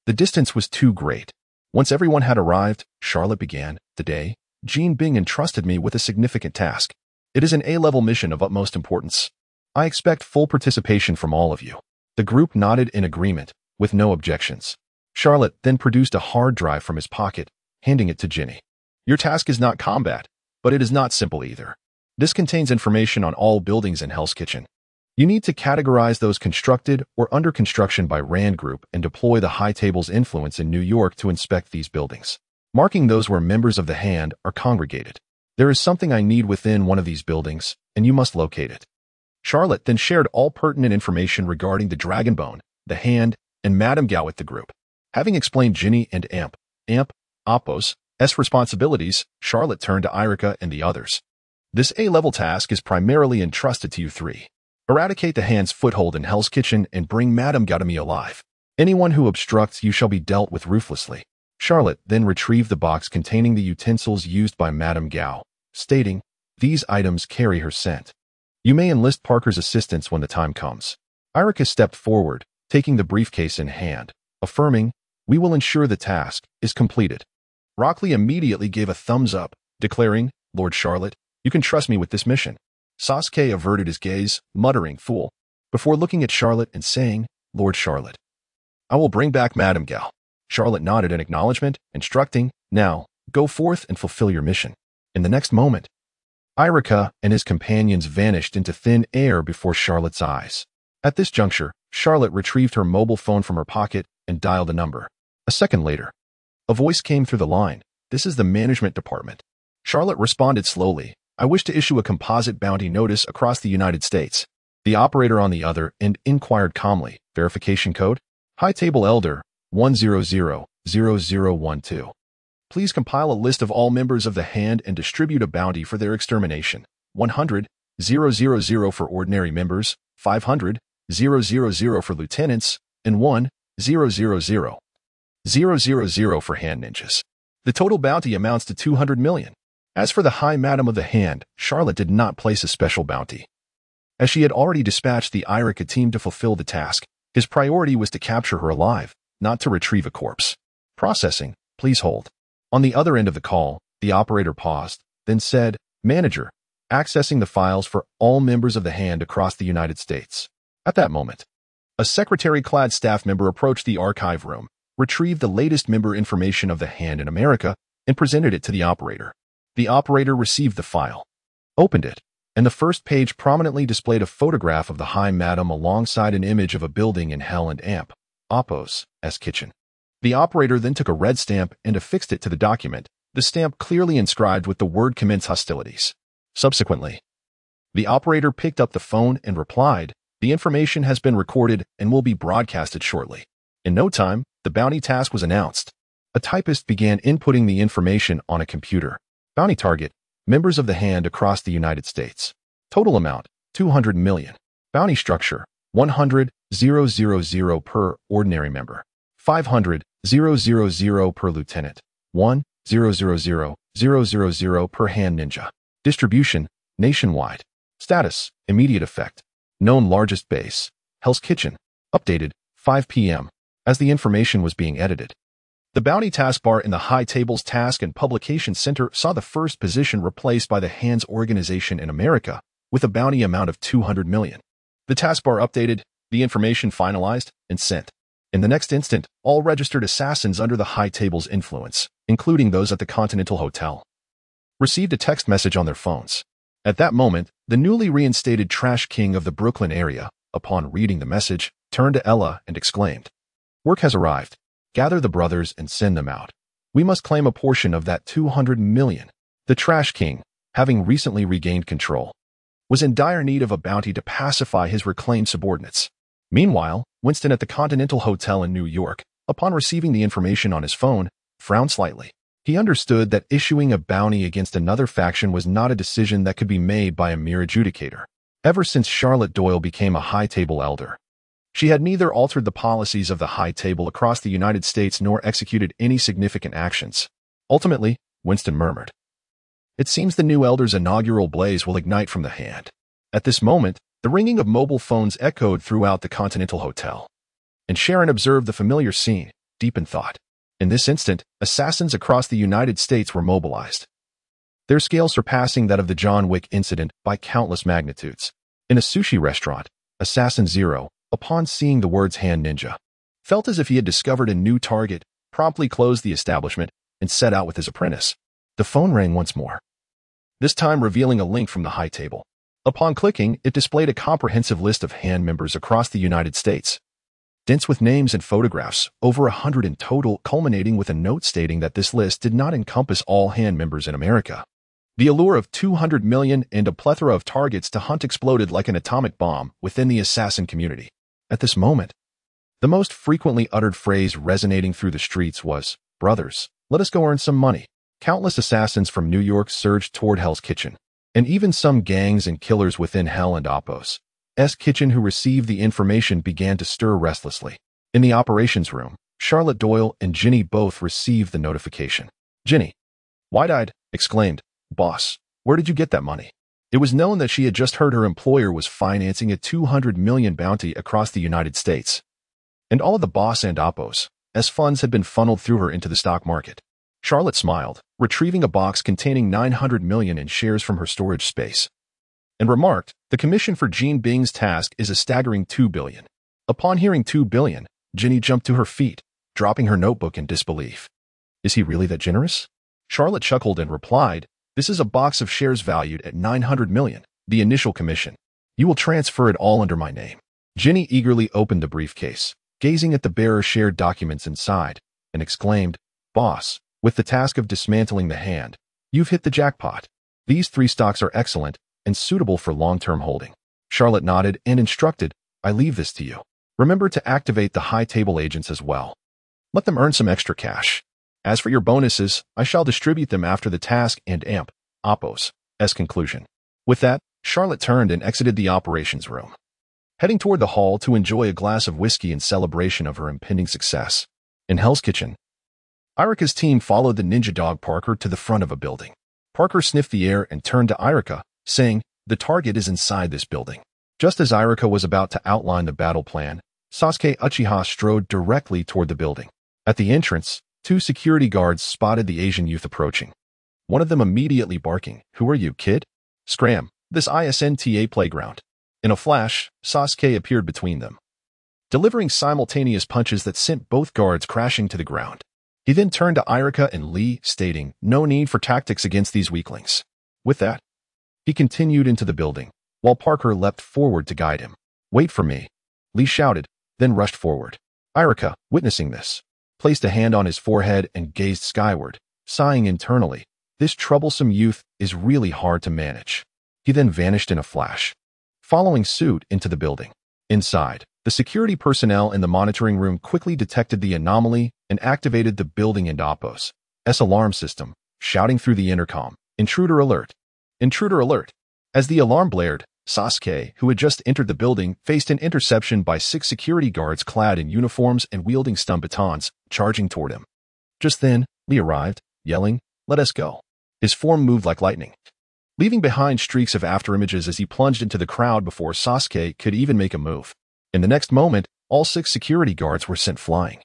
the distance was too great. Once everyone had arrived, Charlotte began, today, Jean Bing entrusted me with a significant task. It is an A-level mission of utmost importance. I expect full participation from all of you. The group nodded in agreement, with no objections. Charlotte then produced a hard drive from his pocket, handing it to Ginny. Your task is not combat, but it is not simple either. This contains information on all buildings in Hell's Kitchen. You need to categorize those constructed or under construction by Rand Group and deploy the High Table's influence in New York to inspect these buildings, marking those where members of the Hand are congregated. There is something I need within one of these buildings, and you must locate it. Charlotte then shared all pertinent information regarding the dragon bone, the hand, and Madame Gao with the group. Having explained Ginny and Apos' responsibilities, Charlotte turned to Irika and the others. This A-level task is primarily entrusted to you three. Eradicate the hand's foothold in Hell's Kitchen and bring Madame Gao to me alive. Anyone who obstructs you shall be dealt with ruthlessly. Charlotte then retrieved the box containing the utensils used by Madame Gao, stating, "These items carry her scent. You may enlist Parker's assistance when the time comes." Irika stepped forward, taking the briefcase in hand, affirming, "We will ensure the task is completed." Rockley immediately gave a thumbs up, declaring, "Lord Charlotte, you can trust me with this mission." Sasuke averted his gaze, muttering, "Fool," before looking at Charlotte and saying, "Lord Charlotte, I will bring back Madame Gao." Charlotte nodded in acknowledgement, instructing, "Now, go forth and fulfill your mission." In the next moment, Irika and his companions vanished into thin air before Charlotte's eyes. At this juncture, Charlotte retrieved her mobile phone from her pocket and dialed a number. A second later, a voice came through the line. "This is the management department." Charlotte responded slowly, "I wish to issue a composite bounty notice across the United States." The operator on the other end inquired calmly, "Verification code?" "High Table Elder, 1000012. Please compile a list of all members of the Hand and distribute a bounty for their extermination. 100,000 for ordinary members, 500,000 for lieutenants, and 1,000,000 for hand ninjas. The total bounty amounts to 200 million. As for the High Madam of the Hand, Charlotte did not place a special bounty. As she had already dispatched the Irika team to fulfill the task, his priority was to capture her alive, not to retrieve a corpse. "Processing, please hold." On the other end of the call, the operator paused, then said, "Manager, accessing the files for all members of the Hand across the United States." At that moment, a secretary-clad staff member approached the archive room, retrieved the latest member information of the Hand in America, and presented it to the operator. The operator received the file, opened it, and the first page prominently displayed a photograph of the High Madam alongside an image of a building in Hell and Apos' kitchen. The operator then took a red stamp and affixed it to the document, the stamp clearly inscribed with the word "Commence hostilities." Subsequently, the operator picked up the phone and replied, "The information has been recorded and will be broadcasted shortly." In no time, the bounty task was announced. A typist began inputting the information on a computer. Bounty target, members of the Hand across the United States. Total amount, 200 million. Bounty structure, 100,000 per ordinary member. 500,000 per lieutenant, 1,000,000 per hand ninja. Distribution, nationwide. Status, immediate effect. Known largest base, Hell's Kitchen. Updated, 5 p.m. As the information was being edited, the bounty taskbar in the High Tables Task and Publication Center saw the first position replaced by the Hand's organization in America, with a bounty amount of 200 million. The taskbar updated, the information finalized, and sent. In the next instant, all registered assassins under the High Table's influence, including those at the Continental Hotel, received a text message on their phones. At that moment, the newly reinstated trash king of the Brooklyn area, upon reading the message, turned to Ella and exclaimed, "Work has arrived. Gather the brothers and send them out. We must claim a portion of that 200 million. The trash king, having recently regained control, was in dire need of a bounty to pacify his reclaimed subordinates." Meanwhile, Winston at the Continental Hotel in New York, upon receiving the information on his phone, frowned slightly. He understood that issuing a bounty against another faction was not a decision that could be made by a mere adjudicator. Ever since Charlotte Doyle became a High Table Elder, she had neither altered the policies of the High Table across the United States nor executed any significant actions. Ultimately, Winston murmured, "It seems the new Elder's inaugural blaze will ignite from the Hand." At this moment, the ringing of mobile phones echoed throughout the Continental Hotel, and Sharon observed the familiar scene, deep in thought. In this instant, assassins across the United States were mobilized, their scale surpassing that of the John Wick incident by countless magnitudes. In a sushi restaurant, Assassin Zero, upon seeing the words "Hand Ninja," felt as if he had discovered a new target, promptly closed the establishment, and set out with his apprentice. The phone rang once more, this time revealing a link from the High Table. Upon clicking, it displayed a comprehensive list of Hand members across the United States, dense with names and photographs, over 100 in total, culminating with a note stating that this list did not encompass all Hand members in America. The allure of 200 million and a plethora of targets to hunt exploded like an atomic bomb within the assassin community. At this moment, the most frequently uttered phrase resonating through the streets was, "Brothers, let us go earn some money." Countless assassins from New York surged toward Hell's Kitchen, and even some gangs and killers within Hell and Oppo's Kitchen who received the information began to stir restlessly. In the operations room, Charlotte Doyle and Ginny both received the notification. Ginny, wide-eyed, exclaimed, "Boss, where did you get that money?" It was known that she had just heard her employer was financing a 200 million bounty across the United States, and all of the Boss and Oppo's funds had been funneled through her into the stock market. Charlotte smiled, retrieving a box containing 900 million in shares from her storage space, and remarked, "The commission for Gene Bing's task is a staggering 2 billion. Upon hearing 2 billion, Ginny jumped to her feet, dropping her notebook in disbelief. "Is he really that generous?" Charlotte chuckled and replied, "This is a box of shares valued at 900 million, the initial commission. You will transfer it all under my name." Ginny eagerly opened the briefcase, gazing at the bearer-shared documents inside, and exclaimed, "Boss, with the task of dismantling the hand, you've hit the jackpot. These 3 stocks are excellent and suitable for long-term holding." Charlotte nodded and instructed, "I leave this to you. Remember to activate the high table agents as well. Let them earn some extra cash. As for your bonuses, I shall distribute them after the task and Oppo's conclusion." With that, Charlotte turned and exited the operations room, heading toward the hall to enjoy a glass of whiskey in celebration of her impending success. In Hell's Kitchen, Irika's team followed the ninja dog Parker to the front of a building. Parker sniffed the air and turned to Irika, saying, "The target is inside this building." Just as Irika was about to outline the battle plan, Sasuke Uchiha strode directly toward the building. At the entrance, 2 security guards spotted the Asian youth approaching, one of them immediately barking, "Who are you, kid? Scram, this ISNTA playground." In a flash, Sasuke appeared between them, delivering simultaneous punches that sent both guards crashing to the ground. He then turned to Irika and Lee, stating, "No need for tactics against these weaklings." With that, he continued into the building, while Parker leapt forward to guide him. "Wait for me," Lee shouted, then rushed forward. Irika, witnessing this, placed a hand on his forehead and gazed skyward, sighing internally, "This troublesome youth is really hard to manage." He then vanished in a flash, following suit into the building. Inside, the security personnel in the monitoring room quickly detected the anomaly and activated the building and Oppo's alarm system, shouting through the intercom, "Intruder alert! Intruder alert!" As the alarm blared, Sasuke, who had just entered the building, faced an interception by 6 security guards clad in uniforms and wielding stun batons, charging toward him. Just then, Lee arrived, yelling, "Let us go." His form moved like lightning, leaving behind streaks of afterimages as he plunged into the crowd before Sasuke could even make a move. In the next moment, all 6 security guards were sent flying,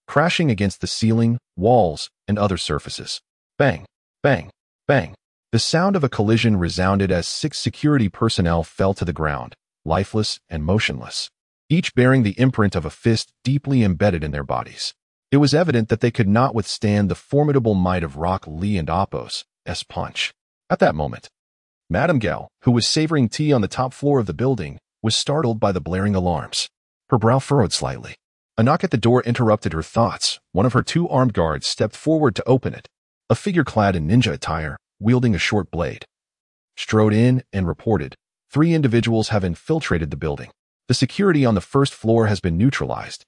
crashing against the ceiling, walls, and other surfaces. Bang, bang, bang. The sound of a collision resounded as 6 security personnel fell to the ground, lifeless and motionless, each bearing the imprint of a fist deeply embedded in their bodies. It was evident that they could not withstand the formidable might of Rock Lee and Oppo's punch. At that moment, Madame Gao, who was savoring tea on the top floor of the building, was startled by the blaring alarms. Her brow furrowed slightly. A knock at the door interrupted her thoughts. One of her 2 armed guards stepped forward to open it. A figure clad in ninja attire, wielding a short blade, strode in and reported, "3 individuals have infiltrated the building. The security on the first floor has been neutralized."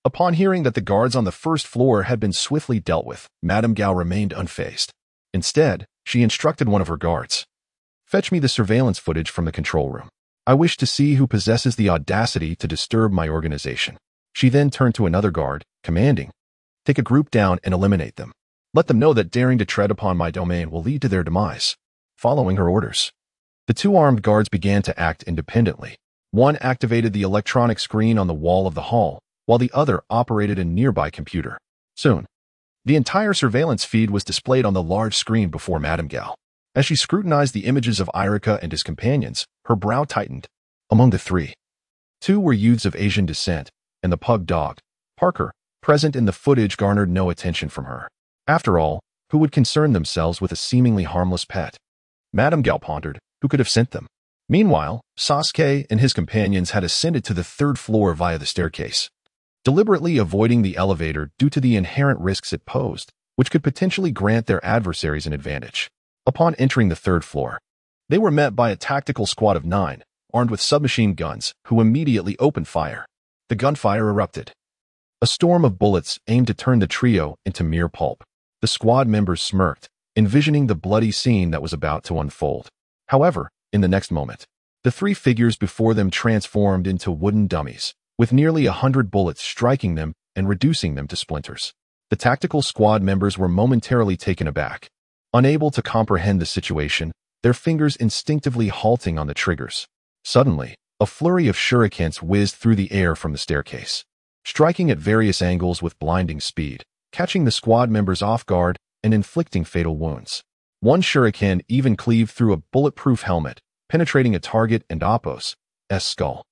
Upon hearing that the guards on the first floor had been swiftly dealt with, Madame Gao remained unfazed. Instead, she instructed one of her guards, "Fetch me the surveillance footage from the control room. I wish to see who possesses the audacity to disturb my organization." She then turned to another guard, commanding, "Take a group down and eliminate them. Let them know that daring to tread upon my domain will lead to their demise." Following her orders, the 2 armed guards began to act independently. One activated the electronic screen on the wall of the hall, while the other operated a nearby computer. Soon, the entire surveillance feed was displayed on the large screen before Madame Gao. As she scrutinized the images of Irika and his companions, her brow tightened. Among the 3, 2 were youths of Asian descent, and the pug dog, Parker, present in the footage garnered no attention from her. After all, who would concern themselves with a seemingly harmless pet? Madame Gao pondered, who could have sent them? Meanwhile, Sasuke and his companions had ascended to the 3rd floor via the staircase, deliberately avoiding the elevator due to the inherent risks it posed, which could potentially grant their adversaries an advantage. Upon entering the third floor, they were met by a tactical squad of 9, armed with submachine guns, who immediately opened fire. The gunfire erupted. A storm of bullets aimed to turn the trio into mere pulp. The squad members smirked, envisioning the bloody scene that was about to unfold. However, in the next moment, the 3 figures before them transformed into wooden dummies, with nearly 100 bullets striking them and reducing them to splinters. The tactical squad members were momentarily taken aback, unable to comprehend the situation, their fingers instinctively halting on the triggers. Suddenly, a flurry of shurikens whizzed through the air from the staircase, striking at various angles with blinding speed, catching the squad members off guard and inflicting fatal wounds. One shuriken even cleaved through a bulletproof helmet, penetrating a target and Apos' skull.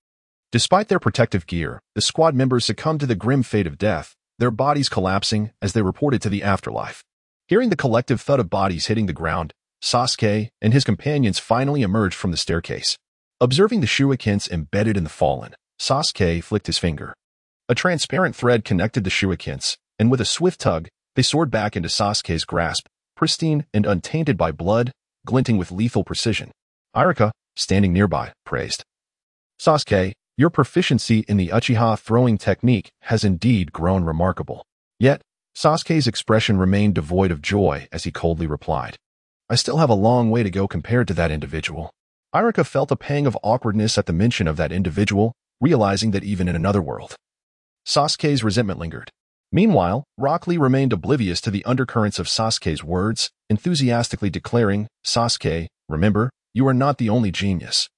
Despite their protective gear, the squad members succumbed to the grim fate of death, their bodies collapsing as they reported to the afterlife. Hearing the collective thud of bodies hitting the ground, Sasuke and his companions finally emerged from the staircase. Observing the shurikens embedded in the fallen, Sasuke flicked his finger. A transparent thread connected the shurikens, and with a swift tug, they soared back into Sasuke's grasp, pristine and untainted by blood, glinting with lethal precision. Irika, standing nearby, praised. Sasuke, your proficiency in the Uchiha throwing technique has indeed grown remarkable. Yet, Sasuke's expression remained devoid of joy as he coldly replied. I still have a long way to go compared to that individual. Irika felt a pang of awkwardness at the mention of that individual, realizing that even in another world, Sasuke's resentment lingered. Meanwhile, Rock Lee remained oblivious to the undercurrents of Sasuke's words, enthusiastically declaring, Sasuke, remember, you are not the only genius.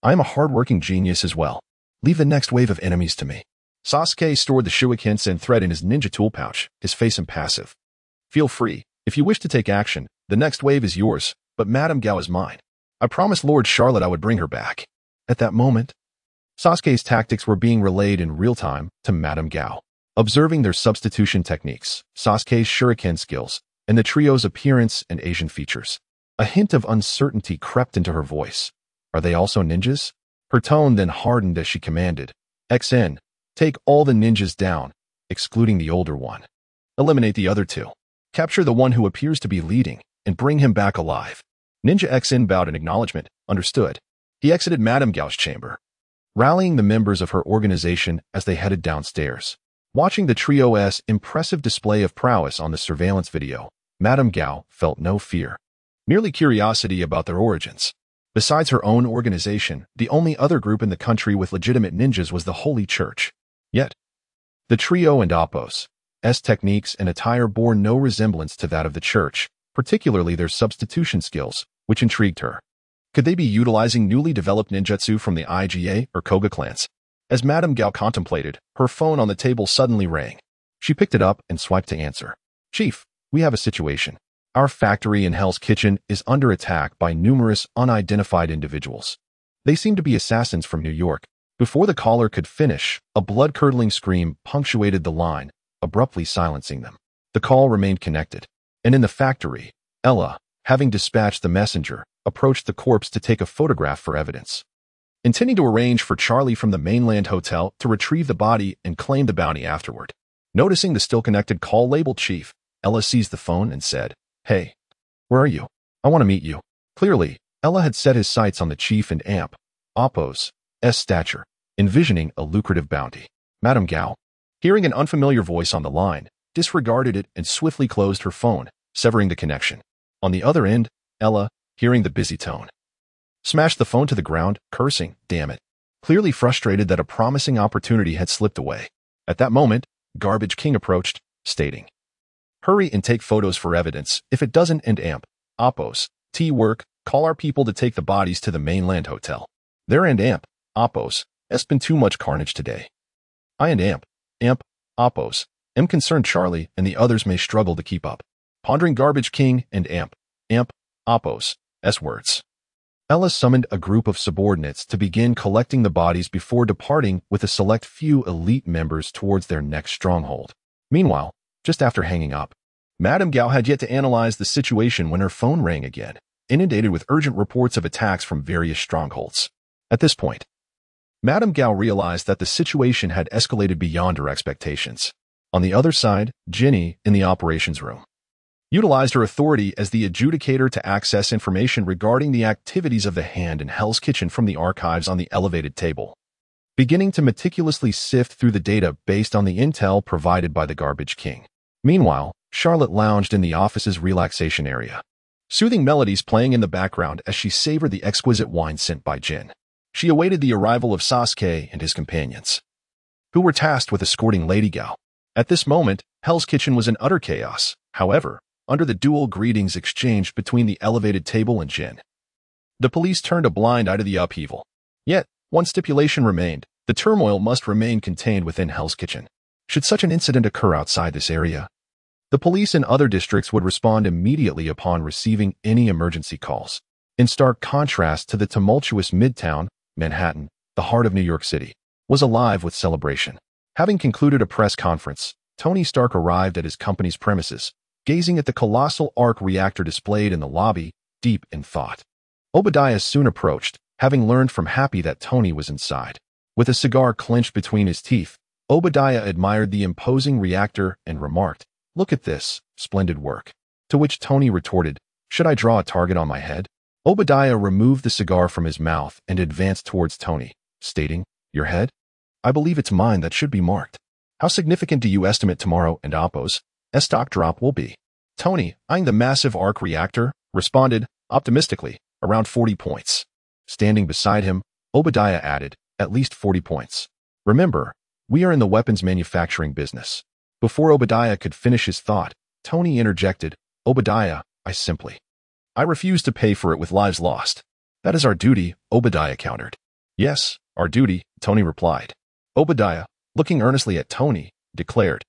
I am a hard-working genius as well. Leave the next wave of enemies to me. Sasuke stored the shurikens and thread in his ninja tool pouch, his face impassive. Feel free. If you wish to take action, the next wave is yours, but Madame Gao is mine. I promised Lord Charlotte I would bring her back. At that moment, Sasuke's tactics were being relayed in real time to Madame Gao. Observing their substitution techniques, Sasuke's shuriken skills, and the trio's appearance and Asian features, a hint of uncertainty crept into her voice. Are they also ninjas? Her tone then hardened as she commanded, XN, take all the ninjas down, excluding the older one. Eliminate the other 2. Capture the one who appears to be leading, and bring him back alive. Ninja XN bowed in acknowledgement, understood. He exited Madame Gao's chamber, rallying the members of her organization as they headed downstairs. Watching the trio's impressive display of prowess on the surveillance video, Madame Gao felt no fear, merely curiosity about their origins. Besides her own organization, the only other group in the country with legitimate ninjas was the Holy Church. Yet, the trio and Apos' techniques and attire bore no resemblance to that of the Church, particularly their substitution skills, which intrigued her. Could they be utilizing newly developed ninjutsu from the IGA or Koga clans? As Madame Gao contemplated, her phone on the table suddenly rang. She picked it up and swiped to answer. Chief, we have a situation. Our factory in Hell's Kitchen is under attack by numerous unidentified individuals. They seem to be assassins from New York. Before the caller could finish, a blood-curdling scream punctuated the line, abruptly silencing them. The call remained connected, and in the factory, Ella, having dispatched the messenger, approached the corpse to take a photograph for evidence. Intending to arrange for Charlie from the mainland hotel to retrieve the body and claim the bounty afterward. Noticing the still-connected call labeled Chief, Ella seized the phone and said, Hey, where are you? I want to meet you. Clearly, Ella had set his sights on the Chief and Apos' stature, envisioning a lucrative bounty. Madame Gao, hearing an unfamiliar voice on the line, disregarded it and swiftly closed her phone, severing the connection. On the other end, Ella, hearing the busy tone, smashed the phone to the ground, cursing, damn it, clearly frustrated that a promising opportunity had slipped away. At that moment, Garbage King approached, stating, Hurry and take photos for evidence. If it doesn't and Apos' work, call our people to take the bodies to the mainland hotel. There and Apos' been too much carnage today. I and Apos' am concerned Charlie and the others may struggle to keep up. Pondering Garbage King and Apos' words, Ella summoned a group of subordinates to begin collecting the bodies before departing with a select few elite members towards their next stronghold. Meanwhile, just after hanging up, Madame Gao had yet to analyze the situation when her phone rang again, inundated with urgent reports of attacks from various strongholds. At this point, Madame Gao realized that the situation had escalated beyond her expectations. On the other side, Ginny, in the operations room, utilized her authority as the adjudicator to access information regarding the activities of the hand in Hell's Kitchen from the archives on the elevated table, beginning to meticulously sift through the data based on the intel provided by the Garbage King. Meanwhile, Charlotte lounged in the office's relaxation area, soothing melodies playing in the background as she savored the exquisite wine sent by Jin. She awaited the arrival of Sasuke and his companions, who were tasked with escorting Lady Gao. At this moment, Hell's Kitchen was in utter chaos, however, under the dual greetings exchanged between the elevated table and Jin. The police turned a blind eye to the upheaval. Yet, one stipulation remained: the turmoil must remain contained within Hell's Kitchen. Should such an incident occur outside this area, the police in other districts would respond immediately upon receiving any emergency calls. In stark contrast to the tumultuous Midtown, Manhattan, the heart of New York City, was alive with celebration. Having concluded a press conference, Tony Stark arrived at his company's premises, gazing at the colossal arc reactor displayed in the lobby, deep in thought. Obadiah soon approached, having learned from Happy that Tony was inside. With a cigar clenched between his teeth, Obadiah admired the imposing reactor and remarked, "Look at this, splendid work." To which Tony retorted, "Should I draw a target on my head?" Obadiah removed the cigar from his mouth and advanced towards Tony, stating, "Your head? I believe it's mine that should be marked. How significant do you estimate tomorrow and Oppo's stock drop will be?" Tony, eyeing the massive arc reactor, responded, optimistically, "Around 40 points. Standing beside him, Obadiah added, "At least 40 points. Remember, we are in the weapons manufacturing business." Before Obadiah could finish his thought, Tony interjected, "Obadiah, I refuse to pay for it with lives lost." "That is our duty," Obadiah countered. "Yes, our duty," Tony replied. Obadiah, looking earnestly at Tony, declared,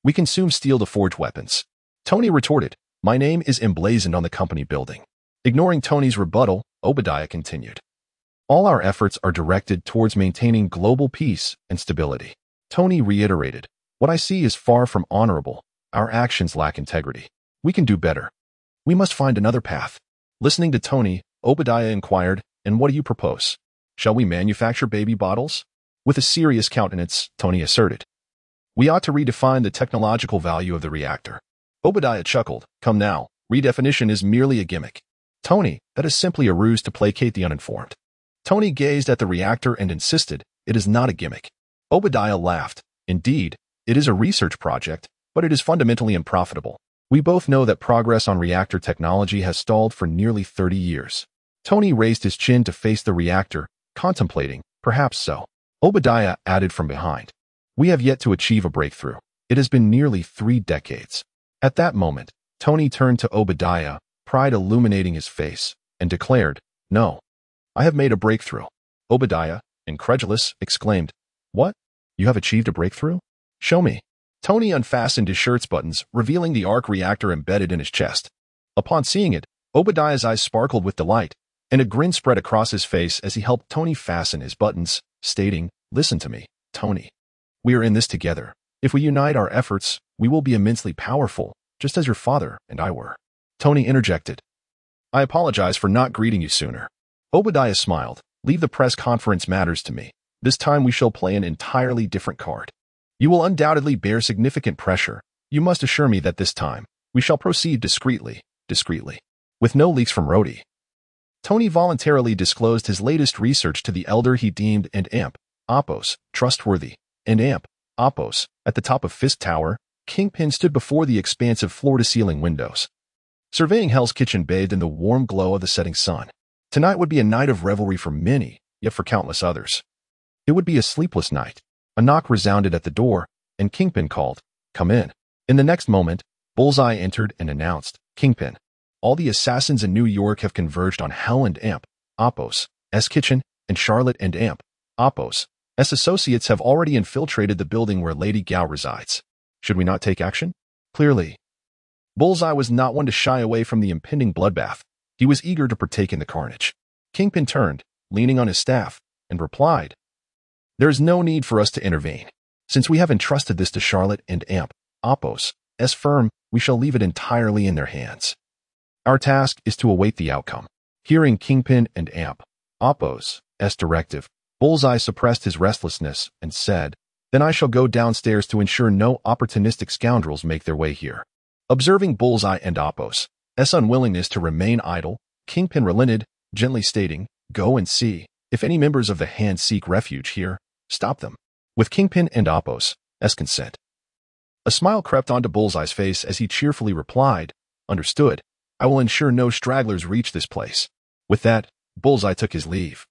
"We consume steel to forge weapons." Tony retorted, "My name is emblazoned on the company building." Ignoring Tony's rebuttal, Obadiah continued, "All our efforts are directed towards maintaining global peace and stability." Tony reiterated, "What I see is far from honorable. Our actions lack integrity. We can do better. We must find another path." Listening to Tony, Obadiah inquired, "And what do you propose? Shall we manufacture baby bottles?" With a serious countenance, Tony asserted, "We ought to redefine the technological value of the reactor." Obadiah chuckled, "Come now, redefinition is merely a gimmick." "Tony, that is simply a ruse to placate the uninformed." Tony gazed at the reactor and insisted, "It is not a gimmick." Obadiah laughed, "Indeed, it is a research project, but it is fundamentally unprofitable. We both know that progress on reactor technology has stalled for nearly 30 years. Tony raised his chin to face the reactor, contemplating, "Perhaps so." Obadiah added from behind, "We have yet to achieve a breakthrough. It has been nearly 3 decades. At that moment, Tony turned to Obadiah, pride illuminating his face, and declared, "No, I have made a breakthrough." Obadiah, incredulous, exclaimed, "What? You have achieved a breakthrough? Show me." Tony unfastened his shirt's buttons, revealing the arc reactor embedded in his chest. Upon seeing it, Obadiah's eyes sparkled with delight, and a grin spread across his face as he helped Tony fasten his buttons, stating, "Listen to me, Tony. We are in this together. If we unite our efforts, we will be immensely powerful, just as your father and I were." Tony interjected, "I apologize for not greeting you sooner." Obadiah smiled, "Leave the press conference matters to me. This time we shall play an entirely different card. You will undoubtedly bear significant pressure. You must assure me that this time, we shall proceed discreetly, with no leaks from Rhodey." Tony voluntarily disclosed his latest research to the elder he deemed and Amp, Oppos, trustworthy, and Amp, Oppos, at the top of Fisk Tower, Kingpin stood before the expansive floor-to-ceiling windows, surveying Hell's Kitchen bathed in the warm glow of the setting sun. Tonight would be a night of revelry for many, yet for countless others, it would be a sleepless night. A knock resounded at the door, and Kingpin called, "Come in." In the next moment, Bullseye entered and announced, "Kingpin, all the assassins in New York have converged on Hell and Amp, Oppos, Kitchen, and Charlotte and Amp, Oppos, associates have already infiltrated the building where Lady Gao resides. Should we not take action?" Clearly, Bullseye was not one to shy away from the impending bloodbath. He was eager to partake in the carnage. Kingpin turned, leaning on his staff, and replied, "There is no need for us to intervene. Since we have entrusted this to Charlotte and Amp, Oppos, firm, we shall leave it entirely in their hands. Our task is to await the outcome." Hearing Kingpin and Amp, Oppos' directive, Bullseye suppressed his restlessness and said, "Then I shall go downstairs to ensure no opportunistic scoundrels make their way here." Observing Bullseye and Apos' unwillingness to remain idle, Kingpin relented, gently stating, "Go and see. If any members of the Hand seek refuge here, stop them." With Kingpin and Apos' consent. A smile crept onto Bullseye's face as he cheerfully replied, "Understood. I will ensure no stragglers reach this place." With that, Bullseye took his leave,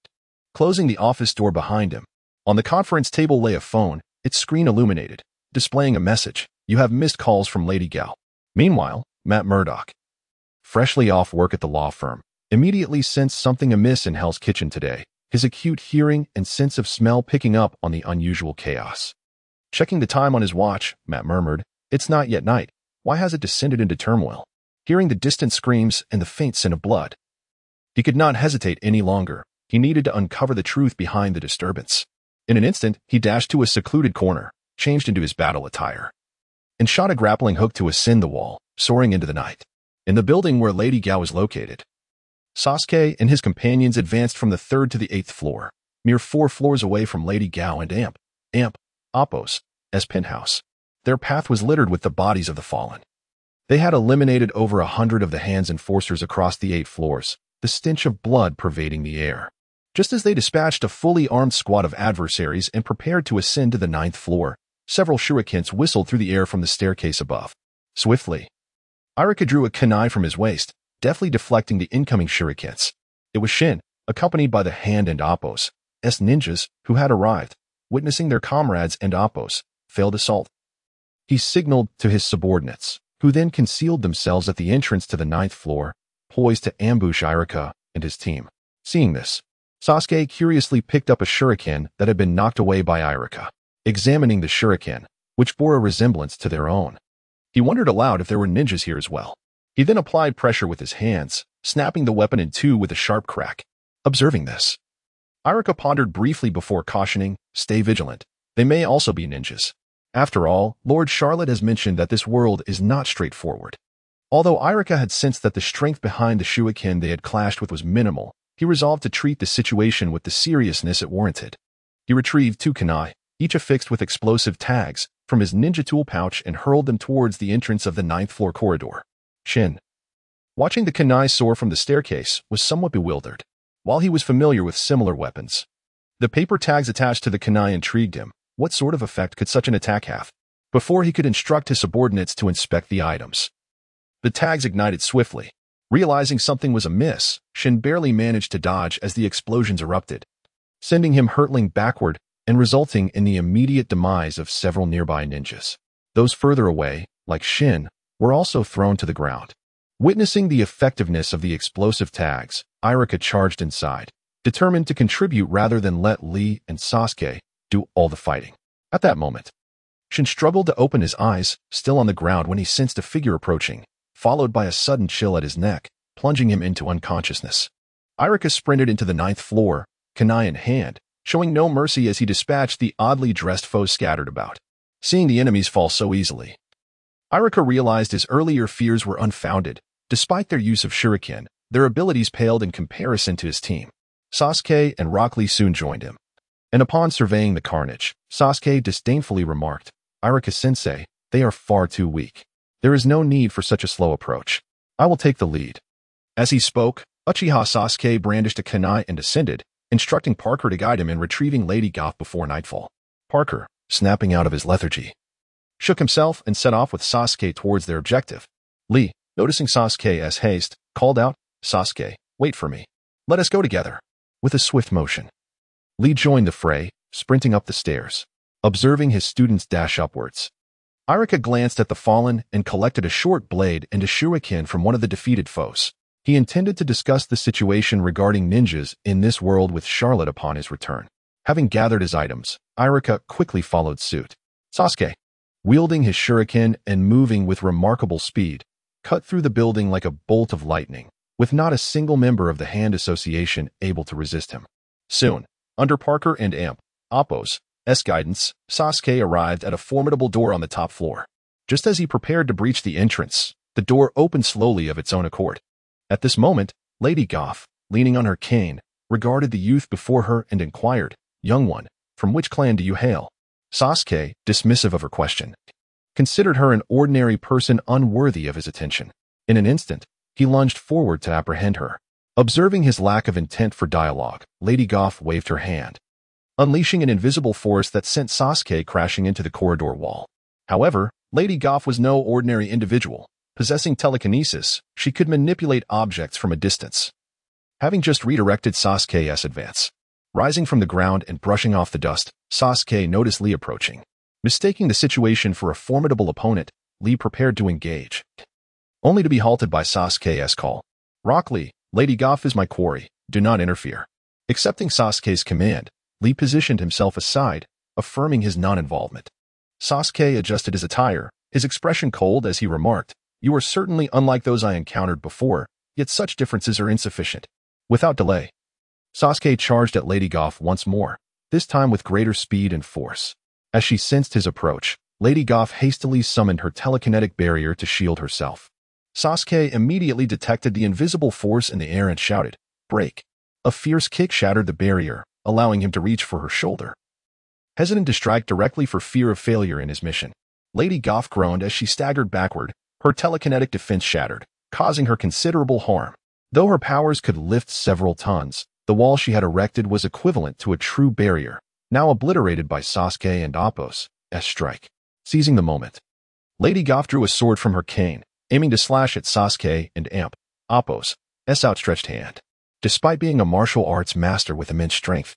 closing the office door behind him. On the conference table lay a phone, its screen illuminated, displaying a message, "You have missed calls from Lady Gal." Meanwhile, Matt Murdock, freshly off work at the law firm, immediately sensed something amiss in Hell's Kitchen today, his acute hearing and sense of smell picking up on the unusual chaos. Checking the time on his watch, Matt murmured, "It's not yet night. Why has it descended into turmoil?" Hearing the distant screams and the faint scent of blood, he could not hesitate any longer. He needed to uncover the truth behind the disturbance. In an instant, he dashed to a secluded corner, changed into his battle attire, and shot a grappling hook to ascend the wall, soaring into the night. In the building where Lady Gao was located, Sasuke and his companions advanced from the 3rd to the 8th floor, mere 4 floors away from Lady Gao and Apos' penthouse. Their path was littered with the bodies of the fallen. They had eliminated over 100 of the Hand's enforcers across the 8 floors, the stench of blood pervading the air. Just as they dispatched a fully armed squad of adversaries and prepared to ascend to the 9th floor, several shurikens whistled through the air from the staircase above. Swiftly, Irika drew a kunai from his waist, deftly deflecting the incoming shurikens. It was Shin, accompanied by the Hand and Apos' ninjas, who had arrived, witnessing their comrades and Apos' failed assault. He signaled to his subordinates, who then concealed themselves at the entrance to the 9th floor, poised to ambush Irika and his team. Seeing this, Sasuke curiously picked up a shuriken that had been knocked away by Irika. Examining the shuriken, which bore a resemblance to their own, he wondered aloud if there were ninjas here as well. He then applied pressure with his hands, snapping the weapon in two with a sharp crack. Observing this, Irika pondered briefly before cautioning, "Stay vigilant. They may also be ninjas. After all, Lord Charlotte has mentioned that this world is not straightforward." Although Irika had sensed that the strength behind the shuriken they had clashed with was minimal, he resolved to treat the situation with the seriousness it warranted. He retrieved 2 kunai, each affixed with explosive tags, from his ninja tool pouch and hurled them towards the entrance of the 9th floor corridor. Shin, watching the kunai soar from the staircase, was somewhat bewildered. While he was familiar with similar weapons, the paper tags attached to the kunai intrigued him. What sort of effect could such an attack have? Before he could instruct his subordinates to inspect the items, the tags ignited swiftly. Realizing something was amiss, Shin barely managed to dodge as the explosions erupted, sending him hurtling backward and resulting in the immediate demise of several nearby ninjas. Those further away, like Shin, were also thrown to the ground. Witnessing the effectiveness of the explosive tags, Irika charged inside, determined to contribute rather than let Lee and Sasuke do all the fighting. At that moment, Shin struggled to open his eyes, still on the ground when he sensed a figure approaching, followed by a sudden chill at his neck, plunging him into unconsciousness. Irika sprinted into the 9th floor, kunai in hand, showing no mercy as he dispatched the oddly dressed foes scattered about. Seeing the enemies fall so easily, Irika realized his earlier fears were unfounded. Despite their use of shuriken, their abilities paled in comparison to his team. Sasuke and Rock Lee soon joined him. And upon surveying the carnage, Sasuke disdainfully remarked, "Irika-sensei, they are far too weak. There is no need for such a slow approach. I will take the lead." As he spoke, Uchiha Sasuke brandished a kunai and descended, instructing Parker to guide him in retrieving Lady Goth before nightfall. Parker, snapping out of his lethargy, shook himself and set off with Sasuke towards their objective. Lee, noticing Sasuke's haste, called out, "Sasuke, wait for me. Let us go together." With a swift motion, Lee joined the fray, sprinting up the stairs. Observing his students dash upwards, Irika glanced at the fallen and collected a short blade and a shuriken from one of the defeated foes. He intended to discuss the situation regarding ninjas in this world with Charlotte upon his return. Having gathered his items, Irika quickly followed suit. Sasuke, wielding his shuriken and moving with remarkable speed, cut through the building like a bolt of lightning, with not a single member of the Hand Association able to resist him. Soon, under Parker and Apos' guidance, Sasuke arrived at a formidable door on the top floor. Just as he prepared to breach the entrance, the door opened slowly of its own accord. At this moment, Lady Goth, leaning on her cane, regarded the youth before her and inquired, "Young one, from which clan do you hail?" Sasuke, dismissive of her question, considered her an ordinary person unworthy of his attention. In an instant, he lunged forward to apprehend her. Observing his lack of intent for dialogue, Lady Goth waved her hand, unleashing an invisible force that sent Sasuke crashing into the corridor wall. However, Lady Goth was no ordinary individual. Possessing telekinesis, she could manipulate objects from a distance. Having just redirected Sasuke's advance, rising from the ground and brushing off the dust, Sasuke noticed Lee approaching. Mistaking the situation for a formidable opponent, Lee prepared to engage, only to be halted by Sasuke's call. "Rock Lee, Lady Goth is my quarry, do not interfere." Accepting Sasuke's command, Lee positioned himself aside, affirming his non-involvement. Sasuke adjusted his attire, his expression cold as he remarked, "You are certainly unlike those I encountered before, yet such differences are insufficient." Without delay, Sasuke charged at Lady Goth once more, this time with greater speed and force. As she sensed his approach, Lady Goth hastily summoned her telekinetic barrier to shield herself. Sasuke immediately detected the invisible force in the air and shouted, "Break!" A fierce kick shattered the barrier, allowing him to reach for her shoulder. Hesitant to strike directly for fear of failure in his mission, Lady Goth groaned as she staggered backward, her telekinetic defense shattered, causing her considerable harm. Though her powers could lift several tons, the wall she had erected was equivalent to a true barrier, now obliterated by Sasuke and Appo's strike. Seizing the moment, Lady Goth drew a sword from her cane, aiming to slash at Sasuke and Appo's outstretched hand. Despite being a martial arts master with immense strength,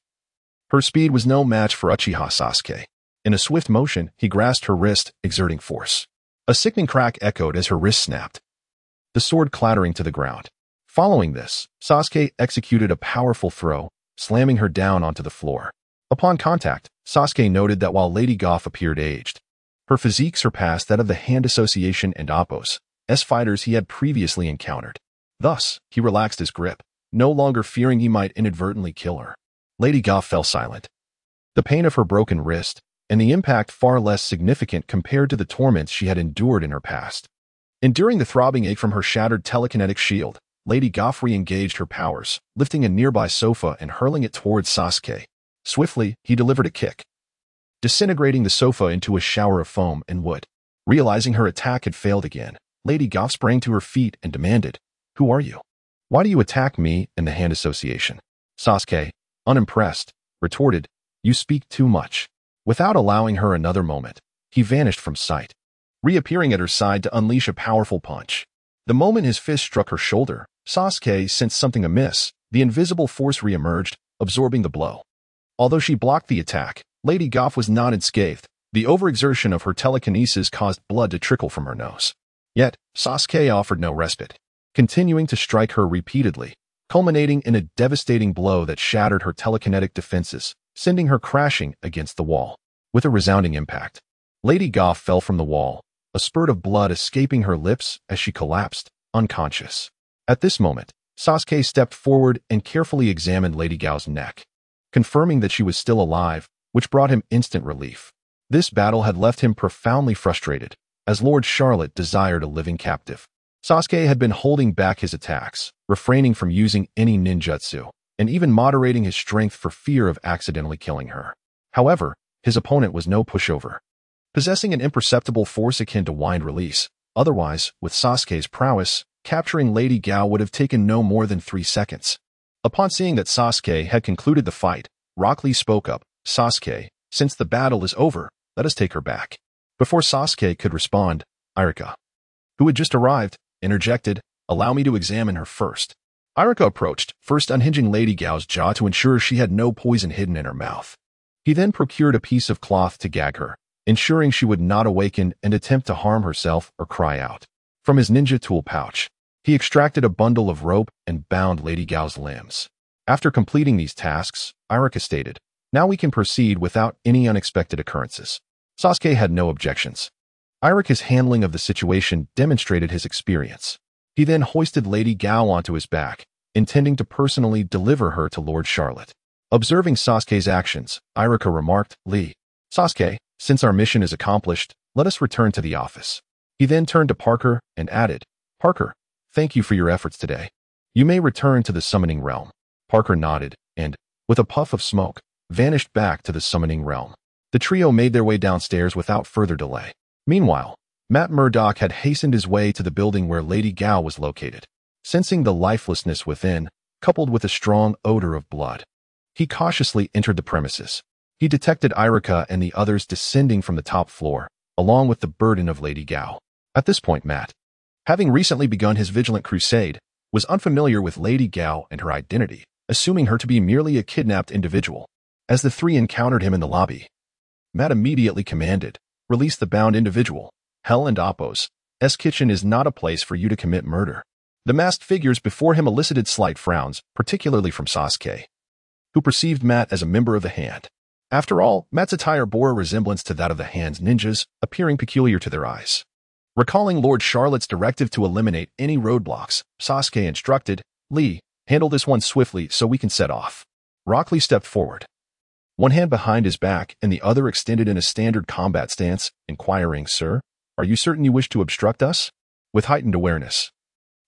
her speed was no match for Uchiha Sasuke. In a swift motion, he grasped her wrist, exerting force. A sickening crack echoed as her wrist snapped, the sword clattering to the ground. Following this, Sasuke executed a powerful throw, slamming her down onto the floor. Upon contact, Sasuke noted that while Lady Goth appeared aged, her physique surpassed that of the Hand Association and Appo's fighters he had previously encountered. Thus, he relaxed his grip, no longer fearing he might inadvertently kill her. Lady Goth fell silent. The pain of her broken wrist, and the impact far less significant compared to the torments she had endured in her past. Enduring the throbbing ache from her shattered telekinetic shield, Lady Goth re-engaged her powers, lifting a nearby sofa and hurling it towards Sasuke. Swiftly, he delivered a kick, disintegrating the sofa into a shower of foam and wood. Realizing her attack had failed again, Lady Goth sprang to her feet and demanded, "Who are you? Why do you attack me and the Hand Association?" Sasuke, unimpressed, retorted, "You speak too much." Without allowing her another moment, he vanished from sight, reappearing at her side to unleash a powerful punch. The moment his fist struck her shoulder, Sasuke sensed something amiss. The invisible force re-emerged, absorbing the blow. Although she blocked the attack, Lady Goth was not unscathed. The overexertion of her telekinesis caused blood to trickle from her nose. Yet, Sasuke offered no respite, continuing to strike her repeatedly, culminating in a devastating blow that shattered her telekinetic defenses, sending her crashing against the wall. With a resounding impact, Lady Goth fell from the wall, a spurt of blood escaping her lips as she collapsed, unconscious. At this moment, Sasuke stepped forward and carefully examined Lady Goth's neck, confirming that she was still alive, which brought him instant relief. This battle had left him profoundly frustrated, as Lord Charlotte desired a living captive. Sasuke had been holding back his attacks, refraining from using any ninjutsu, and even moderating his strength for fear of accidentally killing her. However, his opponent was no pushover, possessing an imperceptible force akin to wind release. Otherwise, with Sasuke's prowess, capturing Lady Goth would have taken no more than 3 seconds. Upon seeing that Sasuke had concluded the fight, Rock Lee spoke up, "Sasuke, since the battle is over, let us take her back." Before Sasuke could respond, Irika, who had just arrived, interjected, "Allow me to examine her first." Irika approached, first unhinging Lady Goth's jaw to ensure she had no poison hidden in her mouth. He then procured a piece of cloth to gag her, ensuring she would not awaken and attempt to harm herself or cry out. From his ninja tool pouch, he extracted a bundle of rope and bound Lady Goth's limbs. After completing these tasks, Irika stated, "Now we can proceed without any unexpected occurrences." Sasuke had no objections. Irika's handling of the situation demonstrated his experience. He then hoisted Lady Goth onto his back, intending to personally deliver her to Lord Charlotte. Observing Sasuke's actions, Irika remarked, "Sasuke, since our mission is accomplished, let us return to the office." He then turned to Parker and added, "Parker, thank you for your efforts today. You may return to the summoning realm." Parker nodded and, with a puff of smoke, vanished back to the summoning realm. The trio made their way downstairs without further delay. Meanwhile, Matt Murdock had hastened his way to the building where Lady Gao was located. Sensing the lifelessness within, coupled with a strong odor of blood, he cautiously entered the premises. He detected Irika and the others descending from the top floor, along with the burden of Lady Gao. At this point, Matt, having recently begun his vigilant crusade, was unfamiliar with Lady Gao and her identity, assuming her to be merely a kidnapped individual. As the three encountered him in the lobby, Matt immediately commanded, "Release the bound individual. Hell and Apos. Kitchen is not a place for you to commit murder." The masked figures before him elicited slight frowns, particularly from Sasuke, who perceived Matt as a member of the Hand. After all, Matt's attire bore a resemblance to that of the Hand's ninjas, appearing peculiar to their eyes. Recalling Lord Charlotte's directive to eliminate any roadblocks, Sasuke instructed, "Lee, handle this one swiftly so we can set off." Rock Lee stepped forward, one hand behind his back and the other extended in a standard combat stance, inquiring, "Sir, are you certain you wish to obstruct us?" With heightened awareness,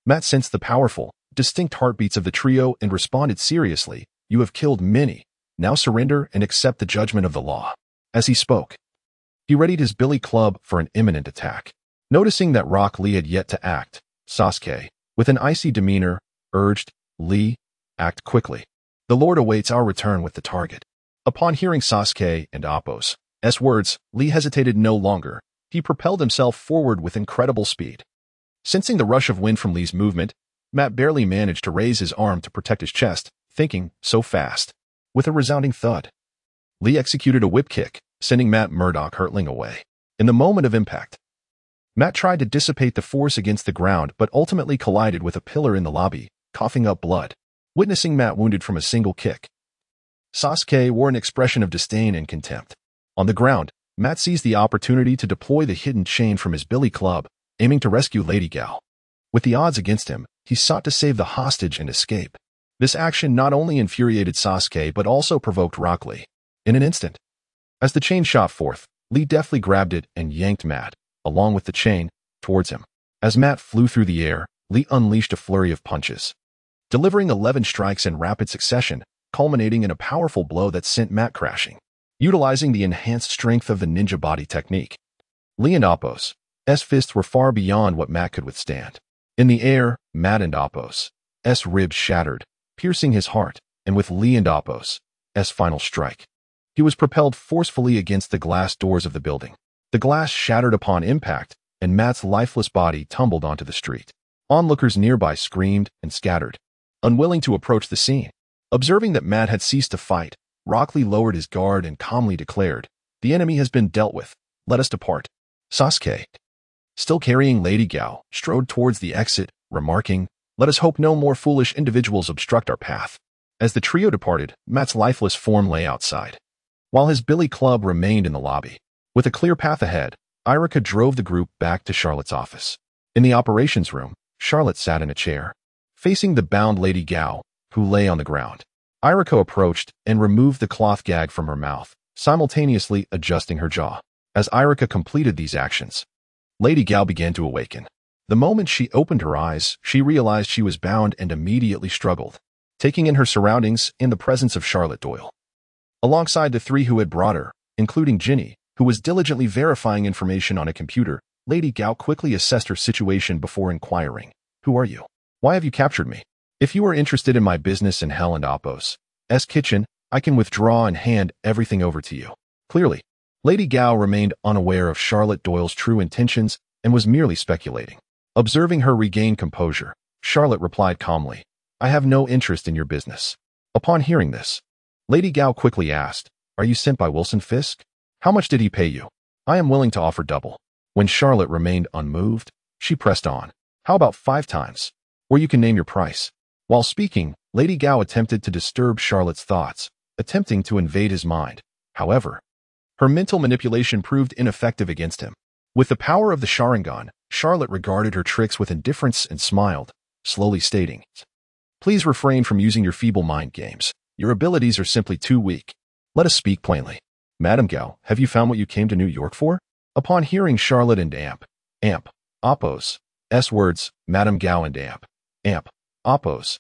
Matt sensed the powerful, distinct heartbeats of the trio and responded seriously, "You have killed many. Now surrender and accept the judgment of the law." As he spoke, he readied his billy club for an imminent attack. Noticing that Rock Lee had yet to act, Sasuke, with an icy demeanor, urged, "Lee, act quickly. The Lord awaits our return with the target." Upon hearing Sasuke and Apos' words, Lee hesitated no longer. He propelled himself forward with incredible speed. Sensing the rush of wind from Lee's movement, Matt barely managed to raise his arm to protect his chest, thinking, "So fast." With a resounding thud, Lee executed a whip kick, sending Matt Murdock hurtling away. In the moment of impact, Matt tried to dissipate the force against the ground but ultimately collided with a pillar in the lobby, coughing up blood. Witnessing Matt wounded from a single kick, Sasuke wore an expression of disdain and contempt. On the ground, Matt seized the opportunity to deploy the hidden chain from his billy club, aiming to rescue Lady Gao. With the odds against him, he sought to save the hostage and escape. This action not only infuriated Sasuke but also provoked Rock Lee. In an instant, as the chain shot forth, Lee deftly grabbed it and yanked Matt, along with the chain, towards him. As Matt flew through the air, Lee unleashed a flurry of punches, delivering 11 strikes in rapid succession, culminating in a powerful blow that sent Matt crashing. Utilizing the enhanced strength of the ninja body technique, Lee and Apos' fists were far beyond what Matt could withstand. In the air, Matt and Apos' ribs shattered, piercing his heart, and with Lee and Apos' final strike, he was propelled forcefully against the glass doors of the building. The glass shattered upon impact, and Matt's lifeless body tumbled onto the street. Onlookers nearby screamed and scattered, unwilling to approach the scene. Observing that Matt had ceased to fight, Rock Lee lowered his guard and calmly declared, "The enemy has been dealt with. Let us depart." Sasuke, still carrying Lady Gao, strode towards the exit, remarking, "Let us hope no more foolish individuals obstruct our path." As the trio departed, Matt's lifeless form lay outside, while his billy club remained in the lobby. With a clear path ahead, Irika drove the group back to Charlotte's office. In the operations room, Charlotte sat in a chair, facing the bound Lady Gao, who lay on the ground. Irika approached and removed the cloth gag from her mouth, simultaneously adjusting her jaw. As Irika completed these actions, Lady Gao began to awaken. The moment she opened her eyes, she realized she was bound and immediately struggled, taking in her surroundings in the presence of Charlotte Doyle. Alongside the three who had brought her, including Ginny, who was diligently verifying information on a computer, Lady Gao quickly assessed her situation before inquiring, "Who are you? Why have you captured me? If you are interested in my business in Hell and Apos' kitchen, I can withdraw and hand everything over to you." Clearly, Lady Gao remained unaware of Charlotte Doyle's true intentions and was merely speculating. Observing her regain composure, Charlotte replied calmly, "I have no interest in your business." Upon hearing this, Lady Gao quickly asked, "Are you sent by Wilson Fisk? How much did he pay you?" "I am willing to offer double." When Charlotte remained unmoved, she pressed on, "How about 5 times? Or you can name your price." While speaking, Lady Gao attempted to disturb Charlotte's thoughts, attempting to invade his mind. However, her mental manipulation proved ineffective against him. With the power of the Sharingan, Charlotte regarded her tricks with indifference and smiled, slowly stating, "Please refrain from using your feeble mind games. Your abilities are simply too weak. Let us speak plainly. Madame Gao, have you found what you came to New York for?" Upon hearing Charlotte and Apos' words, Madame Gao and Apos'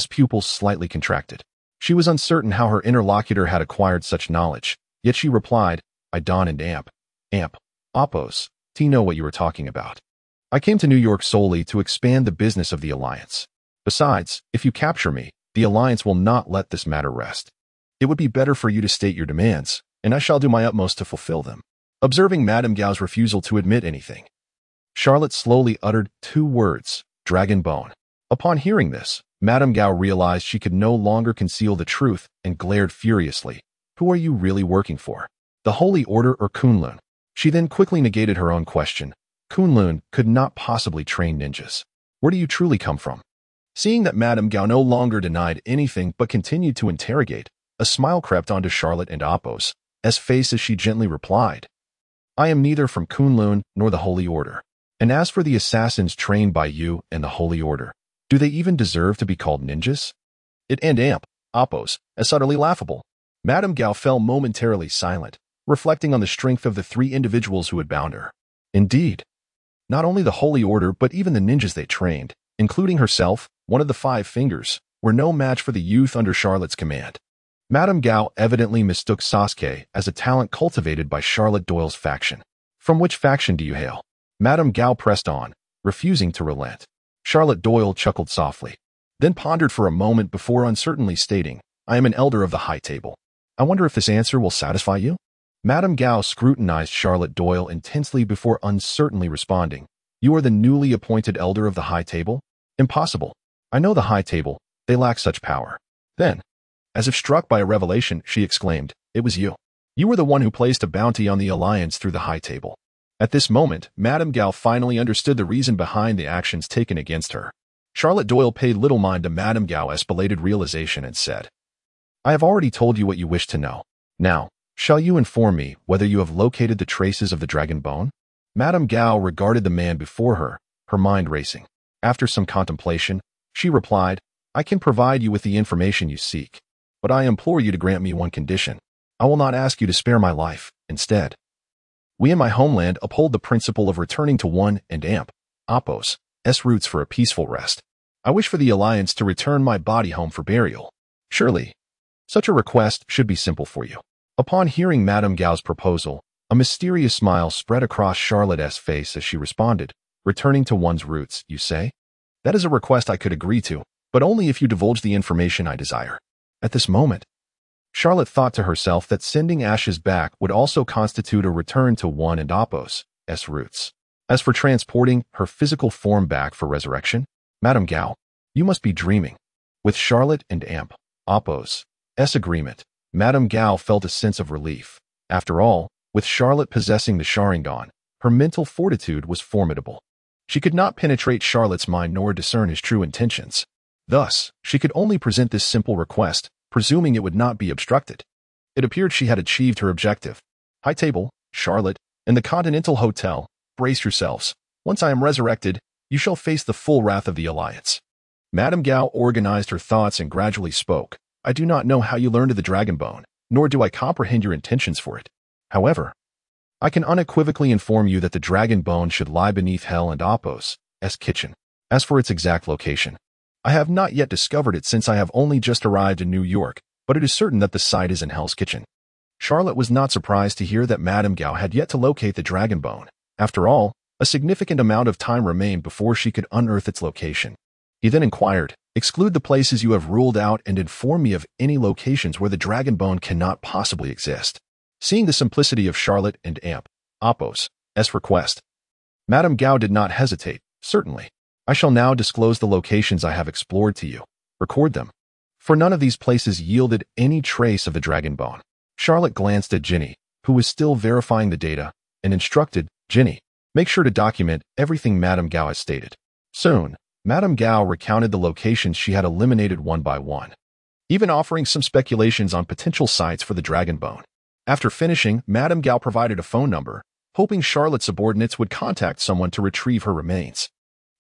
pupils slightly contracted. She was uncertain how her interlocutor had acquired such knowledge, yet she replied, "I don and Apos' Do you know what you are talking about? I came to New York solely to expand the business of the Alliance. Besides, if you capture me, the Alliance will not let this matter rest. It would be better for you to state your demands, and I shall do my utmost to fulfill them. Observing Madame Gao's refusal to admit anything, Charlotte slowly uttered 2 words, dragon bone. Upon hearing this, Madame Gao realized she could no longer conceal the truth and glared furiously. Who are you really working for? The Holy Order or Kunlun? She then quickly negated her own question. Kunlun could not possibly train ninjas. Where do you truly come from? Seeing that Madame Gao no longer denied anything but continued to interrogate, a smile crept onto Charlotte and Appo's face as she gently replied, I am neither from Kunlun nor the Holy Order. And as for the assassins trained by you and the Holy Order, do they even deserve to be called ninjas? It and Appo's as utterly laughable. Madame Gao fell momentarily silent, reflecting on the strength of the 3 individuals who had bound her. Indeed, not only the Holy Order but even the ninjas they trained, including herself, one of the 5 fingers, were no match for the youth under Charlotte's command. Madame Gao evidently mistook Sasuke as a talent cultivated by Charlotte Doyle's faction. From which faction do you hail? Madame Gao pressed on, refusing to relent. Charlotte Doyle chuckled softly, then pondered for a moment before uncertainly stating, I am an elder of the High Table. I wonder if this answer will satisfy you? Madame Gao scrutinized Charlotte Doyle intensely before uncertainly responding, You are the newly appointed elder of the High Table? Impossible. I know the High Table. They lack such power. Then, as if struck by a revelation, she exclaimed, It was you. You were the one who placed a bounty on the Alliance through the High Table. At this moment, Madame Gao finally understood the reason behind the actions taken against her. Charlotte Doyle paid little mind to Madame Gao's belated realization and said, I have already told you what you wish to know. Now, shall you inform me whether you have located the traces of the dragon bone? Madame Gao regarded the man before her, her mind racing. After some contemplation, she replied, I can provide you with the information you seek, but I implore you to grant me one condition. I will not ask you to spare my life. Instead, we in my homeland uphold the principle of returning to one and Appo's roots for a peaceful rest. I wish for the Alliance to return my body home for burial. Surely, such a request should be simple for you. Upon hearing Madame Gao's proposal, a mysterious smile spread across Charlotte's face as she responded, returning to one's roots, you say? That is a request I could agree to, but only if you divulge the information I desire. At this moment, Charlotte thought to herself that sending ashes back would also constitute a return to one and Appo's roots. As for transporting her physical form back for resurrection, Madame Gao, you must be dreaming. With Charlotte and Appo's agreement, Madame Gao felt a sense of relief. After all, with Charlotte possessing the Sharingan, her mental fortitude was formidable. She could not penetrate Charlotte's mind nor discern his true intentions. Thus, she could only present this simple request, presuming it would not be obstructed. It appeared she had achieved her objective. High Table, Charlotte, and the Continental Hotel, brace yourselves. Once I am resurrected, you shall face the full wrath of the Alliance. Madame Gao organized her thoughts and gradually spoke. I do not know how you learned of the dragon bone, nor do I comprehend your intentions for it. However, I can unequivocally inform you that the dragon bone should lie beneath Hell and Appo's kitchen. As for its exact location, I have not yet discovered it since I have only just arrived in New York, but it is certain that the site is in Hell's Kitchen. Charlotte was not surprised to hear that Madame Gao had yet to locate the dragon bone. After all, a significant amount of time remained before she could unearth its location. He then inquired, exclude the places you have ruled out and inform me of any locations where the dragon bone cannot possibly exist. Seeing the simplicity of Charlotte and Appo's request, Madame Gao did not hesitate. Certainly. I shall now disclose the locations I have explored to you. Record them. For none of these places yielded any trace of the dragon bone. Charlotte glanced at Ginny, who was still verifying the data, and instructed, Ginny, make sure to document everything Madame Gao has stated. Soon, Madame Gao recounted the locations she had eliminated one by one, even offering some speculations on potential sites for the dragon bone. After finishing, Madame Gao provided a phone number, hoping Charlotte's subordinates would contact someone to retrieve her remains.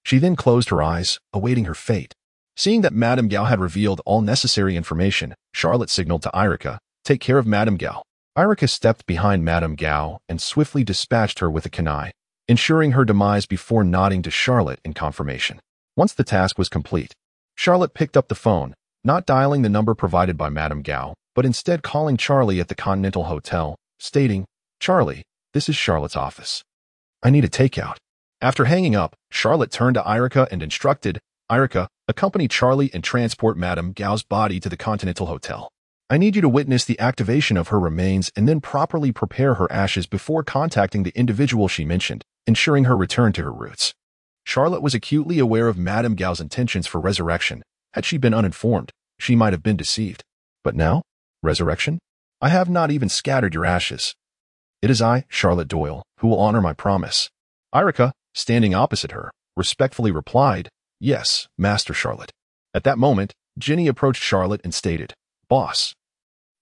She then closed her eyes, awaiting her fate. Seeing that Madame Gao had revealed all necessary information, Charlotte signaled to Irika, take care of Madame Gao. Irika stepped behind Madame Gao and swiftly dispatched her with a kunai, ensuring her demise before nodding to Charlotte in confirmation. Once the task was complete, Charlotte picked up the phone, not dialing the number provided by Madame Gao, but instead calling Charlie at the Continental Hotel, stating, Charlie, this is Charlotte's office. I need a takeout. After hanging up, Charlotte turned to Irika and instructed, Irika, accompany Charlie and transport Madame Gao's body to the Continental Hotel. I need you to witness the activation of her remains and then properly prepare her ashes before contacting the individual she mentioned, ensuring her return to her roots. Charlotte was acutely aware of Madame Gao's intentions for resurrection. Had she been uninformed, she might have been deceived. But now? Resurrection? I have not even scattered your ashes. It is I, Charlotte Doyle, who will honor my promise. Irika, standing opposite her, respectfully replied, Yes, Master Charlotte. At that moment, Ginny approached Charlotte and stated, Boss,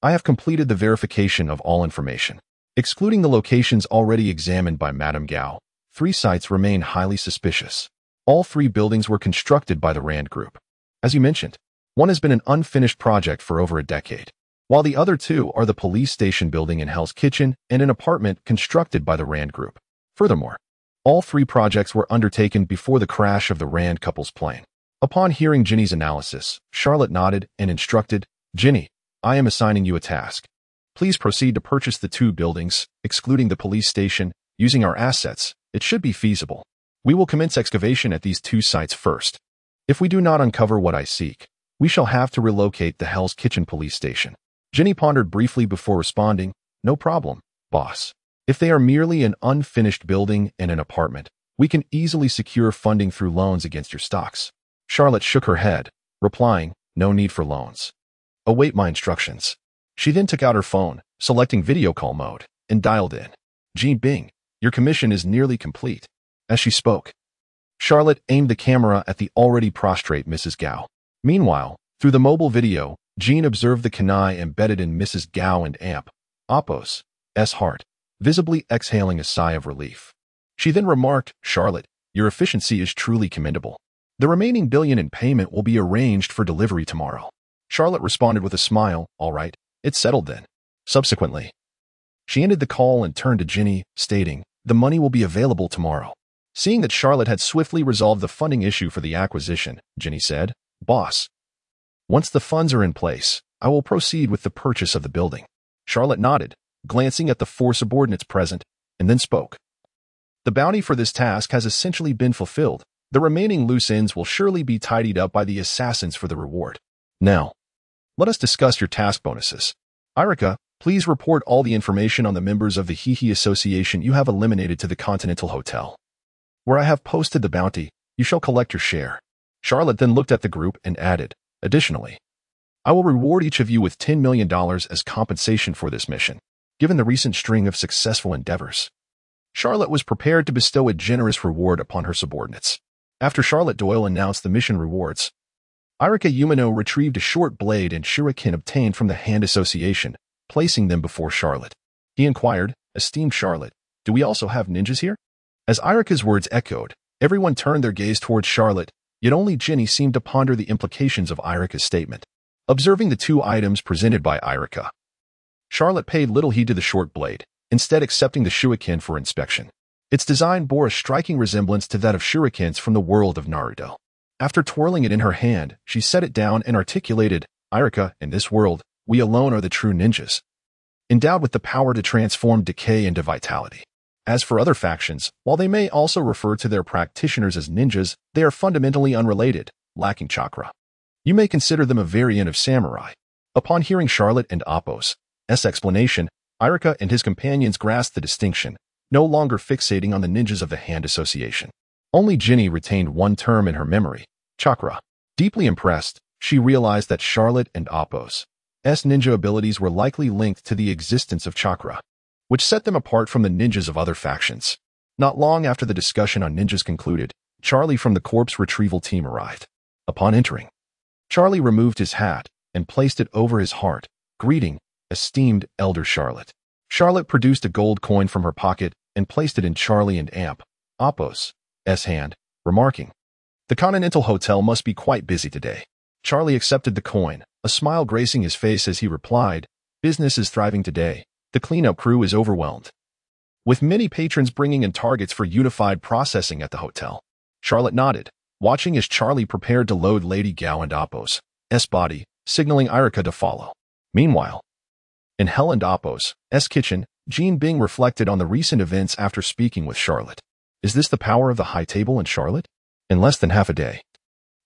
I have completed the verification of all information. Excluding the locations already examined by Madame Gao, 3 sites remain highly suspicious. All 3 buildings were constructed by the Rand Group. As you mentioned, one has been an unfinished project for over a decade, while the other 2 are the police station building in Hell's Kitchen and an apartment constructed by the Rand Group. Furthermore, all 3 projects were undertaken before the crash of the Rand couple's plane. Upon hearing Ginny's analysis, Charlotte nodded and instructed, Ginny, I am assigning you a task. Please proceed to purchase the 2 buildings, excluding the police station, using our assets. It should be feasible. We will commence excavation at these 2 sites first. If we do not uncover what I seek, we shall have to relocate the Hell's Kitchen police station. Ginny pondered briefly before responding, No problem, boss. If they are merely an unfinished building and an apartment, we can easily secure funding through loans against your stocks. Charlotte shook her head, replying, No need for loans. Await my instructions. She then took out her phone, selecting video call mode, and dialed in. Jean Bing, your commission is nearly complete. As she spoke, Charlotte aimed the camera at the already prostrate Mrs. Gao. Meanwhile, through the mobile video, Jean observed the canaille embedded in Mrs. Gao and Amp, Oppo's, heart, visibly exhaling a sigh of relief. She then remarked, Charlotte, your efficiency is truly commendable. The remaining $1 billion in payment will be arranged for delivery tomorrow. Charlotte responded with a smile, All right, it's settled then. Subsequently, she ended the call and turned to Ginny, stating, The money will be available tomorrow. Seeing that Charlotte had swiftly resolved the funding issue for the acquisition, Ginny said, Boss, once the funds are in place, I will proceed with the purchase of the building. Charlotte nodded, glancing at the 4 subordinates present, and then spoke. The bounty for this task has essentially been fulfilled. The remaining loose ends will surely be tidied up by the assassins for the reward. Now, let us discuss your task bonuses. Irika, please report all the information on the members of the Hehe Association you have eliminated to the Continental Hotel. Where I have posted the bounty, you shall collect your share. Charlotte then looked at the group and added, Additionally, I will reward each of you with $10 million as compensation for this mission, given the recent string of successful endeavors. Charlotte was prepared to bestow a generous reward upon her subordinates. After Charlotte Doyle announced the mission rewards, Irika Umino retrieved a short blade and shuriken obtained from the Hand Association, placing them before Charlotte. He inquired, Esteemed Charlotte, do we also have ninjas here? As Irika's words echoed, everyone turned their gaze towards Charlotte, yet only Ginny seemed to ponder the implications of Irika's statement. Observing the 2 items presented by Irika, Charlotte paid little heed to the short blade, instead accepting the shuriken for inspection. Its design bore a striking resemblance to that of shurikens from the world of Naruto. After twirling it in her hand, she set it down and articulated, Irika, in this world, we alone are the true ninjas, endowed with the power to transform decay into vitality. As for other factions, while they may also refer to their practitioners as ninjas, they are fundamentally unrelated, lacking chakra. You may consider them a variant of samurai. Upon hearing Charlotte and Oppo's explanation, Irika and his companions grasped the distinction, no longer fixating on the ninjas of the Hand Association. Only Ginny retained one term in her memory, chakra. Deeply impressed, she realized that Charlotte and Oppo's ninja abilities were likely linked to the existence of chakra, which set them apart from the ninjas of other factions. Not long after the discussion on ninjas concluded, Charlie from the corpse retrieval team arrived. Upon entering, Charlie removed his hat and placed it over his heart, greeting, Esteemed Elder Charlotte. Charlotte produced a gold coin from her pocket and placed it in Charlie and Amp, Oppo's hand, remarking, The Continental Hotel must be quite busy today. Charlie accepted the coin, a smile gracing his face as he replied, Business is thriving today. The cleanup crew is overwhelmed, with many patrons bringing in targets for unified processing at the hotel. Charlotte nodded, watching as Charlie prepared to load Lady Gao and Oppo's body, signaling Irika to follow. Meanwhile, in Hell and Oppo's kitchen, Jean Bing reflected on the recent events after speaking with Charlotte. Is this the power of the high table in Charlotte? In less than half a day,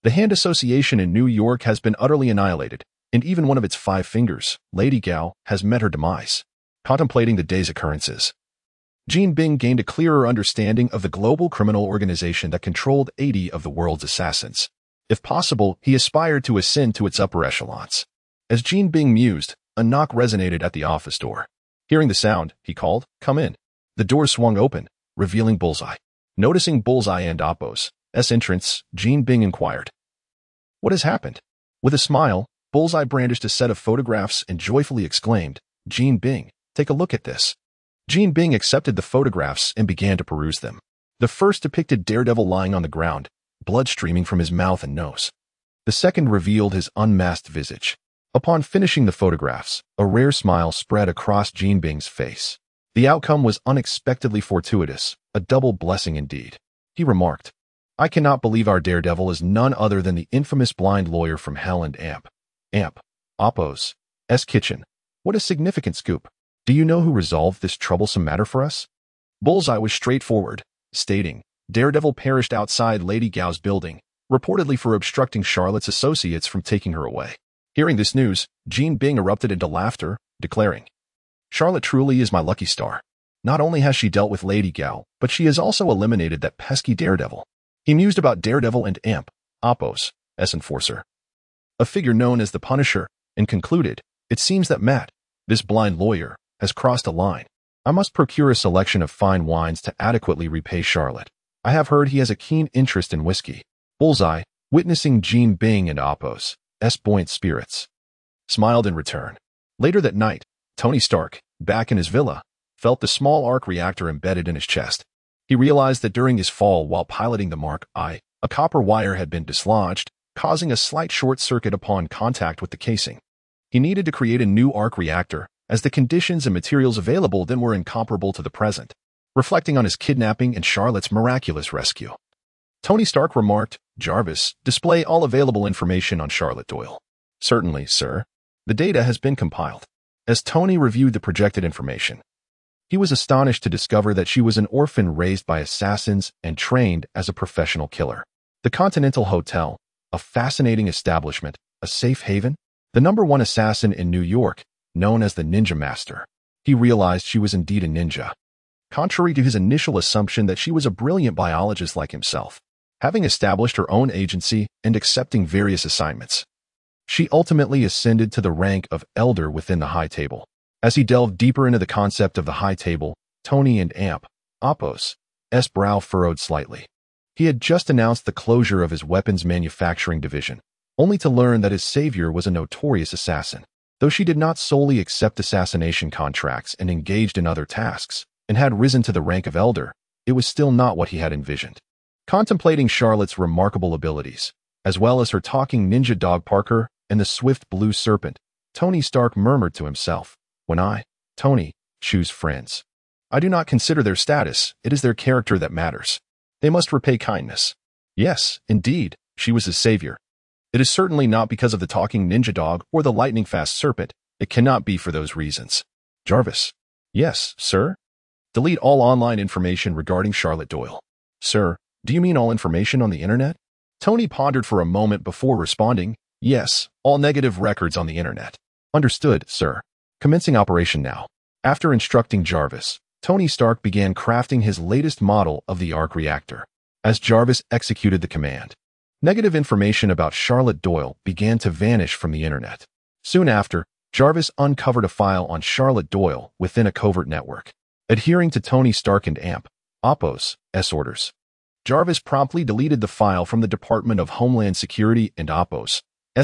the hand association in New York has been utterly annihilated, and even one of its 5 fingers, Lady Gao, has met her demise. Contemplating the day's occurrences, Jean Bing gained a clearer understanding of the global criminal organization that controlled 80 of the world's assassins. If possible, he aspired to ascend to its upper echelons. As Jean Bing mused, a knock resonated at the office door. Hearing the sound, he called, "Come in." The door swung open, revealing Bullseye. Noticing Bullseye and Appo's entrance, Jean Bing inquired, "What has happened?" With a smile, Bullseye brandished a set of photographs and joyfully exclaimed, "Jean Bing, take a look at this." Jean Bing accepted the photographs and began to peruse them. The first depicted Daredevil lying on the ground, blood streaming from his mouth and nose. The second revealed his unmasked visage. Upon finishing the photographs, a rare smile spread across Jean Bing's face. The outcome was unexpectedly fortuitous, a double blessing indeed. He remarked, "I cannot believe our Daredevil is none other than the infamous blind lawyer from Hell and Appo's kitchen. What a significant scoop. Do you know who resolved this troublesome matter for us?" Bullseye was straightforward, stating, "Daredevil perished outside Lady Gao's building, reportedly for obstructing Charlotte's associates from taking her away." Hearing this news, Jean Bing erupted into laughter, declaring, "Charlotte truly is my lucky star. Not only has she dealt with Lady Gao, but she has also eliminated that pesky Daredevil." He mused about Daredevil and Appo's enforcer, a figure known as the Punisher, and concluded, "It seems that Matt, this blind lawyer, has crossed a line. I must procure a selection of fine wines to adequately repay Charlotte. I have heard he has a keen interest in whiskey." Bullseye, witnessing Jean Bing and Appo's buoyant spirits, smiled in return. Later that night, Tony Stark, back in his villa, felt the small arc reactor embedded in his chest. He realized that during his fall while piloting the Mark I, a copper wire had been dislodged, causing a slight short circuit upon contact with the casing. He needed to create a new arc reactor, as the conditions and materials available then were incomparable to the present. Reflecting on his kidnapping and Charlotte's miraculous rescue, Tony Stark remarked, "Jarvis, display all available information on Charlotte Doyle." "Certainly, sir." The data has been compiled. As Tony reviewed the projected information, he was astonished to discover that she was an orphan raised by assassins and trained as a professional killer. The Continental Hotel, a fascinating establishment, a safe haven, the #1 assassin in New York, known as the Ninja Master. He realized she was indeed a ninja. Contrary to his initial assumption that she was a brilliant biologist like himself, having established her own agency and accepting various assignments, she ultimately ascended to the rank of elder within the high table. As he delved deeper into the concept of the high table, Tony and Appo's brow furrowed slightly. He had just announced the closure of his weapons manufacturing division, only to learn that his savior was a notorious assassin. Though she did not solely accept assassination contracts and engaged in other tasks, and had risen to the rank of elder, it was still not what he had envisioned. Contemplating Charlotte's remarkable abilities, as well as her talking ninja dog Parker and the swift blue serpent, Tony Stark murmured to himself, "When I, Tony, choose friends, I do not consider their status, it is their character that matters. They must repay kindness." Yes, indeed, she was his savior. It is certainly not because of the talking ninja dog or the lightning-fast serpent. It cannot be for those reasons. "Jarvis." "Yes, sir?" "Delete all online information regarding Charlotte Doyle." "Sir, do you mean all information on the internet?" Tony pondered for a moment before responding, "Yes, all negative records on the internet." "Understood, sir. Commencing operation now." After instructing Jarvis, Tony Stark began crafting his latest model of the arc reactor. As Jarvis executed the command, negative information about Charlotte Doyle began to vanish from the internet. Soon after, Jarvis uncovered a file on Charlotte Doyle within a covert network. Adhering to Tony Stark and Appo's orders, Jarvis promptly deleted the file from the Department of Homeland Security and Appo's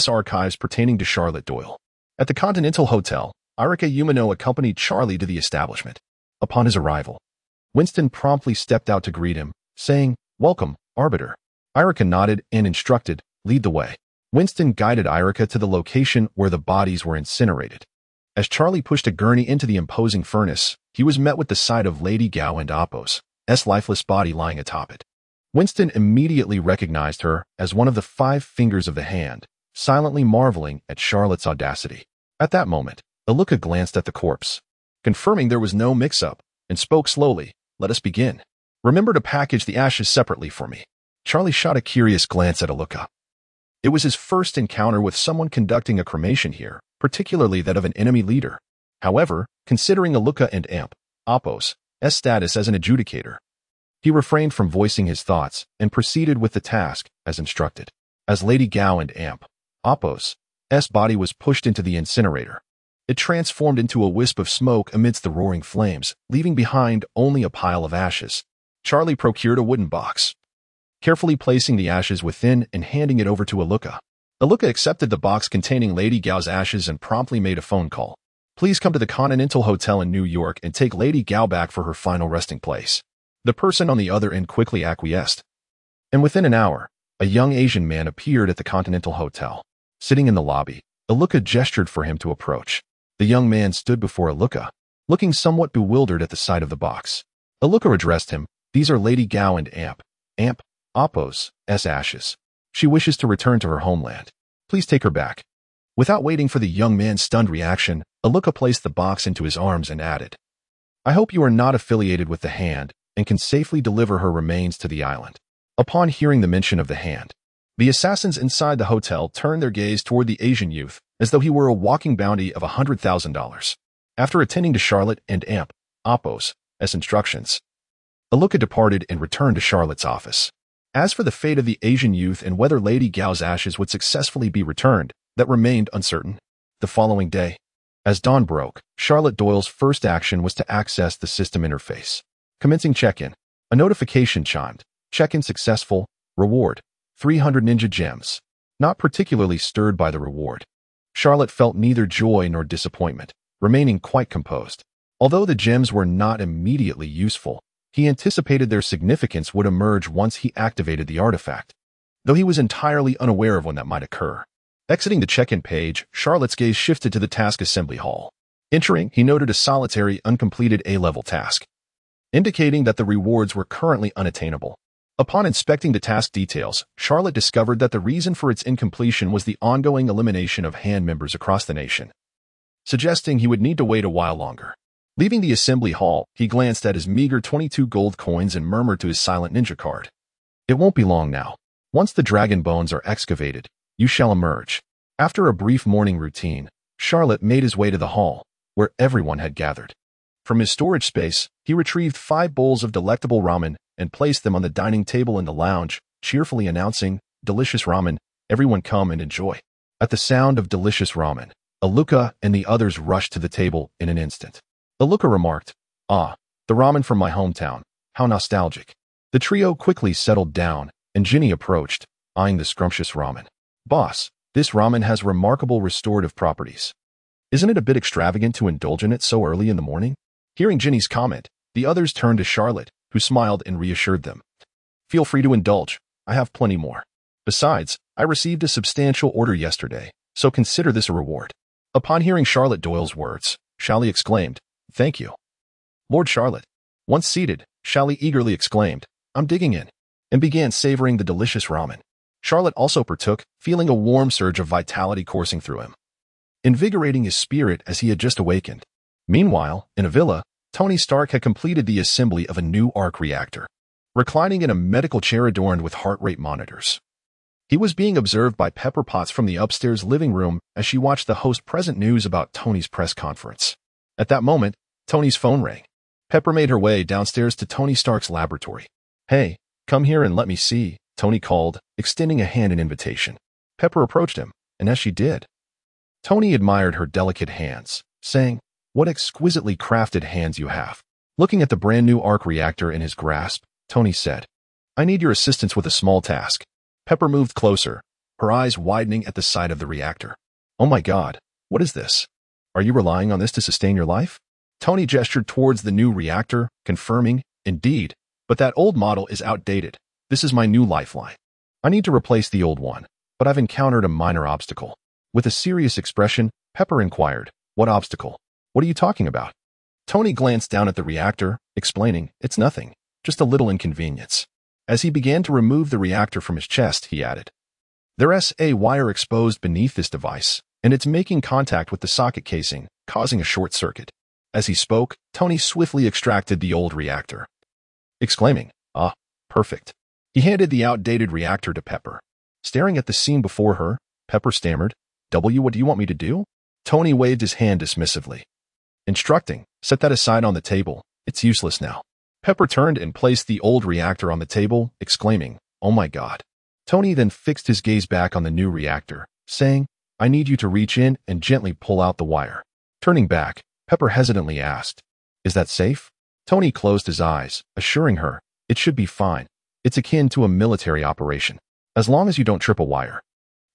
archives pertaining to Charlotte Doyle. At the Continental Hotel, Erica Umino accompanied Charlie to the establishment. Upon his arrival, Winston promptly stepped out to greet him, saying, "Welcome, Arbiter." Erica nodded and instructed, "Lead the way." Winston guided Erica to the location where the bodies were incinerated. As Charlie pushed a gurney into the imposing furnace, he was met with the sight of Lady Gao and Appo's lifeless body lying atop it. Winston immediately recognized her as one of the 5 fingers of the hand, silently marveling at Charlotte's audacity. At that moment, Aluka glanced at the corpse, confirming there was no mix-up, and spoke slowly, "Let us begin." Remember to package the ashes separately for me. Charlie shot a curious glance at Aluka. It was his first encounter with someone conducting a cremation here, particularly that of an enemy leader. However, considering Aluka and Amp, Apos' status as an adjudicator, he refrained from voicing his thoughts and proceeded with the task as instructed. As Lady Gao and Amp, Apos' body was pushed into the incinerator, it transformed into a wisp of smoke amidst the roaring flames, leaving behind only a pile of ashes. Charlie procured a wooden box, carefully placing the ashes within and handing it over to Aluka. Aluka accepted the box containing Lady Gao's ashes and promptly made a phone call. Please come to the Continental Hotel in New York and take Lady Gao back for her final resting place. The person on the other end quickly acquiesced. And within an hour, a young Asian man appeared at the Continental Hotel. Sitting in the lobby, Aluka gestured for him to approach. The young man stood before Aluka, looking somewhat bewildered at the sight of the box. Aluka addressed him. These are Lady Gao and Amp, Apos' ashes. She wishes to return to her homeland. Please take her back. Without waiting for the young man's stunned reaction, Aluka placed the box into his arms and added, I hope you are not affiliated with the Hand and can safely deliver her remains to the island. Upon hearing the mention of the Hand, the assassins inside the hotel turned their gaze toward the Asian youth as though he were a walking bounty of $100,000. After attending to Charlotte and Amp, Apos' instructions, Aluka departed and returned to Charlotte's office. As for the fate of the Asian youth and whether Lady Gao's ashes would successfully be returned, that remained uncertain. The following day, as dawn broke, Charlotte Doyle's first action was to access the system interface. Commencing check-in, a notification chimed. Check-in successful. Reward, 300 ninja gems. Not particularly stirred by the reward, Charlotte felt neither joy nor disappointment, remaining quite composed. Although the gems were not immediately useful, he anticipated their significance would emerge once he activated the artifact, though he was entirely unaware of when that might occur. Exiting the check-in page, Charlotte's gaze shifted to the task assembly hall. Entering, he noted a solitary, uncompleted A-level task, indicating that the rewards were currently unattainable. Upon inspecting the task details, Charlotte discovered that the reason for its incompletion was the ongoing elimination of Hand members across the nation, suggesting he would need to wait a while longer. Leaving the assembly hall, he glanced at his meager 22 gold coins and murmured to his silent ninja card. It won't be long now. Once the dragon bones are excavated, you shall emerge. After a brief morning routine, Charlotte made his way to the hall, where everyone had gathered. From his storage space, he retrieved 5 bowls of delectable ramen and placed them on the dining table in the lounge, cheerfully announcing, delicious ramen, everyone come and enjoy. At the sound of delicious ramen, Aluka and the others rushed to the table in an instant. Aluka remarked, the ramen from my hometown, how nostalgic. The trio quickly settled down, and Ginny approached, eyeing the scrumptious ramen. Boss, this ramen has remarkable restorative properties. Isn't it a bit extravagant to indulge in it so early in the morning? Hearing Ginny's comment, the others turned to Charlotte, who smiled and reassured them. Feel free to indulge. I have plenty more. Besides, I received a substantial order yesterday, so consider this a reward. Upon hearing Charlotte Doyle's words, Charlie exclaimed, Thank you. Lord Charlotte. Once seated, Charlie eagerly exclaimed, I'm digging in, and began savoring the delicious ramen. Charlotte also partook, feeling a warm surge of vitality coursing through him, invigorating his spirit as he had just awakened. Meanwhile, in a villa, Tony Stark had completed the assembly of a new arc reactor, reclining in a medical chair adorned with heart rate monitors. He was being observed by Pepper Potts from the upstairs living room as she watched the host present news about Tony's press conference. At that moment, Tony's phone rang. Pepper made her way downstairs to Tony Stark's laboratory. Hey, come here and let me see, Tony called, extending a hand in invitation. Pepper approached him, and as she did, Tony admired her delicate hands, saying, What exquisitely crafted hands you have. Looking at the brand new arc reactor in his grasp, Tony said, I need your assistance with a small task. Pepper moved closer, her eyes widening at the sight of the reactor. Oh my God, what is this? Are you relying on this to sustain your life? Tony gestured towards the new reactor, confirming, Indeed, but that old model is outdated. This is my new lifeline. I need to replace the old one, but I've encountered a minor obstacle. With a serious expression, Pepper inquired, What obstacle? What are you talking about? Tony glanced down at the reactor, explaining, It's nothing, just a little inconvenience. As he began to remove the reactor from his chest, he added, There's a wire exposed beneath this device, and it's making contact with the socket casing, causing a short circuit. As he spoke, Tony swiftly extracted the old reactor. exclaiming, "Ah, perfect." He handed the outdated reactor to Pepper. Staring at the scene before her, Pepper stammered, What do you want me to do?" Tony waved his hand dismissively. Instructing, "Set that aside on the table. It's useless now." Pepper turned and placed the old reactor on the table, exclaiming, "Oh my God." Tony then fixed his gaze back on the new reactor, saying, "I need you to reach in and gently pull out the wire." Turning back, Pepper hesitantly asked, "Is that safe?" Tony closed his eyes, assuring her, "It should be fine. It's akin to a military operation. As long as you don't trip a wire."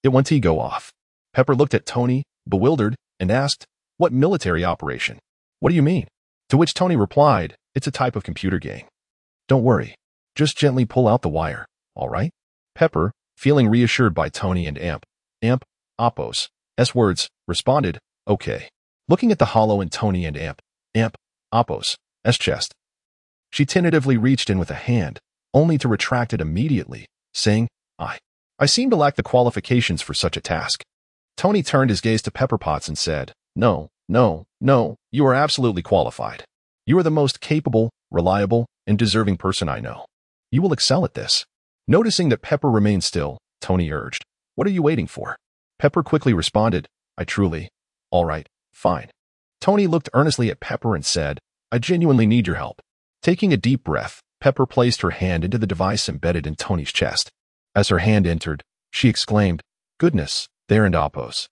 It went to go off. Pepper looked at Tony, bewildered, and asked, "What military operation? What do you mean?" To which Tony replied, "It's a type of computer game. Don't worry. Just gently pull out the wire, all right?" Pepper, feeling reassured by Tony and Oppos' words, responded, "Okay." Looking at the hollow in Tony and Oppos' chest, she tentatively reached in with a hand, only to retract it immediately, saying, I seem to lack the qualifications for such a task." Tony turned his gaze to Pepper Potts and said, No, you are absolutely qualified. You are the most capable, reliable, and deserving person I know. You will excel at this." Noticing that Pepper remained still, Tony urged, "What are you waiting for?" Pepper quickly responded, All right, fine." Tony looked earnestly at Pepper and said, "I genuinely need your help." Taking a deep breath, Pepper placed her hand into the device embedded in Tony's chest. As her hand entered, she exclaimed, "Goodness, there and Oppos'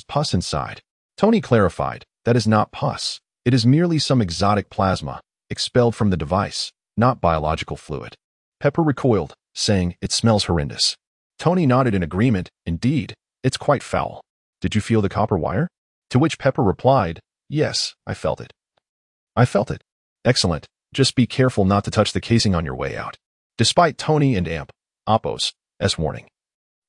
pus inside." Tony clarified, "That is not pus. It is merely some exotic plasma, expelled from the device, not biological fluid." Pepper recoiled, saying, "It smells horrendous." Tony nodded in agreement, "Indeed, it's quite foul. Did you feel the copper wire?" To which Pepper replied, "Yes, I felt it." "I felt it." "Excellent. Just be careful not to touch the casing on your way out." Despite Tony and Oppos' warning,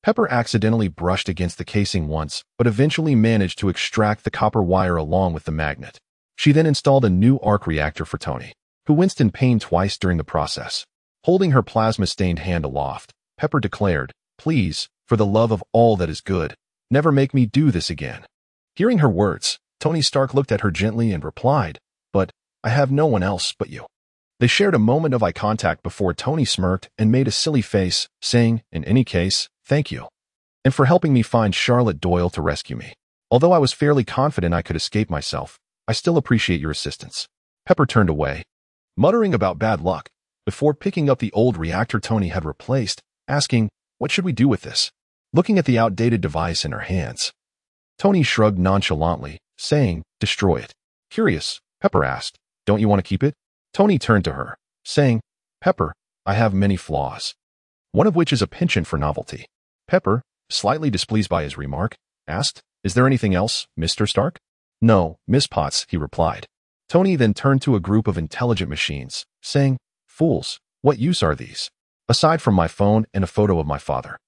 Pepper accidentally brushed against the casing once, but eventually managed to extract the copper wire along with the magnet. She then installed a new arc reactor for Tony, who winced in pain twice during the process. Holding her plasma-stained hand aloft, Pepper declared, "Please, for the love of all that is good, never make me do this again." Hearing her words, Tony Stark looked at her gently and replied, "But I have no one else but you." They shared a moment of eye contact before Tony smirked and made a silly face, saying, "In any case, thank you. And for helping me find Charlotte Doyle to rescue me. Although I was fairly confident I could escape myself, I still appreciate your assistance." Pepper turned away, muttering about bad luck, before picking up the old reactor Tony had replaced, asking, "What should we do with this?" Looking at the outdated device in her hands, Tony shrugged nonchalantly, saying, "Destroy it." Curious, Pepper asked, "Don't you want to keep it?" Tony turned to her, saying, "Pepper, I have many flaws, one of which is a penchant for novelty." Pepper, slightly displeased by his remark, asked, "Is there anything else, Mr. Stark?" "No, Miss Potts," he replied. Tony then turned to a group of intelligent machines, saying, "Fools, what use are these? Aside from my phone and a photo of my father.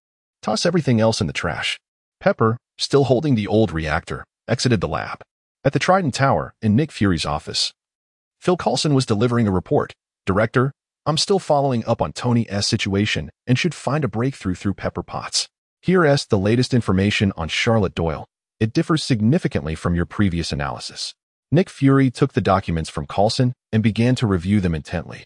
Toss everything else in the trash." Pepper, still holding the old reactor, exited the lab. At the Trident Tower, in Nick Fury's office, Phil Coulson was delivering a report. "Director, I'm still following up on Tony's situation and should find a breakthrough through Pepper Potts. Here's the latest information on Charlotte Doyle. It differs significantly from your previous analysis." Nick Fury took the documents from Coulson and began to review them intently.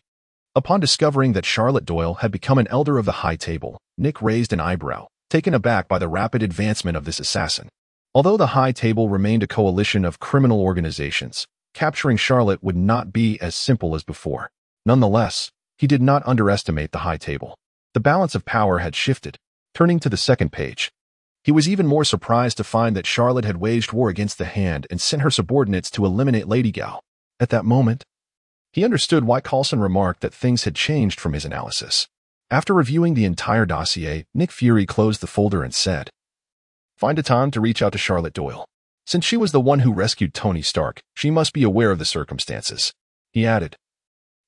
Upon discovering that Charlotte Doyle had become an elder of the High Table, Nick raised an eyebrow, taken aback by the rapid advancement of this assassin. Although the High Table remained a coalition of criminal organizations, capturing Charlotte would not be as simple as before. Nonetheless, he did not underestimate the High Table. The balance of power had shifted. Turning to the second page, he was even more surprised to find that Charlotte had waged war against the Hand and sent her subordinates to eliminate Lady Gal. At that moment, he understood why Coulson remarked that things had changed from his analysis. After reviewing the entire dossier, Nick Fury closed the folder and said, "Find a time to reach out to Charlotte Doyle. Since she was the one who rescued Tony Stark, she must be aware of the circumstances." He added,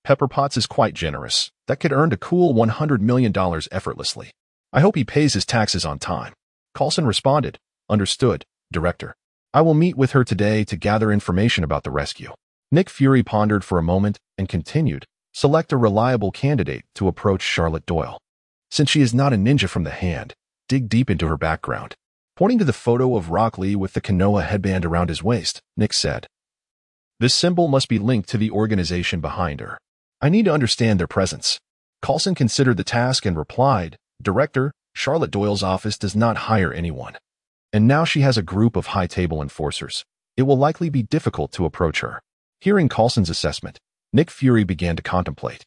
"Pepper Potts is quite generous. That could earn a cool $100 million effortlessly. I hope he pays his taxes on time." Coulson responded, "Understood, Director. I will meet with her today to gather information about the rescue." Nick Fury pondered for a moment and continued, "Select a reliable candidate to approach Charlotte Doyle. Since she is not a ninja from the Hand, dig deep into her background." Pointing to the photo of Rock Lee with the Kanoa headband around his waist, Nick said, "This symbol must be linked to the organization behind her. I need to understand their presence. Coulson considered the task and replied, Director, Charlotte Doyle's office does not hire anyone. And now she has a group of high-table enforcers. It will likely be difficult to approach her. Hearing Coulson's assessment, Nick Fury began to contemplate.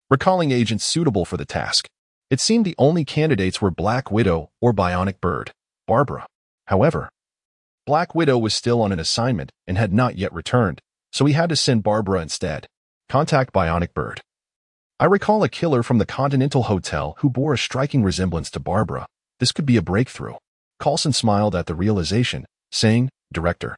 Recalling agents suitable for the task, it seemed the only candidates were Black Widow or Bionic Bird, Barbara. However, Black Widow was still on an assignment and had not yet returned, so he had to send Barbara instead. Contact Bionic Bird. I recall a killer from the Continental Hotel who bore a striking resemblance to Barbara. This could be a breakthrough. Coulson smiled at the realization, saying, Director,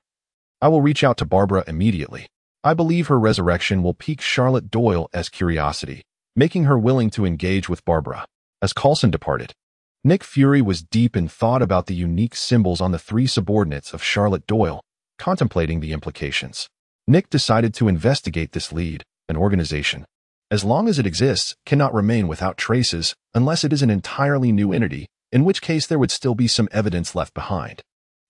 I will reach out to Barbara immediately. I believe her resurrection will pique Charlotte Doyle's curiosity, making her willing to engage with Barbara. As Coulson departed, Nick Fury was deep in thought about the unique symbols on the three subordinates of Charlotte Doyle, contemplating the implications. Nick decided to investigate this lead, an organization, as long as it exists, cannot remain without traces unless it is an entirely new entity, in which case there would still be some evidence left behind.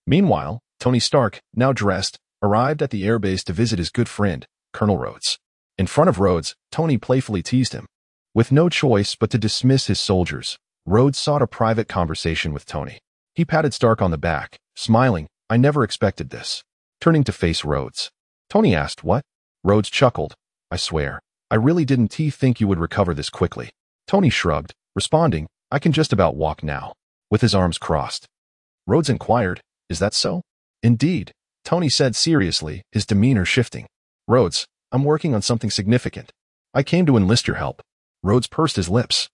Meanwhile, Tony Stark, now dressed, arrived at the airbase to visit his good friend, Colonel Rhodes. In front of Rhodes, Tony playfully teased him. With no choice but to dismiss his soldiers, Rhodes sought a private conversation with Tony. He patted Stark on the back, smiling, I never expected this. Turning to face Rhodes, Tony asked, What? Rhodes chuckled, I swear, I really didn't think you would recover this quickly. Tony shrugged, responding, I can just about walk now, with his arms crossed. Rhodes inquired, Is that so? Indeed, Tony said seriously, his demeanor shifting. Rhodes, I'm working on something significant. I came to enlist your help. Rhodes pursed his lips.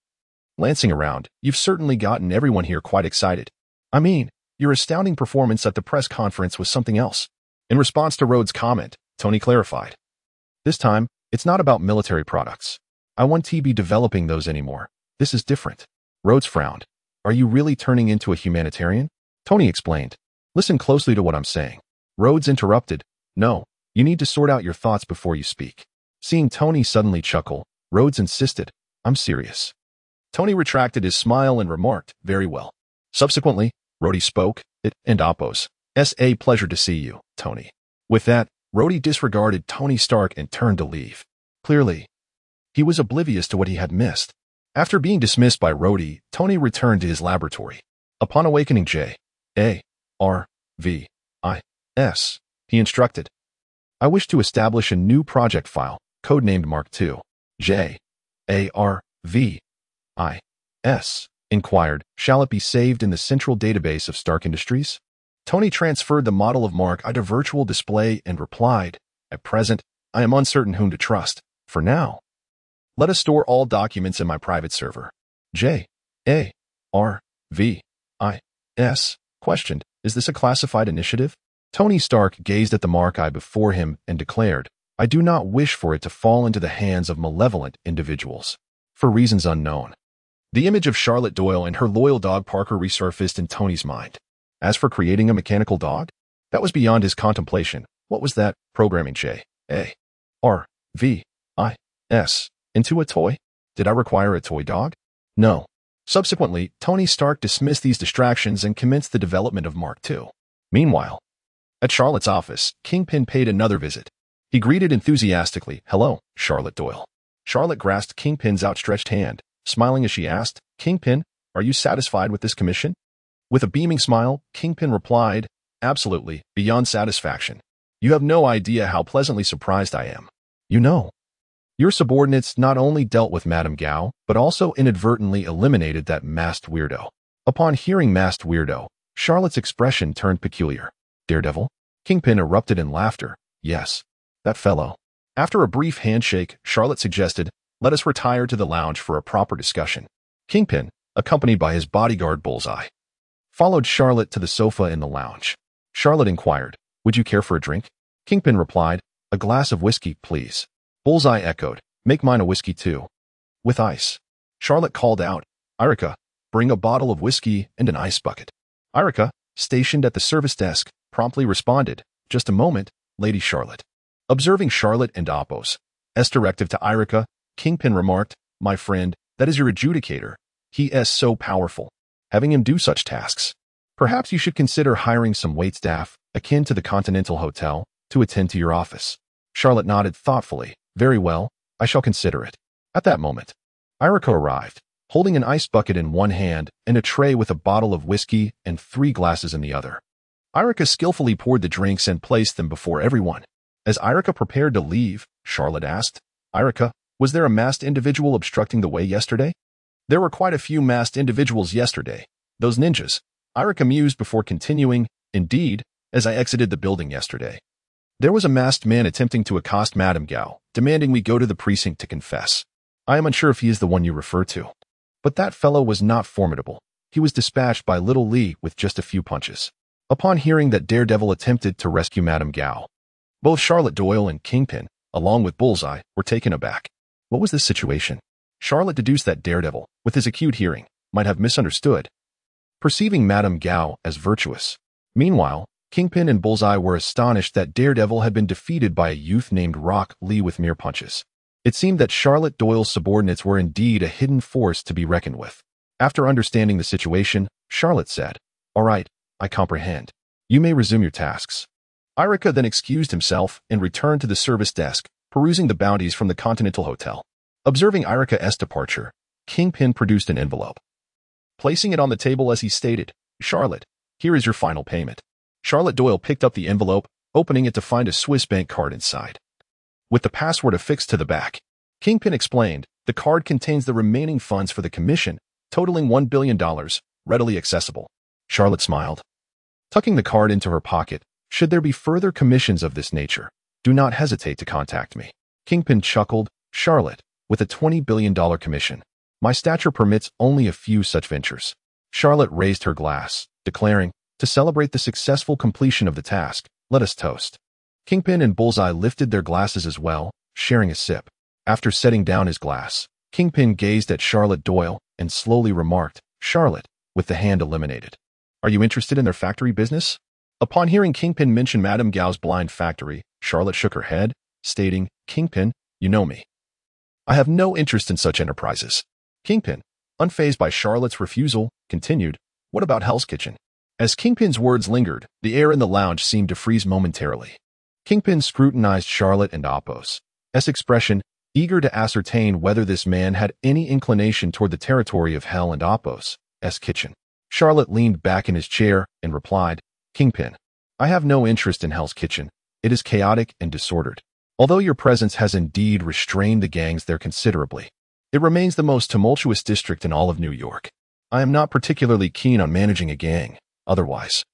Glancing around, you've certainly gotten everyone here quite excited. I mean, your astounding performance at the press conference was something else. In response to Rhodes' comment, Tony clarified. This time, it's not about military products. I won't be developing those anymore. This is different. Rhodes frowned. Are you really turning into a humanitarian? Tony explained. Listen closely to what I'm saying. Rhodes interrupted. No, you need to sort out your thoughts before you speak. Seeing Tony suddenly chuckle, Rhodes insisted. I'm serious. Tony retracted his smile and remarked, Very well. Subsequently, Rhodey spoke, It and Oppos. A pleasure to see you, Tony. With that, Rhodey disregarded Tony Stark and turned to leave. Clearly, he was oblivious to what he had missed. After being dismissed by Rhodey, Tony returned to his laboratory. Upon awakening J.A.R.V.I.S., he instructed, I wish to establish a new project file, codenamed Mark II. J.A.R.V.I.S. inquired, Shall it be saved in the central database of Stark Industries? Tony transferred the model of Mark I to virtual display and replied, At present, I am uncertain whom to trust. For now, let us store all documents in my private server. J.A.R.V.I.S. questioned, Is this a classified initiative? Tony Stark gazed at the Mark I before him and declared, I do not wish for it to fall into the hands of malevolent individuals. For reasons unknown. The image of Charlotte Doyle and her loyal dog Parker resurfaced in Tony's mind. As for creating a mechanical dog, that was beyond his contemplation. What was that, programming J.A.R.V.I.S. into a toy? Did I require a toy dog? No. Subsequently, Tony Stark dismissed these distractions and commenced the development of Mark II. Meanwhile, at Charlotte's office, Kingpin paid another visit. He greeted enthusiastically, Hello, Charlotte Doyle. Charlotte grasped Kingpin's outstretched hand, smiling as she asked, Kingpin, are you satisfied with this commission? With a beaming smile, Kingpin replied, Absolutely, beyond satisfaction. You have no idea how pleasantly surprised I am. You know, your subordinates not only dealt with Madame Gao, but also inadvertently eliminated that masked weirdo. Upon hearing masked weirdo, Charlotte's expression turned peculiar. Daredevil? Kingpin erupted in laughter. Yes, that fellow. After a brief handshake, Charlotte suggested, Let us retire to the lounge for a proper discussion. Kingpin, accompanied by his bodyguard Bullseye, followed Charlotte to the sofa in the lounge. Charlotte inquired, Would you care for a drink? Kingpin replied, A glass of whiskey, please. Bullseye echoed, Make mine a whiskey too. With ice. Charlotte called out, Irica, bring a bottle of whiskey and an ice bucket. Irica, stationed at the service desk, promptly responded, Just a moment, Lady Charlotte. Observing Charlotte and Oppos' directive to Irica, Kingpin remarked, My friend, that is your adjudicator. He is so powerful. Having him do such tasks. Perhaps you should consider hiring some waitstaff, akin to the Continental Hotel, to attend to your office. Charlotte nodded thoughtfully. Very well, I shall consider it. At that moment, Irika arrived, holding an ice bucket in one hand and a tray with a bottle of whiskey and 3 glasses in the other. Irika skillfully poured the drinks and placed them before everyone. As Irika prepared to leave, Charlotte asked, "Irika, was there a masked individual obstructing the way yesterday?" "There were quite a few masked individuals yesterday. Those ninjas," Irika mused before continuing, "Indeed, as I exited the building yesterday, there was a masked man attempting to accost Madame Gao, demanding we go to the precinct to confess. I am unsure if he is the one you refer to. But that fellow was not formidable. He was dispatched by Little Li with just a few punches." Upon hearing that Daredevil attempted to rescue Madame Gao, both Charlotte Doyle and Kingpin, along with Bullseye, were taken aback. What was this situation? Charlotte deduced that Daredevil, with his acute hearing, might have misunderstood, perceiving Madame Gao as virtuous. Meanwhile, Kingpin and Bullseye were astonished that Daredevil had been defeated by a youth named Rock Lee with mere punches. It seemed that Charlotte Doyle's subordinates were indeed a hidden force to be reckoned with. After understanding the situation, Charlotte said, "All right, I comprehend. You may resume your tasks." Irika then excused himself and returned to the service desk, perusing the bounties from the Continental Hotel. Observing Irika's departure, Kingpin produced an envelope. Placing it on the table as he stated, "Charlotte, here is your final payment." Charlotte Doyle picked up the envelope, opening it to find a Swiss bank card inside. With the password affixed to the back, Kingpin explained, "The card contains the remaining funds for the commission, totaling $1 billion, readily accessible." Charlotte smiled. Tucking the card into her pocket, "Should there be further commissions of this nature, do not hesitate to contact me." Kingpin chuckled, "Charlotte, with a $20 billion commission, my stature permits only a few such ventures." Charlotte raised her glass, declaring, "To celebrate the successful completion of the task, let us toast." Kingpin and Bullseye lifted their glasses as well, sharing a sip. After setting down his glass, Kingpin gazed at Charlotte Doyle and slowly remarked, "Charlotte," with the hand eliminated. "Are you interested in their factory business?" Upon hearing Kingpin mention Madame Gao's blind factory, Charlotte shook her head, stating, "Kingpin, you know me. I have no interest in such enterprises." Kingpin, unfazed by Charlotte's refusal, continued, "What about Hell's Kitchen?" As Kingpin's words lingered, the air in the lounge seemed to freeze momentarily. Kingpin scrutinized Charlotte and Apos' expression, eager to ascertain whether this man had any inclination toward the territory of Hell and Apos' kitchen. Charlotte leaned back in his chair and replied, "Kingpin, I have no interest in Hell's Kitchen. It is chaotic and disordered. Although your presence has indeed restrained the gangs there considerably, it remains the most tumultuous district in all of New York. I am not particularly keen on managing a gang. Otherwise,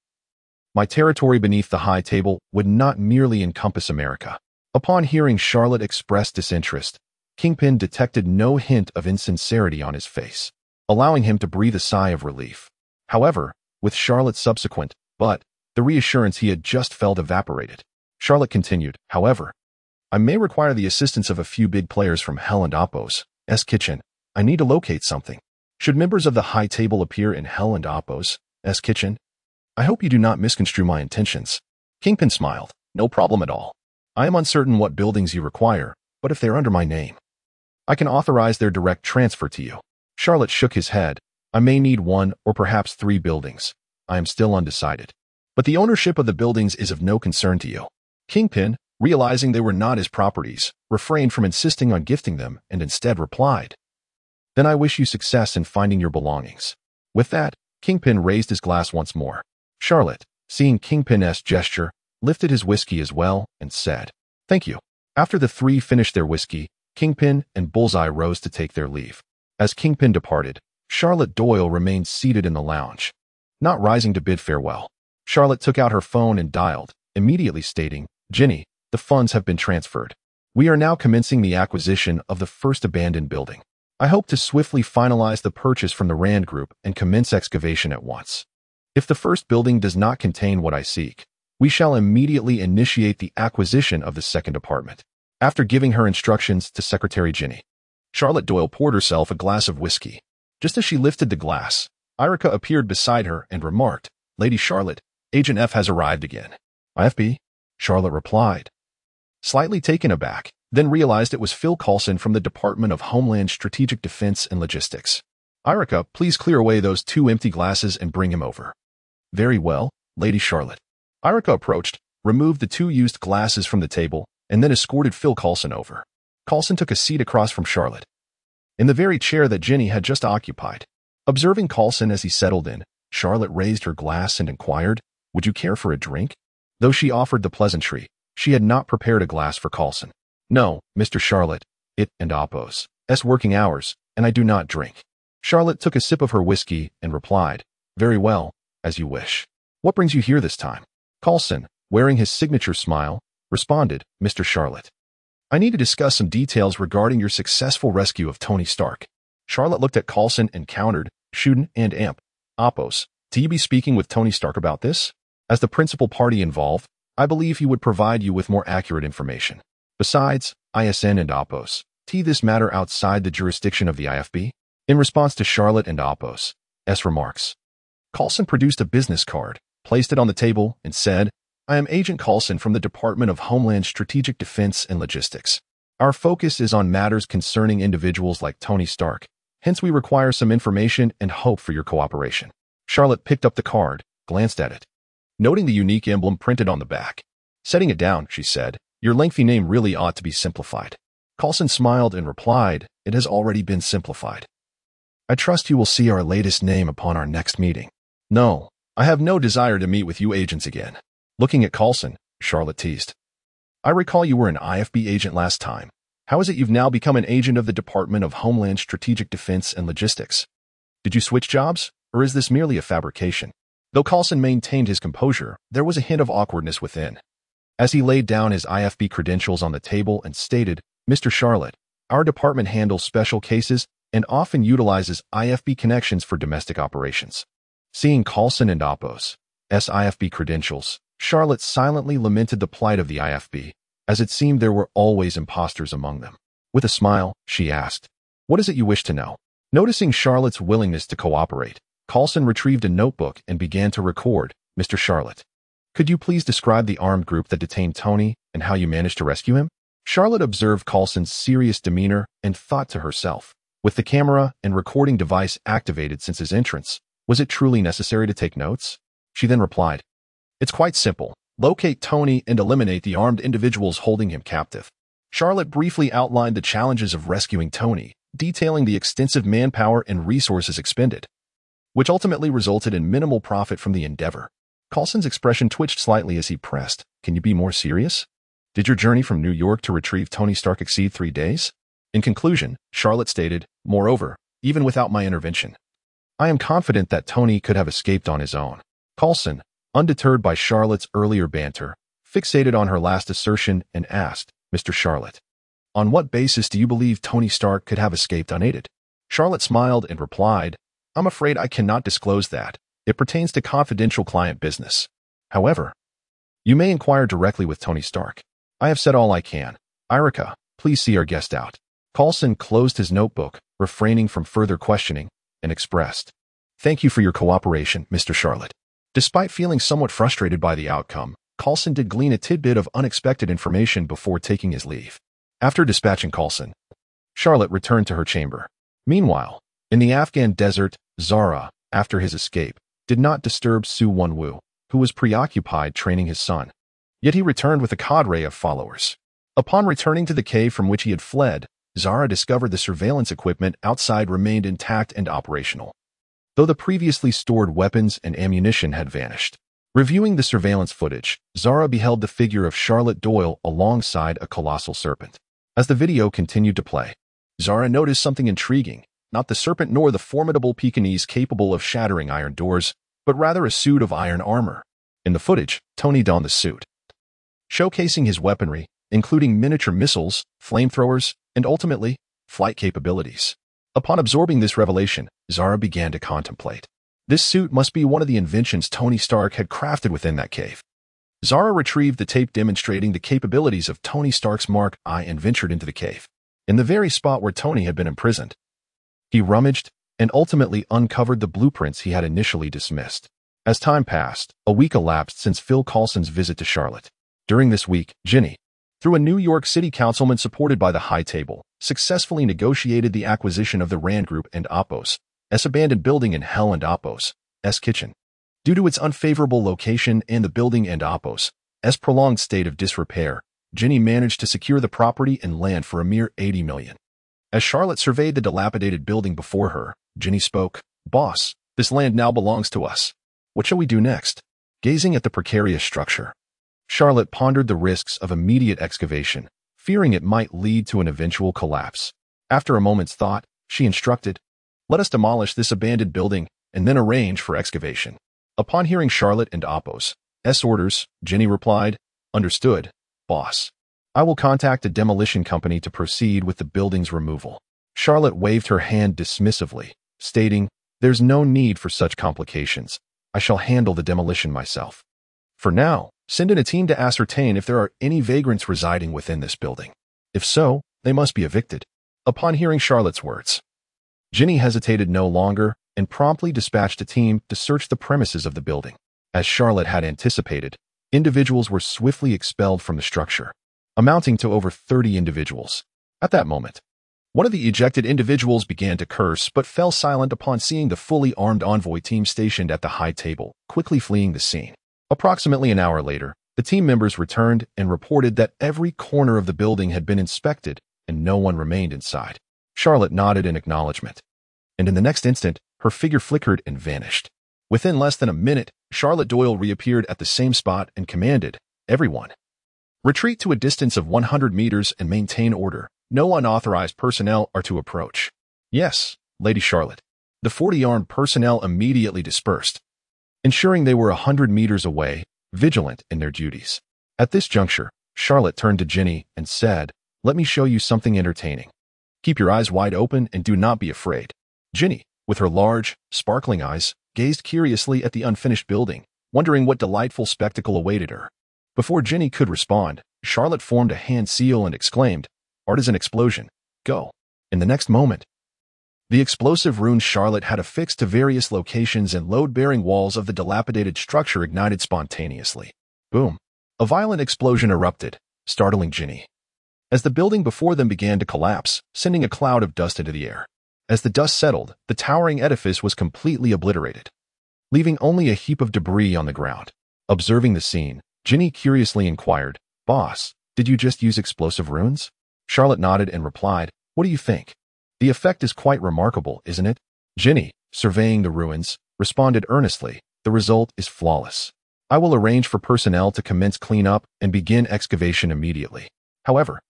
my territory beneath the high table would not merely encompass America." Upon hearing Charlotte express disinterest, Kingpin detected no hint of insincerity on his face, allowing him to breathe a sigh of relief. However, with Charlotte's subsequent, but the reassurance he had just felt evaporated. Charlotte continued, "However, I may require the assistance of a few big players from Hell and Apos' kitchen. I need to locate something. Should members of the high table appear in Hell and Apos' kitchen, I hope you do not misconstrue my intentions." Kingpin smiled, "No problem at all. I am uncertain what buildings you require, but if they're under my name, I can authorize their direct transfer to you." Charlotte shook his head. "I may need 1 or perhaps 3 buildings. I am still undecided. But the ownership of the buildings is of no concern to you." Kingpin, realizing they were not his properties, refrained from insisting on gifting them and instead replied, "Then I wish you success in finding your belongings." With that, Kingpin raised his glass once more. Charlotte, seeing Kingpin's gesture, lifted his whiskey as well and said, "Thank you." After the 3 finished their whiskey, Kingpin and Bullseye rose to take their leave. As Kingpin departed, Charlotte Doyle remained seated in the lounge, not rising to bid farewell. Charlotte took out her phone and dialed, immediately stating, "Ginny, the funds have been transferred. We are now commencing the acquisition of the first abandoned building. I hope to swiftly finalize the purchase from the Rand Group and commence excavation at once. If the first building does not contain what I seek, we shall immediately initiate the acquisition of the second apartment." After giving her instructions to Secretary Ginny, Charlotte Doyle poured herself a glass of whiskey. Just as she lifted the glass, Irika appeared beside her and remarked, "Lady Charlotte, Agent F has arrived again." "IFB?" Charlotte replied, slightly taken aback, then realized it was Phil Coulson from the Department of Homeland Strategic Defense and Logistics. "Irika, please clear away those 2 empty glasses and bring him over." "Very well, Lady Charlotte." Irika approached, removed the 2 used glasses from the table, and then escorted Phil Coulson over. Coulson took a seat across from Charlotte, in the very chair that Ginny had just occupied. Observing Coulson as he settled in, Charlotte raised her glass and inquired, "Would you care for a drink?" Though she offered the pleasantry, she had not prepared a glass for Coulson. "No, Mr. Charlotte, it and Oppo's working hours, and I do not drink." Charlotte took a sip of her whiskey and replied, "Very well, as you wish. What brings you here this time?" Coulson, wearing his signature smile, responded, "Mr. Charlotte, I need to discuss some details regarding your successful rescue of Tony Stark." Charlotte looked at Coulson and countered, "Shouldn't and amp. Oppos, do you be speaking with Tony Stark about this? As the principal party involved, I believe he would provide you with more accurate information. Besides, ISN and Oppos, this matter outside the jurisdiction of the IFB?" In response to Charlotte and Oppos' remarks, Coulson produced a business card, placed it on the table, and said, "I am Agent Coulson from the Department of Homeland Strategic Defense and Logistics. Our focus is on matters concerning individuals like Tony Stark. Hence, we require some information and hope for your cooperation." Charlotte picked up the card, glanced at it, noting the unique emblem printed on the back. Setting it down, she said, "Your lengthy name really ought to be simplified." Coulson smiled and replied, "It has already been simplified. I trust you will see our latest name upon our next meeting." "No, I have no desire to meet with you agents again." Looking at Coulson, Charlotte teased, "I recall you were an IFB agent last time. How is it you've now become an agent of the Department of Homeland Strategic Defense and Logistics? Did you switch jobs, or is this merely a fabrication?" Though Coulson maintained his composure, there was a hint of awkwardness within. As he laid down his IFB credentials on the table and stated, "Mr. Charlotte, our department handles special cases and often utilizes IFB connections for domestic operations." Seeing Coulson and Oppos' IFB credentials, Charlotte silently lamented the plight of the IFB, as it seemed there were always imposters among them. With a smile, she asked, "What is it you wish to know?" Noticing Charlotte's willingness to cooperate, Coulson retrieved a notebook and began to record, "Mr. Charlotte, could you please describe the armed group that detained Tony and how you managed to rescue him?" Charlotte observed Coulson's serious demeanor and thought to herself, with the camera and recording device activated since his entrance, was it truly necessary to take notes? She then replied, "It's quite simple. Locate Tony and eliminate the armed individuals holding him captive." Charlotte briefly outlined the challenges of rescuing Tony, detailing the extensive manpower and resources expended, which ultimately resulted in minimal profit from the endeavor. Coulson's expression twitched slightly as he pressed, "Can you be more serious? Did your journey from New York to retrieve Tony Stark exceed 3 days?" In conclusion, Charlotte stated, "Moreover, even without my intervention, I am confident that Tony could have escaped on his own." Coulson, undeterred by Charlotte's earlier banter, fixated on her last assertion and asked, "Mr. Charlotte, on what basis do you believe Tony Stark could have escaped unaided?" Charlotte smiled and replied, "I'm afraid I cannot disclose that. It pertains to confidential client business. However, you may inquire directly with Tony Stark. I have said all I can. Irica, please see our guest out." Coulson closed his notebook, refraining from further questioning, and expressed, "Thank you for your cooperation, Mr. Charlotte." Despite feeling somewhat frustrated by the outcome, Coulson did glean a tidbit of unexpected information before taking his leave. After dispatching Coulson, Charlotte returned to her chamber. Meanwhile, in the Afghan desert, Zara, after his escape, did not disturb Su Wonwoo, who was preoccupied training his son. Yet he returned with a cadre of followers. Upon returning to the cave from which he had fled, Zara discovered the surveillance equipment outside remained intact and operational, though the previously stored weapons and ammunition had vanished. Reviewing the surveillance footage, Zara beheld the figure of Charlotte Doyle alongside a colossal serpent. As the video continued to play, Zara noticed something intriguing, not the serpent nor the formidable Pekingese capable of shattering iron doors, but rather a suit of iron armor. In the footage, Tony donned the suit, showcasing his weaponry, including miniature missiles, flamethrowers, and ultimately, flight capabilities. Upon absorbing this revelation, Zara began to contemplate. This suit must be one of the inventions Tony Stark had crafted within that cave. Zara retrieved the tape demonstrating the capabilities of Tony Stark's Mark I and ventured into the cave. In the very spot where Tony had been imprisoned, he rummaged and ultimately uncovered the blueprints he had initially dismissed. As time passed, a week elapsed since Phil Coulson's visit to Charlotte. During this week, Ginny, through a New York City councilman supported by the High Table, successfully negotiated the acquisition of the Rand Group and Oppos' abandoned building in Hell and Oppos' kitchen. Due to its unfavorable location and the building and Oppos' prolonged state of disrepair, Ginny managed to secure the property and land for a mere $80 million. As Charlotte surveyed the dilapidated building before her, Ginny spoke. "Boss, this land now belongs to us. What shall we do next?" Gazing at the precarious structure, Charlotte pondered the risks of immediate excavation, fearing it might lead to an eventual collapse. After a moment's thought, she instructed, "Let us demolish this abandoned building and then arrange for excavation." Upon hearing Charlotte and Appo's orders, Ginny replied, "Understood, boss. I will contact a demolition company to proceed with the building's removal." Charlotte waved her hand dismissively, stating, "There's no need for such complications. I shall handle the demolition myself. For now, send in a team to ascertain if there are any vagrants residing within this building. If so, they must be evicted." Upon hearing Charlotte's words, Ginny hesitated no longer and promptly dispatched a team to search the premises of the building. As Charlotte had anticipated, individuals were swiftly expelled from the structure, amounting to over 30 individuals. At that moment, one of the ejected individuals began to curse but fell silent upon seeing the fully armed envoy team stationed at the high table, quickly fleeing the scene. Approximately an hour later, the team members returned and reported that every corner of the building had been inspected and no one remained inside. Charlotte nodded in acknowledgement, and in the next instant, her figure flickered and vanished. Within less than a minute, Charlotte Doyle reappeared at the same spot and commanded, "Everyone, retreat to a distance of 100 meters and maintain order. No unauthorized personnel are to approach." "Yes, Lady Charlotte." The 40 armed personnel immediately dispersed, ensuring they were 100 meters away, vigilant in their duties. At this juncture, Charlotte turned to Ginny and said, "Let me show you something entertaining. Keep your eyes wide open and do not be afraid." Ginny, with her large, sparkling eyes, gazed curiously at the unfinished building, wondering what delightful spectacle awaited her. Before Ginny could respond, Charlotte formed a hand seal and exclaimed, "Artisan explosion, go." In the next moment, the explosive runes Charlotte had affixed to various locations and load-bearing walls of the dilapidated structure ignited spontaneously. Boom! A violent explosion erupted, startling Ginny, as the building before them began to collapse, sending a cloud of dust into the air. As the dust settled, the towering edifice was completely obliterated, leaving only a heap of debris on the ground. Observing the scene, Ginny curiously inquired, "Boss, did you just use explosive runes?" Charlotte nodded and replied, "What do you think? The effect is quite remarkable, isn't it?" Ginny, surveying the ruins, responded earnestly, "The result is flawless. I will arrange for personnel to commence cleanup and begin excavation immediately. However,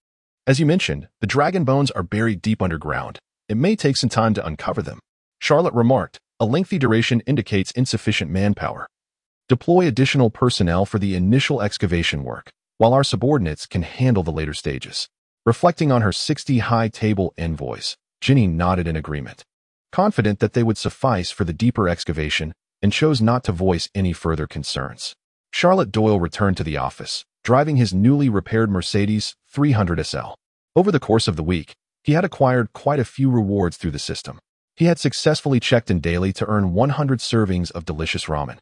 as you mentioned, the dragon bones are buried deep underground. It may take some time to uncover them." Charlotte remarked, "A lengthy duration indicates insufficient manpower. Deploy additional personnel for the initial excavation work, while our subordinates can handle the later stages." Reflecting on her 60 high-table envoys, Ginny nodded in agreement, confident that they would suffice for the deeper excavation, and chose not to voice any further concerns. Charlotte Doyle returned to the office, driving his newly repaired Mercedes 300 SL. Over the course of the week, he had acquired quite a few rewards through the system. He had successfully checked in daily to earn 100 servings of delicious ramen,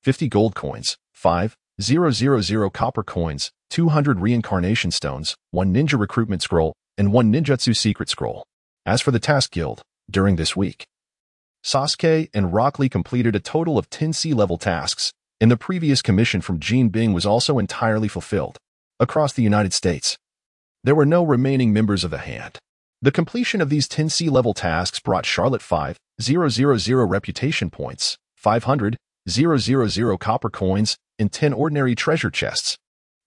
50 gold coins, 5,000 copper coins, 200 reincarnation stones, 1 ninja recruitment scroll, and 1 ninjutsu secret scroll. As for the task guild, during this week, Sasuke and Rock Lee completed a total of 10 C-level tasks, and the previous commission from Jean Bing was also entirely fulfilled. Across the United States, there were no remaining members of the hand. The completion of these 10 C-level tasks brought Charlotte 5,000 reputation points, 500,000 copper coins, and 10 ordinary treasure chests.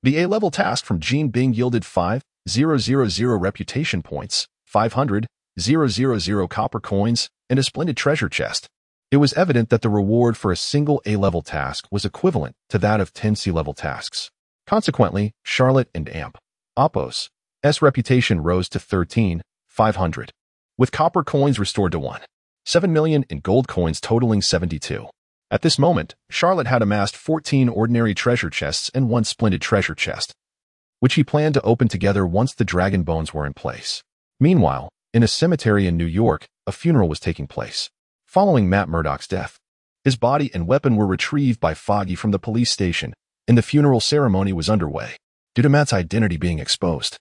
The A-level task from Jean Bing yielded 5,000 reputation points, 500,000 copper coins, and a splendid treasure chest. It was evident that the reward for a single A-level task was equivalent to that of 10 C-level tasks. Consequently, Charlotte and Appo's reputation rose to 13,500, with copper coins restored to 7 million and gold coins totaling 72. At this moment, Charlotte had amassed 14 ordinary treasure chests and 1 splendid treasure chest, which he planned to open together once the dragon bones were in place. Meanwhile, in a cemetery in New York, a funeral was taking place. Following Matt Murdock's death, his body and weapon were retrieved by Feng Yi from the police station, and the funeral ceremony was underway. Due to Matt's identity being exposed,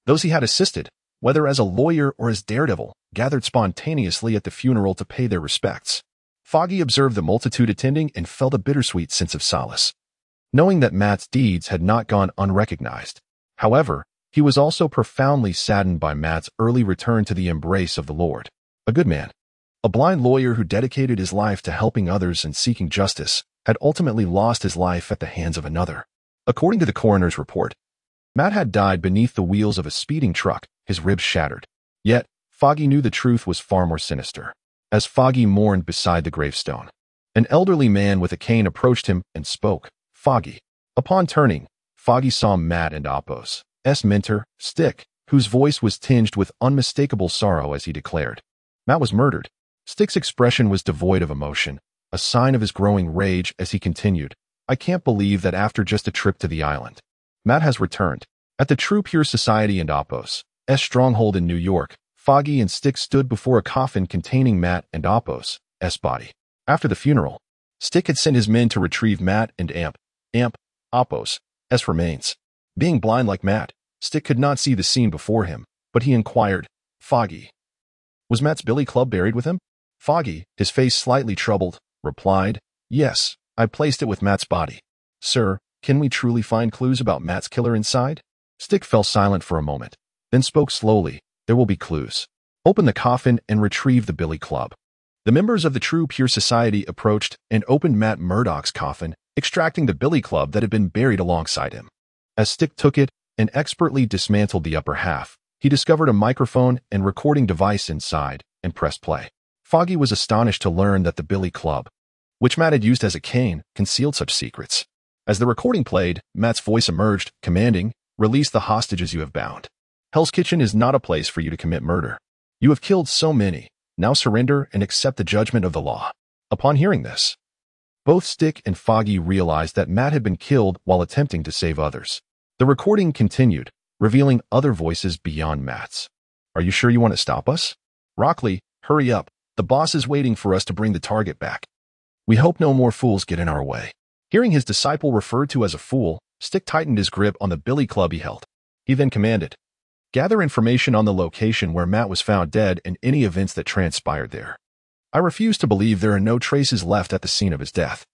those he had assisted, whether as a lawyer or as Daredevil, gathered spontaneously at the funeral to pay their respects. Feng Yi observed the multitude attending and felt a bittersweet sense of solace, knowing that Matt's deeds had not gone unrecognized. However, He was also profoundly saddened by Matt's early return to the embrace of the Lord. A good man, a blind lawyer who dedicated his life to helping others and seeking justice, had ultimately lost his life at the hands of another. According to the coroner's report, Matt had died beneath the wheels of a speeding truck, his ribs shattered. Yet, Foggy knew the truth was far more sinister. As Foggy mourned beside the gravestone, an elderly man with a cane approached him and spoke. Foggy. Upon turning, Foggy saw Matt and Apos' mentor, Stick, whose voice was tinged with unmistakable sorrow as he declared, Matt was murdered. Stick's expression was devoid of emotion, a sign of his growing rage as he continued, I can't believe that after just a trip to the island, Matt has returned. At the True Pure Society and Apos' stronghold in New York, Foggy and Stick stood before a coffin containing Matt and Apos' body. After the funeral, Stick had sent his men to retrieve Matt and Apos' remains. Being blind like Matt, Stick could not see the scene before him, but he inquired, Foggy, was Matt's billy club buried with him? Foggy, his face slightly troubled, replied, Yes, I placed it with Matt's body. Sir, can we truly find clues about Matt's killer inside? Stick fell silent for a moment, then spoke slowly, There will be clues. Open the coffin and retrieve the billy club. The members of the True Pure Society approached and opened Matt Murdock's coffin, extracting the billy club that had been buried alongside him. As Stick took it and expertly dismantled the upper half, he discovered a microphone and recording device inside and pressed play. Foggy was astonished to learn that the billy club, which Matt had used as a cane, concealed such secrets. As the recording played, Matt's voice emerged, commanding, Release the hostages you have bound. Hell's Kitchen is not a place for you to commit murder. You have killed so many. Now surrender and accept the judgment of the law. Upon hearing this, both Stick and Foggy realized that Matt had been killed while attempting to save others. The recording continued, revealing other voices beyond Matt's. Are you sure you want to stop us? Rockley, hurry up. The boss is waiting for us to bring the target back. We hope no more fools get in our way. Hearing his disciple referred to as a fool, Stick tightened his grip on the billy club he held. He then commanded, Gather information on the location where Matt was found dead and any events that transpired there. I refuse to believe there are no traces left at the scene of his death.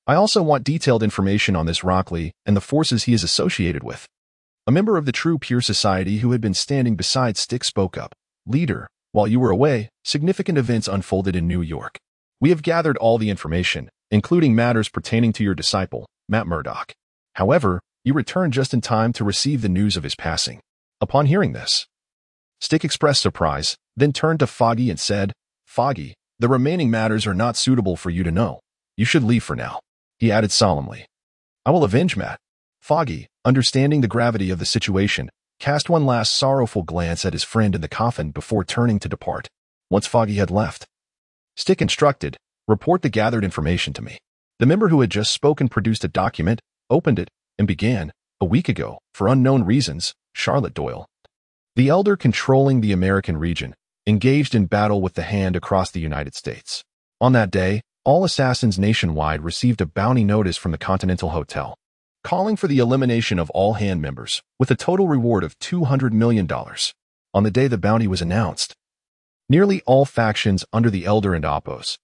I also want detailed information on this Rockley and the forces he is associated with. A member of the True Pure Society who had been standing beside Stick spoke up. Leader, while you were away, significant events unfolded in New York. We have gathered all the information, including matters pertaining to your disciple, Matt Murdock. However, you returned just in time to receive the news of his passing. Upon hearing this, Stick expressed surprise, then turned to Foggy and said, Foggy, the remaining matters are not suitable for you to know. You should leave for now. He added solemnly, I will avenge Matt. Foggy, understanding the gravity of the situation, cast one last sorrowful glance at his friend in the coffin before turning to depart. Once Foggy had left, Stick instructed, Report the gathered information to me. The member who had just spoken produced a document, opened it, and began, a week ago, for unknown reasons, Charlotte Doyle, the elder controlling the American region, engaged in battle with the Hand across the United States. On that day, all assassins nationwide received a bounty notice from the Continental Hotel, calling for the elimination of all Hand members, with a total reward of $200 million. On the day the bounty was announced, nearly all factions under the Elder and Apos'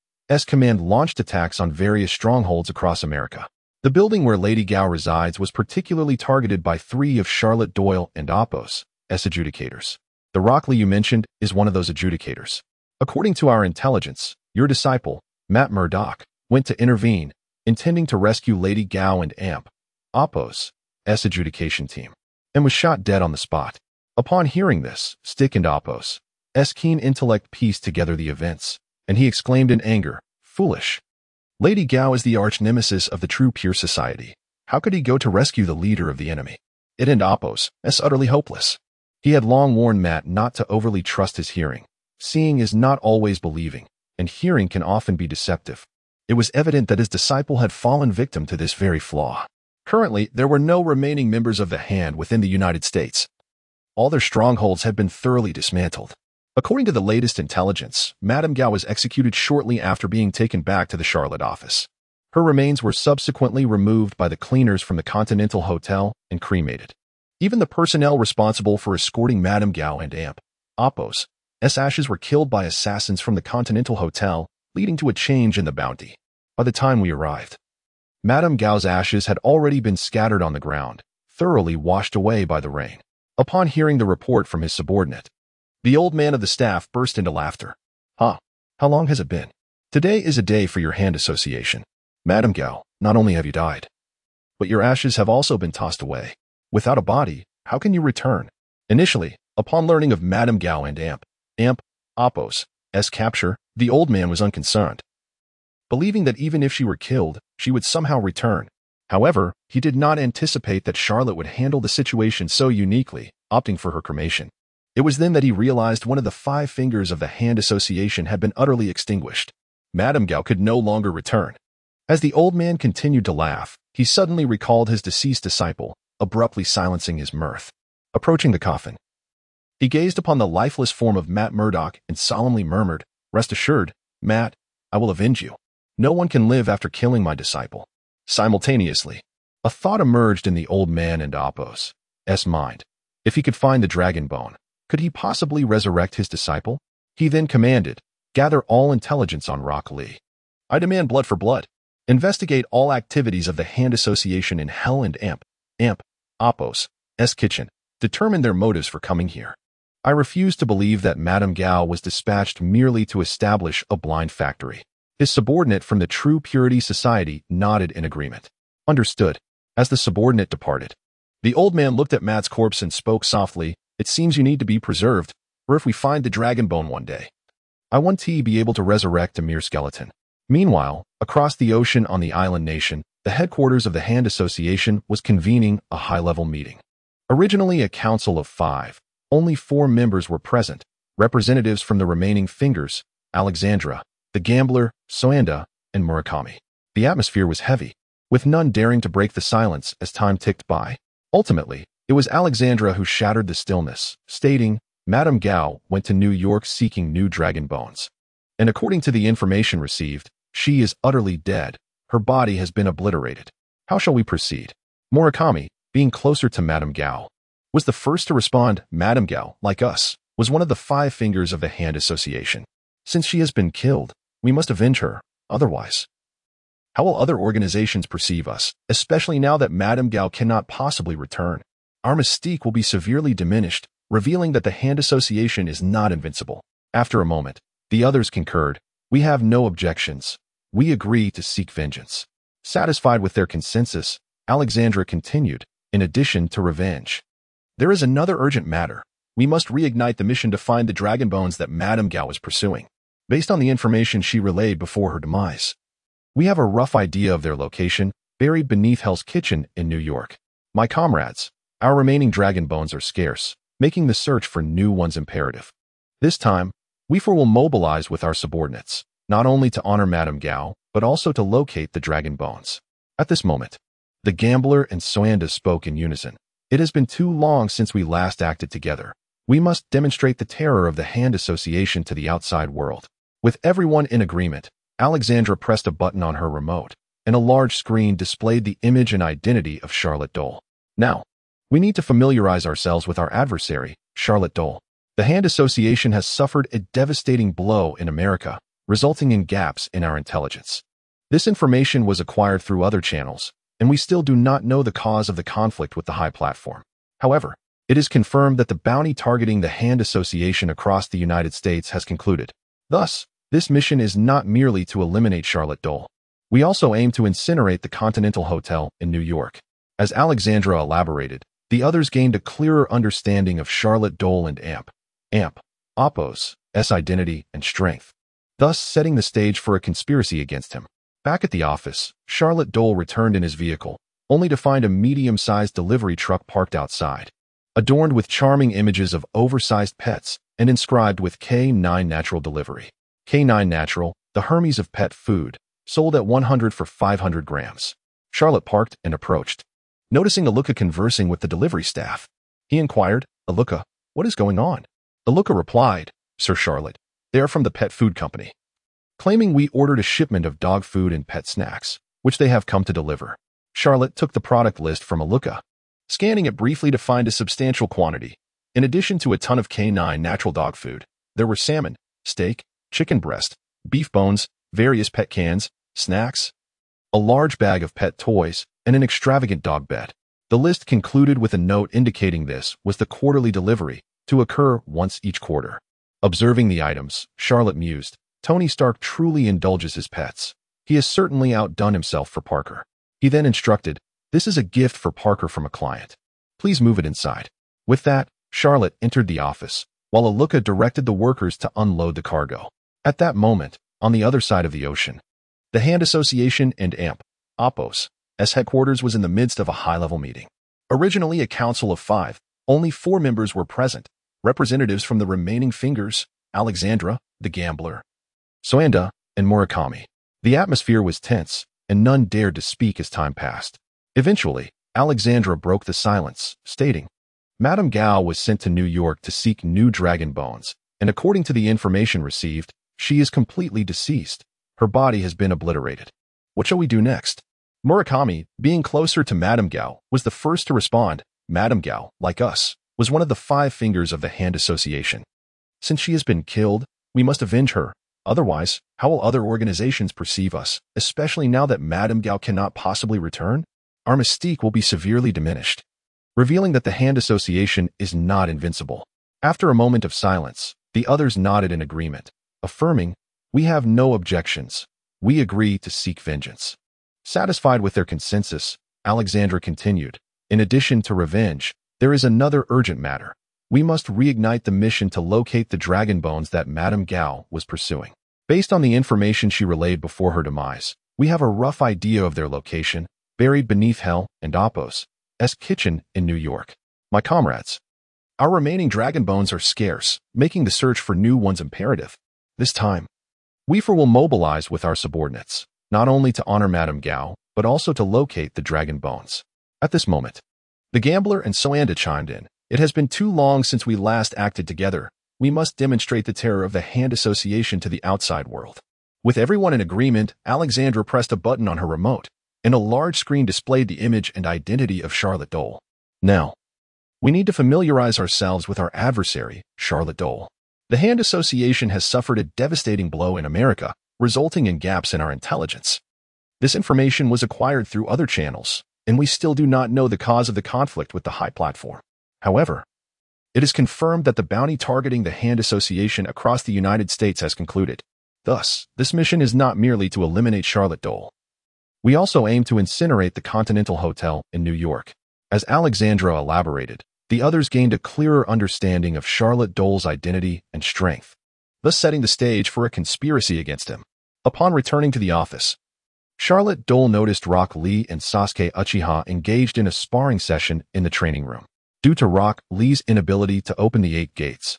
command launched attacks on various strongholds across America. The building where Lady Gao resides was particularly targeted by 3 of Charlotte Doyle and Apos' adjudicators. The Rockley you mentioned is one of those adjudicators. According to our intelligence, your disciple, Matt Murdock, went to intervene, intending to rescue Lady Gao and Apos' adjudication team, and was shot dead on the spot. Upon hearing this, Stick and Apos' keen intellect pieced together the events, and he exclaimed in anger, Foolish. Lady Gao is the arch-nemesis of the True Pure Society. How could he go to rescue the leader of the enemy? It and Apos' utterly hopeless. He had long warned Matt not to overly trust his hearing. Seeing is not always believing, and hearing can often be deceptive. It was evident that his disciple had fallen victim to this very flaw. Currently, there were no remaining members of the Hand within the United States. All their strongholds had been thoroughly dismantled. According to the latest intelligence, Madame Gao was executed shortly after being taken back to the Charlotte office. Her remains were subsequently removed by the cleaners from the Continental Hotel and cremated. Even the personnel responsible for escorting Madame Gao and Apos' ashes were killed by assassins from the Continental Hotel, leading to a change in the bounty. By the time we arrived, Madame Gao's ashes had already been scattered on the ground, thoroughly washed away by the rain. Upon hearing the report from his subordinate, the old man of the staff burst into laughter. Huh? How long has it been? Today is a day for your hand association. Madame Gao, not only have you died, but your ashes have also been tossed away. Without a body, how can you return? Initially, upon learning of Madame Gao and Apos' capture, the old man was unconcerned, believing that even if she were killed, she would somehow return. However, he did not anticipate that Charlotte would handle the situation so uniquely, opting for her cremation. It was then that he realized one of the 5 fingers of the hand association had been utterly extinguished. Madame Gao could no longer return. As the old man continued to laugh, he suddenly recalled his deceased disciple, abruptly silencing his mirth. Approaching the coffin, he gazed upon the lifeless form of Matt Murdock and solemnly murmured, "Rest assured, Matt, I will avenge you. No one can live after killing my disciple." Simultaneously, a thought emerged in the old man and Apos' mind. If he could find the dragon bone, could he possibly resurrect his disciple? He then commanded, "Gather all intelligence on Rock Lee. I demand blood for blood. Investigate all activities of the Hand Association in Hell and Apos' kitchen. Determine their motives for coming here." I refuse to believe that Madame Gao was dispatched merely to establish a blind factory. His subordinate from the True Purity Society nodded in agreement. Understood. As the subordinate departed, the old man looked at Matt's corpse and spoke softly, "It seems you need to be preserved, or if we find the dragon bone one day, I want to be able to resurrect a mere skeleton." Meanwhile, across the ocean on the island nation, the headquarters of the Hand Association was convening a high-level meeting. Originally a council of 5, only 4 members were present, representatives from the remaining fingers, Alexandra, the gambler, Soanda, and Murakami. The atmosphere was heavy, with none daring to break the silence as time ticked by. Ultimately, it was Alexandra who shattered the stillness, stating, "Madame Gao went to New York seeking new dragon bones. And according to the information received, she is utterly dead. Her body has been obliterated. How shall we proceed?" Murakami, being closer to Madame Gao, was the first to respond. "Madame Gao, like us, was one of the 5 fingers of the Hand Association. Since she has been killed, we must avenge her. Otherwise, how will other organizations perceive us, especially now that Madame Gao cannot possibly return? Our mystique will be severely diminished, revealing that the Hand Association is not invincible." After a moment, the others concurred. "We have no objections. We agree to seek vengeance." Satisfied with their consensus, Alexandra continued, "In addition to revenge, there is another urgent matter. We must reignite the mission to find the dragon bones that Madame Gao is pursuing. Based on the information she relayed before her demise, we have a rough idea of their location, buried beneath Hell's Kitchen in New York. My comrades, our remaining dragon bones are scarce, making the search for new ones imperative. This time, we will mobilize with our subordinates, not only to honor Madame Gao, but also to locate the dragon bones." At this moment, the gambler and Soanda spoke in unison. "It has been too long since we last acted together. We must demonstrate the terror of the Hand Association to the outside world." With everyone in agreement, Alexandra pressed a button on her remote, and a large screen displayed the image and identity of Charlotte Doyle. "Now, we need to familiarize ourselves with our adversary, Charlotte Doyle. The Hand Association has suffered a devastating blow in America, resulting in gaps in our intelligence. This information was acquired through other channels, and we still do not know the cause of the conflict with the High Platform. However, it is confirmed that the bounty targeting the Hand Association across the United States has concluded. Thus, this mission is not merely to eliminate Charlotte Doyle. We also aim to incinerate the Continental Hotel in New York." As Alexandra elaborated, the others gained a clearer understanding of Charlotte Doyle and Apos' identity and strength, thus setting the stage for a conspiracy against him. Back at the office, Charlotte Doyle returned in his vehicle, only to find a medium-sized delivery truck parked outside, adorned with charming images of oversized pets and inscribed with K9 Natural Delivery. K9 Natural, the Hermes of pet food, sold at 100 for 500 grams. Charlotte parked and approached. Noticing Aluka conversing with the delivery staff, he inquired, "Aluka, what is going on?" Aluka replied, "Sir Charlotte, they are from the pet food company, claiming we ordered a shipment of dog food and pet snacks, which they have come to deliver." Charlotte took the product list from Aluka, scanning it briefly to find a substantial quantity. In addition to a ton of K9 natural dog food, there were salmon, steak, chicken breast, beef bones, various pet cans, snacks, a large bag of pet toys, and an extravagant dog bed. The list concluded with a note indicating this was the quarterly delivery, to occur once each quarter. Observing the items, Charlotte mused, Tony Stark truly indulges his pets. He has certainly outdone himself for Parker. He then instructed, this is a gift for Parker from a client. Please move it inside. With that, Charlotte entered the office, while Aluka directed the workers to unload the cargo. At that moment, on the other side of the ocean, the Hand Association and APOS headquarters was in the midst of a high-level meeting. Originally a council of 5, only 4 members were present, representatives from the remaining fingers, Alexandra, the gambler, Soanda, and Murakami. The atmosphere was tense, and none dared to speak as time passed. Eventually, Alexandra broke the silence, stating, Madame Gao was sent to New York to seek new dragon bones, and according to the information received, she is completely deceased. Her body has been obliterated. What shall we do next? Murakami, being closer to Madame Gao, was the first to respond. Madame Gao, like us, was one of the 5 fingers of the Hand Association. Since she has been killed, we must avenge her. Otherwise, how will other organizations perceive us, especially now that Madame Gao cannot possibly return? Our mystique will be severely diminished, revealing that the Hand Association is not invincible. After a moment of silence, the others nodded in agreement, affirming, we have no objections. We agree to seek vengeance. Satisfied with their consensus, Alexandra continued, in addition to revenge, there is another urgent matter. We must reignite the mission to locate the dragon bones that Madame Gao was pursuing. Based on the information she relayed before her demise, we have a rough idea of their location, buried beneath Hell and APOS' kitchen in New York. My comrades, our remaining dragon bones are scarce, making the search for new ones imperative. This time, we will mobilize with our subordinates, not only to honor Madame Gao, but also to locate the dragon bones. At this moment, the gambler and Soanda chimed in. It has been too long since we last acted together. We must demonstrate the terror of the Hand Association to the outside world. With everyone in agreement, Alexandra pressed a button on her remote, and a large screen displayed the image and identity of Charlotte Doyle. Now, we need to familiarize ourselves with our adversary, Charlotte Doyle. The Hand Association has suffered a devastating blow in America, resulting in gaps in our intelligence. This information was acquired through other channels, and we still do not know the cause of the conflict with the High Platform. However, it is confirmed that the bounty targeting the Hand Association across the United States has concluded. Thus, this mission is not merely to eliminate Charlotte Doyle. We also aim to incinerate the Continental Hotel in New York. As Alexandra elaborated, the others gained a clearer understanding of Charlotte Doyle's identity and strength, thus setting the stage for a conspiracy against him. Upon returning to the office, Charlotte Doyle noticed Rock Lee and Sasuke Uchiha engaged in a sparring session in the training room. Due to Rock Lee's inability to open the 8 gates,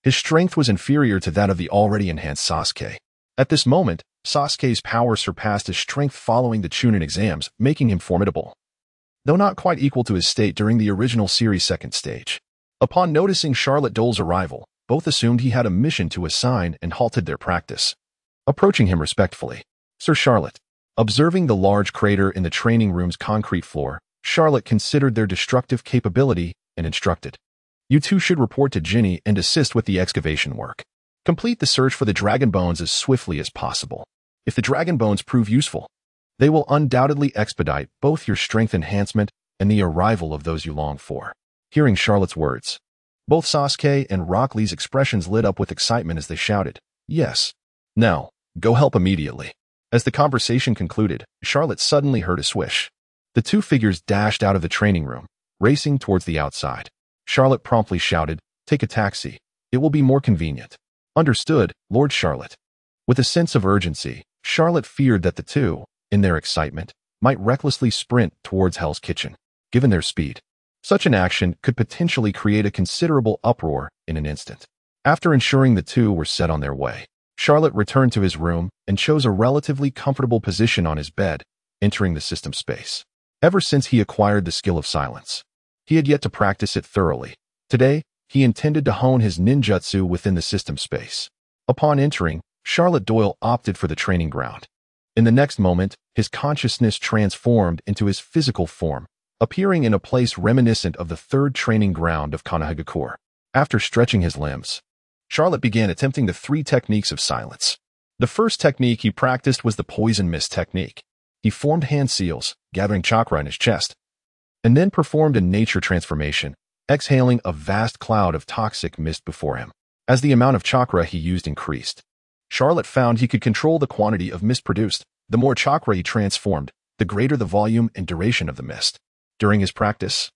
his strength was inferior to that of the already enhanced Sasuke. At this moment, Sasuke's power surpassed his strength following the Chunin exams, making him formidable, though not quite equal to his state during the original series' 2nd stage. Upon noticing Charlotte Doyle's arrival, both assumed he had a mission to assign and halted their practice. Approaching him respectfully, Sir Charlotte. Observing the large crater in the training room's concrete floor, Charlotte considered their destructive capability and instructed. You two should report to Ginny and assist with the excavation work. Complete the search for the dragon bones as swiftly as possible. If the dragon bones prove useful, they will undoubtedly expedite both your strength enhancement and the arrival of those you long for. Hearing Charlotte's words, both Sasuke and Rock Lee's expressions lit up with excitement as they shouted, Yes. Now, go help immediately. As the conversation concluded, Charlotte suddenly heard a swish. The 2 figures dashed out of the training room, racing towards the outside. Charlotte promptly shouted, Take a taxi. It will be more convenient. Understood, Lord Charlotte. With a sense of urgency, Charlotte feared that the 2, in their excitement, might recklessly sprint towards Hell's Kitchen. Given their speed, such an action could potentially create a considerable uproar in an instant. After ensuring the 2 were set on their way, Charlotte returned to his room and chose a relatively comfortable position on his bed, entering the system space. Ever since he acquired the skill of silence, he had yet to practice it thoroughly. Today, he intended to hone his ninjutsu within the system space. Upon entering, Charlotte Doyle opted for the training ground. In the next moment, his consciousness transformed into his physical form, appearing in a place reminiscent of the 3rd training ground of Kanahagakure. After stretching his limbs, Charlotte began attempting the 3 techniques of silence. The first technique he practiced was the poison mist technique. He formed hand seals, gathering chakra in his chest. and then performed a nature transformation, exhaling a vast cloud of toxic mist before him. As the amount of chakra he used increased, Charlotte found he could control the quantity of mist produced. The more chakra he transformed, the greater the volume and duration of the mist. During his practice,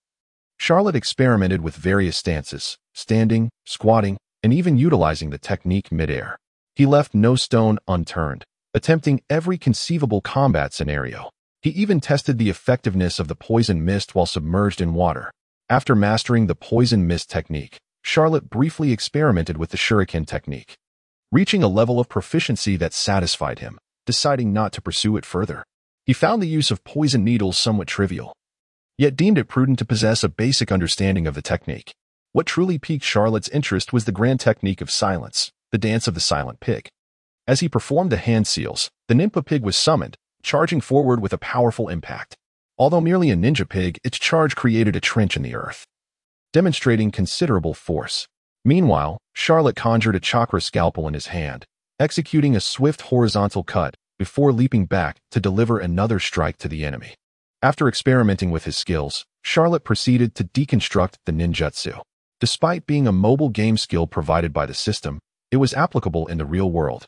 Charlotte experimented with various stances, standing, squatting, and even utilizing the technique midair. He left no stone unturned, attempting every conceivable combat scenario. He even tested the effectiveness of the poison mist while submerged in water. After mastering the poison mist technique, Charlotte briefly experimented with the shuriken technique, reaching a level of proficiency that satisfied him, deciding not to pursue it further. He found the use of poison needles somewhat trivial, yet deemed it prudent to possess a basic understanding of the technique. What truly piqued Charlotte's interest was the grand technique of silence, the dance of the silent pig. As he performed the hand seals, the ninja pig was summoned, charging forward with a powerful impact. Although merely a ninja pig, its charge created a trench in the earth, demonstrating considerable force. Meanwhile, Charlotte conjured a chakra scalpel in his hand, executing a swift horizontal cut before leaping back to deliver another strike to the enemy. After experimenting with his skills, Charlotte proceeded to deconstruct the ninjutsu. Despite being a mobile game skill provided by the system, it was applicable in the real world,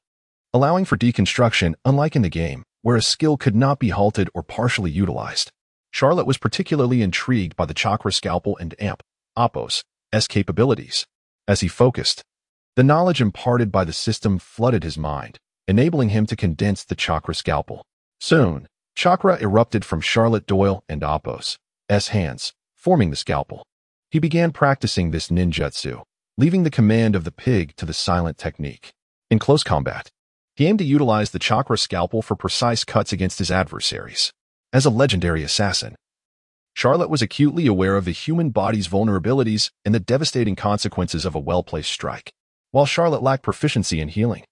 allowing for deconstruction unlike in the game, where a skill could not be halted or partially utilized. Charlotte was particularly intrigued by the chakra scalpel and Appos' capabilities. As he focused, the knowledge imparted by the system flooded his mind, enabling him to condense the chakra scalpel. Soon, chakra erupted from Charlotte Doyle and Appos' hands, forming the scalpel. He began practicing this ninjutsu, leaving the command of the pig to the silent technique. In close combat, he aimed to utilize the chakra scalpel for precise cuts against his adversaries. As a legendary assassin, Charlotte was acutely aware of the human body's vulnerabilities and the devastating consequences of a well-placed strike. While Charlotte lacked proficiency in healing,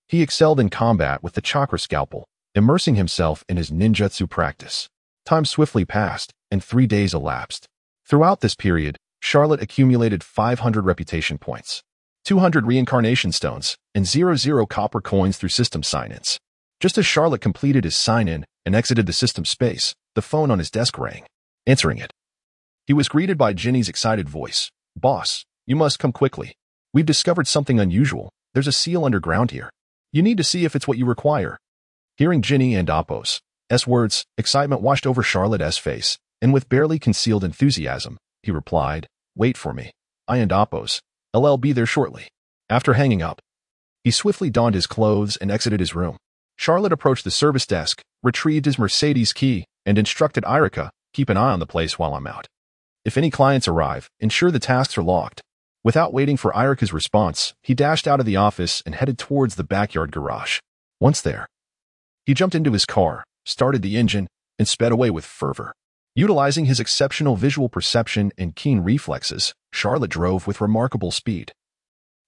he excelled in combat with the chakra scalpel, immersing himself in his ninjutsu practice. Time swiftly passed, and 3 days elapsed. Throughout this period, Charlotte accumulated 500 reputation points, 200 reincarnation stones, and 00 copper coins through system sign-ins. Just as Charlotte completed his sign-in and exited the system space, the phone on his desk rang. Answering it, he was greeted by Ginny's excited voice. "Boss, you must come quickly. We've discovered something unusual. There's a seal underground here. You need to see if it's what you require." Hearing Ginny and Appos' words, excitement washed over Charlotte's face, and with barely concealed enthusiasm, he replied, "Wait for me. I and Appos' I'll be there shortly." After hanging up, he swiftly donned his clothes and exited his room. Charlotte approached the service desk, retrieved his Mercedes key, and instructed Irika, "Keep an eye on the place while I'm out. If any clients arrive, ensure the tasks are locked." Without waiting for Irika's response, he dashed out of the office and headed towards the backyard garage. Once there, he jumped into his car, started the engine, and sped away with fervor. Utilizing his exceptional visual perception and keen reflexes, Charlotte drove with remarkable speed,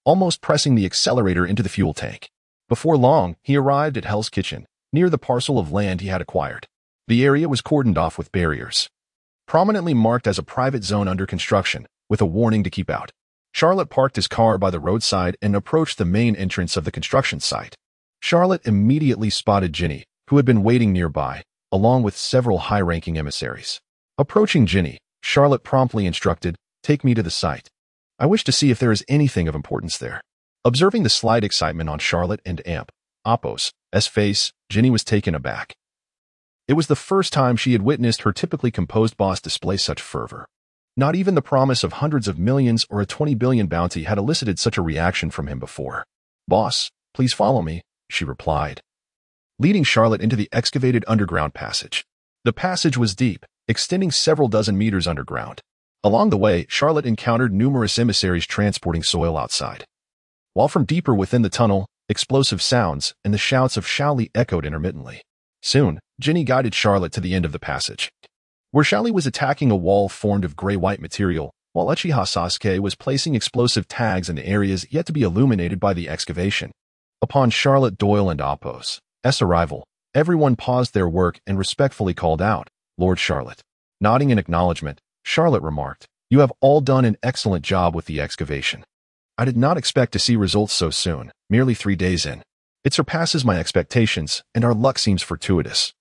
almost pressing the accelerator into the fuel tank. Before long, he arrived at Hell's Kitchen, near the parcel of land he had acquired. The area was cordoned off with barriers, prominently marked as a private zone under construction, with a warning to keep out. Charlotte parked his car by the roadside and approached the main entrance of the construction site. Charlotte immediately spotted Ginny, who had been waiting nearby, along with several high-ranking emissaries. Approaching Ginny, Charlotte promptly instructed, "Take me to the site. I wish to see if there is anything of importance there." Observing the slight excitement on Charlotte and Appos' face, Ginny was taken aback. It was the first time she had witnessed her typically composed boss display such fervor. Not even the promise of hundreds of millions or a 20 billion bounty had elicited such a reaction from him before. "Boss, please follow me," she replied, leading Charlotte into the excavated underground passage. The passage was deep, extending several dozen meters underground. Along the way, Charlotte encountered numerous emissaries transporting soil outside, while from deeper within the tunnel, explosive sounds and the shouts of Shaoli echoed intermittently. Soon, Ginny guided Charlotte to the end of the passage, where Shaoli was attacking a wall formed of gray-white material, while Uchiha Sasuke was placing explosive tags in the areas yet to be illuminated by the excavation. Upon Charlotte Doyle and Appos' arrival, everyone paused their work and respectfully called out, "Lord Charlotte." Nodding in acknowledgement, Charlotte remarked, "You have all done an excellent job with the excavation. I did not expect to see results so soon, merely 3 days in. It surpasses my expectations, and our luck seems fortuitous."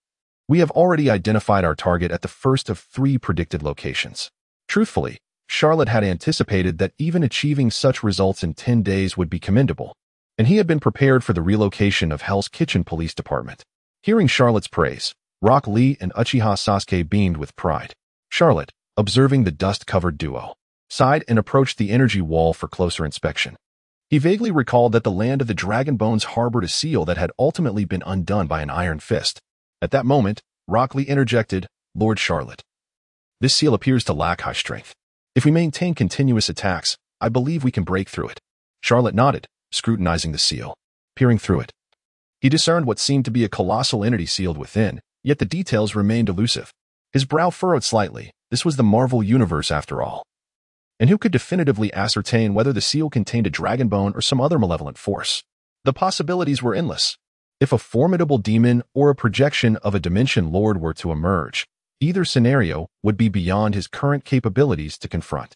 We have already identified our target at the first of 3 predicted locations. Truthfully, Charlotte had anticipated that even achieving such results in 10 days would be commendable, and he had been prepared for the relocation of Hell's Kitchen Police Department. Hearing Charlotte's praise, Rock Lee and Uchiha Sasuke beamed with pride. Charlotte, observing the dust-covered duo, sighed and approached the energy wall for closer inspection. He vaguely recalled that the land of the Dragon Bones harbored a seal that had ultimately been undone by an iron fist. At that moment, Rock Lee interjected, "Lord Charlotte, this seal appears to lack high strength. If we maintain continuous attacks, I believe we can break through it." Charlotte nodded, scrutinizing the seal. Peering through it, he discerned what seemed to be a colossal entity sealed within, yet the details remained elusive. His brow furrowed slightly. This was the Marvel Universe after all. And who could definitively ascertain whether the seal contained a dragon bone or some other malevolent force? The possibilities were endless. If a formidable demon or a projection of a Dimension Lord were to emerge, either scenario would be beyond his current capabilities to confront.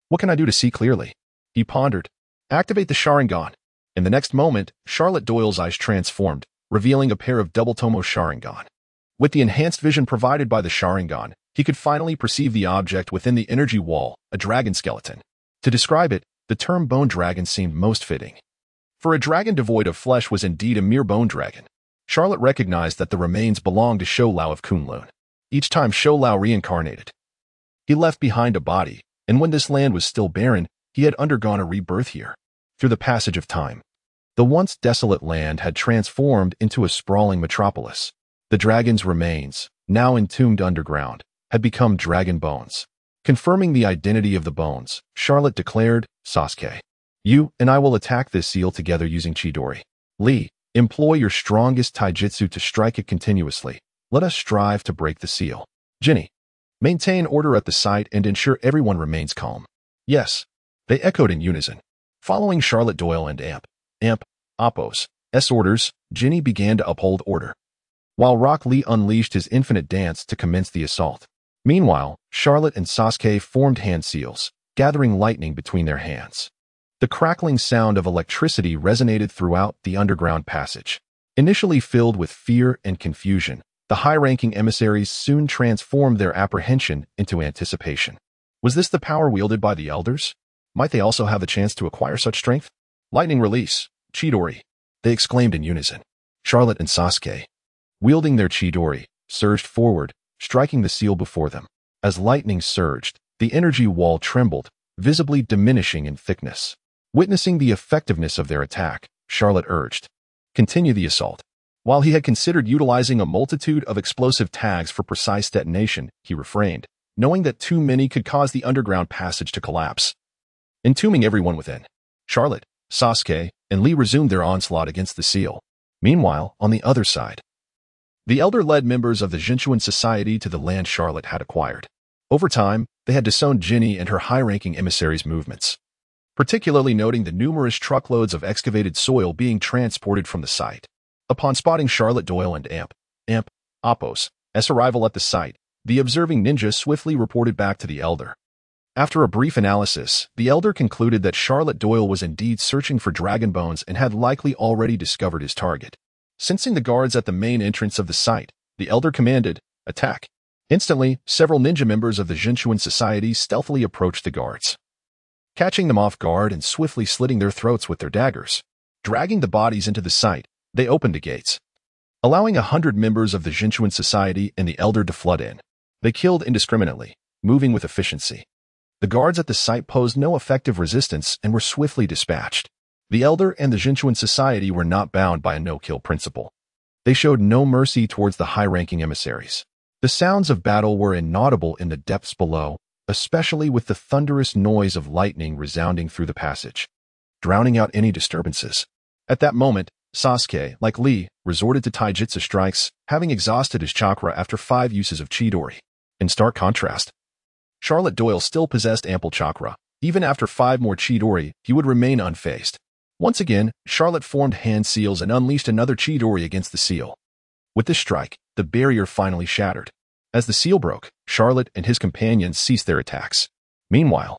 What can I do to see clearly? He pondered. Activate the Sharingan. In the next moment, Charlotte Doyle's eyes transformed, revealing a pair of double-tomo Sharingan. With the enhanced vision provided by the Sharingan, he could finally perceive the object within the energy wall, a dragon skeleton. To describe it, the term bone dragon seemed most fitting. For a dragon devoid of flesh was indeed a mere bone dragon. Charlotte recognized that the remains belonged to Shoulao of Kunlun. Each time Shoulao reincarnated, he left behind a body, and when this land was still barren, he had undergone a rebirth here. Through the passage of time, the once desolate land had transformed into a sprawling metropolis. The dragon's remains, now entombed underground, had become dragon bones. Confirming the identity of the bones, Charlotte declared, "Sasuke, you and I will attack this seal together using Chidori. Lee, employ your strongest taijutsu to strike it continuously. Let us strive to break the seal. Jinny, maintain order at the site and ensure everyone remains calm." "Yes," they echoed in unison. Following Charlotte Doyle and Appo's orders, Jinny began to uphold order, while Rock Lee unleashed his infinite dance to commence the assault. Meanwhile, Charlotte and Sasuke formed hand seals, gathering lightning between their hands. The crackling sound of electricity resonated throughout the underground passage. Initially filled with fear and confusion, the high-ranking emissaries soon transformed their apprehension into anticipation. Was this the power wielded by the elders? Might they also have the chance to acquire such strength? "Lightning release, Chidori," they exclaimed in unison. Charlotte and Sasuke, wielding their Chidori, surged forward, striking the seal before them. As lightning surged, the energy wall trembled, visibly diminishing in thickness. Witnessing the effectiveness of their attack, Charlotte urged, "Continue the assault." While he had considered utilizing a multitude of explosive tags for precise detonation, he refrained, knowing that too many could cause the underground passage to collapse. Entombing everyone within, Charlotte, Sasuke, and Lee resumed their onslaught against the seal. Meanwhile, on the other side, the elder led members of the Jinchuan society to the land Charlotte had acquired. Over time, they had disowned Jinny and her high-ranking emissaries' movements, particularly noting the numerous truckloads of excavated soil being transported from the site. Upon spotting Charlotte Doyle and Appo's arrival at the site, the observing ninja swiftly reported back to the elder. After a brief analysis, the elder concluded that Charlotte Doyle was indeed searching for dragon bones and had likely already discovered his target. Sensing the guards at the main entrance of the site, the elder commanded, "Attack." Instantly, several ninja members of the Jinchuan society stealthily approached the guards, catching them off guard and swiftly slitting their throats with their daggers. Dragging the bodies into the site, they opened the gates, allowing 100 members of the Jinchuan society and the elder to flood in. They killed indiscriminately, moving with efficiency. The guards at the site posed no effective resistance and were swiftly dispatched. The elder and the Jinchuan society were not bound by a no-kill principle. They showed no mercy towards the high-ranking emissaries. The sounds of battle were inaudible in the depths below, especially with the thunderous noise of lightning resounding through the passage, drowning out any disturbances. At that moment, Sasuke, like Lee, resorted to taijutsu strikes, having exhausted his chakra after 5 uses of Chidori. In stark contrast, Charlotte Doyle still possessed ample chakra. Even after 5 more Chidori, he would remain unfazed. Once again, Charlotte formed hand seals and unleashed another Chidori against the seal. With this strike, the barrier finally shattered. As the seal broke, Charlotte and his companions ceased their attacks. Meanwhile,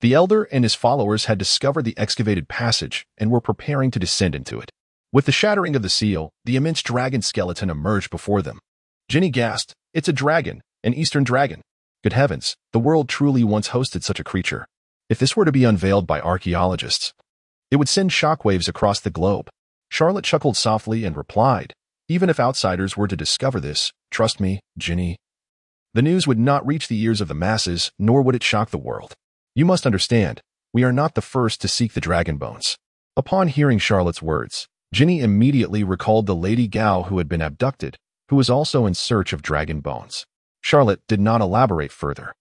the elder and his followers had discovered the excavated passage and were preparing to descend into it. With the shattering of the seal, the immense dragon skeleton emerged before them. Ginny gasped. It's a dragon, an Eastern dragon. Good heavens, the world truly once hosted such a creature. If this were to be unveiled by archaeologists, it would send shockwaves across the globe. Charlotte chuckled softly and replied, even if outsiders were to discover this, trust me, Ginny, the news would not reach the ears of the masses, nor would it shock the world. You must understand, we are not the first to seek the dragon bones. Upon hearing Charlotte's words, Ginny immediately recalled the Lady Gao who had been abducted, who was also in search of dragon bones. Charlotte did not elaborate further.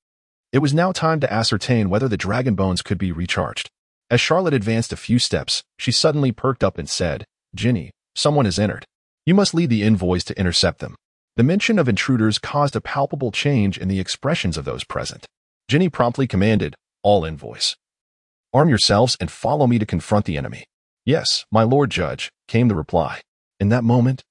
It was now time to ascertain whether the dragon bones could be recharged. As Charlotte advanced a few steps, she suddenly perked up and said, Ginny, someone has entered. You must lead the envoys to intercept them. The mention of intruders caused a palpable change in the expressions of those present. Ginny promptly commanded, all envoys, arm yourselves and follow me to confront the enemy. Yes, my lord judge, came the reply. In that moment,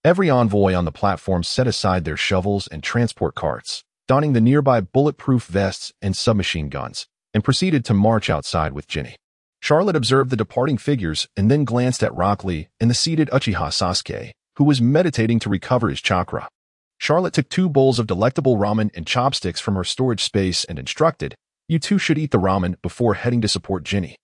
every envoy on the platform set aside their shovels and transport carts, donning the nearby bulletproof vests and submachine guns, and proceeded to march outside with Ginny. Charlotte observed the departing figures and then glanced at Rock Lee and the seated Uchiha Sasuke, who was meditating to recover his chakra. Charlotte took 2 bowls of delectable ramen and chopsticks from her storage space and instructed, you two should eat the ramen before heading to support Ginny.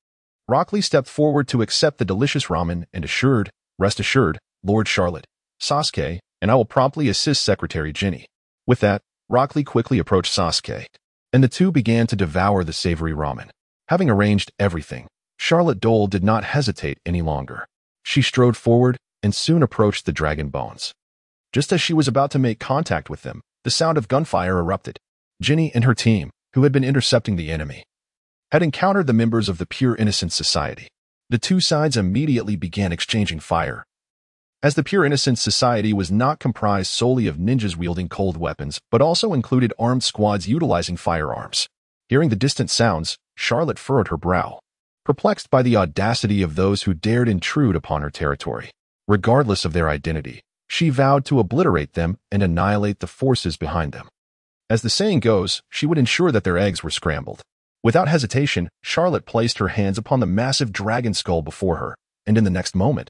Rock Lee stepped forward to accept the delicious ramen and assured, rest assured, Lord Charlotte, Sasuke, and I will promptly assist Secretary Ginny. With that, Rock Lee quickly approached Sasuke, and the two began to devour the savory ramen. Having arranged everything, Charlotte Doyle did not hesitate any longer. She strode forward and soon approached the dragon bones. Just as she was about to make contact with them, the sound of gunfire erupted. Ginny and her team, who had been intercepting the enemy, had encountered the members of the Pure Innocence Society. The two sides immediately began exchanging fire. As the Pure Innocence Society was not comprised solely of ninjas wielding cold weapons, but also included armed squads utilizing firearms. Hearing the distant sounds, Charlotte furrowed her brow, perplexed by the audacity of those who dared intrude upon her territory. Regardless of their identity, she vowed to obliterate them and annihilate the forces behind them. As the saying goes, she would ensure that their eggs were scrambled. Without hesitation, Charlotte placed her hands upon the massive dragon skull before her, and in the next moment,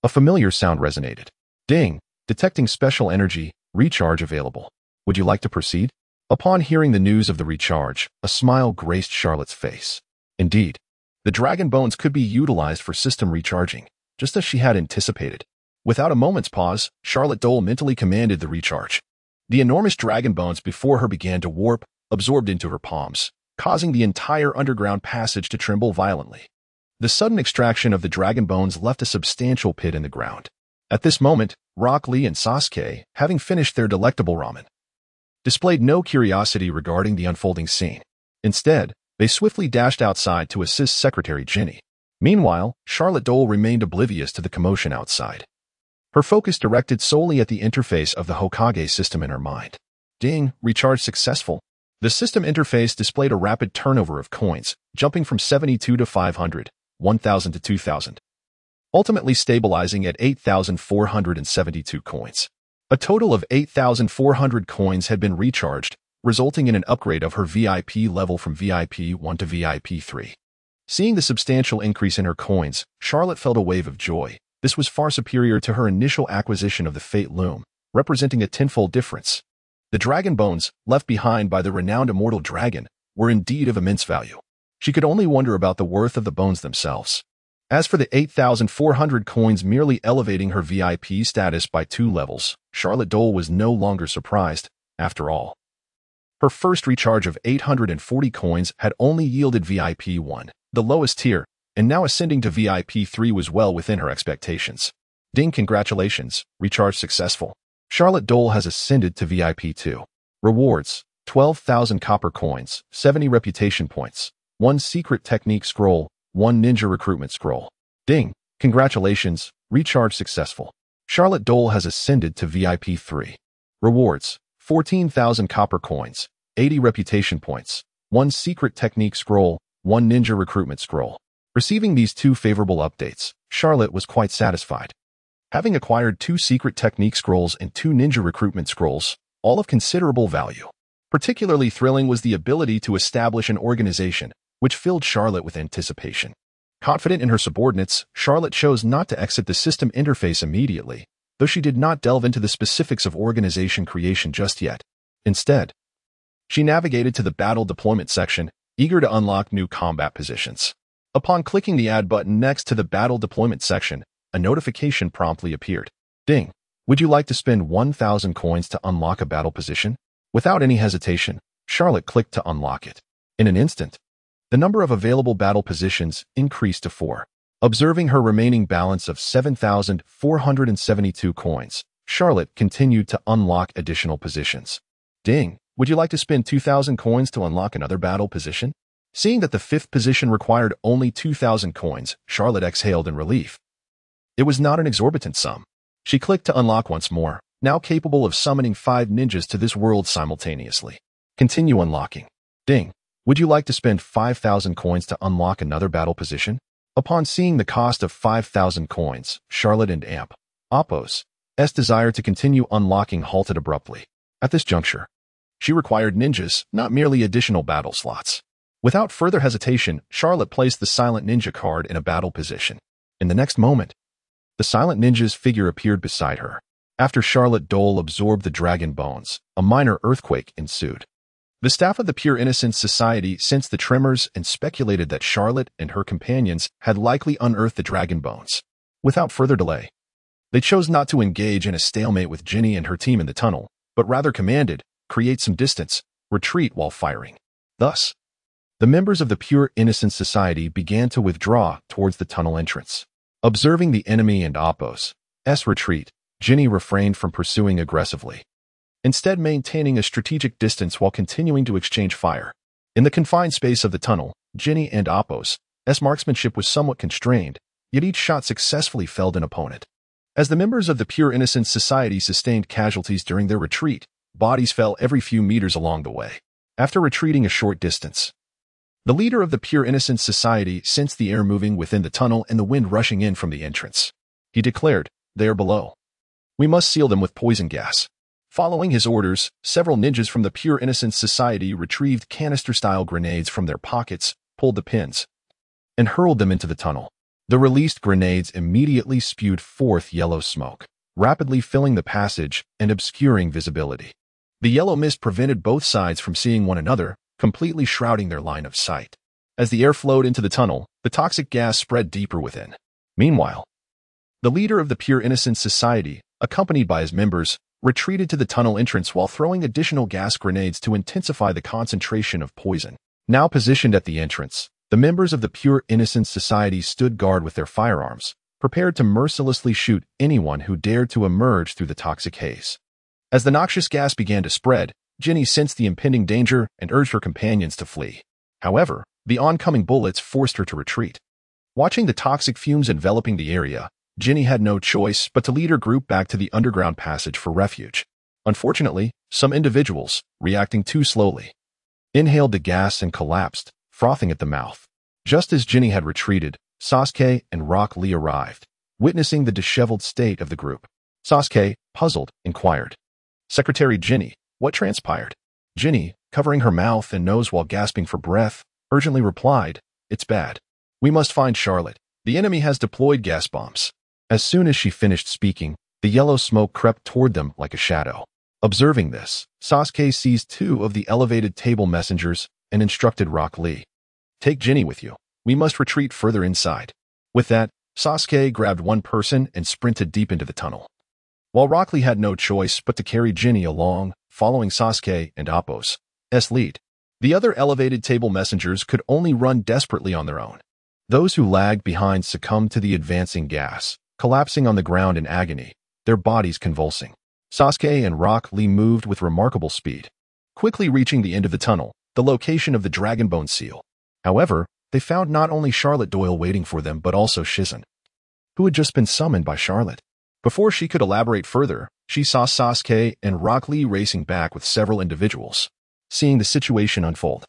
a familiar sound resonated. Ding! Detecting special energy, recharge available. Would you like to proceed? Upon hearing the news of the recharge, a smile graced Charlotte's face. Indeed, the dragon bones could be utilized for system recharging, just as she had anticipated. Without a moment's pause, Charlotte Doyle mentally commanded the recharge. The enormous dragon bones before her began to warp, absorbed into her palms, causing the entire underground passage to tremble violently. The sudden extraction of the dragon bones left a substantial pit in the ground. At this moment, Rock Lee and Sasuke, having finished their delectable ramen, displayed no curiosity regarding the unfolding scene. Instead, they swiftly dashed outside to assist Secretary Ginny. Meanwhile, Charlotte Doyle remained oblivious to the commotion outside. Her focus directed solely at the interface of the Hokage system in her mind. Ding, recharge successful. The system interface displayed a rapid turnover of coins, jumping from 72 to 500, 1,000 to 2,000, ultimately stabilizing at 8,472 coins. A total of 8,400 coins had been recharged, resulting in an upgrade of her VIP level from VIP 1 to VIP 3. Seeing the substantial increase in her coins, Charlotte felt a wave of joy. This was far superior to her initial acquisition of the Fate Loom, representing a tenfold difference. The dragon bones, left behind by the renowned immortal dragon, were indeed of immense value. She could only wonder about the worth of the bones themselves. As for the 8,400 coins merely elevating her VIP status by 2 levels, Charlotte Doyle was no longer surprised. After all, her first recharge of 840 coins had only yielded VIP 1, the lowest tier, and now ascending to VIP 3 was well within her expectations. Ding, congratulations, recharge successful. Charlotte Doyle has ascended to VIP 2. Rewards, 12,000 copper coins, 70 reputation points, 1 secret technique scroll, 1 ninja recruitment scroll. Ding, congratulations, recharge successful. Charlotte Doyle has ascended to VIP 3. Rewards, 14,000 copper coins, 80 reputation points, 1 secret technique scroll, 1 ninja recruitment scroll. Receiving these 2 favorable updates, Charlotte was quite satisfied. Having acquired 2 secret technique scrolls and 2 ninja recruitment scrolls, all of considerable value. Particularly thrilling was the ability to establish an organization, which filled Charlotte with anticipation. Confident in her subordinates, Charlotte chose not to exit the system interface immediately, though she did not delve into the specifics of organization creation just yet. Instead, she navigated to the battle deployment section, eager to unlock new combat positions. Upon clicking the Add button next to the battle deployment section, a notification promptly appeared. Ding! Would you like to spend 1,000 coins to unlock a battle position? Without any hesitation, Charlotte clicked to unlock it. In an instant, the number of available battle positions increased to 4. Observing her remaining balance of 7,472 coins, Charlotte continued to unlock additional positions. Ding! Would you like to spend 2,000 coins to unlock another battle position? Seeing that the 5th position required only 2,000 coins, Charlotte exhaled in relief. It was not an exorbitant sum. She clicked to unlock once more, now capable of summoning 5 ninjas to this world simultaneously. Continue unlocking. Ding! Would you like to spend 5,000 coins to unlock another battle position? Upon seeing the cost of 5,000 coins, Charlotte and Apos' desire to continue unlocking halted abruptly. At this juncture, she required ninjas, not merely additional battle slots. Without further hesitation, Charlotte placed the Silent Ninja card in a battle position. In the next moment, the Silent Ninja's figure appeared beside her. After Charlotte Doyle absorbed the dragon bones, a minor earthquake ensued. The staff of the Pure Innocence Society sensed the tremors and speculated that Charlotte and her companions had likely unearthed the dragon bones. Without further delay, they chose not to engage in a stalemate with Ginny and her team in the tunnel, but rather commanded, create some distance, retreat while firing. Thus, the members of the Pure Innocence Society began to withdraw towards the tunnel entrance. Observing the enemy and Apos' retreat, Ginny refrained from pursuing aggressively, instead maintaining a strategic distance while continuing to exchange fire. In the confined space of the tunnel, Ginny and Apos' marksmanship was somewhat constrained, yet each shot successfully felled an opponent. As the members of the Pure Innocence Society sustained casualties during their retreat, bodies fell every few meters along the way. After retreating a short distance, the leader of the Pure Innocence Society sensed the air moving within the tunnel and the wind rushing in from the entrance. He declared, "They are below. We must seal them with poison gas." Following his orders, several ninjas from the Pure Innocence Society retrieved canister-style grenades from their pockets, pulled the pins, and hurled them into the tunnel. The released grenades immediately spewed forth yellow smoke, rapidly filling the passage and obscuring visibility. The yellow mist prevented both sides from seeing one another, completely shrouding their line of sight. As the air flowed into the tunnel, the toxic gas spread deeper within. Meanwhile, the leader of the Pure Innocence Society, accompanied by his members, retreated to the tunnel entrance while throwing additional gas grenades to intensify the concentration of poison. Now positioned at the entrance, the members of the Pure Innocence Society stood guard with their firearms, prepared to mercilessly shoot anyone who dared to emerge through the toxic haze. As the noxious gas began to spread, Ginny sensed the impending danger and urged her companions to flee. However, the oncoming bullets forced her to retreat. Watching the toxic fumes enveloping the area, Ginny had no choice but to lead her group back to the underground passage for refuge. Unfortunately, some individuals, reacting too slowly, inhaled the gas and collapsed, frothing at the mouth. Just as Ginny had retreated, Sasuke and Rock Lee arrived, witnessing the disheveled state of the group. Sasuke, puzzled, inquired, "Secretary Ginny, what transpired?" Ginny, covering her mouth and nose while gasping for breath, urgently replied, "It's bad. We must find Charlotte. The enemy has deployed gas bombs." As soon as she finished speaking, the yellow smoke crept toward them like a shadow. Observing this, Sasuke seized 2 of the elevated table messengers and instructed Rock Lee, "Take Ginny with you. We must retreat further inside." With that, Sasuke grabbed one person and sprinted deep into the tunnel, while Rock Lee had no choice but to carry Ginny along, following Sasuke and Apos' lead. The other elevated table messengers could only run desperately on their own. Those who lagged behind succumbed to the advancing gas, collapsing on the ground in agony, their bodies convulsing. Sasuke and Rock Lee moved with remarkable speed, quickly reaching the end of the tunnel, the location of the Dragonbone seal. However, they found not only Charlotte Doyle waiting for them but also Shizen, who had just been summoned by Charlotte. Before she could elaborate further, she saw Sasuke and Rock Lee racing back with several individuals. Seeing the situation unfold,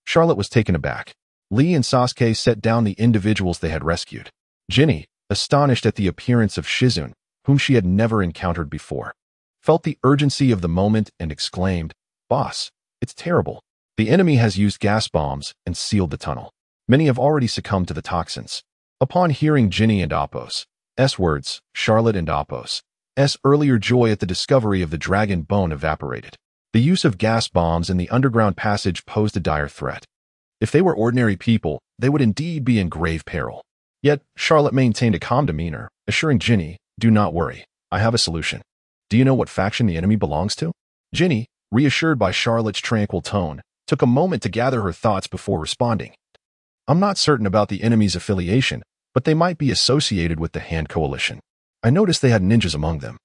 Charlotte was taken aback. Lee and Sasuke set down the individuals they had rescued. Ginny, astonished at the appearance of Shizen, whom she had never encountered before, felt the urgency of the moment and exclaimed, "Boss, it's terrible. The enemy has used gas bombs and sealed the tunnel. Many have already succumbed to the toxins." Upon hearing Ginny and Apos' words, Charlotte and Apos' earlier joy at the discovery of the dragon bone evaporated. The use of gas bombs in the underground passage posed a dire threat. If they were ordinary people, they would indeed be in grave peril. Yet, Charlotte maintained a calm demeanor, assuring Ginny, "Do not worry, I have a solution. Do you know what faction the enemy belongs to?" Ginny, reassured by Charlotte's tranquil tone, took a moment to gather her thoughts before responding. "I'm not certain about the enemy's affiliation, but they might be associated with the Hand Coalition. I noticed they had ninjas among them."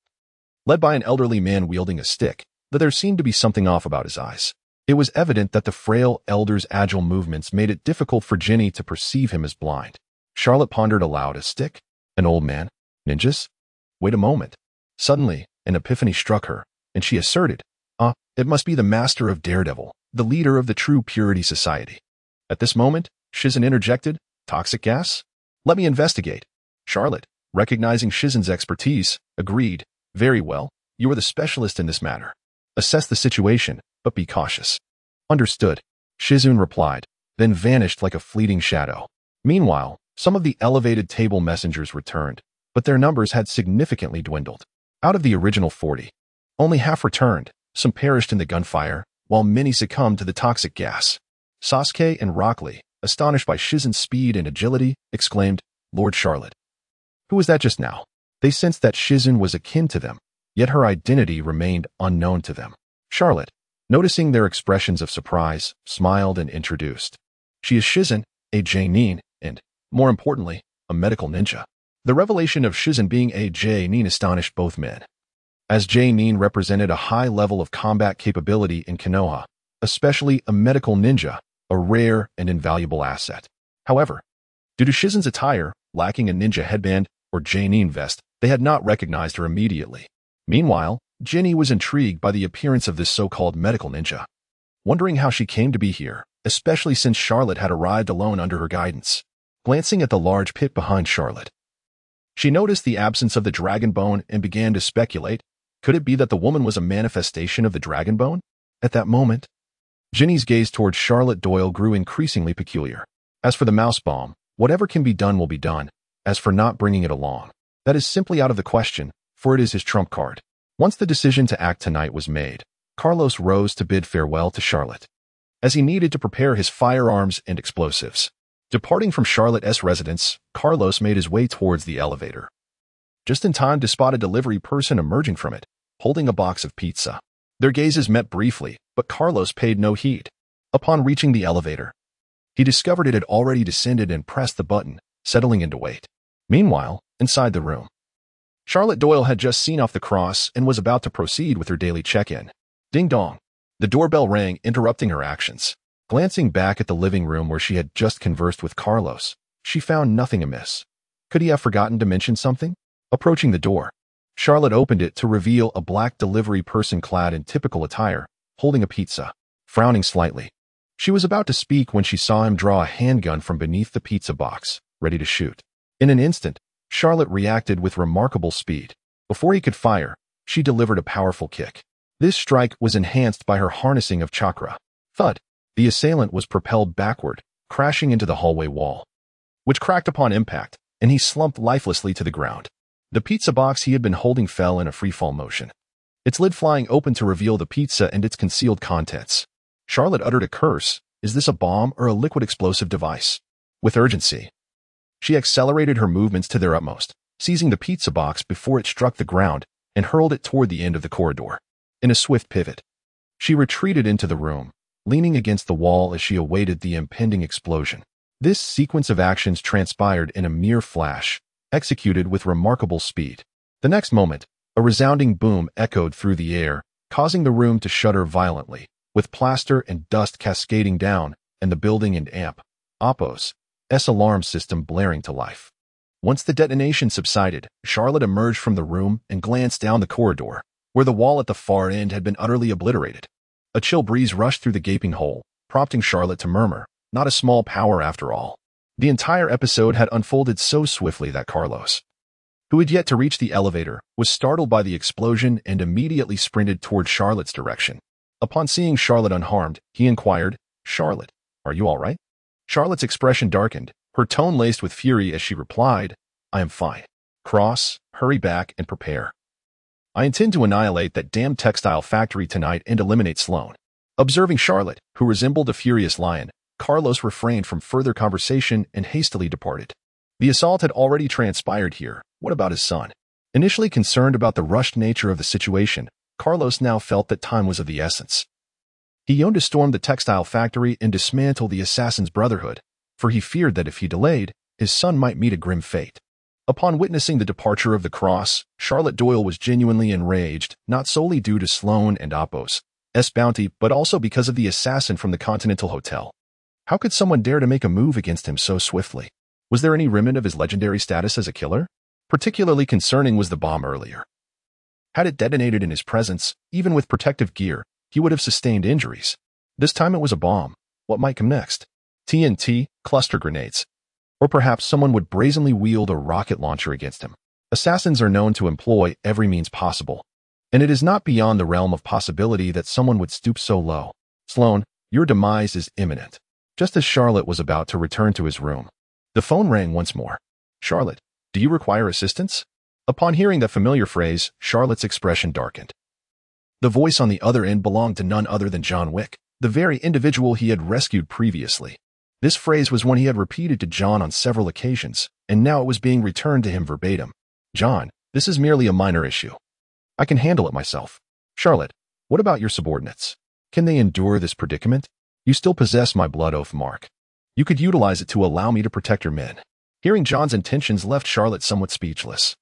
Led by an elderly man wielding a stick, though there seemed to be something off about his eyes. It was evident that the frail elder's agile movements made it difficult for Ginny to perceive him as blind. Charlotte pondered aloud. A stick? An old man? Ninjas? Wait a moment. Suddenly, an epiphany struck her, and she asserted, it must be the master of Daredevil, the leader of the True Purity Society." At this moment, Shizen interjected, "Toxic gas? Let me investigate." Charlotte, recognizing Shizen's expertise, agreed, "Very well, you are the specialist in this matter. Assess the situation, but be cautious." "Understood," Shizen replied, then vanished like a fleeting shadow. Meanwhile, some of the elevated table messengers returned, but their numbers had significantly dwindled. Out of the original 40, only half returned. Some perished in the gunfire, while many succumbed to the toxic gas. Sasuke and Rockley, astonished by Shizen's speed and agility, exclaimed, "Lord Charlotte, who was that just now?" They sensed that Shizen was akin to them, yet her identity remained unknown to them. Charlotte, noticing their expressions of surprise, smiled and introduced. "She is Shizen, a J-nin, and, more importantly, a medical ninja." The revelation of Shizen being a J-nin astonished both men, as J-nin represented a high level of combat capability in Konoha, especially a medical ninja, a rare and invaluable asset. However, due to Shizen's attire, lacking a ninja headband or J-nin vest, they had not recognized her immediately. Meanwhile, Ginny was intrigued by the appearance of this so-called medical ninja, wondering how she came to be here, especially since Charlotte had arrived alone under her guidance. Glancing at the large pit behind Charlotte, she noticed the absence of the dragon bone and began to speculate, could it be that the woman was a manifestation of the dragon bone? At that moment, Ginny's gaze towards Charlotte Doyle grew increasingly peculiar. As for the mouse bomb, whatever can be done will be done. As for not bringing it along, that is simply out of the question, for it is his trump card. Once the decision to act tonight was made, Carlos rose to bid farewell to Charlotte, as he needed to prepare his firearms and explosives. Departing from Charlotte's residence, Carlos made his way towards the elevator, just in time to spot a delivery person emerging from it, holding a box of pizza. Their gazes met briefly, but Carlos paid no heed. Upon reaching the elevator, he discovered it had already descended and pressed the button, settling into wait. Meanwhile, inside the room, Charlotte Doyle had just seen off the cross and was about to proceed with her daily check-in. Ding dong. The doorbell rang, interrupting her actions. Glancing back at the living room where she had just conversed with Carlos, she found nothing amiss. Could he have forgotten to mention something? Approaching the door, Charlotte opened it to reveal a black delivery person clad in typical attire, holding a pizza. Frowning slightly, she was about to speak when she saw him draw a handgun from beneath the pizza box, ready to shoot. In an instant, Charlotte reacted with remarkable speed. Before he could fire, she delivered a powerful kick. This strike was enhanced by her harnessing of chakra. Thud! The assailant was propelled backward, crashing into the hallway wall, which cracked upon impact, and he slumped lifelessly to the ground. The pizza box he had been holding fell in a freefall motion, its lid flying open to reveal the pizza and its concealed contents. Charlotte uttered a curse. Is this a bomb or a liquid explosive device? With urgency, she accelerated her movements to their utmost, seizing the pizza box before it struck the ground and hurled it toward the end of the corridor. In a swift pivot, she retreated into the room, leaning against the wall as she awaited the impending explosion. This sequence of actions transpired in a mere flash, executed with remarkable speed. The next moment, a resounding boom echoed through the air, causing the room to shudder violently, with plaster and dust cascading down, and the building and Oppo's alarm system blaring to life. Once the detonation subsided, Charlotte emerged from the room and glanced down the corridor, where the wall at the far end had been utterly obliterated. A chill breeze rushed through the gaping hole, prompting Charlotte to murmur, not a small power after all. The entire episode had unfolded so swiftly that Carlos, who had yet to reach the elevator, was startled by the explosion and immediately sprinted toward Charlotte's direction. Upon seeing Charlotte unharmed, he inquired, "Charlotte, are you all right?" Charlotte's expression darkened, her tone laced with fury as she replied, "I am fine. Cross, hurry back and prepare." I intend to annihilate that damn textile factory tonight and eliminate Sloan. Observing Charlotte, who resembled a furious lion, Carlos refrained from further conversation and hastily departed. The assault had already transpired here. What about his son? Initially concerned about the rushed nature of the situation, Carlos now felt that time was of the essence. He yearned to storm the textile factory and dismantle the Assassin's Brotherhood, for he feared that if he delayed, his son might meet a grim fate. Upon witnessing the departure of the Cross, Charlotte Doyle was genuinely enraged, not solely due to Sloan and Apos' bounty, but also because of the assassin from the Continental Hotel. How could someone dare to make a move against him so swiftly? Was there any remnant of his legendary status as a killer? Particularly concerning was the bomb earlier. Had it detonated in his presence, even with protective gear, he would have sustained injuries. This time it was a bomb. What might come next? TNT, cluster grenades. Or perhaps someone would brazenly wield a rocket launcher against him. Assassins are known to employ every means possible, and it is not beyond the realm of possibility that someone would stoop so low. Sloan, your demise is imminent. Just as Charlotte was about to return to his room, the phone rang once more. Charlotte, do you require assistance? Upon hearing that familiar phrase, Charlotte's expression darkened. The voice on the other end belonged to none other than John Wick, the very individual he had rescued previously. This phrase was one he had repeated to John on several occasions, and now it was being returned to him verbatim. John, this is merely a minor issue. I can handle it myself. Charlotte, what about your subordinates? Can they endure this predicament? You still possess my blood oath mark. You could utilize it to allow me to protect your men. Hearing John's intentions left Charlotte somewhat speechless.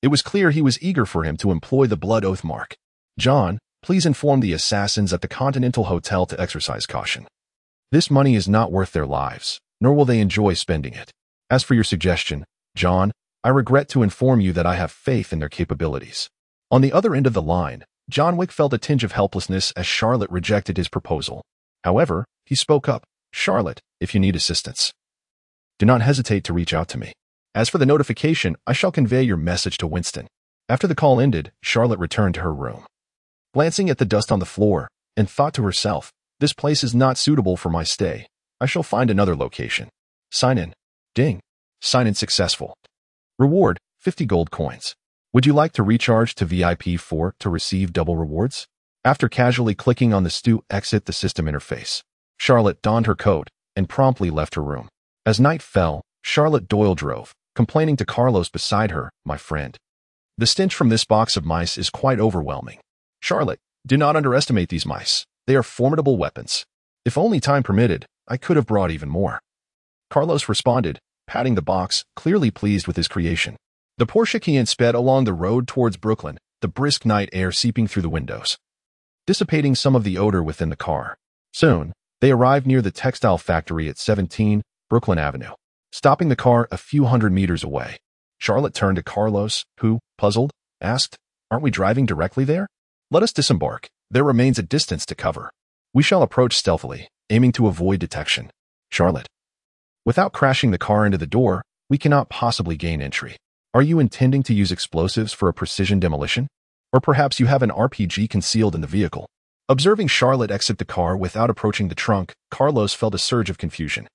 It was clear he was eager for him to employ the blood oath mark. John, please inform the assassins at the Continental Hotel to exercise caution. This money is not worth their lives, nor will they enjoy spending it. As for your suggestion, John, I regret to inform you that I have faith in their capabilities. On the other end of the line, John Wick felt a tinge of helplessness as Charlotte rejected his proposal. However, he spoke up. Charlotte, if you need assistance, do not hesitate to reach out to me. As for the notification, I shall convey your message to Winston. After the call ended, Charlotte returned to her room. Glancing at the dust on the floor, and thought to herself, this place is not suitable for my stay. I shall find another location. Sign in. Ding. Sign in successful. Reward, 50 gold coins. Would you like to recharge to VIP 4 to receive double rewards? After casually clicking on the exit the system interface, Charlotte donned her coat and promptly left her room. As night fell, Charlotte Doyle drove, complaining to Carlos beside her, my friend. The stench from this box of mice is quite overwhelming. Charlotte, do not underestimate these mice. They are formidable weapons. If only time permitted, I could have brought even more. Carlos responded, patting the box, clearly pleased with his creation. The Porsche Cayenne sped along the road towards Brooklyn, the brisk night air seeping through the windows, dissipating some of the odor within the car. Soon, they arrived near the textile factory at 17 Brooklyn Avenue, stopping the car a few hundred meters away. Charlotte turned to Carlos, who, puzzled, asked, "Aren't we driving directly there? Let us disembark. There remains a distance to cover. We shall approach stealthily, aiming to avoid detection." Charlotte, without crashing the car into the door, we cannot possibly gain entry. Are you intending to use explosives for a precision demolition? Or perhaps you have an RPG concealed in the vehicle? Observing Charlotte exit the car without approaching the trunk, Carlos felt a surge of confusion,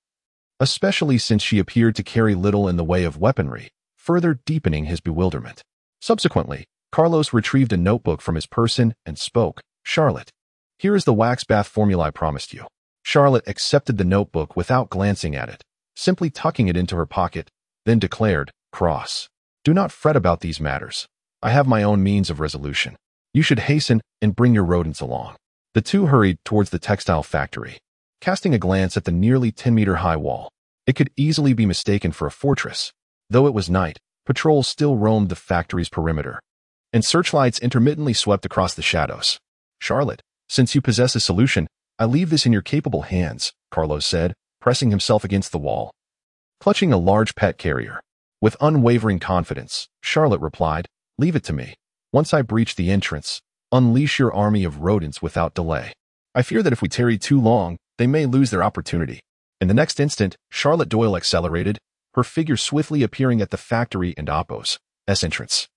especially since she appeared to carry little in the way of weaponry, further deepening his bewilderment. Subsequently, Carlos retrieved a notebook from his person and spoke, "Charlotte, here is the wax bath formula I promised you." Charlotte accepted the notebook without glancing at it, simply tucking it into her pocket, then declared, "Cross, do not fret about these matters. I have my own means of resolution. You should hasten and bring your rodents along." The two hurried towards the textile factory, casting a glance at the nearly 10-meter-high wall. It could easily be mistaken for a fortress. Though it was night, patrols still roamed the factory's perimeter, and searchlights intermittently swept across the shadows. "Charlotte, since you possess a solution, I leave this in your capable hands," Carlos said, pressing himself against the wall. Clutching a large pet carrier, with unwavering confidence, Charlotte replied, "Leave it to me. Once I breach the entrance, unleash your army of rodents without delay. I fear that if we tarry too long, they may lose their opportunity." In the next instant, Charlotte Doyle accelerated, her figure swiftly appearing at the factory and Apos' entrance.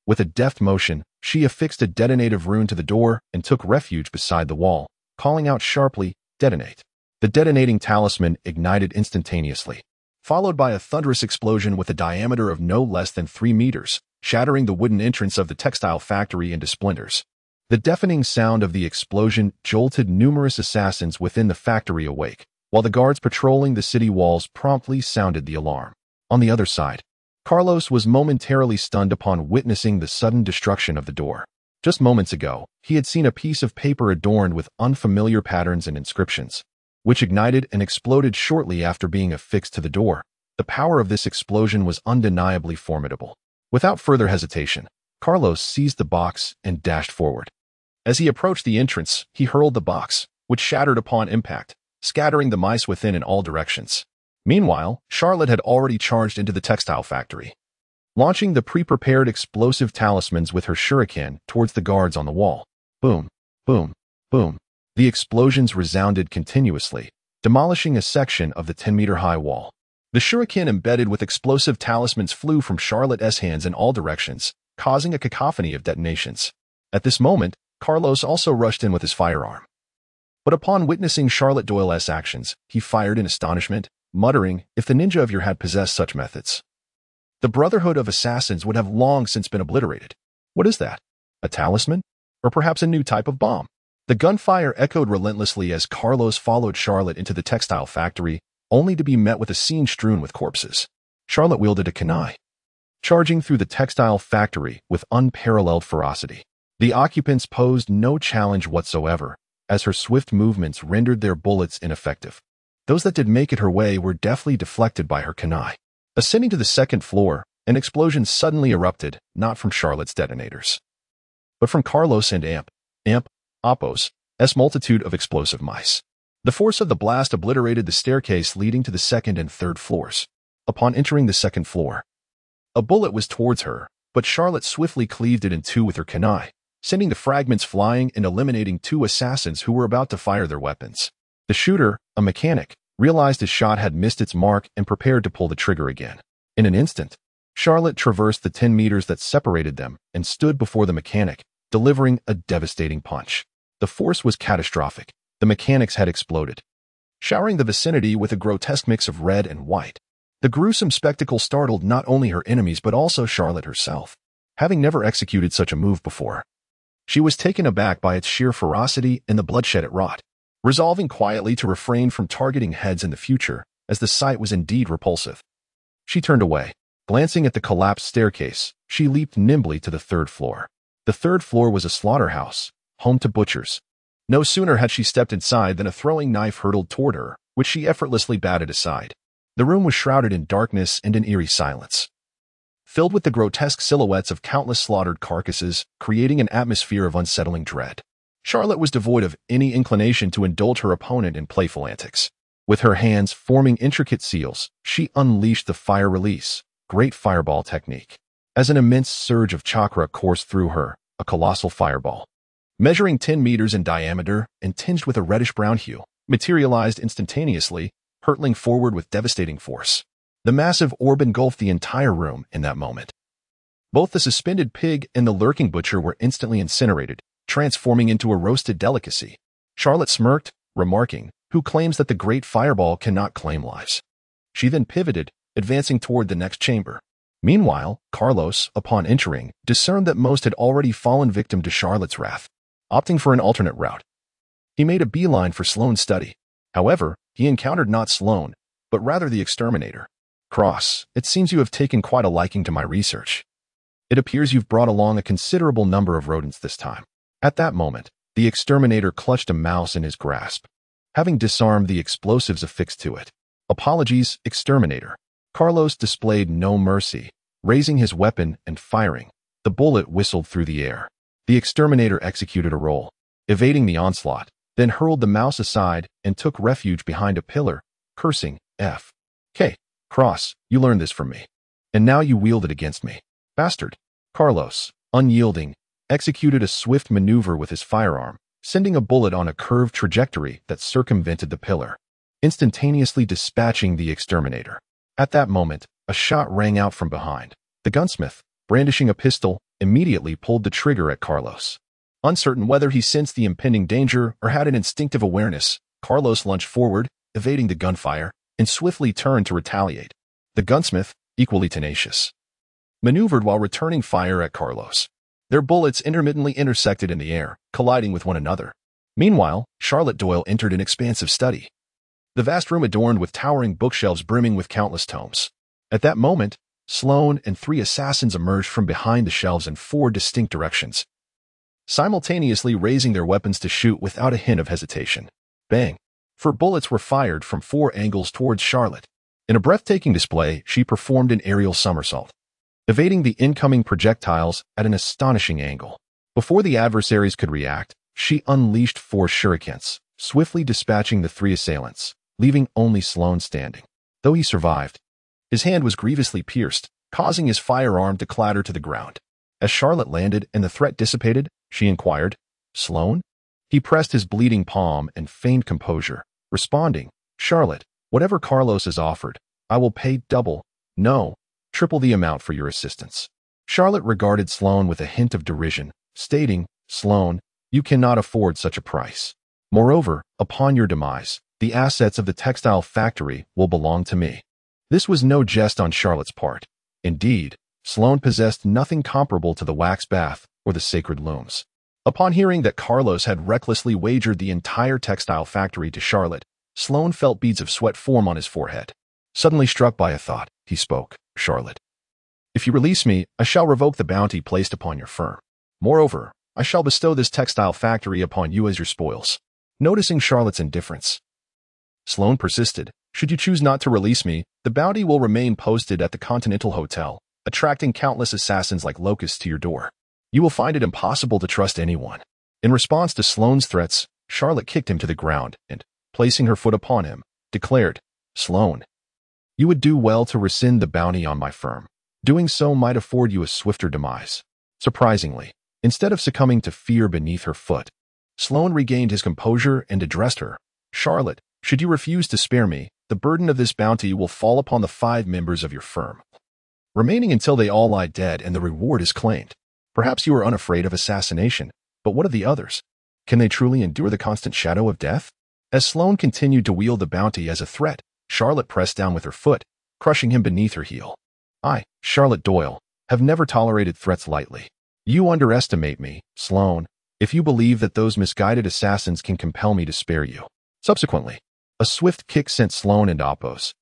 With a deft motion, she affixed a detonative rune to the door and took refuge beside the wall, calling out sharply, "Detonate." The detonating talisman ignited instantaneously, followed by a thunderous explosion with a diameter of no less than 3 meters, shattering the wooden entrance of the textile factory into splinters. The deafening sound of the explosion jolted numerous assassins within the factory awake, while the guards patrolling the city walls promptly sounded the alarm. On the other side, Carlos was momentarily stunned upon witnessing the sudden destruction of the door. Just moments ago, he had seen a piece of paper adorned with unfamiliar patterns and inscriptions, which ignited and exploded shortly after being affixed to the door. The power of this explosion was undeniably formidable. Without further hesitation, Carlos seized the box and dashed forward. As he approached the entrance, he hurled the box, which shattered upon impact, scattering the mice within in all directions. Meanwhile, Charlotte had already charged into the textile factory, launching the pre-prepared explosive talismans with her shuriken towards the guards on the wall. Boom, boom, boom. The explosions resounded continuously, demolishing a section of the 10-meter-high wall. The shuriken embedded with explosive talismans flew from Charlotte's hands in all directions, causing a cacophony of detonations. At this moment, Carlos also rushed in with his firearm. But upon witnessing Charlotte Doyle's actions, he fired in astonishment, muttering, "If the ninja of your had possessed such methods, the Brotherhood of Assassins would have long since been obliterated." What is that? A talisman? Or perhaps a new type of bomb? The gunfire echoed relentlessly as Carlos followed Charlotte into the textile factory, only to be met with a scene strewn with corpses. Charlotte wielded a kunai, charging through the textile factory with unparalleled ferocity. The occupants posed no challenge whatsoever, as her swift movements rendered their bullets ineffective. Those that did make it her way were deftly deflected by her kunai. Ascending to the second floor, an explosion suddenly erupted, not from Charlotte's detonators, but from Carlos and Appo's multitude of explosive mice. The force of the blast obliterated the staircase leading to the second and third floors. Upon entering the second floor, a bullet was towards her, but Charlotte swiftly cleaved it in two with her kunai, sending the fragments flying and eliminating two assassins who were about to fire their weapons. The shooter, a mechanic, realized his shot had missed its mark and prepared to pull the trigger again. In an instant, Charlotte traversed the 10 meters that separated them and stood before the mechanic, delivering a devastating punch. The force was catastrophic. The mechanic's head exploded, showering the vicinity with a grotesque mix of red and white. The gruesome spectacle startled not only her enemies but also Charlotte herself. Having never executed such a move before, she was taken aback by its sheer ferocity and the bloodshed it wrought, resolving quietly to refrain from targeting heads in the future, as the sight was indeed repulsive. She turned away. Glancing at the collapsed staircase, she leaped nimbly to the third floor. The third floor was a slaughterhouse, home to butchers. No sooner had she stepped inside than a throwing knife hurtled toward her, which she effortlessly batted aside. The room was shrouded in darkness and an eerie silence, filled with the grotesque silhouettes of countless slaughtered carcasses, creating an atmosphere of unsettling dread. Charlotte was devoid of any inclination to indulge her opponent in playful antics. With her hands forming intricate seals, she unleashed the fire release, great fireball technique. As an immense surge of chakra coursed through her, a colossal fireball, measuring 10 meters in diameter and tinged with a reddish-brown hue, materialized instantaneously, hurtling forward with devastating force. The massive orb engulfed the entire room in that moment. Both the suspended pig and the lurking butcher were instantly incinerated, transforming into a roasted delicacy. Charlotte smirked, remarking, "Who claims that the great fireball cannot claim lives?" She then pivoted, advancing toward the next chamber. Meanwhile, Carlos, upon entering, discerned that most had already fallen victim to Charlotte's wrath. Opting for an alternate route, he made a beeline for Sloane's study. However, he encountered not Sloane, but rather the exterminator. "Cross, it seems you have taken quite a liking to my research. It appears you've brought along a considerable number of rodents this time." At that moment, the exterminator clutched a mouse in his grasp, having disarmed the explosives affixed to it. "Apologies, exterminator." Carlos displayed no mercy, raising his weapon and firing. The bullet whistled through the air. The exterminator executed a roll, evading the onslaught, then hurled the mouse aside and took refuge behind a pillar, cursing, "F.K. Cross, you learned this from me. And now you wield it against me. Bastard." Carlos, unyielding, executed a swift maneuver with his firearm, sending a bullet on a curved trajectory that circumvented the pillar, instantaneously dispatching the exterminator. At that moment, a shot rang out from behind. The gunsmith, brandishing a pistol, immediately pulled the trigger at Carlos. Uncertain whether he sensed the impending danger or had an instinctive awareness, Carlos lunged forward, evading the gunfire, and swiftly turned to retaliate. The gunsmith, equally tenacious, maneuvered while returning fire at Carlos. Their bullets intermittently intersected in the air, colliding with one another. Meanwhile, Charlotte Doyle entered an expansive study. The vast room adorned with towering bookshelves brimming with countless tomes. At that moment, Sloane and 3 assassins emerged from behind the shelves in 4 distinct directions, simultaneously raising their weapons to shoot without a hint of hesitation. Bang! 4 bullets were fired from 4 angles towards Charlotte. In a breathtaking display, she performed an aerial somersault, evading the incoming projectiles at an astonishing angle. Before the adversaries could react, she unleashed 4 shurikens, swiftly dispatching the 3 assailants, leaving only Sloane standing. Though he survived, his hand was grievously pierced, causing his firearm to clatter to the ground. As Charlotte landed and the threat dissipated, she inquired, "Sloane?" He pressed his bleeding palm and feigned composure, responding, "Charlotte, whatever Carlos has offered, I will pay double, no, triple the amount for your assistance." Charlotte regarded Sloane with a hint of derision, stating, "Sloane, you cannot afford such a price. Moreover, upon your demise, the assets of the textile factory will belong to me." This was no jest on Charlotte's part. Indeed, Sloane possessed nothing comparable to the wax bath or the sacred looms. Upon hearing that Carlos had recklessly wagered the entire textile factory to Charlotte, Sloane felt beads of sweat form on his forehead. Suddenly struck by a thought, he spoke, "Charlotte, if you release me, I shall revoke the bounty placed upon your firm. Moreover, I shall bestow this textile factory upon you as your spoils." Noticing Charlotte's indifference, Sloane persisted, "Should you choose not to release me, the bounty will remain posted at the Continental Hotel, attracting countless assassins like locusts to your door. You will find it impossible to trust anyone." In response to Sloane's threats, Charlotte kicked him to the ground and, placing her foot upon him, declared, "Sloane, you would do well to rescind the bounty on my firm. Doing so might afford you a swifter demise." Surprisingly, instead of succumbing to fear beneath her foot, Sloane regained his composure and addressed her, "Charlotte, should you refuse to spare me, the burden of this bounty will fall upon the 5 members of your firm, remaining until they all lie dead and the reward is claimed. Perhaps you are unafraid of assassination, but what of the others? Can they truly endure the constant shadow of death?" As Sloane continued to wield the bounty as a threat, Charlotte pressed down with her foot, crushing him beneath her heel. "I, Charlotte Doyle, have never tolerated threats lightly. You underestimate me, Sloane, if you believe that those misguided assassins can compel me to spare you." Subsequently, a swift kick sent Sloane and Apos'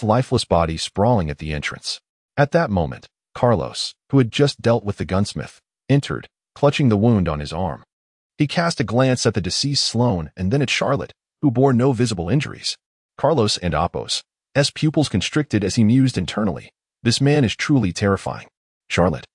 lifeless body sprawling at the entrance. At that moment, Carlos, who had just dealt with the gunsmith, entered, clutching the wound on his arm. He cast a glance at the deceased Sloane and then at Charlotte, who bore no visible injuries. Carlos and Apos' pupils constricted as he mused internally, "This man is truly terrifying." "Charlotte,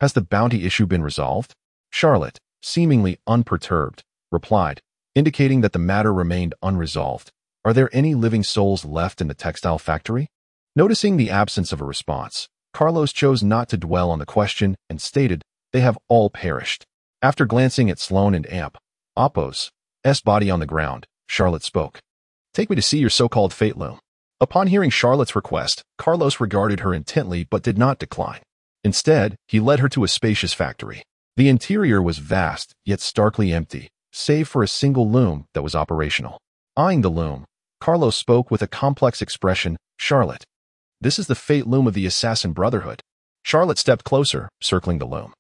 has the bounty issue been resolved?" Charlotte, seemingly unperturbed, replied, indicating that the matter remained unresolved. "Are there any living souls left in the textile factory?" Noticing the absence of a response, Carlos chose not to dwell on the question and stated, "They have all perished." After glancing at Sloane and Apos' body on the ground, Charlotte spoke, "Take me to see your so-called fate loom." Upon hearing Charlotte's request, Carlos regarded her intently but did not decline. Instead, he led her to a spacious factory. The interior was vast, yet starkly empty, save for a single loom that was operational. Eyeing the loom, Carlos spoke with a complex expression, "Charlotte, this is the fate loom of the Assassin Brotherhood." Charlotte stepped closer, circling the loom,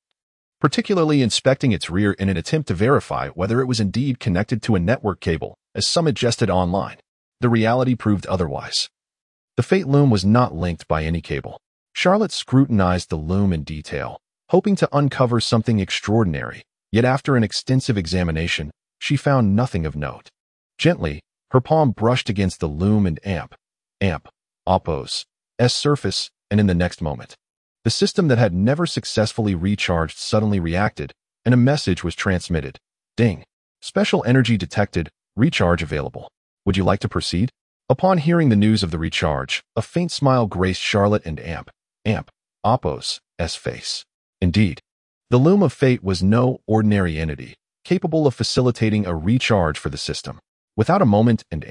particularly inspecting its rear in an attempt to verify whether it was indeed connected to a network cable, as some had jested online. The reality proved otherwise. The fate loom was not linked by any cable. Charlotte scrutinized the loom in detail, hoping to uncover something extraordinary, yet after an extensive examination, she found nothing of note. Gently, her palm brushed against the loom and Apos' surface, and in the next moment, the system that had never successfully recharged suddenly reacted, and a message was transmitted. "Ding. Special energy detected. Recharge available. Would you like to proceed?" Upon hearing the news of the recharge, a faint smile graced Charlotte and Apos' face. Indeed, the loom of fate was no ordinary entity, capable of facilitating a recharge for the system. Without a moment and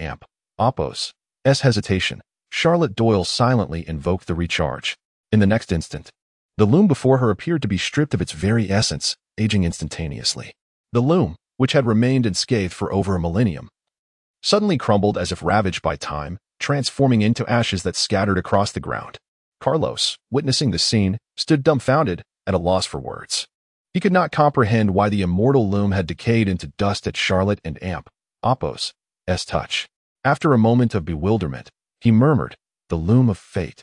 Apos' hesitation, Charlotte Doyle silently invoked the recharge. In the next instant, the loom before her appeared to be stripped of its very essence, aging instantaneously. The loom, which had remained unscathed for over a millennium, suddenly crumbled as if ravaged by time, transforming into ashes that scattered across the ground. Carlos, witnessing the scene, stood dumbfounded, at a loss for words. He could not comprehend why the immortal loom had decayed into dust at Charlotte and Appo's touch. After a moment of bewilderment, he murmured, "The loom of fate,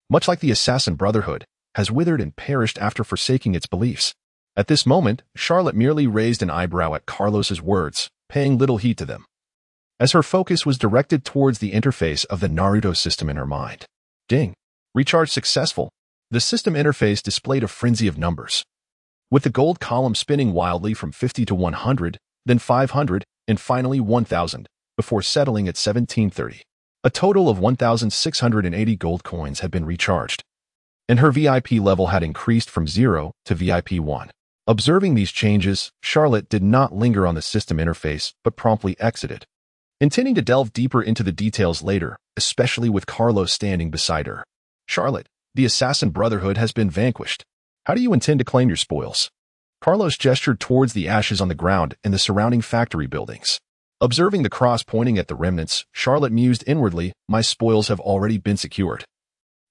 much like the assassin brotherhood, has withered and perished after forsaking its beliefs." At this moment, Charlotte merely raised an eyebrow at Carlos's words, paying little heed to them, as her focus was directed towards the interface of the Naruto system in her mind. Ding! Recharge successful. The system interface displayed a frenzy of numbers, with the gold column spinning wildly from 50 to 100, then 500, and finally 1,000, before settling at 1730. A total of 1,680 gold coins had been recharged, and her VIP level had increased from 0 to VIP 1. Observing these changes, Charlotte did not linger on the system interface, but promptly exited, intending to delve deeper into the details later, especially with Carlos standing beside her. "Charlotte, the assassin brotherhood has been vanquished. How do you intend to claim your spoils?" Carlos gestured towards the ashes on the ground and the surrounding factory buildings. Observing the cross pointing at the remnants, Charlotte mused inwardly, "My spoils have already been secured.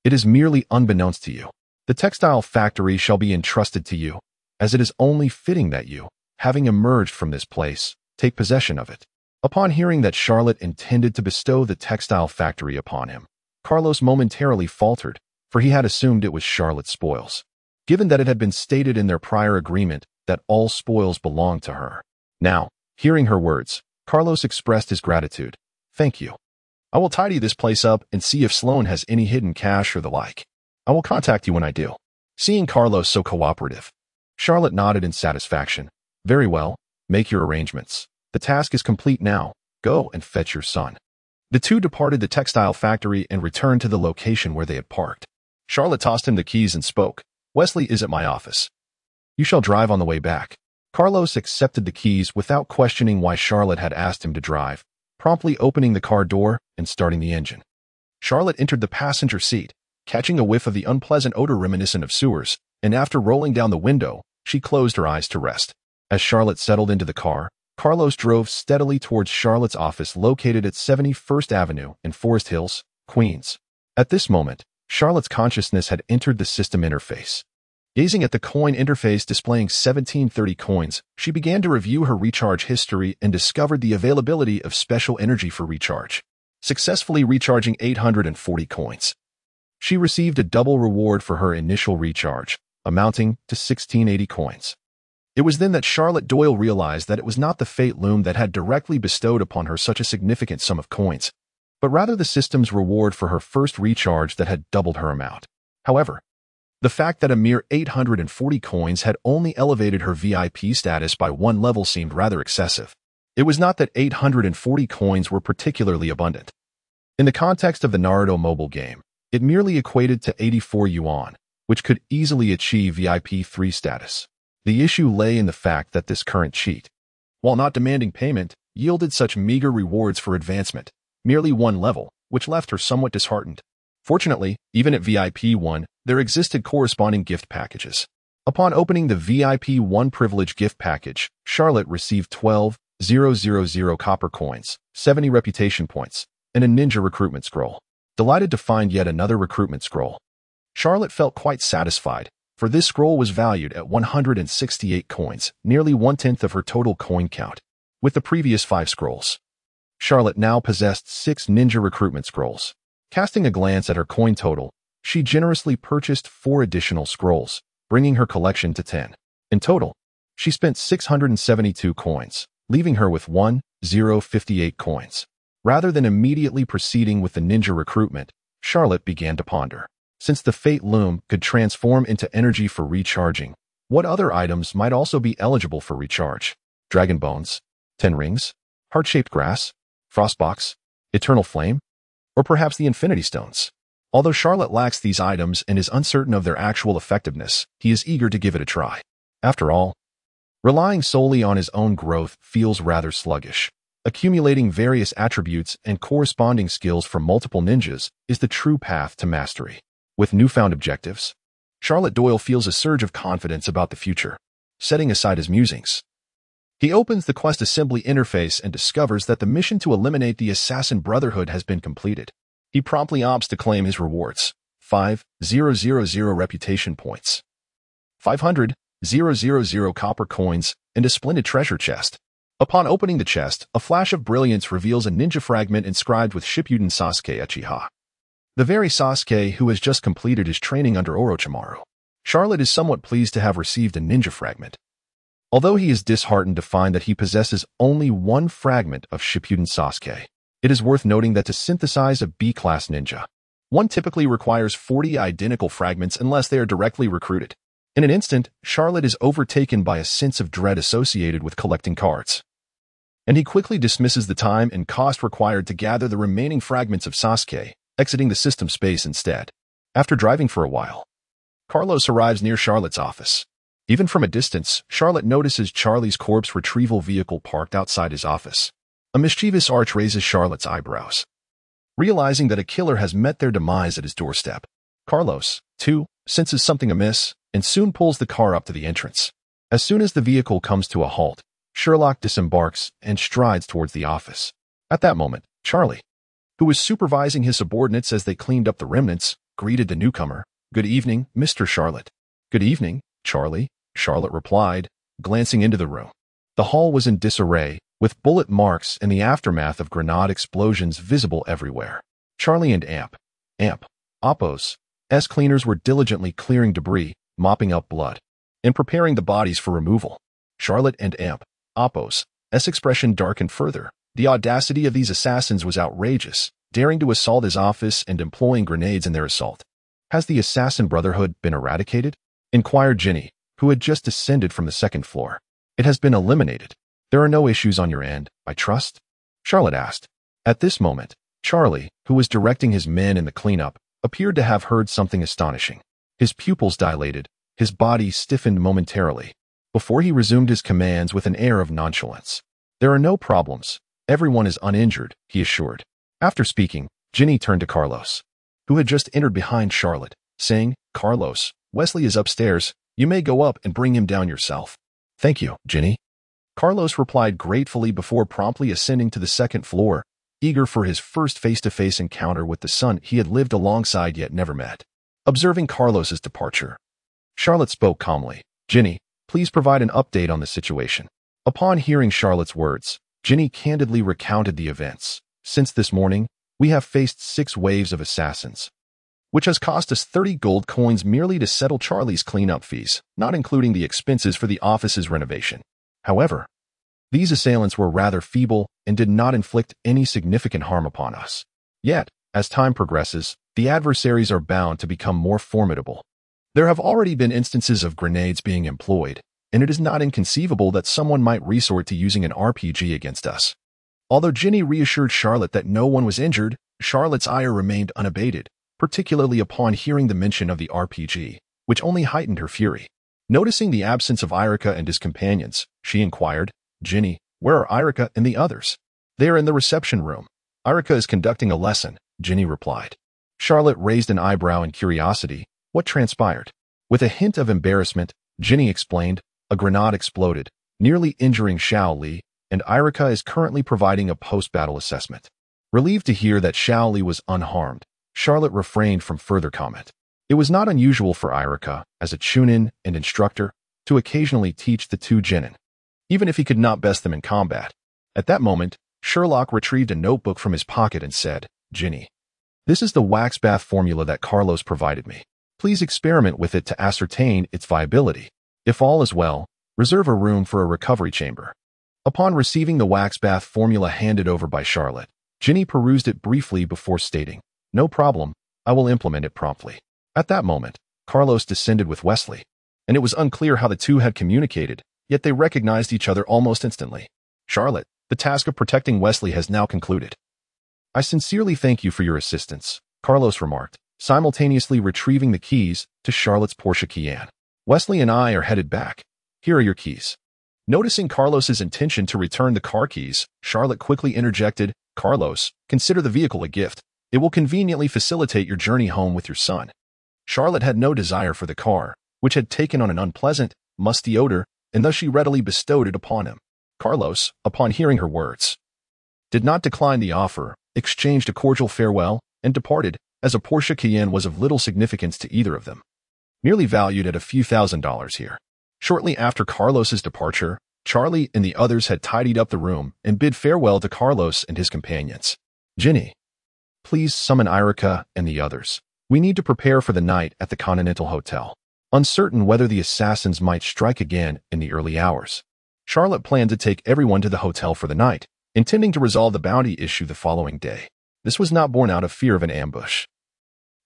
It is merely unbeknownst to you. The textile factory shall be entrusted to you, as it is only fitting that you, having emerged from this place, take possession of it." Upon hearing that Charlotte intended to bestow the textile factory upon him, Carlos momentarily faltered, for he had assumed it was Charlotte's spoils, given that it had been stated in their prior agreement that all spoils belonged to her. Now, hearing her words, Carlos expressed his gratitude. "Thank you. I will tidy this place up and see if Sloan has any hidden cash or the like. I will contact you when I do." Seeing Carlos so cooperative, Charlotte nodded in satisfaction. "Very well, make your arrangements. The task is complete now. Go and fetch your son." The two departed the textile factory and returned to the location where they had parked. Charlotte tossed him the keys and spoke. "Wesley is at my office. You shall drive on the way back." Carlos accepted the keys without questioning why Charlotte had asked him to drive, promptly opening the car door and starting the engine. Charlotte entered the passenger seat, catching a whiff of the unpleasant odor reminiscent of sewers, and after rolling down the window, she closed her eyes to rest. As Charlotte settled into the car, Carlos drove steadily towards Charlotte's office located at 71st Avenue in Forest Hills, Queens. At this moment, Charlotte's consciousness had entered the system interface. Gazing at the coin interface displaying 1730 coins, she began to review her recharge history and discovered the availability of special energy for recharge, successfully recharging 840 coins. She received a double reward for her initial recharge, amounting to 1680 coins. It was then that Charlotte Doyle realized that it was not the fate loom that had directly bestowed upon her such a significant sum of coins, but rather the system's reward for her first recharge that had doubled her amount. However, the fact that a mere 840 coins had only elevated her VIP status by one level seemed rather excessive. It was not that 840 coins were particularly abundant. In the context of the Naruto mobile game, it merely equated to 84 yuan, which could easily achieve VIP 3 status. The issue lay in the fact that this current cheat, while not demanding payment, yielded such meager rewards for advancement, merely one level, which left her somewhat disheartened. Fortunately, even at VIP 1, there existed corresponding gift packages. Upon opening the VIP 1 privilege gift package, Charlotte received 12,000 copper coins, 70 reputation points, and a ninja recruitment scroll. Delighted to find yet another recruitment scroll, Charlotte felt quite satisfied, for this scroll was valued at 168 coins, nearly 1/10 of her total coin count. With the previous 5 scrolls, Charlotte now possessed 6 ninja recruitment scrolls. Casting a glance at her coin total, she generously purchased 4 additional scrolls, bringing her collection to 10. In total, she spent 672 coins, leaving her with 1,058 coins. Rather than immediately proceeding with the ninja recruitment, Charlotte began to ponder. Since the Fate Loom could transform into energy for recharging, what other items might also be eligible for recharge? Dragon Bones, 10 Rings, Heart-Shaped Grass, Frostbox, Eternal Flame, or perhaps the Infinity Stones? Although Charlotte lacks these items and is uncertain of their actual effectiveness, he is eager to give it a try. After all, relying solely on his own growth feels rather sluggish. Accumulating various attributes and corresponding skills from multiple ninjas is the true path to mastery. With newfound objectives, Charlotte Doyle feels a surge of confidence about the future. Setting aside his musings, he opens the Quest Assembly interface and discovers that the mission to eliminate the Assassin Brotherhood has been completed. He promptly opts to claim his rewards. 5,000 reputation points, 500,000 copper coins, and a splendid treasure chest. Upon opening the chest, a flash of brilliance reveals a ninja fragment inscribed with Shippuden Sasuke Uchiha, the very Sasuke who has just completed his training under Orochimaru. Charlotte is somewhat pleased to have received a ninja fragment, although he is disheartened to find that he possesses only one fragment of Shippuden Sasuke. It is worth noting that to synthesize a B-class ninja, one typically requires 40 identical fragments unless they are directly recruited. In an instant, Charlotte is overtaken by a sense of dread associated with collecting cards, and he quickly dismisses the time and cost required to gather the remaining fragments of Sasuke, exiting the system space instead. After driving for a while, Carlos arrives near Charlotte's office. Even from a distance, Charlotte notices Charlie's corpse retrieval vehicle parked outside his office. A mischievous arch raises Charlotte's eyebrows. Realizing that a killer has met their demise at his doorstep, Carlos, too, senses something amiss and soon pulls the car up to the entrance. As soon as the vehicle comes to a halt, Sherlock disembarks and strides towards the office. At that moment, Charlie, who was supervising his subordinates as they cleaned up the remnants, greeted the newcomer. "Good evening, Mr. Charlotte." "Good evening, Charlie," Charlotte replied, glancing into the room. The hall was in disarray, with bullet marks and the aftermath of grenade explosions visible everywhere. Charlie and Oppo's cleaners were diligently clearing debris, mopping up blood, and preparing the bodies for removal. Charlotte and Oppo's expression darkened further. The audacity of these assassins was outrageous, daring to assault his office and employing grenades in their assault. "Has the assassin brotherhood been eradicated?" inquired Ginny, who had just descended from the second floor. "It has been eliminated. There are no issues on your end, I trust?" Charlotte asked. At this moment, Charlie, who was directing his men in the cleanup, appeared to have heard something astonishing. His pupils dilated, his body stiffened momentarily, before he resumed his commands with an air of nonchalance. "There are no problems. Everyone is uninjured," he assured. After speaking, Ginny turned to Carlos, who had just entered behind Charlotte, saying, "Carlos, Wesley is upstairs. You may go up and bring him down yourself." "Thank you, Ginny." Carlos replied gratefully before promptly ascending to the second floor, eager for his first face-to-face encounter with the son he had lived alongside yet never met. Observing Carlos's departure, Charlotte spoke calmly. "Ginny, please provide an update on the situation." Upon hearing Charlotte's words, Ginny candidly recounted the events. "Since this morning, we have faced 6 waves of assassins, which has cost us 30 gold coins merely to settle Charlie's cleanup fees, not including the expenses for the office's renovation. However, these assailants were rather feeble and did not inflict any significant harm upon us. Yet, as time progresses, the adversaries are bound to become more formidable. There have already been instances of grenades being employed, and it is not inconceivable that someone might resort to using an RPG against us." Although Ginny reassured Charlotte that no one was injured, Charlotte's ire remained unabated, particularly upon hearing the mention of the RPG, which only heightened her fury. Noticing the absence of Irika and his companions, she inquired, "Ginny, where are Irika and the others?" "They are in the reception room. Irika is conducting a lesson," Ginny replied. Charlotte raised an eyebrow in curiosity. What transpired? With a hint of embarrassment, Ginny explained, "A grenade exploded, nearly injuring Xiao Li, and Irika is currently providing a post-battle assessment." Relieved to hear that Xiao Li was unharmed, Charlotte refrained from further comment. It was not unusual for Irika, as a chunin and instructor, to occasionally teach the two genin, even if he could not best them in combat. At that moment, Sherlock retrieved a notebook from his pocket and said, "Ginny, this is the wax bath formula that Carlos provided me. Please experiment with it to ascertain its viability. If all is well, reserve a room for a recovery chamber." Upon receiving the wax bath formula handed over by Charlotte, Ginny perused it briefly before stating, "No problem, I will implement it promptly." At that moment, Carlos descended with Wesley, and it was unclear how the two had communicated, yet they recognized each other almost instantly. "Charlotte, the task of protecting Wesley has now concluded." "I sincerely thank you for your assistance," Carlos remarked, simultaneously retrieving the keys to Charlotte's Porsche Cayenne. "Wesley and I are headed back. Here are your keys." Noticing Carlos's intention to return the car keys, Charlotte quickly interjected, "Carlos, consider the vehicle a gift. It will conveniently facilitate your journey home with your son." Charlotte had no desire for the car, which had taken on an unpleasant, musty odor, and thus she readily bestowed it upon him. Carlos, upon hearing her words, did not decline the offer, exchanged a cordial farewell, and departed, as a Porsche Cayenne was of little significance to either of them, merely valued at a few $1,000s here. Shortly after Carlos's departure, Charlie and the others had tidied up the room and bid farewell to Carlos and his companions. Ginny, please summon Irica and the others. We need to prepare for the night at the Continental Hotel. Uncertain whether the assassins might strike again in the early hours, Charlotte planned to take everyone to the hotel for the night, intending to resolve the bounty issue the following day. This was not born out of fear of an ambush,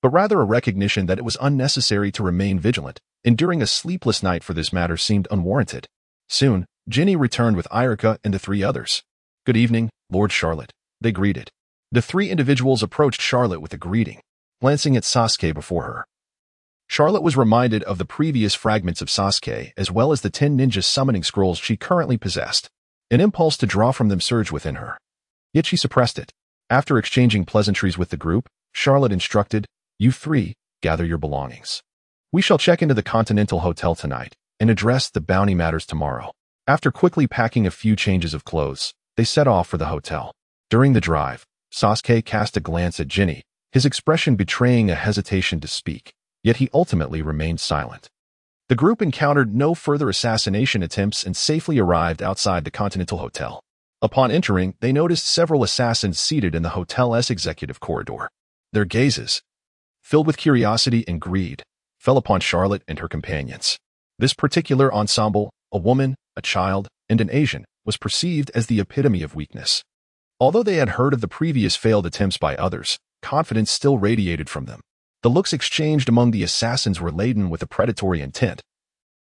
but rather a recognition that it was unnecessary to remain vigilant. Enduring a sleepless night for this matter seemed unwarranted. Soon, Ginny returned with Irica and the three others. Good evening, Lord Charlotte, they greeted. The three individuals approached Charlotte with a greeting, glancing at Sasuke before her. Charlotte was reminded of the previous fragments of Sasuke as well as the 10 ninja summoning scrolls she currently possessed. An impulse to draw from them surged within her. Yet she suppressed it. After exchanging pleasantries with the group, Charlotte instructed, "You three, gather your belongings. We shall check into the Continental Hotel tonight and address the bounty matters tomorrow." After quickly packing a few changes of clothes, they set off for the hotel. During the drive, Sasuke cast a glance at Ginny, his expression betraying a hesitation to speak, yet he ultimately remained silent. The group encountered no further assassination attempts and safely arrived outside the Continental Hotel. Upon entering, they noticed several assassins seated in the hotel's executive corridor. Their gazes, filled with curiosity and greed, fell upon Charlotte and her companions. This particular ensemble, a woman, a child, and an Asian, was perceived as the epitome of weakness. Although they had heard of the previous failed attempts by others, confidence still radiated from them. The looks exchanged among the assassins were laden with a predatory intent.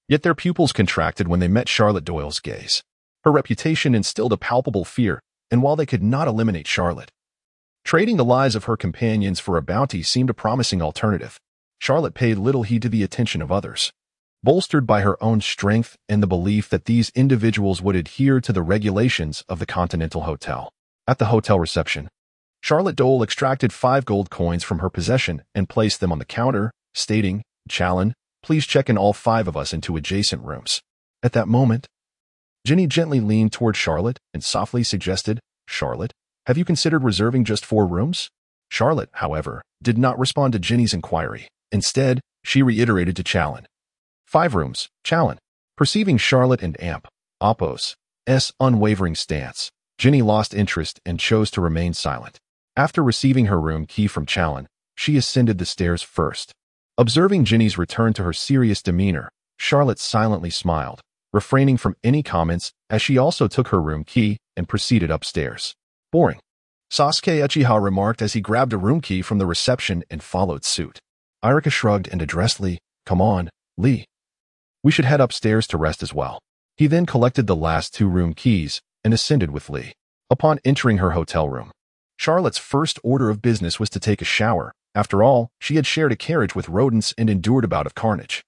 Yet their pupils contracted when they met Charlotte Doyle's gaze. Her reputation instilled a palpable fear, and while they could not eliminate Charlotte, trading the lives of her companions for a bounty seemed a promising alternative. Charlotte paid little heed to the attention of others. Bolstered by her own strength and the belief that these individuals would adhere to the regulations of the Continental Hotel. At the hotel reception, Charlotte Doyle extracted 5 gold coins from her possession and placed them on the counter, stating, "Challen, please check in all 5 of us into adjacent rooms." At that moment, Ginny gently leaned toward Charlotte and softly suggested, "Charlotte, have you considered reserving just 4 rooms?" Charlotte, however, did not respond to Ginny's inquiry. Instead, she reiterated to Challen, "5 rooms, Challen." Perceiving Charlotte and Apos' unwavering stance, Ginny lost interest and chose to remain silent. After receiving her room key from Challen, she ascended the stairs first. Observing Ginny's return to her serious demeanor, Charlotte silently smiled, refraining from any comments as she also took her room key and proceeded upstairs. "Boring," Sasuke Uchiha remarked as he grabbed a room key from the reception and followed suit. Irica shrugged and addressed Lee. "Come on, Lee. We should head upstairs to rest as well." He then collected the last 2 room keys and ascended with Lee. Upon entering her hotel room, Charlotte's first order of business was to take a shower. After all, she had shared a carriage with rodents and endured a bout of carnage,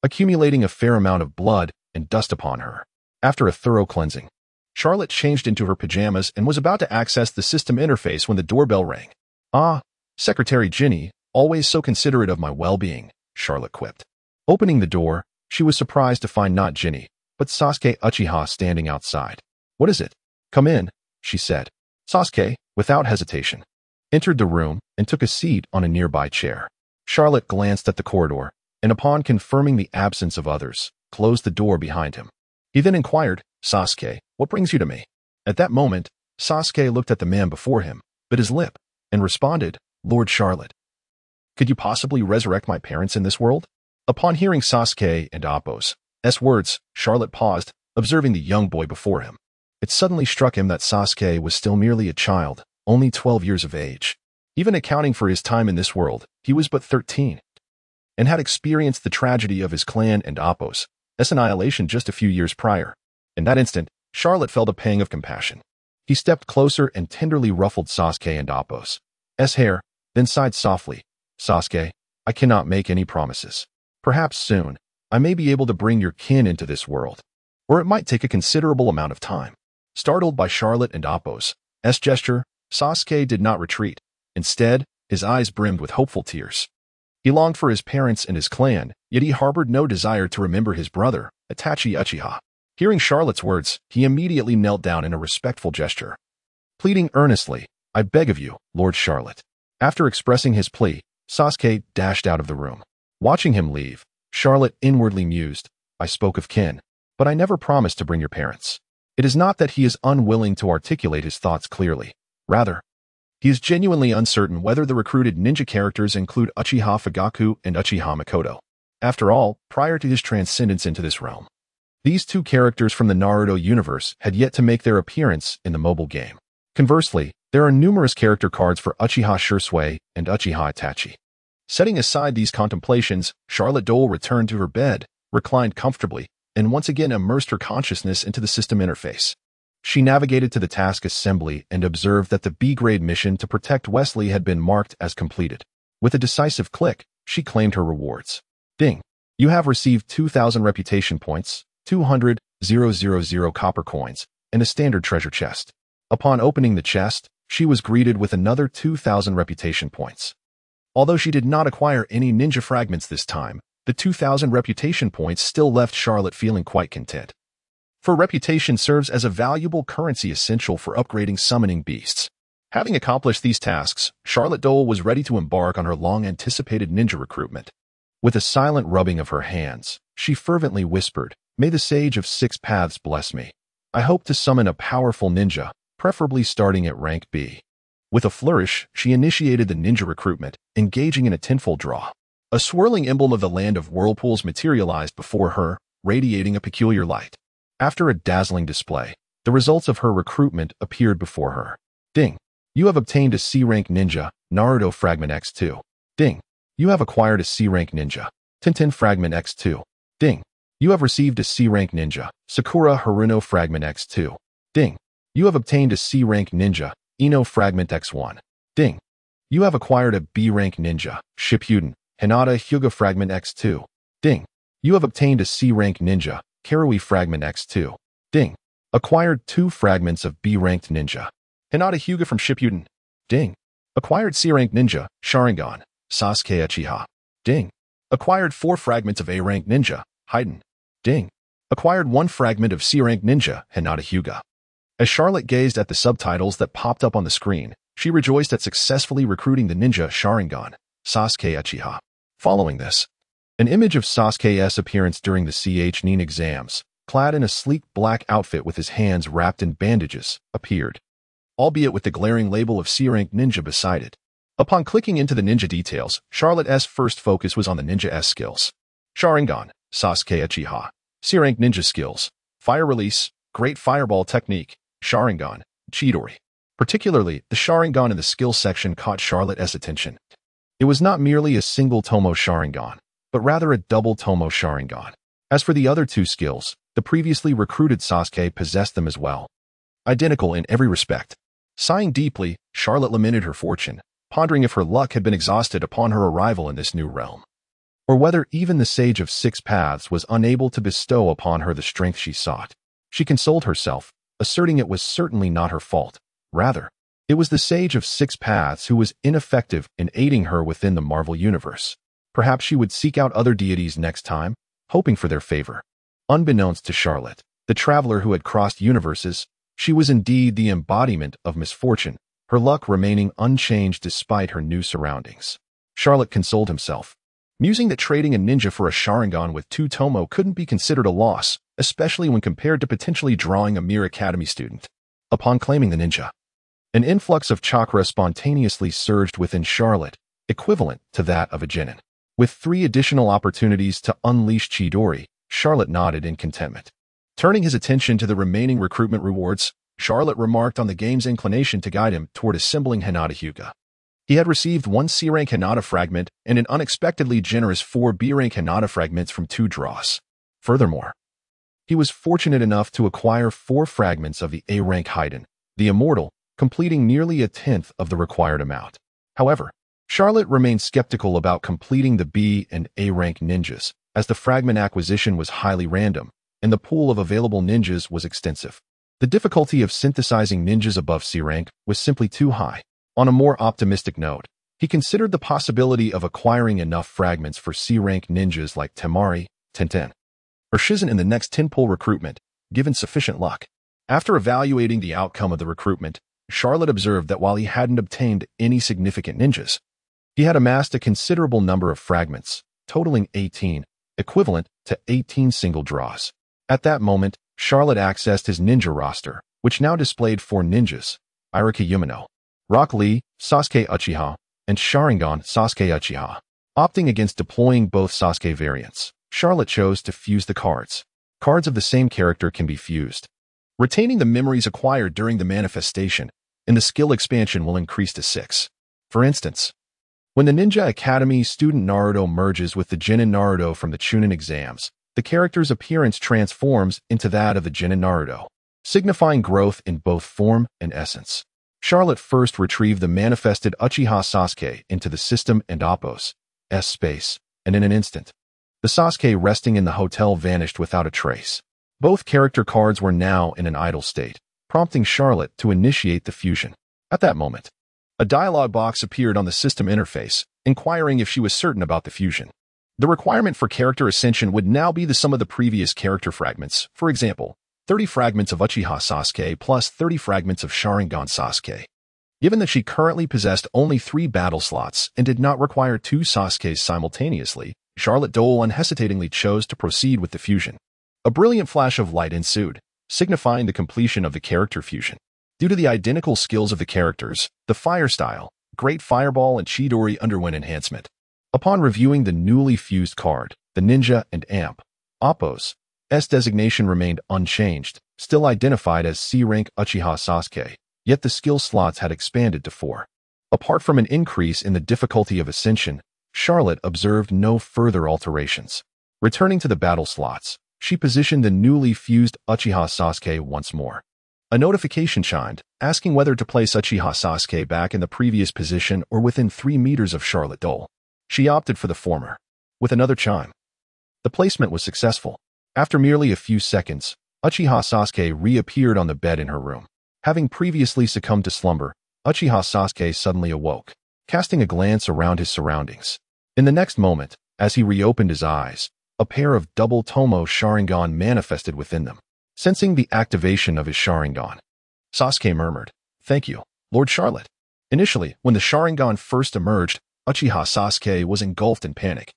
accumulating a fair amount of blood and dust upon her. After a thorough cleansing, Charlotte changed into her pajamas and was about to access the system interface when the doorbell rang. "Ah, Secretary Ginny, always so considerate of my well-being," Charlotte quipped. Opening the door, she was surprised to find not Ginny, but Sasuke Uchiha standing outside. "What is it?" "Come in," she said. Sasuke, without hesitation, entered the room and took a seat on a nearby chair. Charlotte glanced at the corridor, and upon confirming the absence of others, closed the door behind him. He then inquired, "Sasuke, what brings you to me?" At that moment, Sasuke looked at the man before him, bit his lip, and responded, "Lord Charlotte, could you possibly resurrect my parents in this world?" Upon hearing Sasuke and Apos' words, Charlotte paused, observing the young boy before him. It suddenly struck him that Sasuke was still merely a child, only 12 years of age. Even accounting for his time in this world, he was but 13, and had experienced the tragedy of his clan and Apos' annihilation just a few years prior. In that instant, Charlotte felt a pang of compassion. He stepped closer and tenderly ruffled Sasuke and Apos' hair, then sighed softly, "Sasuke, I cannot make any promises. Perhaps soon, I may be able to bring your kin into this world, or it might take a considerable amount of time." Startled by Charlotte and Apos' gesture, Sasuke did not retreat. Instead, his eyes brimmed with hopeful tears. He longed for his parents and his clan, yet he harbored no desire to remember his brother, Itachi Uchiha. Hearing Charlotte's words, he immediately knelt down in a respectful gesture, pleading earnestly, "I beg of you, Lord Charlotte, After expressing his plea, Sasuke dashed out of the room. Watching him leave, Charlotte inwardly mused, I spoke of kin, but I never promised to bring your parents. It is not that he is unwilling to articulate his thoughts clearly. Rather, he is genuinely uncertain whether the recruited ninja characters include Uchiha Fugaku and Uchiha Makoto. After all, prior to his transcendence into this realm, these two characters from the Naruto universe had yet to make their appearance in the mobile game. Conversely, there are numerous character cards for Uchiha Shisui and Uchiha Itachi. Setting aside these contemplations, Charlotte Doyle returned to her bed, reclined comfortably, and once again immersed her consciousness into the system interface. She navigated to the task assembly and observed that the B-grade mission to protect Wesley had been marked as completed. With a decisive click, she claimed her rewards. Ding! You have received 2,000 reputation points, 200,000 copper coins, and a standard treasure chest. Upon opening the chest, she was greeted with another 2,000 reputation points. Although she did not acquire any ninja fragments this time, the 2,000 reputation points still left Charlotte feeling quite content. For reputation serves as a valuable currency essential for upgrading summoning beasts. Having accomplished these tasks, Charlotte Doyle was ready to embark on her long-anticipated ninja recruitment. With a silent rubbing of her hands, she fervently whispered, May the Sage of Six Paths bless me. I hope to summon a powerful ninja, preferably starting at rank B. With a flourish, she initiated the ninja recruitment, engaging in a tenfold draw. A swirling emblem of the land of whirlpools materialized before her, radiating a peculiar light. After a dazzling display, the results of her recruitment appeared before her. Ding! You have obtained a C-rank ninja, Naruto Fragment X2. Ding! You have acquired a C-rank ninja, Tintin Fragment X2. Ding! You have received a C-rank ninja, Sakura Haruno Fragment X2. Ding! You have obtained a C-rank ninja, Ino Fragment X1. Ding! You have acquired a B-rank ninja, Shippuden, Hinata Hyuga Fragment X2. Ding! You have obtained a C-rank ninja, Karui Fragment X2. Ding! Acquired 2 fragments of B-ranked ninja, Hinata Hyuga from Shippuden. Ding! Acquired C-rank ninja, Sharingan, Sasuke Uchiha. Ding! Acquired 4 fragments of A-rank ninja, Haiden. Ding! Acquired 1 fragment of C-rank ninja, Hinata Hyuga. As Charlotte gazed at the subtitles that popped up on the screen, she rejoiced at successfully recruiting the ninja Sharingan, Sasuke Uchiha. Following this, an image of Sasuke's appearance during the CH9 exams, clad in a sleek black outfit with his hands wrapped in bandages, appeared, albeit with the glaring label of C-rank ninja beside it. Upon clicking into the ninja details, Charlotte's first focus was on the ninja S skills. Sharingan, Sasuke Uchiha. C-rank ninja skills. Fire release, great fireball technique, Sharingan, Chidori. Particularly, the Sharingan in the skill section caught Charlotte's attention. It was not merely a single Tomo Sharingan, but rather a double Tomo Sharingan. As for the other 2 skills, the previously recruited Sasuke possessed them as well. Identical in every respect. Sighing deeply, Charlotte lamented her fortune, pondering if her luck had been exhausted upon her arrival in this new realm, or whether even the Sage of Six Paths was unable to bestow upon her the strength she sought. She consoled herself, asserting it was certainly not her fault. Rather, it was the Sage of Six Paths who was ineffective in aiding her within the Marvel Universe. Perhaps she would seek out other deities next time, hoping for their favor. Unbeknownst to Charlotte, the traveler who had crossed universes, she was indeed the embodiment of misfortune, her luck remaining unchanged despite her new surroundings. Charlotte consoled himself, musing that trading a ninja for a Sharingan with 2 Tomo couldn't be considered a loss, especially when compared to potentially drawing a mere academy student. Upon claiming the ninja, an influx of chakra spontaneously surged within Charlotte, equivalent to that of a genin. With 3 additional opportunities to unleash Chidori, Charlotte nodded in contentment. Turning his attention to the remaining recruitment rewards, Charlotte remarked on the game's inclination to guide him toward assembling Hinata Hyuga. He had received 1 C-rank Hinata fragment and an unexpectedly generous 4 B-rank Hinata fragments from 2 draws. Furthermore, he was fortunate enough to acquire 4 fragments of the A-rank Haiden, the Immortal, completing nearly a tenth of the required amount. However, Charlotte remained skeptical about completing the B and A-rank ninjas, as the fragment acquisition was highly random, and the pool of available ninjas was extensive. The difficulty of synthesizing ninjas above C-rank was simply too high. On a more optimistic note, he considered the possibility of acquiring enough fragments for C-rank ninjas like Temari, Tenten, or Shizen in the next 10-pull recruitment, given sufficient luck. After evaluating the outcome of the recruitment, Charlotte observed that while he hadn't obtained any significant ninjas, he had amassed a considerable number of fragments, totaling 18, equivalent to 18 single draws. At that moment, Charlotte accessed his ninja roster, which now displayed 4 ninjas: Irika Yumino, Rock Lee, Sasuke Uchiha, and Sharingan Sasuke Uchiha. Opting against deploying both Sasuke variants, Charlotte chose to fuse the cards. Cards of the same character can be fused. Retaining the memories acquired during the manifestation in the skill expansion will increase to 6. For instance, when the Ninja Academy student Naruto merges with the Genin Naruto from the Chunin exams, the character's appearance transforms into that of the Genin Naruto, signifying growth in both form and essence. Charlotte first retrieved the manifested Uchiha Sasuke into the system and Appos space, and in an instant, the Sasuke resting in the hotel vanished without a trace. Both character cards were now in an idle state, prompting Charlotte to initiate the fusion. At that moment, a dialog box appeared on the system interface, inquiring if she was certain about the fusion. The requirement for character ascension would now be the sum of the previous character fragments, for example, 30 fragments of Uchiha Sasuke plus 30 fragments of Sharingan Sasuke. Given that she currently possessed only 3 battle slots and did not require 2 Sasukes simultaneously, Charlotte Doyle unhesitatingly chose to proceed with the fusion. A brilliant flash of light ensued, signifying the completion of the character fusion. Due to the identical skills of the characters, the Fire Style, Great Fireball, and Chidori underwent enhancement. Upon reviewing the newly fused card, the Ninja and Amp, Appos designation remained unchanged, still identified as C-rank Uchiha Sasuke, yet the skill slots had expanded to 4. Apart from an increase in the difficulty of ascension, Charlotte observed no further alterations. Returning to the battle slots, she positioned the newly fused Uchiha Sasuke once more. A notification chimed, asking whether to place Uchiha Sasuke back in the previous position or within 3 meters of Charlotte Doyle. She opted for the former. With another chime, the placement was successful. After merely a few seconds, Uchiha Sasuke reappeared on the bed in her room. Having previously succumbed to slumber, Uchiha Sasuke suddenly awoke, casting a glance around his surroundings. In the next moment, as he reopened his eyes, a pair of double Tomo Sharingan manifested within them. Sensing the activation of his Sharingan, Sasuke murmured, "Thank you, Lord Charlotte." Initially, when the Sharingan first emerged, Uchiha Sasuke was engulfed in panic,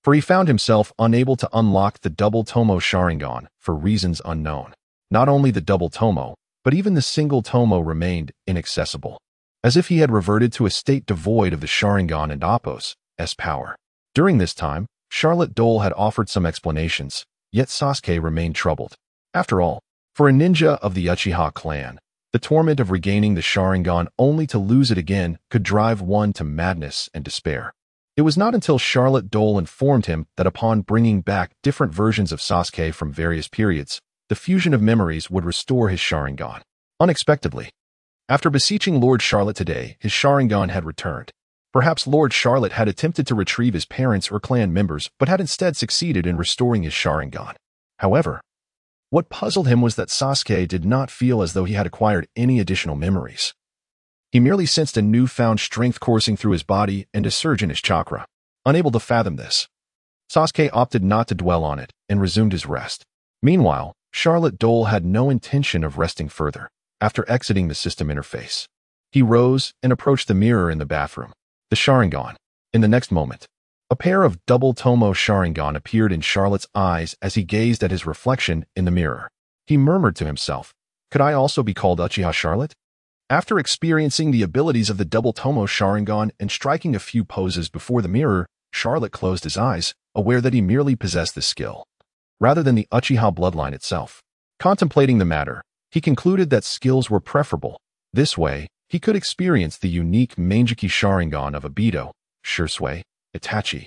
for he found himself unable to unlock the double Tomo Sharingan for reasons unknown. Not only the double Tomo, but even the single Tomo remained inaccessible, as if he had reverted to a state devoid of the Sharingan and Appos' power. During this time, Charlotte Doyle had offered some explanations, yet Sasuke remained troubled. After all, for a ninja of the Uchiha clan, the torment of regaining the Sharingan only to lose it again could drive one to madness and despair. It was not until Charlotte Doyle informed him that upon bringing back different versions of Sasuke from various periods, the fusion of memories would restore his Sharingan. Unexpectedly, after beseeching Lord Charlotte today, his Sharingan had returned. Perhaps Lord Charlotte had attempted to retrieve his parents or clan members, but had instead succeeded in restoring his Sharingan. However, what puzzled him was that Sasuke did not feel as though he had acquired any additional memories. He merely sensed a newfound strength coursing through his body and a surge in his chakra. Unable to fathom this, Sasuke opted not to dwell on it and resumed his rest. Meanwhile, Charlotte Doyle had no intention of resting further. After exiting the system interface, he rose and approached the mirror in the bathroom. The Sharingan. In the next moment, a pair of double Tomo Sharingan appeared in Charlotte's eyes as he gazed at his reflection in the mirror. He murmured to himself, "Could I also be called Uchiha Charlotte?" After experiencing the abilities of the double Tomo Sharingan and striking a few poses before the mirror, Charlotte closed his eyes, aware that he merely possessed this skill, rather than the Uchiha bloodline itself. Contemplating the matter, he concluded that skills were preferable. This way, he could experience the unique Manjiki Sharingan of Obito, Shursui, Itachi,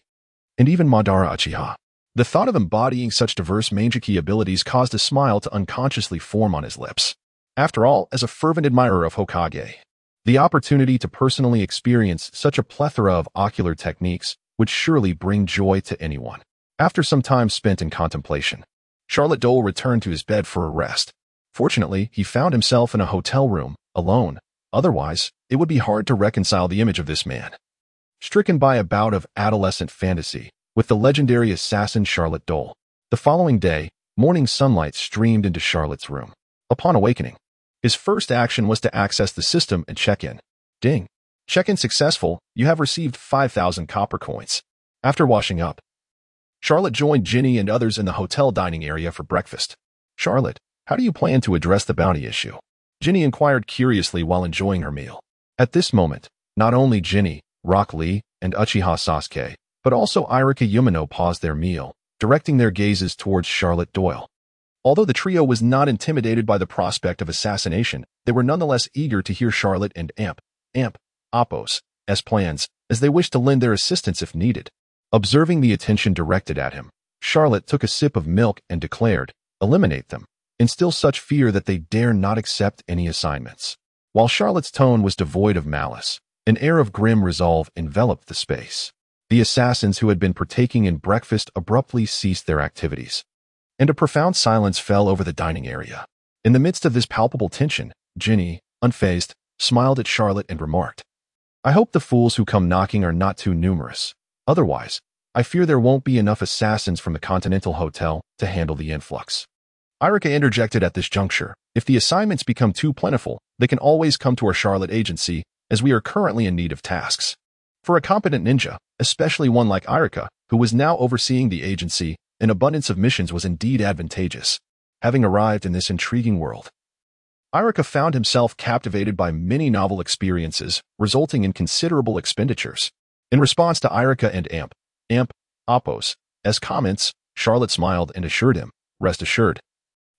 and even Madara Uchiha. The thought of embodying such diverse Manjiki abilities caused a smile to unconsciously form on his lips. After all, as a fervent admirer of Hokage, the opportunity to personally experience such a plethora of ocular techniques would surely bring joy to anyone. After some time spent in contemplation, Charlotte Doyle returned to his bed for a rest. Fortunately, he found himself in a hotel room, alone. Otherwise, it would be hard to reconcile the image of this man, stricken by a bout of adolescent fantasy, with the legendary assassin Charlotte Doyle. The following day, morning sunlight streamed into Charlotte's room. Upon awakening, His first action was to access the system and check in. Ding. Check-in successful. You have received 5,000 copper coins. After washing up, Charlotte joined Ginny and others in the hotel dining area for breakfast. Charlotte, how do you plan to address the bounty issue? Ginny inquired curiously while enjoying her meal. At this moment, not only Ginny, Rock Lee, and Uchiha Sasuke, but also Irika Yumino paused their meal, directing their gazes towards Charlotte Doyle. Although the trio was not intimidated by the prospect of assassination, they were nonetheless eager to hear Charlotte and Appo's plans, as they wished to lend their assistance if needed. Observing the attention directed at him, Charlotte took a sip of milk and declared, "Eliminate them. Instill such fear that they dare not accept any assignments." While Charlotte's tone was devoid of malice, an air of grim resolve enveloped the space. The assassins who had been partaking in breakfast abruptly ceased their activities, and a profound silence fell over the dining area. In the midst of this palpable tension, Ginny, unfazed, smiled at Charlotte and remarked, "I hope the fools who come knocking are not too numerous. Otherwise, I fear there won't be enough assassins from the Continental Hotel to handle the influx." Irika interjected at this juncture, "If the assignments become too plentiful, they can always come to our Charlotte agency, as we are currently in need of tasks." For a competent ninja, especially one like Irika, who was now overseeing the agency, an abundance of missions was indeed advantageous. Having arrived in this intriguing world, Irika found himself captivated by many novel experiences, resulting in considerable expenditures. In response to Irika and Appo's comments, Charlotte smiled and assured him, "Rest assured,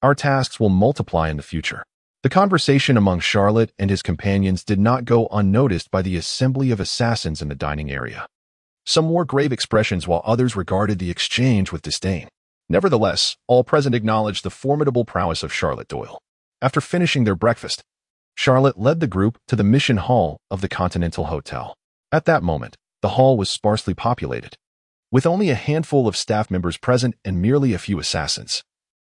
our tasks will multiply in the future." The conversation among Charlotte and his companions did not go unnoticed by the assembly of assassins in the dining area. Some wore grave expressions while others regarded the exchange with disdain. Nevertheless, all present acknowledged the formidable prowess of Charlotte Doyle. After finishing their breakfast, Charlotte led the group to the mission hall of the Continental Hotel. At that moment, the hall was sparsely populated, with only a handful of staff members present and merely a few assassins,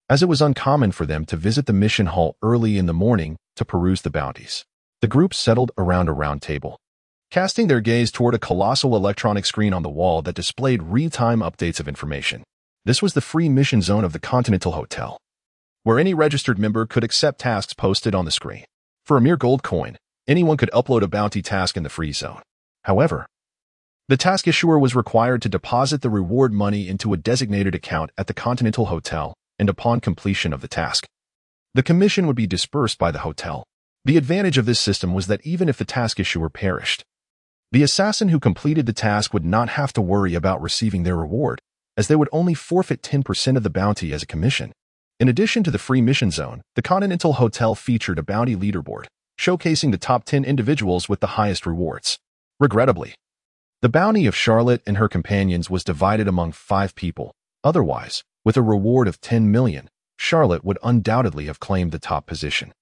as it was uncommon for them to visit the mission hall early in the morning to peruse the bounties. The group settled around a round table, casting their gaze toward a colossal electronic screen on the wall that displayed real-time updates of information. This was the free mission zone of the Continental Hotel, where any registered member could accept tasks posted on the screen. For a mere gold coin, anyone could upload a bounty task in the free zone. However, the task issuer was required to deposit the reward money into a designated account at the Continental Hotel, and upon completion of the task, the commission would be dispersed by the hotel. The advantage of this system was that even if the task issuer perished, the assassin who completed the task would not have to worry about receiving their reward, as they would only forfeit 10% of the bounty as a commission. In addition to the free mission zone, the Continental Hotel featured a bounty leaderboard, showcasing the top 10 individuals with the highest rewards. Regrettably, the bounty of Charlotte and her companions was divided among 5 people. Otherwise, with a reward of 10 million, Charlotte would undoubtedly have claimed the top position.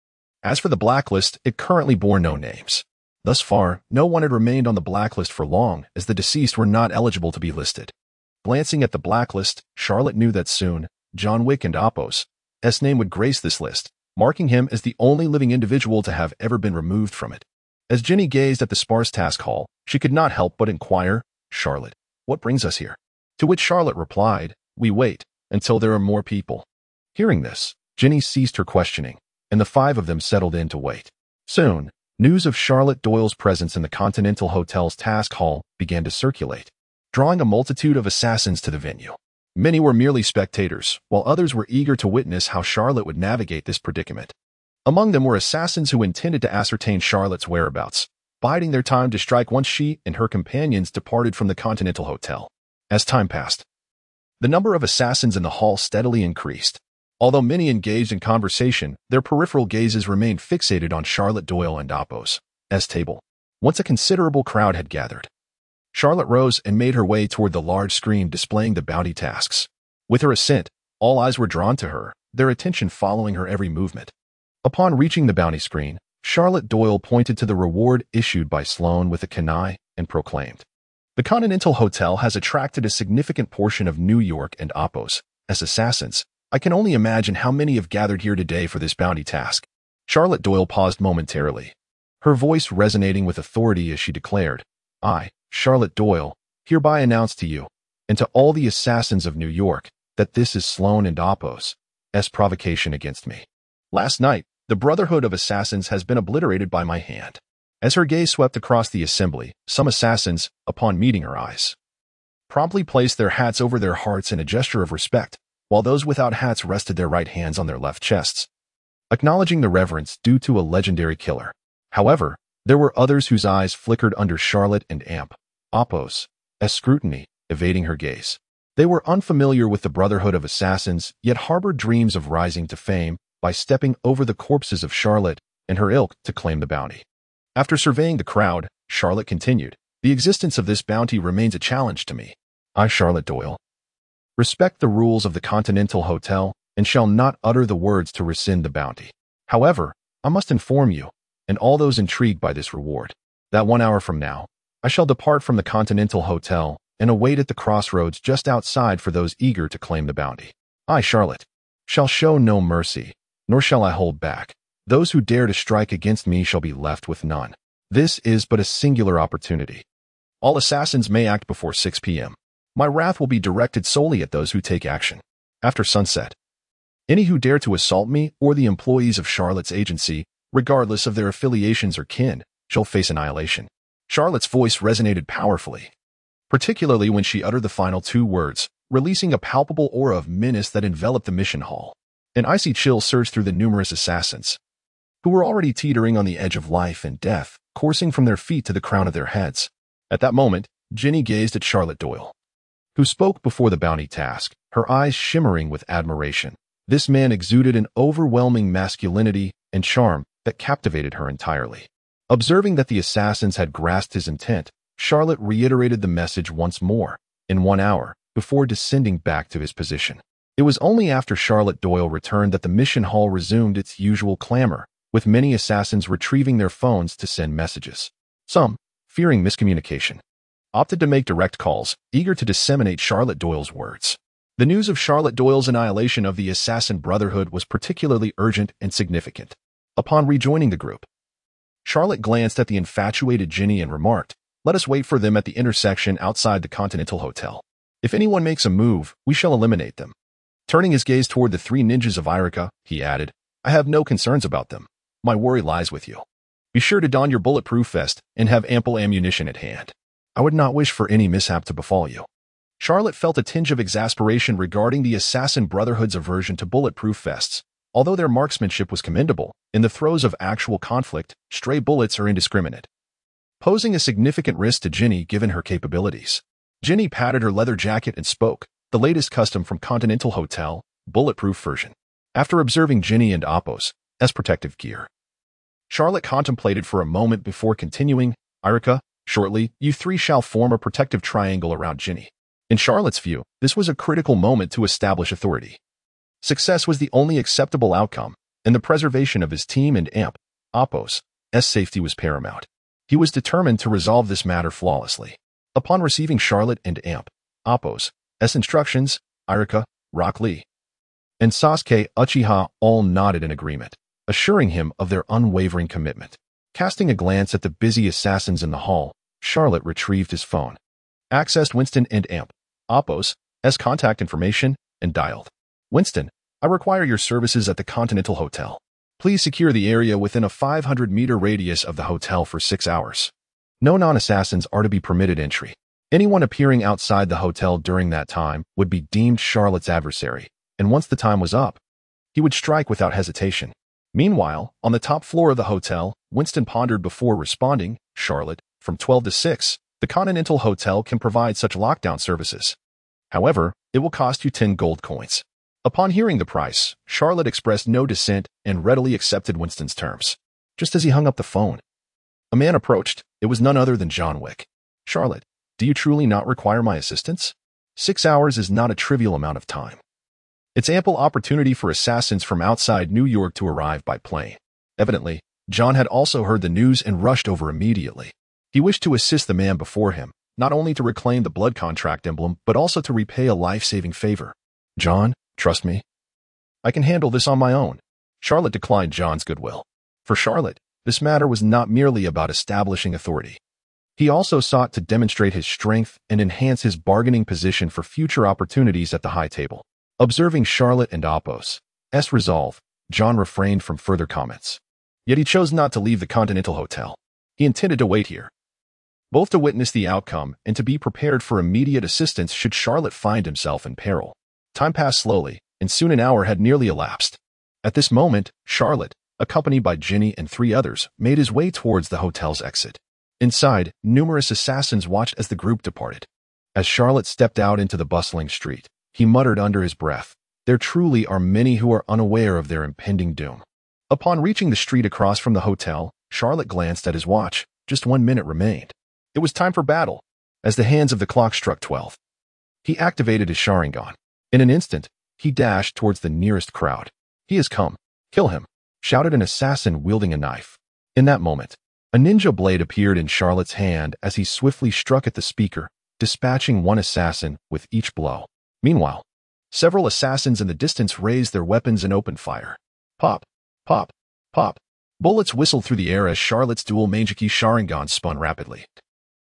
As for the blacklist, it currently bore no names. Thus far, no one had remained on the blacklist for long, as the deceased were not eligible to be listed. Glancing at the blacklist, Charlotte knew that soon, John Wick and Appo's name would grace this list, marking him as the only living individual to have ever been removed from it. As Ginny gazed at the sparse task hall, she could not help but inquire, "Charlotte, what brings us here?" To which Charlotte replied, "We wait until there are more people." Hearing this, Ginny ceased her questioning, and the 5 of them settled in to wait. Soon, news of Charlotte Doyle's presence in the Continental Hotel's task hall began to circulate, drawing a multitude of assassins to the venue. Many were merely spectators, while others were eager to witness how Charlotte would navigate this predicament. Among them were assassins who intended to ascertain Charlotte's whereabouts, biding their time to strike once she and her companions departed from the Continental Hotel. As time passed, the number of assassins in the hall steadily increased. Although many engaged in conversation, their peripheral gazes remained fixated on Charlotte Doyle and Appo's table. Once a considerable crowd had gathered, Charlotte rose and made her way toward the large screen displaying the bounty tasks. With her ascent, all eyes were drawn to her, their attention following her every movement. Upon reaching the bounty screen, Charlotte Doyle pointed to the reward issued by Sloan with a kunai and proclaimed, "The Continental Hotel has attracted a significant portion of New York and Appo's assassins. I can only imagine how many have gathered here today for this bounty task." Charlotte Doyle paused momentarily, her voice resonating with authority as she declared, "I, Charlotte Doyle, hereby announce to you, and to all the assassins of New York, that this is Sloan and Appo's provocation against me. Last night, The Brotherhood of Assassins has been obliterated by my hand. As her gaze swept across the assembly, some assassins, upon meeting her eyes, promptly placed their hats over their hearts in a gesture of respect, while those without hats rested their right hands on their left chests, acknowledging the reverence due to a legendary killer. However, there were others whose eyes flickered under Charlotte and Apple's scrutiny, evading her gaze. They were unfamiliar with the Brotherhood of Assassins, yet harbored dreams of rising to fame by stepping over the corpses of Charlotte and her ilk to claim the bounty. After surveying the crowd, Charlotte continued, "The existence of this bounty remains a challenge to me. I, Charlotte Doyle, respect the rules of the Continental Hotel and shall not utter the words to rescind the bounty. However, I must inform you, and all those intrigued by this reward, that 1 hour from now, I shall depart from the Continental Hotel and await at the crossroads just outside for those eager to claim the bounty. I, Charlotte, shall show no mercy, nor shall I hold back. Those who dare to strike against me shall be left with none. This is but a singular opportunity. All assassins may act before 6 p.m. My wrath will be directed solely at those who take action after sunset. Any who dare to assault me or the employees of Charlotte's agency, regardless of their affiliations or kin, shall face annihilation." Charlotte's voice resonated powerfully, particularly when she uttered the final 2 words, releasing a palpable aura of menace that enveloped the mission hall. An icy chill surged through the numerous assassins, who were already teetering on the edge of life and death, coursing from their feet to the crown of their heads. At that moment, Ginny gazed at Charlotte Doyle, who spoke before the bounty task, her eyes shimmering with admiration. This man exuded an overwhelming masculinity and charm that captivated her entirely. Observing that the assassins had grasped his intent, Charlotte reiterated the message once more, in 1 hour, before descending back to his position. It was only after Charlotte Doyle returned that the mission hall resumed its usual clamor, with many assassins retrieving their phones to send messages. Some, fearing miscommunication, opted to make direct calls, eager to disseminate Charlotte Doyle's words. The news of Charlotte Doyle's annihilation of the Assassin Brotherhood was particularly urgent and significant. Upon rejoining the group, Charlotte glanced at the infatuated Ginny and remarked, "Let us wait for them at the intersection outside the Continental Hotel. If anyone makes a move, we shall eliminate them." Turning his gaze toward the 3 ninjas of Irica, he added, "I have no concerns about them. My worry lies with you. Be sure to don your bulletproof vest and have ample ammunition at hand. I would not wish for any mishap to befall you." Charlotte felt a tinge of exasperation regarding the Assassin Brotherhood's aversion to bulletproof vests. Although their marksmanship was commendable, in the throes of actual conflict, stray bullets are indiscriminate, posing a significant risk to Ginny given her capabilities. Ginny patted her leather jacket and spoke, "The latest custom from Continental Hotel, bulletproof version." After observing Ginny and Apple's protective gear, Charlotte contemplated for a moment before continuing, "Irica, shortly, you 3 shall form a protective triangle around Ginny." In Charlotte's view, this was a critical moment to establish authority. Success was the only acceptable outcome, and the preservation of his team and Apple's safety was paramount. He was determined to resolve this matter flawlessly. Upon receiving Charlotte and Apple's instructions, Irica, Rock Lee, and Sasuke Uchiha all nodded in agreement, assuring him of their unwavering commitment. Casting a glance at the busy assassins in the hall, Charlotte retrieved his phone, accessed Winston and Apple's contact information, and dialed. "Winston, I require your services at the Continental Hotel. Please secure the area within a 500-meter radius of the hotel for 6 hours. No non-assassins are to be permitted entry. Anyone appearing outside the hotel during that time would be deemed Charlotte's adversary, and once the time was up, he would strike without hesitation." Meanwhile, on the top floor of the hotel, Winston pondered before responding, "Charlotte, from 12 to 6, the Continental Hotel can provide such lockdown services. However, it will cost you 10 gold coins." Upon hearing the price, Charlotte expressed no dissent and readily accepted Winston's terms. Just as he hung up the phone, a man approached. It was none other than John Wick. "Charlotte, do you truly not require my assistance? 6 hours is not a trivial amount of time. It's ample opportunity for assassins from outside New York to arrive by plane." Evidently, John had also heard the news and rushed over immediately. He wished to assist the man before him, not only to reclaim the blood contract emblem, but also to repay a life-saving favor. "John, trust me. I can handle this on my own." Charlotte declined John's goodwill. For Charlotte, this matter was not merely about establishing authority. He also sought to demonstrate his strength and enhance his bargaining position for future opportunities at the high table. Observing Charlotte and Apple's resolve, John refrained from further comments. Yet he chose not to leave the Continental Hotel. He intended to wait here, both to witness the outcome and to be prepared for immediate assistance should Charlotte find himself in peril. Time passed slowly, and soon an hour had nearly elapsed. At this moment, Charlotte, accompanied by Ginny and 3 others, made his way towards the hotel's exit. Inside, numerous assassins watched as the group departed. As Charlotte stepped out into the bustling street, he muttered under his breath, "There truly are many who are unaware of their impending doom." Upon reaching the street across from the hotel, Charlotte glanced at his watch. Just 1 minute remained. It was time for battle. As the hands of the clock struck 12, he activated his Sharingan. In an instant, he dashed towards the nearest crowd. "He has come. Kill him," shouted an assassin wielding a knife. In that moment, a ninja blade appeared in Charlotte's hand as he swiftly struck at the speaker, dispatching 1 assassin with each blow. Meanwhile, several assassins in the distance raised their weapons and opened fire. Pop, pop, pop. Bullets whistled through the air as Charlotte's dual Meijiki Sharingan spun rapidly,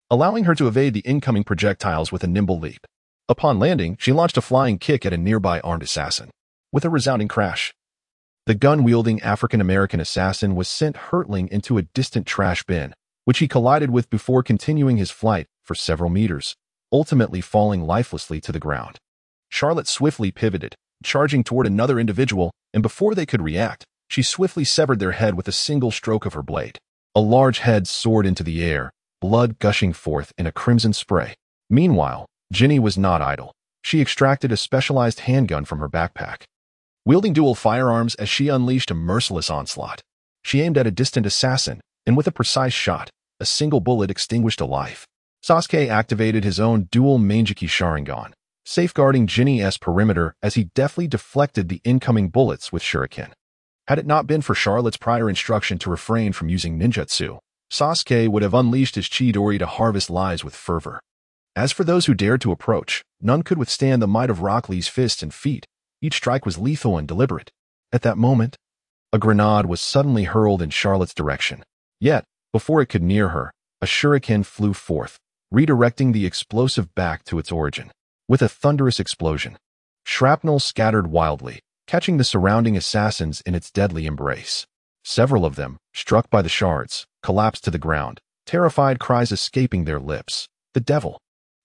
allowing her to evade the incoming projectiles with a nimble leap. Upon landing, she launched a flying kick at a nearby armed assassin. With a resounding crash, the gun-wielding African-American assassin was sent hurtling into a distant trash bin, which he collided with before continuing his flight for several meters, ultimately falling lifelessly to the ground. Charlotte swiftly pivoted, charging toward another individual, and before they could react, she swiftly severed their head with a single stroke of her blade. A large head soared into the air, blood gushing forth in a crimson spray. Meanwhile, Ginny was not idle. She extracted a specialized handgun from her backpack, wielding dual firearms as she unleashed a merciless onslaught. She aimed at a distant assassin, and with a precise shot, a single bullet extinguished a life. Sasuke activated his own dual Meijiki Sharingan, safeguarding Ginny's perimeter as he deftly deflected the incoming bullets with shuriken. Had it not been for Charlotte's prior instruction to refrain from using ninjutsu, Sasuke would have unleashed his Chidori to harvest lives with fervor. As for those who dared to approach, none could withstand the might of Rock Lee's fists and feet. Each strike was lethal and deliberate. At that moment, a grenade was suddenly hurled in Charlotte's direction. Yet, before it could near her, a shuriken flew forth, redirecting the explosive back to its origin. With a thunderous explosion, shrapnel scattered wildly, catching the surrounding assassins in its deadly embrace. Several of them, struck by the shards, collapsed to the ground, terrified cries escaping their lips. "The devil!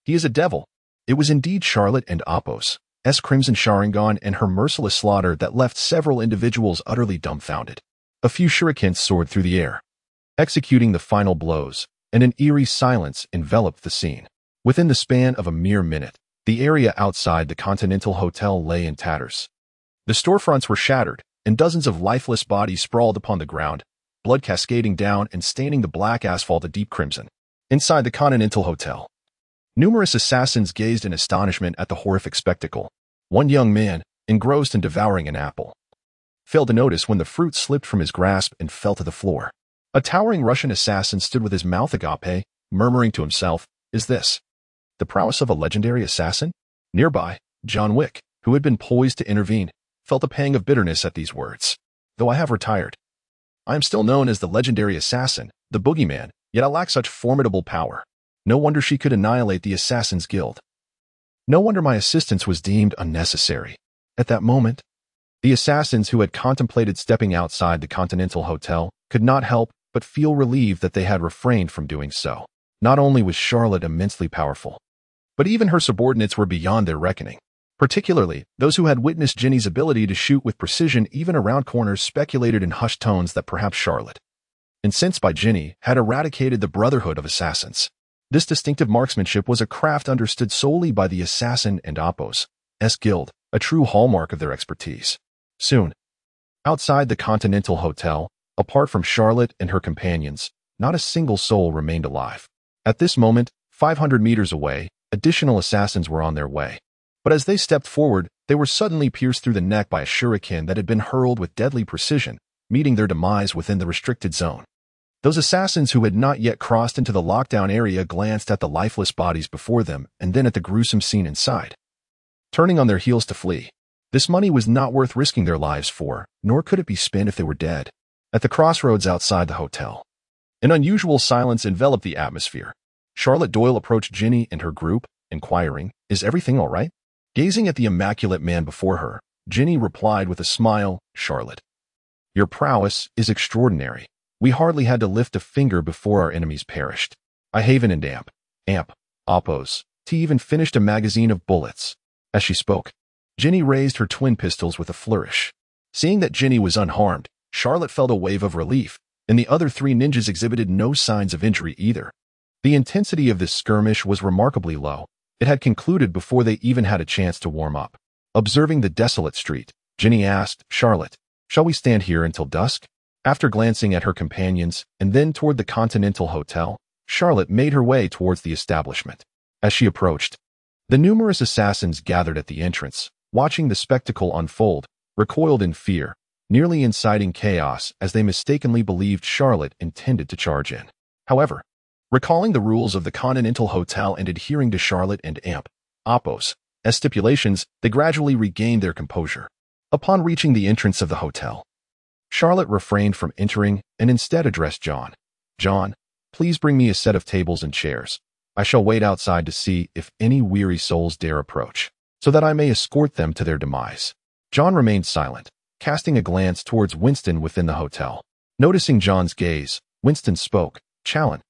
He is a devil!" It was indeed Charlotte and Appo's Crimson Sharingan and her merciless slaughter that left several individuals utterly dumbfounded. A few shurikens soared through the air, executing the final blows, and an eerie silence enveloped the scene. Within the span of a mere minute, the area outside the Continental Hotel lay in tatters. The storefronts were shattered, and dozens of lifeless bodies sprawled upon the ground, blood cascading down and staining the black asphalt a deep crimson. Inside the Continental Hotel, numerous assassins gazed in astonishment at the horrific spectacle. One young man, engrossed in devouring an apple, failed to notice when the fruit slipped from his grasp and fell to the floor. A towering Russian assassin stood with his mouth agape, murmuring to himself, "Is this the prowess of a legendary assassin?" Nearby, John Wick, who had been poised to intervene, felt a pang of bitterness at these words. "Though I have retired, I am still known as the legendary assassin, the boogeyman, yet I lack such formidable power. No wonder she could annihilate the Assassin's Guild. No wonder my assistance was deemed unnecessary." At that moment, the assassins who had contemplated stepping outside the Continental Hotel could not help but feel relieved that they had refrained from doing so. Not only was Charlotte immensely powerful, but even her subordinates were beyond their reckoning. Particularly, those who had witnessed Ginny's ability to shoot with precision even around corners speculated in hushed tones that perhaps Charlotte, incensed by Ginny, had eradicated the brotherhood of assassins. This distinctive marksmanship was a craft understood solely by the assassin and Appo's Guild, a true hallmark of their expertise. Soon, outside the Continental Hotel, apart from Charlotte and her companions, not a single soul remained alive. At this moment, 500 meters away, additional assassins were on their way. But as they stepped forward, they were suddenly pierced through the neck by a shuriken that had been hurled with deadly precision, meeting their demise within the restricted zone. Those assassins who had not yet crossed into the lockdown area glanced at the lifeless bodies before them and then at the gruesome scene inside, turning on their heels to flee. This money was not worth risking their lives for, nor could it be spent if they were dead. At the crossroads outside the hotel, an unusual silence enveloped the atmosphere. Charlotte Doyle approached Ginny and her group, inquiring, "Is everything all right?" Gazing at the immaculate man before her, Ginny replied with a smile, "Charlotte, Your prowess is extraordinary. We hardly had to lift a finger before our enemies perished. I haven and amp, oppose. T even finished a magazine of bullets. As she spoke, Ginny raised her twin pistols with a flourish. Seeing that Ginny was unharmed, Charlotte felt a wave of relief, and the other three ninjas exhibited no signs of injury either. The intensity of this skirmish was remarkably low. It had concluded before they even had a chance to warm up. Observing the desolate street, Ginny asked, "Charlotte, shall we stand here until dusk?" After glancing at her companions and then toward the Continental Hotel, Charlotte made her way towards the establishment. As she approached, the numerous assassins gathered at the entrance, watching the spectacle unfold, recoiled in fear, nearly inciting chaos as they mistakenly believed Charlotte intended to charge in. However, recalling the rules of the Continental Hotel and adhering to Charlotte and Oppos as stipulations, they gradually regained their composure. Upon reaching the entrance of the hotel, Charlotte refrained from entering and instead addressed John. "John, please bring me a set of tables and chairs. I shall wait outside to see if any weary souls dare approach, so that I may escort them to their demise." John remained silent, casting a glance towards Winston within the hotel. Noticing John's gaze, Winston spoke. "Challen,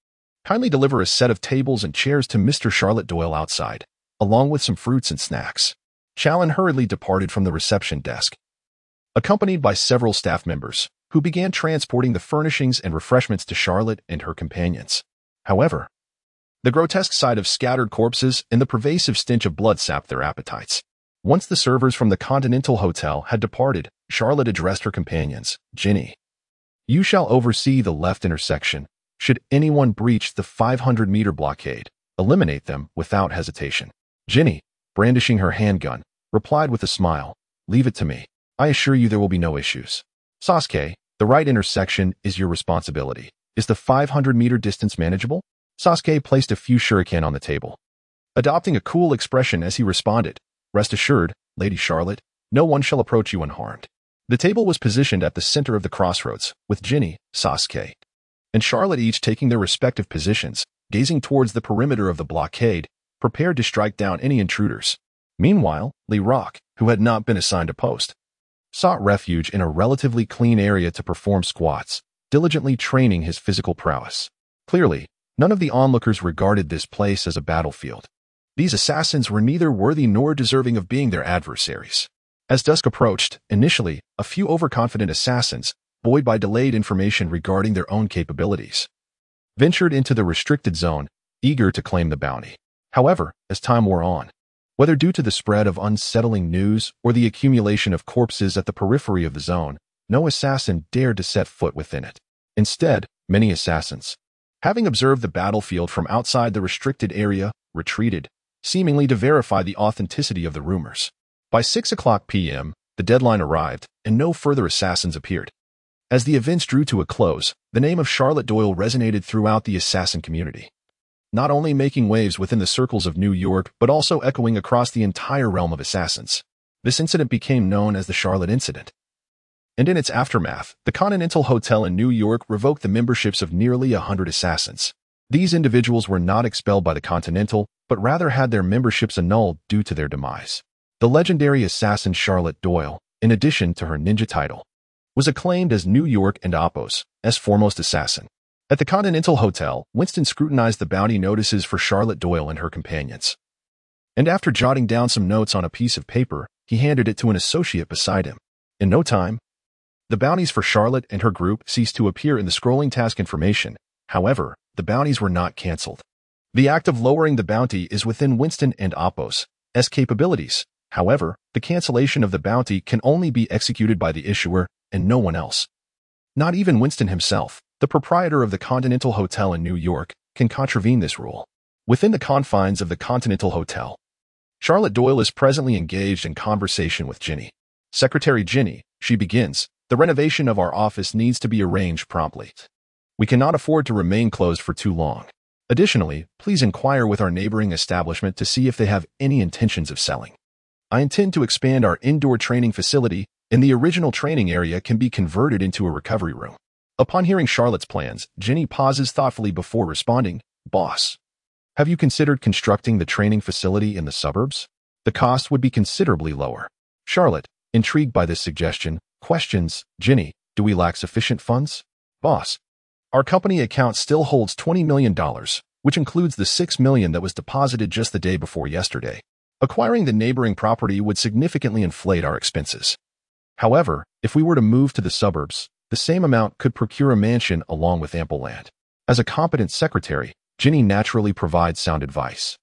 kindly deliver a set of tables and chairs to Mr. Charlotte Doyle outside, along with some fruits and snacks." Challen hurriedly departed from the reception desk, accompanied by several staff members, who began transporting the furnishings and refreshments to Charlotte and her companions. However, the grotesque sight of scattered corpses and the pervasive stench of blood sapped their appetites. Once the servers from the Continental Hotel had departed, Charlotte addressed her companions. "Ginny, you shall oversee the left intersection. Should anyone breach the 500-meter blockade, eliminate them without hesitation." Ginny, brandishing her handgun, replied with a smile, "Leave it to me. I assure you there will be no issues." "Sasuke, the right intersection is your responsibility. Is the 500-meter distance manageable?" Sasuke placed a few shuriken on the table, adopting a cool expression as he responded, "Rest assured, Lady Charlotte, no one shall approach you unharmed." The table was positioned at the center of the crossroads, with Ginny, Sasuke, and Charlotte each taking their respective positions, gazing towards the perimeter of the blockade, prepared to strike down any intruders. Meanwhile, Lee Rock, who had not been assigned a post, sought refuge in a relatively clean area to perform squats, diligently training his physical prowess. Clearly, none of the onlookers regarded this place as a battlefield. These assassins were neither worthy nor deserving of being their adversaries. As dusk approached, initially, a few overconfident assassins, buoyed by delayed information regarding their own capabilities, ventured into the restricted zone, eager to claim the bounty. However, as time wore on, whether due to the spread of unsettling news or the accumulation of corpses at the periphery of the zone, no assassin dared to set foot within it. Instead, many assassins, having observed the battlefield from outside the restricted area, retreated, seemingly to verify the authenticity of the rumors. By 6:00 p.m., the deadline arrived, and no further assassins appeared. As the events drew to a close, the name of Charlotte Doyle resonated throughout the assassin community, not only making waves within the circles of New York, but also echoing across the entire realm of assassins. This incident became known as the Charlotte Incident. And in its aftermath, the Continental Hotel in New York revoked the memberships of nearly 100 assassins. These individuals were not expelled by the Continental, but rather had their memberships annulled due to their demise. The legendary assassin Charlotte Doyle, in addition to her ninja title, was acclaimed as New York and Oppos as foremost assassin. At the Continental Hotel, Winston scrutinized the bounty notices for Charlotte Doyle and her companions. And after jotting down some notes on a piece of paper, he handed it to an associate beside him. In no time, the bounties for Charlotte and her group ceased to appear in the scrolling task information. However, the bounties were not cancelled. The act of lowering the bounty is within Winston and Oppos as capabilities. However, the cancellation of the bounty can only be executed by the issuer and no one else. Not even Winston himself, the proprietor of the Continental Hotel in New York, can contravene this rule. Within the confines of the Continental Hotel, Charlotte Doyle is presently engaged in conversation with Ginny. "Secretary Ginny," she begins, "the renovation of our office needs to be arranged promptly. We cannot afford to remain closed for too long. Additionally, please inquire with our neighboring establishment to see if they have any intentions of selling. I intend to expand our indoor training facility, and the original training area can be converted into a recovery room." Upon hearing Charlotte's plans, Ginny pauses thoughtfully before responding, "Boss, have you considered constructing the training facility in the suburbs? The cost would be considerably lower." Charlotte, intrigued by this suggestion, questions, "Ginny, Do we lack sufficient funds? Boss, our company account still holds $20 million, which includes the $6 million that was deposited just the day before yesterday. Acquiring the neighboring property would significantly inflate our expenses. However, if we were to move to the suburbs, the same amount could procure a mansion along with ample land. As a competent secretary, Ginny naturally provides sound advice.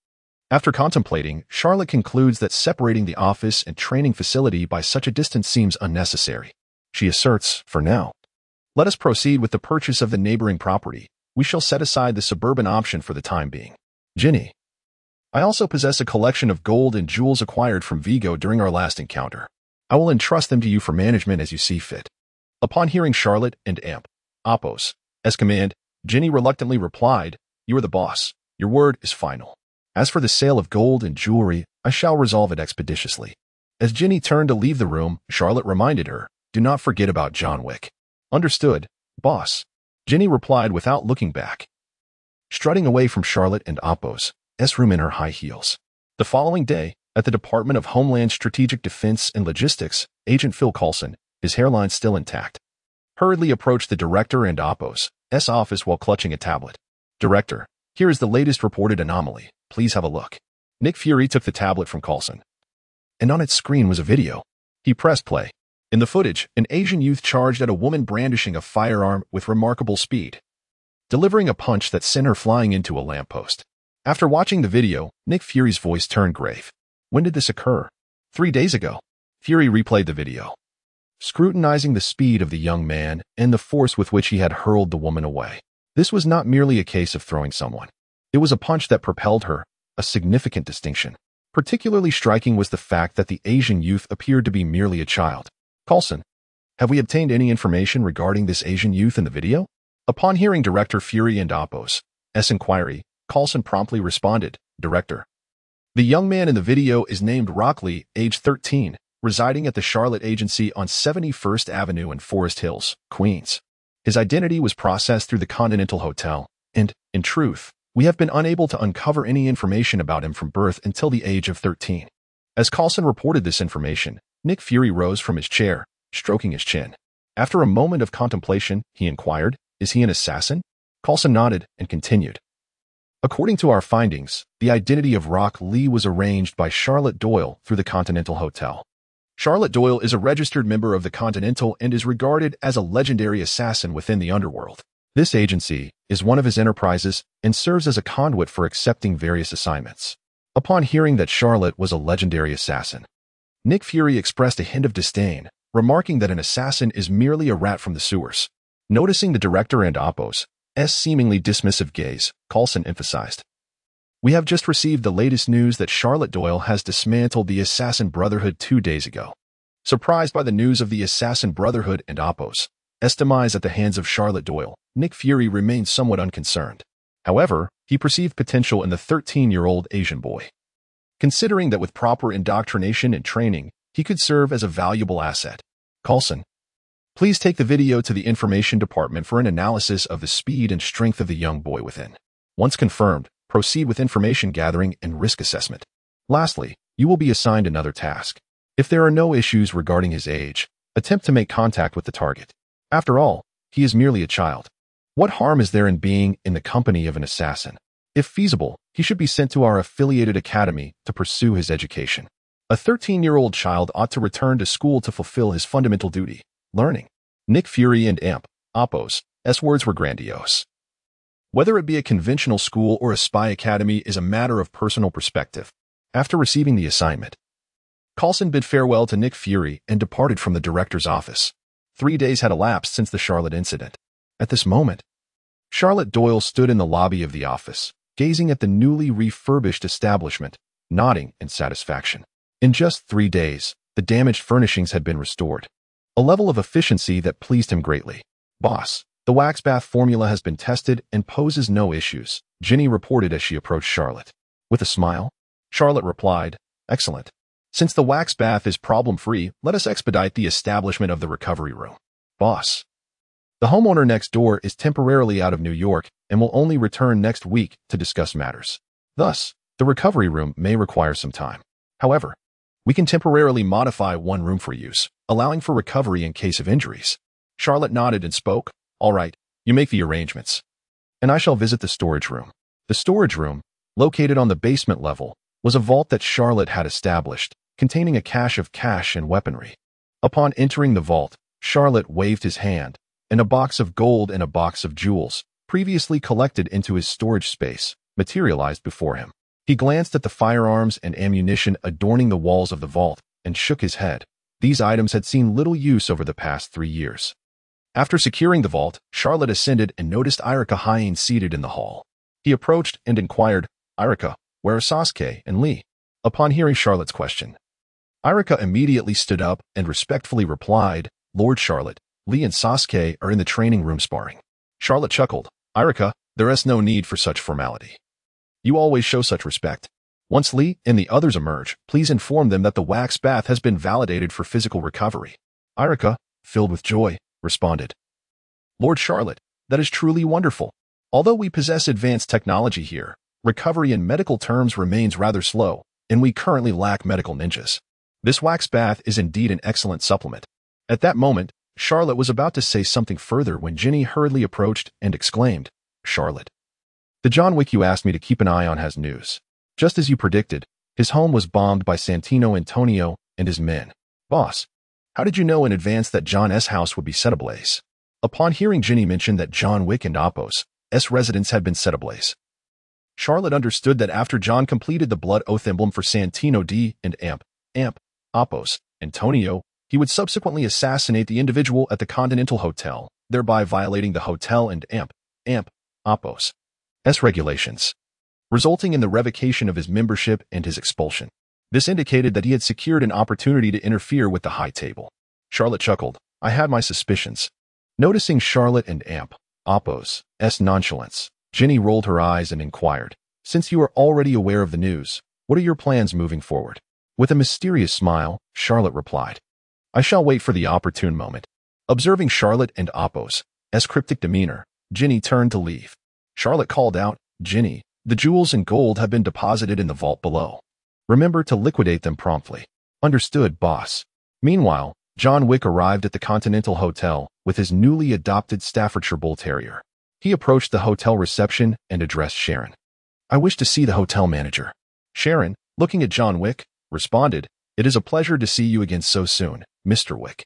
After contemplating, Charlotte concludes that separating the office and training facility by such a distance seems unnecessary. She asserts, for now, let us proceed with the purchase of the neighboring property. We shall set aside the suburban option for the time being. Ginny, I also possess a collection of gold and jewels acquired from Vigo during our last encounter. I will entrust them to you for management as you see fit. Upon hearing Charlotte and Appos' command, Ginny reluctantly replied, You are the boss. Your word is final. As for the sale of gold and jewelry, I shall resolve it expeditiously. As Ginny turned to leave the room, Charlotte reminded her, Do not forget about John Wick. Understood, boss. Ginny replied without looking back. Strutting away from Charlotte and Appos' room in her high heels. The following day, at the Department of Homeland Strategic Defense and Logistics, Agent Phil Coulson, his hairline still intact, hurriedly approached the director and Appos' office while clutching a tablet. Director, here is the latest reported anomaly. Please have a look. Nick Fury took the tablet from Coulson, and on its screen was a video. He pressed play. In the footage, an Asian youth charged at a woman brandishing a firearm with remarkable speed, delivering a punch that sent her flying into a lamppost. After watching the video, Nick Fury's voice turned grave. When did this occur? 3 days ago. Fury replayed the video, scrutinizing the speed of the young man and the force with which he had hurled the woman away. This was not merely a case of throwing someone. It was a punch that propelled her, a significant distinction. Particularly striking was the fact that the Asian youth appeared to be merely a child. Coulson, have we obtained any information regarding this Asian youth in the video? Upon hearing Director Fury and Appos' inquiry, Coulson promptly responded, Director, the young man in the video is named Rockley, age 13, residing at the Charlotte Agency on 71st Avenue in Forest Hills, Queens. His identity was processed through the Continental Hotel, and, in truth, we have been unable to uncover any information about him from birth until the age of 13. As Coulson reported this information, Nick Fury rose from his chair, stroking his chin. After a moment of contemplation, he inquired, Is he an assassin? Coulson nodded and continued. According to our findings, the identity of Rock Lee was arranged by Charlotte Doyle through the Continental Hotel. Charlotte Doyle is a registered member of the Continental and is regarded as a legendary assassin within the underworld. This agency is one of his enterprises and serves as a conduit for accepting various assignments. Upon hearing that Charlotte was a legendary assassin, Nick Fury expressed a hint of disdain, remarking that an assassin is merely a rat from the sewers. Noticing the director and Appos' seemingly dismissive gaze, Coulson emphasized, We have just received the latest news that Charlotte Doyle has dismantled the Assassin Brotherhood 2 days ago. Surprised by the news of the Assassin Brotherhood and Appos' demise at the hands of Charlotte Doyle, Nick Fury remained somewhat unconcerned. However, he perceived potential in the 13-year-old Asian boy. Considering that with proper indoctrination and training, he could serve as a valuable asset. Coulson, please take the video to the information department for an analysis of the speed and strength of the young boy within. Once confirmed, proceed with information gathering and risk assessment. Lastly, you will be assigned another task. If there are no issues regarding his age, attempt to make contact with the target. After all, he is merely a child. What harm is there in being in the company of an assassin? If feasible, he should be sent to our affiliated academy to pursue his education. A 13-year-old child ought to return to school to fulfill his fundamental duty, learning. Nick Fury and Appos' words were grandiose. Whether it be a conventional school or a spy academy is a matter of personal perspective. After receiving the assignment, Coulson bid farewell to Nick Fury and departed from the director's office. 3 days had elapsed since the Charlotte incident. At this moment, Charlotte Doyle stood in the lobby of the office, gazing at the newly refurbished establishment, nodding in satisfaction. In just 3 days, the damaged furnishings had been restored, a level of efficiency that pleased him greatly. Boss, the wax bath formula has been tested and poses no issues, Ginny reported as she approached Charlotte. With a smile, Charlotte replied, Excellent. Since the wax bath is problem-free, let us expedite the establishment of the recovery room. Boss, the homeowner next door is temporarily out of New York and will only return next week to discuss matters. Thus, the recovery room may require some time. However, we can temporarily modify one room for use, allowing for recovery in case of injuries. Charlotte nodded and spoke. All right, you make the arrangements. And I shall visit the storage room. The storage room, located on the basement level, was a vault that Charlotte had established, containing a cache of cash and weaponry. Upon entering the vault, Charlotte waved his hand, and a box of gold and a box of jewels, previously collected into his storage space, materialized before him. He glanced at the firearms and ammunition adorning the walls of the vault and shook his head. These items had seen little use over the past 3 years. After securing the vault, Charlotte ascended and noticed Irika Hyene seated in the hall. He approached and inquired, Irika, where are Sasuke and Lee? Upon hearing Charlotte's question, Irika immediately stood up and respectfully replied, Lord Charlotte, Lee and Sasuke are in the training room sparring. Charlotte chuckled, Irika, there is no need for such formality. You always show such respect. Once Lee and the others emerge, please inform them that the wax bath has been validated for physical recovery. Irika, filled with joy, responded, Lord Charlotte, that is truly wonderful. Although we possess advanced technology here, recovery in medical terms remains rather slow, and we currently lack medical ninjas. This wax bath is indeed an excellent supplement. At that moment, Charlotte was about to say something further when Ginny hurriedly approached and exclaimed, Charlotte, the John Wick you asked me to keep an eye on has news. Just as you predicted, his home was bombed by Santino Antonio and his men. Boss, how did you know in advance that John's house would be set ablaze? Upon hearing Ginny mention that John Wick and Apos' residence had been set ablaze, Charlotte understood that after John completed the blood oath emblem for Santino D and Apos, Antonio, he would subsequently assassinate the individual at the Continental Hotel, thereby violating the hotel and Apos' regulations, resulting in the revocation of his membership and his expulsion. This indicated that he had secured an opportunity to interfere with the high table. Charlotte chuckled, I had my suspicions. Noticing Charlotte and Apos' nonchalance, Ginny rolled her eyes and inquired, since you are already aware of the news, what are your plans moving forward? With a mysterious smile, Charlotte replied, I shall wait for the opportune moment. Observing Charlotte and Apos' cryptic demeanor, Ginny turned to leave. Charlotte called out, Ginny, the jewels and gold have been deposited in the vault below. Remember to liquidate them promptly. Understood, boss. Meanwhile, John Wick arrived at the Continental Hotel with his newly adopted Staffordshire Bull Terrier. He approached the hotel reception and addressed Sharon. I wish to see the hotel manager. Sharon, looking at John Wick, responded, It is a pleasure to see you again so soon, Mr. Wick.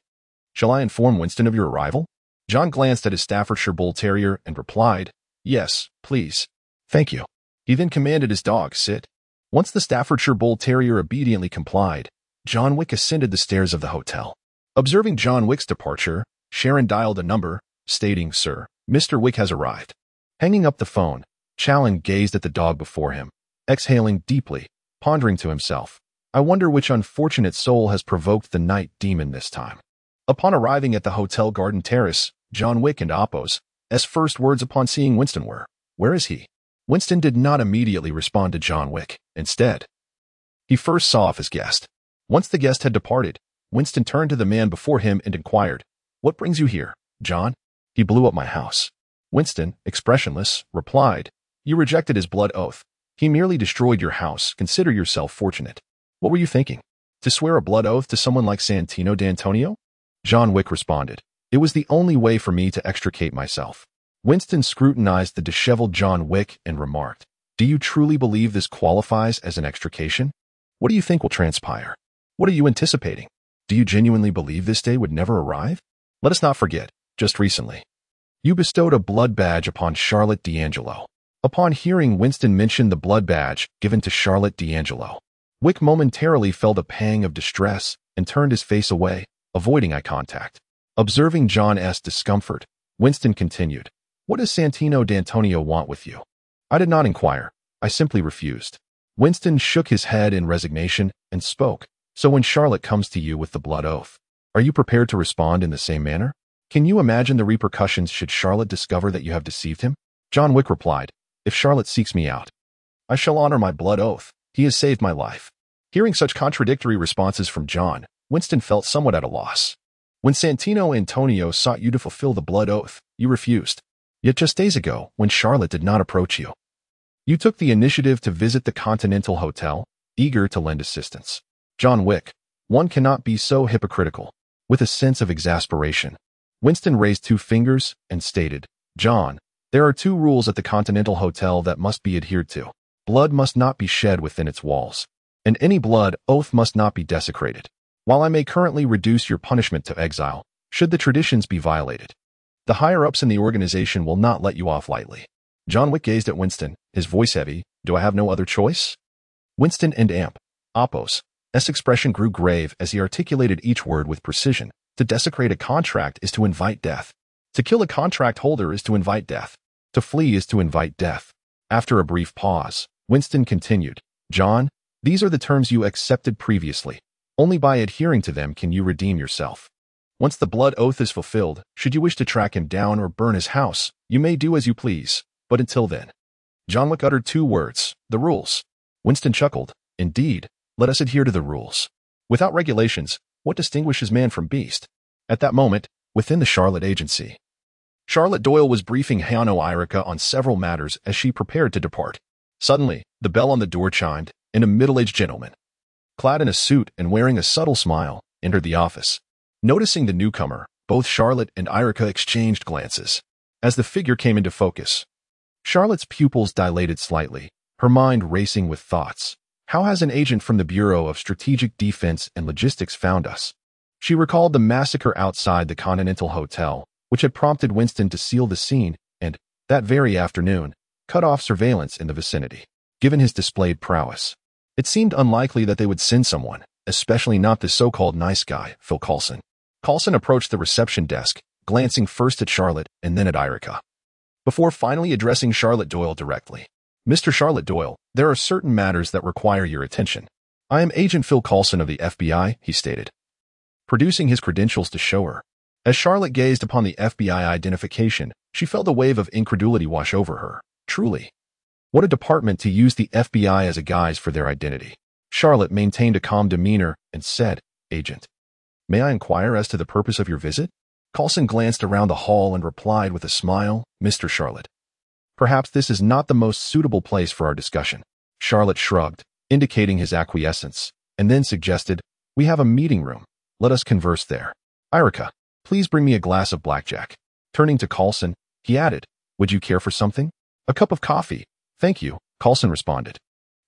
Shall I inform Winston of your arrival? John glanced at his Staffordshire Bull Terrier and replied, Yes, please. Thank you. He then commanded his dog, sit. Once the Staffordshire Bull Terrier obediently complied, John Wick ascended the stairs of the hotel. Observing John Wick's departure, Sharon dialed a number, stating, Sir, Mr. Wick has arrived. Hanging up the phone, Challen gazed at the dog before him, exhaling deeply, pondering to himself, I wonder which unfortunate soul has provoked the night demon this time. Upon arriving at the Hotel Garden Terrace, John Wick and Apos' first words upon seeing Winston were, Where is he? Winston did not immediately respond to John Wick. Instead, he first saw off his guest. Once the guest had departed, Winston turned to the man before him and inquired, What brings you here, John? He blew up my house. Winston, expressionless, replied, You rejected his blood oath. He merely destroyed your house. Consider yourself fortunate. What were you thinking? To swear a blood oath to someone like Santino D'Antonio? John Wick responded, It was the only way for me to extricate myself. Winston scrutinized the disheveled John Wick and remarked, Do you truly believe this qualifies as an extrication? What do you think will transpire? What are you anticipating? Do you genuinely believe this day would never arrive? Let us not forget, just recently, you bestowed a blood badge upon Charlotte D'Angelo. Upon hearing Winston mention the blood badge given to Charlotte D'Angelo, Wick momentarily felt a pang of distress and turned his face away, avoiding eye contact. Observing John's discomfort, Winston continued, What does Santino D'Antonio want with you? I did not inquire. I simply refused. Winston shook his head in resignation and spoke, So when Charlotte comes to you with the blood oath, are you prepared to respond in the same manner? Can you imagine the repercussions should Charlotte discover that you have deceived him? John Wick replied, If Charlotte seeks me out, I shall honor my blood oath. He has saved my life. Hearing such contradictory responses from John, Winston felt somewhat at a loss. When Santino Antonio sought you to fulfill the blood oath, you refused. Yet just days ago, when Charlotte did not approach you, you took the initiative to visit the Continental Hotel, eager to lend assistance. John Wick, one cannot be so hypocritical. With a sense of exasperation, Winston raised 2 fingers and stated, John, there are 2 rules at the Continental Hotel that must be adhered to. Blood must not be shed within its walls, and any blood oath must not be desecrated. While I may currently reduce your punishment to exile, should the traditions be violated, the higher-ups in the organization will not let you off lightly. John Wick gazed at Winston, his voice heavy. Do I have no other choice? Winston and Amp, Oppos, S expression grew grave as he articulated each word with precision. To desecrate a contract is to invite death. To kill a contract holder is to invite death. To flee is to invite death. After a brief pause, Winston continued, John, these are the terms you accepted previously. Only by adhering to them can you redeem yourself. Once the blood oath is fulfilled, should you wish to track him down or burn his house, you may do as you please, but until then. John Wick uttered 2 words, the rules. Winston chuckled, indeed, let us adhere to the rules. Without regulations, what distinguishes man from beast? At that moment, within the Charlotte agency, Charlotte Doyle was briefing Hayano Irika on several matters as she prepared to depart. Suddenly, the bell on the door chimed, and a middle-aged gentleman, clad in a suit and wearing a subtle smile, entered the office. Noticing the newcomer, both Charlotte and Irika exchanged glances. As the figure came into focus, Charlotte's pupils dilated slightly, her mind racing with thoughts. How has an agent from the Bureau of Strategic Defense and Logistics found us? She recalled the massacre outside the Continental Hotel, which had prompted Winston to seal the scene and, that very afternoon, cut off surveillance in the vicinity. Given his displayed prowess, it seemed unlikely that they would send someone, especially not the so-called nice guy, Phil Coulson. Coulson approached the reception desk, glancing first at Charlotte and then at Irika, before finally addressing Charlotte Doyle directly. Mr. Charlotte Doyle, there are certain matters that require your attention. I am Agent Phil Coulson of the FBI, he stated, producing his credentials to show her. As Charlotte gazed upon the FBI identification, she felt a wave of incredulity wash over her. Truly, what a department to use the FBI as a guise for their identity. Charlotte maintained a calm demeanor and said, Agent, may I inquire as to the purpose of your visit? Coulson glanced around the hall and replied with a smile, Mr. Charlotte, perhaps this is not the most suitable place for our discussion. Charlotte shrugged, indicating his acquiescence, and then suggested, we have a meeting room. Let us converse there. Irika, please bring me a glass of blackjack. Turning to Coulson, he added, would you care for something? A cup of coffee. Thank you, Coulson responded.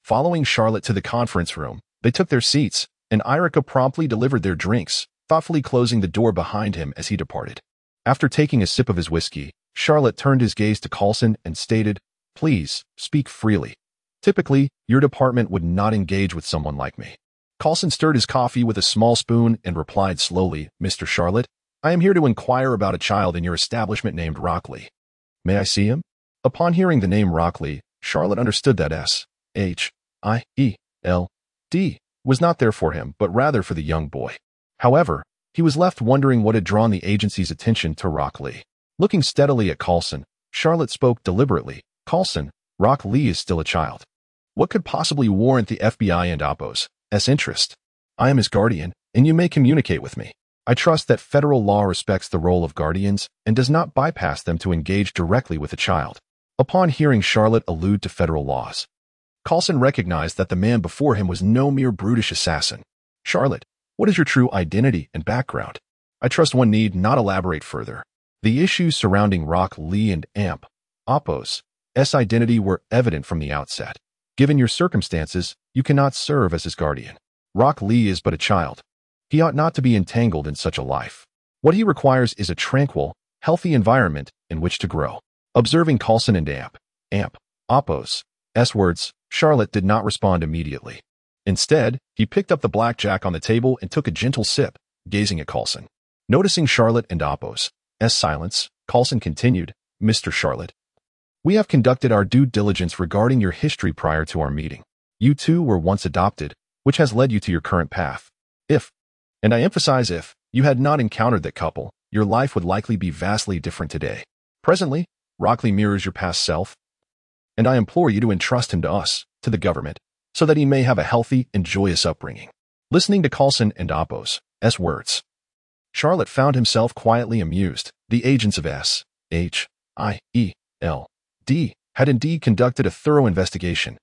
Following Charlotte to the conference room, they took their seats, and Irika promptly delivered their drinks, thoughtfully closing the door behind him as he departed. After taking a sip of his whiskey, Charlotte turned his gaze to Coulson and stated, please, speak freely. Typically, your department would not engage with someone like me. Coulson stirred his coffee with a small spoon and replied slowly, Mr. Charlotte, I am here to inquire about a child in your establishment named Rockley. May I see him? Upon hearing the name Rockley, Charlotte understood that S-H-I-E-L-D was not there for him, but rather for the young boy. However, he was left wondering what had drawn the agency's attention to Rockley. Looking steadily at Coulson, Charlotte spoke deliberately. Coulson, Rockley is still a child. What could possibly warrant the FBI and Oppos' interest? I am his guardian, and you may communicate with me. I trust that federal law respects the role of guardians and does not bypass them to engage directly with a child. Upon hearing Charlotte allude to federal laws, Coulson recognized that the man before him was no mere brutish assassin. Charlotte, what is your true identity and background? I trust one need not elaborate further. The issues surrounding Rockley and Amp, Oppos' identity were evident from the outset. Given your circumstances, you cannot serve as his guardian. Rockley is but a child. He ought not to be entangled in such a life. What he requires is a tranquil, healthy environment in which to grow. Observing Coulson and Amp, Oppos' words, Charlotte did not respond immediately. Instead, he picked up the blackjack on the table and took a gentle sip, gazing at Coulson. Noticing Charlotte and Oppos' silence, Coulson continued, Mr. Charlotte, we have conducted our due diligence regarding your history prior to our meeting. You two were once adopted, which has led you to your current path. If, and I emphasize if, you had not encountered that couple, your life would likely be vastly different today. Presently, Rockley mirrors your past self, and I implore you to entrust him to us, to the government, so that he may have a healthy and joyous upbringing. Listening to Coulson and Oppos' words, Charlotte found himself quietly amused. The agents of S-H-I-E-L-D had indeed conducted a thorough investigation,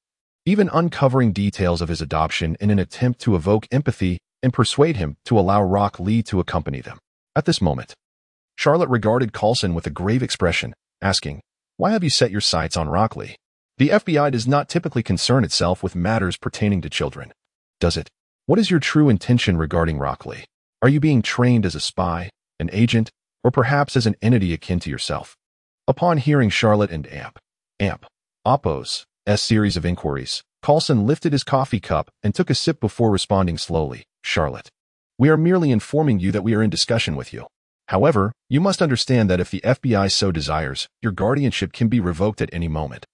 even uncovering details of his adoption in an attempt to evoke empathy and persuade him to allow Rockley to accompany them. At this moment, Charlotte regarded Coulson with a grave expression, asking, "Why have you set your sights on Rock Lee? The FBI does not typically concern itself with matters pertaining to children, does it? What is your true intention regarding Rock Lee? Are you being trained as a spy, an agent, or perhaps as an entity akin to yourself?" Upon hearing Charlotte and Oppo's series of inquiries, Coulson lifted his coffee cup and took a sip before responding slowly, "Charlotte, we are merely informing you that we are in discussion with you. However, you must understand that if the FBI so desires, your guardianship can be revoked at any moment,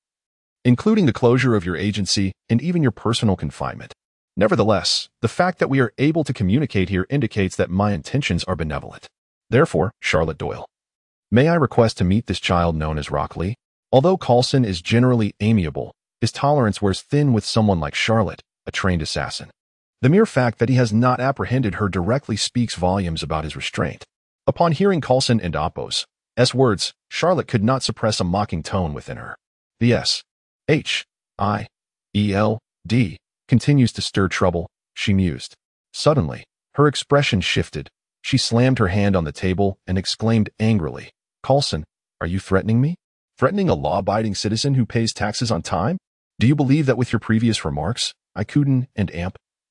including the closure of your agency and even your personal confinement. Nevertheless, the fact that we are able to communicate here indicates that my intentions are benevolent. Therefore, Charlotte Doyle, may I request to meet this child known as Rock Lee? Although Coulson is generally amiable, his tolerance wears thin with someone like Charlotte, a trained assassin. The mere fact that he has not apprehended her directly speaks volumes about his restraint. Upon hearing Coulson and Oppo's words, Charlotte could not suppress a mocking tone within her. The S-H-I-E-L-D continues to stir trouble, she mused. Suddenly, her expression shifted. She slammed her hand on the table and exclaimed angrily, "Coulson, are you threatening me? Threatening a law-abiding citizen who pays taxes on time? Do you believe that with your previous remarks, I couldn't and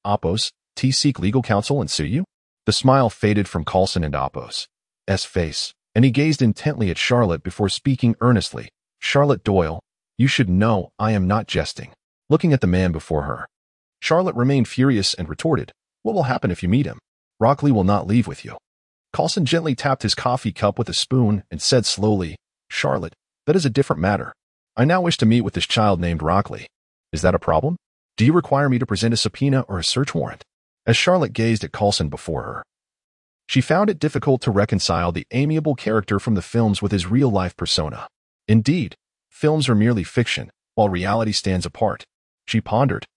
Oppo's seek legal counsel and sue you?" The smile faded from Coulson and Oppo's face, and he gazed intently at Charlotte before speaking earnestly. "Charlotte Doyle, you should know I am not jesting." Looking at the man before her, Charlotte remained furious and retorted, "What will happen if you meet him? Rock Lee will not leave with you." Coulson gently tapped his coffee cup with a spoon and said slowly, "Charlotte, that is a different matter. I now wish to meet with this child named Rock Lee. Is that a problem? Do you require me to present a subpoena or a search warrant?" As Charlotte gazed at Coulson before her, she found it difficult to reconcile the amiable character from the films with his real-life persona. Indeed, films are merely fiction, while reality stands apart. She pondered,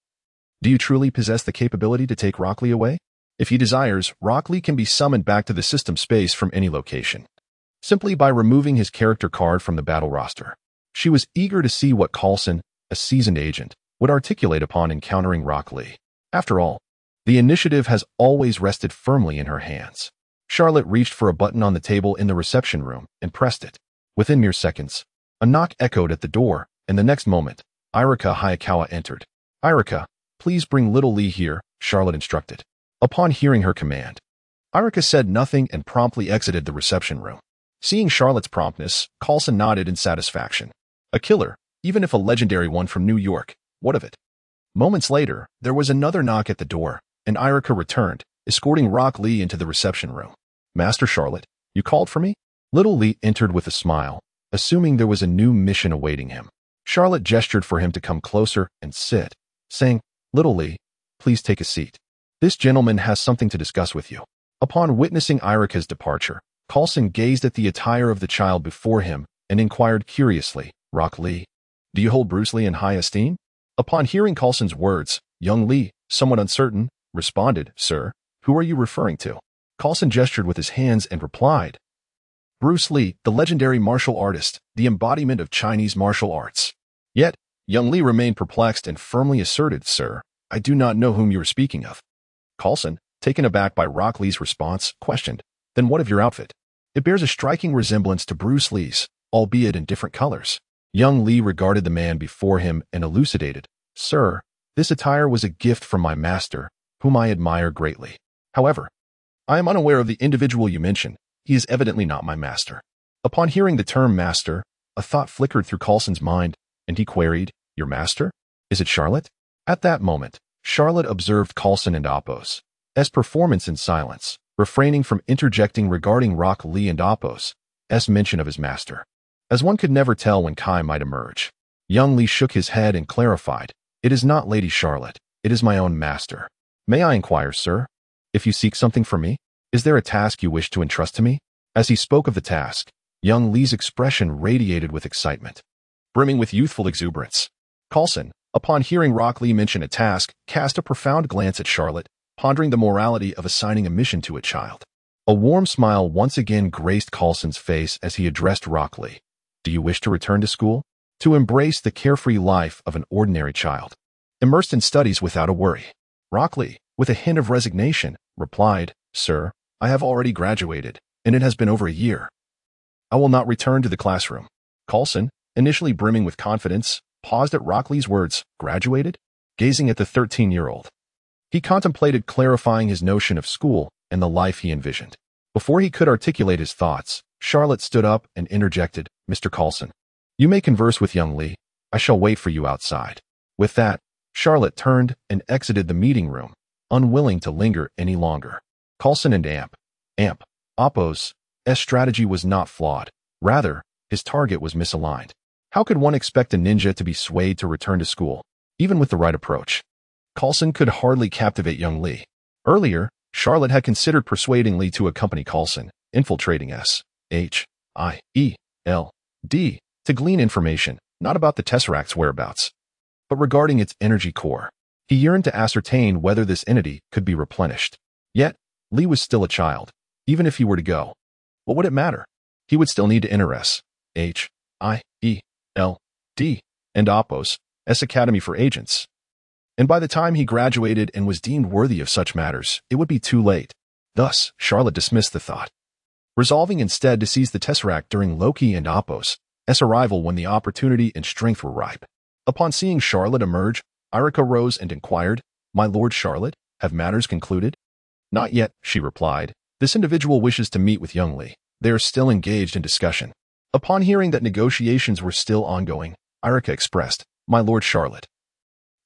"Do you truly possess the capability to take Rock Lee away? If he desires, Rock Lee can be summoned back to the system space from any location, simply by removing his character card from the battle roster." She was eager to see what Coulson, a seasoned agent, would articulate upon encountering Rock Lee. After all, the initiative has always rested firmly in her hands. Charlotte reached for a button on the table in the reception room and pressed it. Within mere seconds, a knock echoed at the door, and the next moment, Irika Hayakawa entered. "Irika, please bring little Lee here," Charlotte instructed. Upon hearing her command, Irika said nothing and promptly exited the reception room. Seeing Charlotte's promptness, Coulson nodded in satisfaction. A killer, even if a legendary one from New York, what of it? Moments later, there was another knock at the door, and Irika returned, escorting Rock Lee into the reception room. "Master Charlotte, you called for me?" Little Lee entered with a smile, assuming there was a new mission awaiting him. Charlotte gestured for him to come closer and sit, saying, "Little Lee, please take a seat. This gentleman has something to discuss with you." Upon witnessing Irika's departure, Coulson gazed at the attire of the child before him and inquired curiously, "Rock Lee, do you hold Bruce Lee in high esteem?" Upon hearing Coulson's words, young Lee, somewhat uncertain, responded, "Sir, who are you referring to?" Coulson gestured with his hands and replied, "Bruce Lee, the legendary martial artist, the embodiment of Chinese martial arts." Yet, young Lee remained perplexed and firmly asserted, "Sir, I do not know whom you are speaking of." Coulson, taken aback by Rock Lee's response, questioned, "Then what of your outfit? It bears a striking resemblance to Bruce Lee's, albeit in different colors." Young Lee regarded the man before him and elucidated, "Sir, this attire was a gift from my master, whom I admire greatly. However, I am unaware of the individual you mention. He is evidently not my master." Upon hearing the term master, a thought flickered through Coulson's mind, and he queried, "Your master? Is it Charlotte?" At that moment, Charlotte observed Coulson and Oppo's performance in silence, refraining from interjecting regarding Rock Lee and Oppo's mention of his master, as one could never tell when Kai might emerge. Young Lee shook his head and clarified, "It is not Lady Charlotte, it is my own master. May I inquire, sir, if you seek something from me? Is there a task you wish to entrust to me?" As he spoke of the task, young Lee's expression radiated with excitement, brimming with youthful exuberance. Coulson, upon hearing Rock Lee mention a task, cast a profound glance at Charlotte, pondering the morality of assigning a mission to a child. A warm smile once again graced Coulson's face as he addressed Rock Lee. "Do you wish to return to school? To embrace the carefree life of an ordinary child, immersed in studies without a worry?" Rock Lee, with a hint of resignation, replied, "Sir, I have already graduated, and it has been over a year. I will not return to the classroom. Coulson, initially brimming with confidence, paused at Rockley's words, graduated? Gazing at the 13-year-old. He contemplated clarifying his notion of school and the life he envisioned. Before he could articulate his thoughts, Charlotte stood up and interjected, Mr. Coulson, you may converse with young Lee. I shall wait for you outside. With that, Charlotte turned and exited the meeting room, unwilling to linger any longer. Coulson and Oppo's strategy was not flawed. Rather, his target was misaligned. How could one expect a ninja to be swayed to return to school, even with the right approach? Coulson could hardly captivate young Lee. Earlier, Charlotte had considered persuading Lee to accompany Coulson, infiltrating SHIELD, to glean information, not about the Tesseract's whereabouts, but regarding its energy core. He yearned to ascertain whether this entity could be replenished. Yet, Lee was still a child. Even if he were to go, what would it matter? He would still need to enter SHIELD and Oppo's Academy for Agents. And by the time he graduated and was deemed worthy of such matters, it would be too late. Thus, Charlotte dismissed the thought, resolving instead to seize the Tesseract during Loki and Oppo's arrival when the opportunity and strength were ripe. Upon seeing Charlotte emerge, Irika rose and inquired, My Lord Charlotte, have matters concluded? Not yet, she replied. This individual wishes to meet with young Lee. They are still engaged in discussion. Upon hearing that negotiations were still ongoing, Irika expressed, My Lord Charlotte,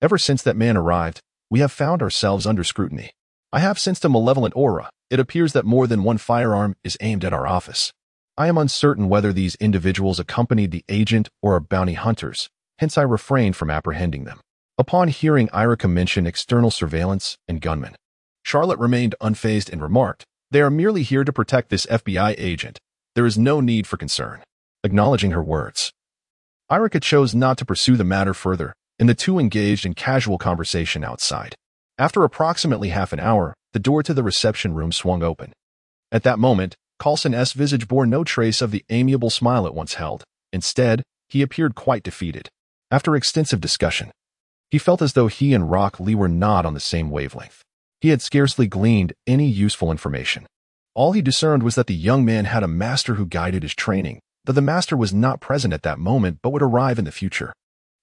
ever since that man arrived, we have found ourselves under scrutiny. I have sensed a malevolent aura. It appears that more than one firearm is aimed at our office. I am uncertain whether these individuals accompanied the agent or are bounty hunters, hence I refrained from apprehending them. Upon hearing Irika mention external surveillance and gunmen, Charlotte remained unfazed and remarked, They are merely here to protect this FBI agent. There is no need for concern. Acknowledging her words, Irika chose not to pursue the matter further, and the two engaged in casual conversation outside. After approximately half an hour, the door to the reception room swung open. At that moment, Coulson's visage bore no trace of the amiable smile it once held. Instead, he appeared quite defeated. After extensive discussion, he felt as though he and Rock Lee were not on the same wavelength. He had scarcely gleaned any useful information. All he discerned was that the young man had a master who guided his training, though the master was not present at that moment but would arrive in the future.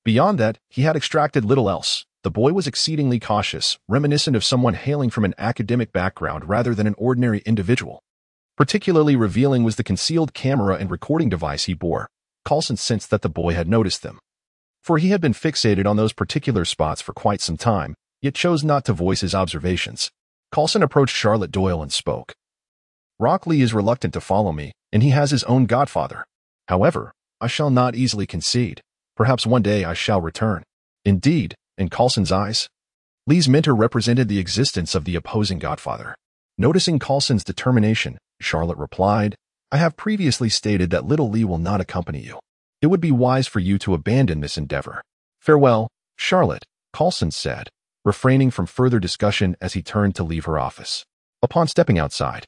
Beyond that, he had extracted little else. The boy was exceedingly cautious, reminiscent of someone hailing from an academic background rather than an ordinary individual. Particularly revealing was the concealed camera and recording device he bore. Coulson sensed that the boy had noticed them, for he had been fixated on those particular spots for quite some time, yet chose not to voice his observations. Coulson approached Charlotte Doyle and spoke. Rock Lee is reluctant to follow me, and he has his own godfather. However, I shall not easily concede. Perhaps one day I shall return. Indeed, in Coulson's eyes, Lee's mentor represented the existence of the opposing godfather. Noticing Coulson's determination, Charlotte replied, I have previously stated that little Lee will not accompany you. It would be wise for you to abandon this endeavor. Farewell, Charlotte, Coulson said, refraining from further discussion as he turned to leave her office. Upon stepping outside,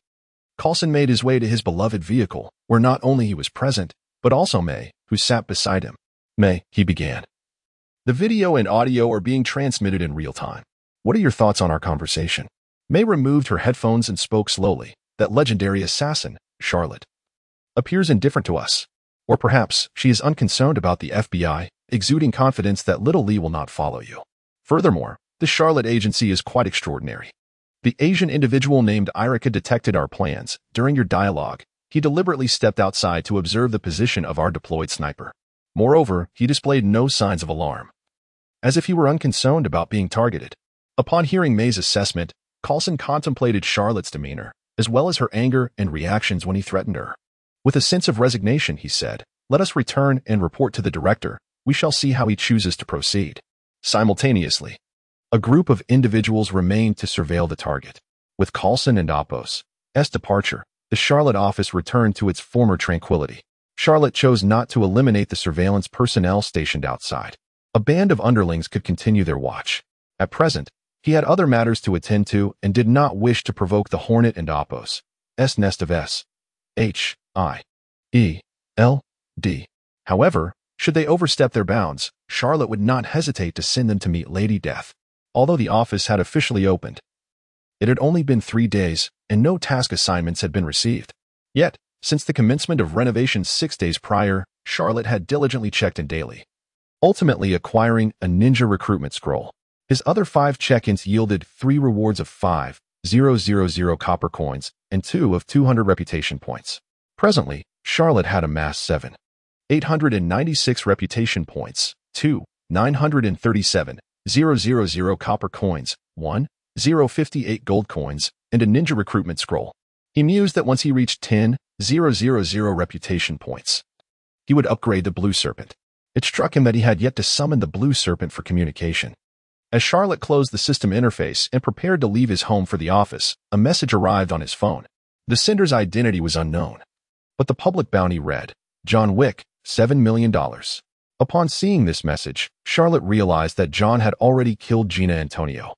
Coulson made his way to his beloved vehicle, where not only he was present, but also May, who sat beside him. May, he began. The video and audio are being transmitted in real time. What are your thoughts on our conversation? May removed her headphones and spoke slowly. That legendary assassin, Charlotte, appears indifferent to us. Or perhaps she is unconcerned about the FBI, exuding confidence that little Lee will not follow you. Furthermore, the Charlotte agency is quite extraordinary. The Asian individual named Irika detected our plans. During your dialogue, he deliberately stepped outside to observe the position of our deployed sniper. Moreover, he displayed no signs of alarm, as if he were unconcerned about being targeted. Upon hearing May's assessment, Coulson contemplated Charlotte's demeanor, as well as her anger and reactions when he threatened her. With a sense of resignation, he said, Let us return and report to the director. We shall see how he chooses to proceed. Simultaneously, a group of individuals remained to surveil the target. With Coulson and Oppo's departure, the Charlotte office returned to its former tranquility. Charlotte chose not to eliminate the surveillance personnel stationed outside. A band of underlings could continue their watch. At present, he had other matters to attend to and did not wish to provoke the Hornet and Oppo's nest of SHIELD. However, should they overstep their bounds, Charlotte would not hesitate to send them to meet Lady Death. Although the office had officially opened, it had only been 3 days, and no task assignments had been received. Yet, Since the commencement of renovations 6 days prior, Charlotte had diligently checked in daily, ultimately acquiring a ninja recruitment scroll. His other 5 check-ins yielded 3 rewards of 5,000 copper coins and 2 of 200 reputation points. Presently, Charlotte had amassed 7,896 reputation points, 2,937,000 copper coins, 1,058 gold coins, and a ninja recruitment scroll. He mused that once he reached 10,000 reputation points, he would upgrade the Blue Serpent. It struck him that he had yet to summon the Blue Serpent for communication. As Charlotte closed the system interface and prepared to leave his home for the office, a message arrived on his phone. The sender's identity was unknown, but the public bounty read, John Wick, $7 million. Upon seeing this message, Charlotte realized that John had already killed Gina Antonio,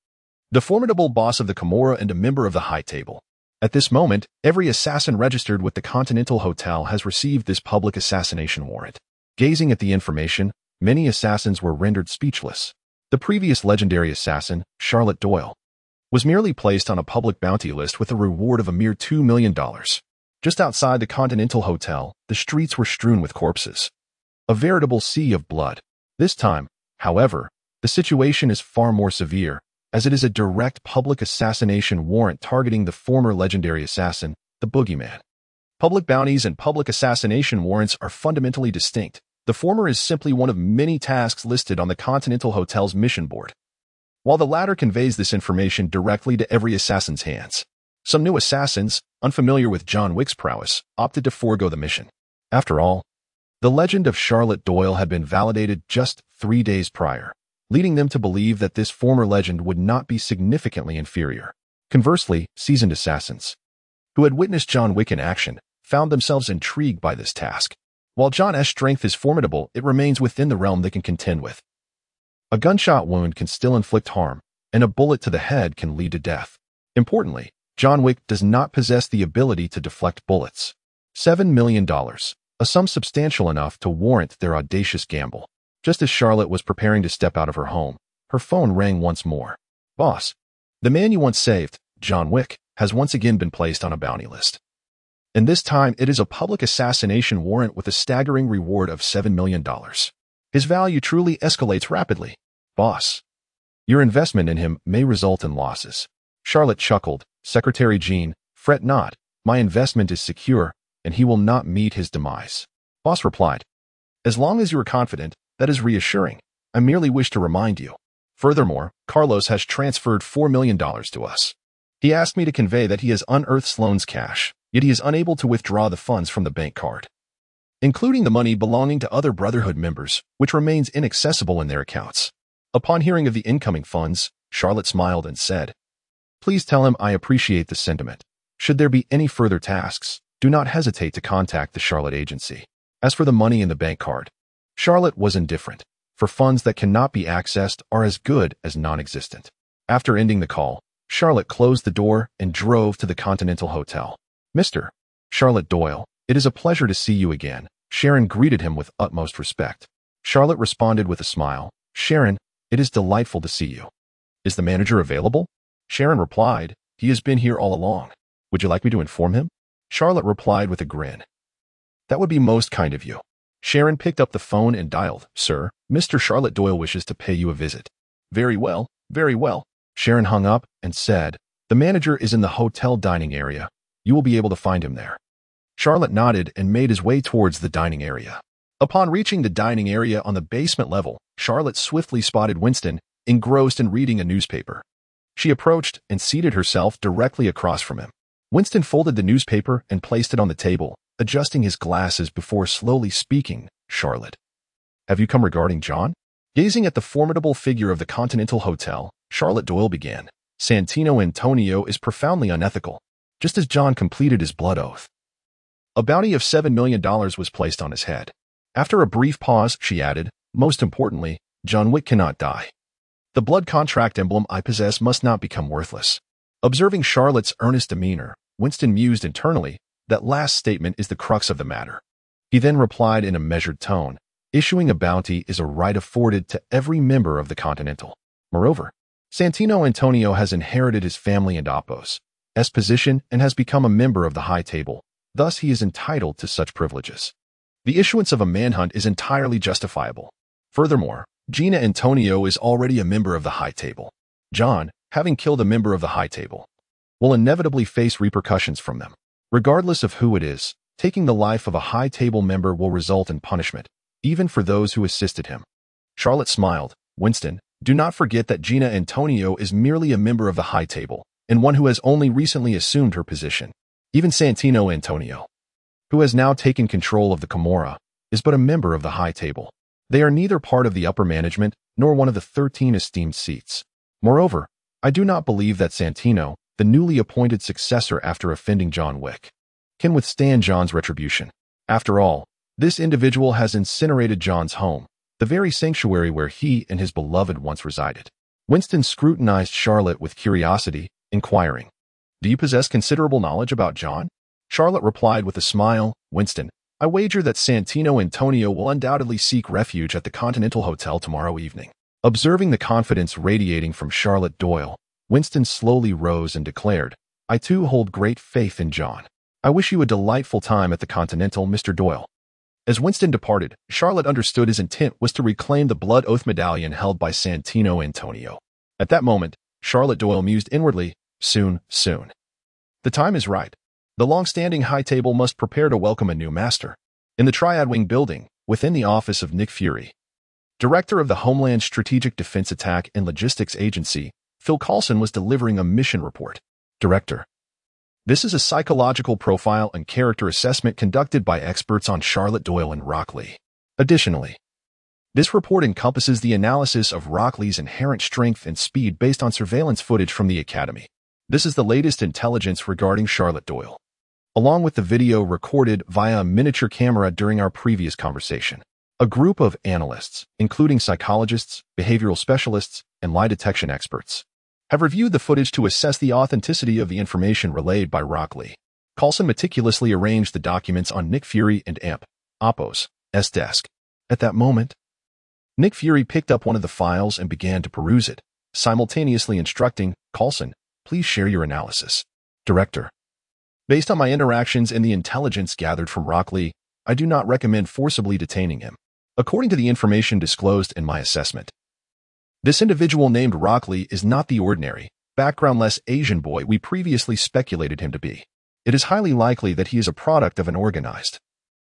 the formidable boss of the Camorra and a member of the High Table. At this moment, every assassin registered with the Continental Hotel has received this public assassination warrant. Gazing at the information, many assassins were rendered speechless. The previous legendary assassin, Charlotte Doyle, was merely placed on a public bounty list with a reward of a mere $2 million. Just outside the Continental Hotel, the streets were strewn with corpses, a veritable sea of blood. This time, however, the situation is far more severe, as it is a direct public assassination warrant targeting the former legendary assassin, the Boogeyman. Public bounties and public assassination warrants are fundamentally distinct. The former is simply one of many tasks listed on the Continental Hotel's mission board, while the latter conveys this information directly to every assassin's hands. Some new assassins, unfamiliar with John Wick's prowess, opted to forego the mission. After all, the legend of Charlotte Doyle had been validated just 3 days prior, leading them to believe that this former legend would not be significantly inferior. Conversely, seasoned assassins, who had witnessed John Wick in action, found themselves intrigued by this task. While John's strength is formidable, it remains within the realm they can contend with. A gunshot wound can still inflict harm, and a bullet to the head can lead to death. Importantly, John Wick does not possess the ability to deflect bullets. $7 million, a sum substantial enough to warrant their audacious gamble. Just as Charlotte was preparing to step out of her home, her phone rang once more. Boss, the man you once saved, John Wick, has once again been placed on a bounty list. And this time, it is a public assassination warrant with a staggering reward of $7 million. His value truly escalates rapidly. Boss, your investment in him may result in losses. Charlotte chuckled. Secretary Jean, fret not. My investment is secure, and he will not meet his demise. Boss replied, as long as you are confident, that is reassuring. I merely wish to remind you. Furthermore, Carlos has transferred $4 million to us. He asked me to convey that he has unearthed Sloane's cash, yet he is unable to withdraw the funds from the bank card, including the money belonging to other Brotherhood members, which remains inaccessible in their accounts. Upon hearing of the incoming funds, Charlotte smiled and said, please tell him I appreciate the sentiment. Should there be any further tasks, do not hesitate to contact the Charlotte agency. As for the money in the bank card, Charlotte was indifferent, for funds that cannot be accessed are as good as non-existent. After ending the call, Charlotte closed the door and drove to the Continental Hotel. Mr. Charlotte Doyle, it is a pleasure to see you again. Sharon greeted him with utmost respect. Charlotte responded with a smile. Sharon, it is delightful to see you. Is the manager available? Sharon replied, he has been here all along. Would you like me to inform him? Charlotte replied with a grin. That would be most kind of you. Sharon picked up the phone and dialed, Sir, Mr. Charlotte Doyle wishes to pay you a visit. Very well, very well. Sharon hung up and said, the manager is in the hotel dining area. You will be able to find him there. Charlotte nodded and made his way towards the dining area. Upon reaching the dining area on the basement level, Charlotte swiftly spotted Winston, engrossed in reading a newspaper. She approached and seated herself directly across from him. Winston folded the newspaper and placed it on the table, adjusting his glasses before slowly speaking. Charlotte, have you come regarding John? Gazing at the formidable figure of the Continental Hotel, Charlotte Doyle began. Santino Antonio is profoundly unethical, just as John completed his blood oath. A bounty of $7 million was placed on his head. After a brief pause, she added, most importantly, John Wick cannot die. The blood contract emblem I possess must not become worthless. Observing Charlotte's earnest demeanor, Winston mused internally, that last statement is the crux of the matter. He then replied in a measured tone, issuing a bounty is a right afforded to every member of the Continental. Moreover, Santino Antonio has inherited his family and Oppo's position and has become a member of the High Table. thus he is entitled to such privileges. The issuance of a manhunt is entirely justifiable. Furthermore, Gina Antonio is already a member of the High Table. John, having killed a member of the High Table, will inevitably face repercussions from them. Regardless of who it is, taking the life of a High Table member will result in punishment, even for those who assisted him. Charlotte smiled. Winston, do not forget that Gina Antonio is merely a member of the High Table, and one who has only recently assumed her position. Even Santino Antonio, who has now taken control of the Camorra, is but a member of the High Table. They are neither part of the upper management nor one of the 13 esteemed seats. Moreover, I do not believe that Santino, the newly appointed successor after offending John Wick, can withstand John's retribution. After all, this individual has incinerated John's home, the very sanctuary where he and his beloved once resided. Winston scrutinized Charlotte with curiosity, inquiring, "Do you possess considerable knowledge about John?" Charlotte replied with a smile, "Winston, I wager that Santino Antonio will undoubtedly seek refuge at the Continental Hotel tomorrow evening." Observing the confidence radiating from Charlotte Doyle, Winston slowly rose and declared, "I too hold great faith in John. I wish you a delightful time at the Continental, Mr. Doyle." As Winston departed, Charlotte understood his intent was to reclaim the blood oath medallion held by Santino Antonio. At that moment, Charlotte Doyle mused inwardly, soon. The time is right. The long-standing High Table must prepare to welcome a new master. In the Triad Wing building, within the office of Nick Fury, director of the Homeland Strategic Defense Attack and Logistics Agency, Phil Coulson was delivering a mission report. Director, this is a psychological profile and character assessment conducted by experts on Charlotte Doyle and Rock Lee. Additionally, this report encompasses the analysis of Rock Lee's inherent strength and speed based on surveillance footage from the Academy. This is the latest intelligence regarding Charlotte Doyle, along with the video recorded via a miniature camera during our previous conversation. A group of analysts, including psychologists, behavioral specialists, and lie detection experts, have reviewed the footage to assess the authenticity of the information relayed by Rock Lee. Coulson meticulously arranged the documents on Nick Fury and Oppo's desk. At that moment, Nick Fury picked up one of the files and began to peruse it, simultaneously instructing, "Coulson, please share your analysis." Director, based on my interactions and the intelligence gathered from Rock Lee, I do not recommend forcibly detaining him. According to the information disclosed in my assessment, this individual named Rock Lee is not the ordinary, backgroundless Asian boy we previously speculated him to be. It is highly likely that he is a product of an organized,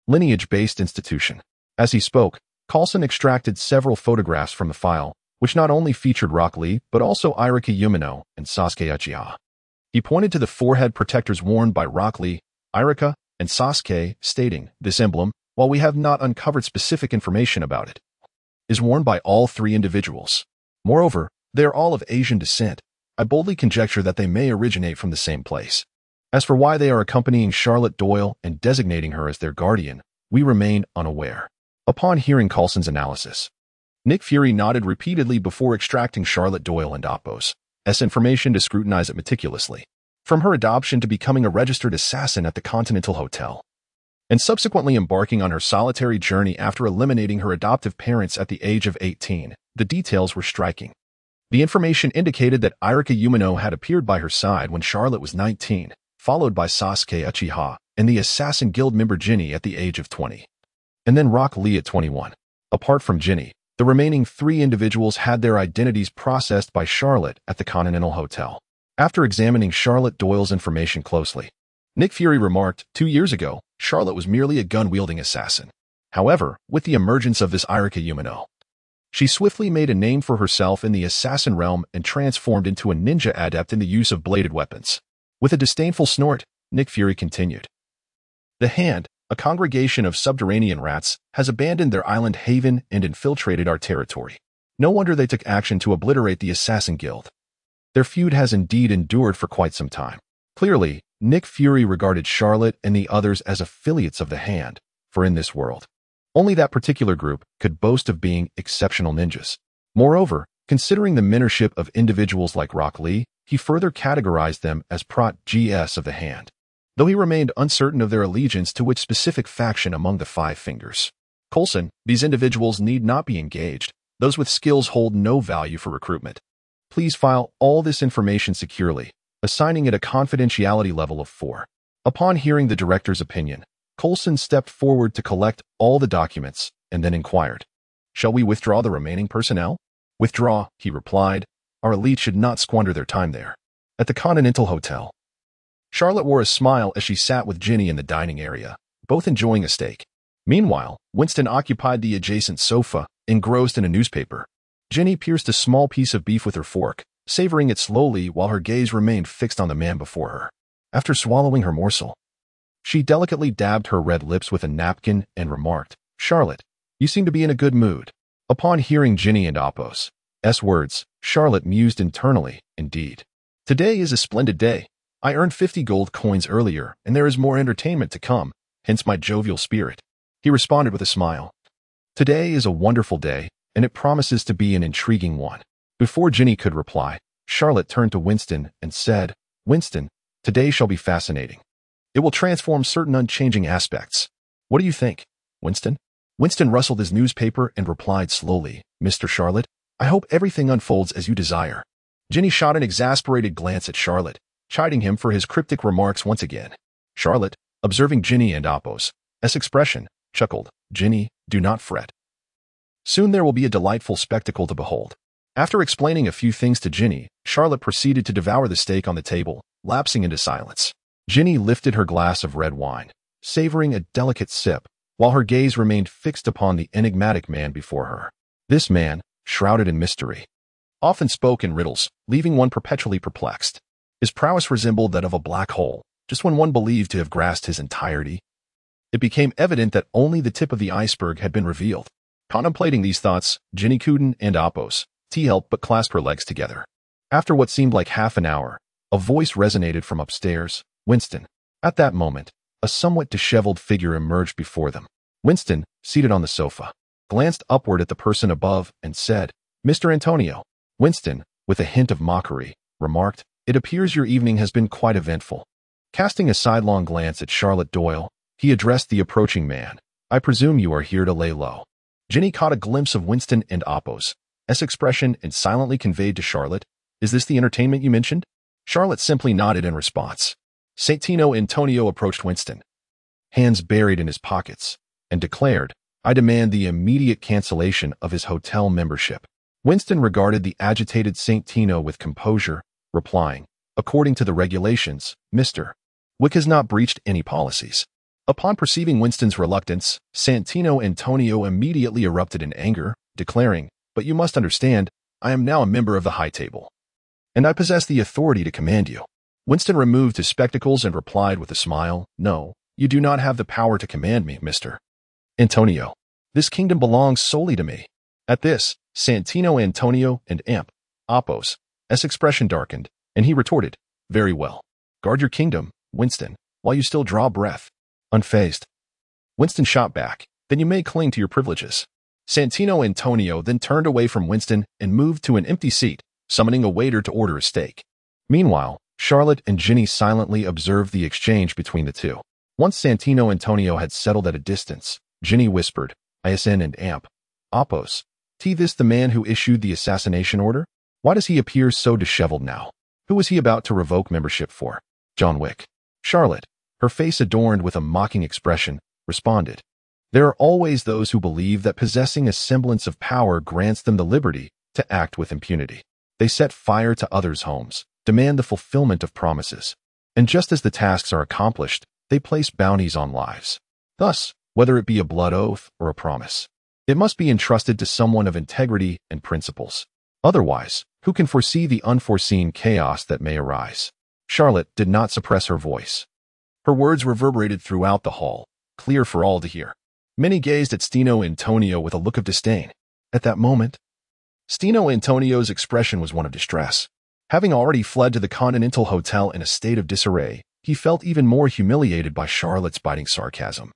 lineage-based institution. As he spoke, Coulson extracted several photographs from the file, which not only featured Rock Lee, but also Irika Yumino and Sasuke Uchiha. He pointed to the forehead protectors worn by Rock Lee, Irika, and Sasuke, stating, "This emblem, while we have not uncovered specific information about it, is worn by all three individuals. Moreover, they are all of Asian descent. I boldly conjecture that they may originate from the same place. As for why they are accompanying Charlotte Doyle and designating her as their guardian, we remain unaware." Upon hearing Coulson's analysis, Nick Fury nodded repeatedly before extracting Charlotte Doyle and Oppo's information to scrutinize it meticulously. From her adoption to becoming a registered assassin at the Continental Hotel, and subsequently embarking on her solitary journey after eliminating her adoptive parents at the age of 18, the details were striking. The information indicated that Irika Yumino had appeared by her side when Charlotte was 19, followed by Sasuke Uchiha and the Assassin Guild member Ginny at the age of 20, and then Rock Lee at 21. Apart from Ginny, the remaining three individuals had their identities processed by Charlotte at the Continental Hotel. After examining Charlotte Doyle's information closely, Nick Fury remarked, 2 years ago, Charlotte was merely a gun-wielding assassin. However, with the emergence of this Irika Yumino, she swiftly made a name for herself in the assassin realm and transformed into a ninja adept in the use of bladed weapons. With a disdainful snort, Nick Fury continued, "The Hand, a congregation of subterranean rats, has abandoned their island haven and infiltrated our territory. No wonder they took action to obliterate the Assassin Guild. Their feud has indeed endured for quite some time." Clearly, Nick Fury regarded Charlotte and the others as affiliates of the Hand, for in this world, only that particular group could boast of being exceptional ninjas. Moreover, considering the mentorship of individuals like Rock Lee, he further categorized them as prot-gs of the Hand, though he remained uncertain of their allegiance to which specific faction among the Five Fingers. Coulson, these individuals need not be engaged. Those with skills hold no value for recruitment. Please file all this information securely, assigning it a confidentiality level of 4. Upon hearing the director's opinion, Coulson stepped forward to collect all the documents and then inquired, "Shall we withdraw the remaining personnel?" "Withdraw," he replied. "Our elite should not squander their time there." At the Continental Hotel, Charlotte wore a smile as she sat with Ginny in the dining area, both enjoying a steak. Meanwhile, Winston occupied the adjacent sofa, engrossed in a newspaper. Ginny pierced a small piece of beef with her fork, savoring it slowly while her gaze remained fixed on the man before her. After swallowing her morsel, she delicately dabbed her red lips with a napkin and remarked, "Charlotte, you seem to be in a good mood." Upon hearing Ginny and Apo's words, Charlotte mused internally, "Indeed. Today is a splendid day. I earned 50 gold coins earlier, and there is more entertainment to come, hence my jovial spirit." He responded with a smile. "Today is a wonderful day, and it promises to be an intriguing one." Before Ginny could reply, Charlotte turned to Winston and said, "Winston, today shall be fascinating. It will transform certain unchanging aspects. What do you think, Winston?" Winston rustled his newspaper and replied slowly, "Mr. Charlotte, I hope everything unfolds as you desire." Ginny shot an exasperated glance at Charlotte, chiding him for his cryptic remarks once again. Charlotte, observing Ginny and Apo's expression, chuckled, "Ginny, do not fret. Soon there will be a delightful spectacle to behold." After explaining a few things to Ginny, Charlotte proceeded to devour the steak on the table, lapsing into silence. Ginny lifted her glass of red wine, savoring a delicate sip, while her gaze remained fixed upon the enigmatic man before her. This man, shrouded in mystery, often spoke in riddles, leaving one perpetually perplexed. His prowess resembled that of a black hole, just when one believed to have grasped his entirety. It became evident that only the tip of the iceberg had been revealed. Contemplating these thoughts, Ginny couldn't and Apo's helped but clasp her legs together. After what seemed like half an hour, a voice resonated from upstairs, "Winston." At that moment, a somewhat disheveled figure emerged before them. Winston, seated on the sofa, glanced upward at the person above and said, "Mr. Antonio." Winston, with a hint of mockery, remarked, "It appears your evening has been quite eventful." Casting a sidelong glance at Charlotte Doyle, he addressed the approaching man, "I presume you are here to lay low." Ginny caught a glimpse of Winston and Apo's expression and silently conveyed to Charlotte, "Is this the entertainment you mentioned?" Charlotte simply nodded in response. Santino Antonio approached Winston, hands buried in his pockets, and declared, "I demand the immediate cancellation of his hotel membership." Winston regarded the agitated Santino with composure, replying, "According to the regulations, Mr. Wick has not breached any policies." Upon perceiving Winston's reluctance, Santino Antonio immediately erupted in anger, declaring, "But you must understand, I am now a member of the High Table, and I possess the authority to command you." Winston removed his spectacles and replied with a smile, "No, you do not have the power to command me, Mr. Antonio. This kingdom belongs solely to me." At this, Santino Antonio and Apo's expression darkened, and he retorted, "Very well. Guard your kingdom, Winston, while you still draw breath." Unfazed, Winston shot back, "Then you may cling to your privileges." Santino Antonio then turned away from Winston and moved to an empty seat, summoning a waiter to order a steak. Meanwhile, Charlotte and Ginny silently observed the exchange between the two. Once Santino Antonio had settled at a distance, Ginny whispered, "ISN and Apo's. This the man who issued the assassination order? Why does he appear so disheveled now? Who was he about to revoke membership for?" John Wick. Charlotte, her face adorned with a mocking expression, responded, "There are always those who believe that possessing a semblance of power grants them the liberty to act with impunity. They set fire to others' homes, demand the fulfillment of promises, and just as the tasks are accomplished, they place bounties on lives. Thus, whether it be a blood oath or a promise, it must be entrusted to someone of integrity and principles. Otherwise, who can foresee the unforeseen chaos that may arise?" Charlotte did not suppress her voice. Her words reverberated throughout the hall, clear for all to hear. Many gazed at Stino Antonio with a look of disdain. At that moment, Stino Antonio's expression was one of distress. Having already fled to the Continental Hotel in a state of disarray, he felt even more humiliated by Charlotte's biting sarcasm,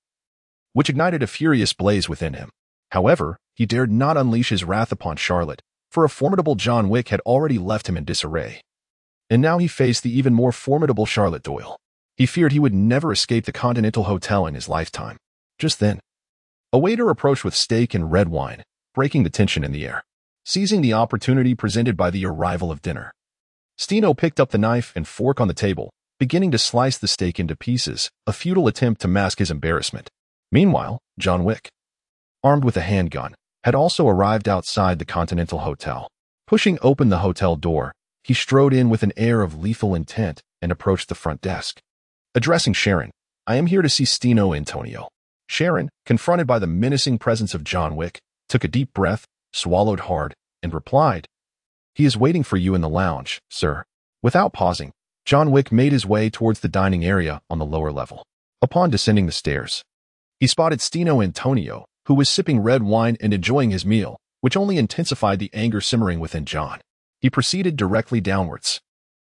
which ignited a furious blaze within him. However, he dared not unleash his wrath upon Charlotte, for a formidable John Wick had already left him in disarray. And now he faced the even more formidable Charlotte Doyle. He feared he would never escape the Continental Hotel in his lifetime. Just then, a waiter approached with steak and red wine, breaking the tension in the air. Seizing the opportunity presented by the arrival of dinner, Stino picked up the knife and fork on the table, beginning to slice the steak into pieces, a futile attempt to mask his embarrassment. Meanwhile, John Wick, armed with a handgun, had also arrived outside the Continental Hotel. Pushing open the hotel door, he strode in with an air of lethal intent and approached the front desk. Addressing Sharon, "I am here to see Stino Antonio." Sharon, confronted by the menacing presence of John Wick, took a deep breath, swallowed hard, and replied, "He is waiting for you in the lounge, sir." Without pausing, John Wick made his way towards the dining area on the lower level. Upon descending the stairs, he spotted Stino Antonio, who was sipping red wine and enjoying his meal, which only intensified the anger simmering within John. He proceeded directly downwards.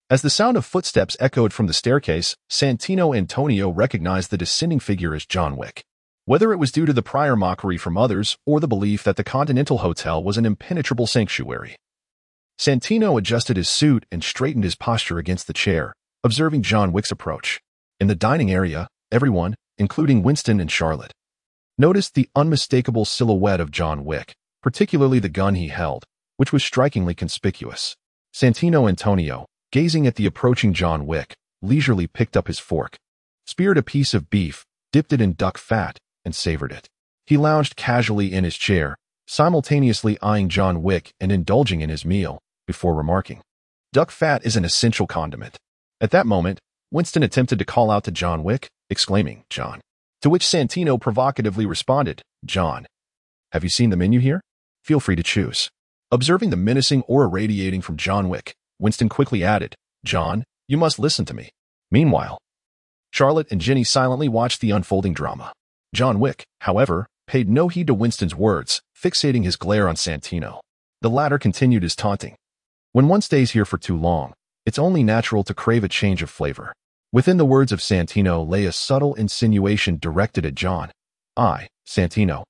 As the sound of footsteps echoed from the staircase, Santino Antonio recognized the descending figure as John Wick. Whether it was due to the prior mockery from others or the belief that the Continental Hotel was an impenetrable sanctuary, Santino adjusted his suit and straightened his posture against the chair, observing John Wick's approach. In the dining area, everyone, including Winston and Charlotte, noticed the unmistakable silhouette of John Wick, particularly the gun he held, which was strikingly conspicuous. Santino Antonio, gazing at the approaching John Wick, leisurely picked up his fork, speared a piece of beef, dipped it in duck fat, and savored it. He lounged casually in his chair, simultaneously eyeing John Wick and indulging in his meal, before remarking, "Duck fat is an essential condiment." At that moment, Winston attempted to call out to John Wick, exclaiming, "John." To which Santino provocatively responded, "John, have you seen the menu here? Feel free to choose." Observing the menacing aura radiating from John Wick, Winston quickly added, "John, you must listen to me." Meanwhile, Charlotte and Jenny silently watched the unfolding drama. John Wick, however, paid no heed to Winston's words, fixating his glare on Santino. The latter continued his taunting. "When one stays here for too long, it's only natural to crave a change of flavor." Within the words of Santino lay a subtle insinuation directed at John. "I, Santino,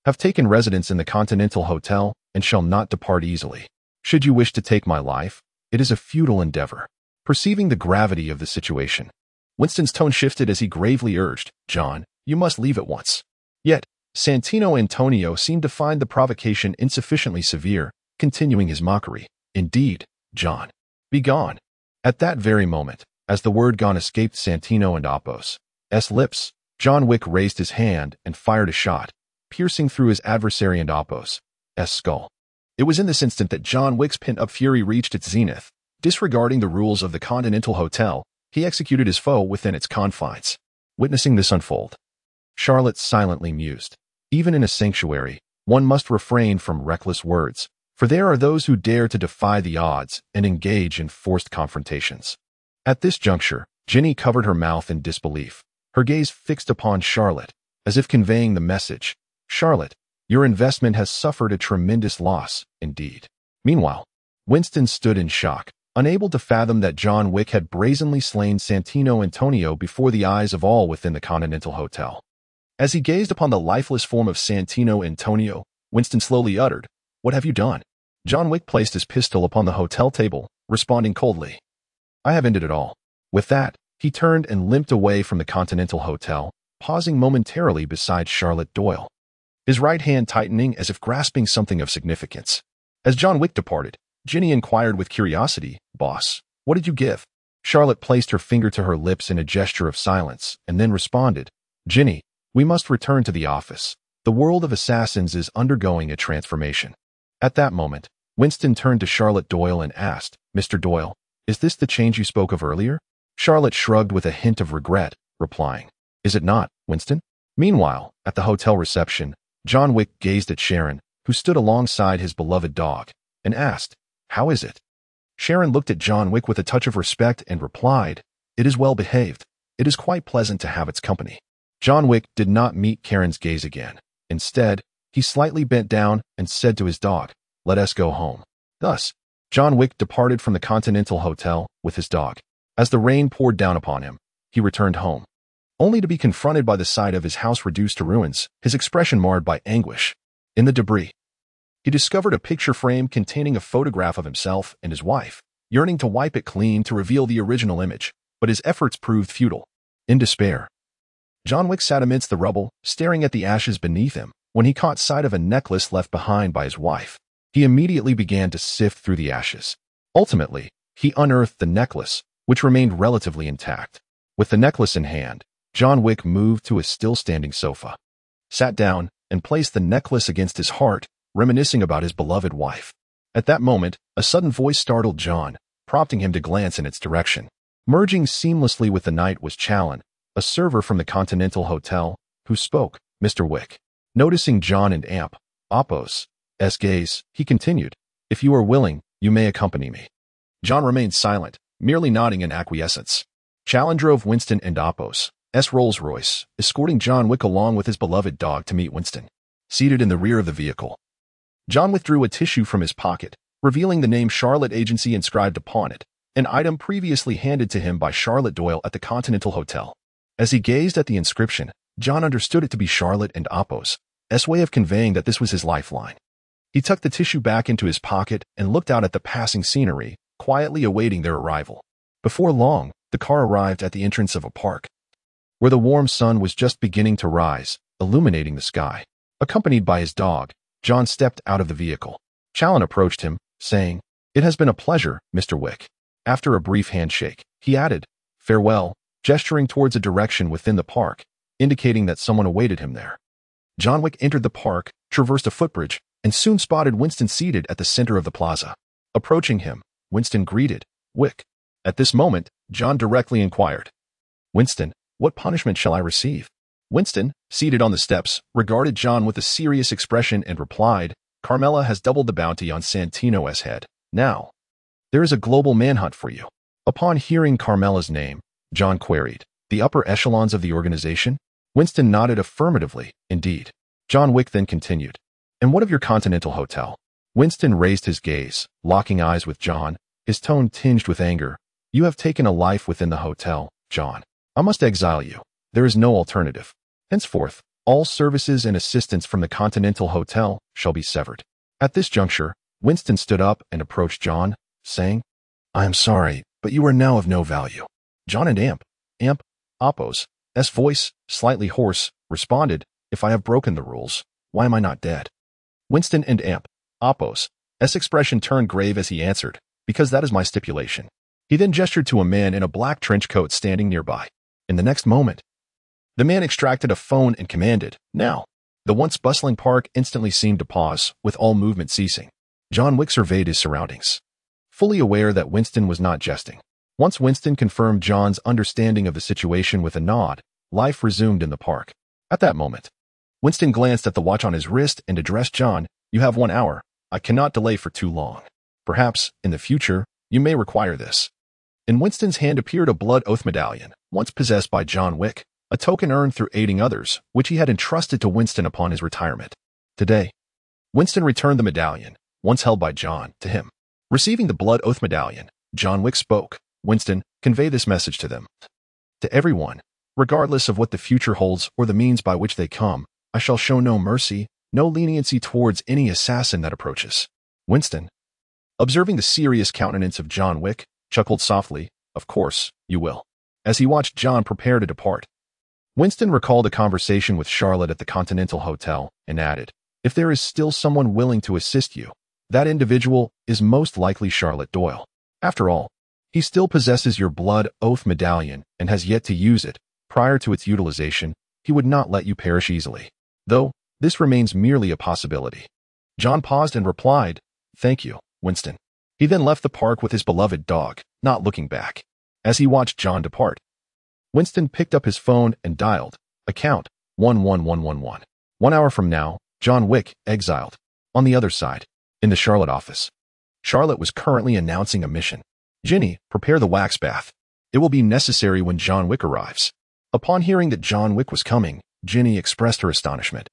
have taken residence in the Continental Hotel and shall not depart easily. Should you wish to take my life, it is a futile endeavor." Perceiving the gravity of the situation, Winston's tone shifted as he gravely urged, "John, you must leave at once." Yet, Santino Antonio seemed to find the provocation insufficiently severe, continuing his mockery. "Indeed, John. Be gone." At that very moment, as the word "gone" escaped Santino and Apos' lips, John Wick raised his hand and fired a shot, piercing through his adversary and Apos' skull. It was in this instant that John Wick's pent-up fury reached its zenith. Disregarding the rules of the Continental Hotel, he executed his foe within its confines. Witnessing this unfold, Charlotte silently mused. Even in a sanctuary, one must refrain from reckless words, for there are those who dare to defy the odds and engage in forced confrontations. At this juncture, Jenny covered her mouth in disbelief, her gaze fixed upon Charlotte, as if conveying the message, "Charlotte, your investment has suffered a tremendous loss, indeed." Meanwhile, Winston stood in shock, unable to fathom that John Wick had brazenly slain Santino Antonio before the eyes of all within the Continental Hotel. As he gazed upon the lifeless form of Santino Antonio, Winston slowly uttered, "What have you done?" John Wick placed his pistol upon the hotel table, responding coldly, "I have ended it all." With that, he turned and limped away from the Continental Hotel, pausing momentarily beside Charlotte Doyle, his right hand tightening as if grasping something of significance. As John Wick departed, Jenny inquired with curiosity, "Boss, what did you give?" Charlotte placed her finger to her lips in a gesture of silence, and then responded, "Jenny, we must return to the office. The world of assassins is undergoing a transformation." At that moment, Winston turned to Charlotte Doyle and asked, "Mr. Doyle, is this the change you spoke of earlier?" Charlotte shrugged with a hint of regret, replying, "Is it not, Winston?" Meanwhile, at the hotel reception, John Wick gazed at Sharon, who stood alongside his beloved dog, and asked, "How is it?" Sharon looked at John Wick with a touch of respect and replied, "It is well behaved. It is quite pleasant to have its company." John Wick did not meet Karen's gaze again. Instead, he slightly bent down and said to his dog, "Let us go home." Thus, John Wick departed from the Continental Hotel with his dog. As the rain poured down upon him, he returned home, only to be confronted by the sight of his house reduced to ruins, his expression marred by anguish. In the debris, he discovered a picture frame containing a photograph of himself and his wife, yearning to wipe it clean to reveal the original image, but his efforts proved futile. In despair, John Wick sat amidst the rubble, staring at the ashes beneath him, when he caught sight of a necklace left behind by his wife. He immediately began to sift through the ashes. Ultimately, he unearthed the necklace, which remained relatively intact. With the necklace in hand, John Wick moved to a still-standing sofa, sat down, and placed the necklace against his heart, reminiscing about his beloved wife. At that moment, a sudden voice startled John, prompting him to glance in its direction. Merging seamlessly with the night was Challen, a server from the Continental Hotel, who spoke. "Mr. Wick." Noticing John and Apos' gaze, he continued, "If you are willing, you may accompany me." John remained silent, merely nodding in acquiescence. Challen drove Winston and Apos' Rolls-Royce, escorting John Wick along with his beloved dog to meet Winston. Seated in the rear of the vehicle, John withdrew a tissue from his pocket, revealing the name Charlotte Agency inscribed upon it, an item previously handed to him by Charlotte Doyle at the Continental Hotel. As he gazed at the inscription, John understood it to be Charlotte and Apos' way of conveying that this was his lifeline. He tucked the tissue back into his pocket and looked out at the passing scenery, quietly awaiting their arrival. Before long, the car arrived at the entrance of a park, where the warm sun was just beginning to rise, illuminating the sky. Accompanied by his dog, John stepped out of the vehicle. Challen approached him, saying, "It has been a pleasure, Mr. Wick." After a brief handshake, he added, "Farewell," gesturing towards a direction within the park, indicating that someone awaited him there. John Wick entered the park, traversed a footbridge, and soon spotted Winston seated at the center of the plaza. Approaching him, Winston greeted, "Wick." At this moment, John directly inquired, "Winston, what punishment shall I receive?" Winston, seated on the steps, regarded John with a serious expression and replied, "Carmela has doubled the bounty on Santino's head. Now, there is a global manhunt for you." Upon hearing Carmela's name, John queried, "The upper echelons of the organization?" Winston nodded affirmatively, "Indeed." John Wick then continued, "And what of your Continental Hotel?" Winston raised his gaze, locking eyes with John, his tone tinged with anger. "You have taken a life within the hotel, John. I must exile you. There is no alternative. Henceforth, all services and assistance from the Continental Hotel shall be severed." At this juncture, Winston stood up and approached John, saying, "I am sorry, but you are now of no value." John and Apos' voice, slightly hoarse, responded, "If I have broken the rules, why am I not dead?" Winston and Apos' expression turned grave as he answered, "Because that is my stipulation." He then gestured to a man in a black trench coat standing nearby. In the next moment, the man extracted a phone and commanded, "Now." The once bustling park instantly seemed to pause, with all movement ceasing. John Wick surveyed his surroundings, fully aware that Winston was not jesting. Once Winston confirmed John's understanding of the situation with a nod, life resumed in the park. At that moment, Winston glanced at the watch on his wrist and addressed John, "You have 1 hour. I cannot delay for too long. Perhaps, in the future, you may require this." In Winston's hand appeared a blood oath medallion, once possessed by John Wick, a token earned through aiding others, which he had entrusted to Winston upon his retirement. Today, Winston returned the medallion, once held by John, to him. Receiving the blood oath medallion, John Wick spoke, "Winston, convey this message to them. To everyone, regardless of what the future holds or the means by which they come, I shall show no mercy, no leniency towards any assassin that approaches." Winston, observing the serious countenance of John Wick, chuckled softly, "Of course, you will." As he watched John prepare to depart, Winston recalled a conversation with Charlotte at the Continental Hotel and added, "If there is still someone willing to assist you, that individual is most likely Charlotte Doyle. After all, he still possesses your blood oath medallion and has yet to use it. Prior to its utilization, he would not let you perish easily. Though, this remains merely a possibility." John paused and replied, "Thank you, Winston." He then left the park with his beloved dog, not looking back. As he watched John depart, Winston picked up his phone and dialed, account 11111. 1 hour from now, John Wick, exiled. On the other side, in the Charlotte office, Charlotte was currently announcing a mission. "Ginny, prepare the wax bath. It will be necessary when John Wick arrives." Upon hearing that John Wick was coming, Ginny expressed her astonishment.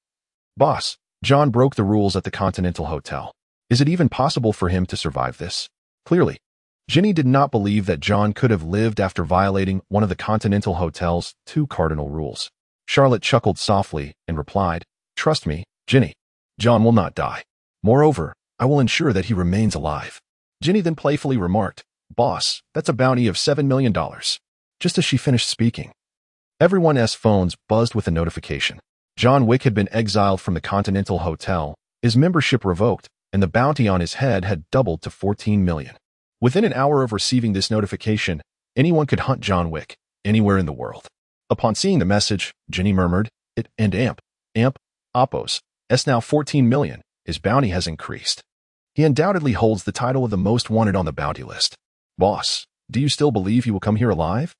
"Boss, John broke the rules at the Continental Hotel. Is it even possible for him to survive this?" Clearly, Ginny did not believe that John could have lived after violating one of the Continental Hotel's 2 cardinal rules. Charlotte chuckled softly and replied, "Trust me, Ginny. John will not die. Moreover, I will ensure that he remains alive." Ginny then playfully remarked, "Boss, that's a bounty of $7 million. Just as she finished speaking, everyone's phones buzzed with a notification. John Wick had been exiled from the Continental Hotel, his membership revoked, and the bounty on his head had doubled to $14 million. Within an hour of receiving this notification, Anyone could hunt John Wick, anywhere in the world. Upon seeing the message, Ginny murmured, "It and amp, Oppos, S now 14 million, his bounty has increased. He undoubtedly holds the title of the most wanted on the bounty list. Boss, do you still believe he will come here alive?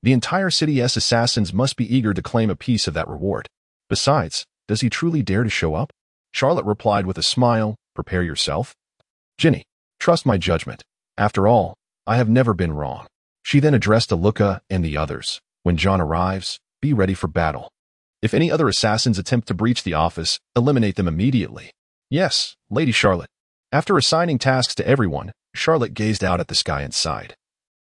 The entire city's assassins must be eager to claim a piece of that reward. Besides, does he truly dare to show up?" Charlotte replied with a smile, "Prepare yourself. Ginny, trust my judgment. After all, I have never been wrong." She then addressed Aluka and the others. "When John arrives, be ready for battle. If any other assassins attempt to breach the office, eliminate them immediately." "Yes, Lady Charlotte." After assigning tasks to everyone, Charlotte gazed out at the sky and sighed.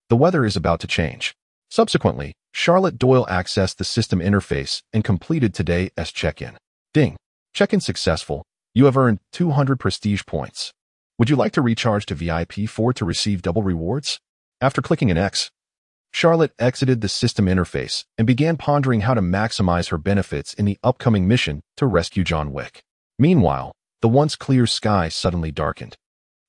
The weather is about to change. Subsequently, Charlotte Doyle accessed the system interface and completed today's check-in. Ding. Check-in successful. You have earned 200 prestige points. Would you like to recharge to VIP 4 to receive double rewards? After clicking an X, Charlotte exited the system interface and began pondering how to maximize her benefits in the upcoming mission to rescue John Wick. Meanwhile, the once clear sky suddenly darkened,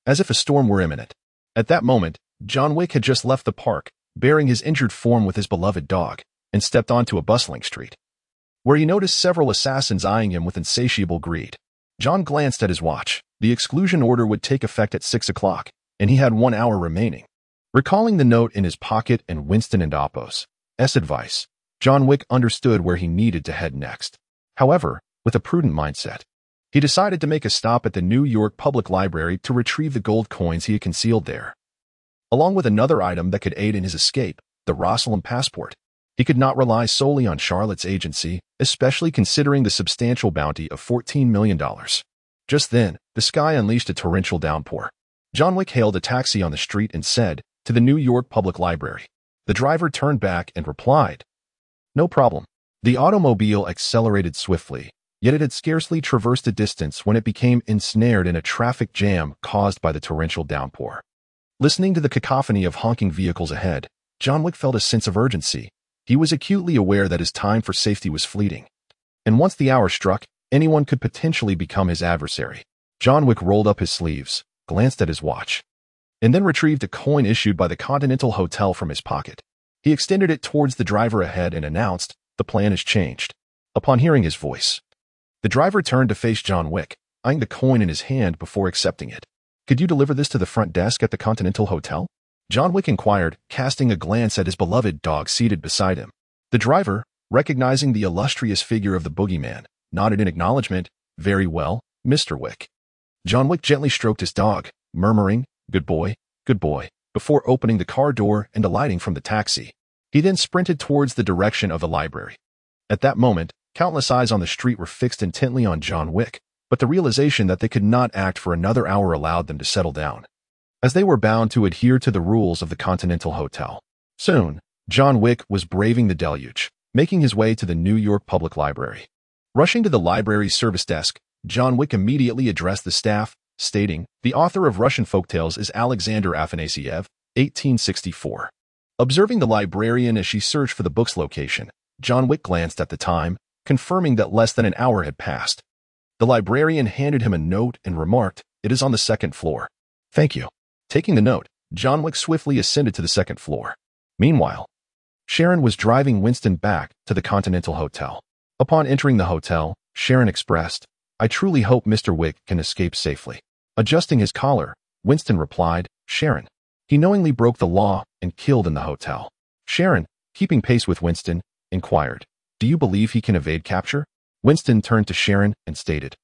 as if a storm were imminent. At that moment, John Wick had just left the park, bearing his injured form with his beloved dog, and stepped onto a bustling street, where he noticed several assassins eyeing him with insatiable greed. John glanced at his watch. The exclusion order would take effect at 6 o'clock, and he had 1 hour remaining. Recalling the note in his pocket and Winston and Oppos' advice, John Wick understood where he needed to head next. However, with a prudent mindset, he decided to make a stop at the New York Public Library to retrieve the gold coins he had concealed there, along with another item that could aid in his escape, the Rosalind passport. He could not rely solely on Charlotte's agency, especially considering the substantial bounty of $14 million. Just then, the sky unleashed a torrential downpour. John Wick hailed a taxi on the street and said, "To the New York Public Library." The driver turned back and replied, "No problem." The automobile accelerated swiftly, yet it had scarcely traversed a distance when it became ensnared in a traffic jam caused by the torrential downpour. Listening to the cacophony of honking vehicles ahead, John Wick felt a sense of urgency. He was acutely aware that his time for safety was fleeting, and once the hour struck, anyone could potentially become his adversary. John Wick rolled up his sleeves, glanced at his watch, and then retrieved a coin issued by the Continental Hotel from his pocket. He extended it towards the driver ahead and announced, "The plan has changed." Upon hearing his voice, the driver turned to face John Wick, eyeing the coin in his hand before accepting it. "Could you deliver this to the front desk at the Continental Hotel?" John Wick inquired, casting a glance at his beloved dog seated beside him. The driver, recognizing the illustrious figure of the boogeyman, nodded in acknowledgement. "Very well, Mr. Wick." John Wick gently stroked his dog, murmuring, good boy, before opening the car door and alighting from the taxi. He then sprinted towards the direction of the library. At that moment, countless eyes on the street were fixed intently on John Wick, but the realization that they could not act for another hour allowed them to settle down, as they were bound to adhere to the rules of the Continental Hotel. Soon, John Wick was braving the deluge, making his way to the New York Public Library. Rushing to the library's service desk, John Wick immediately addressed the staff, stating, "The author of Russian folktales is Alexander Afanasyev, 1864. Observing the librarian as she searched for the book's location, John Wick glanced at the time, confirming that less than an hour had passed. The librarian handed him a note and remarked, "It is on the second floor." "Thank you." Taking the note, John Wick swiftly ascended to the second floor. Meanwhile, Sharon was driving Winston back to the Continental Hotel. Upon entering the hotel, Sharon expressed, "I truly hope Mr. Wick can escape safely." Adjusting his collar, Winston replied, "Sharon. He knowingly broke the law and killed in the hotel." Sharon, keeping pace with Winston, inquired, "Do you believe he can evade capture?" Winston turned to Sharon and stated,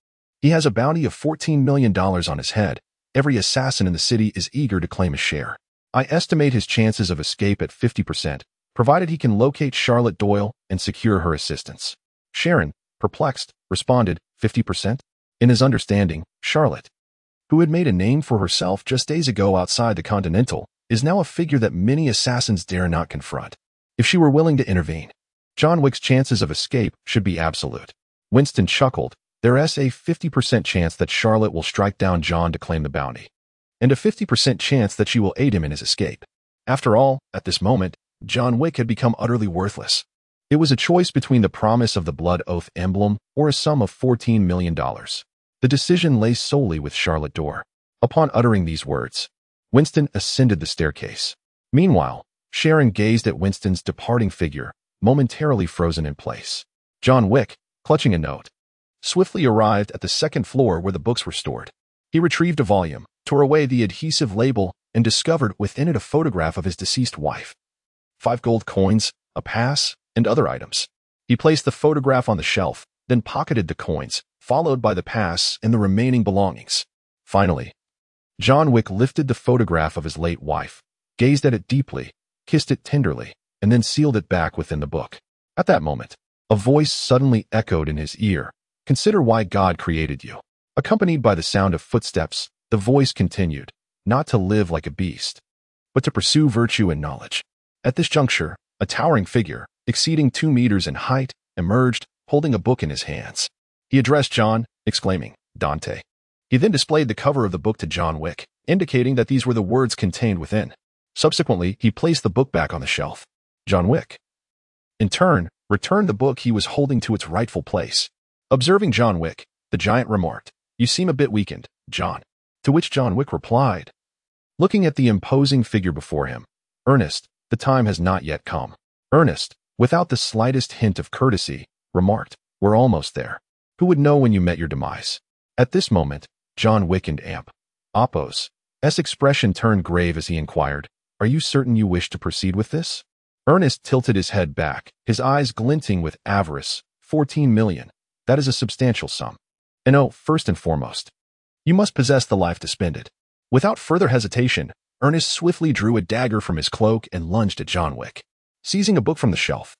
"He has a bounty of $14 million on his head. Every assassin in the city is eager to claim a share. I estimate his chances of escape at 50%, provided he can locate Charlotte Doyle and secure her assistance." Sharon, perplexed, responded, 50%? In his understanding, Charlotte, who had made a name for herself just days ago outside the Continental, is now a figure that many assassins dare not confront. If she were willing to intervene, John Wick's chances of escape should be absolute. Winston chuckled. There is a 50% chance that Charlotte will strike down John to claim the bounty, and a 50% chance that she will aid him in his escape. After all, at this moment, John Wick had become utterly worthless. It was a choice between the promise of the blood oath emblem or a sum of $14 million. The decision lay solely with Charlotte Doyle. Upon uttering these words, Winston ascended the staircase. Meanwhile, Sharon gazed at Winston's departing figure, momentarily frozen in place. John Wick, clutching a note, swiftly arrived at the second floor where the books were stored. He retrieved a volume, tore away the adhesive label, and discovered within it a photograph of his deceased wife. 5 gold coins, a pass, and other items. He placed the photograph on the shelf, then pocketed the coins, followed by the pass and the remaining belongings. Finally, John Wick lifted the photograph of his late wife, gazed at it deeply, kissed it tenderly, and then sealed it back within the book. At that moment, a voice suddenly echoed in his ear. Consider why God created you. Accompanied by the sound of footsteps, the voice continued, not to live like a beast, but to pursue virtue and knowledge. At this juncture, a towering figure, exceeding 2 meters in height, emerged, holding a book in his hands. He addressed John, exclaiming, "Dante." He then displayed the cover of the book to John Wick, indicating that these were the words contained within. Subsequently, he placed the book back on the shelf. John Wick, in turn, returned the book he was holding to its rightful place. Observing John Wick, the giant remarked, "You seem a bit weakened, John." To which John Wick replied, looking at the imposing figure before him, "Ernest, the time has not yet come." Ernest, without the slightest hint of courtesy, remarked, "We're almost there. Who would know when you met your demise?" At this moment, John Wick and Apos' expression turned grave as he inquired, "Are you certain you wish to proceed with this?" Ernest tilted his head back, his eyes glinting with avarice. 14 million. That is a substantial sum. And oh, first and foremost, you must possess the life to spend it. Without further hesitation, Ernest swiftly drew a dagger from his cloak and lunged at John Wick. Seizing a book from the shelf,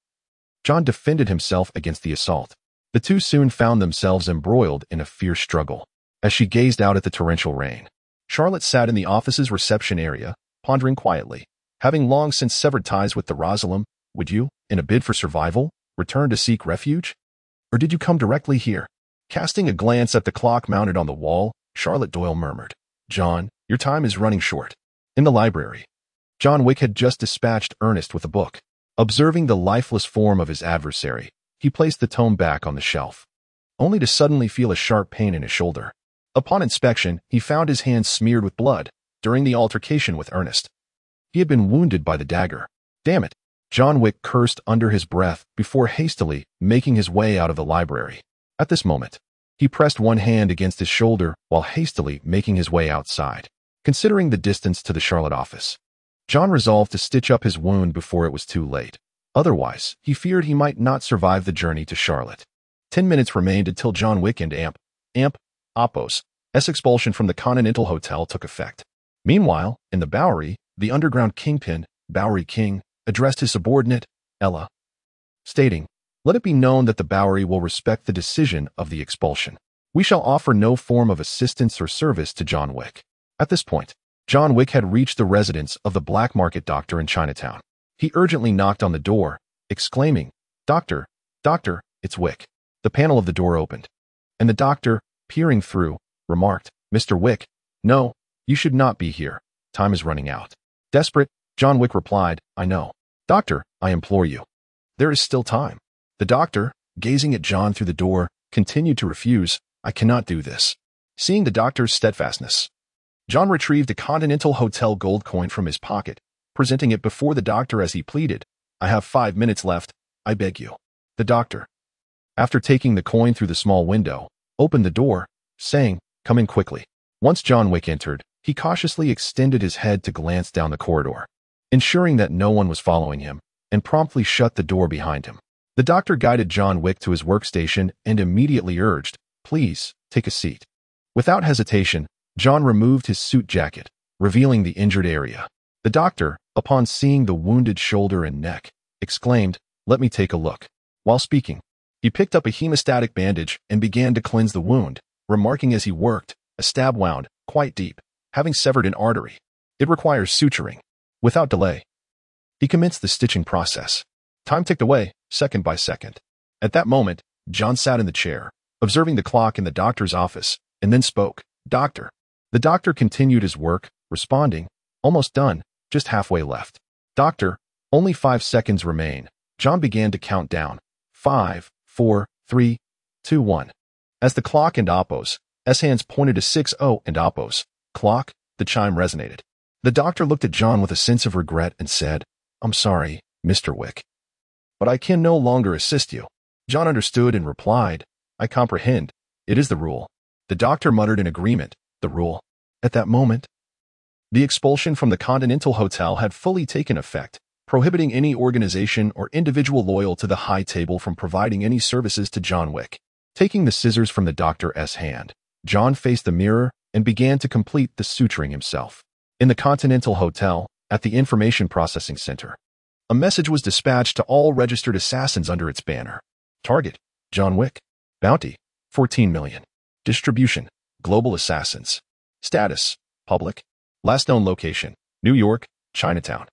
John defended himself against the assault. The two soon found themselves embroiled in a fierce struggle. As she gazed out at the torrential rain, Charlotte sat in the office's reception area, pondering quietly. Having long since severed ties with the Rosalim, would you, in a bid for survival, return to seek refuge? Or did you come directly here? Casting a glance at the clock mounted on the wall, Charlotte Doyle murmured, "John, your time is running short." In the library, John Wick had just dispatched Ernest with a book. Observing the lifeless form of his adversary, he placed the tome back on the shelf, only to suddenly feel a sharp pain in his shoulder. Upon inspection, he found his hand smeared with blood during the altercation with Ernest. He had been wounded by the dagger. Damn it! John Wick cursed under his breath before hastily making his way out of the library. At this moment, he pressed one hand against his shoulder while hastily making his way outside. Considering the distance to the Charlotte office, John resolved to stitch up his wound before it was too late. Otherwise, he feared he might not survive the journey to Charlotte. 10 minutes remained until John Wick and Apos' expulsion from the Continental Hotel took effect. Meanwhile, in the Bowery, the underground kingpin, Bowery King, addressed his subordinate, Ella, stating, "Let it be known that the Bowery will respect the decision of the expulsion. We shall offer no form of assistance or service to John Wick." At this point, John Wick had reached the residence of the black market doctor in Chinatown. He urgently knocked on the door, exclaiming, Doctor, it's Wick." The panel of the door opened, and the doctor, peering through, remarked, "Mr. Wick, no, you should not be here. Time is running out." Desperate, John Wick replied, "I know. Doctor, I implore you. There is still time." The doctor, gazing at John through the door, continued to refuse. "I cannot do this." Seeing the doctor's steadfastness, John retrieved a Continental Hotel gold coin from his pocket, presenting it before the doctor as he pleaded, "I have 5 minutes left, I beg you." The doctor, after taking the coin through the small window, opened the door, saying, "Come in quickly." Once John Wick entered, he cautiously extended his head to glance down the corridor, ensuring that no one was following him, and promptly shut the door behind him. The doctor guided John Wick to his workstation and immediately urged, "Please, take a seat." Without hesitation, John removed his suit jacket, revealing the injured area. The doctor, upon seeing the wounded shoulder and neck, exclaimed, "Let me take a look." While speaking, he picked up a hemostatic bandage and began to cleanse the wound, remarking as he worked, "A stab wound, quite deep, having severed an artery. It requires suturing." Without delay, he commenced the stitching process. Time ticked away, second by second. At that moment, John sat in the chair, observing the clock in the doctor's office, and then spoke, "Doctor." The doctor continued his work, responding, "Almost done, just halfway left." "Doctor, only 5 seconds remain." John began to count down. 5, 4, 3, 2, 1. As the clock and Apos' hands pointed to 6-0 and Apos' clock, the chime resonated. The doctor looked at John with a sense of regret and said, I'm sorry, Mr. Wick, but I can no longer assist you. John understood and replied, I comprehend. It is the rule. The doctor muttered in agreement, the rule. At that moment, the expulsion from the Continental Hotel had fully taken effect, prohibiting any organization or individual loyal to the high table from providing any services to John Wick. Taking the scissors from the doctor's hand, John faced the mirror and began to complete the suturing himself. In the Continental Hotel, at the Information Processing Center, a message was dispatched to all registered assassins under its banner. Target, John Wick. Bounty, 14 million. Distribution, global assassins. Status, public. Last known location, New York, Chinatown.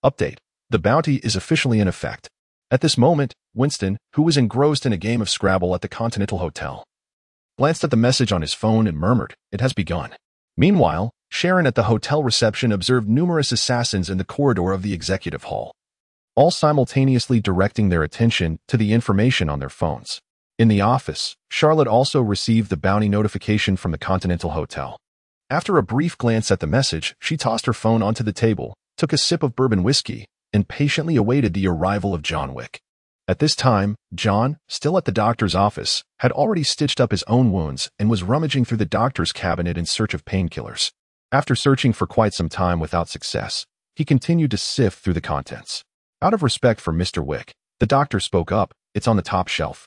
Update, the bounty is officially in effect. At this moment, Winston, who was engrossed in a game of Scrabble at the Continental Hotel, glanced at the message on his phone and murmured, it has begun. Meanwhile, Sharon at the hotel reception observed numerous assassins in the corridor of the executive hall, all simultaneously directing their attention to the information on their phones. In the office, Charlotte also received the bounty notification from the Continental Hotel. After a brief glance at the message, she tossed her phone onto the table, took a sip of bourbon whiskey, and patiently awaited the arrival of John Wick. At this time, John, still at the doctor's office, had already stitched up his own wounds and was rummaging through the doctor's cabinet in search of painkillers. After searching for quite some time without success, he continued to sift through the contents. Out of respect for Mr. Wick, the doctor spoke up, it's on the top shelf.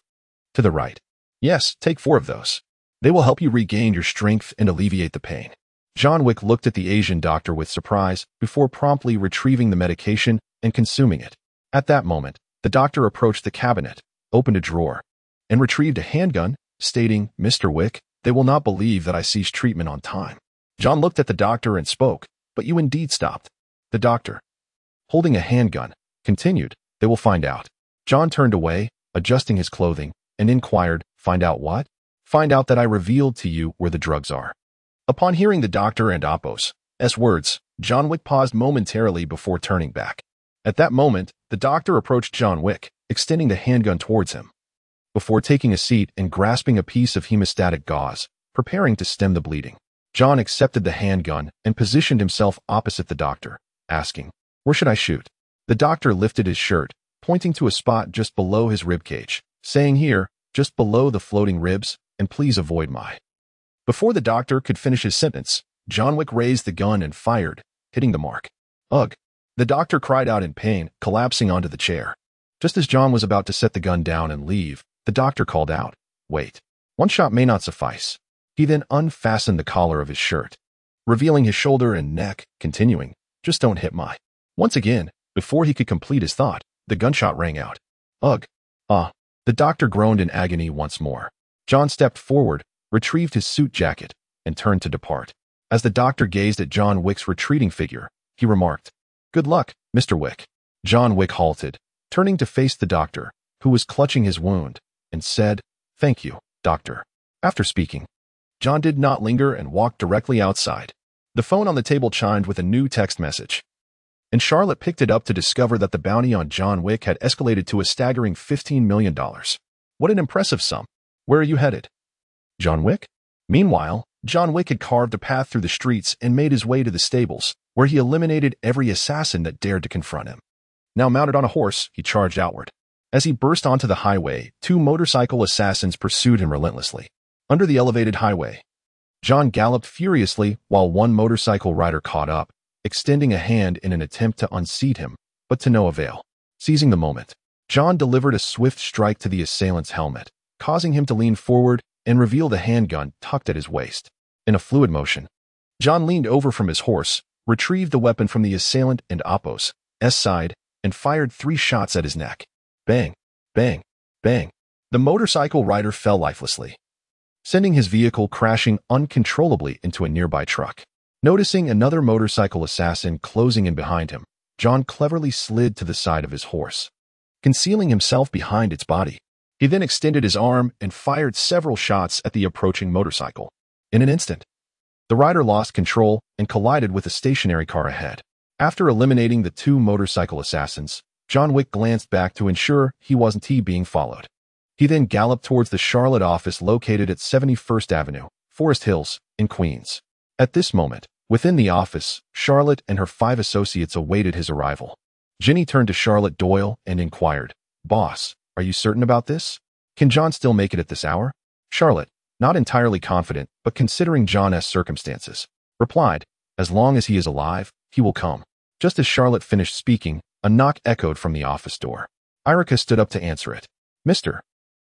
To the right. Yes, take 4 of those. They will help you regain your strength and alleviate the pain. John Wick looked at the Asian doctor with surprise before promptly retrieving the medication and consuming it. At that moment, the doctor approached the cabinet, opened a drawer, and retrieved a handgun, stating, Mr. Wick, they will not believe that I ceased treatment on time. John looked at the doctor and spoke, but you indeed stopped. The doctor, holding a handgun, continued, they will find out. John turned away, adjusting his clothing, and inquired, find out what? Find out that I revealed to you where the drugs are. Upon hearing the doctor and Oppo's words, John Wick paused momentarily before turning back. At that moment, the doctor approached John Wick, extending the handgun towards him. Before taking a seat and grasping a piece of hemostatic gauze, preparing to stem the bleeding, John accepted the handgun and positioned himself opposite the doctor, asking, where should I shoot? The doctor lifted his shirt, pointing to a spot just below his ribcage, saying here, just below the floating ribs, and please avoid my. Before the doctor could finish his sentence, John Wick raised the gun and fired, hitting the mark. Ugh! The doctor cried out in pain, collapsing onto the chair. Just as John was about to set the gun down and leave, the doctor called out, wait, one shot may not suffice. He then unfastened the collar of his shirt, revealing his shoulder and neck, continuing, just don't hit my. Once again, before he could complete his thought, the gunshot rang out. Ugh! Ah! The doctor groaned in agony once more. John stepped forward, retrieved his suit jacket, and turned to depart. As the doctor gazed at John Wick's retreating figure, he remarked, good luck, Mr. Wick. John Wick halted, turning to face the doctor, who was clutching his wound, and said, thank you, doctor. After speaking, John did not linger and walked directly outside. The phone on the table chimed with a new text message, and Charlotte picked it up to discover that the bounty on John Wick had escalated to a staggering $15 million. What an impressive sum. Where are you headed? John Wick? Meanwhile, John Wick had carved a path through the streets and made his way to the stables, where he eliminated every assassin that dared to confront him. Now mounted on a horse, he charged outward. As he burst onto the highway, 2 motorcycle assassins pursued him relentlessly. Under the elevated highway, John galloped furiously while one motorcycle rider caught up, extending a hand in an attempt to unseat him, but to no avail. Seizing the moment, John delivered a swift strike to the assailant's helmet, causing him to lean forward and reveal the handgun tucked at his waist. In a fluid motion, John leaned over from his horse, retrieved the weapon from the assailant and Oppo's side, and fired 3 shots at his neck. Bang, bang, bang. The motorcycle rider fell lifelessly, sending his vehicle crashing uncontrollably into a nearby truck. Noticing another motorcycle assassin closing in behind him, John cleverly slid to the side of his horse, concealing himself behind its body. He then extended his arm and fired several shots at the approaching motorcycle. In an instant, the rider lost control and collided with a stationary car ahead. After eliminating the 2 motorcycle assassins, John Wick glanced back to ensure he wasn't being followed. He then galloped towards the Charlotte office located at 71st Avenue, Forest Hills, in Queens. At this moment, within the office, Charlotte and her 5 associates awaited his arrival. Ginny turned to Charlotte Doyle and inquired, "Boss, are you certain about this? Can John still make it at this hour?" Charlotte, not entirely confident, but considering John's circumstances, replied, "As long as he is alive, he will come." Just as Charlotte finished speaking, a knock echoed from the office door. Erica stood up to answer it. "Mr.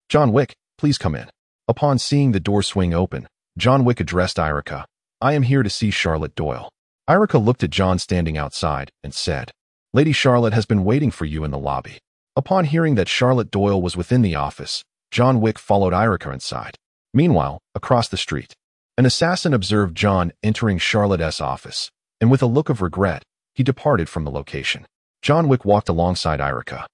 John Wick, please come in." Upon seeing the door swing open, John Wick addressed Erica. "I am here to see Charlotte Doyle." Erica looked at John standing outside and said, "Lady Charlotte has been waiting for you in the lobby." Upon hearing that Charlotte Doyle was within the office, John Wick followed Erica inside. Meanwhile, across the street, an assassin observed John entering Charlotte's office, and with a look of regret, he departed from the location. John Wick walked alongside Erica,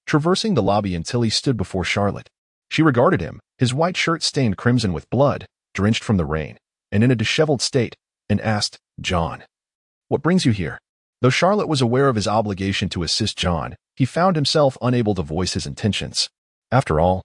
traversing the lobby until he stood before Charlotte. She regarded him, his white shirt stained crimson with blood, drenched from the rain, and in a disheveled state, and asked, "John, what brings you here?" Though Charlotte was aware of his obligation to assist John, he found himself unable to voice his intentions. After all,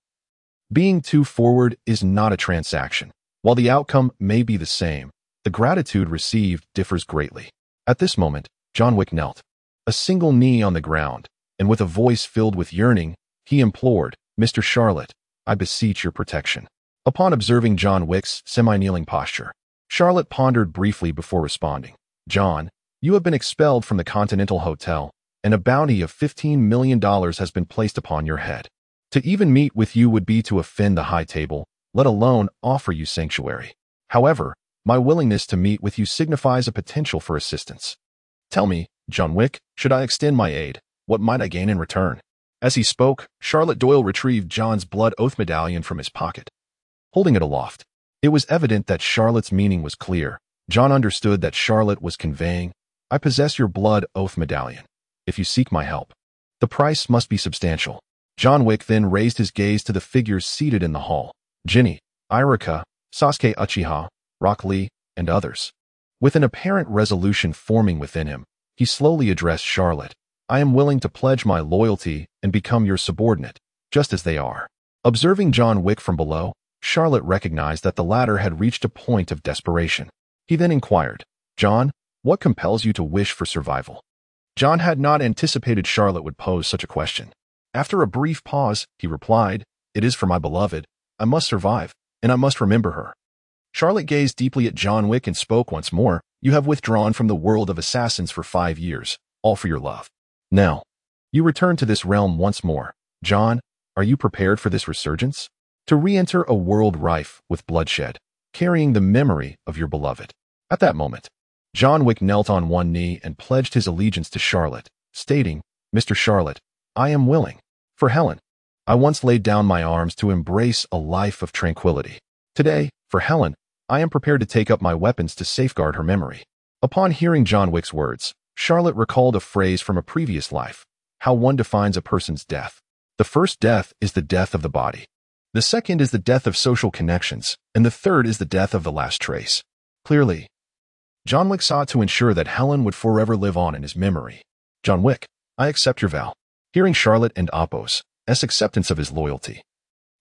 being too forward is not a transaction. While the outcome may be the same, the gratitude received differs greatly. At this moment, John Wick knelt, a single knee on the ground, and with a voice filled with yearning, he implored, "Mr. Charlotte, I beseech your protection." Upon observing John Wick's semi-kneeling posture, Charlotte pondered briefly before responding. "John, you have been expelled from the Continental Hotel, and a bounty of $15 million has been placed upon your head. To even meet with you would be to offend the high table, let alone offer you sanctuary. However, my willingness to meet with you signifies a potential for assistance. Tell me, John Wick, should I extend my aid, what might I gain in return?" As he spoke, Charlotte Doyle retrieved John's blood oath medallion from his pocket, holding it aloft. It was evident that Charlotte's meaning was clear. John understood that Charlotte was conveying, "I possess your blood oath medallion. If you seek my help, the price must be substantial." John Wick then raised his gaze to the figures seated in the hall. Ginny, Erica, Sasuke Uchiha, Rock Lee, and others. With an apparent resolution forming within him, he slowly addressed Charlotte. "I am willing to pledge my loyalty and become your subordinate, just as they are." Observing John Wick from below, Charlotte recognized that the latter had reached a point of desperation. He then inquired, "John, what compels you to wish for survival?" John had not anticipated Charlotte would pose such a question. After a brief pause, he replied, "It is for my beloved. I must survive, and I must remember her." Charlotte gazed deeply at John Wick and spoke once more, "You have withdrawn from the world of assassins for 5 years, all for your love. Now, you return to this realm once more. John, are you prepared for this resurgence? To re-enter a world rife with bloodshed, carrying the memory of your beloved?" At that moment, John Wick knelt on one knee and pledged his allegiance to Charlotte, stating, "Mr. Charlotte, I am willing. For Helen, I once laid down my arms to embrace a life of tranquility. Today, for Helen, I am prepared to take up my weapons to safeguard her memory." Upon hearing John Wick's words, Charlotte recalled a phrase from a previous life, how one defines a person's death. The first death is the death of the body. The second is the death of social connections, and the third is the death of the last trace. Clearly, John Wick sought to ensure that Helen would forever live on in his memory. "John Wick, I accept your vow." Hearing Charlotte and Apos' acceptance of his loyalty,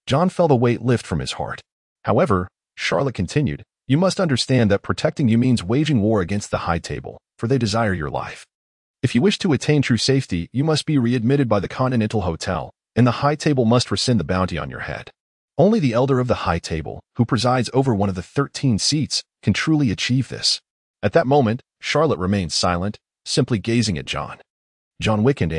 John felt a weight lift from his heart. However, Charlotte continued, "You must understand that protecting you means waging war against the high table, for they desire your life. If you wish to attain true safety, you must be readmitted by the Continental Hotel, and the high table must rescind the bounty on your head. Only the elder of the high table, who presides over one of the 13 seats, can truly achieve this." At that moment, Charlotte remained silent, simply gazing at John. John Wick and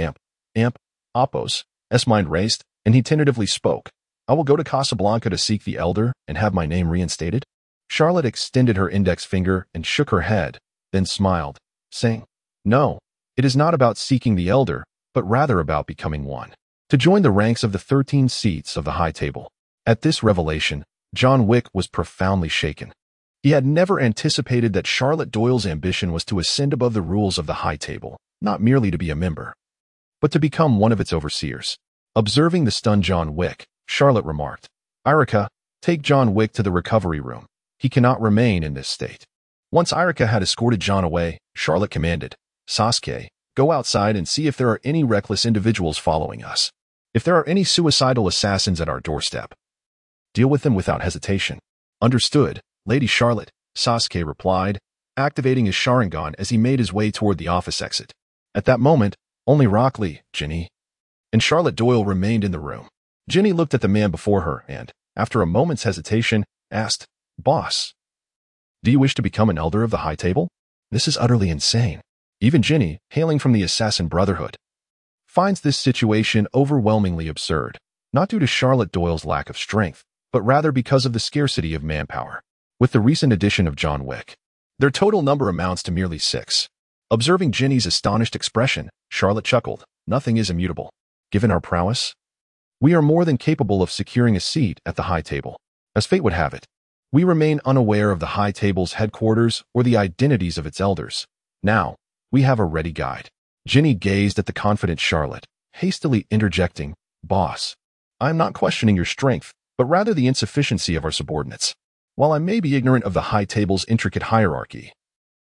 Apos' mind raced, and he tentatively spoke, "I will go to Casablanca to seek the elder and have my name reinstated." Charlotte extended her index finger and shook her head, then smiled, saying, "No, it is not about seeking the elder, but rather about becoming one, to join the ranks of the 13 seats of the high table." At this revelation, John Wick was profoundly shaken. He had never anticipated that Charlotte Doyle's ambition was to ascend above the rules of the high table, not merely to be a member, but to become one of its overseers. Observing the stunned John Wick, Charlotte remarked, "Erica, take John Wick to the recovery room. He cannot remain in this state." Once Erica had escorted John away, Charlotte commanded, "Sasuke, go outside and see if there are any reckless individuals following us. If there are any suicidal assassins at our doorstep, deal with them without hesitation." "Understood, Lady Charlotte," Sasuke replied, activating his Sharingan as he made his way toward the office exit. At that moment, Only Rock Lee, Ginny. And Charlotte Doyle remained in the room. Ginny looked at the man before her and, after a moment's hesitation, asked, "Boss, do you wish to become an elder of the High Table?" This is utterly insane. Even Ginny, hailing from the Assassin Brotherhood, finds this situation overwhelmingly absurd, not due to Charlotte Doyle's lack of strength, but rather because of the scarcity of manpower. With the recent addition of John Wick, their total number amounts to merely 6. Observing Ginny's astonished expression, Charlotte chuckled. "Nothing is immutable. Given our prowess, we are more than capable of securing a seat at the High Table. As fate would have it, we remain unaware of the High Table's headquarters or the identities of its elders. Now, we have a ready guide." Ginny gazed at the confident Charlotte, hastily interjecting, "Boss, I am not questioning your strength, but rather the insufficiency of our subordinates. While I may be ignorant of the High Table's intricate hierarchy,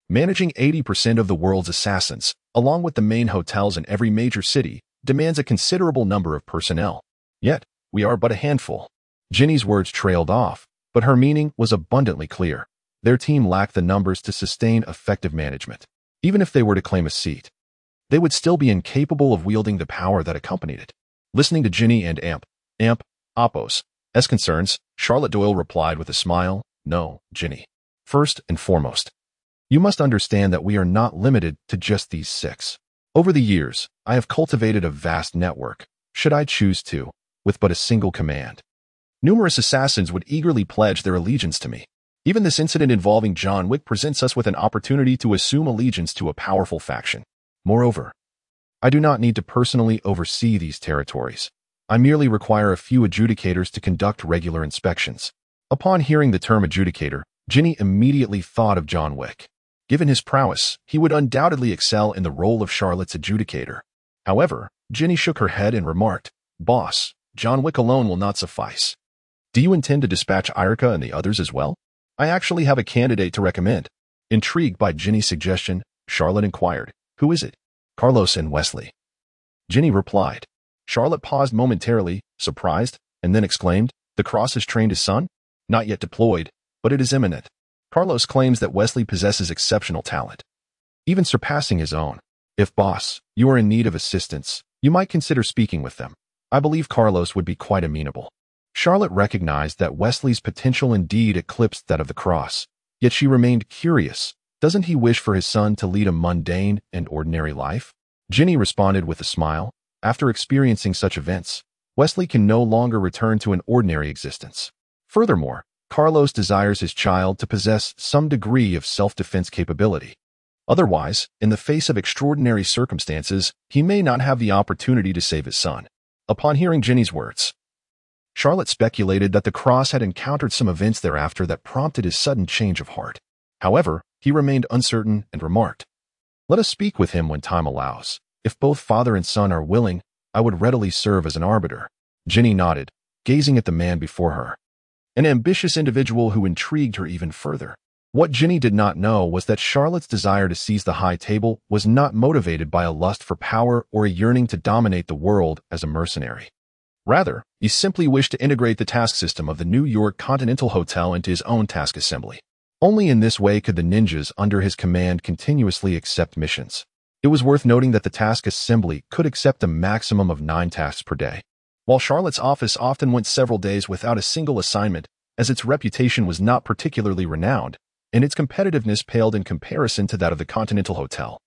managing 80% of the world's assassins, along with the main hotels in every major city, demands a considerable number of personnel. Yet, we are but a handful." Ginny's words trailed off, but her meaning was abundantly clear. Their team lacked the numbers to sustain effective management. Even if they were to claim a seat, they would still be incapable of wielding the power that accompanied it. Listening to Ginny and Oppos' concerns, Charlotte Doyle replied with a smile, "No, Ginny. First and foremost, you must understand that we are not limited to just these 6. Over the years, I have cultivated a vast network, should I choose to, with but a single command. Numerous assassins would eagerly pledge their allegiance to me. Even this incident involving John Wick presents us with an opportunity to assume allegiance to a powerful faction. Moreover, I do not need to personally oversee these territories. I merely require a few adjudicators to conduct regular inspections." Upon hearing the term adjudicator, Ginny immediately thought of John Wick. Given his prowess, he would undoubtedly excel in the role of Charlotte's adjudicator. However, Ginny shook her head and remarked, "Boss, John Wick alone will not suffice. Do you intend to dispatch Irika and the others as well? I actually have a candidate to recommend." Intrigued by Ginny's suggestion, Charlotte inquired, "Who is it?" "Carlos and Wesley." Ginny replied. Charlotte paused momentarily, surprised, and then exclaimed, "The Cross has trained his son? Not yet deployed, but it is imminent. Carlos claims that Wesley possesses exceptional talent, even surpassing his own. If, boss, you are in need of assistance, you might consider speaking with them. I believe Carlos would be quite amenable." Charlotte recognized that Wesley's potential indeed eclipsed that of the Cross, yet she remained curious. Doesn't he wish for his son to lead a mundane and ordinary life? Ginny responded with a smile. After experiencing such events, Wesley can no longer return to an ordinary existence. Furthermore, Carlos desires his child to possess some degree of self-defense capability. Otherwise, in the face of extraordinary circumstances, he may not have the opportunity to save his son. Upon hearing Ginny's words, Charlotte speculated that the Cross had encountered some events thereafter that prompted his sudden change of heart. However, he remained uncertain and remarked, "Let us speak with him when time allows. If both father and son are willing, I would readily serve as an arbiter." Ginny nodded, gazing at the man before her, an ambitious individual who intrigued her even further. What Ginny did not know was that Charlotte's desire to seize the High Table was not motivated by a lust for power or a yearning to dominate the world as a mercenary. Rather, he simply wished to integrate the task system of the New York Continental Hotel into his own task assembly. Only in this way could the ninjas under his command continuously accept missions. It was worth noting that the task assembly could accept a maximum of 9 tasks per day, while Charlotte's office often went several days without a single assignment, as its reputation was not particularly renowned, and its competitiveness paled in comparison to that of the Continental Hotel.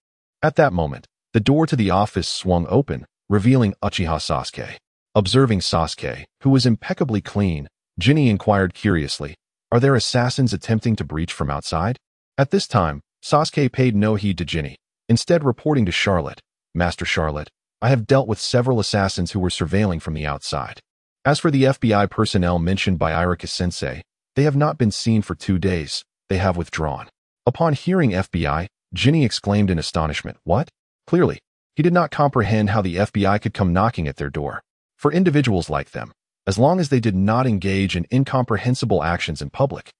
At that moment, the door to the office swung open, revealing Uchiha Sasuke. Observing Sasuke, who was impeccably clean, Ginny inquired curiously, "Are there assassins attempting to breach from outside?" At this time, Sasuke paid no heed to Ginny, instead reporting to Charlotte, "Master Charlotte, I have dealt with several assassins who were surveilling from the outside. As for the FBI personnel mentioned by Irika-sensei, they have not been seen for 2 days. They have withdrawn." Upon hearing FBI, Ginny exclaimed in astonishment, "What?" Clearly, he did not comprehend how the FBI could come knocking at their door. For individuals like them, as long as they did not engage in incomprehensible actions in public,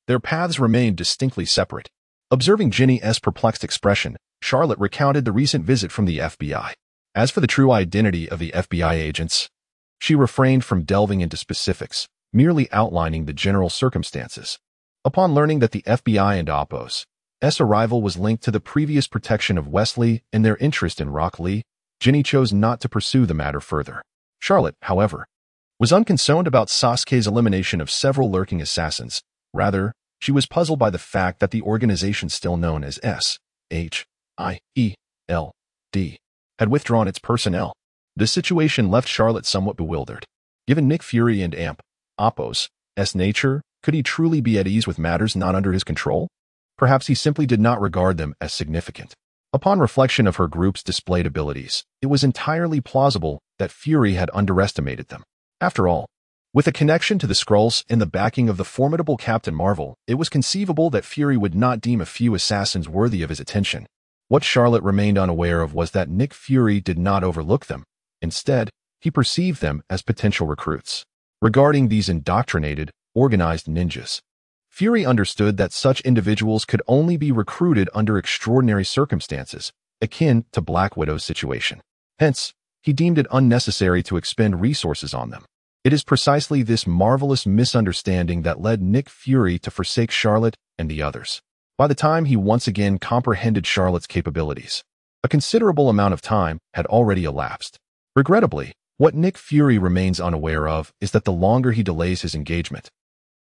their paths remained distinctly separate. Observing Ginny's perplexed expression, Charlotte recounted the recent visit from the FBI. As for the true identity of the FBI agents, she refrained from delving into specifics, merely outlining the general circumstances. Upon learning that the FBI and Oppos' arrival was linked to the previous protection of Wesley and their interest in Rock Lee, Ginny chose not to pursue the matter further. Charlotte, however, was unconcerned about Sasuke's elimination of several lurking assassins. Rather, she was puzzled by the fact that the organization still known as SHIELD had withdrawn its personnel. This situation left Charlotte somewhat bewildered. Given Nick Fury and Appo's nature, could he truly be at ease with matters not under his control? Perhaps he simply did not regard them as significant. Upon reflection of her group's displayed abilities, it was entirely plausible that Fury had underestimated them. After all, with a connection to the Skrulls and the backing of the formidable Captain Marvel, it was conceivable that Fury would not deem a few assassins worthy of his attention. What Charlotte remained unaware of was that Nick Fury did not overlook them. Instead, he perceived them as potential recruits. Regarding these indoctrinated, organized ninjas, Fury understood that such individuals could only be recruited under extraordinary circumstances, akin to Black Widow's situation. Hence, he deemed it unnecessary to expend resources on them. It is precisely this marvelous misunderstanding that led Nick Fury to forsake Charlotte and the others. By the time he once again comprehended Charlotte's capabilities, a considerable amount of time had already elapsed. Regrettably, what Nick Fury remains unaware of is that the longer he delays his engagement,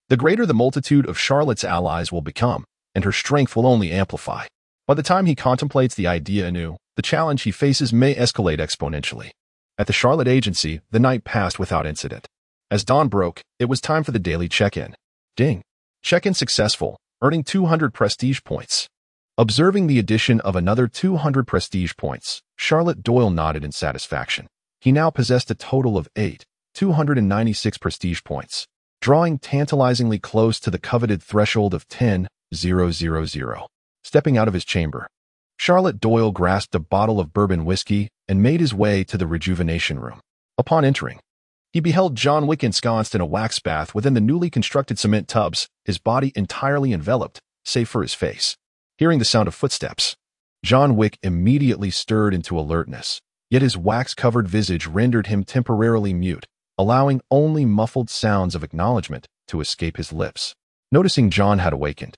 the greater the multitude of Charlotte's allies will become, and her strength will only amplify. By the time he contemplates the idea anew, the challenge he faces may escalate exponentially. At the Charlotte agency, the night passed without incident. As dawn broke, it was time for the daily check-in. Ding. Check-in successful, earning 200 prestige points. Observing the addition of another 200 prestige points, Charlotte Doyle nodded in satisfaction. He now possessed a total of 296 prestige points, drawing tantalizingly close to the coveted threshold of 10,000. Stepping out of his chamber, Charlotte Doyle grasped a bottle of bourbon whiskey and made his way to the rejuvenation room. Upon entering, he beheld John Wick ensconced in a wax bath within the newly constructed cement tubs, his body entirely enveloped, save for his face. Hearing the sound of footsteps, John Wick immediately stirred into alertness, yet his wax-covered visage rendered him temporarily mute, allowing only muffled sounds of acknowledgement to escape his lips. Noticing John had awakened,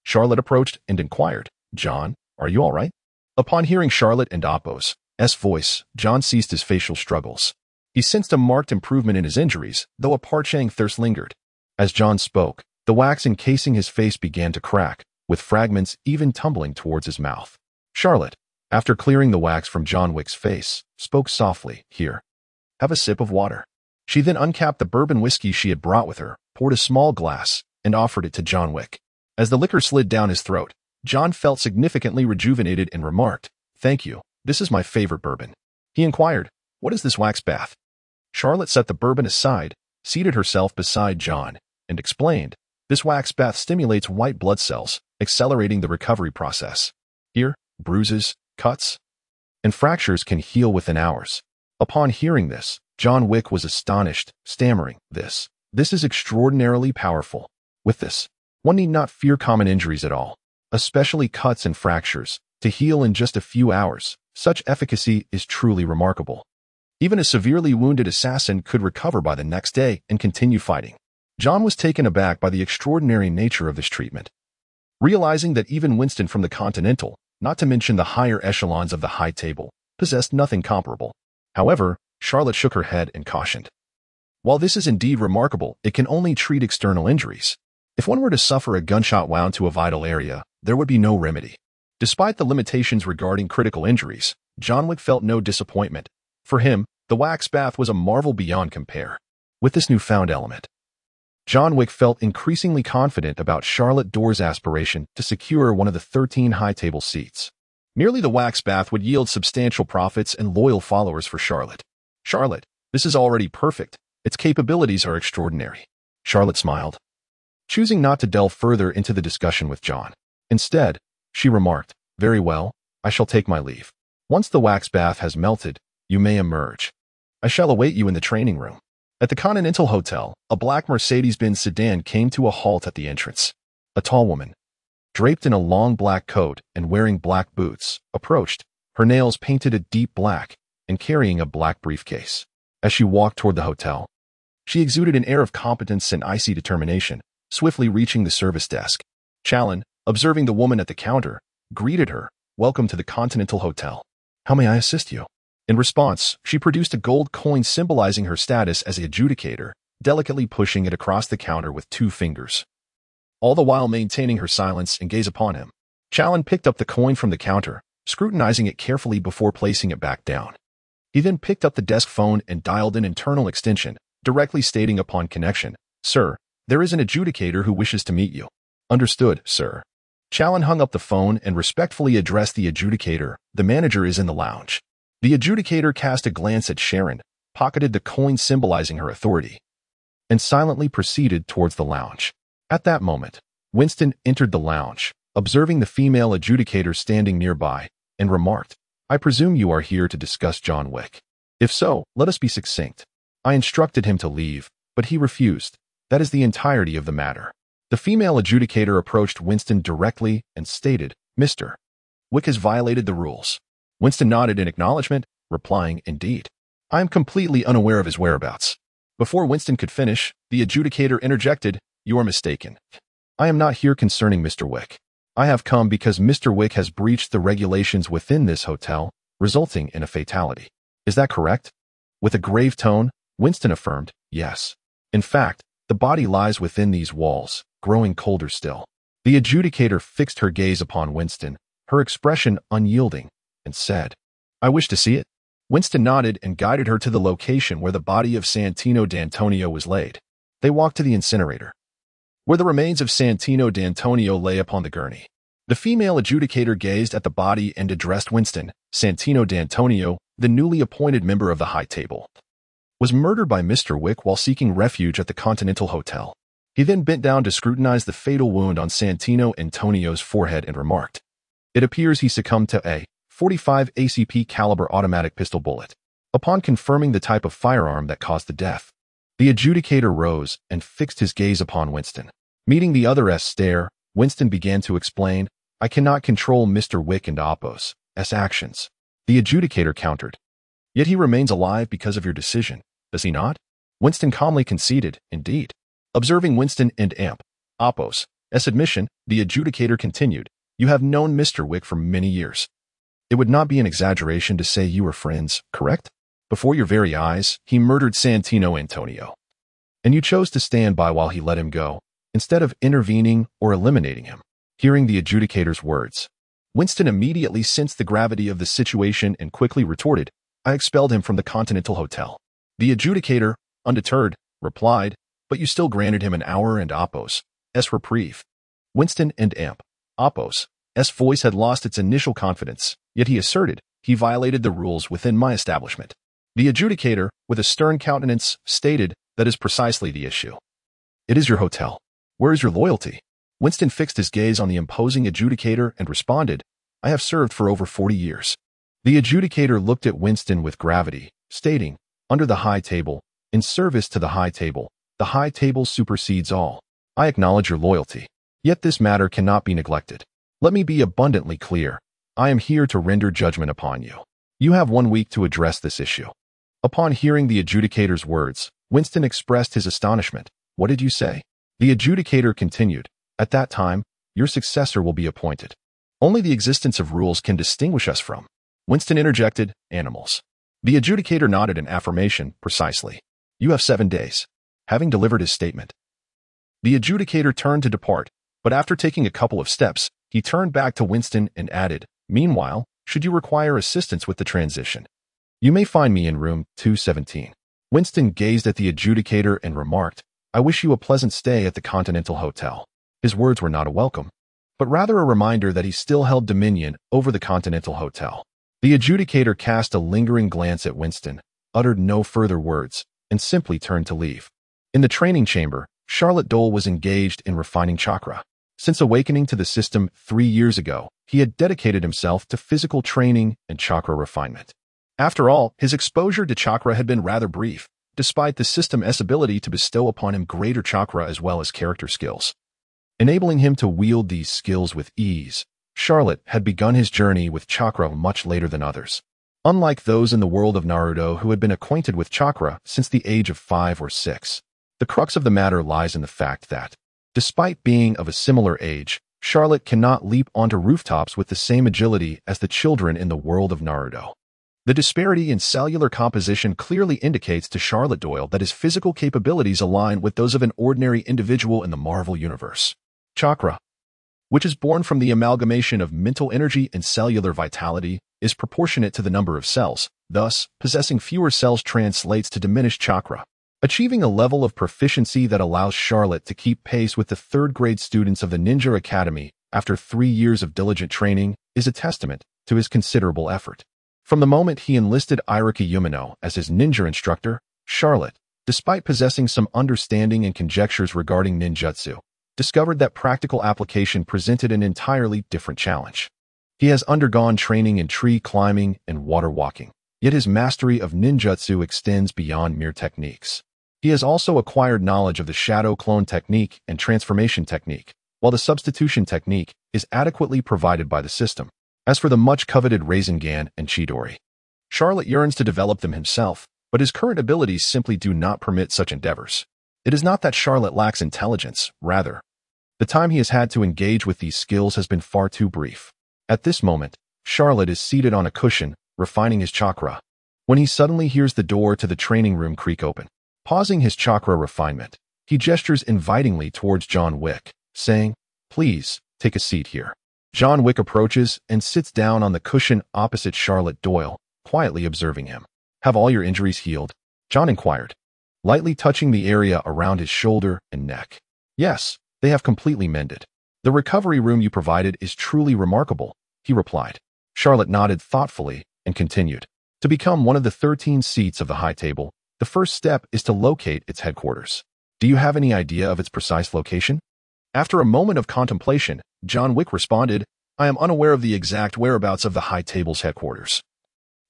Charlotte approached and inquired, "John, are you all right?" Upon hearing Charlotte and Appo's voice, John ceased his facial struggles. He sensed a marked improvement in his injuries, though a parching thirst lingered. As John spoke, the wax encasing his face began to crack, with fragments even tumbling towards his mouth. Charlotte, after clearing the wax from John Wick's face, spoke softly, "Here, have a sip of water." She then uncapped the bourbon whiskey she had brought with her, poured a small glass, and offered it to John Wick. As the liquor slid down his throat, John felt significantly rejuvenated and remarked, "Thank you, this is my favorite bourbon." He inquired, "What is this wax bath?" Charlotte set the bourbon aside, seated herself beside John, and explained, "This wax bath stimulates white blood cells, accelerating the recovery process. Here, bruises, cuts, and fractures can heal within hours." Upon hearing this, John Wick was astonished, stammering, This is extraordinarily powerful. With this, one need not fear common injuries at all, especially cuts and fractures, to heal in just a few hours. Such efficacy is truly remarkable. Even a severely wounded assassin could recover by the next day and continue fighting." John was taken aback by the extraordinary nature of this treatment. Realizing that even Winston from the Continental, not to mention the higher echelons of the high table, possessed nothing comparable. However, Charlotte shook her head and cautioned, "While this is indeed remarkable, it can only treat external injuries. If one were to suffer a gunshot wound to a vital area, there would be no remedy." Despite the limitations regarding critical injuries, John Wick felt no disappointment. For him, the wax bath was a marvel beyond compare. With this newfound element, John Wick felt increasingly confident about Charlotte Doyle's aspiration to secure one of the 13 high-table seats. Merely the wax bath would yield substantial profits and loyal followers for Charlotte. "Charlotte, this is already perfect. Its capabilities are extraordinary." Charlotte smiled, choosing not to delve further into the discussion with John. Instead, she remarked, "Very well, I shall take my leave. Once the wax bath has melted, you may emerge. I shall await you in the training room." At the Continental Hotel, a black Mercedes-Benz sedan came to a halt at the entrance. A tall woman, draped in a long black coat and wearing black boots, approached, her nails painted a deep black, and carrying a black briefcase. As she walked toward the hotel, she exuded an air of competence and icy determination, swiftly reaching the service desk. Challen, observing the woman at the counter, greeted her, "Welcome to the Continental Hotel. How may I assist you?" In response, she produced a gold coin symbolizing her status as the adjudicator, delicately pushing it across the counter with 2 fingers. All the while maintaining her silence and gaze upon him, Challen picked up the coin from the counter, scrutinizing it carefully before placing it back down. He then picked up the desk phone and dialed an internal extension, directly stating upon connection, "Sir, there is an adjudicator who wishes to meet you." "Understood, sir." Challen hung up the phone and respectfully addressed the adjudicator. "The manager is in the lounge." The adjudicator cast a glance at Sharon, pocketed the coin symbolizing her authority, and silently proceeded towards the lounge. At that moment, Winston entered the lounge, observing the female adjudicator standing nearby, and remarked, "I presume you are here to discuss John Wick. If so, let us be succinct." I instructed him to leave, but he refused. That is the entirety of the matter. The female adjudicator approached Winston directly and stated, "Mr. Wick has violated the rules." Winston nodded in acknowledgement, replying, "Indeed. I am completely unaware of his whereabouts." Before Winston could finish, the adjudicator interjected, "You are mistaken. I am not here concerning Mr. Wick. I have come because Mr. Wick has breached the regulations within this hotel, resulting in a fatality. Is that correct?" With a grave tone, Winston affirmed, "Yes. In fact, the body lies within these walls, growing colder still." The adjudicator fixed her gaze upon Winston, her expression unyielding, and said, "I wish to see it." Winston nodded and guided her to the location where the body of Santino D'Antonio was laid. They walked to the incinerator, where the remains of Santino D'Antonio lay upon the gurney. The female adjudicator gazed at the body and addressed Winston. "Santino D'Antonio, the newly appointed member of the High Table, was murdered by Mr. Wick while seeking refuge at the Continental Hotel." He then bent down to scrutinize the fatal wound on Santino Antonio's forehead and remarked, "It appears he succumbed to a .45 ACP caliber automatic pistol bullet." Upon confirming the type of firearm that caused the death, the adjudicator rose and fixed his gaze upon Winston. Meeting the other's stare, Winston began to explain, "I cannot control Mr. Wick and Oppo's actions." The adjudicator countered, "Yet he remains alive because of your decision, does he not?" Winston calmly conceded, "Indeed." Observing Winston and Oppo's admission, the adjudicator continued, "You have known Mr. Wick for many years. It would not be an exaggeration to say you were friends, correct? Before your very eyes, he murdered Santino Antonio, and you chose to stand by while he let him go, instead of intervening or eliminating him." Hearing the adjudicator's words, Winston immediately sensed the gravity of the situation and quickly retorted, "I expelled him from the Continental Hotel." The adjudicator, undeterred, replied, "But you still granted him an hour and Oppo's reprieve." Winston and Oppo's voice had lost its initial confidence, yet he asserted, "He violated the rules within my establishment." The adjudicator, with a stern countenance, stated, "That is precisely the issue. It is your hotel. Where is your loyalty?" Winston fixed his gaze on the imposing adjudicator and responded, "I have served for over 40 years. The adjudicator looked at Winston with gravity, stating, "Under the High Table, in service to the High Table, the High Table supersedes all. I acknowledge your loyalty. Yet this matter cannot be neglected. Let me be abundantly clear. I am here to render judgment upon you. You have 1 week to address this issue." Upon hearing the adjudicator's words, Winston expressed his astonishment. "What did you say?" The adjudicator continued, "At that time, your successor will be appointed. Only the existence of rules can distinguish us from." Winston interjected, "Animals." The adjudicator nodded in affirmation, "Precisely. You have 7 days." Having delivered his statement, the adjudicator turned to depart, but after taking a couple of steps, he turned back to Winston and added, "Meanwhile, should you require assistance with the transition, you may find me in room 217. Winston gazed at the adjudicator and remarked, "I wish you a pleasant stay at the Continental Hotel." His words were not a welcome, but rather a reminder that he still held dominion over the Continental Hotel. The adjudicator cast a lingering glance at Winston, uttered no further words, and simply turned to leave. In the training chamber, Charlotte Doyle was engaged in refining chakra. Since awakening to the system 3 years ago, he had dedicated himself to physical training and chakra refinement. After all, his exposure to chakra had been rather brief, despite the system's ability to bestow upon him greater chakra as well as character skills, enabling him to wield these skills with ease. Charlotte had begun his journey with chakra much later than others. Unlike those in the world of Naruto who had been acquainted with chakra since the age of 5 or 6, the crux of the matter lies in the fact that, despite being of a similar age, Charlotte cannot leap onto rooftops with the same agility as the children in the world of Naruto. The disparity in cellular composition clearly indicates to Charlotte Doyle that his physical capabilities align with those of an ordinary individual in the Marvel Universe. Chakra, which is born from the amalgamation of mental energy and cellular vitality, is proportionate to the number of cells. Thus, possessing fewer cells translates to diminished chakra. Achieving a level of proficiency that allows Charlotte to keep pace with the third-grade students of the Ninja Academy after 3 years of diligent training is a testament to his considerable effort. From the moment he enlisted Iriki Yumino as his ninja instructor, Charlotte, despite possessing some understanding and conjectures regarding ninjutsu, discovered that practical application presented an entirely different challenge. He has undergone training in tree climbing and water walking, yet his mastery of ninjutsu extends beyond mere techniques. He has also acquired knowledge of the shadow clone technique and transformation technique, while the substitution technique is adequately provided by the system. As for the much-coveted Rasengan and Chidori, Charlotte yearns to develop them himself, but his current abilities simply do not permit such endeavors. It is not that Charlotte lacks intelligence, rather, the time he has had to engage with these skills has been far too brief. At this moment, Charlotte is seated on a cushion, refining his chakra, when he suddenly hears the door to the training room creak open. Pausing his chakra refinement, he gestures invitingly towards John Wick, saying, "Please, take a seat here." John Wick approaches and sits down on the cushion opposite Charlotte Doyle, quietly observing him. "Have all your injuries healed?" John inquired, lightly touching the area around his shoulder and neck. "Yes, they have completely mended. The recovery room you provided is truly remarkable," he replied. Charlotte nodded thoughtfully and continued. "To become one of the 13 seats of the high table, the first step is to locate its headquarters. Do you have any idea of its precise location?" After a moment of contemplation, John Wick responded, "I am unaware of the exact whereabouts of the high table's headquarters,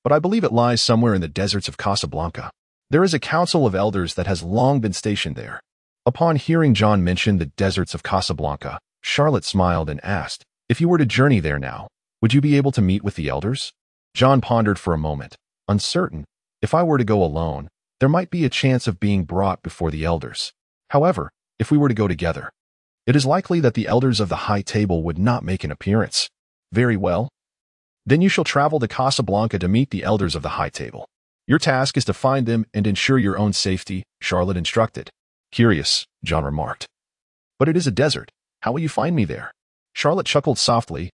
but I believe it lies somewhere in the deserts of Casablanca. There is a council of elders that has long been stationed there." Upon hearing John mention the deserts of Casablanca, Charlotte smiled and asked, "If you were to journey there now, would you be able to meet with the elders?" John pondered for a moment, uncertain. "If I were to go alone, there might be a chance of being brought before the elders. However, if we were to go together, it is likely that the elders of the high table would not make an appearance." "Very well. Then you shall travel to Casablanca to meet the elders of the high table. Your task is to find them and ensure your own safety," Charlotte instructed. "Curious," John remarked. "But it is a desert. How will you find me there?" Charlotte chuckled softly,